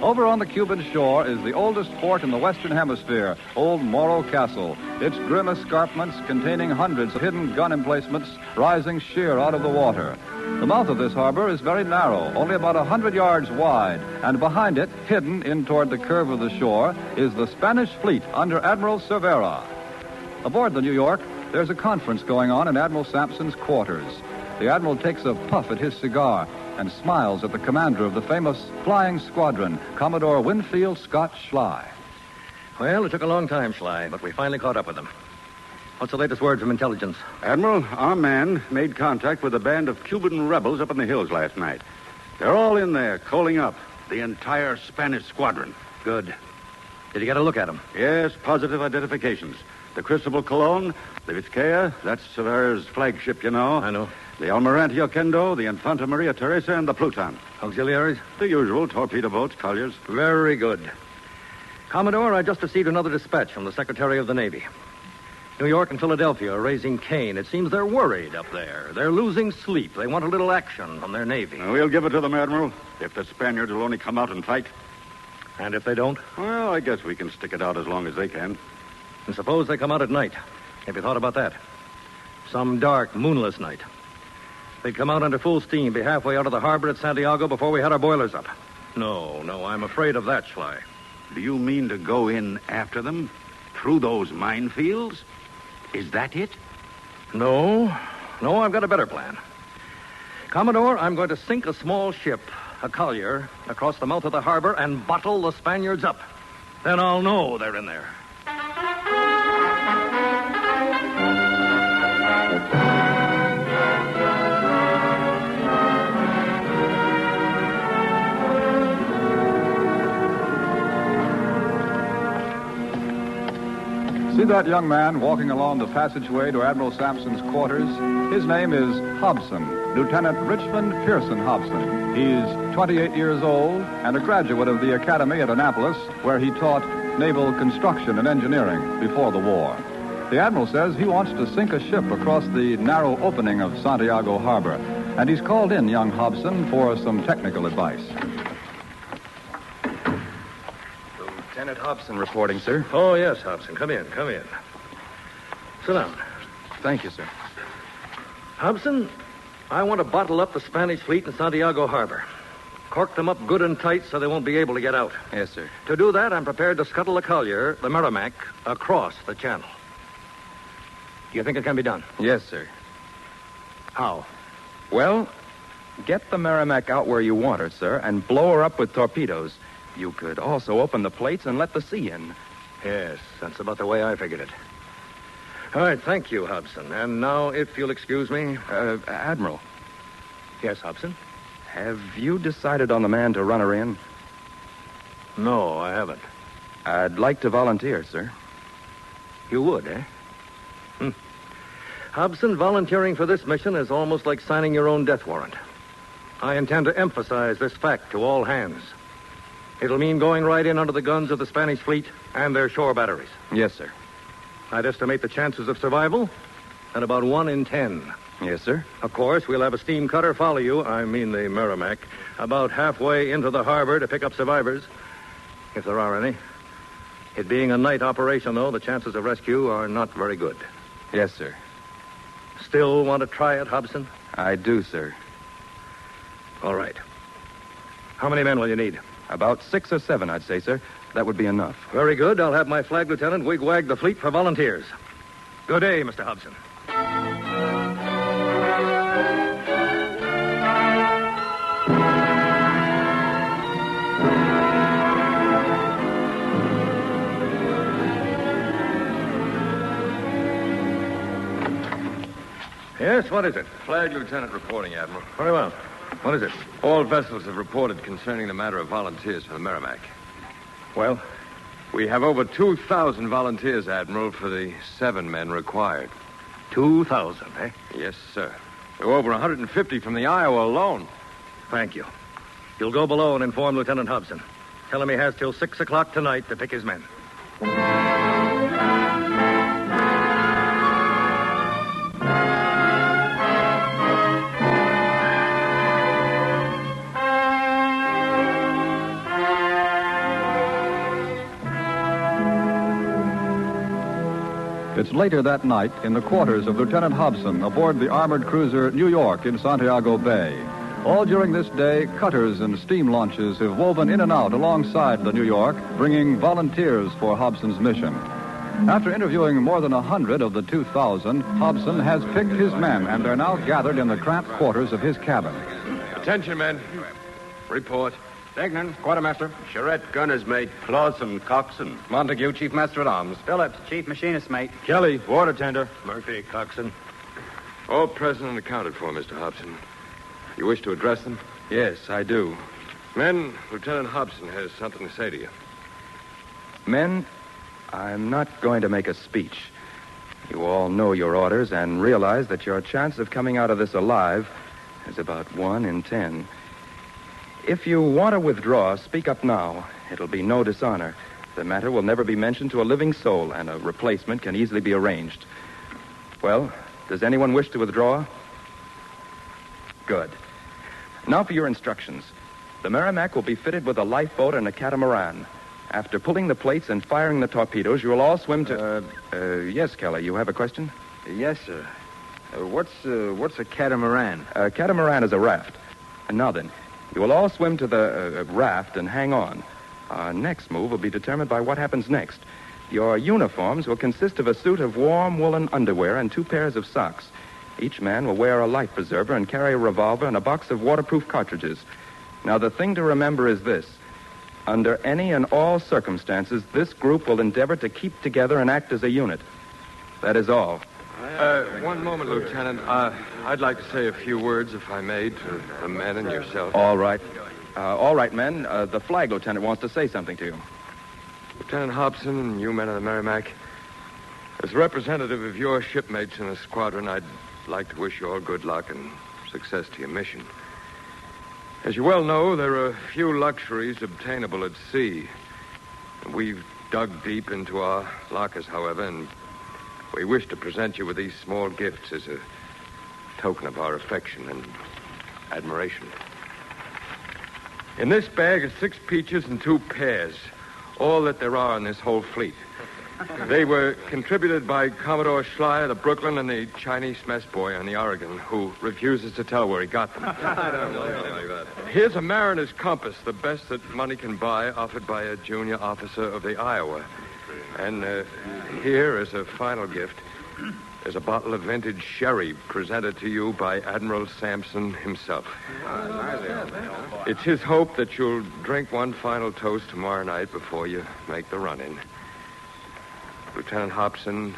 Over on the Cuban shore is the oldest fort in the Western Hemisphere, Old Morro Castle. Its grim escarpments containing hundreds of hidden gun emplacements rising sheer out of the water. The mouth of this harbor is very narrow, only about 100 yards wide, and behind it, hidden in toward the curve of the shore, is the Spanish fleet under Admiral Cervera. Aboard the New York, there's a conference going on in Admiral Sampson's quarters. The Admiral takes a puff at his cigar and smiles at the commander of the famous flying squadron, Commodore Winfield Scott Schley. Well, it took a long time, Schley, but we finally caught up with them. What's the latest word from intelligence? Admiral, our man made contact with a band of Cuban rebels up in the hills last night. They're all in there, coaling up. The entire Spanish squadron. Good. Did you get a look at them? Yes, positive identifications. The Cristobal Colon, the Vizcaya, that's Cervera's flagship, you know. I know. The Almirante Oquendo, the Infanta Maria Teresa, and the Pluton. Auxiliaries? The usual, torpedo boats, colliers. Very good. Commodore, I just received another dispatch from the Secretary of the Navy. New York and Philadelphia are raising Cain. It seems they're worried up there. They're losing sleep. They want a little action from their Navy. We'll give it to them, Admiral, if the Spaniards will only come out and fight. And if they don't? Well, I guess we can stick it out as long as they can. And suppose they come out at night. Have you thought about that? Some dark, moonless night. They'd come out under full steam, be halfway out of the harbor at Santiago before we had our boilers up. No, I'm afraid of that, Schley. Do you mean to go in after them? Through those minefields? Is that it? No, I've got a better plan. Commodore, I'm going to sink a small ship, a collier, across the mouth of the harbor and bottle the Spaniards up. Then I'll know they're in there. See that young man walking along the passageway to Admiral Sampson's quarters? His name is Hobson, Lieutenant Richmond Pearson Hobson. He's 28 years old and a graduate of the Academy at Annapolis, where he taught naval construction and engineering before the war. The Admiral says he wants to sink a ship across the narrow opening of Santiago Harbor, and he's called in young Hobson for some technical advice. Lieutenant Hobson reporting, sir. Oh, yes, Hobson. Come in. Sit down. Thank you, sir. Hobson, I want to bottle up the Spanish fleet in Santiago Harbor. Cork them up good and tight so they won't be able to get out. Yes, sir. To do that, I'm prepared to scuttle the collier, the Merrimac, across the channel. Do you think it can be done? Yes, sir. How? Well, get the Merrimac out where you want her, sir, and blow her up with torpedoes. You could also open the plates and let the sea in. Yes, that's about the way I figured it. All right, thank you, Hobson. And now, if you'll excuse me... Admiral. Yes, Hobson? Have you decided on the man to run her in? No, I haven't. I'd like to volunteer, sir. You would, eh? Hobson, volunteering for this mission is almost like signing your own death warrant. I intend to emphasize this fact to all hands. It'll mean going right in under the guns of the Spanish fleet and their shore batteries. Yes, sir. I'd estimate the chances of survival at about 1 in 10. Yes, sir. Of course, we'll have a steam cutter follow you, I mean the Merrimac, about halfway into the harbor to pick up survivors, if there are any. It being a night operation, though, the chances of rescue are not very good. Yes, sir. Still want to try it, Hobson? I do, sir. All right. How many men will you need? About 6 or 7, I'd say, sir. That would be enough. Very good. I'll have my flag lieutenant wigwag the fleet for volunteers. Good day, Mr. Hobson. Yes, what is it? Flag Lieutenant reporting, Admiral. Very well. What is it? All vessels have reported concerning the matter of volunteers for the Merrimac. Well? We have over 2,000 volunteers, Admiral, for the 7 men required. 2,000, eh? Yes, sir. There were over 150 from the Iowa alone. Thank you. You'll go below and inform Lieutenant Hudson. Tell him he has till 6 o'clock tonight to pick his men. It's later that night in the quarters of Lieutenant Hobson aboard the armored cruiser New York in Santiago Bay. All during this day, cutters and steam launches have woven in and out alongside the New York, bringing volunteers for Hobson's mission. After interviewing more than 100 of the 2,000, Hobson has picked his men, and they're now gathered in the cramped quarters of his cabin. Attention, men. Report. Degnan, quartermaster. Charette, gunner's mate. Clausen, coxswain. Montague, chief master at arms. Phillips, chief machinist mate. Kelly, water tender. Murphy, coxswain. All present and accounted for, Mr. Hobson. You wish to address them? Yes, I do. Men, Lieutenant Hobson has something to say to you. Men, I'm not going to make a speech. You all know your orders and realize that your chance of coming out of this alive is about 1 in 10. If you want to withdraw, speak up now. It'll be no dishonor. The matter will never be mentioned to a living soul, and a replacement can easily be arranged. Well, does anyone wish to withdraw? Good. Now for your instructions. The Merrimac will be fitted with a lifeboat and a catamaran. After pulling the plates and firing the torpedoes, you will all swim to... Yes, Kelly, you have a question? Yes, sir. What's a catamaran? A catamaran is a raft. And now then, you will all swim to the raft and hang on. Our next move will be determined by what happens next. Your uniforms will consist of a suit of warm woolen underwear and 2 pairs of socks. Each man will wear a life preserver and carry a revolver and a box of waterproof cartridges. Now, the thing to remember is this. Under any and all circumstances, this group will endeavor to keep together and act as a unit. That is all. One moment, Lieutenant. I'd like to say a few words, if I may, to the men and yourself. All right. All right, men. The flag lieutenant wants to say something to you. Lieutenant Hobson and you men of the Merrimac, as representative of your shipmates in the squadron, I'd like to wish you all good luck and success to your mission. As you well know, there are few luxuries obtainable at sea. We've dug deep into our lockers, however, and we wish to present you with these small gifts as a token of our affection and admiration. In this bag are 6 peaches and 2 pears, all that there are in this whole fleet. They were contributed by Commodore Schleier, the Brooklyn, and the Chinese mess boy on the Oregon, who refuses to tell where he got them. I don't know anything like that. Here's a mariner's compass, the best that money can buy, offered by a junior officer of the Iowa. And here is a final gift. There's a bottle of vintage sherry presented to you by Admiral Sampson himself. It's his hope that you'll drink one final toast tomorrow night before you make the run-in. Lieutenant Hobson,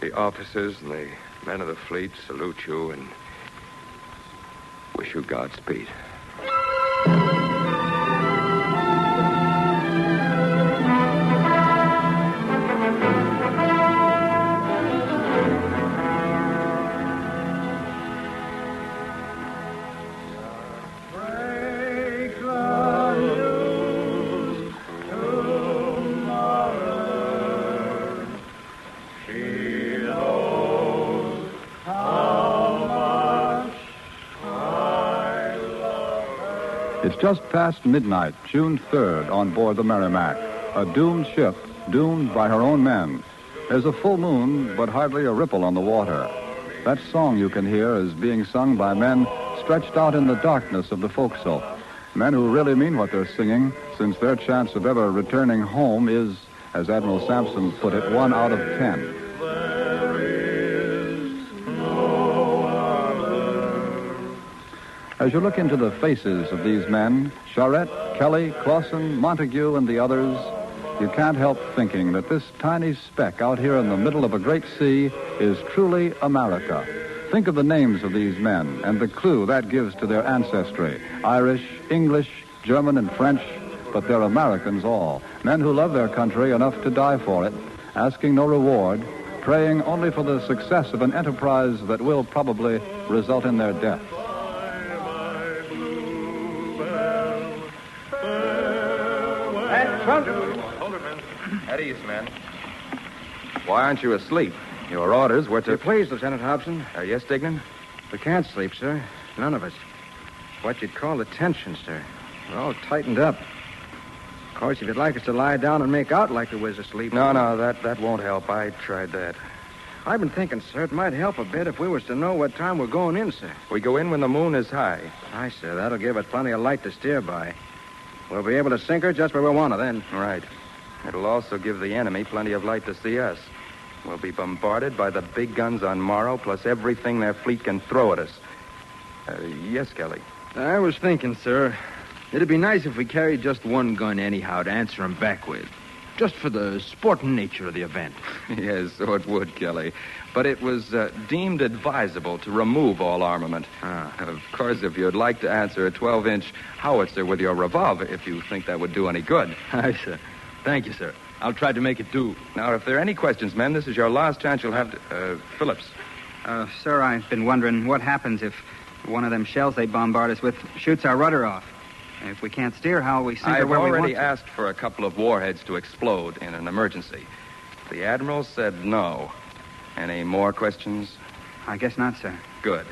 the officers and the men of the fleet salute you and wish you Godspeed. It's just past midnight, June 3rd, on board the Merrimac. A doomed ship, doomed by her own men. There's a full moon, but hardly a ripple on the water. That song you can hear is being sung by men stretched out in the darkness of the forecastle. Men who really mean what they're singing, since their chance of ever returning home is, as Admiral Sampson put it, 1 out of 10. As you look into the faces of these men, Charette, Kelly, Clausen, Montague, and the others, you can't help thinking that this tiny speck out here in the middle of a great sea is truly America. Think of the names of these men and the clue that gives to their ancestry. Irish, English, German, and French, but they're Americans all. Men who love their country enough to die for it, asking no reward, praying only for the success of an enterprise that will probably result in their death. front. Hold it, men. At ease, men. Why aren't you asleep? Your orders were to... Please, Lieutenant Hobson. Yes, Dignan? We can't sleep, sir. None of us. What you'd call the tension, sir. We're all tightened up. Of course, if you'd like us to lie down and make out like we was asleep... No, that won't help. I tried that. I've been thinking, sir, it might help a bit if we was to know what time we're going in, sir. We go in when the moon is high. Aye, sir. That'll give us plenty of light to steer by. We'll be able to sink her just where we want her then. Right. It'll also give the enemy plenty of light to see us. We'll be bombarded by the big guns on Morrow, plus everything their fleet can throw at us. Yes, Kelly. I was thinking, sir, it'd be nice if we carried just one gun anyhow to answer 'em back with. Just for the sporting nature of the event. Yes, so it would, Kelly. But it was deemed advisable to remove all armament. Of course, if you'd like to answer a 12-inch howitzer with your revolver, if you think that would do any good. Aye, sir. Thank you, sir. I'll try to make it do. Now, if there are any questions, men, this is your last chance. You'll have to... Phillips. Sir, I've been wondering what happens if one of them shells they bombard us with shoots our rudder off. If we can't steer, how will we sink her where we want to? I've already asked for a couple of warheads to explode in an emergency. The Admiral said no. Any more questions? I guess not, sir. Good.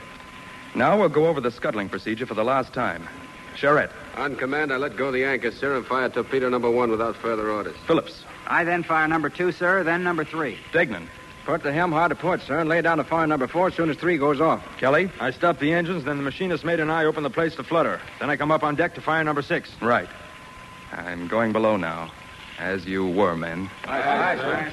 Now we'll go over the scuttling procedure for the last time. Charette. On command, I let go the anchor, sir, and fire torpedo number 1 without further orders. Phillips. I then fire number 2, sir, then number 3. Degnan. Put the helm hard to port, sir, and lay down to fire number 4 as soon as 3 goes off. Kelly? I stop the engines, then the machinist mate and I open the place to flutter. Then I come up on deck to fire number 6. Right. I'm going below now, as you were, men. Aye, sir.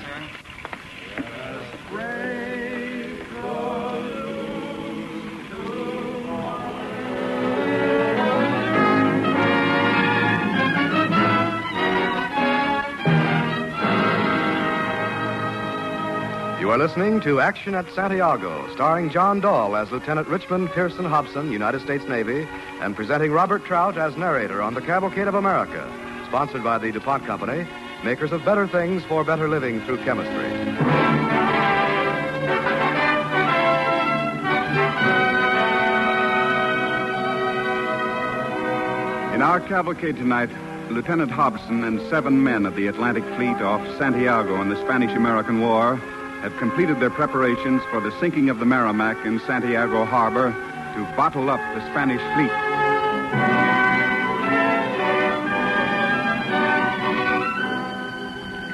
You are listening to Action at Santiago, starring John Dahl as Lieutenant Richmond Pearson Hobson, United States Navy, and presenting Robert Trout as narrator on the Cavalcade of America, sponsored by the DuPont Company, makers of better things for better living through chemistry. In our cavalcade tonight, Lieutenant Hobson and 7 men of the Atlantic Fleet off Santiago in the Spanish-American War have completed their preparations for the sinking of the Merrimac in Santiago Harbor to bottle up the Spanish fleet.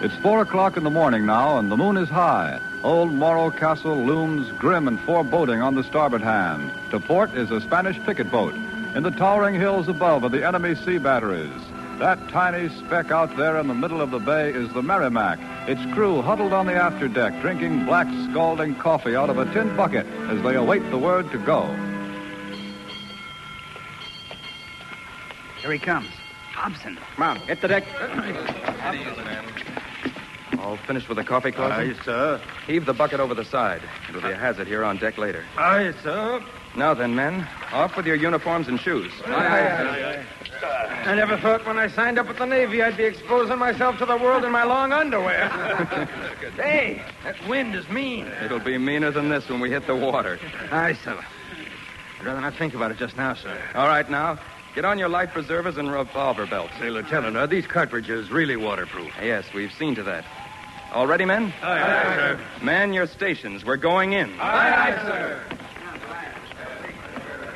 It's 4 o'clock in the morning now, and the moon is high. Old Morro Castle looms grim and foreboding on the starboard hand. To port is a Spanish picket boat. In the towering hills above are the enemy sea batteries. That tiny speck out there in the middle of the bay is the Merrimac, its crew huddled on the afterdeck, drinking black, scalding coffee out of a tin bucket as they await the word to go. Here he comes. Hobson. Come on, hit the deck. All finished with the coffee, Clausen? Aye, sir. Heave the bucket over the side. It'll be a hazard here on deck later. Aye, sir. Now then, men, off with your uniforms and shoes. Aye. I never thought when I signed up with the Navy I'd be exposing myself to the world in my long underwear. Hey, that wind is mean. It'll be meaner than this when we hit the water. Aye, sir. I'd rather not think about it just now, sir. All right, now, get on your life preservers and revolver belts. Say, Lieutenant, are these cartridges really waterproof? Yes, we've seen to that. All ready, men? Aye, aye, sir. Man your stations. We're going in. Aye, aye, sir.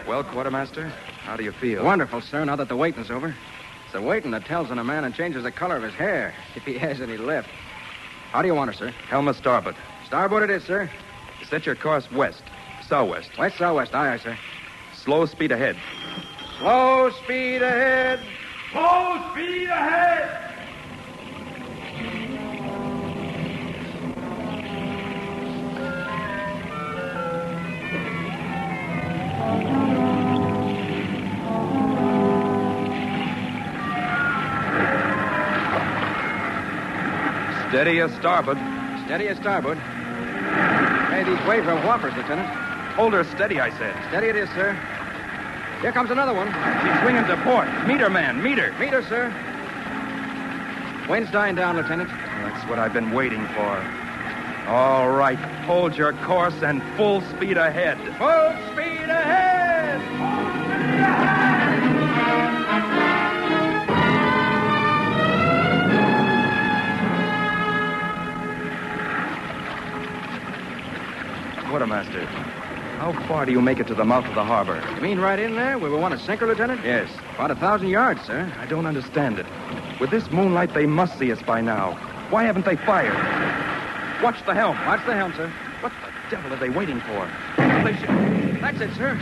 Well, Quartermaster, how do you feel? Wonderful, sir, now that the waiting's over. It's the waiting that tells on a man and changes the color of his hair, if he has any left. How do you want her, sir? Helm starboard. Starboard it is, sir. Set your course west, southwest. West, southwest. Aye, aye, sir. Slow speed ahead. Slow speed ahead. Slow speed ahead. Steady as starboard. Steady as starboard. Hey, these waves are whoppers, Lieutenant. Hold her steady, I said. Steady it is, sir. Here comes another one. She's swinging to port. Meet her, man. Meet her. Meet her, sir. Wind's dying down, Lieutenant. That's what I've been waiting for. All right. Hold your course and full speed ahead. Full speed ahead! Full speed ahead! Quartermaster, how far do you make it to the mouth of the harbor? You mean right in there where we want to sink her, Lieutenant? Yes. About 1,000 yards, sir. I don't understand it. With this moonlight, they must see us by now. Why haven't they fired? Watch the helm. Watch the helm, sir. What the devil are they waiting for? That's it, sir.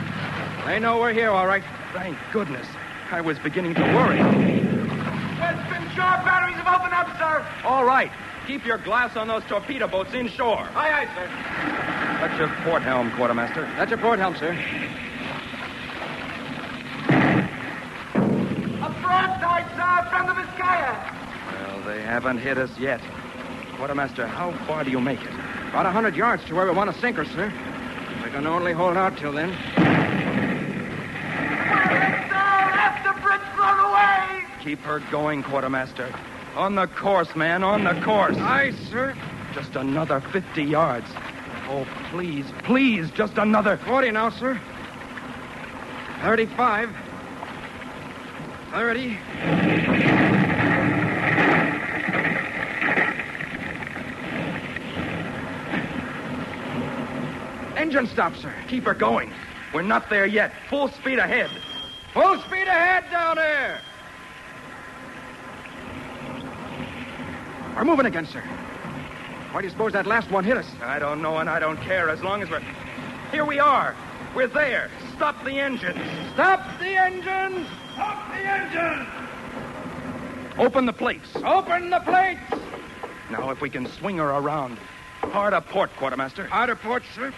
They know we're here, all right. Thank goodness. I was beginning to worry. Western shore batteries have opened up, sir. All right. Keep your glass on those torpedo boats inshore. Aye, aye, sir. That's your port helm, Quartermaster. That's your port helm, sir. A broadside, sir, from the Vizcaya. Well, they haven't hit us yet. Quartermaster, how far do you make it? About 100 yards to where we want to sink her, sir. We can only hold out till then. Let the bridge blown away. Keep her going, Quartermaster. On the course, man, on the course. Aye, sir. Just another 50 yards. Oh, please, please, just another... 40 now, sir. 35. 30. Engine stop, sir. Keep her going. We're not there yet. Full speed ahead. Full speed ahead down there. We're moving again, sir. Why do you suppose that last one hit us? I don't know, and I don't care, as long as we're... Here we are. We're there. Stop the engines. Stop the engines! Stop the engine! Open the plates. Open the plates! Now, if we can swing her around. Hard a port, Quartermaster. Hard a port, sir?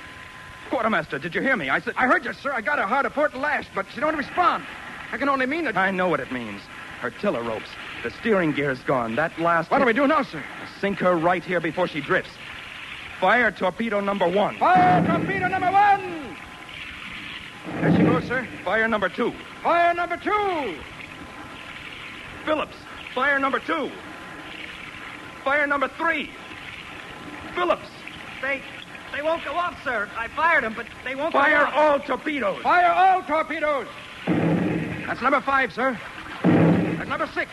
Quartermaster, did you hear me? I said... I heard you, sir. I got her hard a port lashed, but she don't respond. I can only mean that... I know what it means. Her tiller ropes. The steering gear's gone. That last... What do we do now, sir? Sink her right here before she drifts. Fire torpedo number 1. Fire torpedo number 1! There she goes, sir. Fire number 2. Fire number 2! Phillips, fire number 2. Fire number 3. Phillips. They won't go off, sir. I fired them, but they won't Fire go off. all torpedoes. Fire all torpedoes. That's number 5, sir. That's number 6.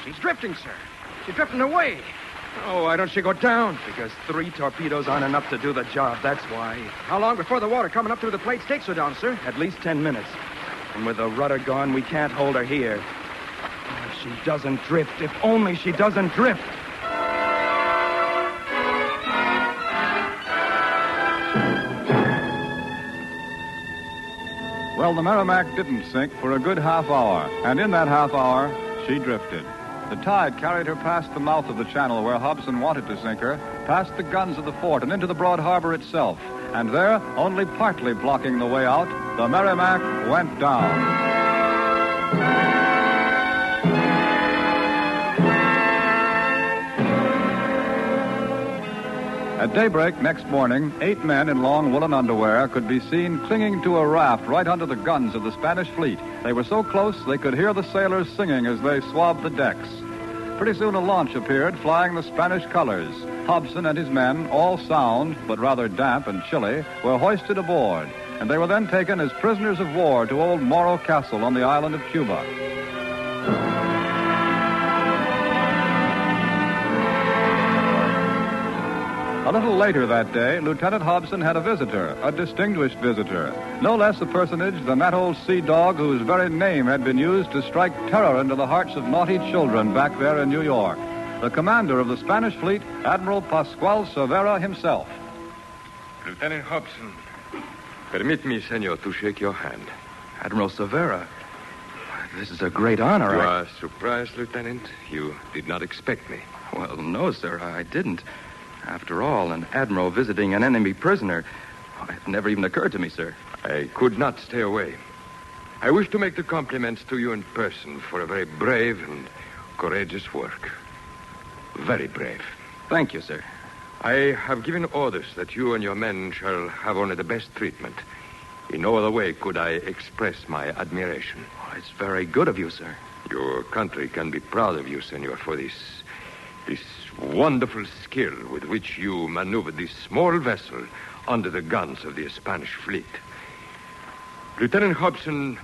She's drifting, sir. She's drifting away. Oh, why don't she go down? Because 3 torpedoes aren't enough to do the job, that's why. How long before the water coming up through the plates takes her down, sir? At least 10 minutes. And with the rudder gone, we can't hold her here. Oh, if she doesn't drift, if only she doesn't drift. Well, the Merrimac didn't sink for a good half hour, and in that half hour, she drifted. The tide carried her past the mouth of the channel where Hudson wanted to sink her, past the guns of the fort and into the broad harbor itself. And there, only partly blocking the way out, the Merrimac went down. At daybreak next morning, 8 men in long woolen underwear could be seen clinging to a raft right under the guns of the Spanish fleet. They were so close they could hear the sailors singing as they swabbed the decks. Pretty soon a launch appeared flying the Spanish colors. Hudson and his men, all sound but rather damp and chilly, were hoisted aboard, and they were then taken as prisoners of war to old Morro Castle on the island of Cuba. A little later that day, Lieutenant Hobson had a visitor, a distinguished visitor. No less a personage than that old sea dog whose very name had been used to strike terror into the hearts of naughty children back there in New York. The commander of the Spanish fleet, Admiral Pascual Cervera himself. Lieutenant Hobson, permit me, senor, to shake your hand. Admiral Cervera, this is a great honor. You are surprised, Lieutenant? You did not expect me. Well, no, sir, I didn't. After all, an admiral visiting an enemy prisoner, it never even occurred to me, sir. I could not stay away. I wish to make the compliments to you in person for a very brave and courageous work. Very brave. Thank you, sir. I have given orders that you and your men shall have only the best treatment. In no other way could I express my admiration. Oh, it's very good of you, sir. Your country can be proud of you, senor, for this wonderful skill with which you maneuvered this small vessel under the guns of the Spanish fleet. Lieutenant Hobson,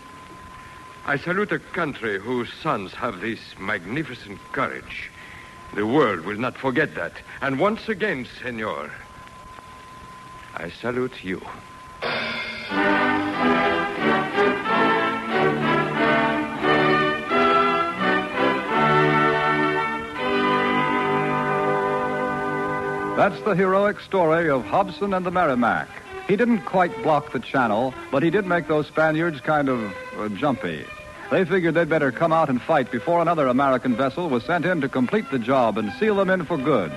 I salute a country whose sons have this magnificent courage. The world will not forget that. And once again, senor, I salute you. That's the heroic story of Hudson and the Merrimac. He didn't quite block the channel, but he did make those Spaniards kind of jumpy. They figured they'd better come out and fight before another American vessel was sent in to complete the job and seal them in for good.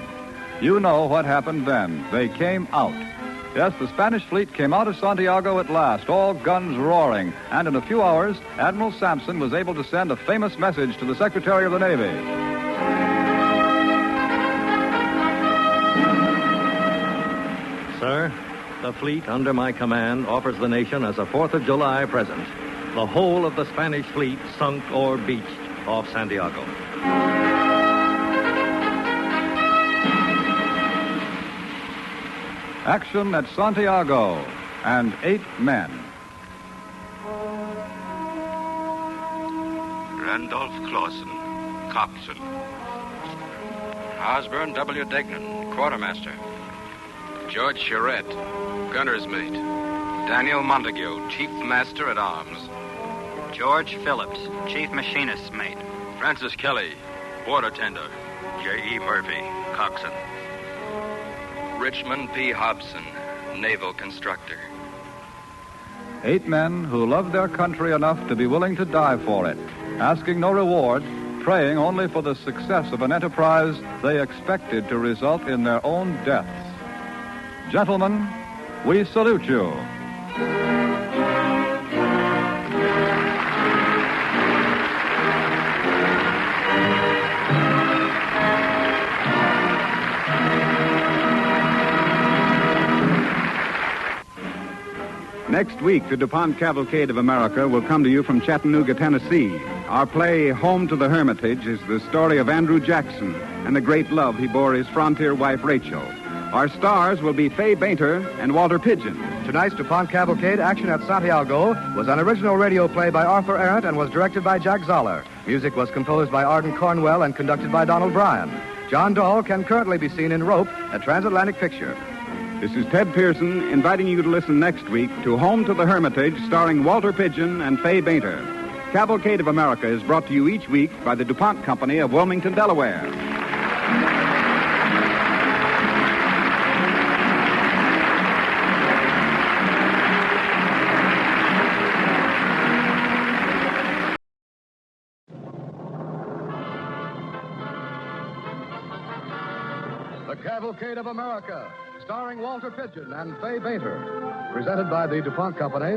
You know what happened then. They came out. Yes, the Spanish fleet came out of Santiago at last, all guns roaring. And in a few hours, Admiral Sampson was able to send a famous message to the Secretary of the Navy. Sir, the fleet under my command offers the nation as a 4th of July present the whole of the Spanish fleet sunk or beached off Santiago. Action at Santiago and 8 men. Randolph Clausen, coxswain. Osborne W. Degnan, quartermaster. George Charette, gunner's mate. Daniel Montague, chief master at arms. George Phillips, chief machinist's mate. Francis Kelly, water tender. J.E. Murphy, coxswain. Richmond P. Hobson, naval constructor. 8 men who loved their country enough to be willing to die for it, asking no reward, praying only for the success of an enterprise they expected to result in their own deaths. Gentlemen, we salute you. Next week, the DuPont Cavalcade of America will come to you from Chattanooga, Tennessee. Our play, Home to the Hermitage, is the story of Andrew Jackson and the great love he bore his frontier wife, Rachel. Our stars will be Fay Bainter and Walter Pidgeon. Tonight's DuPont Cavalcade Action at Santiago was an original radio play by Arthur Arendt and was directed by Jack Zoller. Music was composed by Arden Cornwell and conducted by Donald Bryan. John Dahl can currently be seen in Rope, a transatlantic picture. This is Ted Pearson inviting you to listen next week to Home to the Hermitage, starring Walter Pidgeon and Fay Bainter. Cavalcade of America is brought to you each week by the DuPont Company of Wilmington, Delaware. The Cavalcade of America, starring Walter Pidgeon and Fay Bainter. Presented by the DuPont Company,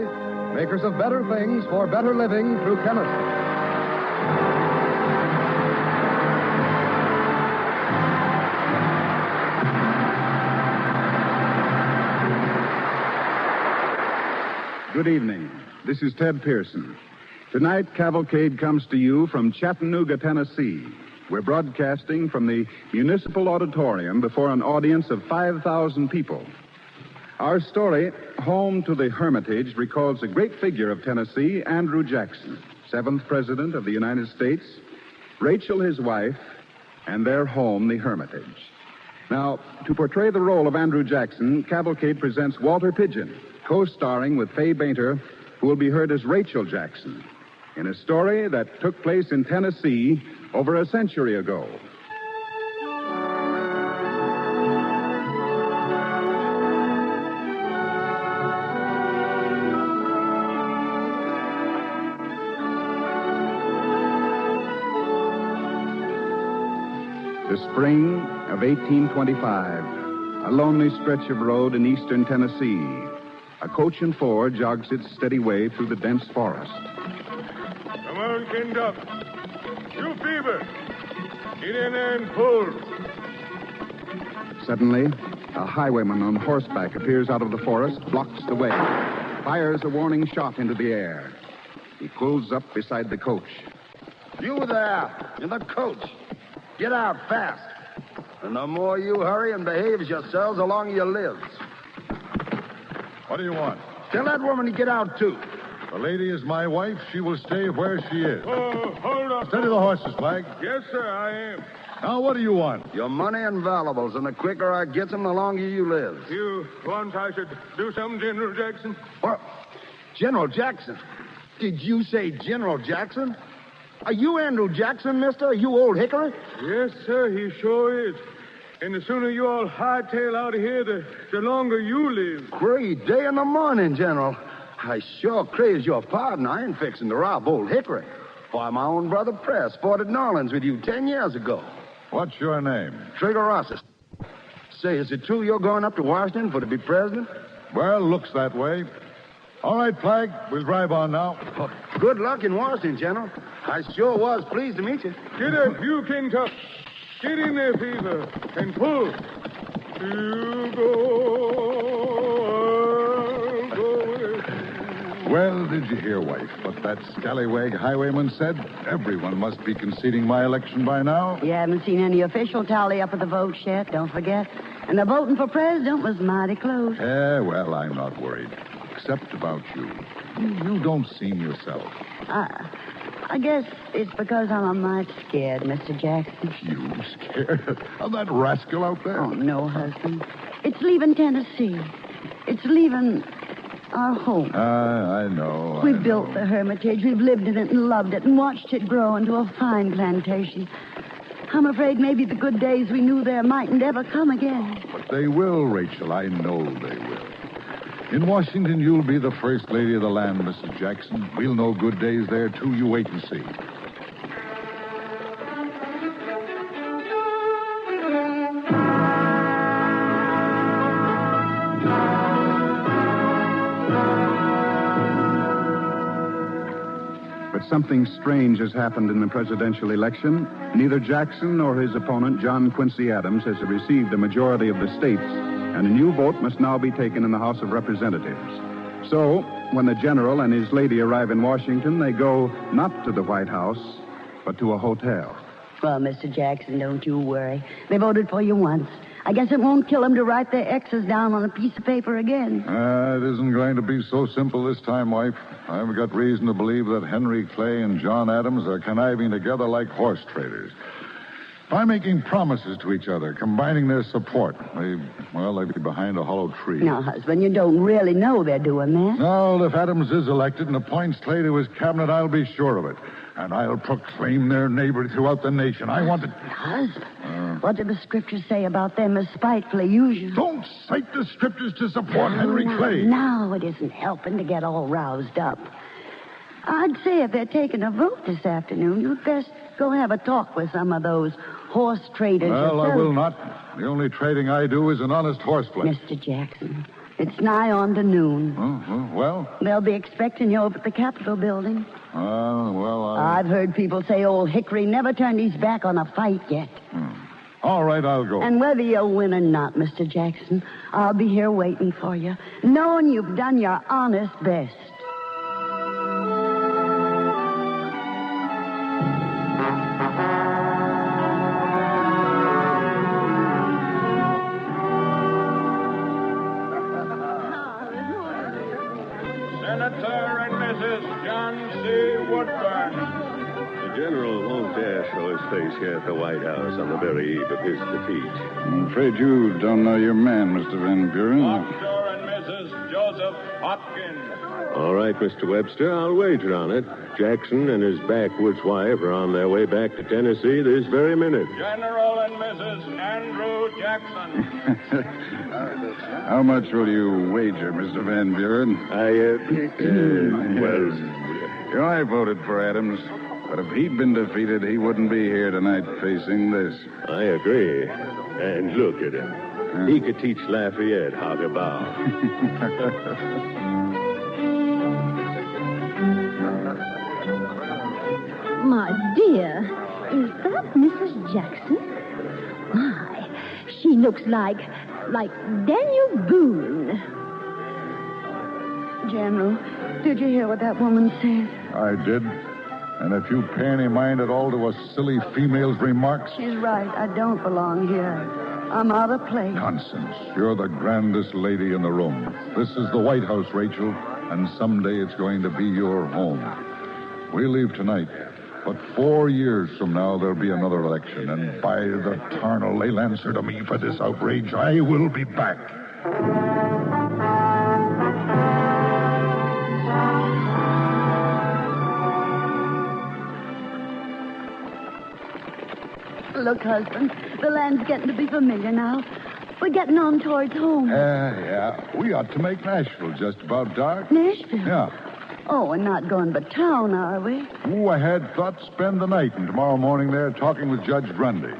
makers of better things for better living through chemistry. Good evening. This is Ted Pearson. Tonight, Cavalcade comes to you from Chattanooga, Tennessee. We're broadcasting from the Municipal Auditorium before an audience of 5,000 people. Our story, Home to the Hermitage, recalls a great figure of Tennessee, Andrew Jackson, 7th President of the United States, Rachel, his wife, and their home, the Hermitage. Now, to portray the role of Andrew Jackson, Cavalcade presents Walter Pidgeon, co-starring with Fay Bainter, who will be heard as Rachel Jackson, in a story that took place in Tennessee over a century ago. The spring of 1825, a lonely stretch of road in eastern Tennessee. A coach and four jogs its steady way through the dense forest. Come on, Kenduck. You fever. Get in there and pull. Suddenly, a highwayman on horseback appears out of the forest, blocks the way, fires a warning shot into the air. He pulls up beside the coach. You there, in the coach. Get out fast. And the more you hurry and behaves yourselves, the longer you live. What do you want? Tell that woman to get out, too. The lady is my wife. She will stay where she is. Oh, hold up. Steady the horses, Flag. Yes, sir, I am. Now, what do you want? Your money and valuables, and the quicker I get them, the longer you live. You want I should do something, General Jackson? What? General Jackson? Did you say General Jackson? Are you Andrew Jackson, mister? Are you old Hickory? Yes, sir, he sure is. And the sooner you all hightail out of here, the longer you live. Great day in the morning, General. I sure craze your pardon. I ain't fixing to rob old Hickory. Why, my own brother Press fought at New Orleans with you 10 years ago. What's your name? Trigger Rosses. Say, is it true you're going up to Washington for to be president? Well, looks that way. All right, Flag, we'll drive on now. Good luck in Washington, General. I sure was pleased to meet you. Get up, you King Tut. Get in there, Fever, and pull. You go. Well, did you hear, wife, what that scallywag highwayman said? Everyone must be conceding my election by now. You haven't seen any official tally up of the votes yet, don't forget. And the voting for president was mighty close. Well, I'm not worried. Except about you. You don't seem yourself. I guess it's because I'm a mite scared, Mr. Jackson. You scared of that rascal out there? Oh, no, husband. It's leaving Tennessee. It's leaving our home. I know. We've built the Hermitage. We've lived in it and loved it and watched it grow into a fine plantation. I'm afraid maybe the good days we knew there mightn't ever come again. But they will, Rachel. I know they will. In Washington, you'll be the first lady of the land, Mrs. Jackson. We'll know good days there, too. You wait and see. But something strange has happened in the presidential election. Neither Jackson nor his opponent, John Quincy Adams, has received a majority of the states, and a new vote must now be taken in the House of Representatives. So, when the general and his lady arrive in Washington, they go not to the White House, but to a hotel. Well, Mr. Jackson, don't you worry. They voted for you once. I guess it won't kill them to write their X's down on a piece of paper again. It isn't going to be so simple this time, wife. I've got reason to believe that Henry Clay and John Adams are conniving together like horse traders. By making promises to each other, combining their support, they'd be behind a hollow tree. Now, husband, you don't really know they're doing that. No, if Adams is elected and appoints Clay to his cabinet, I'll be sure of it. And I'll proclaim their neighbor throughout the nation. I want to... Husband, what did the scriptures say about them as spitefully usual? Don't cite the scriptures to support Henry Clay. Now it isn't helping to get all roused up. I'd say if they're taking a vote this afternoon, you'd best go have a talk with some of those horse traders. Well, I will not. The only trading I do is an honest horseflesh. Mr. Jackson, it's nigh on to noon. Well? They'll be expecting you over at the Capitol building. I've heard people say old Hickory never turned his back on a fight yet. All right, I'll go. And whether you win or not, Mr. Jackson, I'll be here waiting for you, knowing you've done your honest best. Senator and Mrs. John C. Woodburn. The general won't dare show his face here at the White House on the very eve of his defeat. I'm afraid you don't know your man, Mr. Van Buren. Dr. and Mrs. Joseph Hopkins. All right, Mr. Webster, I'll wager on it. Jackson and his backwoods wife are on their way back to Tennessee this very minute. General and Mrs. Andrew Jackson. How much will you wager, Mr. Van Buren? I voted for Adams. But if he'd been defeated, he wouldn't be here tonight facing this. I agree. And look at him. He could teach Lafayette how to bow. My dear, is that Mrs. Jackson? My, she looks like Daniel Boone. General, did you hear what that woman said? I did. And if you pay any mind at all to a silly female's remarks... She's right. I don't belong here. I'm out of place. Nonsense. You're the grandest lady in the room. This is the White House, Rachel, and someday it's going to be your home. We leave tonight, But 4 years from now, there'll be another election, and by the tarnal they'll answer to me for this outrage. I will be back. Look, husband, the land's getting to be familiar now. We're getting on towards home. Yeah. We ought to make Nashville just about dark. Nashville? Yeah. Oh, we're not going to town, are we? Oh, I had thought spend the night and tomorrow morning there talking with Judge Grundy.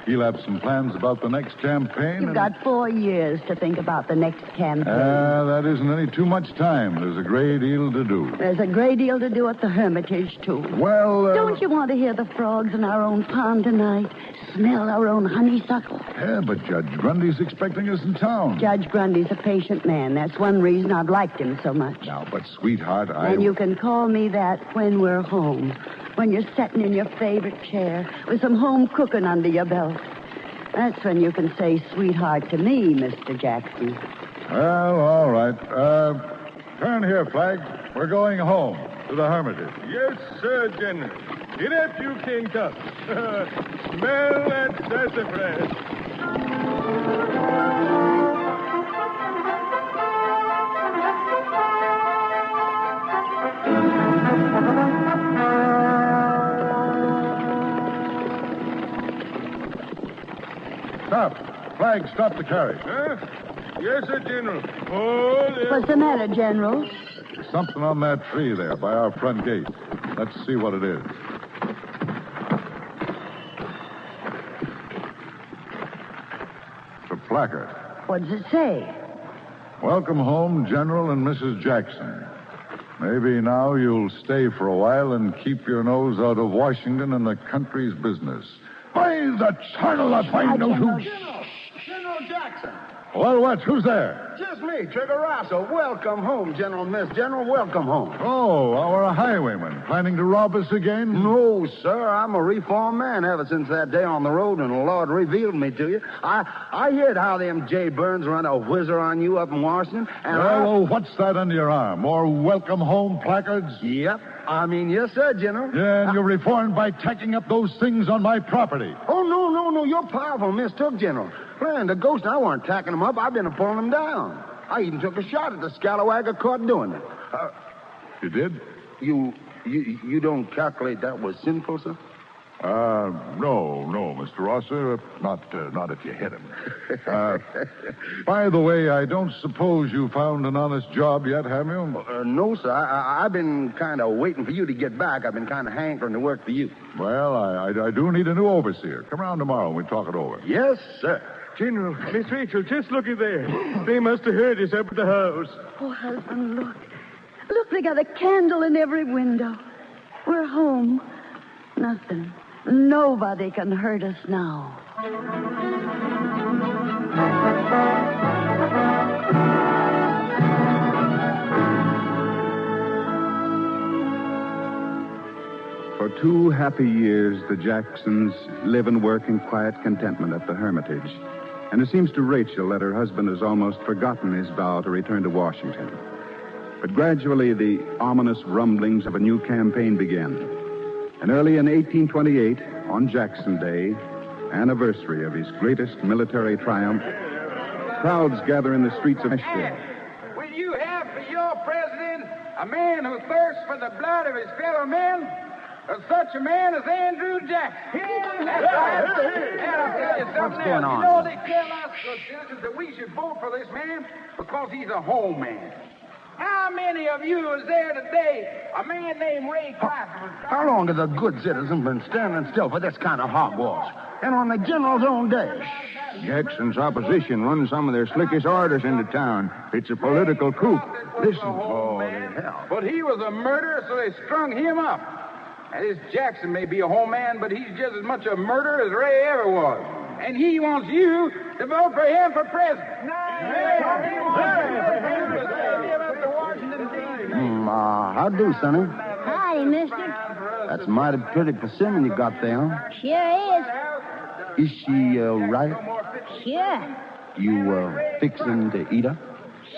He'll have some plans about the next campaign. You've got 4 years to think about the next campaign. That isn't any too much time. There's a great deal to do. There's a great deal to do at the Hermitage, too. Well, Don't you want to hear the frogs in our own pond tonight? Smell our own honeysuckle? Yeah, but Judge Grundy's expecting us in town. Judge Grundy's a patient man. That's one reason I've liked him so much. Now, but, sweetheart, And you can call me that when we're home. When you're sitting in your favorite chair with some home cooking under your belt. That's when you can say sweetheart to me, Mr. Jackson. Well, all right. Turn here, Flag. We're going home to the Hermitage. Yes, sir, General. Get up, you King Tut. Smell that sassafras. Stop. Flag, stop the carriage. Huh? Yes, sir, General. Oh, there. What's the matter, General? Something on that tree there by our front gate. Let's see what it is. It's a placard. What does it say? Welcome home, General and Mrs. Jackson. Maybe now you'll stay for a while and keep your nose out of Washington and the country's business. By the tarnal, if I know who... General Jackson. Well, what? Who's there? Just me, Trigger Rosso. Welcome home, General, Miss General. Welcome home. Oh, our highwayman. Planning to rob us again? No, sir. I'm a reformed man ever since that day on the road when the Lord revealed me to you. I heard how them Jay Burns run a whizzer on you up in Washington. And well, what's that under your arm? More welcome home placards? Yep. Yes, sir, General. Yeah, and you're reformed by tacking up those things on my property. Oh, no. You're powerful mistook, General. Playing the ghost, I weren't tacking them up. I've been pulling them down. I even took a shot at the scalawag caught doing it. You did? You don't calculate that was sinful, sir? No, Mr. Rosser. Not if you hit him. By the way, I don't suppose you found an honest job yet, have you? No, sir. I've been kind of waiting for you to get back. I've been kind of hankering to work for you. Well, I do need a new overseer. Come around tomorrow and we talk it over. Yes, sir. General, Miss Rachel, just looky there. They must have heard us up at the house. Oh, husband, look. Look, they got a candle in every window. We're home. Nothing. Nobody can hurt us now. For 2 happy years, the Jacksons live and work in quiet contentment at the Hermitage. And it seems to Rachel that her husband has almost forgotten his vow to return to Washington. But gradually, the ominous rumblings of a new campaign began. And early in 1828, on Jackson Day, anniversary of his greatest military triumph, crowds gather in the streets of Nashville. Will you have for your president a man who thirsts for the blood of his fellow men? Such a man as Andrew Jackson. That's right. And I'll tell you something What's going else. on? You know, they tell us, citizens, that we should vote for this man because he's a home man. How many of you is there today, a man named Ray Clapper? How long have the good citizens been standing still for this kind of hogwash? And on the general's own day? Jackson's opposition runs some of their slickest orders into town. It's a political coup. Listen. Oh, hell. But he was a murderer, so they strung him up. And this Jackson may be a home man, but he's just as much a murderer as Ray ever was. And he wants you to vote for him for president. How do, Sonny? Howdy, mister. That's mighty pretty persimmon you got there, huh? Sure Is she, right? is. Sure. You, fixing to eat her?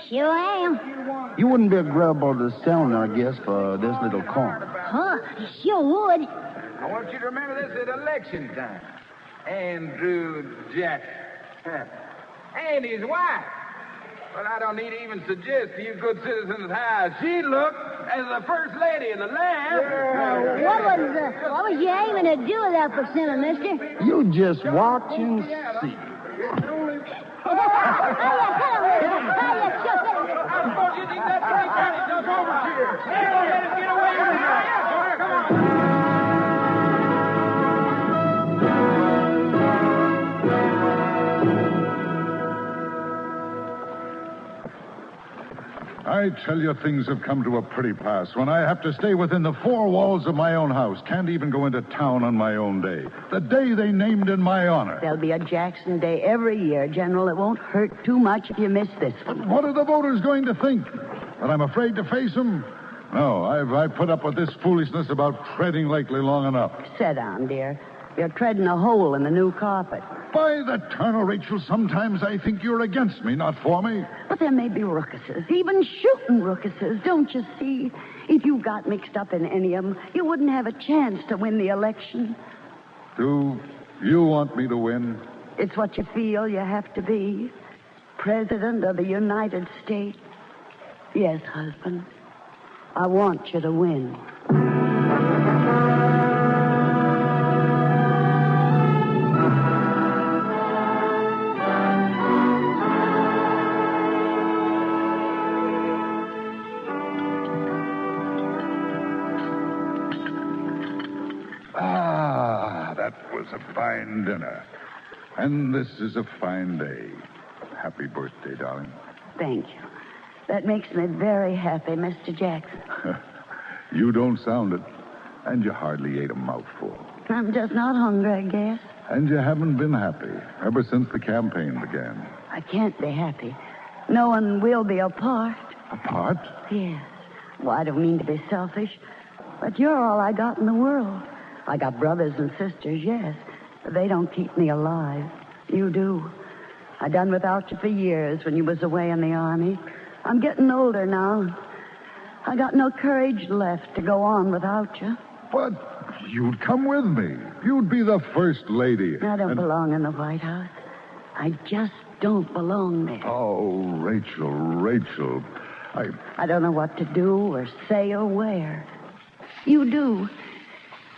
Sure am. You wouldn't be agreeable to selling, I guess, for this little corner. Huh? Sure would. I want you to remember this at election time. Andrew Jackson. And his wife. Well, I don't need to even suggest to you good citizens how she looked as the first lady of the land. What was you aiming to do with that percent, mister? You just watch and see. I tell you, things have come to a pretty pass when I have to stay within the four walls of my own house. Can't even go into town on my own day. The day they named in my honor. There'll be a Jackson Day every year, General. It won't hurt too much if you miss this one. What are the voters going to think? That I'm afraid to face them? No, I've put up with this foolishness about treading lightly long enough. Sit down, dear. You're treading a hole in the new carpet. By the eternal, Rachel, sometimes I think you're against me, not for me. But there may be rookuses, even shooting rookuses, don't you see? If you got mixed up in any of them, you wouldn't have a chance to win the election. Do you want me to win? It's what you feel you have to be. President of the United States. Yes, husband. I want you to win. A fine dinner. And this is a fine day. Happy birthday, darling. Thank you. That makes me very happy, Mr. Jackson. You don't sound it. And you hardly ate a mouthful. I'm just not hungry, I guess. And you haven't been happy ever since the campaign began. I can't be happy. No one will be apart. Apart? Yes. Well, I don't mean to be selfish, but you're all I got in the world. I got brothers and sisters, yes, but they don't keep me alive. You do. I done without you for years when you was away in the army. I'm getting older now. I got no courage left to go on without you. But you'd come with me. You'd be the first lady. I don't belong in the White House. I just don't belong there. Oh, Rachel. I don't know what to do or say or wear. You do.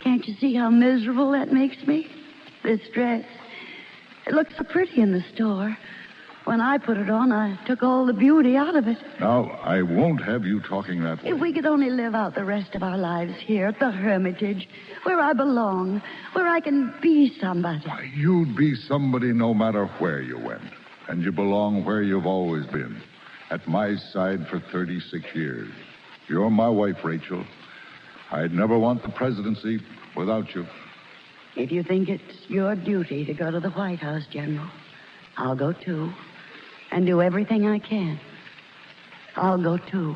Can't you see how miserable that makes me? This dress. It looks so pretty in the store. When I put it on, I took all the beauty out of it. Now, I won't have you talking that way. If we could only live out the rest of our lives here at the Hermitage, where I belong, where I can be somebody. You'd be somebody no matter where you went. And you belong where you've always been. At my side for 36 years. You're my wife, Rachel. I'd never want the presidency without you. If you think it's your duty to go to the White House, General, I'll go too. And do everything I can. I'll go too.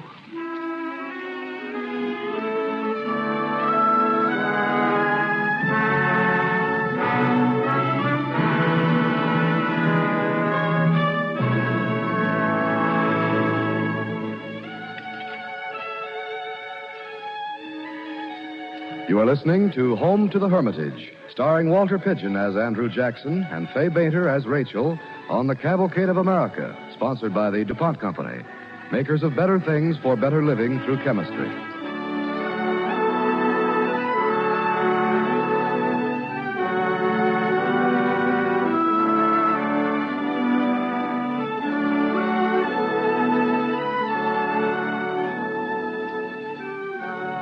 You are listening to Home to the Hermitage, starring Walter Pidgeon as Andrew Jackson and Fay Bainter as Rachel on the Cavalcade of America, sponsored by the DuPont Company, makers of better things for better living through chemistry.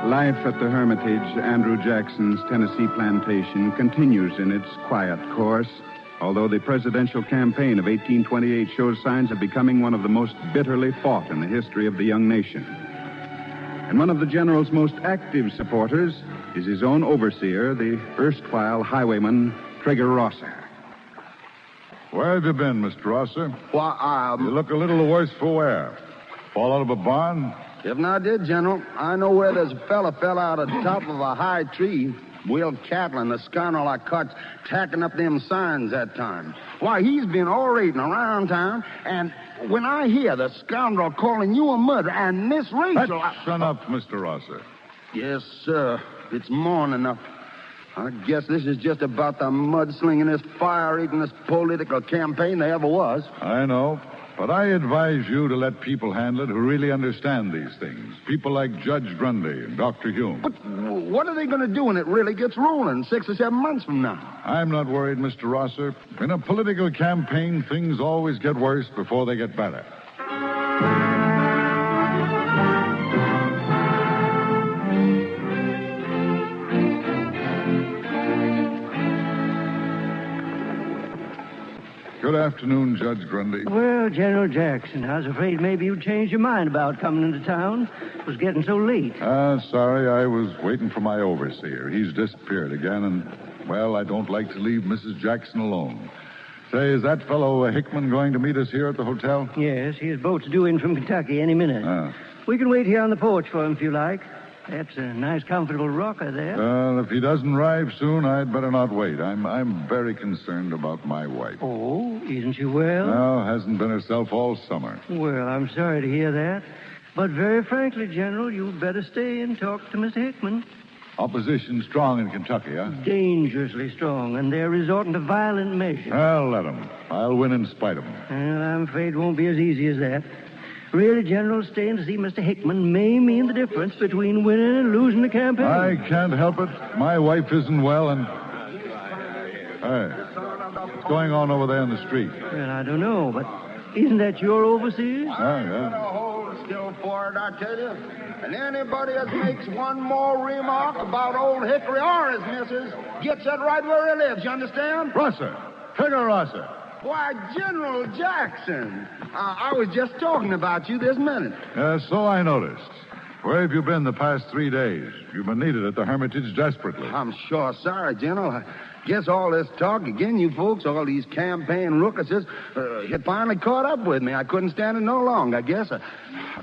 Life at the Hermitage, Andrew Jackson's Tennessee plantation, continues in its quiet course, although the presidential campaign of 1828 shows signs of becoming one of the most bitterly fought in the history of the young nation. And one of the general's most active supporters is his own overseer, the erstwhile highwayman, Trigger Rosser. Where have you been, Mr. Rosser? Well, You look a little worse for wear. Fall out of a barn? If not did, General, I know where there's a fella fell out of the top of a high tree. Will Catlin, the scoundrel I caught tacking up them signs that time. Why, he's been orating around town, and when I hear the scoundrel calling you a murderer and Miss Rachel... That's enough, Mr. Rosser. Yes, sir. It's more enough. I guess this is just about the mudslingingest, fire-eatingest political campaign there ever was. I know. But I advise you to let people handle it who really understand these things. People like Judge Grundy and Dr. Hume. But what are they going to do when it really gets rolling 6 or 7 months from now? I'm not worried, Mr. Rosser. In a political campaign, things always get worse before they get better. Good afternoon, Judge Grundy. Well, General Jackson, I was afraid maybe you'd changed your mind about coming into town. It was getting so late. Sorry, I was waiting for my overseer. He's disappeared again, and, well, I don't like to leave Mrs. Jackson alone. Say, is that fellow Hickman going to meet us here at the hotel? Yes, his boat's due in from Kentucky any minute. We can wait here on the porch for him if you like. That's a nice, comfortable rocker there. Well, if he doesn't arrive soon, I'd better not wait. I'm very concerned about my wife. Oh, isn't she well? No, hasn't been herself all summer. Well, I'm sorry to hear that. But very frankly, General, you'd better stay and talk to Mr. Hickman. Opposition strong in Kentucky, huh? Dangerously strong, and they're resorting to violent measures. Well, let them. I'll win in spite of them. Well, I'm afraid it won't be as easy as that. Really, General, staying to see Mr. Hickman may mean the difference between winning and losing the campaign. I can't help it. My wife isn't well, and... Hey, what's going on over there in the street? Well, I don't know, but isn't that your overseer? Yeah. Hold still for it, I tell you. And anybody that makes one more remark about old Hickory or his missus gets it right where he lives, you understand? Rosser. Trigger Rosser. Why, General Jackson, I was just talking about you this minute. So I noticed. Where have you been the past 3 days? You've been needed at the Hermitage desperately. I'm sure sorry, General. I guess all this talk again, you folks, all these campaign rookuses, it finally caught up with me. I couldn't stand it no longer. I guess I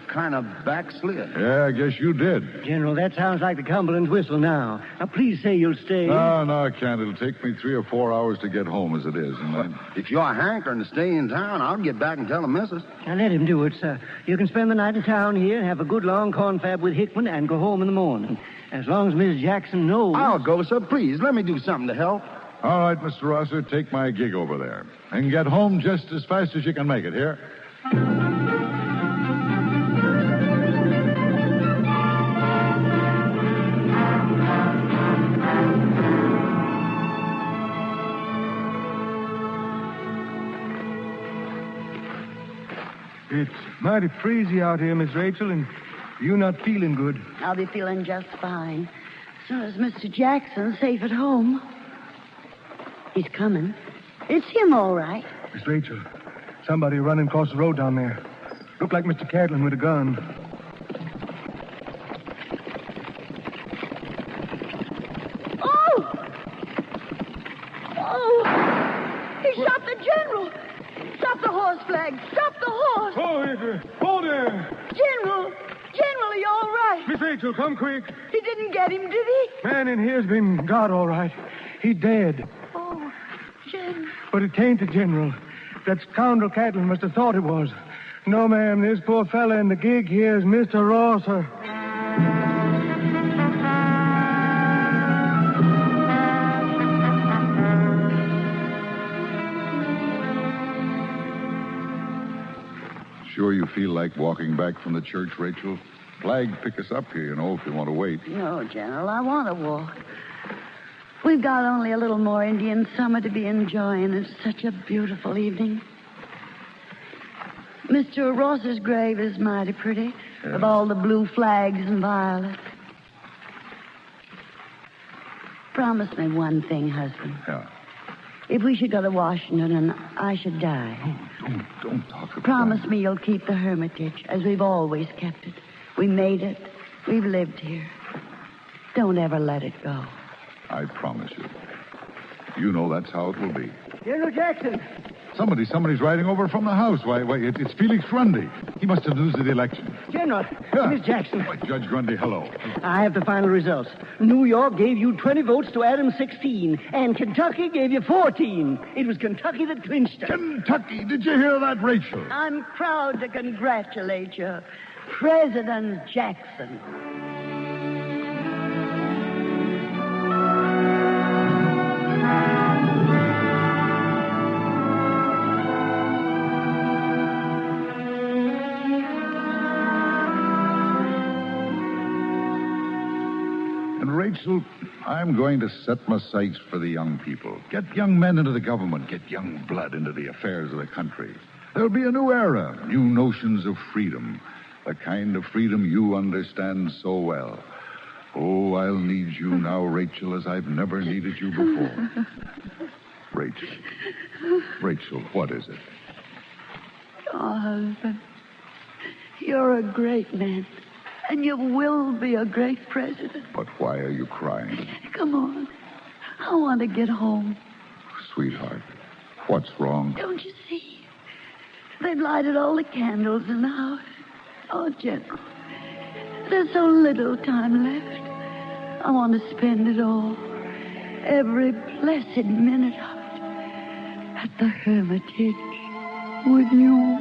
kind of backslid. Yeah, I guess you did. General, that sounds like the Cumberland's whistle now. Now, please say you'll stay. No, I can't. It'll take me 3 or 4 hours to get home as it is. And if you're hankering to stay in town, I'll get back and tell the missus. Now, let him do it, sir. You can spend the night in town here and have a good long confab with Hickman and go home in the morning. As long as Mrs. Jackson knows... I'll go, sir. Please, let me do something to help. All right, Mr. Rosser, take my gig over there. And get home just as fast as you can make it, here? It's mighty freezy out here, Miss Rachel, and you not feeling good. I'll be feeling just fine. As soon as Mr. Jackson's safe at home. He's coming. It's him, all right. Miss Rachel, somebody running across the road down there. Look like Mr. Cadlin with a gun. Oh! He shot the general! Stop the horse, Flag! Stop the horse! Oh, Hickory! Hold there! General! General, are you all right? Miss Rachel, come quick. He didn't get him, did he? Man in here's been got all right. He dead. Oh, General. But it ain't the general. That scoundrel Catlin must have thought it was. No, ma'am, this poor fella in the gig here is Mr. Rosser. Sure you feel like walking back from the church, Rachel? Flag pick us up here, if you want to wait. No, General, I want to walk. We've got only a little more Indian summer to be enjoying. It's such a beautiful evening. Mr. Ross's grave is mighty pretty, with all the blue flags and violets. Promise me one thing, husband. Yeah. If we should go to Washington and I should die... Don't talk about Promise me you'll keep the Hermitage as we've always kept it. We made it. We've lived here. Don't ever let it go. I promise you. You know that's how it will be. General Jackson! Somebody's riding over from the house. Why, it's Felix Grundy. He must have lose the election. General, Miss Jackson. Judge Grundy, hello. I have the final results. New York gave you 20 votes to Adams 16, and Kentucky gave you 14. It was Kentucky that clinched it. Kentucky? Did you hear that, Rachel? I'm proud to congratulate you, President Jackson. Rachel, I'm going to set my sights for the young people. Get young men into the government. Get young blood into the affairs of the country. There'll be a new era, new notions of freedom, the kind of freedom you understand so well. Oh, I'll need you now, Rachel, as I've never needed you before. Rachel, what is it? Oh, husband, you're a great man. And you will be a great president. But why are you crying? Come on. I want to get home. Sweetheart, what's wrong? Don't you see? They've lighted all the candles in the house. Oh, General, there's so little time left. I want to spend it all. Every blessed minute of it. At the Hermitage. With you.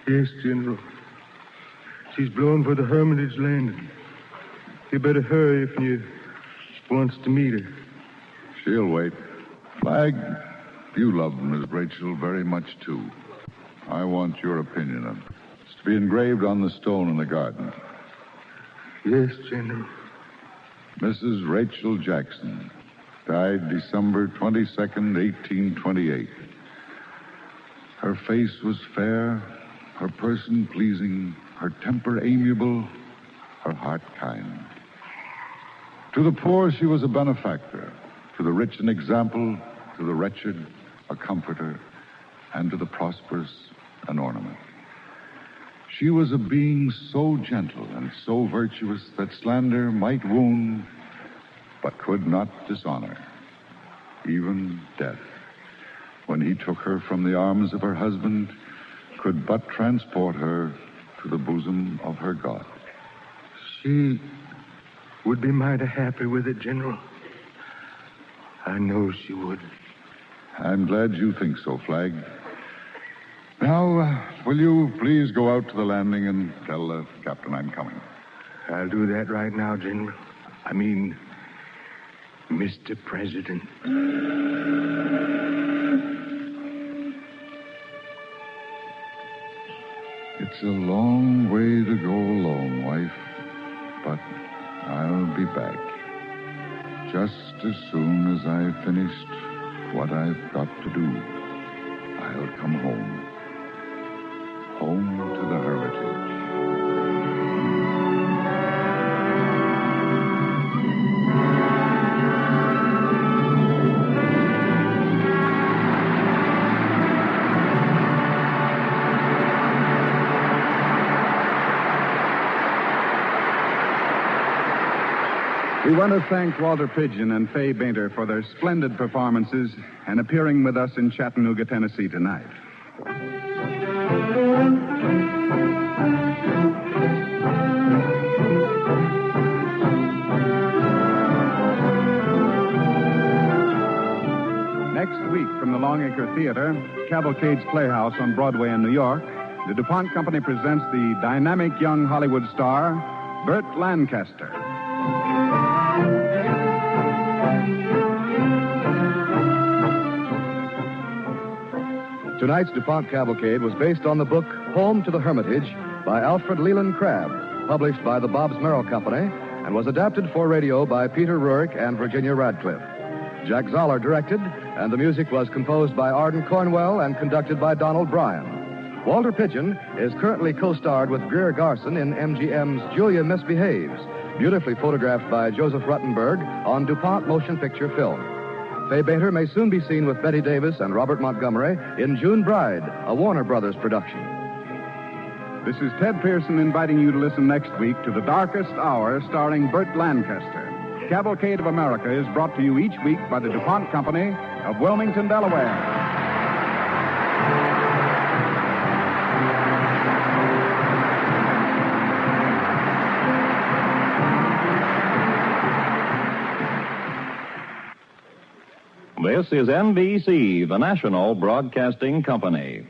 Yes, General. She's blown for the Hermitage landing. You better hurry if you wants to meet her. She'll wait. Flag, you love Miss Rachel very much, too. I want your opinion of it. It's to be engraved on the stone in the garden. Yes, General. Mrs. Rachel Jackson died December 22nd, 1828. Her face was fair, her person pleasing, her temper amiable, her heart kind. To the poor, she was a benefactor. To the rich, an example. To the wretched, a comforter. And to the prosperous, an ornament. She was a being so gentle and so virtuous that slander might wound, but could not dishonor. Even death, when he took her from the arms of her husband, could but transport her to the bosom of her God. She would be mighty happy with it, General. I know she would. I'm glad you think so, Flag. Now, will you please go out to the landing and tell the captain I'm coming? I'll do that right now, General. I mean, Mr. President. It's a long way to go alone, wife, but I'll be back. Just as soon as I've finished what I've got to do, I'll come home. Home to the Hermitage. We want to thank Walter Pidgeon and Fay Bainter for their splendid performances and appearing with us in Chattanooga, Tennessee tonight. Next week from the Longacre Theater, Cavalcade's Playhouse on Broadway in New York, the DuPont Company presents the dynamic young Hollywood star, Burt Lancaster. Tonight's DuPont Cavalcade was based on the book Home to the Hermitage by Alfred Leland Crabb, published by the Bobbs Merrill Company, and was adapted for radio by Peter Rurik and Virginia Radcliffe. Jack Zoller directed, and the music was composed by Arden Cornwell and conducted by Donald Bryan. Walter Pidgeon is currently co-starred with Greer Garson in MGM's Julia Misbehaves, beautifully photographed by Joseph Ruttenberg on DuPont motion picture film. Fay Bader may soon be seen with Betty Davis and Robert Montgomery in June Bride, a Warner Brothers production. This is Ted Pearson inviting you to listen next week to The Darkest Hour, starring Burt Lancaster. Cavalcade of America is brought to you each week by the DuPont Company of Wilmington, Delaware. This is NBC, the national broadcasting company.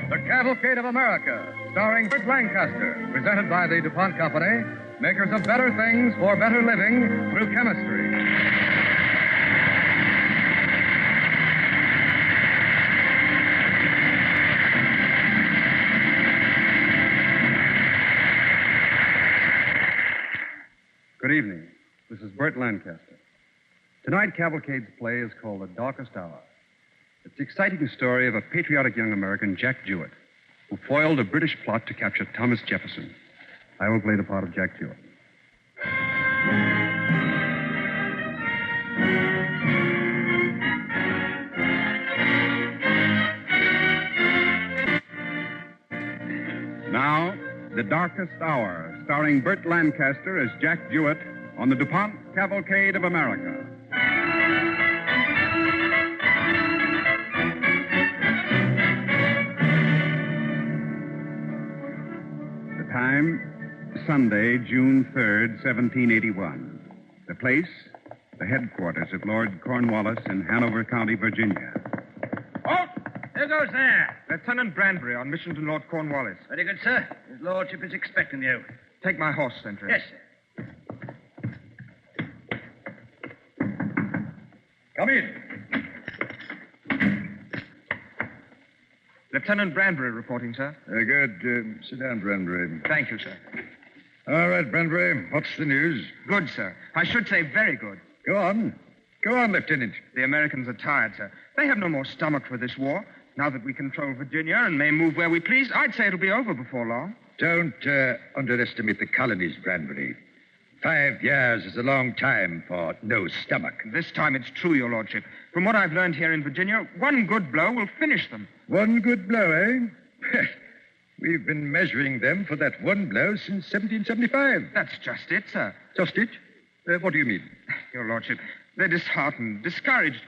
The Cavalcade of America, starring Burt Lancaster, presented by the DuPont Company, makers of better things for better living through chemistry. Good evening. This is Burt Lancaster. Tonight, Cavalcade's play is called The Darkest Hour. It's the exciting story of a patriotic young American, Jack Jewett, who foiled a British plot to capture Thomas Jefferson. I will play the part of Jack Jewett. Now, The Darkest Hour, starring Burt Lancaster as Jack Jewett on the DuPont Cavalcade of America. The time, Sunday, June 3rd, 1781. The place, the headquarters of Lord Cornwallis in Hanover County, Virginia. Halt! There goes there. Lieutenant Branbury on mission to Lord Cornwallis. Very good, sir. His lordship is expecting you. Take my horse, Sentry. Yes, sir. Come in. Lieutenant Branbury reporting, sir. Very good. Sit down, Branbury. Thank you, sir. All right, Branbury. What's the news? Good, sir. I should say very good. Go on. Go on, Lieutenant. The Americans are tired, sir. They have no more stomach for this war. Now that we control Virginia and may move where we please, I'd say it'll be over before long. Don't underestimate the colonies, Branbury. 5 years is a long time for no stomach. This time it's true, Your Lordship. From what I've learned here in Virginia, one good blow will finish them. One good blow, eh? We've been measuring them for that one blow since 1775. That's just it, sir. Just it? What do you mean? Your Lordship, they're disheartened, discouraged,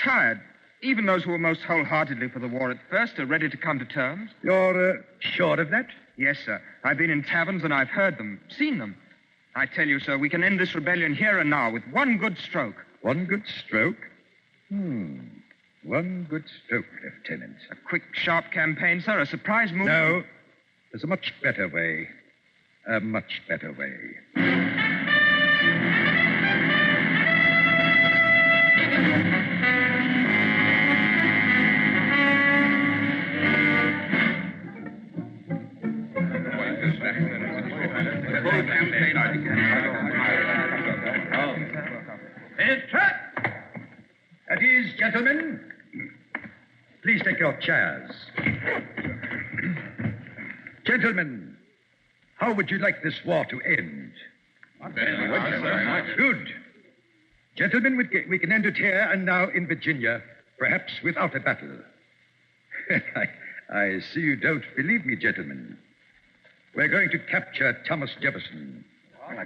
tired. Even those who were most wholeheartedly for the war at first are ready to come to terms. You're sure of that? Yes, sir. I've been in taverns and I've heard them, seen them. I tell you, sir, we can end this rebellion here and now with one good stroke. One good stroke? One good stroke, Lieutenant. A quick, sharp campaign, sir, a surprise move. No. There's a much better way. A much better way. At ease, gentlemen. Please take your chairs. Gentlemen, how would you like this war to end? Good. Gentlemen, we can end it here and now in Virginia, perhaps without a battle. I see you don't believe me, gentlemen. We're going to capture Thomas Jefferson.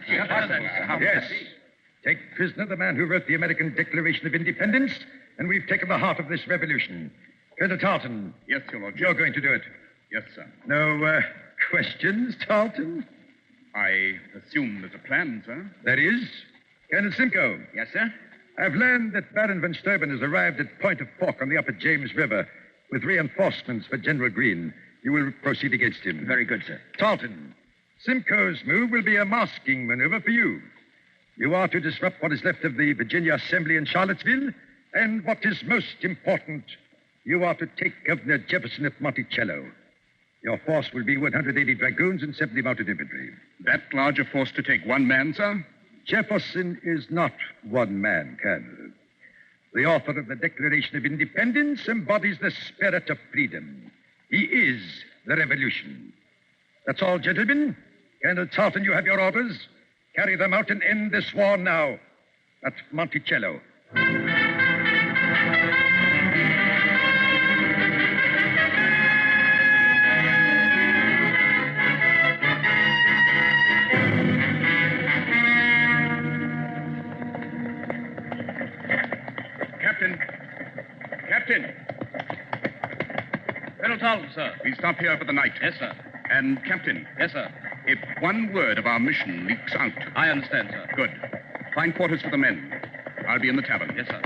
Yes. Take prisoner the man who wrote the American Declaration of Independence, and we've taken the heart of this revolution. Colonel Tarleton. Yes, Your Lordship. You're going to do it. Yes, sir. No questions, Tarleton? I assume there's a plan, sir. There is. Colonel Simcoe. Yes, sir. I've learned that Baron von Steuben has arrived at Point of Fork on the upper James River with reinforcements for General Greene. You will proceed against him. Very good, sir. Tarleton, Simcoe's move will be a masking maneuver for you. You are to disrupt what is left of the Virginia Assembly in Charlottesville, and what is most important, you are to take Governor Jefferson at Monticello. Your force will be 180 dragoons and 70 mounted infantry. That large a force to take one man, sir? Jefferson is not one man, Colonel. The author of the Declaration of Independence embodies the spirit of freedom. He is the revolution. That's all, gentlemen. Colonel Tarleton, you have your orders. Carry them out and end this war now. At Monticello. Captain! Colonel Tarleton, sir. We stop here for the night. Yes, sir. And, Captain. Yes, sir. If one word of our mission leaks out. I understand, sir. Good. Find quarters for the men. I'll be in the tavern. Yes, sir.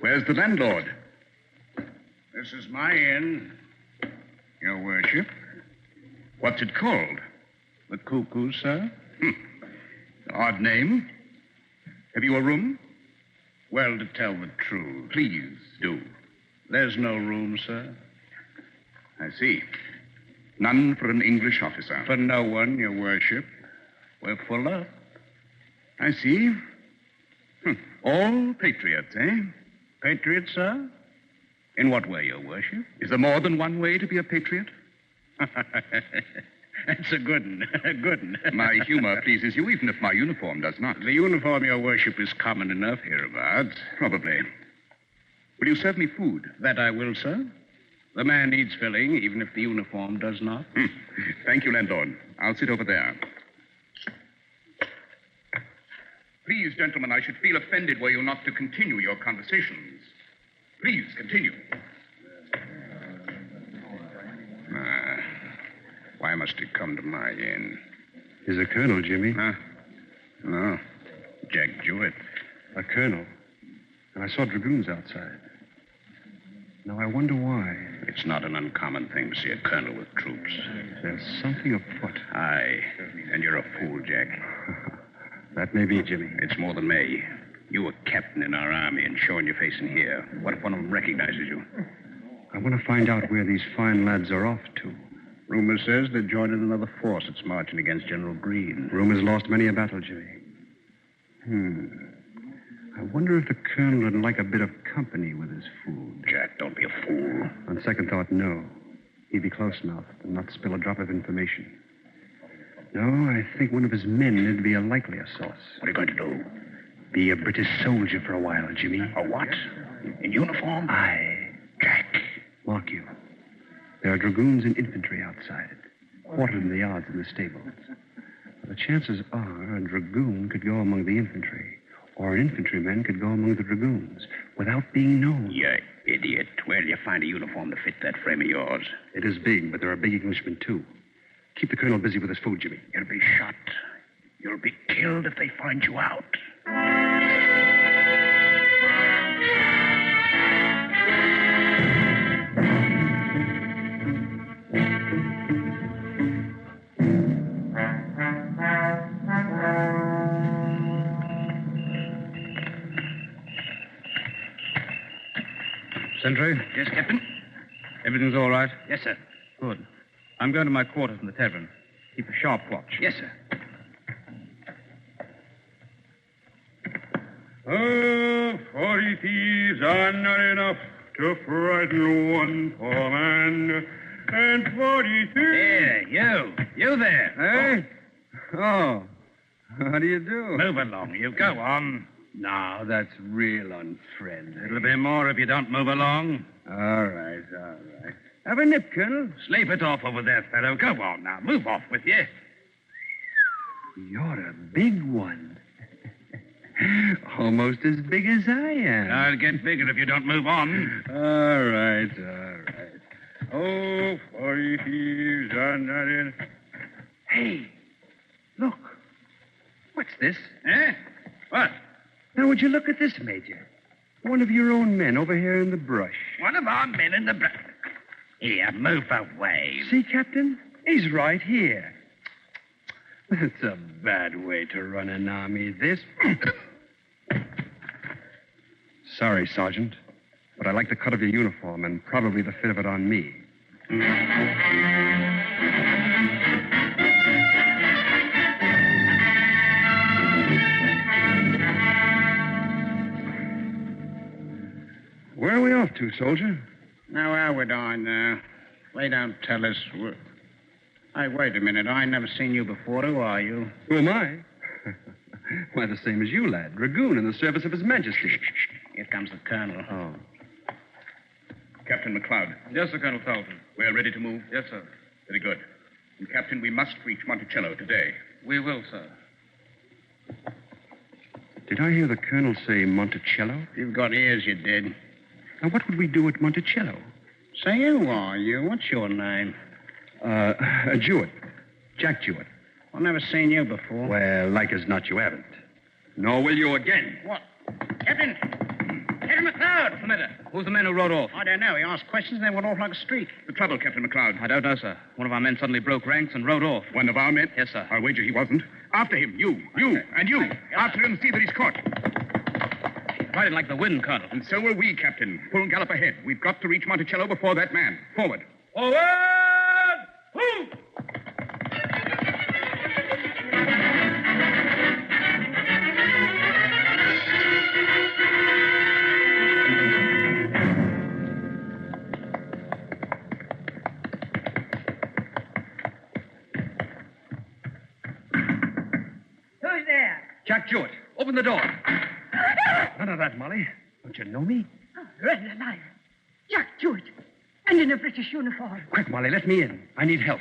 Where's the landlord? This is my inn, Your Worship. What's it called? The Cuckoo, sir. Odd name. Have you a room? Well, to tell the truth. Please do. There's no room, sir. I see. None for an English officer. For no one, Your Worship. We're full up. I see. All patriots, eh? Patriots, sir? In what way, Your Worship? Is there more than one way to be a patriot? That's a good one. A good one. My humor pleases you, even if my uniform does not. The uniform, Your Worship, is common enough hereabouts. Probably. Will you serve me food? That I will, sir. The man needs filling, even if the uniform does not. Thank you, landlord. I'll sit over there. Please, gentlemen, I should feel offended were you not to continue your conversations. Please, continue. Why must it come to my inn? He's a colonel, Jimmy. Huh? No. Jack Jewett. A colonel. And I saw dragoons outside. Now, I wonder why. It's not an uncommon thing to see a colonel with troops. There's something afoot. Aye. And you're a fool, Jack. That may be, Jimmy. It's more than may. You were captain in our army and showing your face in here. What if one of them recognizes you? I want to find out where these fine lads are off to. Rumor says they're joining another force that's marching against General Greene. Rumor's lost many a battle, Jimmy. I wonder if the colonel would like a bit of company with his food. Jack, don't be a fool. On second thought, no. He'd be close-mouthed and not spill a drop of information. No, I think one of his men would be a likelier source. What are you going to do? Be a British soldier for a while, Jimmy. A what? In uniform? Aye. Jack. Mark you. There are dragoons and infantry outside, quartered in the yards and the stables. The chances are a dragoon could go among the infantry, or an infantryman could go among the dragoons without being known. You idiot. Where'll you find a uniform to fit that frame of yours? It is big, but there are big Englishmen, too. Keep the colonel busy with his food, Jimmy. You'll be shot. You'll be killed if they find you out. Sentry? Yes, Captain? Everything's all right? Yes, sir. Good. I'm going to my quarters in the tavern. Keep a sharp watch. Yes, sir. Oh, 40 thieves are not enough to frighten one poor man. And 40 thieves... There, you. You there. Eh? Oh. How do you do? Move along, you. Go on. No, that's real unfriendly. It'll be more if you don't move along. All right. Have a nip, Colonel. Sleep it off over there, fellow. Go on now. Move off with you. You're a big one. Almost as big as I am. I'll get bigger if you don't move on. All right. Oh, 40 thieves are not in... Hey, look. What's this? Eh? What? Now, would you look at this, Major? One of your own men over here in the brush. One of our men in the brush. Here, move away. See, Captain? He's right here. It's a bad way to run an army, this. Sorry, Sergeant, but I like the cut of your uniform and probably the fit of it on me. Where are we off to, soldier? Now, Howard, they don't tell us. Hey, wait a minute. I never seen you before, who are you? Who am I? Why, the same as you, lad. Dragoon in the service of His Majesty. Here comes the colonel. Oh. Captain McLeod. Yes, sir, Colonel Felton. We're ready to move? Yes, sir. Very good. And, Captain, we must reach Monticello today. We will, sir. Did I hear the colonel say Monticello? You've got ears, you did. Now, what would we do at Monticello? Say, who are you? What's your name? Jewett. Jack Jewett. I've never seen you before. Well, like as not you haven't. Nor will you again. What? Captain! Captain McLeod! What's the matter? Who's the man who rode off? I don't know. He asked questions and then went off like a streak. The trouble, Captain McLeod. I don't know, sir. One of our men suddenly broke ranks and rode off. One of our men? Yes, sir. I'll wager he wasn't. After him. You, and you. After him, see that he's caught. Riding like the wind, Colonel. And so will we, Captain. Full gallop ahead. We've got to reach Monticello before that man. Forward. Forward! Move! Who's there? Jack Jewett. Open the door. None of that, Molly. Don't you know me? Oh, red alive. Jack Jewett. And in a British uniform. Quick, Molly, let me in. I need help.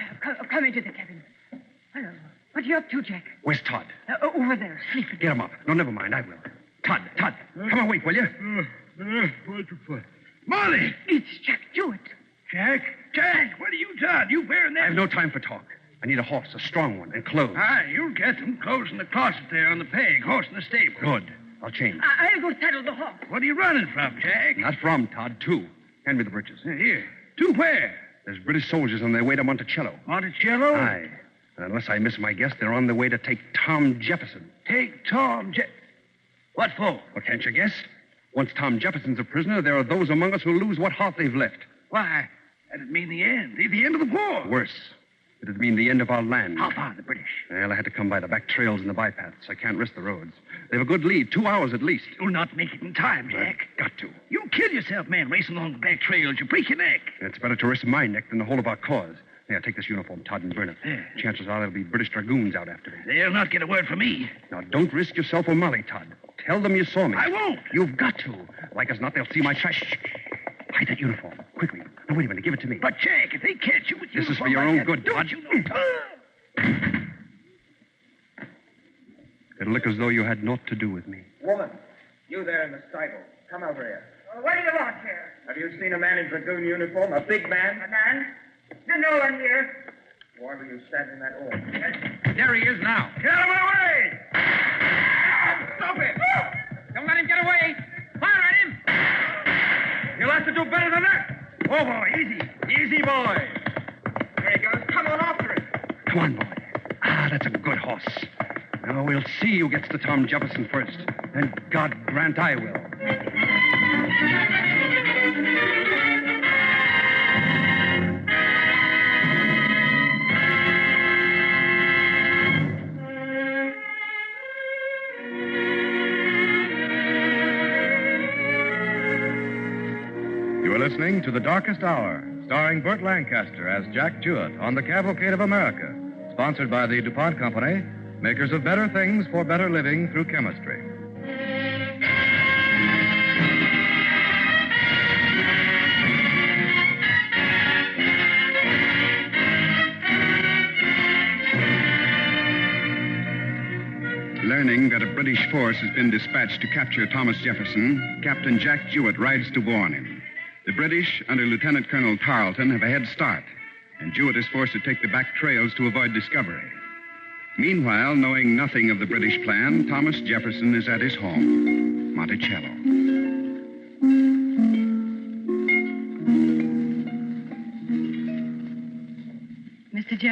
Come into the cabin. Hello. What are you up to, Jack? Where's Todd? Over there, sleeping. Get him up. No, never mind. I will. Todd, come and wait, will you? What's your foot? Molly! It's Jack Jewett. Jack, what are you, Todd? You bearing that? I have no time for talk. I need a horse, a strong one, and clothes. You'll get them. Clothes in the closet there on the peg. Horse in the stable. Good. I'll change. I'll go saddle the horse. What are you running from, Jack? Not from, Todd. To. Hand me the breeches. Here. To where? There's British soldiers on their way to Monticello. Monticello? Aye. And unless I miss my guess, they're on their way to take Tom Jefferson. Take Tom What for? Well, can't you guess? Once Tom Jefferson's a prisoner, there are those among us who'll lose what heart they've left. Why, that'd mean the end. The end of the war. Worse. It'd mean the end of our land. How far, the British? Well, I had to come by the back trails and the bypaths. I can't risk the roads. They have a good lead, 2 hours at least. You'll not make it in time, Jack. I've got to. You'll kill yourself, man, racing along the back trails. You break your neck. It's better to risk my neck than the whole of our cause. Yeah, take this uniform, Todd, and burn it. Yeah. Chances are there'll be British dragoons out after me. They'll not get a word from me. Now, don't risk yourself or Molly, Todd. Tell them you saw me. I won't. You've got to. Like as not, they'll see my trash. Hide that uniform. Quickly. Now, wait a minute. Give it to me. But, Jack, if they catch you with This is for uniform your like own that, good, don't Todd. you know? It'll look as though you had naught to do with me. Woman, you there in the stable. Come over here. What do you want here? Have you seen a man in dragoon uniform? A big man? A man? There's no one here. Why were you standing that way? There he is now. Get out of my way! Stop it! Don't let him get away. Fire at him. You'll have to do better than that. Oh, boy, easy. Easy, boy. There he goes. Come on after him. Come on, boy. That's a good horse. Now we'll see who gets to Tom Jefferson first. And God grant I will. You are listening to The Darkest Hour, starring Burt Lancaster as Jack Jewett on the Cavalcade of America, sponsored by the DuPont Company, makers of better things for better living through chemistry. Learning that a British force has been dispatched to capture Thomas Jefferson, Captain Jack Jewett rides to warn him. The British, under Lieutenant Colonel Tarleton, have a head start, and Jewett is forced to take the back trails to avoid discovery. Meanwhile, knowing nothing of the British plan, Thomas Jefferson is at his home, Monticello.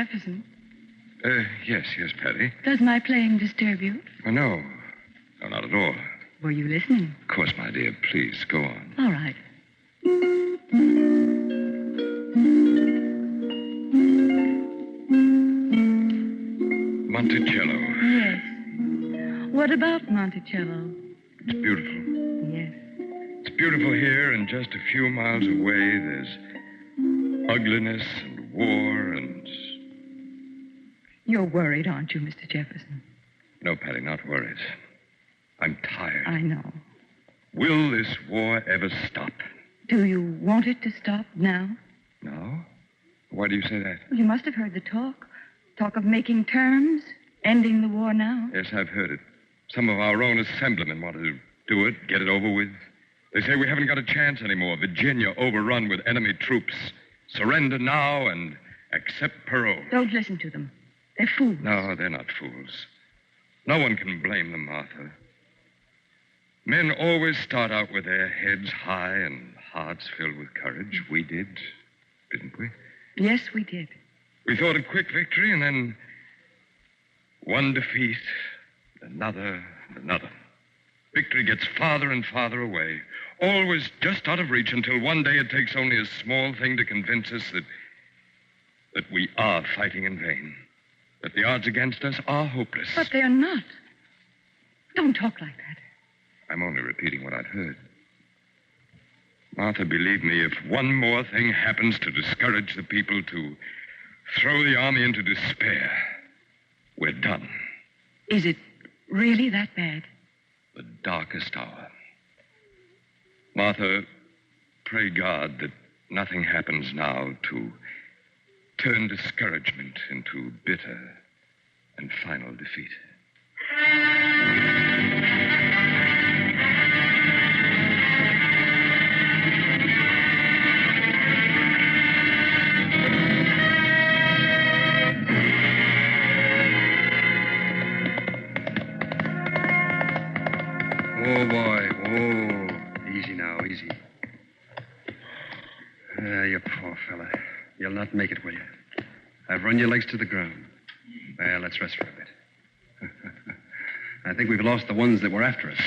Jefferson. Yes, Patty. Does my playing disturb you? Oh, no. No, not at all. Were you listening? Of course, my dear. Please, go on. All right. Monticello. Yes. What about Monticello? It's beautiful. Yes. It's beautiful here, and just a few miles away, there's ugliness and war and... You're worried, aren't you, Mr. Jefferson? No, Patty, not worried. I'm tired. I know. Will this war ever stop? Do you want it to stop now? No? Why do you say that? You must have heard the talk. Talk of making terms, ending the war now. Yes, I've heard it. Some of our own assemblymen want to do it, get it over with. They say we haven't got a chance anymore. Virginia overrun with enemy troops. Surrender now and accept parole. Don't listen to them. They're fools. No, they're not fools. No one can blame them, Martha. Men always start out with their heads high and hearts filled with courage. We did, didn't we? Yes, we did. We thought a quick victory, and then one defeat, another, and another. Victory gets farther and farther away, always just out of reach, until one day it takes only a small thing to convince us that we are fighting in vain, that the odds against us are hopeless. But they're not. Don't talk like that. I'm only repeating what I've heard. Martha, believe me, if one more thing happens to discourage the people, to throw the army into despair, we're done. Is it really that bad? The darkest hour. Martha, pray God that nothing happens now to turn discouragement into bitter and final defeat. Oh, boy. Oh, easy now, easy. You poor fella. You'll not make it, will you? I've run your legs to the ground. Well, let's rest for a bit. I think we've lost the ones that were after us.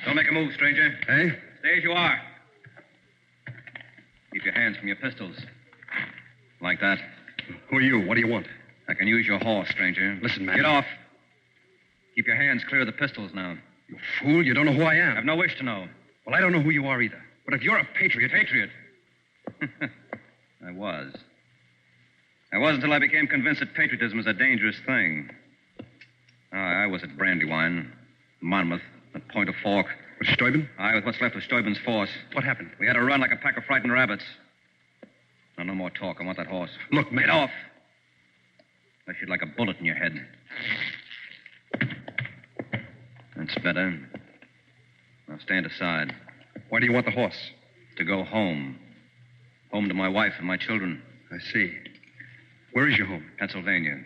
Don't make a move, stranger. Hey? Stay as you are. Keep your hands from your pistols. Like that. Who are you? What do you want? I can use your horse, stranger. Listen, man. Get off. Keep your hands clear of the pistols now. You fool. You don't know who I am. I've no wish to know. Well, I don't know who you are either. But if you're a patriot... Patriot? I was. I was until I became convinced that patriotism is a dangerous thing. I was at Brandywine, Monmouth, at Point of Fork. With Steuben? I was what's left of Steuben's force. What happened? We had to run like a pack of frightened rabbits. Now, no more talk. I want that horse. Look, man. Get off. Unless you'd like a bullet in your head. That's better. Now stand aside. Why do you want the horse? To go home. Home to my wife and my children. I see. Where is your home? Pennsylvania.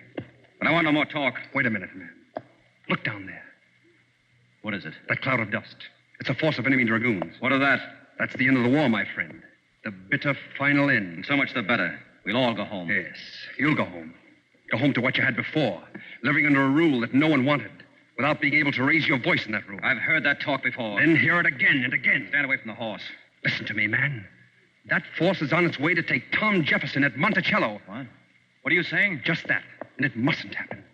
But I want no more talk. Wait a minute, man. Look down there. What is it? That cloud of dust. It's a force of enemy dragoons. What of that? That's the end of the war, my friend. The bitter final end. And so much the better. We'll all go home. Yes, you'll go home. Go home to what you had before. Living under a rule that no one wanted. Without being able to raise your voice in that rule. I've heard that talk before. Then hear it again and again. Stand away from the horse. Listen to me, man. That force is on its way to take Tom Jefferson at Monticello. What? What are you saying? Just that. And it mustn't happen.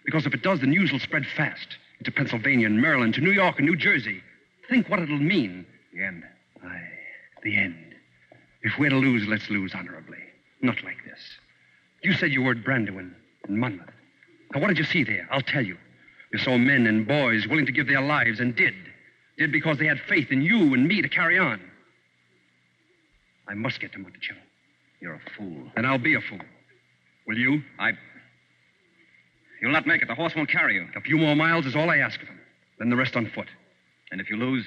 Because if it does, the news will spread fast. Into Pennsylvania and Maryland, to New York and New Jersey. Think what it'll mean. The end. Aye, the end. If we're to lose, let's lose honorably. Not like this. You said you were at Brandywine and Monmouth. Now, what did you see there? I'll tell you. You saw men and boys willing to give their lives, and did. Did because they had faith in you and me to carry on. I must get to Monticello. You're a fool. And I'll be a fool. Will you? You'll not make it. The horse won't carry you. A few more miles is all I ask of him. Then the rest on foot. And if you lose?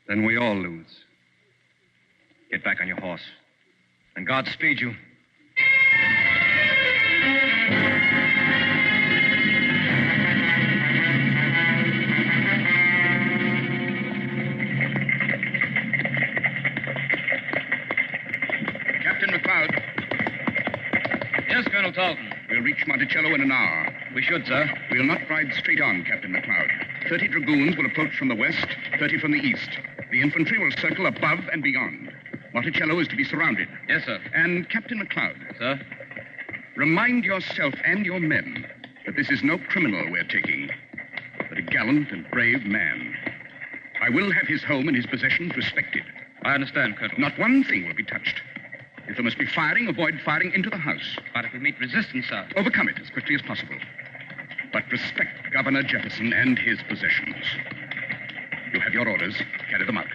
Then we all lose. Get back on your horse. And God speed you. Yes, Colonel reach Monticello in an hour. We should, sir. We'll not ride straight on, Captain McLeod. 30 dragoons will approach from the west, 30 from the east. The infantry will circle above and beyond. Monticello is to be surrounded. Yes, sir. And Captain McLeod. Sir? Remind yourself and your men that this is no criminal we're taking, but a gallant and brave man. I will have his home and his possessions respected. I understand, Colonel. Not one thing will be touched. If there must be firing, avoid firing into the house. But if we meet resistance, sir? Overcome it as quickly as possible. But respect Governor Jefferson and his possessions. You have your orders. Carry them out.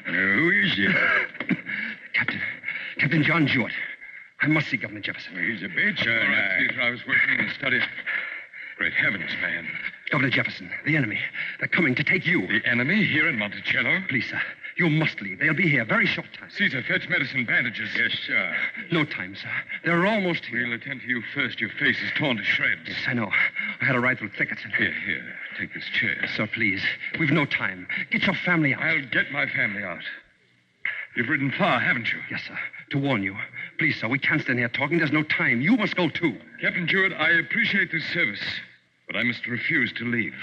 Who is it? Captain John Jewett. I must see Governor Jefferson. He's a bit, sir. All right, Peter, I was working in the study. Great heavens, man. Governor Jefferson, the enemy. They're coming to take you. The enemy here in Monticello? Please, sir. You must leave. They'll be here very short time. Caesar, fetch medicine bandages. Yes, sir. No time, sir. They're almost here. We'll attend to you first. Your face is torn to shreds. Yes, I know. I had to ride through thickets. Here. Take this chair. Sir, please. We've no time. Get your family out. I'll get my family out. You've ridden far, haven't you? Yes, sir. To warn you. Please, sir, we can't stand here talking. There's no time. You must go, too. Captain Jewett, I appreciate this service, but I must refuse to leave.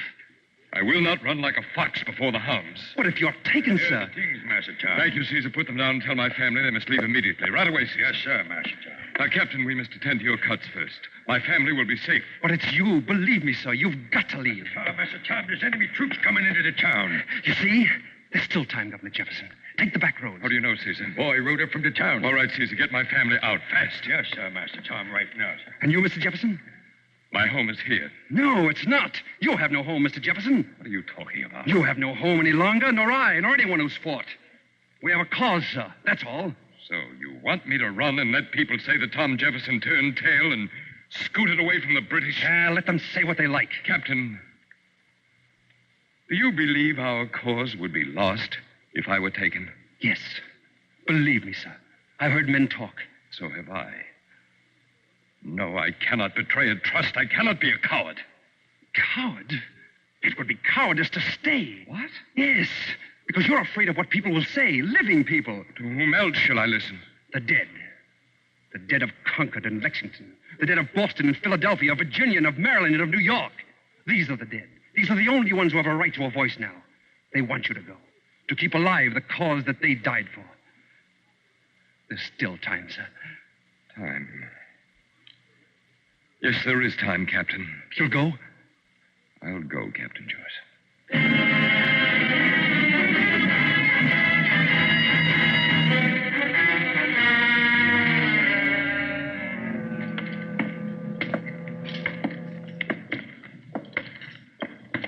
I will not run like a fox before the hounds. But if you're taken, sir... The things, Master Tom. Thank you, Caesar. Put them down and tell my family they must leave immediately. Right away, Caesar. Yes, sir, Master Tom. Now, Captain, we must attend to your cuts first. My family will be safe. But it's you. Believe me, sir. You've got to leave. Master Tom, there's enemy troops coming into the town. You see? There's still time, Governor Jefferson. Take the back roads. How do you know, Caesar? Boy rode up from the town. All right, Caesar. Get my family out fast. Yes, sir, Master Tom, right now, sir. And you, Mr. Jefferson? My home is here. No, it's not. You have no home, Mr. Jefferson. What are you talking about? You have no home any longer, nor I, nor anyone who's fought. We have a cause, sir. That's all. So you want me to run and let people say that Tom Jefferson turned tail and scooted away from the British? Let them say what they like. Captain, do you believe our cause would be lost if I were taken? Yes. Believe me, sir. I've heard men talk. So have I. No, I cannot betray a trust. I cannot be a coward. Coward? It would be cowardice to stay. What? Yes, because you're afraid of what people will say, living people. To whom else shall I listen? The dead. The dead of Concord and Lexington. The dead of Boston and Philadelphia, of Virginia and of Maryland and of New York. These are the dead. These are the only ones who have a right to a voice now. They want you to go. To keep alive the cause that they died for. There's still time, sir. Time. Yes, there is time, Captain. You'll go? I'll go, Captain Joyce.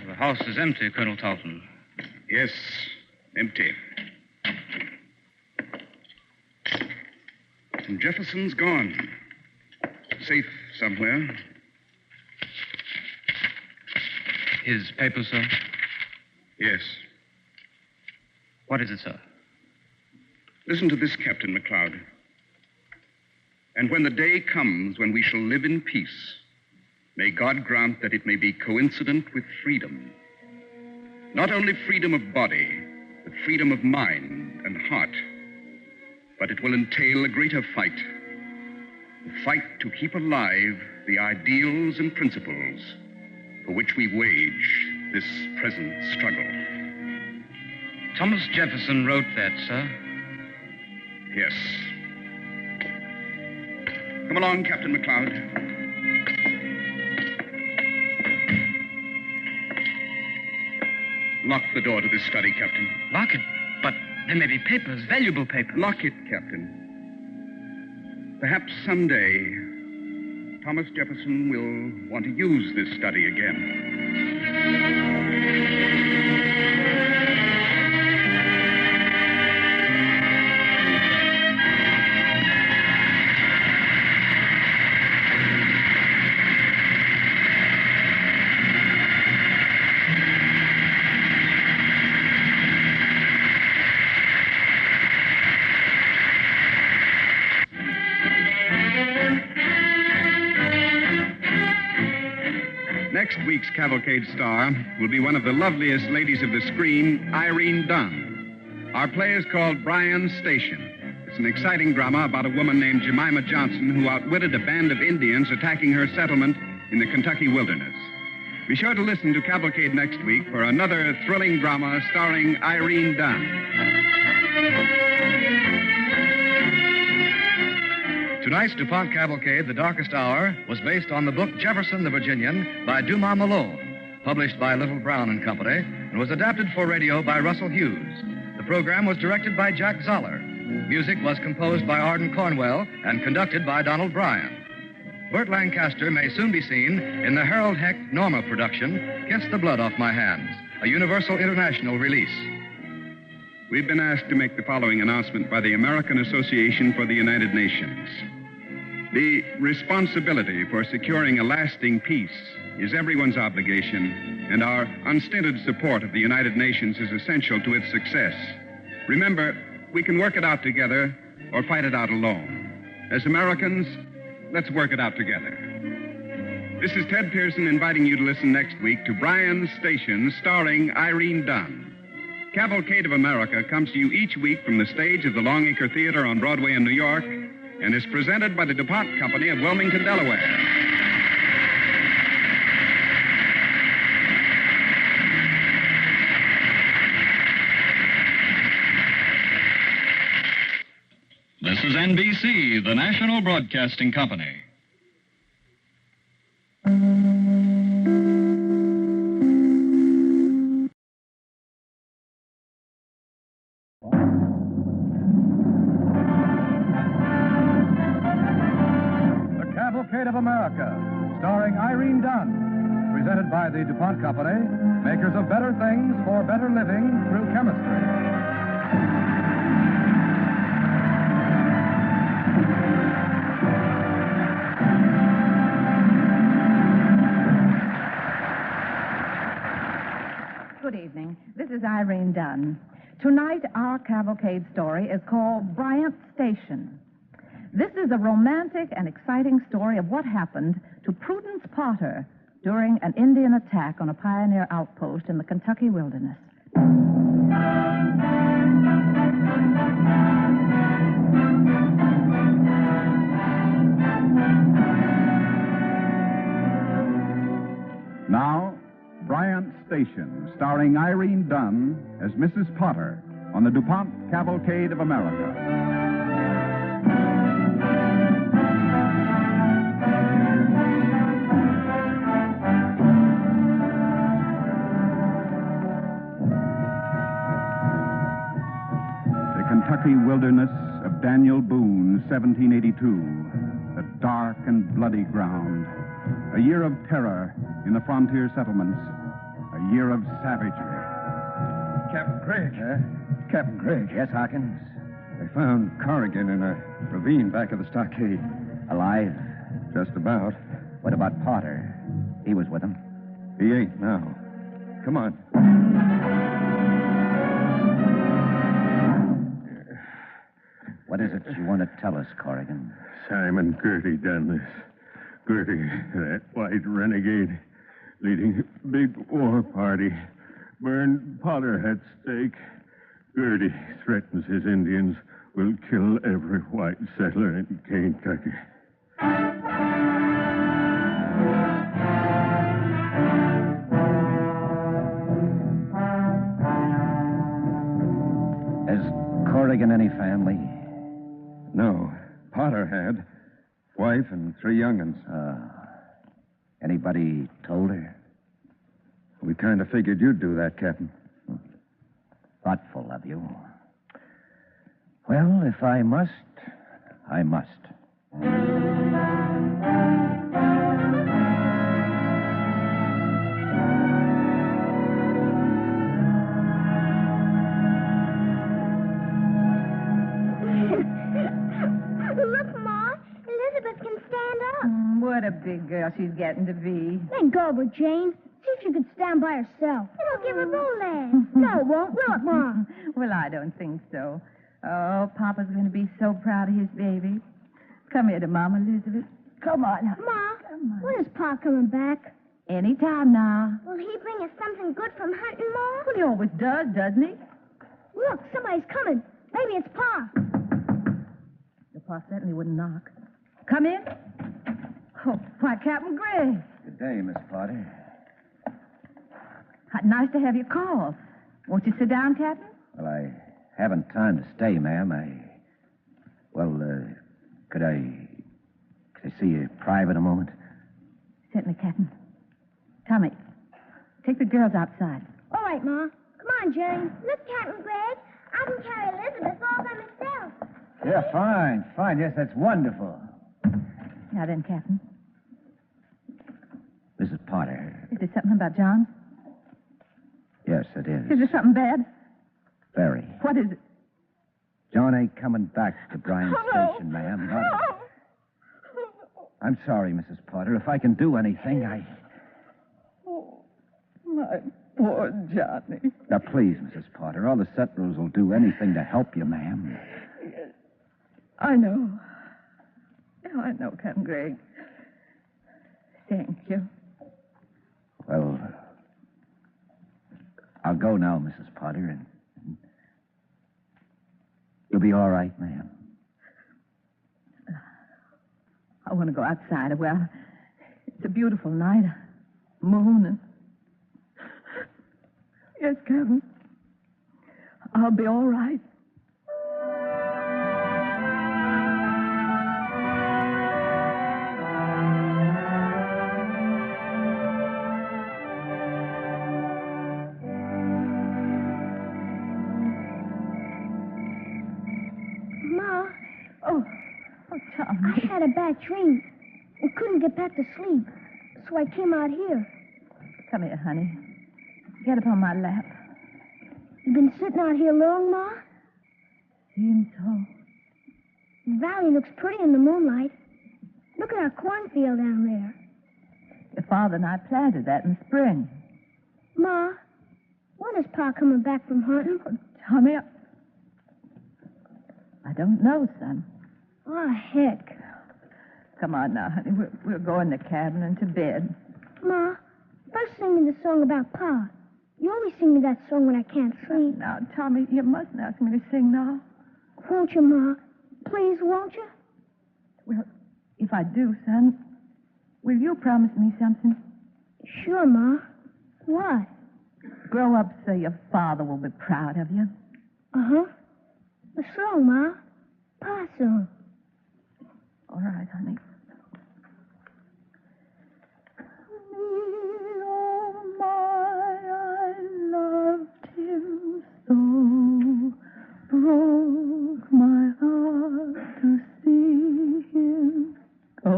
The house is empty, Colonel Towson. Yes, empty. And Jefferson's gone. Safe somewhere. His papers, sir? Yes. What is it, sir? Listen to this, Captain McLeod. And when the day comes when we shall live in peace, may God grant that it may be coincident with freedom. Not only freedom of body, but freedom of mind and heart. But it will entail a greater fight. The fight to keep alive the ideals and principles for which we wage this present struggle. Thomas Jefferson wrote that, sir. Yes. Come along, Captain McLeod. Lock the door to this study, Captain. Lock it? But there may be papers, valuable papers. Lock it, Captain. Perhaps someday, Thomas Jefferson will want to use this study again. cavalcade star will be one of the loveliest ladies of the screen, Irene Dunn. Our play is called Bryant's Station. It's an exciting drama about a woman named Jemima Johnson who outwitted a band of Indians attacking her settlement in the Kentucky wilderness. Be sure to listen to Cavalcade next week for another thrilling drama starring Irene Dunn. Tonight's DuPont Cavalcade, The Darkest Hour, was based on the book Jefferson the Virginian by Dumas Malone, published by Little Brown and Company, and was adapted for radio by Russell Hughes. The program was directed by Jack Zoller. Music was composed by Arden Cornwell and conducted by Donald Bryant. Burt Lancaster may soon be seen in the Harold Heck Norma production, Kiss the Blood Off My Hands, a Universal International release. We've been asked to make the following announcement by the American Association for the United Nations. The responsibility for securing a lasting peace is everyone's obligation, and our unstinted support of the United Nations is essential to its success. Remember, we can work it out together or fight it out alone. As Americans, let's work it out together. This is Ted Pearson inviting you to listen next week to Bryant's Station, starring Irene Dunn. Cavalcade of America comes to you each week from the stage of the Longacre Theater on Broadway in New York and is presented by the DuPont Company of Wilmington, Delaware. This is NBC, the National Broadcasting Company. Cavalcade of America, starring Irene Dunn, presented by the DuPont Company, makers of better things for better living through chemistry. Good evening. This is Irene Dunn. Tonight, our cavalcade story is called Bryant's Station. This is a romantic and exciting story of what happened to Prudence Potter during an Indian attack on a pioneer outpost in the Kentucky wilderness. Now, Bryant's Station, starring Irene Dunn as Mrs. Potter on the DuPont Cavalcade of America. Kentucky wilderness of Daniel Boone, 1782. A dark and bloody ground. A year of terror in the frontier settlements. A year of savagery. Captain Craig. Captain Craig. Yes, Hawkins? They found Corrigan in a ravine back of the stockade. Alive? Just about. What about Potter? He was with him. He ain't now. Come on. What is it you want to tell us, Corrigan? Simon Gertie done this. Gertie, that white renegade, leading a big war party, burned Potter at stake. Gertie threatens his Indians will kill every white settler in Kentucky. Has Corrigan any family? No. Potter had. Wife and 3 young'uns. Anybody told her? We kind of figured you'd do that, Captain. Thoughtful of you. Well, if I must, I must. Look, Ma. Elizabeth can stand up. What a big girl she's getting to be. Let go of her, Jane. See if she can stand by herself. It'll give her romance. No, it won't. Will it, Ma? Well, I don't think so. Oh, Papa's going to be so proud of his baby. Come here to Mama, Elizabeth. Come on. Ma, when is Pa coming back? Anytime now. Will he bring us something good from hunting, Ma? Well, he always does, doesn't he? Look, somebody's coming. Maybe it's Pa. Your Pa certainly wouldn't knock. Come in. Oh, why, Captain Gray. Good day, Miss Potter. Nice to have you call. Won't you sit down, Captain? Well, I haven't time to stay, ma'am. Could I see you private a moment? Certainly, Captain. Tommy, take the girls outside. All right, Ma. Come on, Jerry. Look, Captain Greg. I can carry Elizabeth all by myself. Yeah, fine. Yes, that's wonderful. Now then, Captain. Mrs. Potter. Is there something about John? Yes, it is. Is there something bad? Very. What is it? John ain't coming back to Bryant Station, ma'am. I'm sorry, Mrs. Potter. If I can do anything, Oh, my poor Johnny. Now, please, Mrs. Potter, all the settlers will do anything to help you, ma'am. Yes. I know. Oh, I know, Captain Gregg. Thank you. Well, I'll go now, Mrs. Potter, and you'll be all right, ma'am. I want to go outside. Well, it's a beautiful night. Moon and... Yes, Captain. I'll be all right. Ma. Oh, Tom. I had a bad dream and couldn't get back to sleep, so I came out here. Come here, honey. Get up on my lap. You've been sitting out here long, Ma? Seems so. The valley looks pretty in the moonlight. Look at our cornfield down there. Your father and I planted that in spring. Ma, when is Pa coming back from hunting? Oh, Tommy, I don't know, son. Oh, heck. Come on now, honey. We'll go in the cabin and to bed. Ma, first sing me the song about Pa. You always sing me that song when I can't sleep. Now, Tommy, you mustn't ask me to sing now. Won't you, Ma? Please, won't you? Well, if I do, son, will you promise me something? Sure, Ma. What? Grow up so your father will be proud of you. Uh-huh. The song, Ma. Pa song. All right, honey. Oh, my, I loved him so. Broke my heart to see him go.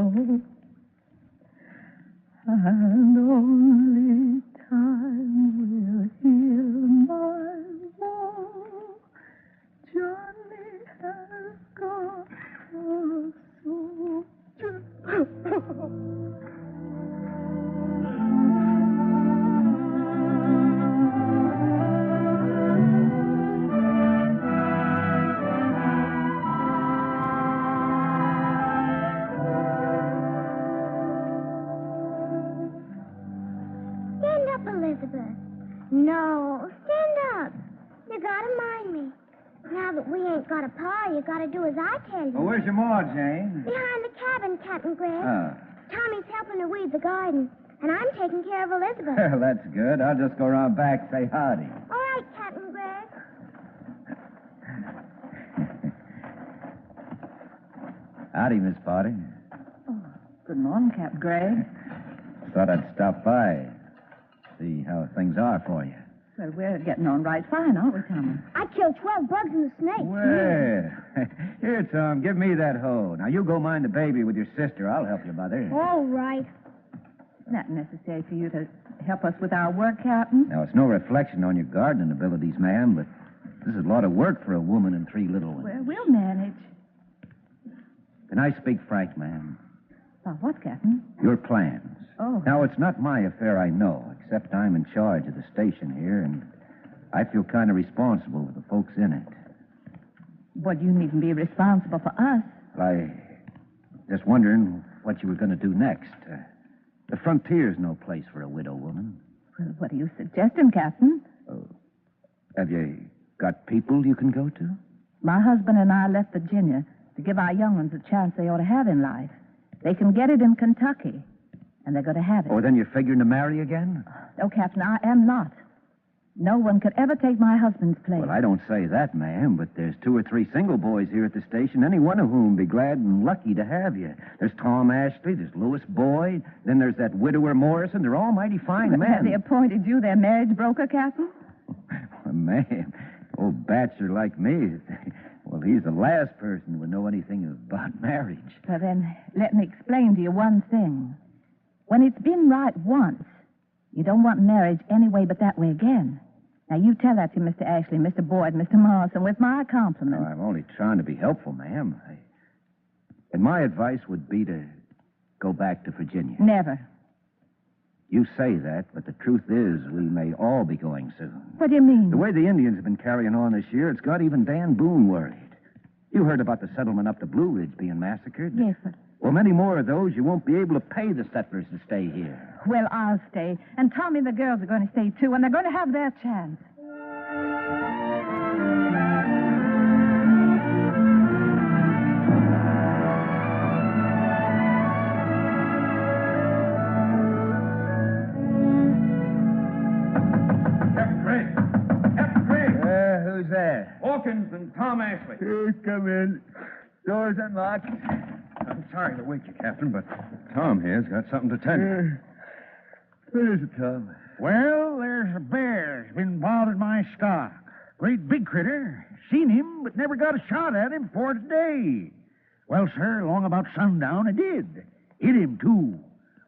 And only time will heal my woe. Johnny has gone so Stand up, Elizabeth. No, stand up. You gotta mind me. Now that we ain't got a Pa, you gotta do as I tell you. Well, where's your ma, Jane? Behind the cabin, Captain Gregg. Oh. Tommy's helping her weed the garden, and I'm taking care of Elizabeth. Well, that's good. I'll just go around back and say howdy. All right, Captain Gregg. Howdy, Miss Potter. Oh, good morning, Captain Gregg. Thought I'd stop by, see how things are for you. Well, we're getting on right fine, aren't we, Tommy? I killed 12 bugs in the snake. Well, here, Tom, give me that hoe. Now, you go mind the baby with your sister. I'll help you, Mother. All right. It's not necessary for you to help us with our work, Captain. Now, it's no reflection on your gardening abilities, ma'am, but this is a lot of work for a woman and 3 little ones. Well, we'll manage. Can I speak frank, ma'am? About what, Captain? Your plans. Oh. Now, it's not my affair, I know, except I'm in charge of the station here, and I feel kind of responsible for the folks in it. But you needn't be responsible for us. Well, I just wondering what you were going to do next. The frontier's no place for a widow woman. Well, what are you suggesting, Captain? Have you got people you can go to? My husband and I left Virginia to give our young ones a chance they ought to have in life. They can get it in Kentucky, and they're going to have it. Oh, then you're figuring to marry again? No, Captain, I am not. No one could ever take my husband's place. Well, I don't say that, ma'am, but there's 2 or 3 single boys here at the station, any one of whom be glad and lucky to have you. There's Tom Ashley, there's Louis Boyd, then there's that widower Morrison. They're all mighty fine men. Have they appointed you their marriage broker, Captain? Well, ma'am, old bachelor like me, well, he's the last person who would know anything about marriage. Well, then, let me explain to you one thing. When it's been right once, you don't want marriage any way but that way again. Now, you tell that to Mr. Ashley, Mr. Boyd, Mr. Morrison, with my compliments. No, I'm only trying to be helpful, ma'am. And my advice would be to go back to Virginia. Never. You say that, but the truth is we may all be going soon. What do you mean? The way the Indians have been carrying on this year, it's got even Dan Boone worried. You heard about the settlement up the Blue Ridge being massacred? Yes, but... Well, many more of those, you won't be able to pay the settlers to stay here. Well, I'll stay. And Tommy and the girls are going to stay, too, and they're going to have their chance. Captain Craig! Captain Craig! Who's there? Hawkins and Tom Ashley. Come in. Door's unlocked. I'm sorry to wake you, Captain, but Tom here's got something to tell you. What is it, Tom? Well, there's a bear's been bothering my stock. Great big critter. Seen him, but never got a shot at him before today. Well, sir, along about sundown, I did. Hit him, too.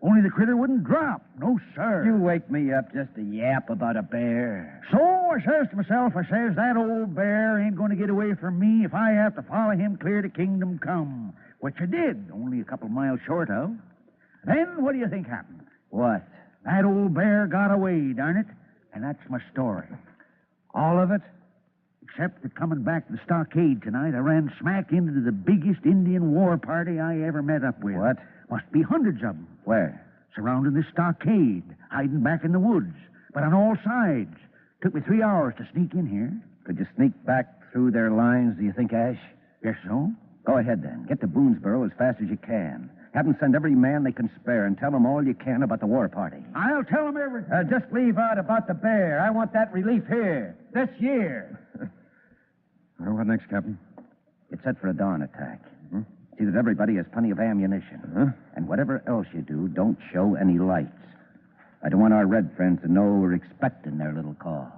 Only the critter wouldn't drop. No, sir. You wake me up just to yap about a bear. So I says to myself, that old bear ain't going to get away from me if I have to follow him clear to Kingdom Come. Which I did, only a couple miles short of. Then what do you think happened? What? That old bear got away, darn it. And that's my story. All of it? Except that coming back to the stockade tonight, I ran smack into the biggest Indian war party I ever met up with. What? Must be hundreds of them. Where? Surrounding this stockade, hiding back in the woods, but on all sides. Took me 3 hours to sneak in here. Could you sneak back through their lines, do you think, Ash? Guess so. Go ahead, then. Get to Boonesboro as fast as you can. Have them send every man they can spare and tell them all you can about the war party. I'll tell them everything. Just leave out about the bear. I want that relief here, this year. Well, what next, Captain? Get set for a dawn attack. See that everybody has plenty of ammunition. And whatever else you do, don't show any lights. I don't want our red friends to know we're expecting their little call.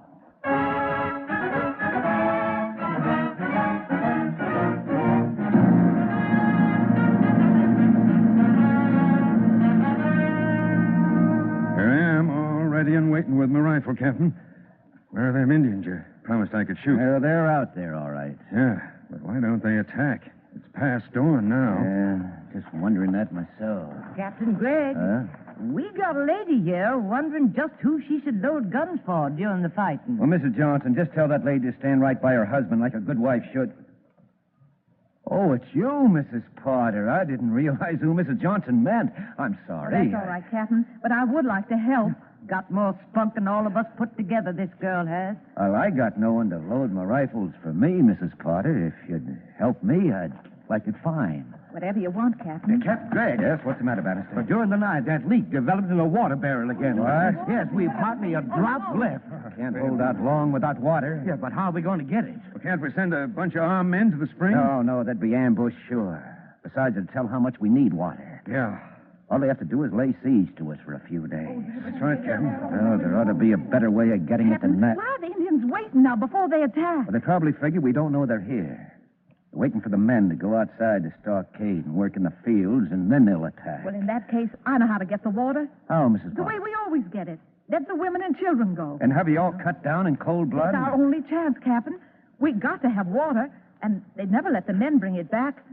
Here I am, all ready and waiting with my rifle, Captain. Where are them Indians you promised I could shoot? Well, they're out there, all right. Yeah, but why don't they attack? It's past dawn now. Yeah, just wondering that myself. Captain Gregg, we got a lady here wondering just who she should load guns for during the fighting. Well, Mrs. Johnson, just tell that lady to stand right by her husband like a good wife should. Oh, it's you, Mrs. Potter. I didn't realize who Mrs. Johnson meant. I'm sorry. That's all right, Captain, but I would like to help. Got more spunk than all of us put together, this girl has. Well, I got no one to load my rifles for me, Mrs. Potter. If you'd help me, I'd like it fine. Whatever you want, Captain. Captain Gregg. Yes, what's the matter, Bannister? But during the night, that leak developed in a water barrel again. What? Yes, we've hardly a drop left. Can't hold out long without water. Yeah, but how are we going to get it? Well, can't we send a bunch of armed men to the spring? No, that'd be ambush, sure. Besides, it'd tell how much we need water. Yeah. All they have to do is lay siege to us for a few days. That's right, Captain. Well, there ought to be a better way of getting Captain, it than that. why are the Indians waiting now before they attack? Well, they probably figure we don't know they're here. They're waiting for the men to go outside the stockade and work in the fields, and then they'll attack. Well, in that case, I know how to get the water. How, Mrs. The Potter? way we always get it. Let the women and children go. And have you all cut down in cold blood? It's our only chance, Captain. We got to have water, and they'd never let the men bring it back.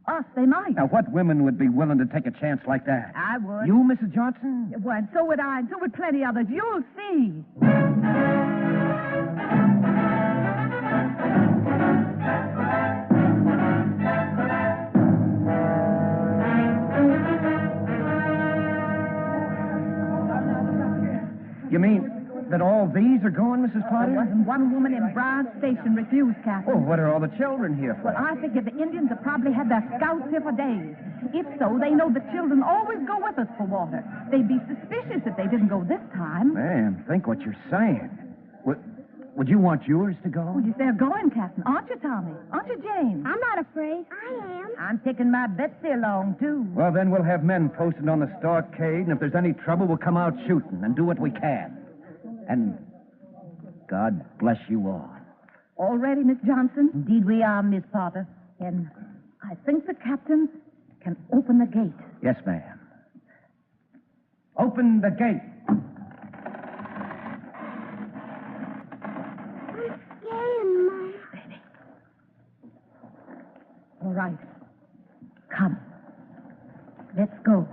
Us, they might. Now, what women would be willing to take a chance like that? I would. You, Mrs. Johnson? Well, and so would I, and so would plenty others. You'll see. all these are going, Mrs. Potter? Wasn't one woman in Bryant Station refused, Captain. Oh, what are all the children here for? Well, I figure the Indians have probably had their scouts here for days. If so, they know the children always go with us for water. They'd be suspicious if they didn't go this time. Man, think what you're saying. Would you want yours to go? Well, they're going, Captain. Aren't you, Tommy? Aren't you, Jane? I'm not afraid. I am. I'm taking my Betsy along, too. Well, then we'll have men posted on the stockade, and if there's any trouble, we'll come out shooting and do what we can. And God bless you all. All ready, Miss Johnson? Indeed we are, Miss Potter. Then I think the captain can open the gate. Yes, ma'am. Open the gate. All right. Come. Let's go.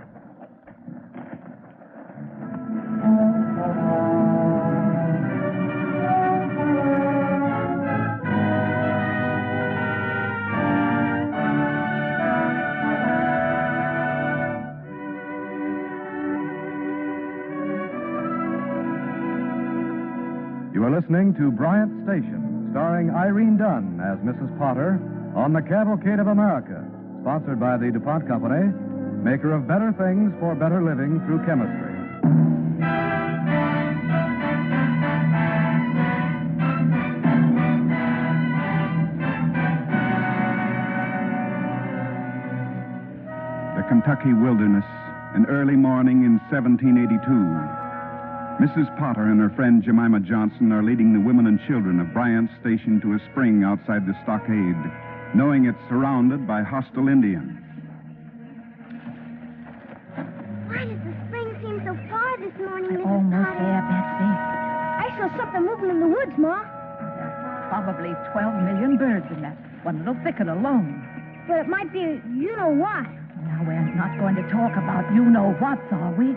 You are listening to Bryant Station, starring Irene Dunn as Mrs. Potter on the Cavalcade of America, sponsored by the DuPont Company, maker of better things for better living through chemistry. The Kentucky wilderness, an early morning in 1782. Mrs. Potter and her friend Jemima Johnson are leading the women and children of Bryant Station to a spring outside the stockade, knowing it's surrounded by hostile Indians. Why does the spring seem so far this morning, Mrs. Almost Potter? there, Betsy. I saw something moving in the woods, Ma. Probably 12 million birds in that one little thicket alone. But it might be you-know-what. Now, we're not going to talk about you-know-whats, are we?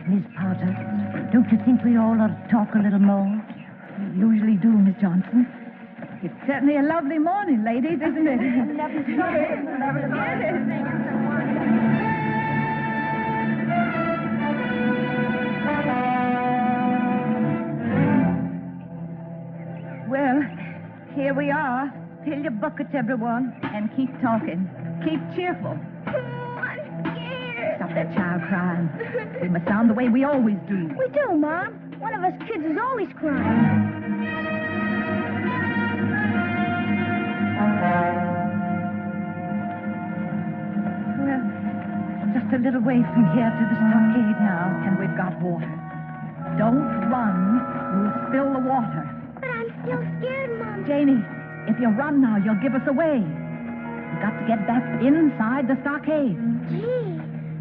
Miss Potter, don't you think we all ought to talk a little more? We usually do, Miss Johnson. It's certainly a lovely morning, ladies, isn't it? Well, here we are. Fill your buckets, everyone, and keep talking. Keep cheerful. Stop that child crying. We must sound the way we always do. We do, Mom. One of us kids is always crying. Well, just a little way from here to the stockade now, and we've got water. Don't run. You'll spill the water. But I'm still scared, Mom. Janie, if you run now, you'll give us away. We've got to get back inside the stockade. Gee,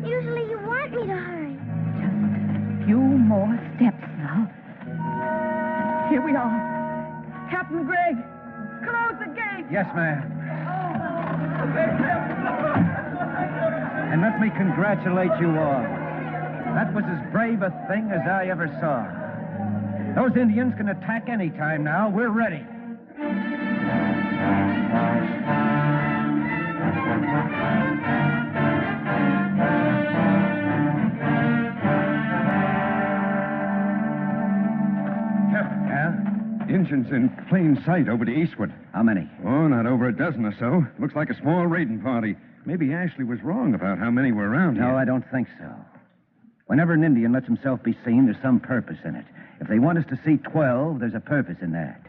usually you want me to hurry. Few more steps now. Here we are. Captain Gregg, close the gate. Yes, ma'am. And let me congratulate you all. That was as brave a thing as I ever saw. Those Indians can attack any time now. We're ready. Injuns in plain sight over to eastward. How many? Oh, not over a dozen or so. Looks like a small raiding party. Maybe Ashley was wrong about how many were around here. No, I don't think so. Whenever an Indian lets himself be seen, there's some purpose in it. If they want us to see 12, there's a purpose in that.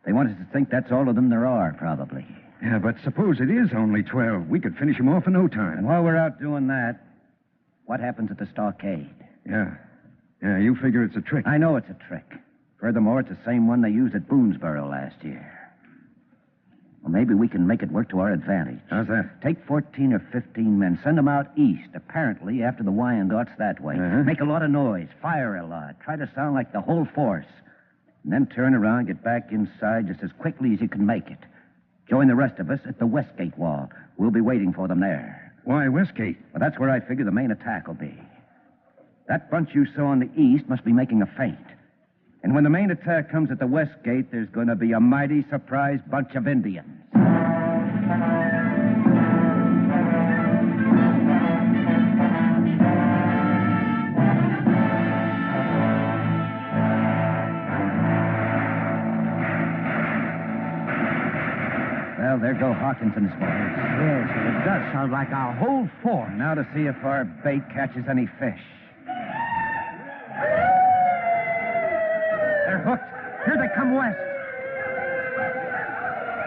They want us to think that's all of them there are, probably. Yeah, but suppose it is only 12. We could finish them off in no time. And while we're out doing that, what happens at the stockade? Yeah, you figure it's a trick. I know it's a trick. Furthermore, it's the same one they used at Boonesboro last year. Well, maybe we can make it work to our advantage. How's that? Take 14 or 15 men, send them out east, apparently after the Wyandottes that way. Uh-huh. Make a lot of noise, fire a lot, try to sound like the whole force. And then turn around, get back inside just as quickly as you can make it. Join the rest of us at the Westgate wall. We'll be waiting for them there. Why Westgate? Well, that's where I figure the main attack will be. That bunch you saw on the east must be making a feint. And when the main attack comes at the West Gate, there's going to be a mighty surprise bunch of Indians. Well, there go Hawkinson's boys. Yes, it does sound like our whole force. Now to see if our bait catches any fish. They're hooked. Here they come west.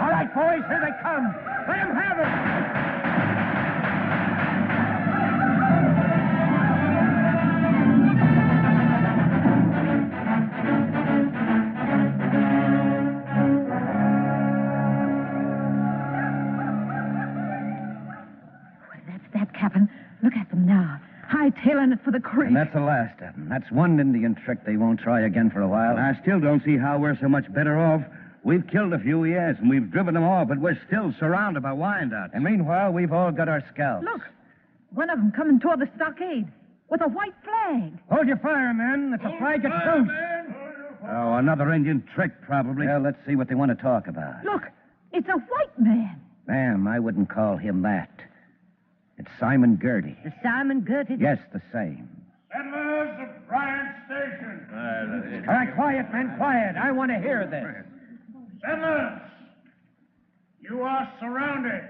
All right, boys, here they come. Let them have it. Captain. Look at them now. Hightailing it for the creek. And that's the last of them. That's one Indian trick they won't try again for a while. I still don't see how we're so much better off. We've killed a few, yes, and we've driven them off, but we're still surrounded by Wyandottes. And meanwhile, we've all got our scalps. Look, one of them coming toward the stockade with a white flag. Hold your fire, men. It's a flag of truce. Oh, another Indian trick, probably. Well, let's see what they want to talk about. Look, it's a white man. Ma'am, I wouldn't call him that. It's Simon Gertie. The Simon Gertie? Yes, the same. Settlers of Bryant Station. All right, quiet, men, quiet. I want to hear this. Settlers, you are surrounded.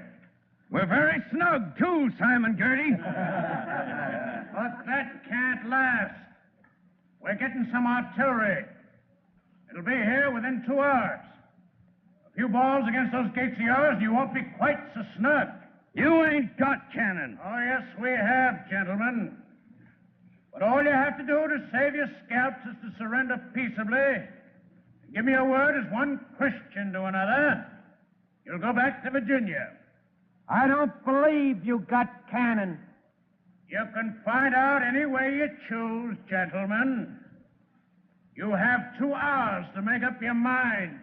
We're very snug, too, Simon Gertie. But that can't last. We're getting some artillery. It'll be here within 2 hours. A few balls against those gates of yours, and you won't be quite so snug. You ain't got cannon. Oh, yes, we have, gentlemen. But all you have to do to save your scalps is to surrender peaceably. And give me a word as one Christian to another. You'll go back to Virginia. I don't believe you got cannon. You can find out any way you choose, gentlemen. You have 2 hours to make up your minds.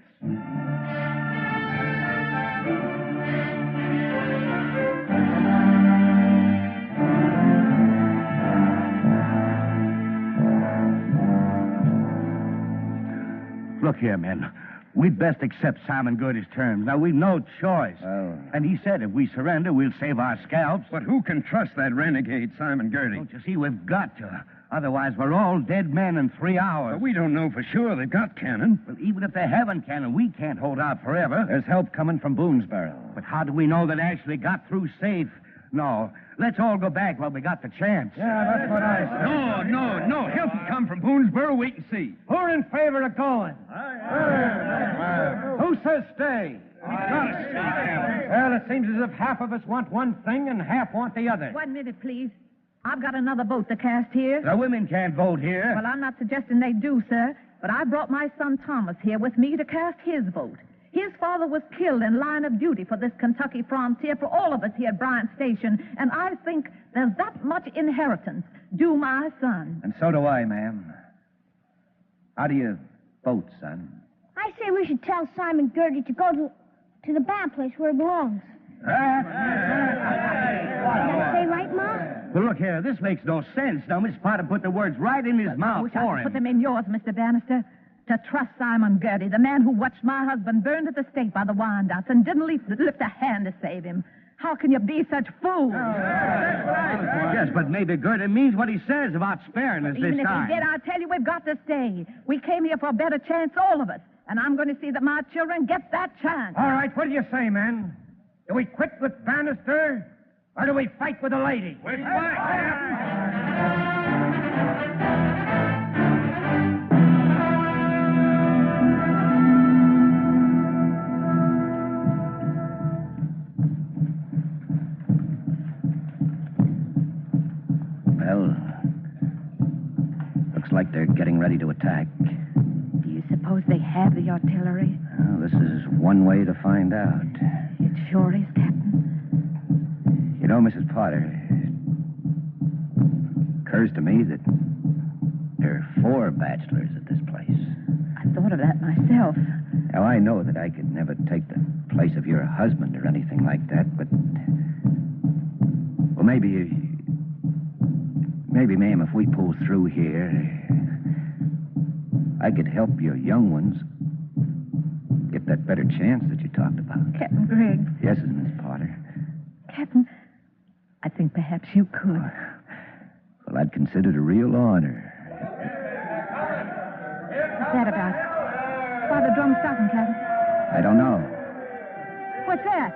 Look here, men. We'd best accept Simon Gertie's terms. Now, we've no choice. Oh. And he said if we surrender, we'll save our scalps. But who can trust that renegade, Simon Gertie? Don't you see? We've got to. Otherwise, we're all dead men in 3 hours. But we don't know for sure they've got cannon. Well, even if they haven't cannon, we can't hold out forever. There's help coming from Boonesboro. But how do we know that Ashley got through safe? No. Let's all go back while we got the chance. Yeah, that's what I said. No. Help will come from Boonesboro. Wait and see. Who're in favor of going. Who says stay? Well, it seems as if half of us want one thing and half want the other. 1 minute, please. I've got another vote to cast here. The women can't vote here. Well, I'm not suggesting they do, sir, but I brought my son Thomas here with me to cast his vote. His father was killed in line of duty for this Kentucky frontier for all of us here at Bryant Station, and I think there's that much inheritance due my son. And so do I, ma'am. How do you vote, son? I say we should tell Simon Gertie to go to the bad place where he belongs. Did I say right, Ma? Well, look here. This makes no sense. Now, Miss Potter put the words right in his mouth wish for I could him. put them in yours, Mr. Bannister. To trust Simon Gertie, the man who watched my husband burned at the stake by the Wyandottes and didn't lift a hand to save him. How can you be such fools? Yes, but maybe Gertie means what he says about sparing us Even this if time. he did, I tell you, we've got to stay. We came here for a better chance, all of us. And I'm going to see that my children get that chance. All right, what do you say, man? Do we quit with Bannister, or do we fight with the lady? We fight. Well, looks like they're getting ready to attack. Do you suppose they have the artillery? Well, this is one way to find out. It sure is, Captain. You know, Mrs. Potter, it occurs to me that there are 4 bachelors at this place. I thought of that myself. Now, I know that I could never take the place of your husband or anything like that, but... Well, maybe, ma'am, if we pull through here, I could help your young ones get that better chance that you talked about. Captain Gregg. Yes, Miss Potter. Captain, I think perhaps you could. Well, I'd consider it a real honor. What's that about? Why the drum stopping, Captain? I don't know. What's that?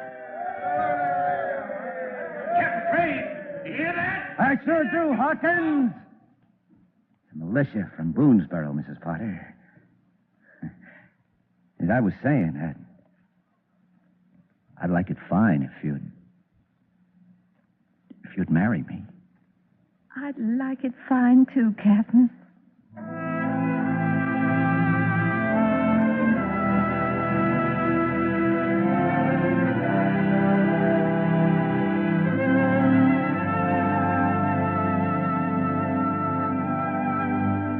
Captain Craig, you hear that? I sure do, Hawkins. The militia from Boonesboro, Mrs. Potter. As I was saying, I'd like it fine if you'd marry me. I'd like it fine, too, Captain.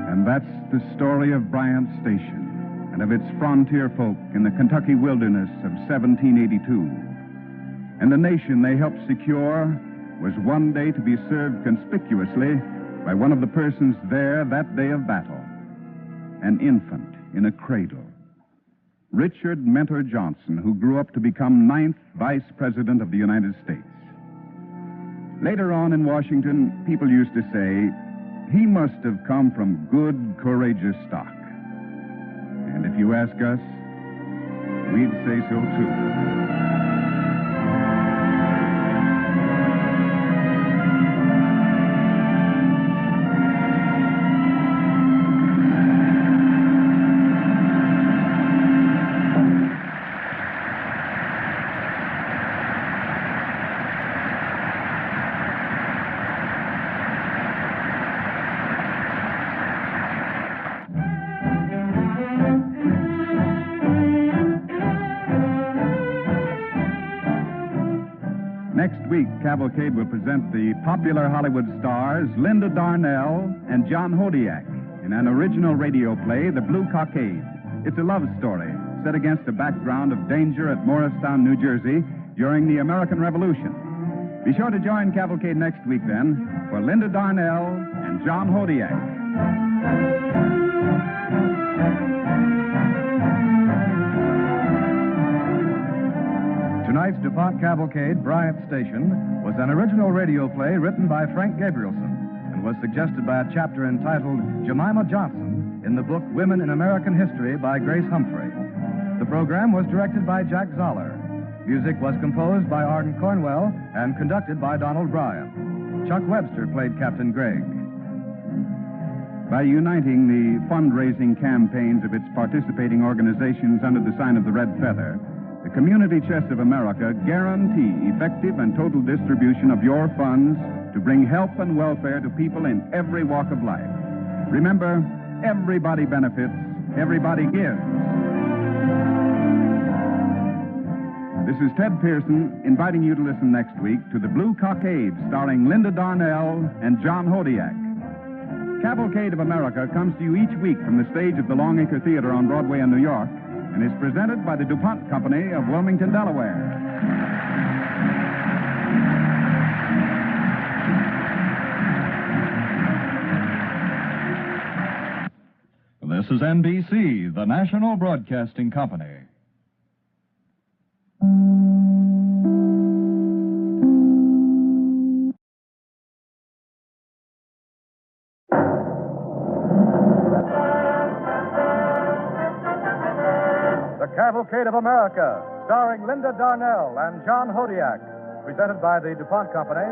And that's the story of Bryant Station and of its frontier folk in the Kentucky wilderness of 1782. And the nation they helped secure was one day to be served conspicuously by one of the persons there that day of battle, an infant in a cradle. Richard Mentor Johnson, who grew up to become 9th Vice President of the United States. Later on in Washington, people used to say, he must have come from good, courageous stock. And if you ask us, we'd say so too. Next week, Cavalcade will present the popular Hollywood stars Linda Darnell and John Hodiak in an original radio play, The Blue Cockade. It's a love story set against a background of danger at Morristown, New Jersey during the American Revolution. Be sure to join Cavalcade next week, then, for Linda Darnell and John Hodiak. Tonight's DuPont Cavalcade, Bryant Station, was an original radio play written by Frank Gabrielson and was suggested by a chapter entitled Jemima Johnson in the book Women in American History by Grace Humphrey. The program was directed by Jack Zoller. Music was composed by Arden Cornwell and conducted by Donald Bryant. Chuck Webster played Captain Gregg. By uniting the fundraising campaigns of its participating organizations under the sign of the Red Feather, the Community Chest of America guarantee effective and total distribution of your funds to bring help and welfare to people in every walk of life. Remember, everybody benefits, everybody gives. This is Ted Pearson inviting you to listen next week to The Blue Cockade, starring Linda Darnell and John Hodiak. Cavalcade of America comes to you each week from the stage of the Longacre Theater on Broadway in New York, and is presented by the DuPont Company of Wilmington, Delaware. This is NBC, the National Broadcasting Company. Cavalcade of America, starring Linda Darnell and John Hodiak, presented by the DuPont Company,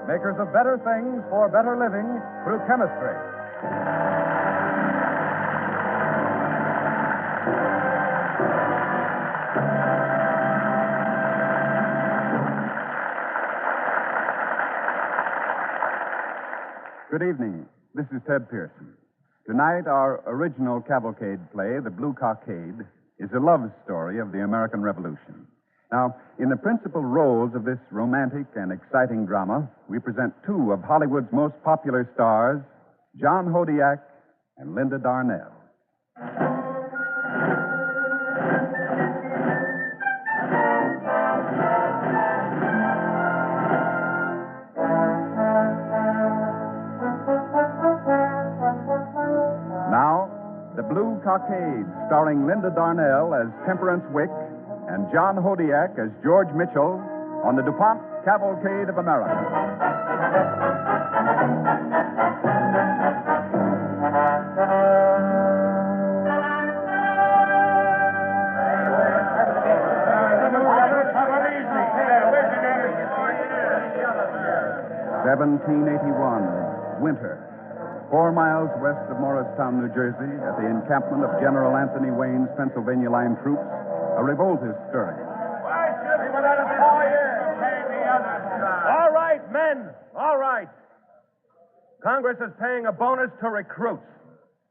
makers of better things for better living through chemistry. Good evening. This is Ted Pearson. Tonight, our original Cavalcade play, The Blue Cockade, is a love story of the American Revolution. Now, in the principal roles of this romantic and exciting drama, we present two of Hollywood's most popular stars, John Hodiak and Linda Darnell. Now, The Blue Cockade, starring Linda Darnell as Temperance Wick and John Hodiak as George Mitchell on the DuPont Cavalcade of America. 1781, winter. 4 miles west of Morristown, New Jersey, at the encampment of General Anthony Wayne's Pennsylvania Line troops, a revolt is stirring. Why should we let us fall in? The other side. All right, men. All right. Congress is paying a bonus to recruits.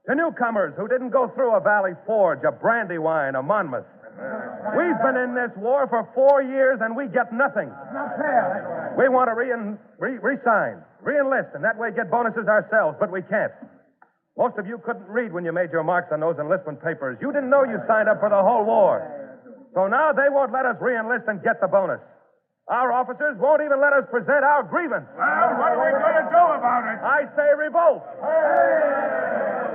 To newcomers who didn't go through a Valley Forge, a Brandywine, a Monmouth. We've been in this war for 4 years, and we get nothing. Not fair. We want to re-sign, re-enlist, and that way get bonuses ourselves, but we can't. Most of you couldn't read when you made your marks on those enlistment papers. You didn't know you signed up for the whole war. So now they won't let us re-enlist and get the bonus. Our officers won't even let us present our grievance. Well, what are we going to do about it? I say revolt.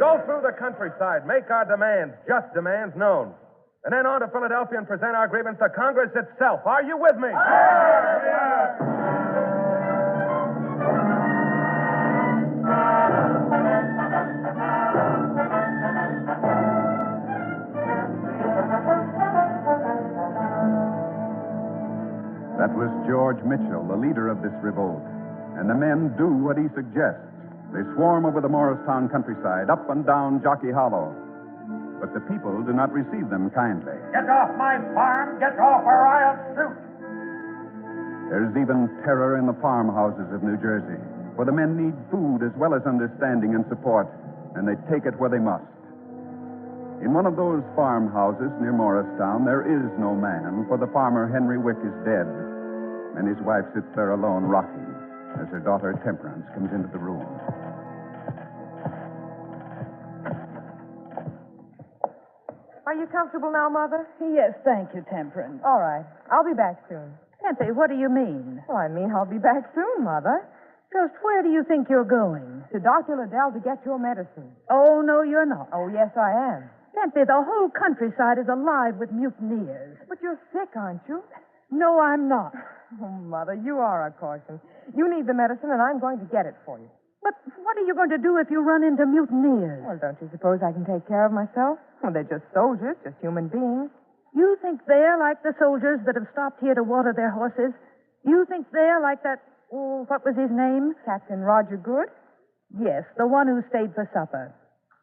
Go through the countryside, make our demands, just demands, known. And then on to Philadelphia and present our grievance to Congress itself. Are you with me? That was George Mitchell, the leader of this revolt. And the men do what he suggests. They swarm over the Morristown countryside, up and down Jockey Hollow. But the people do not receive them kindly. Get off my farm! Get off or I'll shoot! There's even terror in the farmhouses of New Jersey, for the men need food as well as understanding and support, and they take it where they must. In one of those farmhouses near Morristown, there is no man, for the farmer Henry Wick is dead, and his wife sits there alone, rocking, as her daughter Temperance comes into the room. Are you comfortable now, Mother? Yes, thank you, Temperance. All right. I'll be back soon. Tempe, what do you mean? Well, I mean I'll be back soon, Mother. Just where do you think you're going? To Dr. Liddell to get your medicine. Oh, no, you're not. Oh, yes, I am. Tempe, the whole countryside is alive with mutineers. But you're sick, aren't you? No, I'm not. Oh, Mother, you are a caution. You need the medicine, and I'm going to get it for you. But what are you going to do if you run into mutineers? Well, don't you suppose I can take care of myself? Well, they're just soldiers, just human beings. You think they're like the soldiers that have stopped here to water their horses? You think they're like that, what was his name? Captain Roger Good? Yes, the one who stayed for supper.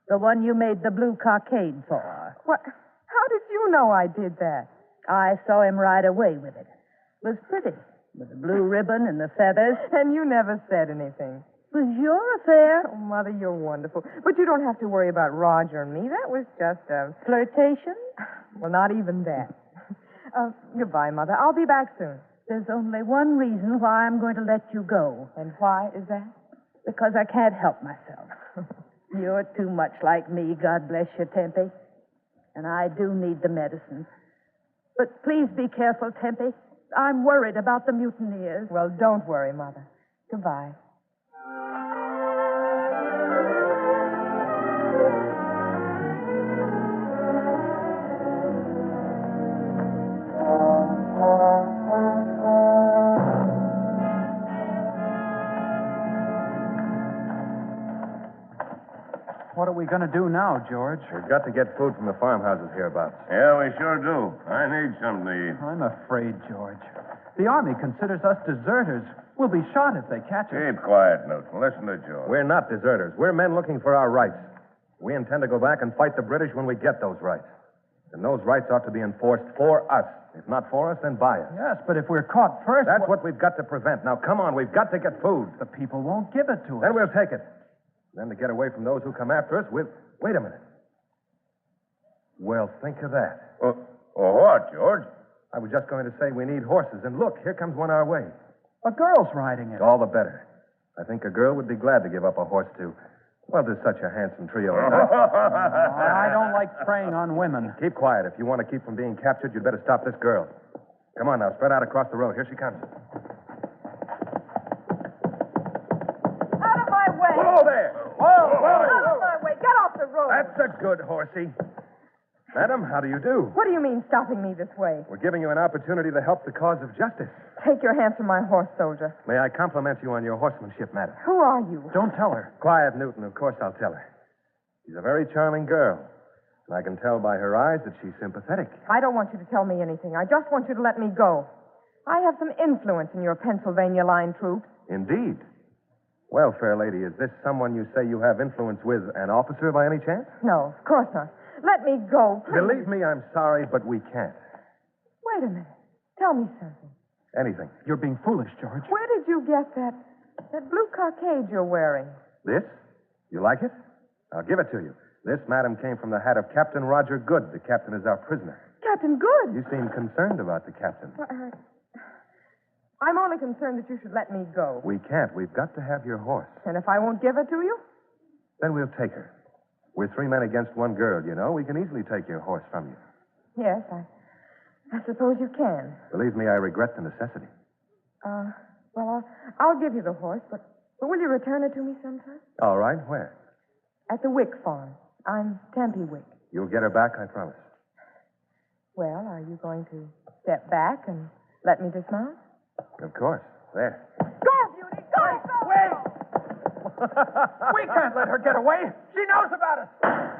The one you made the blue cockade for. What? How did you know I did that? I saw him ride away with it. It was pretty, with the blue ribbon and the feathers. And you never said anything. It was your affair. Oh, Mother, you're wonderful. But you don't have to worry about Roger and me. That was just a... Flirtation? Well, not even that. Goodbye, Mother. I'll be back soon. There's only one reason why I'm going to let you go. And why is that? Because I can't help myself. You're too much like me, God bless you, Tempe. And I do need the medicine. But please be careful, Tempe. I'm worried about the mutineers. Well, don't worry, Mother. Goodbye. What are we going to do now, George? We've got to get food from the farmhouses hereabouts. Yeah, we sure do. I need something to eat. I'm afraid, George. The Army considers us deserters. We'll be shot if they catch us. Keep quiet, Newton. Listen to George. We're not deserters. We're men looking for our rights. We intend to go back and fight the British when we get those rights. And those rights ought to be enforced for us. If not for us, then by us. Yes, but if we're caught first... That's what we've got to prevent. Now, come on. We've got to get food. The people won't give it to us. Then we'll take it. Then to get away from those who come after us, we'll... Wait a minute. Well, think of that. What, George? I was just going to say we need horses. And look, here comes one our way. A girl's riding it. All the better. I think a girl would be glad to give up a horse to... Well, there's such a handsome trio. I don't like preying on women. Keep quiet. If you want to keep from being captured, you'd better stop this girl. Come on now, spread out across the road. Here she comes. Out of my way! Whoa there! Whoa! Out of my way! Get off the road! That's a good horsey. Madam, how do you do? What do you mean, stopping me this way? We're giving you an opportunity to help the cause of justice. Take your hands from my horse, soldier. May I compliment you on your horsemanship, madam? Who are you? Don't tell her. Quiet, Newton. Of course I'll tell her. She's a very charming girl. And I can tell by her eyes that she's sympathetic. I don't want you to tell me anything. I just want you to let me go. I have some influence in your Pennsylvania line troops. Indeed. Well, fair lady, is this someone you say you have influence with an officer by any chance? No, of course not. Let me go, please. Believe me, I'm sorry, but we can't. Wait a minute. Tell me something. Anything. You're being foolish, George. Where did you get that blue cockade you're wearing? This? You like it? I'll give it to you. This, madam, came from the hat of Captain Roger Good. The captain is our prisoner. Captain Good? You seem concerned about the captain. I'm only concerned that you should let me go. We can't. We've got to have your horse. And if I won't give it to you? Then we'll take her. We're 3 men against 1 girl, you know. We can easily take your horse from you. Yes, I suppose you can. Believe me, I regret the necessity. Well, I'll give you the horse, but will you return it to me sometime? All right. Where? At the Wick farm. I'm Tempe Wick. You'll get her back, I promise. Well, are you going to step back and let me dismount? Of course. There. Go, Beauty! Go! Wait! We can't let her get away. She knows about us.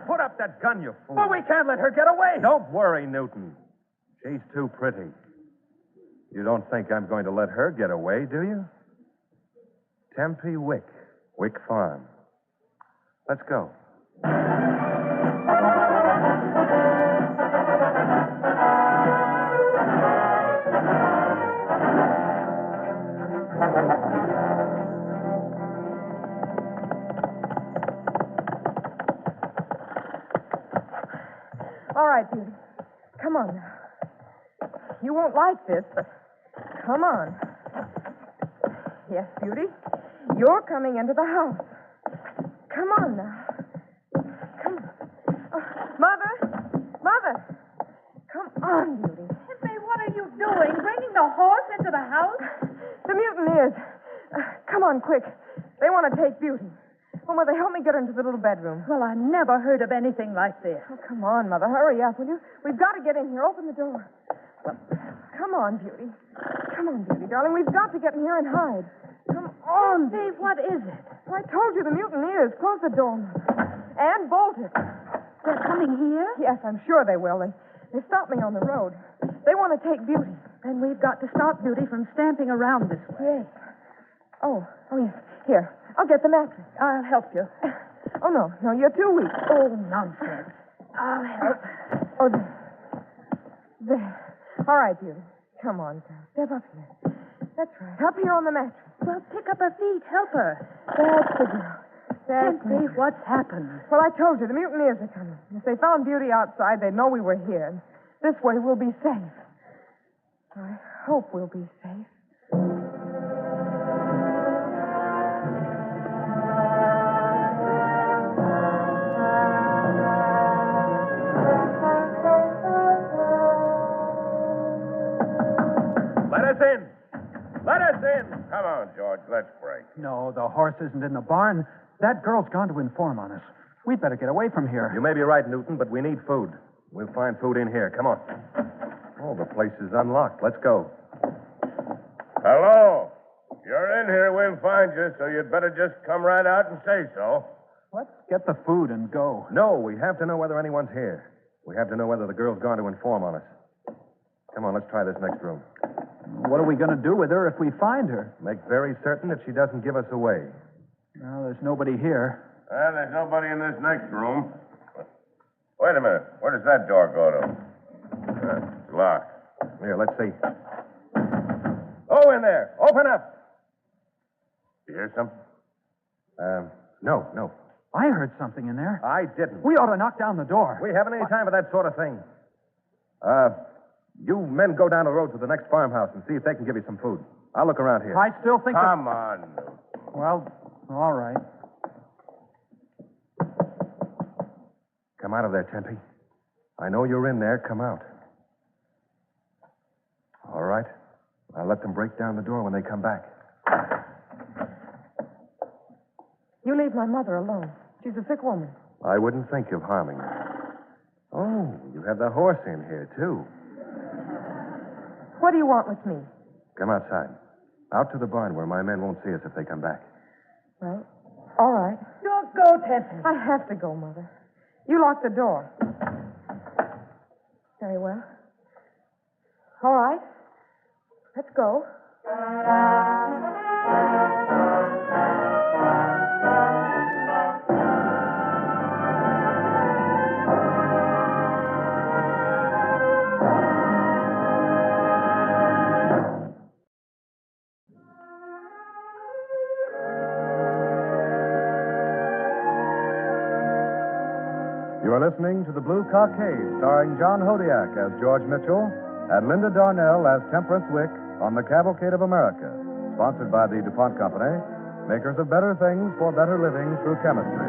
Put up that gun, you fool. But we can't let her get away. Don't worry, Newton. She's too pretty. You don't think I'm going to let her get away, do you? Tempe Wick. Wick Farm. Let's go. All right, Beauty. Come on now. You won't like this, but come on. Yes, Beauty. You're coming into the house. Come on now. Come on. Oh, Mother! Come on, Beauty. Tempe, what are you doing? Bringing the horse into the house? The mutineers. Come on, quick. They want to take Beauty. Oh, Mother, help me get her into the little bedroom. Well, I never heard of anything like this. Oh, come on, Mother. Hurry up, will you? We've got to get in here. Open the door. Well, come on, Beauty. Come on, Beauty, darling. We've got to get in here and hide. Come on. Dave, what is it? I told you the mutineers. Close the door, Mother. And bolt it. They're coming here? Yes, I'm sure they will. They stopped me on the road. They want to take Beauty. Then we've got to stop Beauty from stamping around this way. Yes. Oh, yes. Here. I'll get the mattress. I'll help you. Oh, no, you're too weak. Oh, nonsense. I'll help. Oh, there. All right, Beauty. Come on, girl. Step up here. That's right. Up here on the mattress. Well, pick up her feet. Help her. That's the girl. That's Tempe, what's happened? Well, I told you, the mutineers are coming. If they found Beauty outside, they'd know we were here. And this way, we'll be safe. I hope we'll be safe. Let us in. Come on, George. Let's break. No, the horse isn't in the barn. That girl's gone to inform on us. We'd better get away from here. You may be right, Newton, but we need food. We'll find food in here. Come on. Oh, the place is unlocked. Let's go. Hello. If you're in here, we'll find you, so you'd better just come right out and say so. Let's get the food and go. No, we have to know whether anyone's here. We have to know whether the girl's gone to inform on us. Come on, let's try this next room. What are we going to do with her if we find her? Make very certain that she doesn't give us away. Well, there's nobody here. Well, there's nobody in this next room. Wait a minute. Where does that door go to? It's locked. Here, let's see. Oh, in there. Open up. You hear something? No. I heard something in there. I didn't. We ought to knock down the door. We haven't any time for that sort of thing. You men go down the road to the next farmhouse and see if they can give you some food. I'll look around here. I still think Come on, Newt. Well, all right. Come out of there, Tempe. I know you're in there. Come out. All right. I'll let them break down the door when they come back. You leave my mother alone. She's a sick woman. I wouldn't think of harming her. Oh, you have the horse in here, too. What do you want with me? Come outside. Out to the barn where my men won't see us if they come back. Well, all right. Don't go, Tempe. I have to go, Mother. You lock the door. Very well. All right. Let's go. are listening to The Blue Cockade, starring John Hodiak as George Mitchell and Linda Darnell as Temperance Wick on the Cavalcade of America, sponsored by the DuPont Company, makers of better things for better living through chemistry.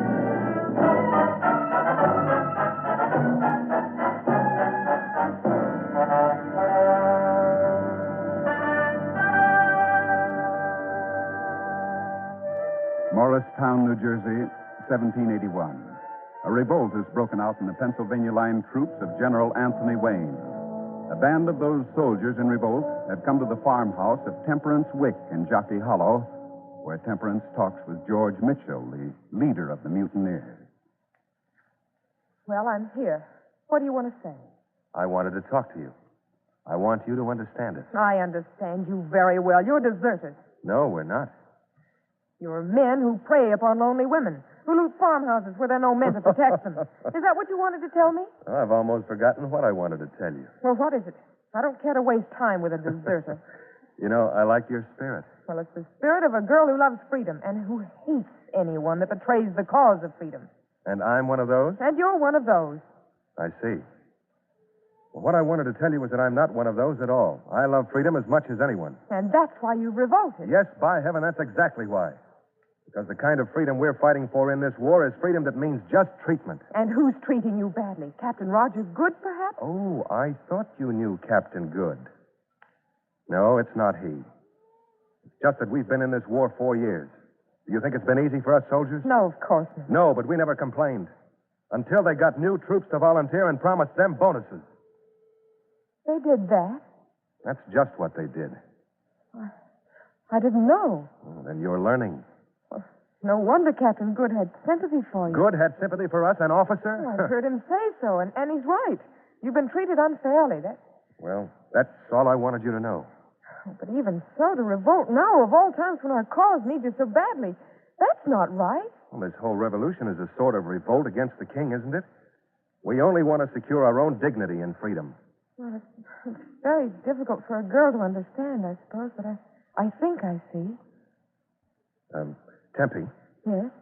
Morristown, New Jersey, 1781. A revolt has broken out in the Pennsylvania line troops of General Anthony Wayne. A band of those soldiers in revolt have come to the farmhouse of Temperance Wick in Jockey Hollow, where Temperance talks with George Mitchell, the leader of the mutineers. Well, I'm here. What do you want to say? I wanted to talk to you. I want you to understand it. I understand you very well. You're deserters. No, we're not. You're men who prey upon lonely women, who loot farmhouses where there are no men to protect them. Is that what you wanted to tell me? I've almost forgotten what I wanted to tell you. Well, what is it? I don't care to waste time with a deserter. You know, I like your spirit. Well, it's the spirit of a girl who loves freedom and who hates anyone that betrays the cause of freedom. And I'm one of those? And you're one of those. I see. Well, what I wanted to tell you was that I'm not one of those at all. I love freedom as much as anyone. And that's why you revolted. Yes, by heaven, that's exactly why. Because the kind of freedom we're fighting for in this war is freedom that means just treatment. And who's treating you badly? Captain Roger Good, perhaps? Oh, I thought you knew Captain Good. No, it's not he. It's just that we've been in this war 4 years. Do you think it's been easy for us soldiers? No, of course not. No, but we never complained. Until they got new troops to volunteer and promised them bonuses. They did that? That's just what they did. I didn't know. Well, then you're learning. No wonder Captain Good had sympathy for you. Good had sympathy for us, an officer? Oh, I heard him say so, and he's right. You've been treated unfairly. Well, that's all I wanted you to know. Oh, but even so, to revolt now, of all times when our cause needs you so badly, that's not right. Well, this whole revolution is a sort of revolt against the king, isn't it? We only want to secure our own dignity and freedom. Well, it's very difficult for a girl to understand, I suppose, but I think I see. Tempe. Yes?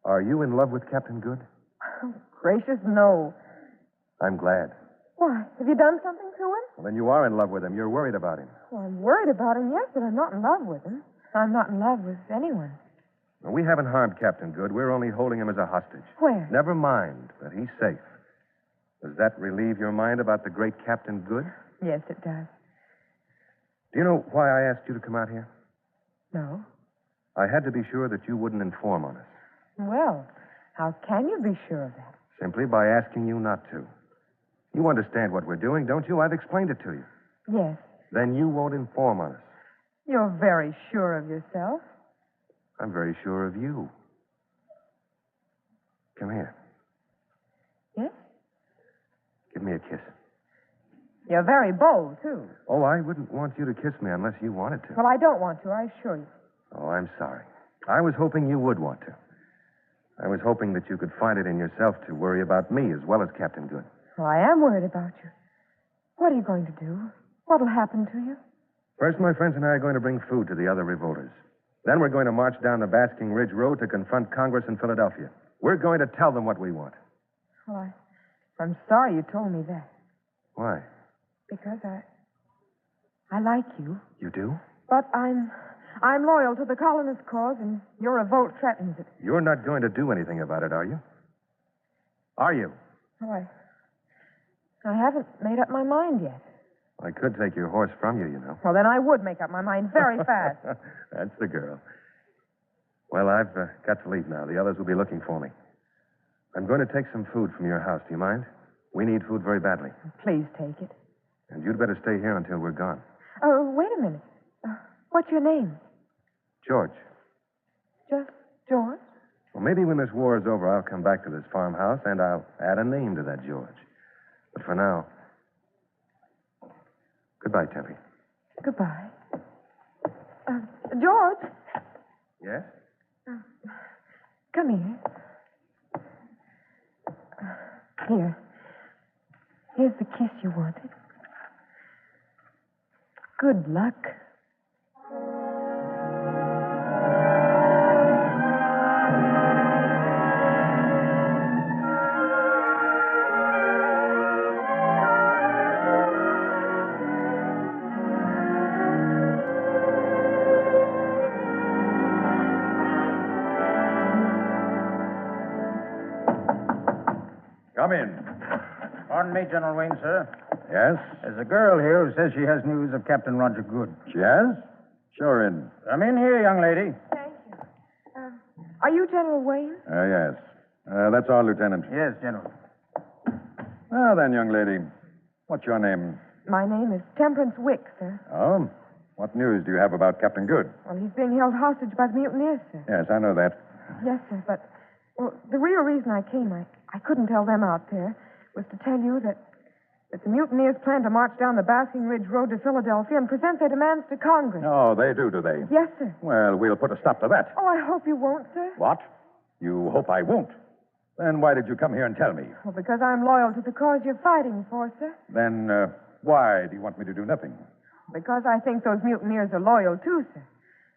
Are you in love with Captain Good? Oh, gracious, no. I'm glad. Why? Have you done something to him? Well, then you are in love with him. You're worried about him. Well, I'm worried about him, yes, but I'm not in love with him. I'm not in love with anyone. Well, we haven't harmed Captain Good. We're only holding him as a hostage. Where? Never mind, but he's safe. Does that relieve your mind about the great Captain Good? Yes, it does. Do you know why I asked you to come out here? No. I had to be sure that you wouldn't inform on us. Well, how can you be sure of that? Simply by asking you not to. You understand what we're doing, don't you? I've explained it to you. Yes. Then you won't inform on us. You're very sure of yourself. I'm very sure of you. Come here. Yes? Give me a kiss. You're very bold, too. Oh, I wouldn't want you to kiss me unless you wanted to. Well, I don't want to, I assure you. Oh, I'm sorry. I was hoping you would want to. I was hoping that you could find it in yourself to worry about me as well as Captain Good. Well, I am worried about you. What are you going to do? What'll happen to you? First, my friends and I are going to bring food to the other revolters. Then we're going to march down the Basking Ridge Road to confront Congress in Philadelphia. We're going to tell them what we want. Well, I'm sorry you told me that. Why? Because I like you. You do? But I'm loyal to the colonist cause, and your revolt threatens it. You're not going to do anything about it, are you? Are you? Oh, I haven't made up my mind yet. I could take your horse from you, you know. Well, then I would make up my mind very fast. That's the girl. Well, I've got to leave now. The others will be looking for me. I'm going to take some food from your house. Do you mind? We need food very badly. Please take it. And you'd better stay here until we're gone. Oh, wait a minute. What's your name? George. Just George? Well, maybe when this war is over, I'll come back to this farmhouse and I'll add a name to that George. But for now, goodbye, Tempe. Goodbye. George? Yes? Come here. Here. Here's the kiss you wanted. Good luck. Come in. Pardon me, General Wayne, sir. Yes? There's a girl here who says she has news of Captain Roger Good. She has? Show her in. Come in here, young lady. Thank you. Are you General Wayne? Yes. That's our lieutenant. Yes, General. Well, then, young lady, what's your name? My name is Temperance Wick, sir. Oh? What news do you have about Captain Good? Well, he's being held hostage by the mutineers, sir. Yes, I know that. Yes, sir, but the real reason I came, I couldn't tell them out there, was to tell you that the mutineers plan to march down the Basking Ridge Road to Philadelphia and present their demands to Congress. Oh, they do they? Yes, sir. Well, we'll put a stop to that. Oh, I hope you won't, sir. What? You hope I won't? Then why did you come here and tell me? Well, because I'm loyal to the cause you're fighting for, sir. Then why do you want me to do nothing? Because I think those mutineers are loyal, too, sir.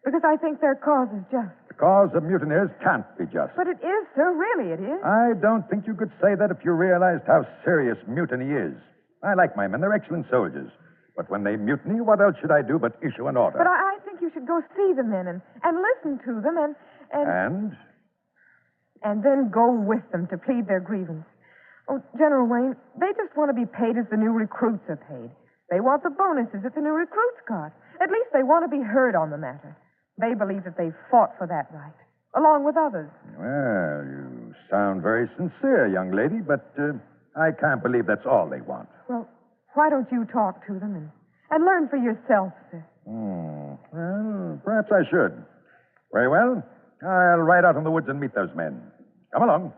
Because I think their cause is just. The cause of mutineers can't be just. But it is, sir. Really, it is. I don't think you could say that if you realized how serious mutiny is. I like my men. They're excellent soldiers. But when they mutiny, what else should I do but issue an order? But I think you should go see the men and listen to them and then go with them to plead their grievance. Oh, General Wayne, they just want to be paid as the new recruits are paid. They want the bonuses that the new recruits got. At least they want to be heard on the matter. They believe that they've fought for that right, along with others. Well, you sound very sincere, young lady, but I can't believe that's all they want. Well, why don't you talk to them and learn for yourself, sir? Well, perhaps I should. Very well. I'll ride out in the woods and meet those men. Come along.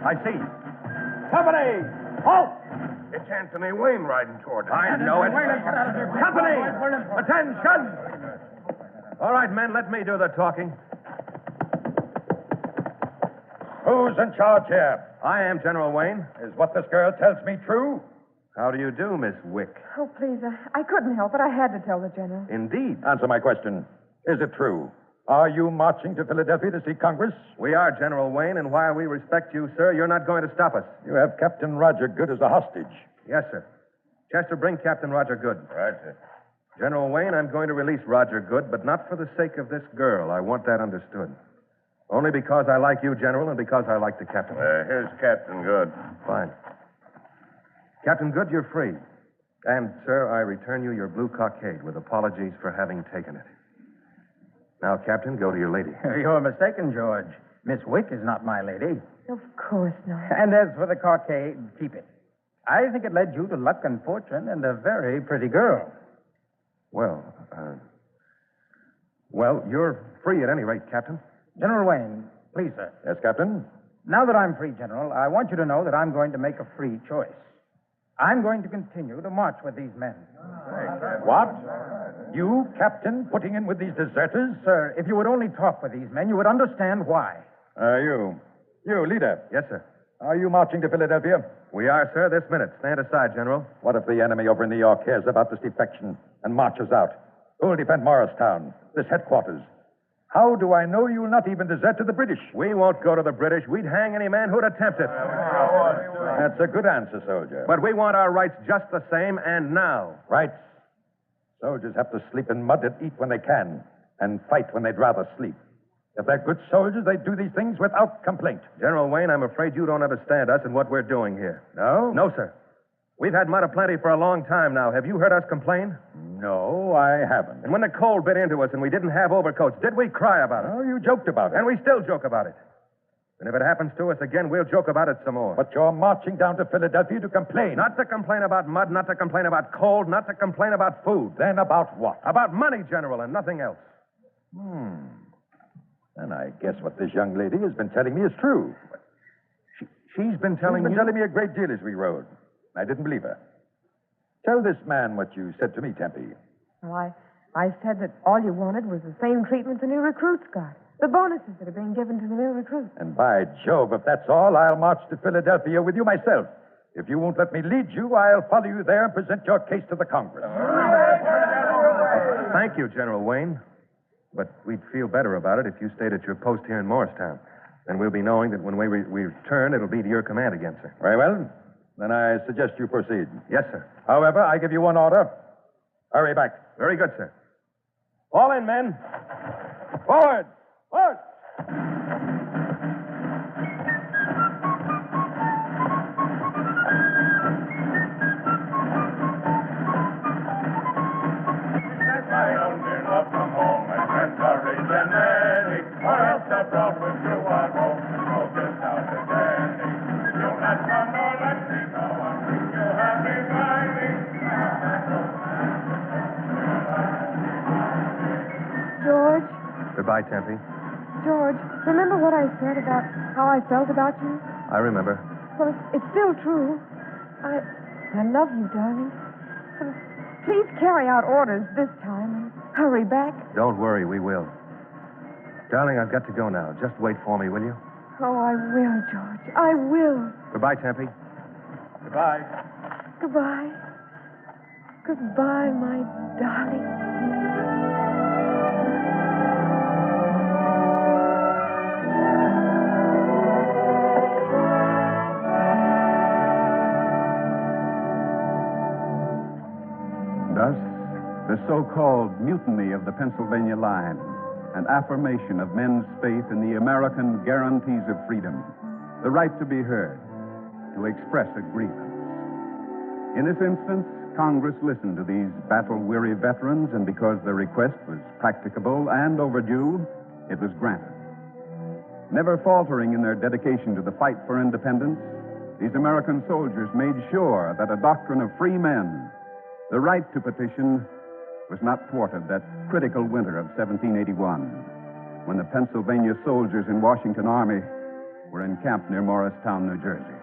I see. Company! Halt! It's Anthony Wayne riding toward us. I know it. Company! Attention! All right, men, let me do the talking. Who's in charge here? I am General Wayne. Is what this girl tells me true? How do you do, Miss Wick? Oh, please, I couldn't help it. I had to tell the general. Indeed. Answer my question. Is it true? Are you marching to Philadelphia to see Congress? We are, General Wayne, and while we respect you, sir, you're not going to stop us. You have Captain Roger Good as a hostage. Yes, sir. Chester, bring Captain Roger Good. Right, sir. General Wayne, I'm going to release Roger Good, but not for the sake of this girl. I want that understood. Only because I like you, General, and because I like the captain. Here's Captain Good. Fine. Captain Good, you're free. And, sir, I return you your blue cockade with apologies for having taken it. Now, Captain, go to your lady. You're mistaken, George. Miss Wick is not my lady. Of course not. And as for the cockade, keep it. I think it led you to luck and fortune and a very pretty girl. Well, you're free at any rate, Captain. General Wayne, please, sir. Yes, Captain? Now that I'm free, General, I want you to know that I'm going to make a free choice. I'm going to continue to march with these men. What? You, Captain, putting in with these deserters? Sir, if you would only talk with these men, you would understand why. You, leader. Yes, sir. Are you marching to Philadelphia? We are, sir, this minute. Stand aside, General. What if the enemy over in New York hears about this defection and marches out? Who'll defend Morristown, this headquarters? How do I know you'll not even desert to the British? We won't go to the British. We'd hang any man who'd attempt it. That's a good answer, soldier. But we want our rights just the same, and now. Rights? Soldiers have to sleep in mud and eat when they can, and fight when they'd rather sleep. If they're good soldiers, they do these things without complaint. General Wayne, I'm afraid you don't understand us and what we're doing here. No? No, sir. We've had mud aplenty for a long time now. Have you heard us complain? No, I haven't. And when the cold bit into us and we didn't have overcoats, did we cry about it? Oh, you joked about it. And we still joke about it. And if it happens to us again, we'll joke about it some more. But you're marching down to Philadelphia to complain. Not to complain about mud, not to complain about cold, not to complain about food. Then about what? About money, General, and nothing else. And I guess what this young lady has been telling me is true. She's been telling you? Telling me a great deal as we rode. I didn't believe her. Tell this man what you said to me, Tempe. Well, I said that all you wanted was the same treatment the new recruits got. The bonuses that are being given to the new recruits. And by Jove, if that's all, I'll march to Philadelphia with you myself. If you won't let me lead you, I'll follow you there and present your case to the Congress. Thank you, General Wayne. But we'd feel better about it if you stayed at your post here in Morristown. Then we'll be knowing that when we return, it'll be to your command again, sir. Very well. Then I suggest you proceed. Yes, sir. However, I give you one order. Hurry back. Very good, sir. Fall in, men. Forward! Forward! George, Goodbye, Tempe. George, remember what I said about how I felt about you? I remember. Well, it's still true. I love you, darling. Please carry out orders this time and hurry back. Don't worry, we will. Darling, I've got to go now. Just wait for me, will you? Oh, I will, George. I will. Goodbye, Tempe. Goodbye. Goodbye. Goodbye, my darling. Thus, the so-called mutiny of the Pennsylvania line, an affirmation of men's faith in the American guarantees of freedom, the right to be heard, to express a grievance. In this instance, Congress listened to these battle-weary veterans, and because their request was practicable and overdue, it was granted. Never faltering in their dedication to the fight for independence, these American soldiers made sure that a doctrine of free men, the right to petition, was not thwarted that critical winter of 1781, when the Pennsylvania soldiers in Washington Army were encamped near Morristown, New Jersey.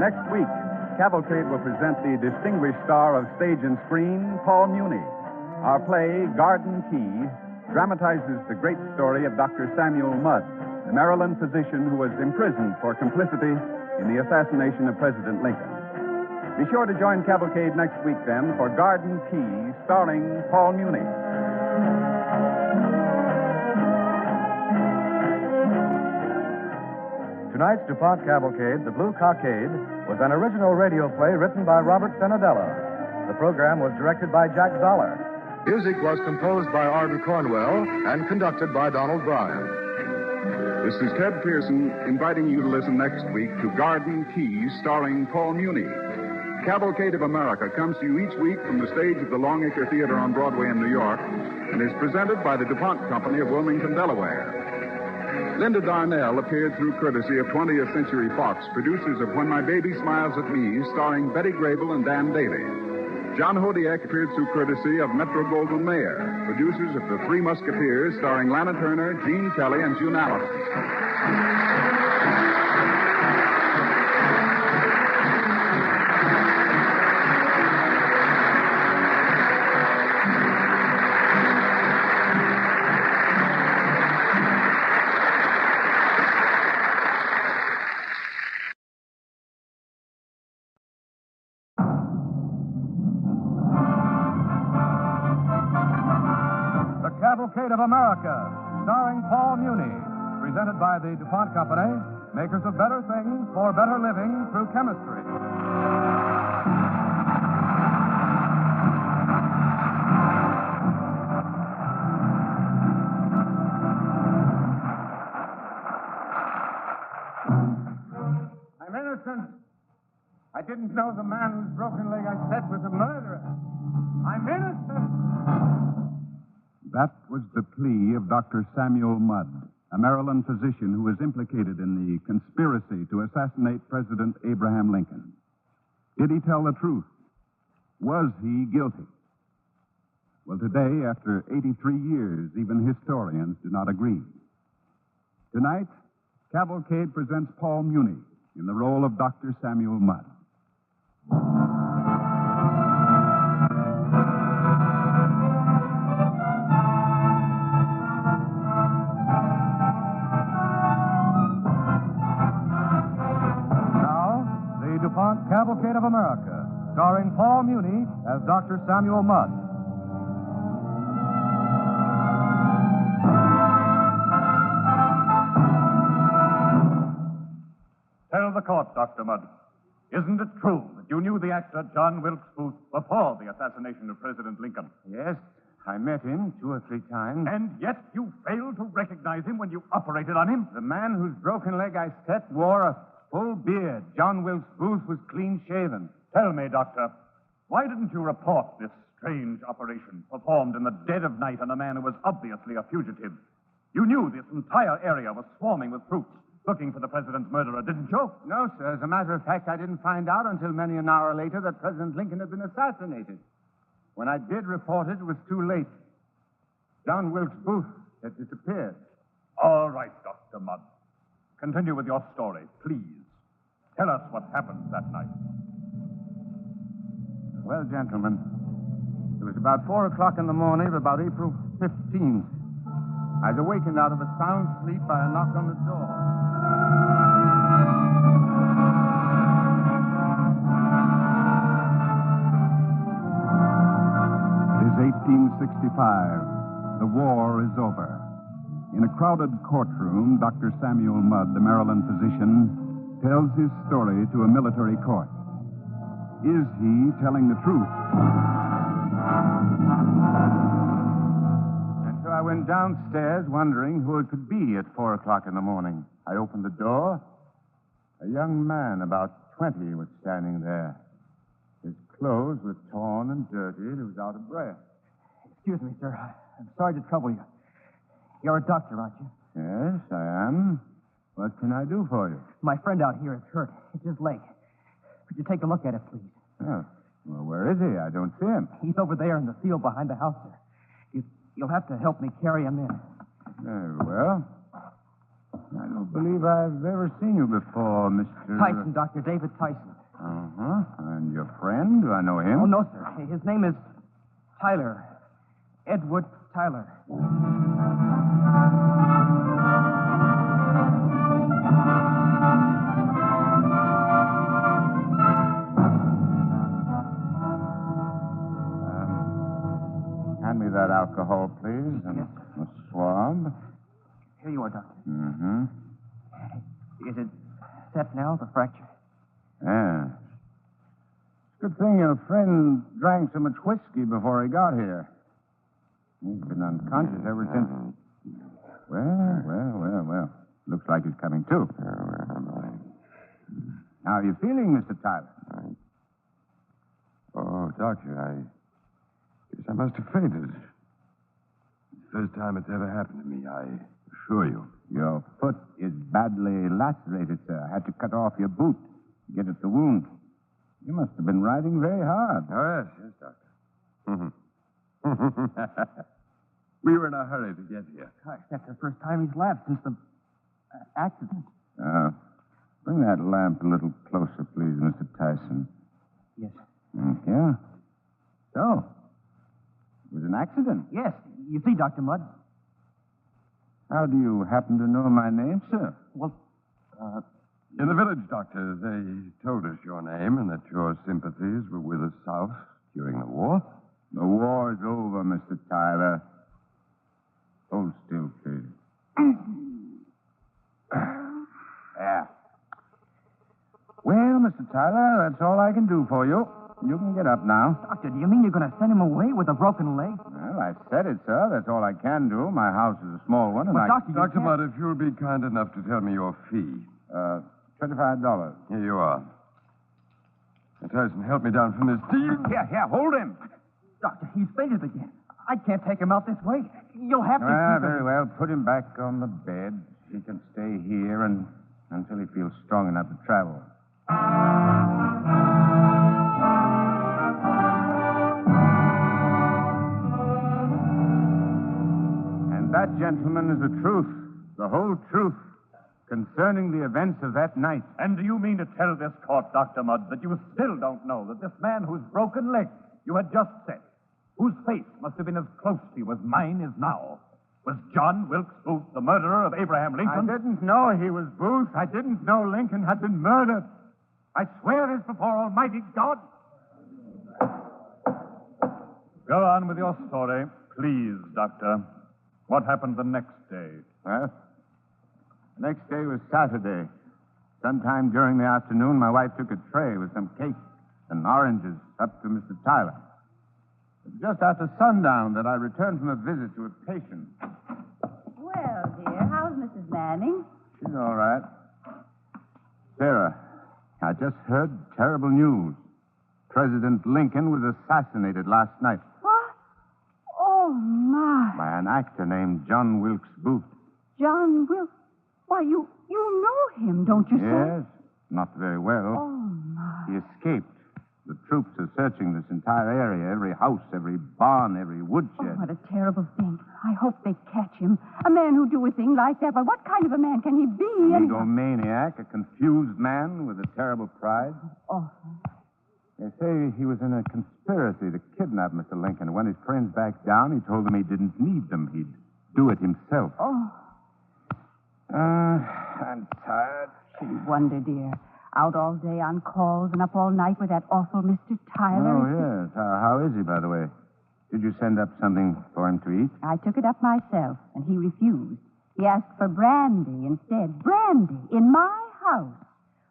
Next week, Cavalcade will present the distinguished star of stage and screen, Paul Muni. Our play, Garden Key, dramatizes the great story of Dr. Samuel Mudd, the Maryland physician who was imprisoned for complicity in the assassination of President Lincoln. Be sure to join Cavalcade next week, then, for Garden Key, starring Paul Muni. Tonight's DuPont Cavalcade, The Blue Cockade, was an original radio play written by Robert Senadella. The program was directed by Jack Zoller. Music was composed by Arden Cornwell and conducted by Donald Bryant. This is Ted Pearson inviting you to listen next week to Garden Keys, starring Paul Muni. Cavalcade of America comes to you each week from the stage of the Longacre Theater on Broadway in New York and is presented by the DuPont Company of Wilmington, Delaware. Linda Darnell appeared through courtesy of 20th Century Fox, producers of When My Baby Smiles at Me, starring Betty Grable and Dan Daly. John Hodiak appeared through courtesy of Metro-Goldwyn-Mayer, producers of The Three Musketeers, starring Lana Turner, Gene Kelly, and June Allen. Cavalcade of America, starring Paul Muni, presented by the DuPont Company, makers of better things for better living through chemistry. I'm innocent. I didn't know the man whose broken leg I set was a murderer. I'm innocent. That was the plea of Dr. Samuel Mudd, a Maryland physician who was implicated in the conspiracy to assassinate President Abraham Lincoln. Did he tell the truth? Was he guilty? Well, today, after 83 years, even historians do not agree. Tonight, Cavalcade presents Paul Muni in the role of Dr. Samuel Mudd. Now, the DuPont Cavalcade of America, starring Paul Muni as Dr. Samuel Mudd. Tell the court, Dr. Mudd. Isn't it true that you knew the actor John Wilkes Booth before the assassination of President Lincoln? Yes, I met him 2 or 3 times. And yet you failed to recognize him when you operated on him? The man whose broken leg I set wore a full beard. John Wilkes Booth was clean shaven. Tell me, Doctor, why didn't you report this strange operation performed in the dead of night on a man who was obviously a fugitive? You knew this entire area was swarming with troops looking for the president's murderer, didn't you? No, sir. As a matter of fact, I didn't find out until many an hour later that President Lincoln had been assassinated. When I did report it, it was too late. John Wilkes Booth had disappeared. All right, Dr. Mudd. Continue with your story, please. Tell us what happened that night. Well, gentlemen, it was about 4 o'clock in the morning of about April 15th. I was awakened out of a sound sleep by a knock on the door. It is 1865. The war is over. In a crowded courtroom, Dr. Samuel Mudd, the Maryland physician, tells his story to a military court. Is he telling the truth? And so I went downstairs wondering who it could be at 4 o'clock in the morning. I opened the door. A young man, about 20, was standing there. His clothes were torn and dirty, and he was out of breath. Excuse me, sir. I'm sorry to trouble you. You're a doctor, aren't you? Yes, I am. What can I do for you? My friend out here is hurt. It's his leg. Could you take a look at it, please? Oh, well, where is he? I don't see him. He's over there in the field behind the house, sir. You'll have to help me carry him in. Very well. I don't believe I've ever seen you before, Mr. Tyson, Dr. David Tyson. Uh-huh. And your friend? Do I know him? Oh, no, sir. His name is Tyler. Edward Tyler. Hand me that alcohol, please, and a swab. Here you are, Doctor. Mm-hmm. Is it set now, the fracture? Yeah. Good thing your friend drank so much whiskey before he got here. He's been unconscious ever since. Well. Looks like he's coming to. How are you feeling, Mr. Tyler? Oh, Doctor, I guess I must have fainted. First time it's ever happened to me, I assure you. Your foot is badly lacerated, sir. I had to cut off your boot to get at the wound. You must have been riding very hard. Oh, yes, Doctor. We were in a hurry to get here. Gosh, that's the first time he's laughed since the accident. Bring that lamp a little closer, please, Mr. Tyson. Yes. Yeah? So, it was an accident? Yes. You see, Dr. Mudd. How do you happen to know my name, sir? Well, in the village, Doctor, they told us your name and that your sympathies were with the South during the war. The war's over, Mr. Tyler. Hold still, please. Yeah. Well, Mr. Tyler, that's all I can do for you. You can get up now. Doctor, do you mean you're going to send him away with a broken leg? Well, I said it, sir. That's all I can do. My house is a small one, and Well, Dr. Mudd, if you'll be kind enough to tell me your fee. $25. Here you are. Now, Tyson, help me down from this. Yeah, hold him. Doctor, he's fainted again. I can't take him out this way. You'll have to keep him. Very well. Put him back on the bed. He can stay here until he feels strong enough to travel. And that, gentlemen, is the truth. The whole truth concerning the events of that night. And do you mean to tell this court, Dr. Mudd, that you still don't know that this man whose broken leg you had just set, whose face must have been as close to you as mine is now, was John Wilkes Booth, the murderer of Abraham Lincoln? I didn't know he was Booth. I didn't know Lincoln had been murdered. I swear this before Almighty God. Go on with your story, please, Doctor. What happened the next day? Well, the next day was Saturday. Sometime during the afternoon, my wife took a tray with some cake and oranges up to Mr. Tyler. It was just after sundown that I returned from a visit to a patient. Well, dear, how's Mrs. Manning? She's all right. Sarah, I just heard terrible news. President Lincoln was assassinated last night. What? Oh, my. By an actor named John Wilkes Booth. John Wilkes? Why, you know him, don't you, sir? Yes, not very well. Oh, my. He escaped. The troops are searching this entire area, every house, every barn, every woodshed. Oh, what a terrible thing. I hope they catch him. A man who'd do a thing like that. But what kind of a man can he be? An egomaniac, a confused man with a terrible pride. Oh. They say he was in a conspiracy to kidnap Mr. Lincoln. When his friends backed down, he told them he didn't need them. He'd do it himself. Oh. I'm tired. Shouldn't wonder, dear. Out all day on calls and up all night with that awful Mr. Tyler. Oh, yes. How is he, by the way? Did you send up something for him to eat? I took it up myself, and he refused. He asked for brandy instead. Brandy in my house.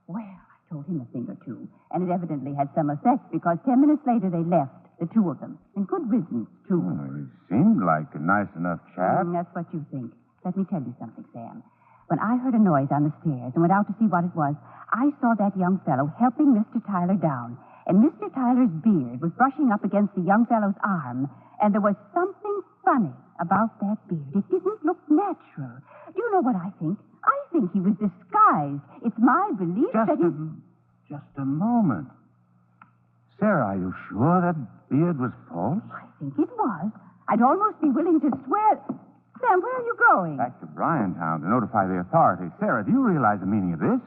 Well, I told him a thing or two, and it evidently had some effect because 10 minutes later they left, the two of them. And good riddance, too. Oh, he seemed like a nice enough chap. That's what you think. Let me tell you something, Sam. When I heard a noise on the stairs and went out to see what it was, I saw that young fellow helping Mr. Tyler down. And Mr. Tyler's beard was brushing up against the young fellow's arm. And there was something funny about that beard. It didn't look natural. Do you know what I think? I think he was disguised. It's my belief that he... Just a moment. Sarah, are you sure that beard was false? I think it was. I'd almost be willing to swear... Sam, where are you going? Back to Bryantown to notify the authorities. Sarah, do you realize the meaning of this?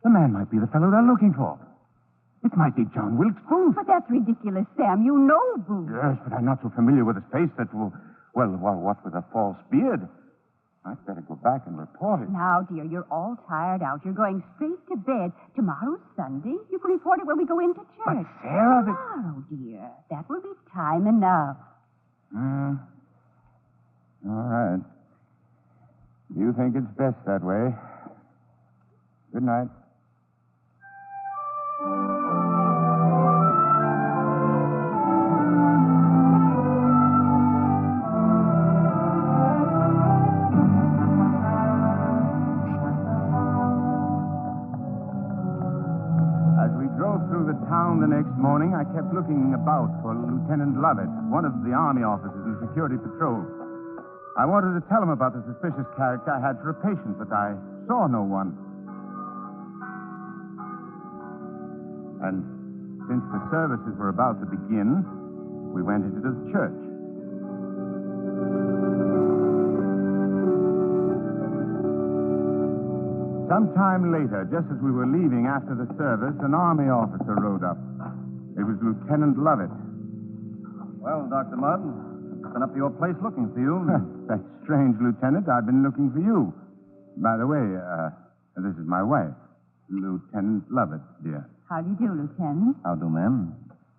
The man might be the fellow they're looking for. It might be John Wilkes Booth. But that's ridiculous, Sam. You know Booth. Yes, but I'm not so familiar with his face that will... Well, what with a false beard? I'd better go back and report it. Now, dear, you're all tired out. You're going straight to bed. Tomorrow's Sunday. You can report it when we go into church. But Sarah... Tomorrow, dear. That will be time enough. All right. You think it's best that way. Good night. As we drove through the town the next morning, I kept looking about for Lieutenant Lovett, one of the Army officers in security patrol. I wanted to tell him about the suspicious character I had for a patient, but I saw no one. And since the services were about to begin, we went into the church. Sometime later, just as we were leaving after the service, an Army officer rode up. It was Lieutenant Lovett. Well, Dr. Mudd, I've been up to your place looking for you. That's strange, Lieutenant. I've been looking for you. By the way, this is my wife, Lieutenant Lovett, dear. How do you do, Lieutenant? How do, ma'am?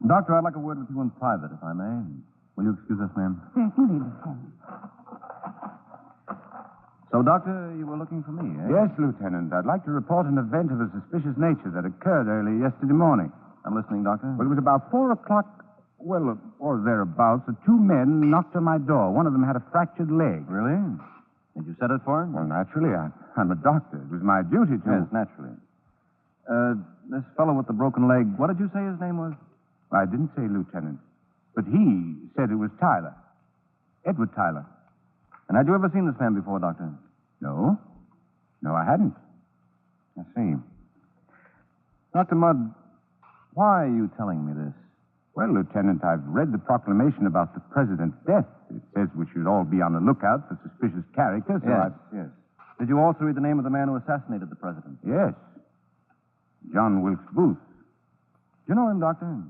Doctor, I'd like a word with you in private, if I may. Will you excuse us, ma'am? Certainly, Lieutenant. So, Doctor, you were looking for me, eh? Yes, Lieutenant. I'd like to report an event of a suspicious nature that occurred early yesterday morning. I'm listening, Doctor. Well, it was about 4 o'clock, or thereabouts. The two men knocked on my door. One of them had a fractured leg. Really? Did you set it for him? Well, naturally. I'm a doctor. It was my duty to... Yes, naturally. This fellow with the broken leg, what did you say his name was? I didn't say Lieutenant. But he said it was Tyler. Edward Tyler. And had you ever seen this man before, Doctor? No. No, I hadn't. I see. Dr. Mudd, why are you telling me this? Well, Lieutenant, I've read the proclamation about the president's death. It says we should all be on the lookout for suspicious characters. So Yes. Did you also read the name of the man who assassinated the president? Yes. John Wilkes Booth. Do you know him, Doctor?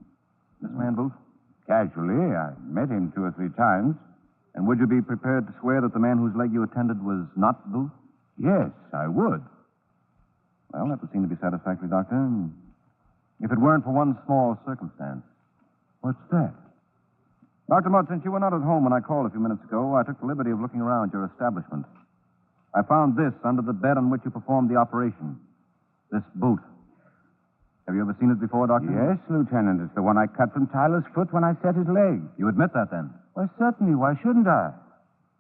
This man Booth? Casually. I met him 2 or 3 times. And would you be prepared to swear that the man whose leg you attended was not Booth? Yes, I would. Well, that would seem to be satisfactory, Doctor. If it weren't for one small circumstance. What's that? Dr. Mudd, since you were not at home when I called a few minutes ago, I took the liberty of looking around your establishment. I found this under the bed on which you performed the operation. This boot. Have you ever seen it before, Doctor? Yes, Lieutenant. It's the one I cut from Tyler's foot when I set his leg. You admit that, then? Why, certainly. Why shouldn't I?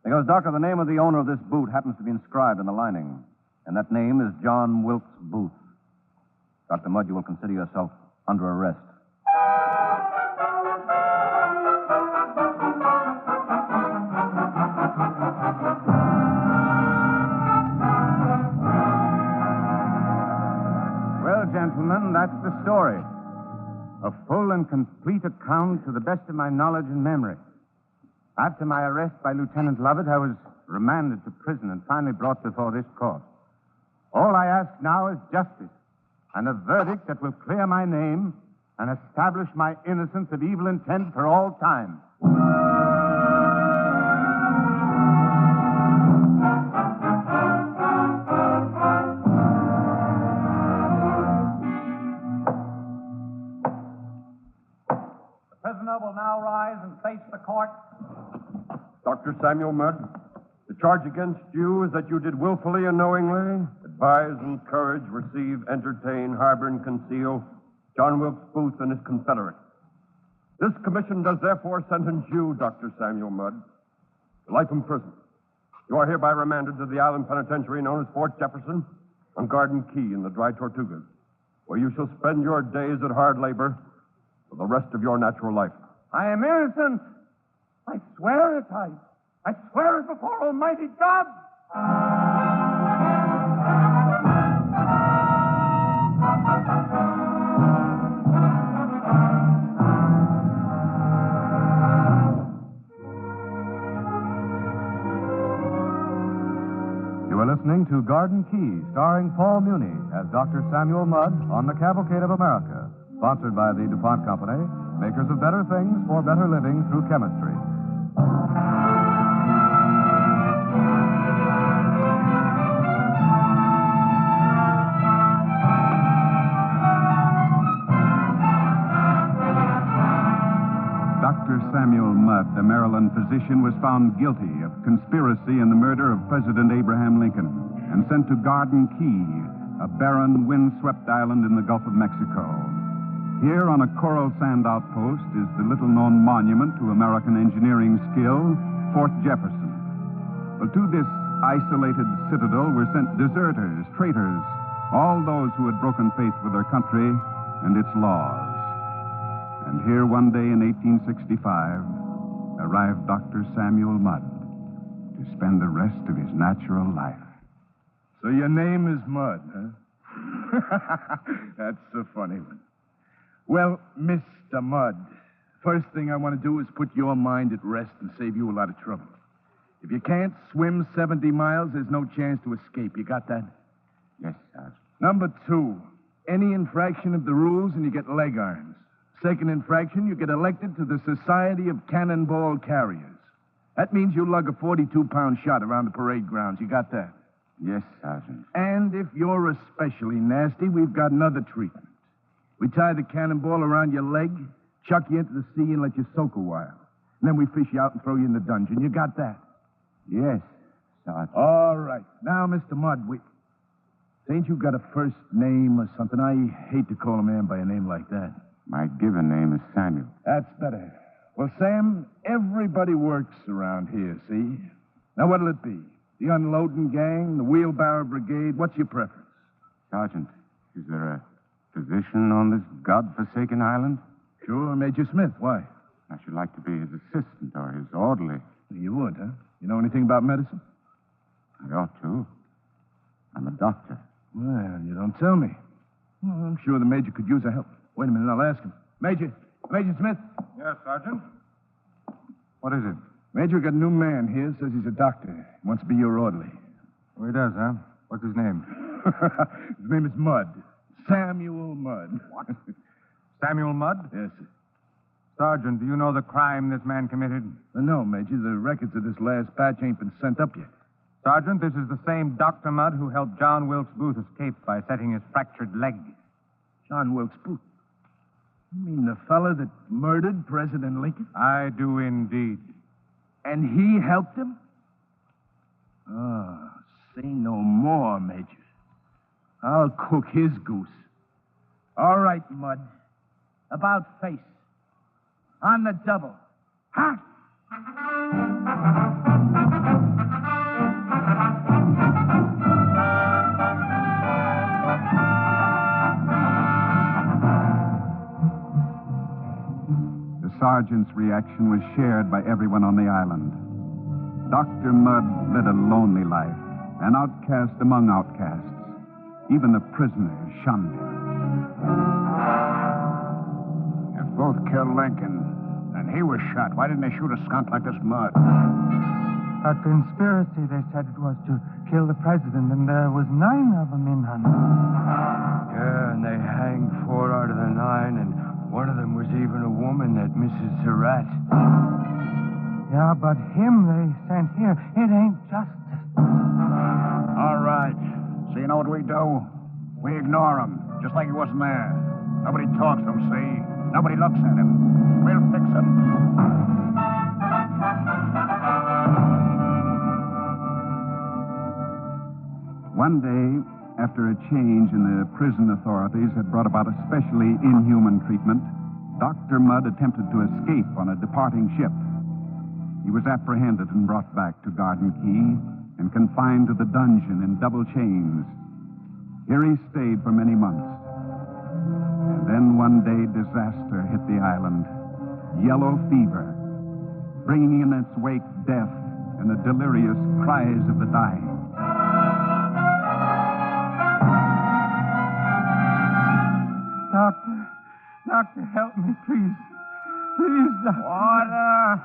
Because, Doctor, the name of the owner of this boot happens to be inscribed in the lining. And that name is John Wilkes Booth. Dr. Mudd, you will consider yourself under arrest. Well, gentlemen, that's the story. A full and complete account to the best of my knowledge and memory. After my arrest by Lieutenant Lovett, I was remanded to prison and finally brought before this court. All I ask now is justice and a verdict that will clear my name and establish my innocence of evil intent for all time. The prisoner will now rise and face the court. Dr. Samuel Mudd, the charge against you is that you did willfully and knowingly advise, encourage, receive, entertain, harbor, and conceal John Wilkes Booth and his confederate. This commission does therefore sentence you, Dr. Samuel Mudd, to life in prison. You are hereby remanded to the island penitentiary known as Fort Jefferson on Garden Key in the Dry Tortugas, where you shall spend your days at hard labor for the rest of your natural life. I am innocent. I swear it. I swear it before Almighty God. You are listening to Garden Key, starring Paul Muni as Dr. Samuel Mudd on the Cavalcade of America, sponsored by the DuPont Company, makers of better things for better living through chemistry. Dr. Samuel Mudd, a Maryland physician, was found guilty of conspiracy in the murder of President Abraham Lincoln and sent to Garden Key, a barren, windswept island in the Gulf of Mexico. Here, on a coral sand outpost, is the little-known monument to American engineering skill, Fort Jefferson. Well, to this isolated citadel were sent deserters, traitors, all those who had broken faith with their country and its laws. And here, one day in 1865, arrived Dr. Samuel Mudd to spend the rest of his natural life. So your name is Mudd, huh? That's a funny one. Well, Mr. Mudd, first thing I want to do is put your mind at rest and save you a lot of trouble. If you can't swim 70 miles, there's no chance to escape. You got that? Yes, Sergeant. Number 2, any infraction of the rules and you get leg irons. Second infraction, you get elected to the Society of Cannonball Carriers. That means you lug a 42-pound shot around the parade grounds. You got that? Yes, Sergeant. And if you're especially nasty, we've got another treatment. We tie the cannonball around your leg, chuck you into the sea, and let you soak a while. And then we fish you out and throw you in the dungeon. You got that? Yes, Sergeant. All right. Now, Mr. Mudd, ain't you got a first name or something? I hate to call a man by a name like that. My given name is Samuel. That's better. Well, Sam, everybody works around here, see? Now, what'll it be? The unloading gang, the wheelbarrow brigade? What's your preference? Sergeant, is there a position on this godforsaken island? Sure, Major Smith. Why? I should like to be his assistant or his orderly. You would, huh? You know anything about medicine? I ought to. I'm a doctor. Well, you don't tell me. Well, I'm sure the Major could use a help. Wait a minute, I'll ask him. Major Smith? Yes, Sergeant? What is it? Major, got a new man here. Says he's a doctor. He wants to be your orderly. Oh, he does, huh? What's his name? His name is Mudd. Samuel Mudd. What? Samuel Mudd? Yes, sir. Sergeant, do you know the crime this man committed? No, Major. The records of this last batch ain't been sent up yet. Sergeant, this is the same Dr. Mudd who helped John Wilkes Booth escape by setting his fractured leg. John Wilkes Booth? You mean the fella that murdered President Lincoln? I do indeed. And he helped him? Oh, say no more, Major. I'll cook his goose. All right, Mudd. About face. On the double. Huh? The sergeant's reaction was shared by everyone on the island. Dr. Mudd led a lonely life, an outcast among outcasts. Even the prisoners shunned him. If both killed Lincoln, and he was shot, why didn't they shoot a skunk like this Mudd? A conspiracy, they said it was to kill the president, and there was 9 of them in on it. Yeah, and they hanged 4 out of the 9, and one of them was even a woman, that Mrs. Surratt. Yeah, but him they sent here. It ain't justice. All right. So you know what we do? We ignore him, just like he wasn't there. Nobody talks to him, see? Nobody looks at him. We'll fix him. One day, after a change in the prison authorities had brought about especially inhuman treatment, Dr. Mudd attempted to escape on a departing ship. He was apprehended and brought back to Garden Key and confined to the dungeon in double chains. Here he stayed for many months. And then one day, disaster hit the island. Yellow fever, bringing in its wake death and the delirious cries of the dying. Doctor, help me, please. Please, doctor.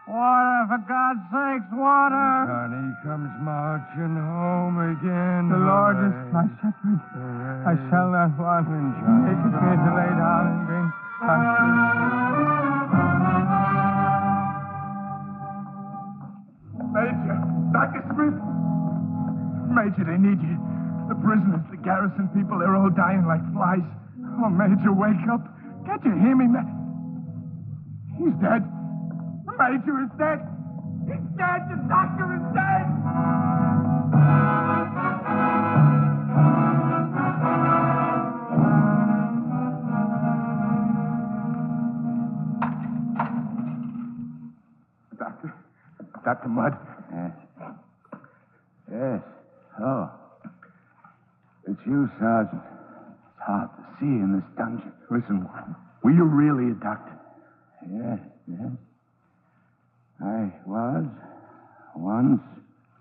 Water, for God's sakes, water! Johnny comes marching home again. The Lord is my shepherd. I shall not want. Maketh me to lay down and drink. Major, Dr. Smith. Major, they need you. The prisoners, the garrison people, they're all dying like flies. Oh, Major, wake up. Can't you hear me, He's dead. The Major is dead. He's dead. The doctor is dead. Dr. Mudd. Yes. Oh. It's you, Sergeant. It's hard to see in this dungeon. Listen, were you really a doctor? Yes. I was. Once.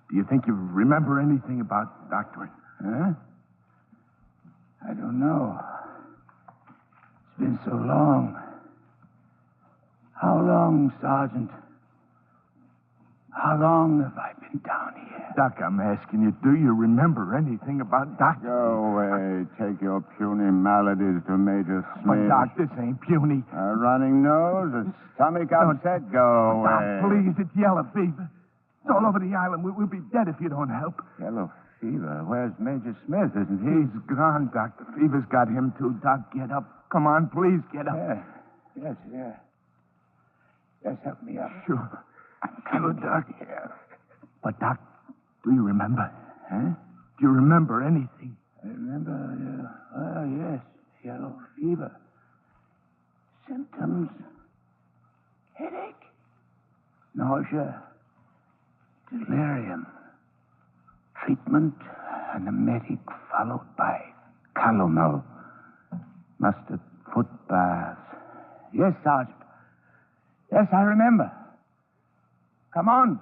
Do you think you remember anything about doctoring? Huh? I don't know. It's been so long. How long, Sergeant? How long have I been down here? Doc, I'm asking you, do you remember anything about doctoring? Go away. Take your puny maladies to Major Smith. But, Doc, this ain't puny. A running nose, a stomach upset. Go away. Doc, please, it's yellow fever. It's all over the island. We'll be dead if you don't help. Yellow fever? Where's Major Smith? Isn't he? He's gone, Doc. The fever's got him, too. Doc, get up. Come on, please, get up. Yes. Yes, help me up. Sure. Sure, Doc. Yeah. But, Doc, do you remember? Huh? Do you remember anything? I remember, yes, yellow fever. Symptoms: headache, nausea, delirium. Treatment: an emetic followed by calomel. Mustard foot baths. Yes, Sergeant. Yes, I remember. Come on.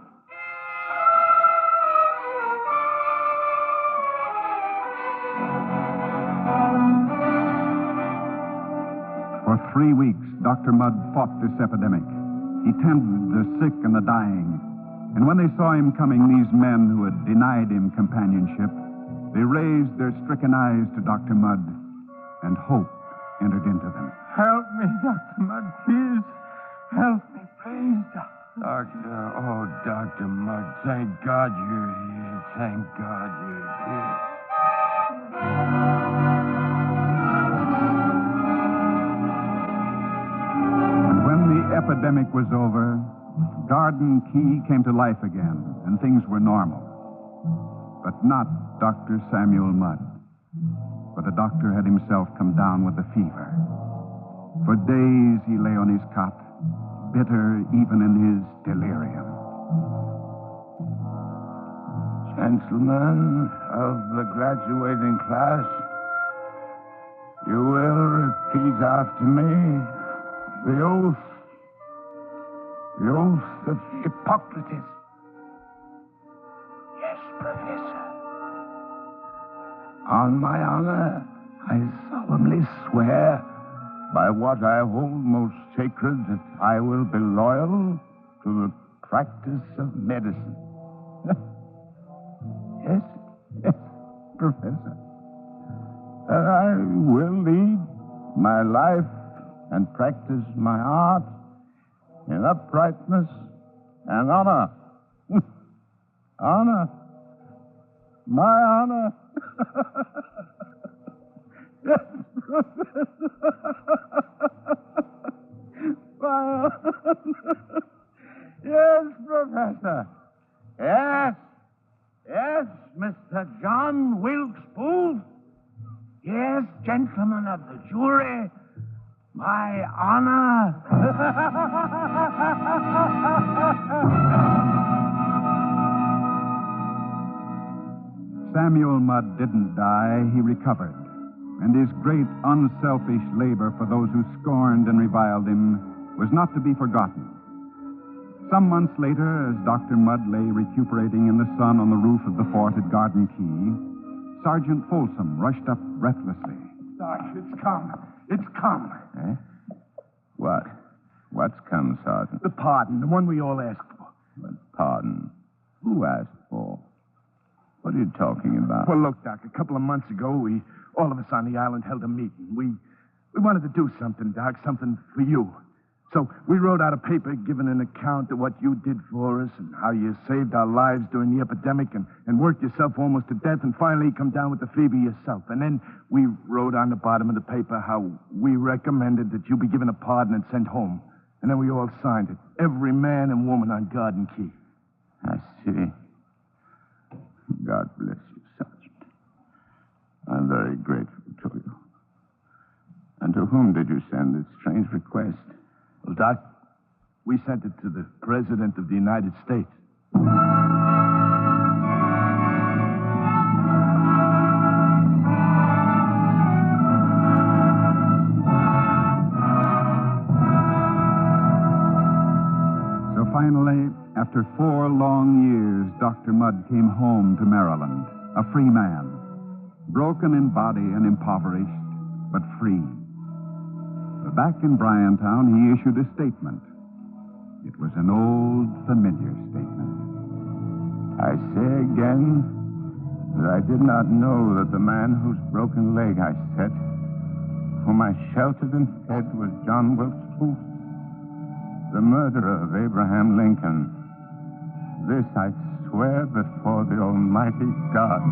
For 3 weeks, Dr. Mudd fought this epidemic. He tended the sick and the dying. And when they saw him coming, these men who had denied him companionship, they raised their stricken eyes to Dr. Mudd, and hope entered into them. Help me, Dr. Mudd, please. Help me, please, Doctor. Dr. Mudd, thank God you're here. Thank God you're here. And when the epidemic was over, Garden Key came to life again, and things were normal. But not Dr. Samuel Mudd. For the doctor had himself come down with a fever. For days he lay on his cot, bitter even in his delirium. Gentlemen of the graduating class, you will repeat after me the oath of Hippocrates. Yes, Professor. On my honor, I solemnly swear by what I hold most sacred that I will be loyal to the practice of medicine. Yes, Professor. That I will lead my life and practice my art in uprightness and honor. Honor. My honor. Yes, Professor. My honor. Yes, Professor. Yes. Yes, Mr. John Wilkes Booth. Yes, gentlemen of the jury. My honor. Samuel Mudd didn't die, he recovered. And his great unselfish labor for those who scorned and reviled him was not to be forgotten. Some months later, as Dr. Mudd lay recuperating in the sun on the roof of the fort at Garden Key, Sergeant Folsom rushed up breathlessly. Doc, it's come. It's come. Eh? What? What's come, Sergeant? The pardon, the one we all asked for. What pardon? Who asked for? What are you talking about? Well, look, Doc, a couple of months ago, all of us on the island held a meeting. We wanted to do something, Doc, something for you. So we wrote out a paper giving an account of what you did for us and how you saved our lives during the epidemic and worked yourself almost to death and finally come down with the fever yourself. And then we wrote on the bottom of the paper how we recommended that you be given a pardon and sent home. And then we all signed it. Every man and woman on Garden Key. I see. God bless you, Sergeant. I'm very grateful to you. And to whom did you send this strange request? Well, Doc, we sent it to the President of the United States. So finally, after 4 long years, Dr. Mudd came home to Maryland, a free man, broken in body and impoverished, but free. Back in Bryantown, he issued a statement. It was an old, familiar statement. I say again that I did not know that the man whose broken leg I set, whom I sheltered and fed, was John Wilkes Booth, the murderer of Abraham Lincoln. This I swear before the Almighty God.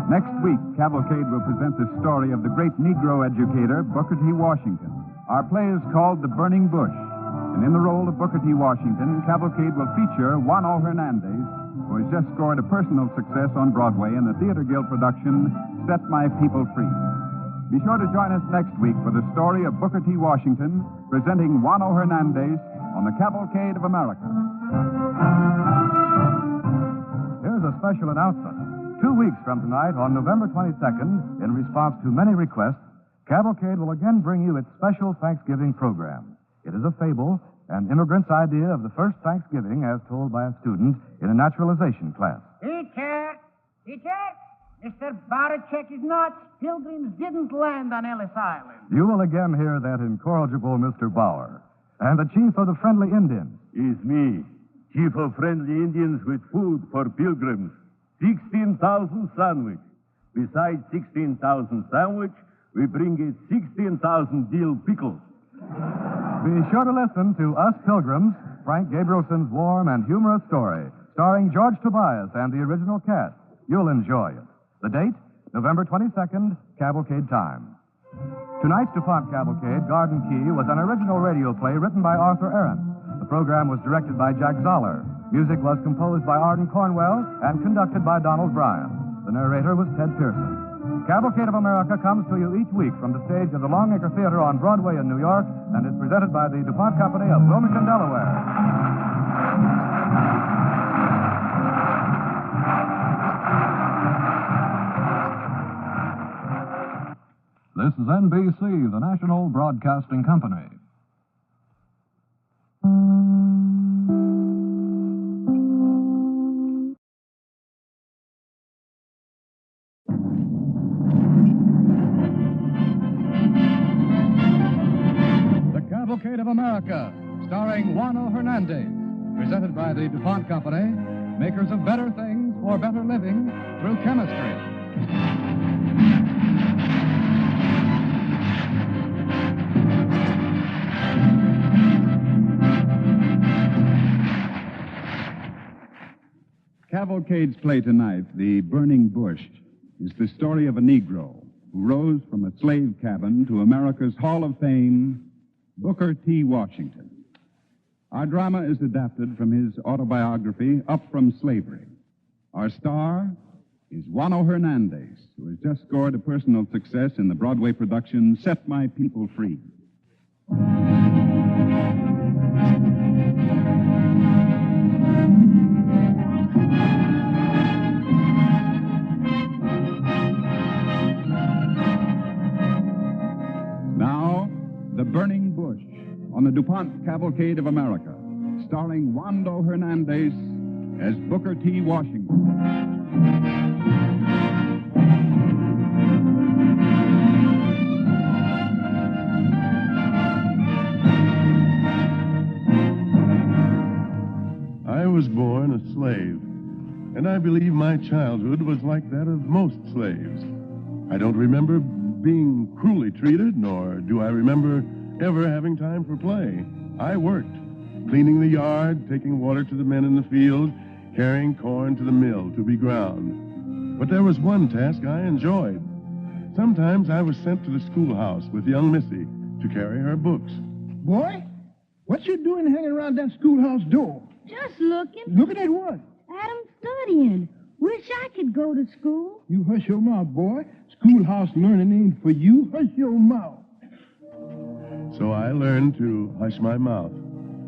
Next week, Cavalcade will present the story of the great Negro educator, Booker T. Washington. Our play is called The Burning Bush. And in the role of Booker T. Washington, Cavalcade will feature Juano Hernandez, who has just scored a personal success on Broadway in the Theater Guild production, Set My People Free. Be sure to join us next week for the story of Booker T. Washington, presenting Juano Hernandez on the Cavalcade of America. a special announcement. 2 weeks from tonight, on November 22nd, in response to many requests, Cavalcade will again bring you its special Thanksgiving program. It is a fable, an immigrant's idea of the first Thanksgiving as told by a student in a naturalization class. Teacher! Teacher! Mr. Baracek is nuts. Pilgrims didn't land on Ellis Island. You will again hear that incorrigible Mr. Bauer. And the chief of the Friendly Indians. Is me, Chief of Friendly Indians with food for pilgrims. 16,000 sandwich. Besides 16,000 sandwich, we bring it 16,000 dill pickles. Be sure to listen to Us Pilgrims, Frank Gabrielson's warm and humorous story, starring George Tobias and the original cast. You'll enjoy it. The date, November 22nd, Cavalcade time. Tonight's DuPont Cavalcade, Garden Key, was an original radio play written by Arthur Aaron. The program was directed by Jack Zoller. Music was composed by Arden Cornwell and conducted by Donald Bryant. The narrator was Ted Pearson. Cavalcade of America comes to you each week from the stage of the Longacre Theater on Broadway in New York and is presented by the DuPont Company of Wilmington, Delaware. This is NBC, the National Broadcasting Company. The Cavalcade of America, starring Juano Hernandez, presented by the DuPont Company, makers of better things for better living through chemistry. Cavalcade's play tonight, The Burning Bush, is the story of a Negro who rose from a slave cabin to America's Hall of Fame, Booker T. Washington. Our drama is adapted from his autobiography, Up from Slavery. Our star is Juano Hernandez, who has just scored a personal success in the Broadway production, Set My People Free. Now, The Burning Bush on the DuPont Cavalcade of America, starring Juano Hernandez as Booker T. Washington. I was born a slave, and I believe my childhood was like that of most slaves. I don't remember being cruelly treated, nor do I remember ever having time for play. I worked, cleaning the yard, taking water to the men in the field, carrying corn to the mill to be ground. But there was one task I enjoyed. Sometimes I was sent to the schoolhouse with young Missy to carry her books. Boy, what you doing hanging around that schoolhouse door? Just looking. Looking at what? Adam studying. Wish I could go to school. You hush your mouth, boy. Schoolhouse learning ain't for you. Hush your mouth. So I learned to hush my mouth.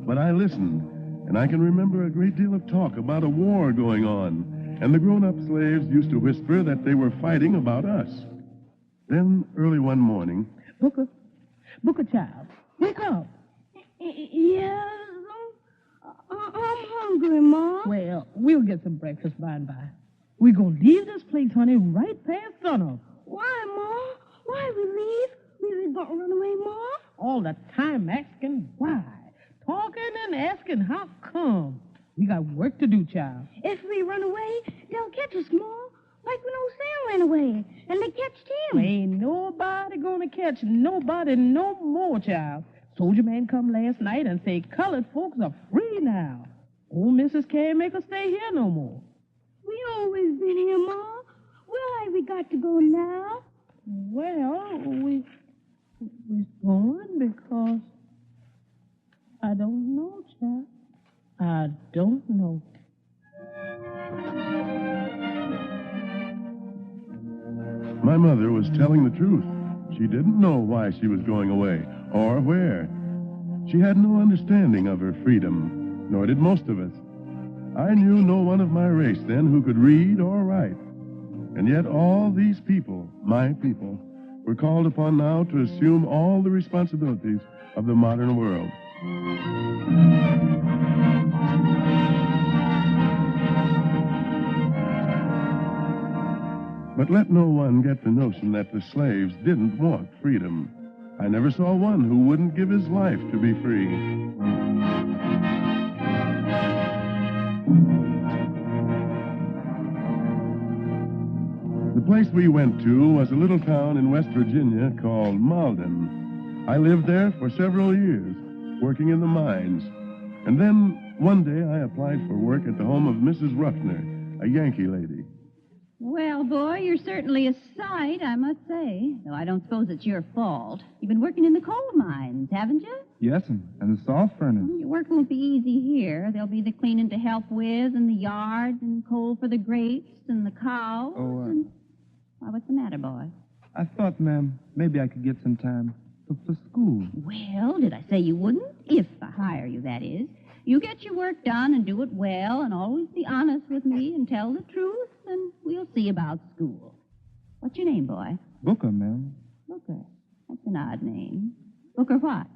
But I listened, and I can remember a great deal of talk about a war going on, and the grown-up slaves used to whisper that they were fighting about us. Then, early one morning... Booker, child, wake up. Yes, I'm hungry, Mom. Well, we'll get some breakfast by and by. We're going to leave this place, honey, right past sunup. Why, Mom? Why we leave? We don't run away, Mom. All the time asking why. Talking and asking how come. We got work to do, child. If we run away, they'll catch us, Mom. Like when old Sam ran away, and they catched him. Ain't nobody gonna catch nobody no more, child. Soldier man come last night and say colored folks are free now. Old Mrs. can't make us stay here no more. We always been here, Mom. Where have we got to go now? Well, we're going because I don't know, child. I don't know. My mother was telling the truth. She didn't know why she was going away, or where. She had no understanding of her freedom, nor did most of us. I knew no one of my race then who could read or write. And yet all these people, my people, were called upon now to assume all the responsibilities of the modern world. But let no one get the notion that the slaves didn't want freedom. I never saw one who wouldn't give his life to be free. The place we went to was a little town in West Virginia called Malden. I lived there for several years, working in the mines. And then one day I applied for work at the home of Mrs. Ruffner, a Yankee lady. Well, boy, you're certainly a sight, I must say. Though I don't suppose it's your fault. You've been working in the coal mines, haven't you? Yes, and the salt furnace. Your work won't be easy here. There'll be the cleaning to help with, and the yards, and coal for the grates, and the cows. And... Why, what's the matter, boy? I thought, ma'am, maybe I could get some time for school. Well, did I say you wouldn't? If I hire you, that is. You get your work done and do it well, and always be honest with me and tell the truth, and we'll see about school. What's your name, boy? Booker, ma'am. Booker. That's an odd name. Booker what?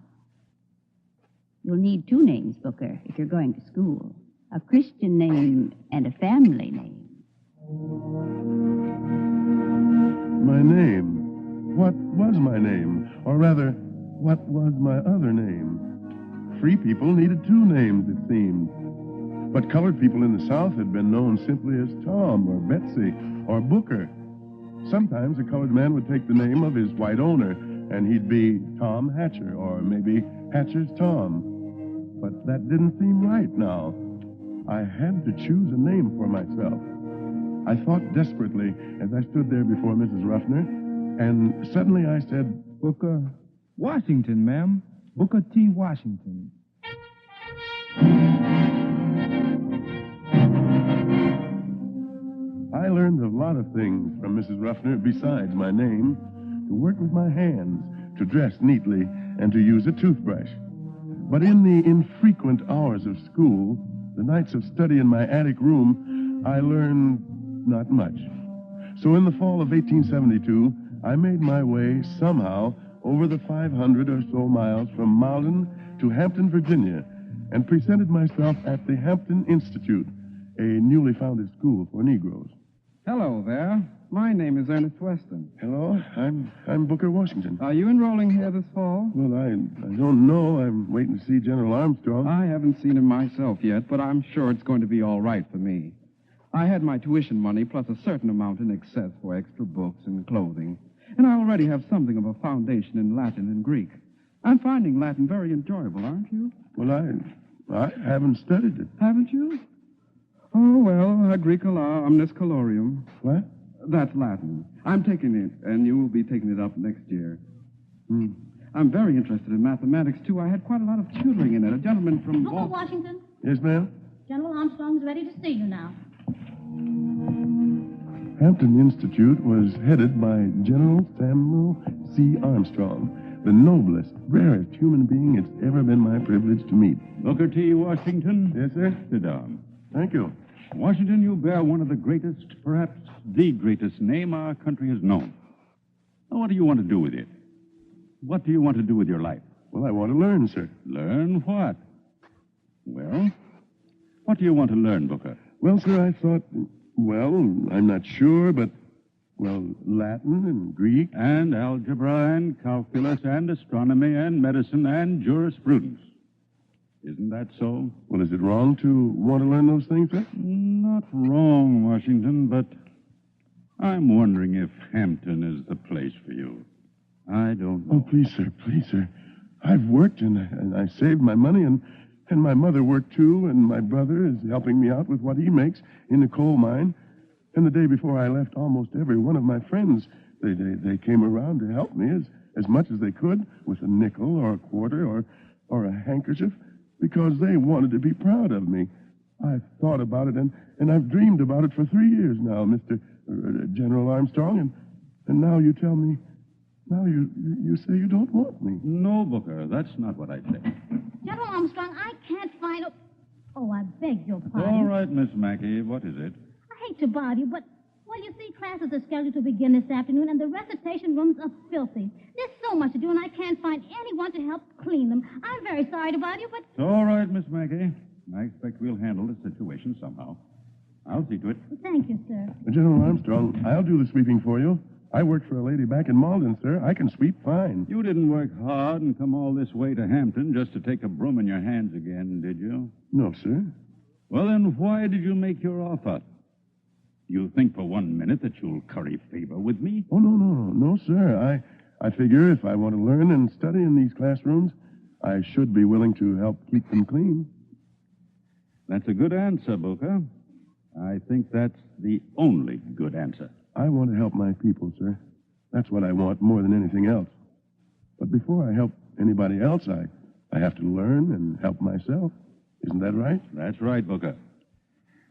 You'll need two names, Booker, if you're going to school. A Christian name and a family name. My name. What was my name? Or rather, what was my other name? Free people needed two names, it seemed. But colored people in the South had been known simply as Tom or Betsy or Booker. Sometimes a colored man would take the name of his white owner, and he'd be Tom Hatcher, or maybe Hatcher's Tom. But that didn't seem right now. I had to choose a name for myself. I thought desperately as I stood there before Mrs. Ruffner, and suddenly I said, Booker Washington, ma'am. Booker T. Washington. I learned a lot of things from Mrs. Ruffner besides my name. To work with my hands, to dress neatly, and to use a toothbrush. But in the infrequent hours of school, the nights of study in my attic room, I learned not much. So in the fall of 1872, I made my way somehow over the 500 or so miles from Malden to Hampton, Virginia, and presented myself at the Hampton Institute, a newly founded school for Negroes. Hello there. My name is Ernest Weston. Hello, I'm Booker Washington. Are you enrolling here this fall? Well, I don't know. I'm waiting to see General Armstrong. I haven't seen him myself yet, but I'm sure it's going to be all right for me. I had my tuition money plus a certain amount in excess for extra books and clothing. And I already have something of a foundation in Latin and Greek. I'm finding Latin very enjoyable, aren't you? Well, I haven't studied it. Haven't you? Oh, well, Agricola omnis colorium. What? That's Latin. I'm taking it, and you will be taking it up next year. I'm very interested in mathematics, too. I had quite a lot of tutoring in it. A gentleman from Booker Washington. Yes, ma'am? General Armstrong's ready to see you now. Hampton Institute was headed by General Samuel C. Armstrong, the noblest, rarest human being it's ever been my privilege to meet. Booker T. Washington. Yes, sir? Sit down. Thank you. Washington, you bear one of the greatest, perhaps the greatest name our country has known. Now, what do you want to do with it? What do you want to do with your life? Well, I want to learn, sir. Learn what? Well, what do you want to learn, Booker? Well, sir, I thought, well, I'm not sure, but, well, Latin and Greek. And algebra and calculus and astronomy and medicine and jurisprudence. Isn't that so? Well, is it wrong to want to learn those things, sir? Not wrong, Washington, but I'm wondering if Hampton is the place for you. I don't know. Oh, please, sir. I've worked and I saved my money, and my mother worked, too, and my brother is helping me out with what he makes in the coal mine. And the day before I left, almost every one of my friends, they came around to help me as much as they could with a nickel or a quarter or a handkerchief, because they wanted to be proud of me. I've thought about it, and I've dreamed about it for 3 years now, Mr. General Armstrong, and now you tell me, now you say you don't want me. No, Booker, that's not what I said. General Armstrong, I can't find... Oh, I beg your It's pardon. all right, Miss Mackey. What is it? I hate to bother you, but, well, you see, classes are scheduled to begin this afternoon, and the recitation rooms are filthy. There's so much to do, and I can't find anyone to help clean them. I'm very sorry to bother you, but... It's all right, Miss Mackey. I expect we'll handle the situation somehow. I'll see to it. Thank you, sir. General Armstrong, I'll do the sweeping for you. I worked for a lady back in Malden, sir. I can sweep fine. You didn't work hard and come all this way to Hampton just to take a broom in your hands again, did you? No, sir. Well, then why did you make your offer? You think for 1 minute that you'll curry favor with me? Oh, no, sir. I figure if I want to learn and study in these classrooms, I should be willing to help keep them clean. That's a good answer, Booker. I think that's the only good answer. I want to help my people, sir. That's what I want more than anything else. But before I help anybody else, I have to learn and help myself. Isn't that right? That's right, Booker.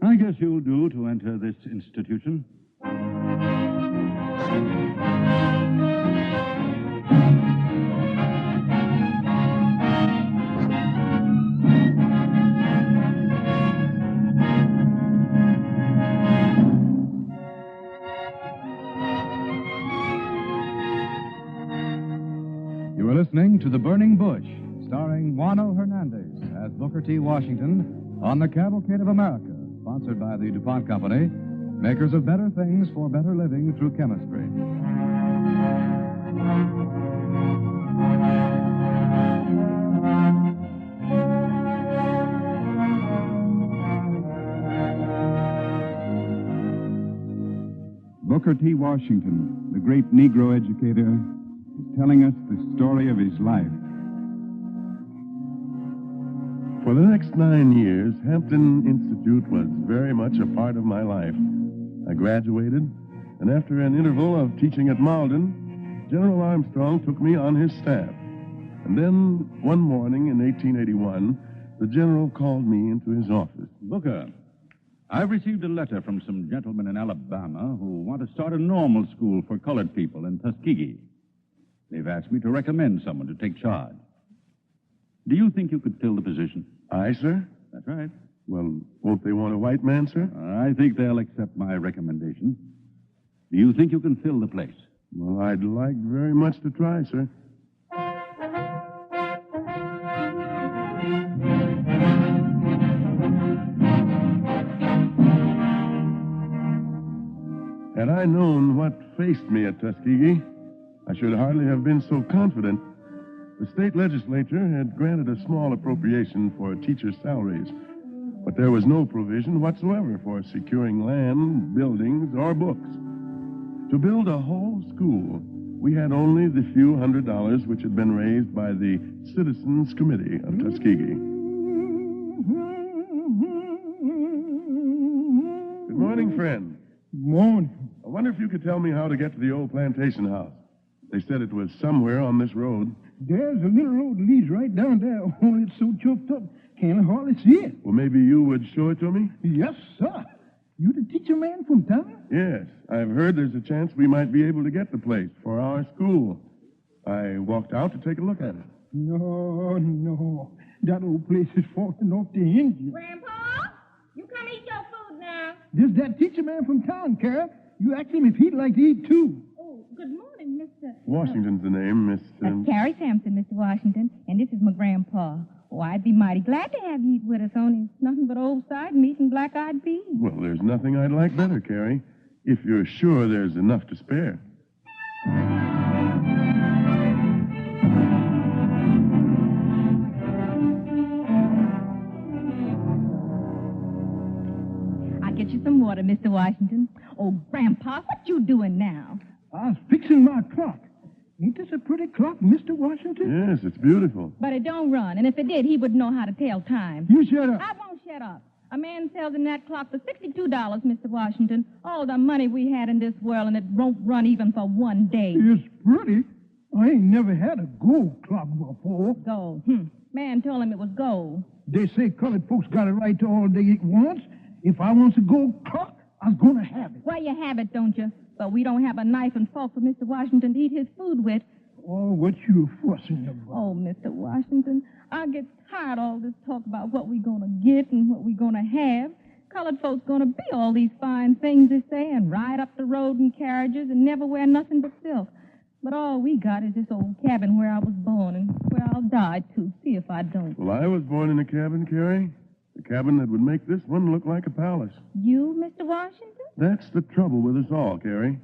I guess you'll do to enter this institution. You are listening to The Burning Bush, starring Juano Hernandez as Booker T. Washington on the Cavalcade of America, sponsored by the DuPont Company, makers of better things for better living through chemistry. Booker T. Washington, the great Negro educator, is telling us the story of his life. For the next 9 years, Hampton Institute was very much a part of my life. I graduated, and after an interval of teaching at Malden, General Armstrong took me on his staff. And then, one morning in 1881, the general called me into his office. Booker, I've received a letter from some gentlemen in Alabama who want to start a normal school for colored people in Tuskegee. They've asked me to recommend someone to take charge. Do you think you could fill the position? Aye, sir? That's right. Well, won't they want a white man, sir? I think they'll accept my recommendation. Do you think you can fill the place? Well, I'd like very much to try, sir. Had I known what faced me at Tuskegee, I should hardly have been so confident. The state legislature had granted a small appropriation for teachers' salaries, but there was no provision whatsoever for securing land, buildings, or books. To build a whole school, we had only the few $100s which had been raised by the Citizens Committee of Tuskegee. Good morning, friend. Morning. I wonder if you could tell me how to get to the old plantation house. They said it was somewhere on this road. There's a little road that leads right down there, only it's so choked up, can't hardly see it. Well, maybe you would show it to me? Yes, sir. You the teacher man from town? Yes. I've heard there's a chance we might be able to get the place for our school. I walked out to take a look at it. No. That old place is falling off the hinges. Grandpa, you come eat your food now. This that teacher man from town, Carol. You asked him if he'd like to eat, too. Oh, good morning, Mr. Washington's the name, Miss... Carrie Sampson, Mr. Washington, and this is my grandpa. Oh, I'd be mighty glad to have you eat with us, only it's nothing but old side meat and black-eyed peas. Well, there's nothing I'd like better, Carrie, if you're sure there's enough to spare. I'll get you some water, Mr. Washington. Oh, Grandpa, what you doing now? I was fixing my clock. Ain't this a pretty clock, Mr. Washington? Yes, it's beautiful. But it don't run, and if it did, he would know how to tell time. You shut up. I won't shut up. A man sells in that clock for $62, Mr. Washington. All the money we had in this world, and it won't run even for 1 day. It's pretty. I ain't never had a gold clock before. Gold? Man told him it was gold. They say colored folks got a right to all they wants. If I wants a gold clock, I was going to have it. Well, you have it, don't you? But we don't have a knife and fork for Mr. Washington to eat his food with. Oh, what you fussing about? Oh, Mr. Washington, I get tired of all this talk about what we're going to get and what we're going to have. Colored folks going to be all these fine things, they say, and ride up the road in carriages and never wear nothing but silk. But all we got is this old cabin where I was born and where I'll die, too. See if I don't. Well, I was born in a cabin, Carrie. A cabin that would make this one look like a palace. You, Mr. Washington? That's the trouble with us all, Carrie.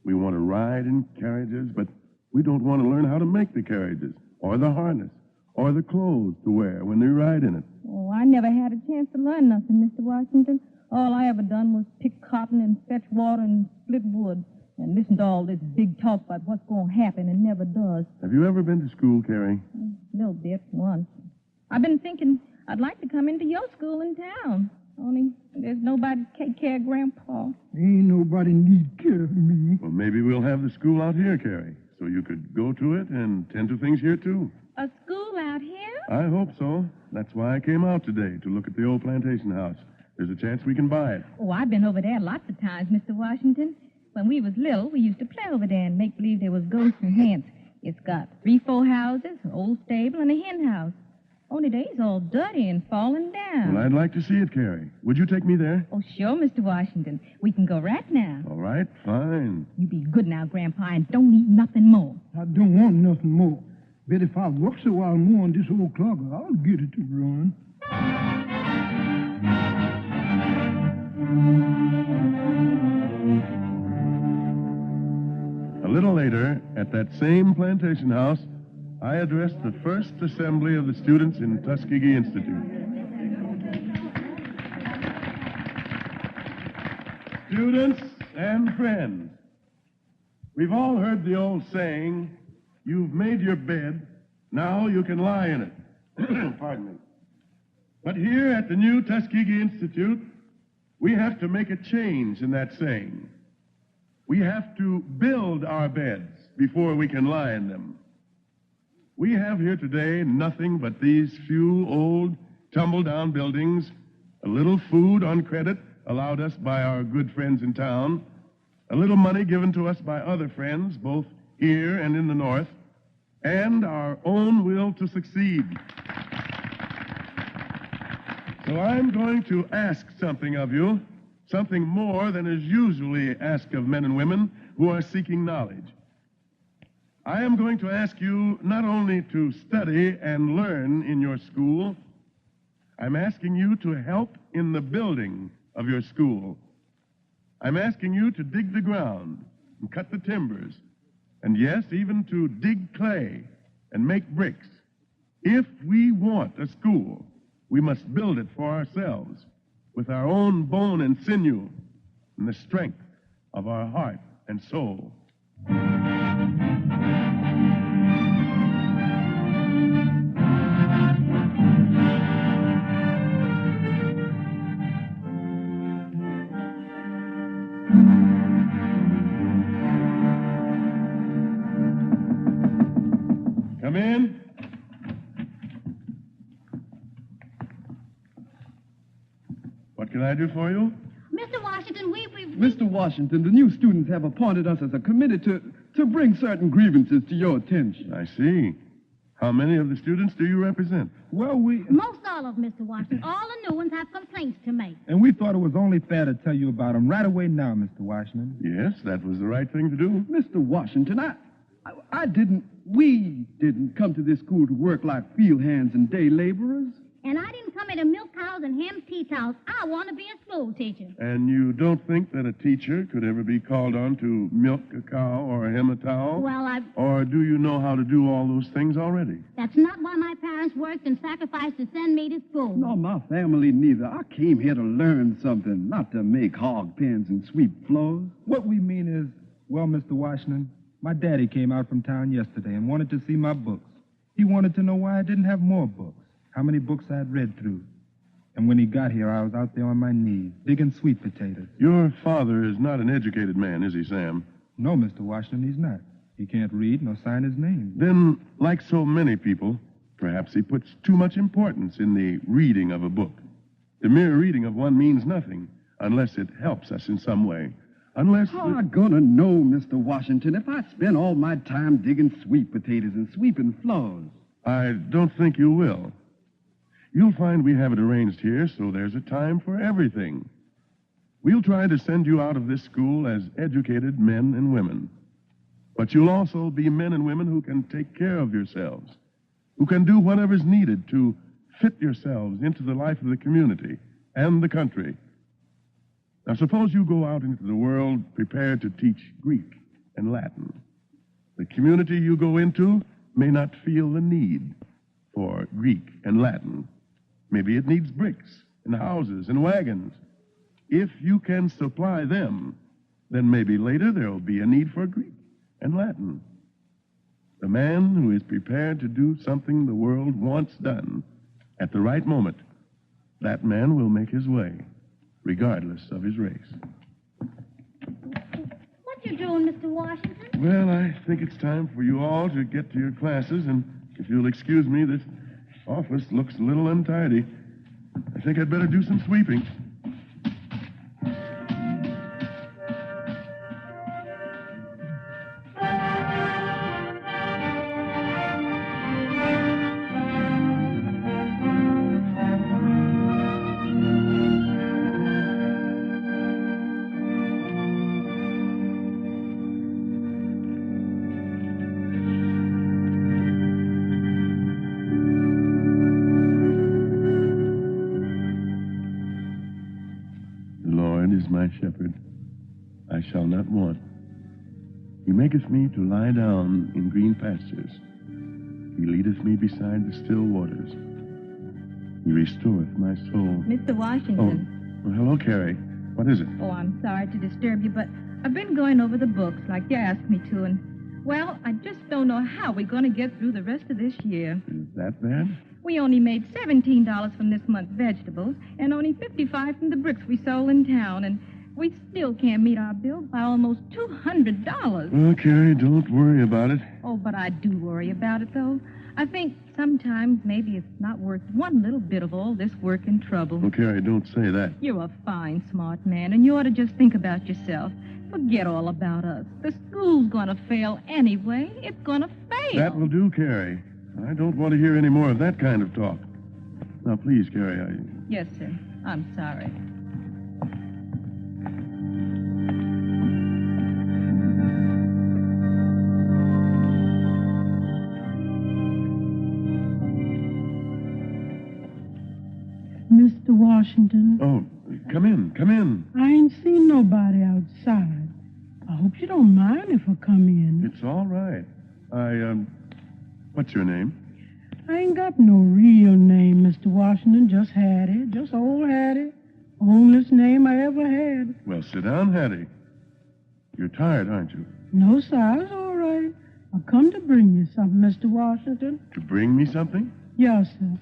We want to ride in carriages, but we don't want to learn how to make the carriages, or the harness, or the clothes to wear when they ride in it. Oh, I never had a chance to learn nothing, Mr. Washington. All I ever done was pick cotton and fetch water and split wood and listen to all this big talk about what's going to happen and never does. Have you ever been to school, Carrie? A little bit, once. I've been thinking I'd like to come into your school in town. Only there's nobody to take care of Grandpa. Ain't nobody need care of me. Well, maybe we'll have the school out here, Carrie, so you could go to it and tend to things here, too. A school out here? I hope so. That's why I came out today, to look at the old plantation house. There's a chance we can buy it. Oh, I've been over there lots of times, Mr. Washington. When we was little, we used to play over there and make believe there was ghosts and hens. It's got 3-4 houses, an old stable, and a hen house. Only they's all dirty and falling down. Well, I'd like to see it, Carrie. Would you take me there? Oh, sure, Mr. Washington. We can go right now. All right, fine. You be good now, Grandpa, and don't eat nothing more. I don't want nothing more. Bet if I work a while more on this old clogger, I'll get it to run. A little later, at that same plantation house, I addressed the first assembly of the students in Tuskegee Institute. Students and friends, we've all heard the old saying, you've made your bed, now you can lie in it. Pardon me. But here at the new Tuskegee Institute, we have to make a change in that saying. We have to build our beds before we can lie in them. We have here today nothing but these few old, tumble-down buildings, a little food on credit allowed us by our good friends in town, a little money given to us by other friends, both here and in the North, and our own will to succeed. So I'm going to ask something of you, something more than is usually asked of men and women who are seeking knowledge. I am going to ask you not only to study and learn in your school, I'm asking you to help in the building of your school. I'm asking you to dig the ground and cut the timbers, and yes, even to dig clay and make bricks. If we want a school, we must build it for ourselves with our own bone and sinew and the strength of our heart and soul. Come in. What can I do for you? Mr. Washington, Mr. Washington, the new students have appointed us as a committee to bring certain grievances to your attention. I see. How many of the students do you represent? Well, most all of them, Mr. Washington. All the new ones have complaints to make. And we thought it was only fair to tell you about them right away now, Mr. Washington. Yes, that was the right thing to do. Mr. Washington, we didn't come to this school to work like field hands and day laborers. And I didn't come here to milk cows and hem tea towels. I want to be a school teacher. And you don't think that a teacher could ever be called on to milk a cow or hem a towel? Well, Or do you know how to do all those things already? That's not why my parents worked and sacrificed to send me to school. No, my family neither. I came here to learn something, not to make hog pens and sweep floors. What we mean is, well, Mr. Washington, my daddy came out from town yesterday and wanted to see my books. He wanted to know why I didn't have more books, how many books I had read through. And when he got here, I was out there on my knees, digging sweet potatoes. Your father is not an educated man, is he, Sam? No, Mr. Washington, he's not. He can't read nor sign his name. Then, like so many people, perhaps he puts too much importance in the reading of a book. The mere reading of one means nothing unless it helps us in some way. Unless... How am I gonna know, Mr. Washington, if I spend all my time digging sweet potatoes and sweeping floors? I don't think you will. You'll find we have it arranged here so there's a time for everything. We'll try to send you out of this school as educated men and women. But you'll also be men and women who can take care of yourselves, who can do whatever's needed to fit yourselves into the life of the community and the country. Now, suppose you go out into the world prepared to teach Greek and Latin. The community you go into may not feel the need for Greek and Latin. Maybe it needs bricks and houses and wagons. If you can supply them, then maybe later there will be a need for Greek and Latin. The man who is prepared to do something the world wants done at the right moment, that man will make his way, regardless of his race. What you doing, Mr. Washington? Well, I think it's time for you all to get to your classes, and if you'll excuse me, this office looks a little untidy. I think I'd better do some sweeping. My shepherd, I shall not want. He maketh me to lie down in green pastures. He leadeth me beside the still waters. He restoreth my soul. Mr. Washington. Oh, well, hello, Carrie. What is it? Oh, I'm sorry to disturb you, but I've been going over the books like you asked me to, and, well, I just don't know how we're going to get through the rest of this year. Is that bad? We only made $17 from this month's vegetables and only $55 from the bricks we sold in town, and we still can't meet our bills by almost $200. Well, Carrie, don't worry about it. Oh, but I do worry about it, though. I think sometimes maybe it's not worth one little bit of all this work and trouble. Oh, Carrie, don't say that. You're a fine, smart man, and you ought to just think about yourself. Forget all about us. The school's going to fail anyway. It's going to fail. That will do, Carrie. I don't want to hear any more of that kind of talk. Now, please, Carrie, Yes, sir. I'm sorry. Mr. Washington. Oh, come in, come in. I ain't seen nobody outside. I hope you don't mind if I come in. It's all right. What's your name? I ain't got no real name, Mr. Washington. Just Hattie. Just old Hattie. Onlyest name I ever had. Well, sit down, Hattie. You're tired, aren't you? No, sir. It's all right. I've come to bring you something, Mr. Washington. To bring me something? Yes, sir.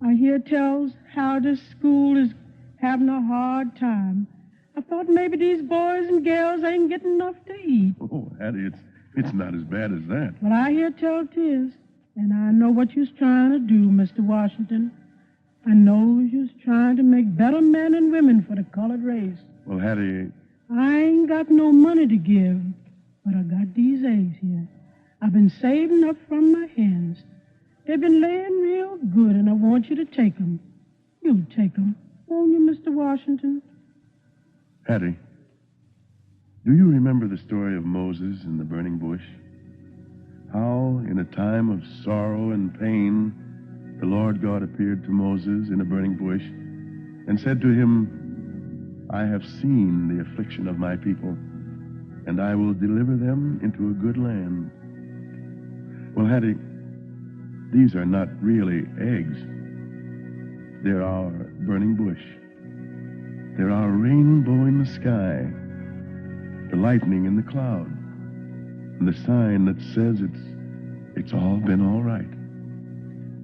I hear tells how this school is having a hard time. I thought maybe these boys and girls ain't getting enough to eat. Oh, Hattie, it's not as bad as that. Well, I hear tell 'tis, and I know what you's trying to do, Mr. Washington. I know you's trying to make better men and women for the colored race. Well, Hattie... I ain't got no money to give, but I got these eggs here. I've been saving up from my hens. They've been laying real good, and I want you to take them. You'll take them, won't you, Mr. Washington? Hattie, do you remember the story of Moses in the burning bush? How, in a time of sorrow and pain, the Lord God appeared to Moses in a burning bush and said to him, I have seen the affliction of my people, and I will deliver them into a good land. Well, Hattie, these are not really eggs. They're our burning bush. They're our rainbow in the sky, the lightning in the cloud, and the sign that says it's all been all right.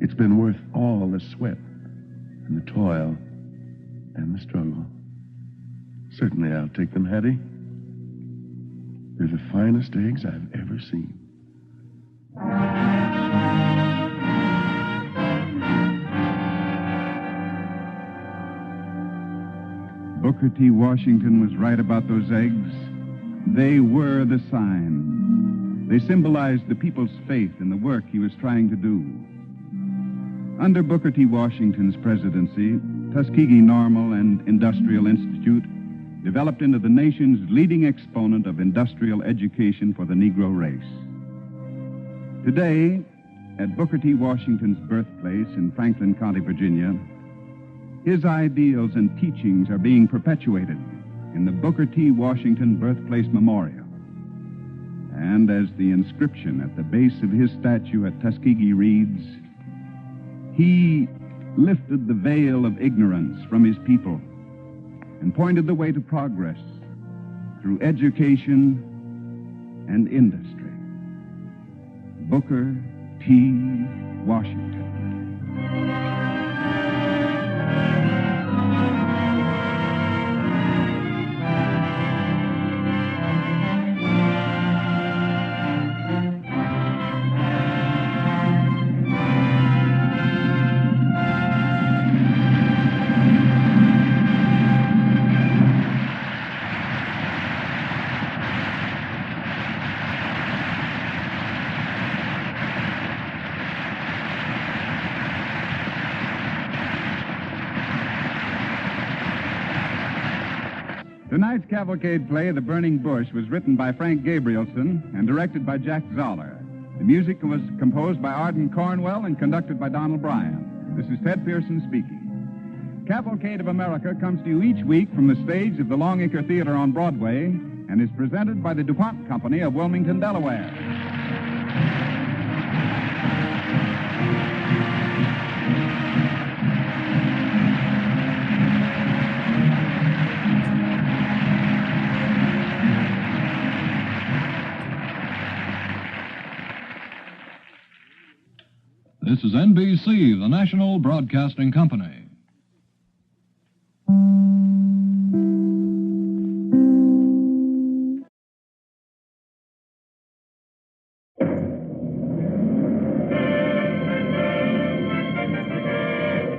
It's been worth all the sweat and the toil and the struggle. Certainly I'll take them, Hattie. They're the finest eggs I've ever seen. Booker T. Washington was right about those eggs. They were the sign. They symbolized the people's faith in the work he was trying to do. Under Booker T. Washington's presidency, Tuskegee Normal and Industrial Institute developed into the nation's leading exponent of industrial education for the Negro race. Today, at Booker T. Washington's birthplace in Franklin County, Virginia, his ideals and teachings are being perpetuated in the Booker T. Washington Birthplace Memorial. And as the inscription at the base of his statue at Tuskegee reads, he lifted the veil of ignorance from his people and pointed the way to progress through education and industry. Booker T. Washington. Tonight's Cavalcade play, The Burning Bush, was written by Frank Gabrielson and directed by Jack Zoller. The music was composed by Arden Cornwell and conducted by Donald Bryant. This is Ted Pearson speaking. Cavalcade of America comes to you each week from the stage of the Longacre Theater on Broadway and is presented by the DuPont Company of Wilmington, Delaware. This is NBC, the National Broadcasting Company.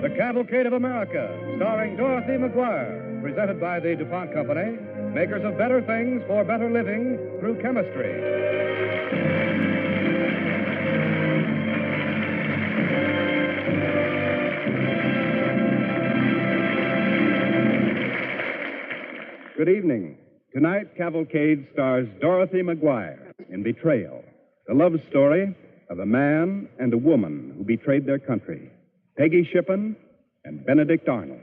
The Cavalcade of America, starring Dorothy McGuire, presented by the DuPont Company, makers of better things for better living through chemistry. Good evening. Tonight, Cavalcade stars Dorothy McGuire in Betrayal, the love story of a man and a woman who betrayed their country, Peggy Shippen and Benedict Arnold.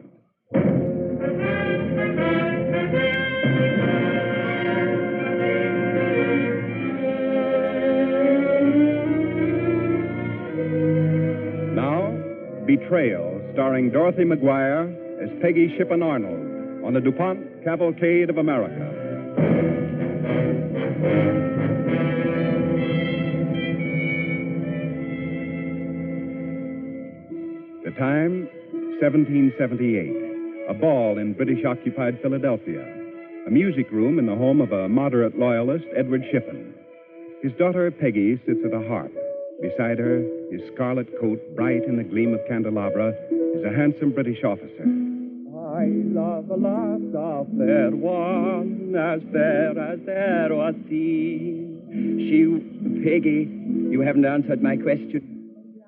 Now, Betrayal, starring Dorothy McGuire as Peggy Shippen Arnold on the DuPont Cavalcade of America. The time, 1778. A ball in British-occupied Philadelphia. A music room in the home of a moderate loyalist, Edward Shippen. His daughter, Peggy, sits at a harp. Beside her, his scarlet coat bright in the gleam of candelabra, is a handsome British officer. I love a lass, a fair one, as fair as e'er was seen. Peggy, you haven't answered my question.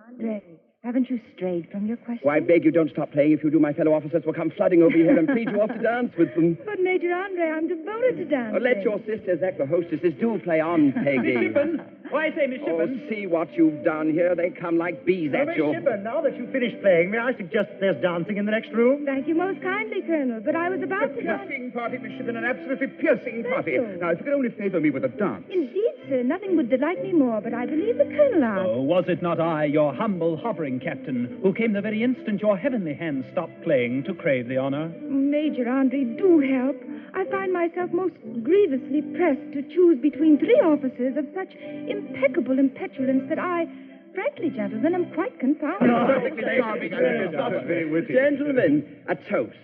Andre, haven't you strayed from your question? Well, I beg you don't stop playing. If you do, my fellow officers will come flooding over here and plead you off to dance with them. But, Major Andre, I'm devoted to dancing. Oh, let your sisters act the hostesses. Do play on, Peggy. Miss Shippen. Why, I say, Miss Shippen. Oh, see what you've done here. They come like bees at Miss you. Shippen, now that you've finished playing, may I suggest there's dancing in the next room? Thank you most kindly, Colonel, but I was about to... Piercing party, Miss Shippen, an absolutely piercing party. you. Now, if you could only favor me with a dance. Indeed, sir, nothing would delight me more, but I believe the Colonel asked. Oh, was it not I, your humble hovering captain, who came the very instant your heavenly hands stopped playing to crave the honor? Major Andre, do help. I find myself most grievously pressed to choose between three officers of such impeccable petulance that I, frankly, gentlemen, am quite confounded. Gentlemen, a toast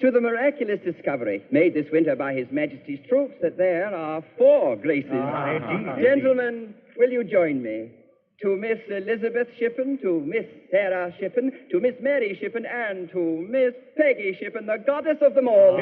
to the miraculous discovery made this winter by His Majesty's troops that there are 4 Graces. Gentlemen, will you join me? To Miss Elizabeth Shippen, to Miss Sarah Shippen, to Miss Mary Shippen, and to Miss Peggy Shippen, the goddess of them all.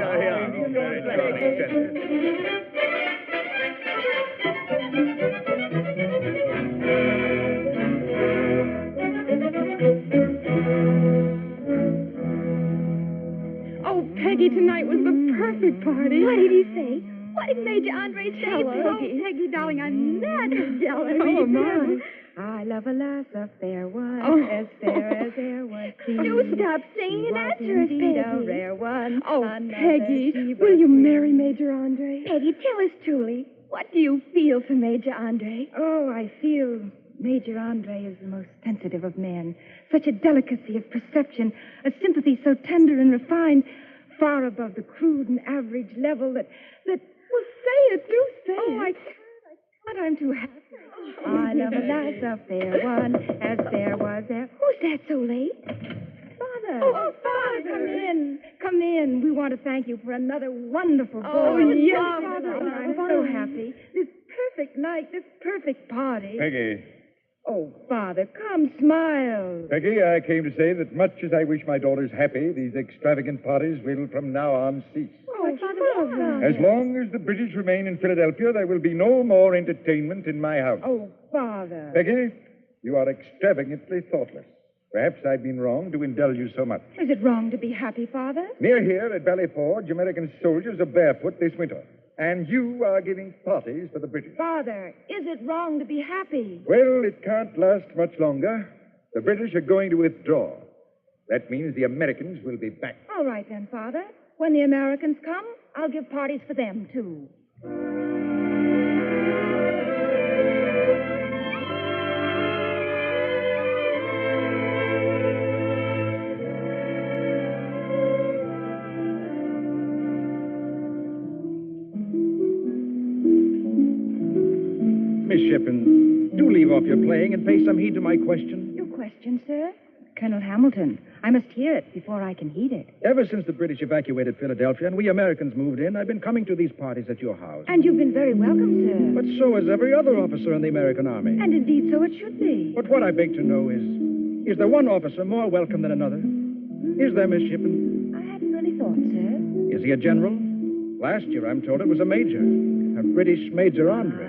terrific party. What did he say? What did Major Andre say? Tell us. Oh, Peggy, darling, I'm mad jealous. Oh, my. I love a lass, a fair one, Oh. as fair as e'er was seen. Do stop singing and Was answer us, indeed a Peggy. rare one. Oh, Another Peggy, she will you but marry Major Andre? Peggy, tell us truly, what do you feel for Major Andre? Oh, I feel Major Andre is the most sensitive of men. Such a delicacy of perception, a sympathy so tender and refined, far above the crude and average level that... Well, say it. Do say Oh, it. I can't. I'm too happy. I love a lass, a fair one, as fair was there. Who's that so late? Father. Oh, Father, come in. Come in. We want to thank you for another wonderful Oh, ball. yes, Father. Father. I'm so happy. This perfect night, this perfect party. Peggy. Oh, Father, come, smile. Peggy, I came to say that much as I wish my daughters happy, these extravagant parties will from now on cease. Oh, Father. As long as the British remain in Philadelphia, there will be no more entertainment in my house. Oh, Father. Peggy, you are extravagantly thoughtless. Perhaps I've been wrong to indulge you so much. Is it wrong to be happy, Father? Near here at Valley Forge, American soldiers are barefoot this winter. And you are giving parties for the British. Father, is it wrong to be happy? Well, it can't last much longer. The British are going to withdraw. That means the Americans will be back. All right, then, Father. When the Americans come, I'll give parties for them, too. Miss Shippen, do leave off your playing and pay some heed to my question. Your question, sir? Colonel Hamilton, I must hear it before I can heed it. Ever since the British evacuated Philadelphia and we Americans moved in, I've been coming to these parties at your house. And you've been very welcome, sir. But so has every other officer in the American Army. And indeed, so it should be. But what I beg to know is there one officer more welcome than another? Is there, Miss Shippen? I hadn't really thought, sir. Is he a general? Last year, I'm told it was a major. A British Major Andre.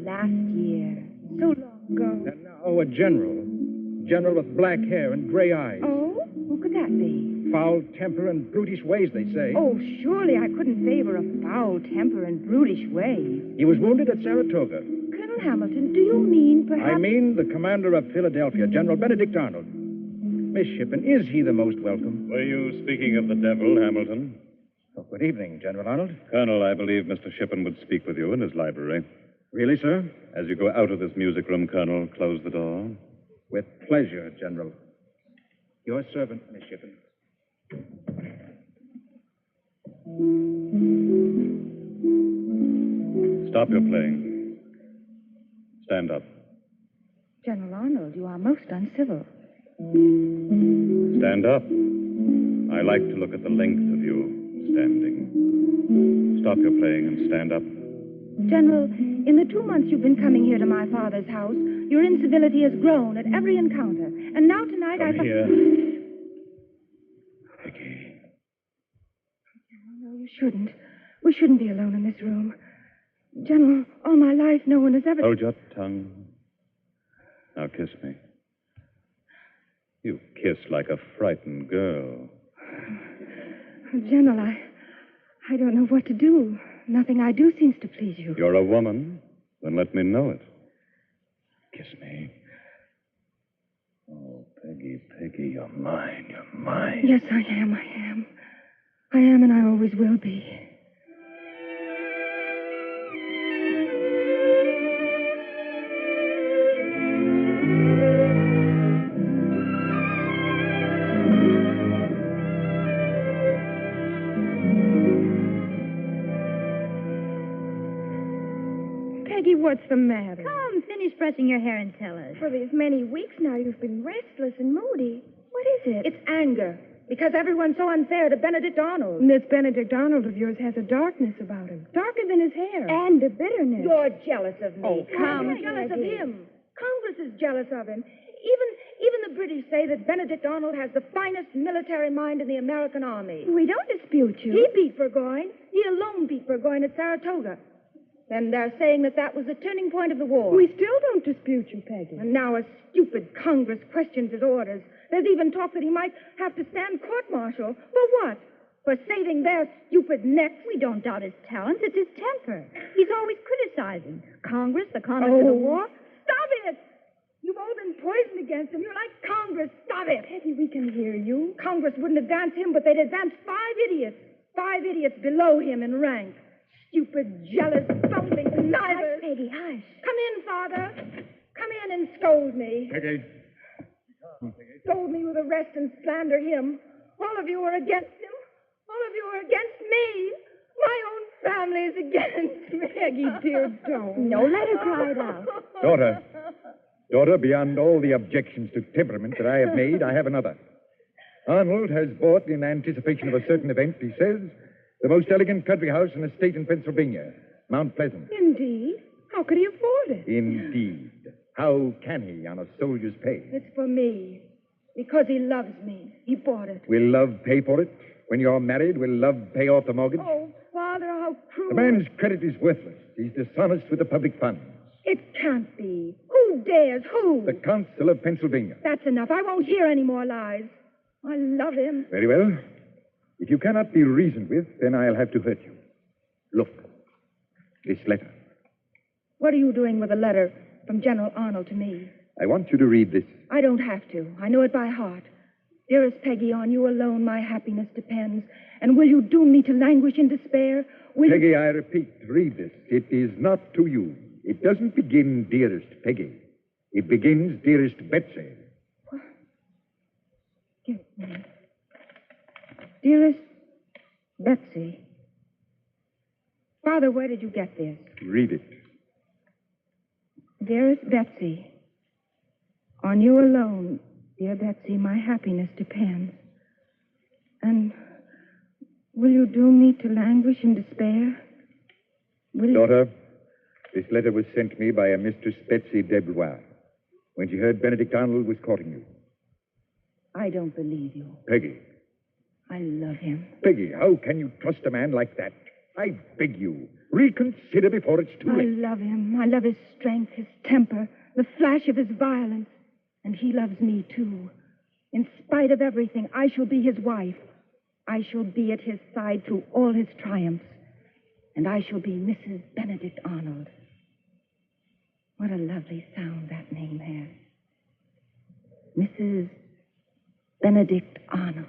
Last year. So long ago. And now a general. General with black hair and gray eyes. Oh? Who could that be? Foul temper and brutish ways, they say. Oh, surely I couldn't favor a foul temper and brutish ways. He was wounded at Saratoga. Colonel Hamilton, do you mean perhaps... I mean the commander of Philadelphia, General Benedict Arnold. Miss Shippen, is he the most welcome? Were you speaking of the devil, Hamilton? Oh, good evening, General Arnold. Colonel, I believe Mr. Shippen would speak with you in his library. Really, sir? As you go out of this music room, Colonel, close the door. With pleasure, General. Your servant, Miss Shippen. Stop your playing. Stand up. General Arnold, you are most uncivil. Stand up. I like to look at the length of you standing. Stop your playing and stand up. General, in the 2 months you've been coming here to my father's house, your incivility has grown at every encounter. And now tonight Come here. Peggy. No, you shouldn't. We shouldn't be alone in this room. General, all my life no one has ever... Hold your tongue. Now kiss me. You kiss like a frightened girl. General, I don't know what to do. Nothing I do seems to please you. You're a woman? Then let me know it. Kiss me. Oh, Peggy, Peggy, you're mine. You're mine. Yes, I am. I am, and I always will be. Peggy, what's the matter? Come, finish brushing your hair and tell us. For these many weeks now, you've been restless and moody. What is it? It's anger. Because everyone's so unfair to Benedict Arnold. And this Benedict Arnold of yours has a darkness about him. Darker than his hair. And a bitterness. You're jealous of me. Oh, come, I'm jealous of Peggy. him. Congress is jealous of him. Even the British say that Benedict Arnold has the finest military mind in the American army. We don't dispute you. He beat Burgoyne. He alone beat Burgoyne at Saratoga. And they're saying that was the turning point of the war. We still don't dispute you, Peggy. And now a stupid Congress questions his orders. There's even talk that he might have to stand court-martial. For what? for saving their stupid necks. We don't doubt his talents. It's his temper. He's always criticizing Congress, the conduct of the war. Stop it! You've all been poisoned against him. You're like Congress. Stop it. Peggy, we can hear you. Congress wouldn't advance him, but they'd advance 5 idiots. 5 idiots below him in rank. Stupid, jealous, fumbling connivers. Hush, Peggy, hush. Come in, Father. Come in and scold me. Peggy. Scold me with the rest and slander him. All of you are against him. All of you are against me. My own family is against me. Peggy, dear, don't. No, let her cry it out. Daughter, beyond all the objections to temperament that I have made, I have another. Arnold has bought, in anticipation of a certain event, he says, the most elegant country house in a state in Pennsylvania, Mount Pleasant. Indeed? How could he afford it? Indeed. How can he on a soldier's pay? It's for me. Because he loves me. He bought it. Will love pay for it? When you're married, will love pay off the mortgage? Oh, Father, how cruel. The man's credit is worthless. He's dishonest with the public funds. It can't be. Who dares? Who? The Consul of Pennsylvania. That's enough. I won't hear any more lies. I love him. Very well. If you cannot be reasoned with, then I'll have to hurt you. Look. This letter. What are you doing with a letter from General Arnold to me? I want you to read this. I don't have to. I know it by heart. Dearest Peggy, on you alone my happiness depends. And will you doom me to languish in despair? Peggy, I repeat, read this. It is not to you. It doesn't begin, dearest Peggy. It begins, dearest Betsy. What? Give me. Dearest Betsy. Father, where did you get this? Read it. Dearest Betsy, on you alone, dear Betsy, my happiness depends. And will you doom me to languish in despair? Will Daughter, this letter was sent me by a Mistress Betsy Deblois when she heard Benedict Arnold was courting you. I don't believe you. Peggy. I love him. Peggy, how can you trust a man like that? I beg you, reconsider before it's too late. I love him. I love his strength, his temper, the flash of his violence. And he loves me, too. In spite of everything, I shall be his wife. I shall be at his side through all his triumphs. And I shall be Mrs. Benedict Arnold. What a lovely sound that name has. Mrs. Benedict Arnold.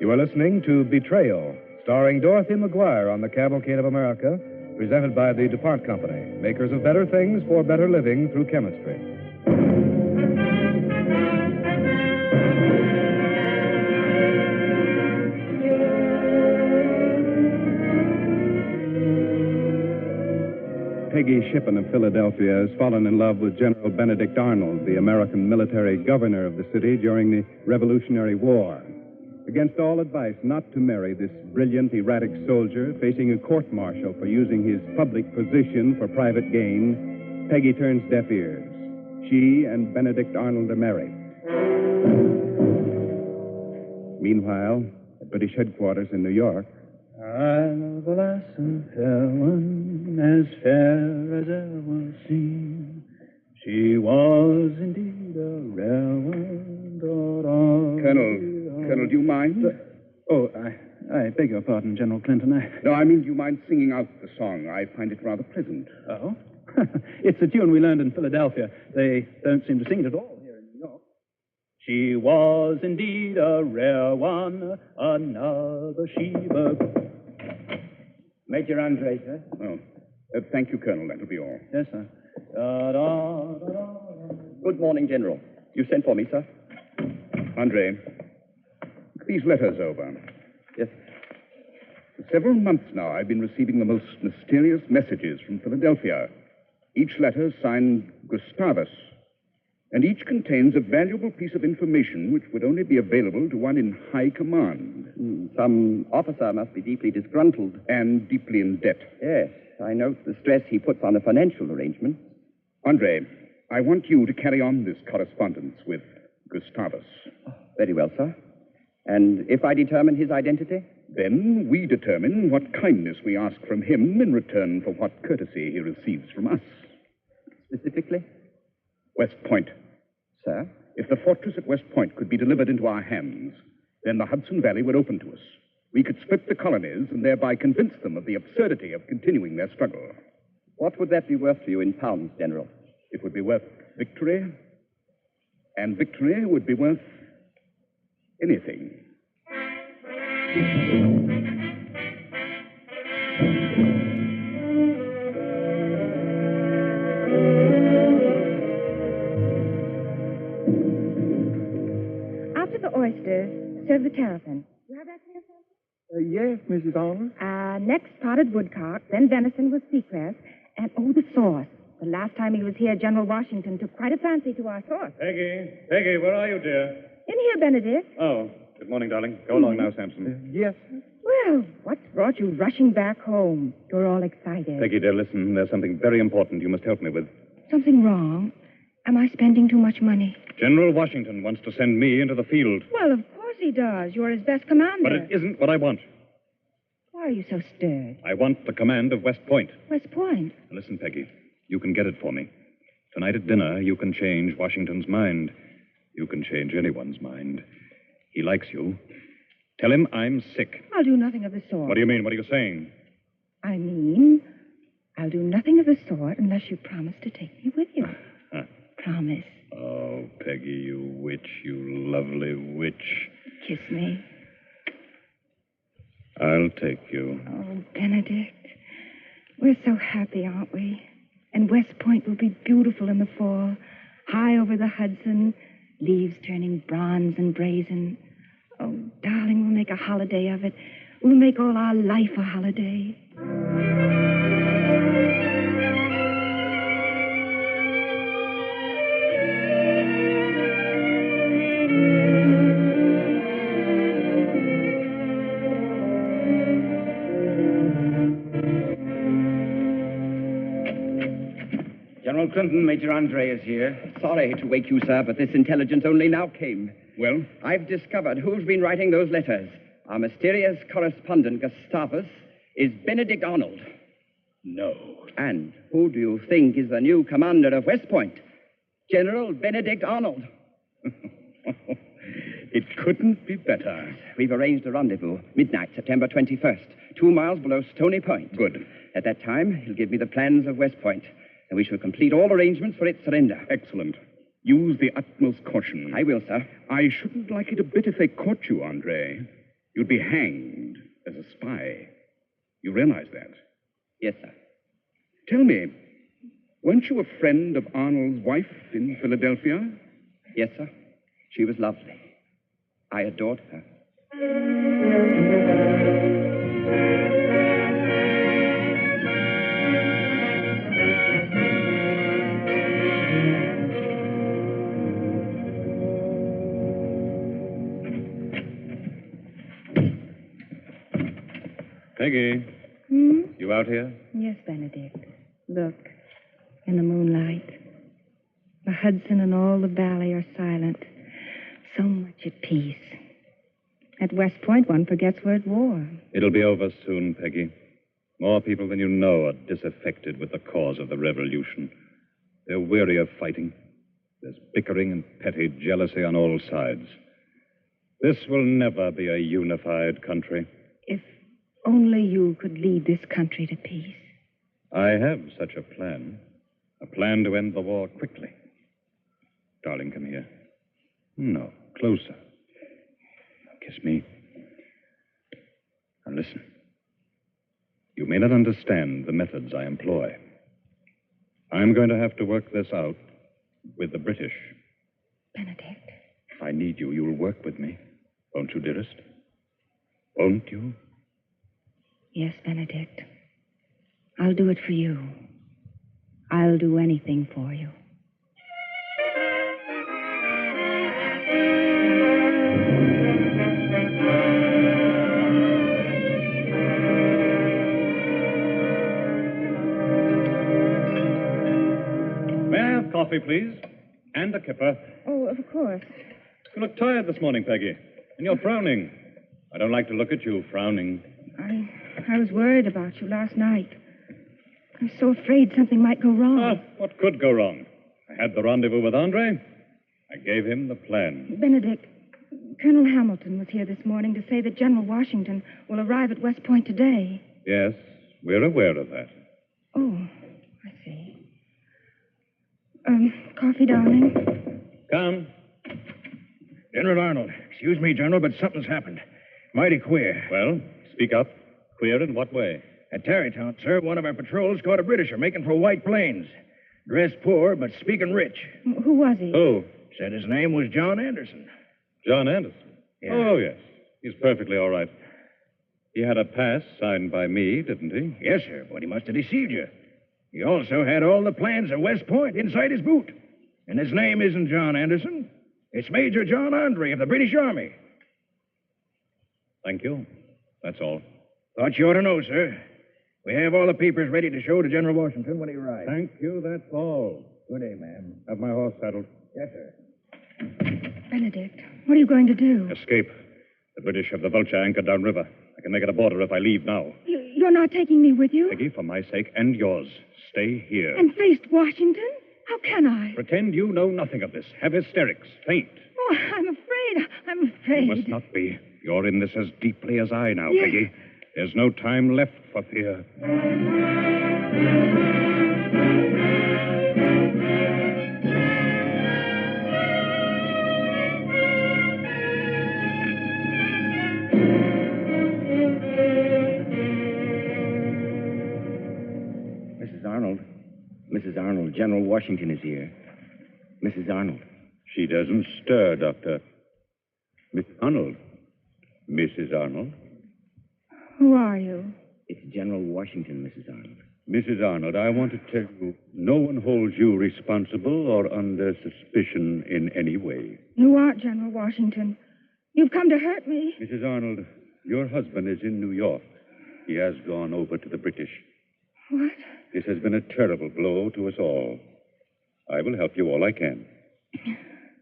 You are listening to Betrayal, starring Dorothy McGuire on the Cavalcade of America, presented by the DuPont Company, makers of better things for better living through chemistry. Peggy Shippen of Philadelphia has fallen in love with General Benedict Arnold, the American military governor of the city during the Revolutionary War. Against all advice not to marry this brilliant, erratic soldier facing a court-martial for using his public position for private gain, Peggy turns deaf ears. She and Benedict Arnold are married. Meanwhile, at British headquarters in New York, I love a lass, a fair one, as fair as ever seen. She was indeed a rare one, Colonel, do you mind? I beg your pardon, General Clinton. No, I mean, do you mind singing out the song? I find it rather pleasant. Oh? It's a tune we learned in Philadelphia. They don't seem to sing it at all here in New York. She was indeed a rare one, another Sheba. Major Andre, sir. Oh, thank you, Colonel. That'll be all. Yes, sir. Good morning, General. You sent for me, sir? Andre, these letters over. Yes. For several months now, I've been receiving the most mysterious messages from Philadelphia. Each letter signed Gustavus, and each contains a valuable piece of information which would only be available to one in high command. Some officer must be deeply disgruntled. And deeply in debt. Yes, I note the stress he puts on the financial arrangements. Andre, I want you to carry on this correspondence with Gustavus. Very well, sir. And if I determine his identity? Then we determine what kindness we ask from him in return for what courtesy he receives from us. Specifically? West Point. Sir? If the fortress at West Point could be delivered into our hands, then the Hudson Valley would open to us. We could split the colonies and thereby convince them of the absurdity of continuing their struggle. What would that be worth to you in pounds, General? It would be worth victory, and victory would be worth anything. After the oysters, serve the terrapin. You have that here, sir? Yes, Mrs. Arnold. Next potted woodcock, then venison with seacrest, and the sauce. The last time he was here, General Washington took quite a fancy to our sauce. Peggy, where are you, dear? In here, Benedict. Oh, good morning, darling. Go along now, Sampson. Yes. Well, what's brought you rushing back home? You're all excited. Peggy, dear, listen. There's something very important you must help me with. Something wrong? Am I spending too much money? General Washington wants to send me into the field. Well, of course he does. You're his best commander. But it isn't what I want. Why are you so stirred? I want the command of West Point. West Point? Listen, Peggy. You can get it for me. Tonight at dinner, you can change Washington's mind. You can change anyone's mind. He likes you. Tell him I'm sick. I'll do nothing of the sort. What do you mean? What are you saying? I mean, I'll do nothing of the sort unless you promise to take me with you. Promise. Oh, Peggy, you witch, you lovely witch. Kiss me. I'll take you. Oh, Benedict. We're so happy, aren't we? And West Point will be beautiful in the fall. High over the Hudson, leaves turning bronze and brazen. Oh, darling, we'll make a holiday of it. We'll make all our life a holiday. General Clinton, Major Andre is here. Sorry to wake you, sir, but this intelligence only now came. Well? I've discovered who's been writing those letters. Our mysterious correspondent, Gustavus, is Benedict Arnold. No. And who do you think is the new commander of West Point? General Benedict Arnold. It couldn't be better. We've arranged a rendezvous, midnight, September 21st, 2 miles below Stony Point. Good. At that time, he'll give me the plans of West Point, and we shall complete all arrangements for its surrender. Excellent. Use the utmost caution. I will, sir. I shouldn't like it a bit if they caught you, Andre. You'd be hanged as a spy. You realize that? Yes, sir. Tell me, weren't you a friend of Arnold's wife in Philadelphia? Yes, sir. She was lovely. I adored her. Peggy, you out here? Yes, Benedict. Look, in the moonlight. The Hudson and all the valley are silent. So much at peace. At West Point, one forgets we're at war. It'll be over soon, Peggy. More people than you know are disaffected with the cause of the revolution. They're weary of fighting. There's bickering and petty jealousy on all sides. This will never be a unified country. If only you could lead this country to peace. I have such a plan. A plan to end the war quickly. Darling, come here. No, closer. Kiss me. Now listen. You may not understand the methods I employ. I'm going to have to work this out with the British. Benedict. If I need you, you'll work with me. Won't you, dearest? Won't you? Yes, Benedict. I'll do it for you. I'll do anything for you. May I have coffee, please? And a kipper. Oh, of course. You look tired this morning, Peggy. And you're frowning. I don't like to look at you frowning. I was worried about you last night. I was so afraid something might go wrong. Ah, what could go wrong? I had the rendezvous with Andre. I gave him the plan. Benedict, Colonel Hamilton was here this morning to say that General Washington will arrive at West Point today. Yes, we're aware of that. Oh, I see. Coffee, darling? Come. General Arnold. Excuse me, General, but something's happened. Mighty queer. Well, speak up. Queer in what way? At Tarrytown, sir, one of our patrols caught a Britisher making for White Plains. Dressed poor, but speaking rich. Who was he? Who? Said his name was John Anderson. John Anderson? Yeah. Oh, yes. He's perfectly all right. He had a pass signed by me, didn't he? Yes, sir, but he must have deceived you. He also had all the plans of West Point inside his boot. And his name isn't John Anderson. It's Major John Andre of the British Army. Thank you. That's all. Thought you ought to know, sir. We have all the papers ready to show to General Washington when he arrives. Thank you, that's all. Good day, ma'am. Have my horse saddled. Yes, sir. Benedict, what are you going to do? Escape. The British have the Vulture anchored downriver. I can make it a border if I leave now. You're not taking me with you? Peggy, for my sake and yours, stay here. And face Washington? How can I? Pretend you know nothing of this. Have hysterics. Faint. Oh, I'm afraid. I'm afraid. You must not be. You're in this as deeply as I now, Yes. Peggy. There's no time left for fear. Mrs. Arnold, General Washington is here. Mrs. Arnold. She doesn't stir, Doctor. Miss Arnold. Mrs. Arnold. Who are you? It's General Washington, Mrs. Arnold. Mrs. Arnold, I want to tell you, no one holds you responsible or under suspicion in any way. You aren't General Washington. You've come to hurt me. Mrs. Arnold, your husband is in New York. He has gone over to the British. What? This has been a terrible blow to us all. I will help you all I can.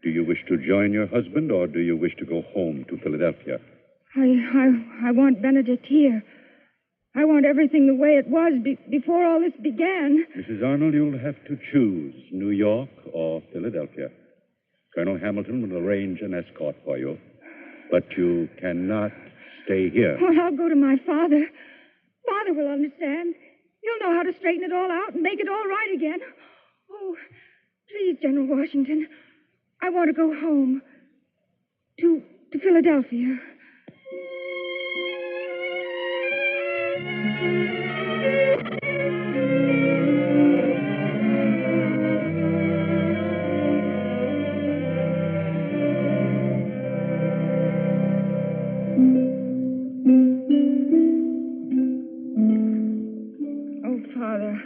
Do you wish to join your husband, or do you wish to go home to Philadelphia? I want Benedict here. I want everything the way it was before all this began. Mrs. Arnold, you'll have to choose New York or Philadelphia. Colonel Hamilton will arrange an escort for you, but you cannot stay here. Well, I'll go to my father. Father will understand. He'll know how to straighten it all out and make it all right again. Oh, please, General Washington. I want to go home. To Philadelphia. Oh, Father,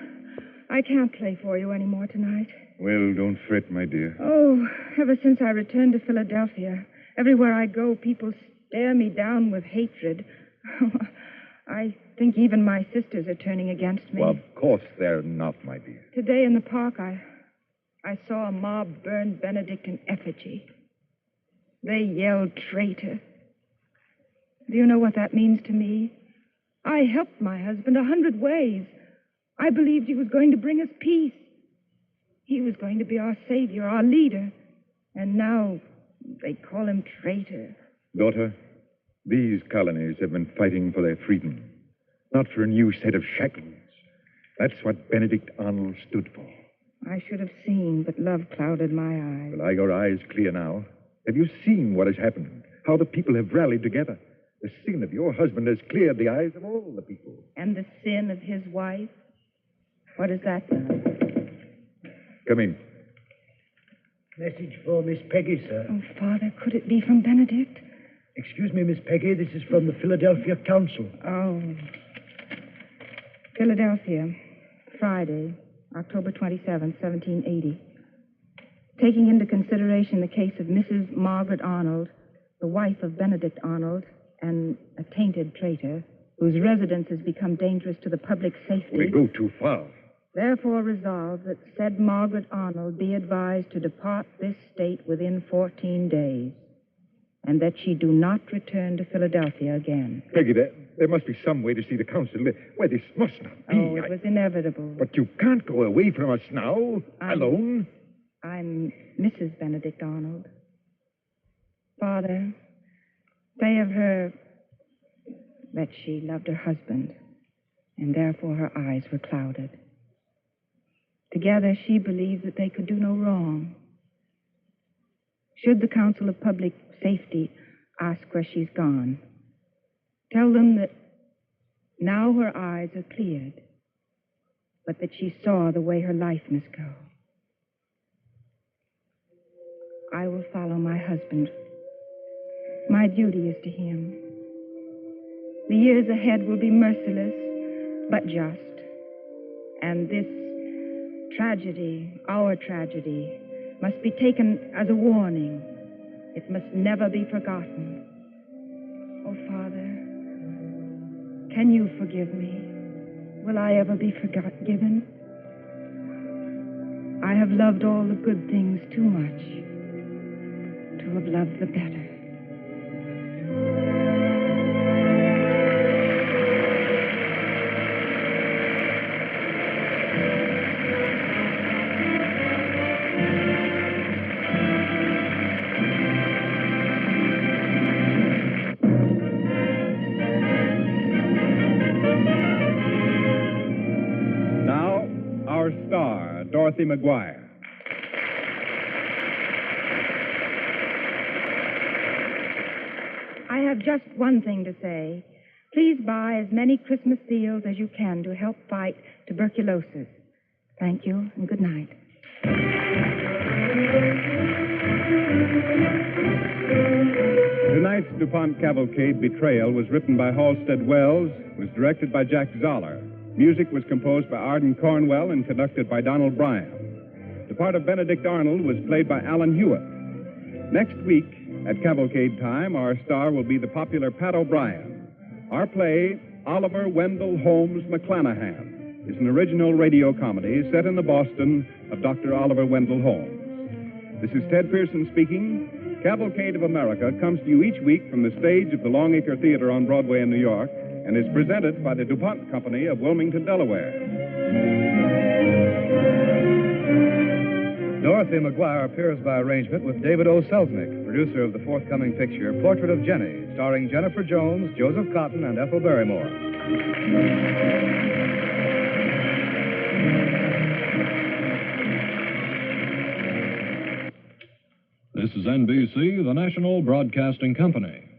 I can't play for you anymore tonight. Well, don't fret, my dear. Oh, ever since I returned to Philadelphia, everywhere I go, people stare me down with hatred. I think even my sisters are turning against me. Well, of course they're not, my dear. Today in the park, I saw a mob burn Benedict in effigy. They yelled traitor. Do you know what that means to me? I helped my husband 100 ways. I believed he was going to bring us peace. He was going to be our savior, our leader. And now they call him traitor. Daughter, these colonies have been fighting for their freedom, not for a new set of shackles. That's what Benedict Arnold stood for. I should have seen, but love clouded my eyes. Well, are your eyes clear now? Have you seen what has happened? How the people have rallied together? The sin of your husband has cleared the eyes of all the people. And the sin of his wife? What has that done? Come in. Message for Miss Peggy, sir. Oh, Father, could it be from Benedict? Excuse me, Miss Peggy. This is from the Philadelphia Council. Oh. Philadelphia, Friday, October 27th, 1780. Taking into consideration the case of Mrs. Margaret Arnold, the wife of Benedict Arnold, and a tainted traitor, whose residence has become dangerous to the public safety. We go too far. Therefore resolved that said Margaret Arnold be advised to depart this state within 14 days. and that she do not return to Philadelphia again. Peggy, there must be some way to see the council. Why, this must not be. Oh, it was inevitable. But you can't go away from us now, alone. I'm Mrs. Benedict Arnold. Father, say of her that she loved her husband, and therefore her eyes were clouded. Together, she believed that they could do no wrong. Should the Council of Public Safety ask where she's gone, tell them that now her eyes are cleared, but that she saw the way her life must go. I will follow my husband. My duty is to him. The years ahead will be merciless, but just. And this tragedy, our tragedy, must be taken as a warning. It must never be forgotten. Oh, Father, can you forgive me? Will I ever be forgiven? I have loved all the good things too much to have loved the better. Dorothy McGuire. I have just one thing to say. Please buy as many Christmas seals as you can to help fight tuberculosis. Thank you, and good night. Tonight's DuPont Cavalcade Betrayal was written by Halstead Wells, was directed by Jack Zoller. Music was composed by Arden Cornwell and conducted by Donald Bryant. The part of Benedict Arnold was played by Alan Hewitt. Next week, at Cavalcade time, our star will be the popular Pat O'Brien. Our play, Oliver Wendell Holmes McClanahan, is an original radio comedy set in the Boston of Dr. Oliver Wendell Holmes. This is Ted Pearson speaking. Cavalcade of America comes to you each week from the stage of the Longacre Theater on Broadway in New York, and is presented by the DuPont Company of Wilmington, Delaware. Dorothy McGuire appears by arrangement with David O. Selznick, producer of the forthcoming picture Portrait of Jenny, starring Jennifer Jones, Joseph Cotton, and Ethel Barrymore. This is NBC, the National Broadcasting Company.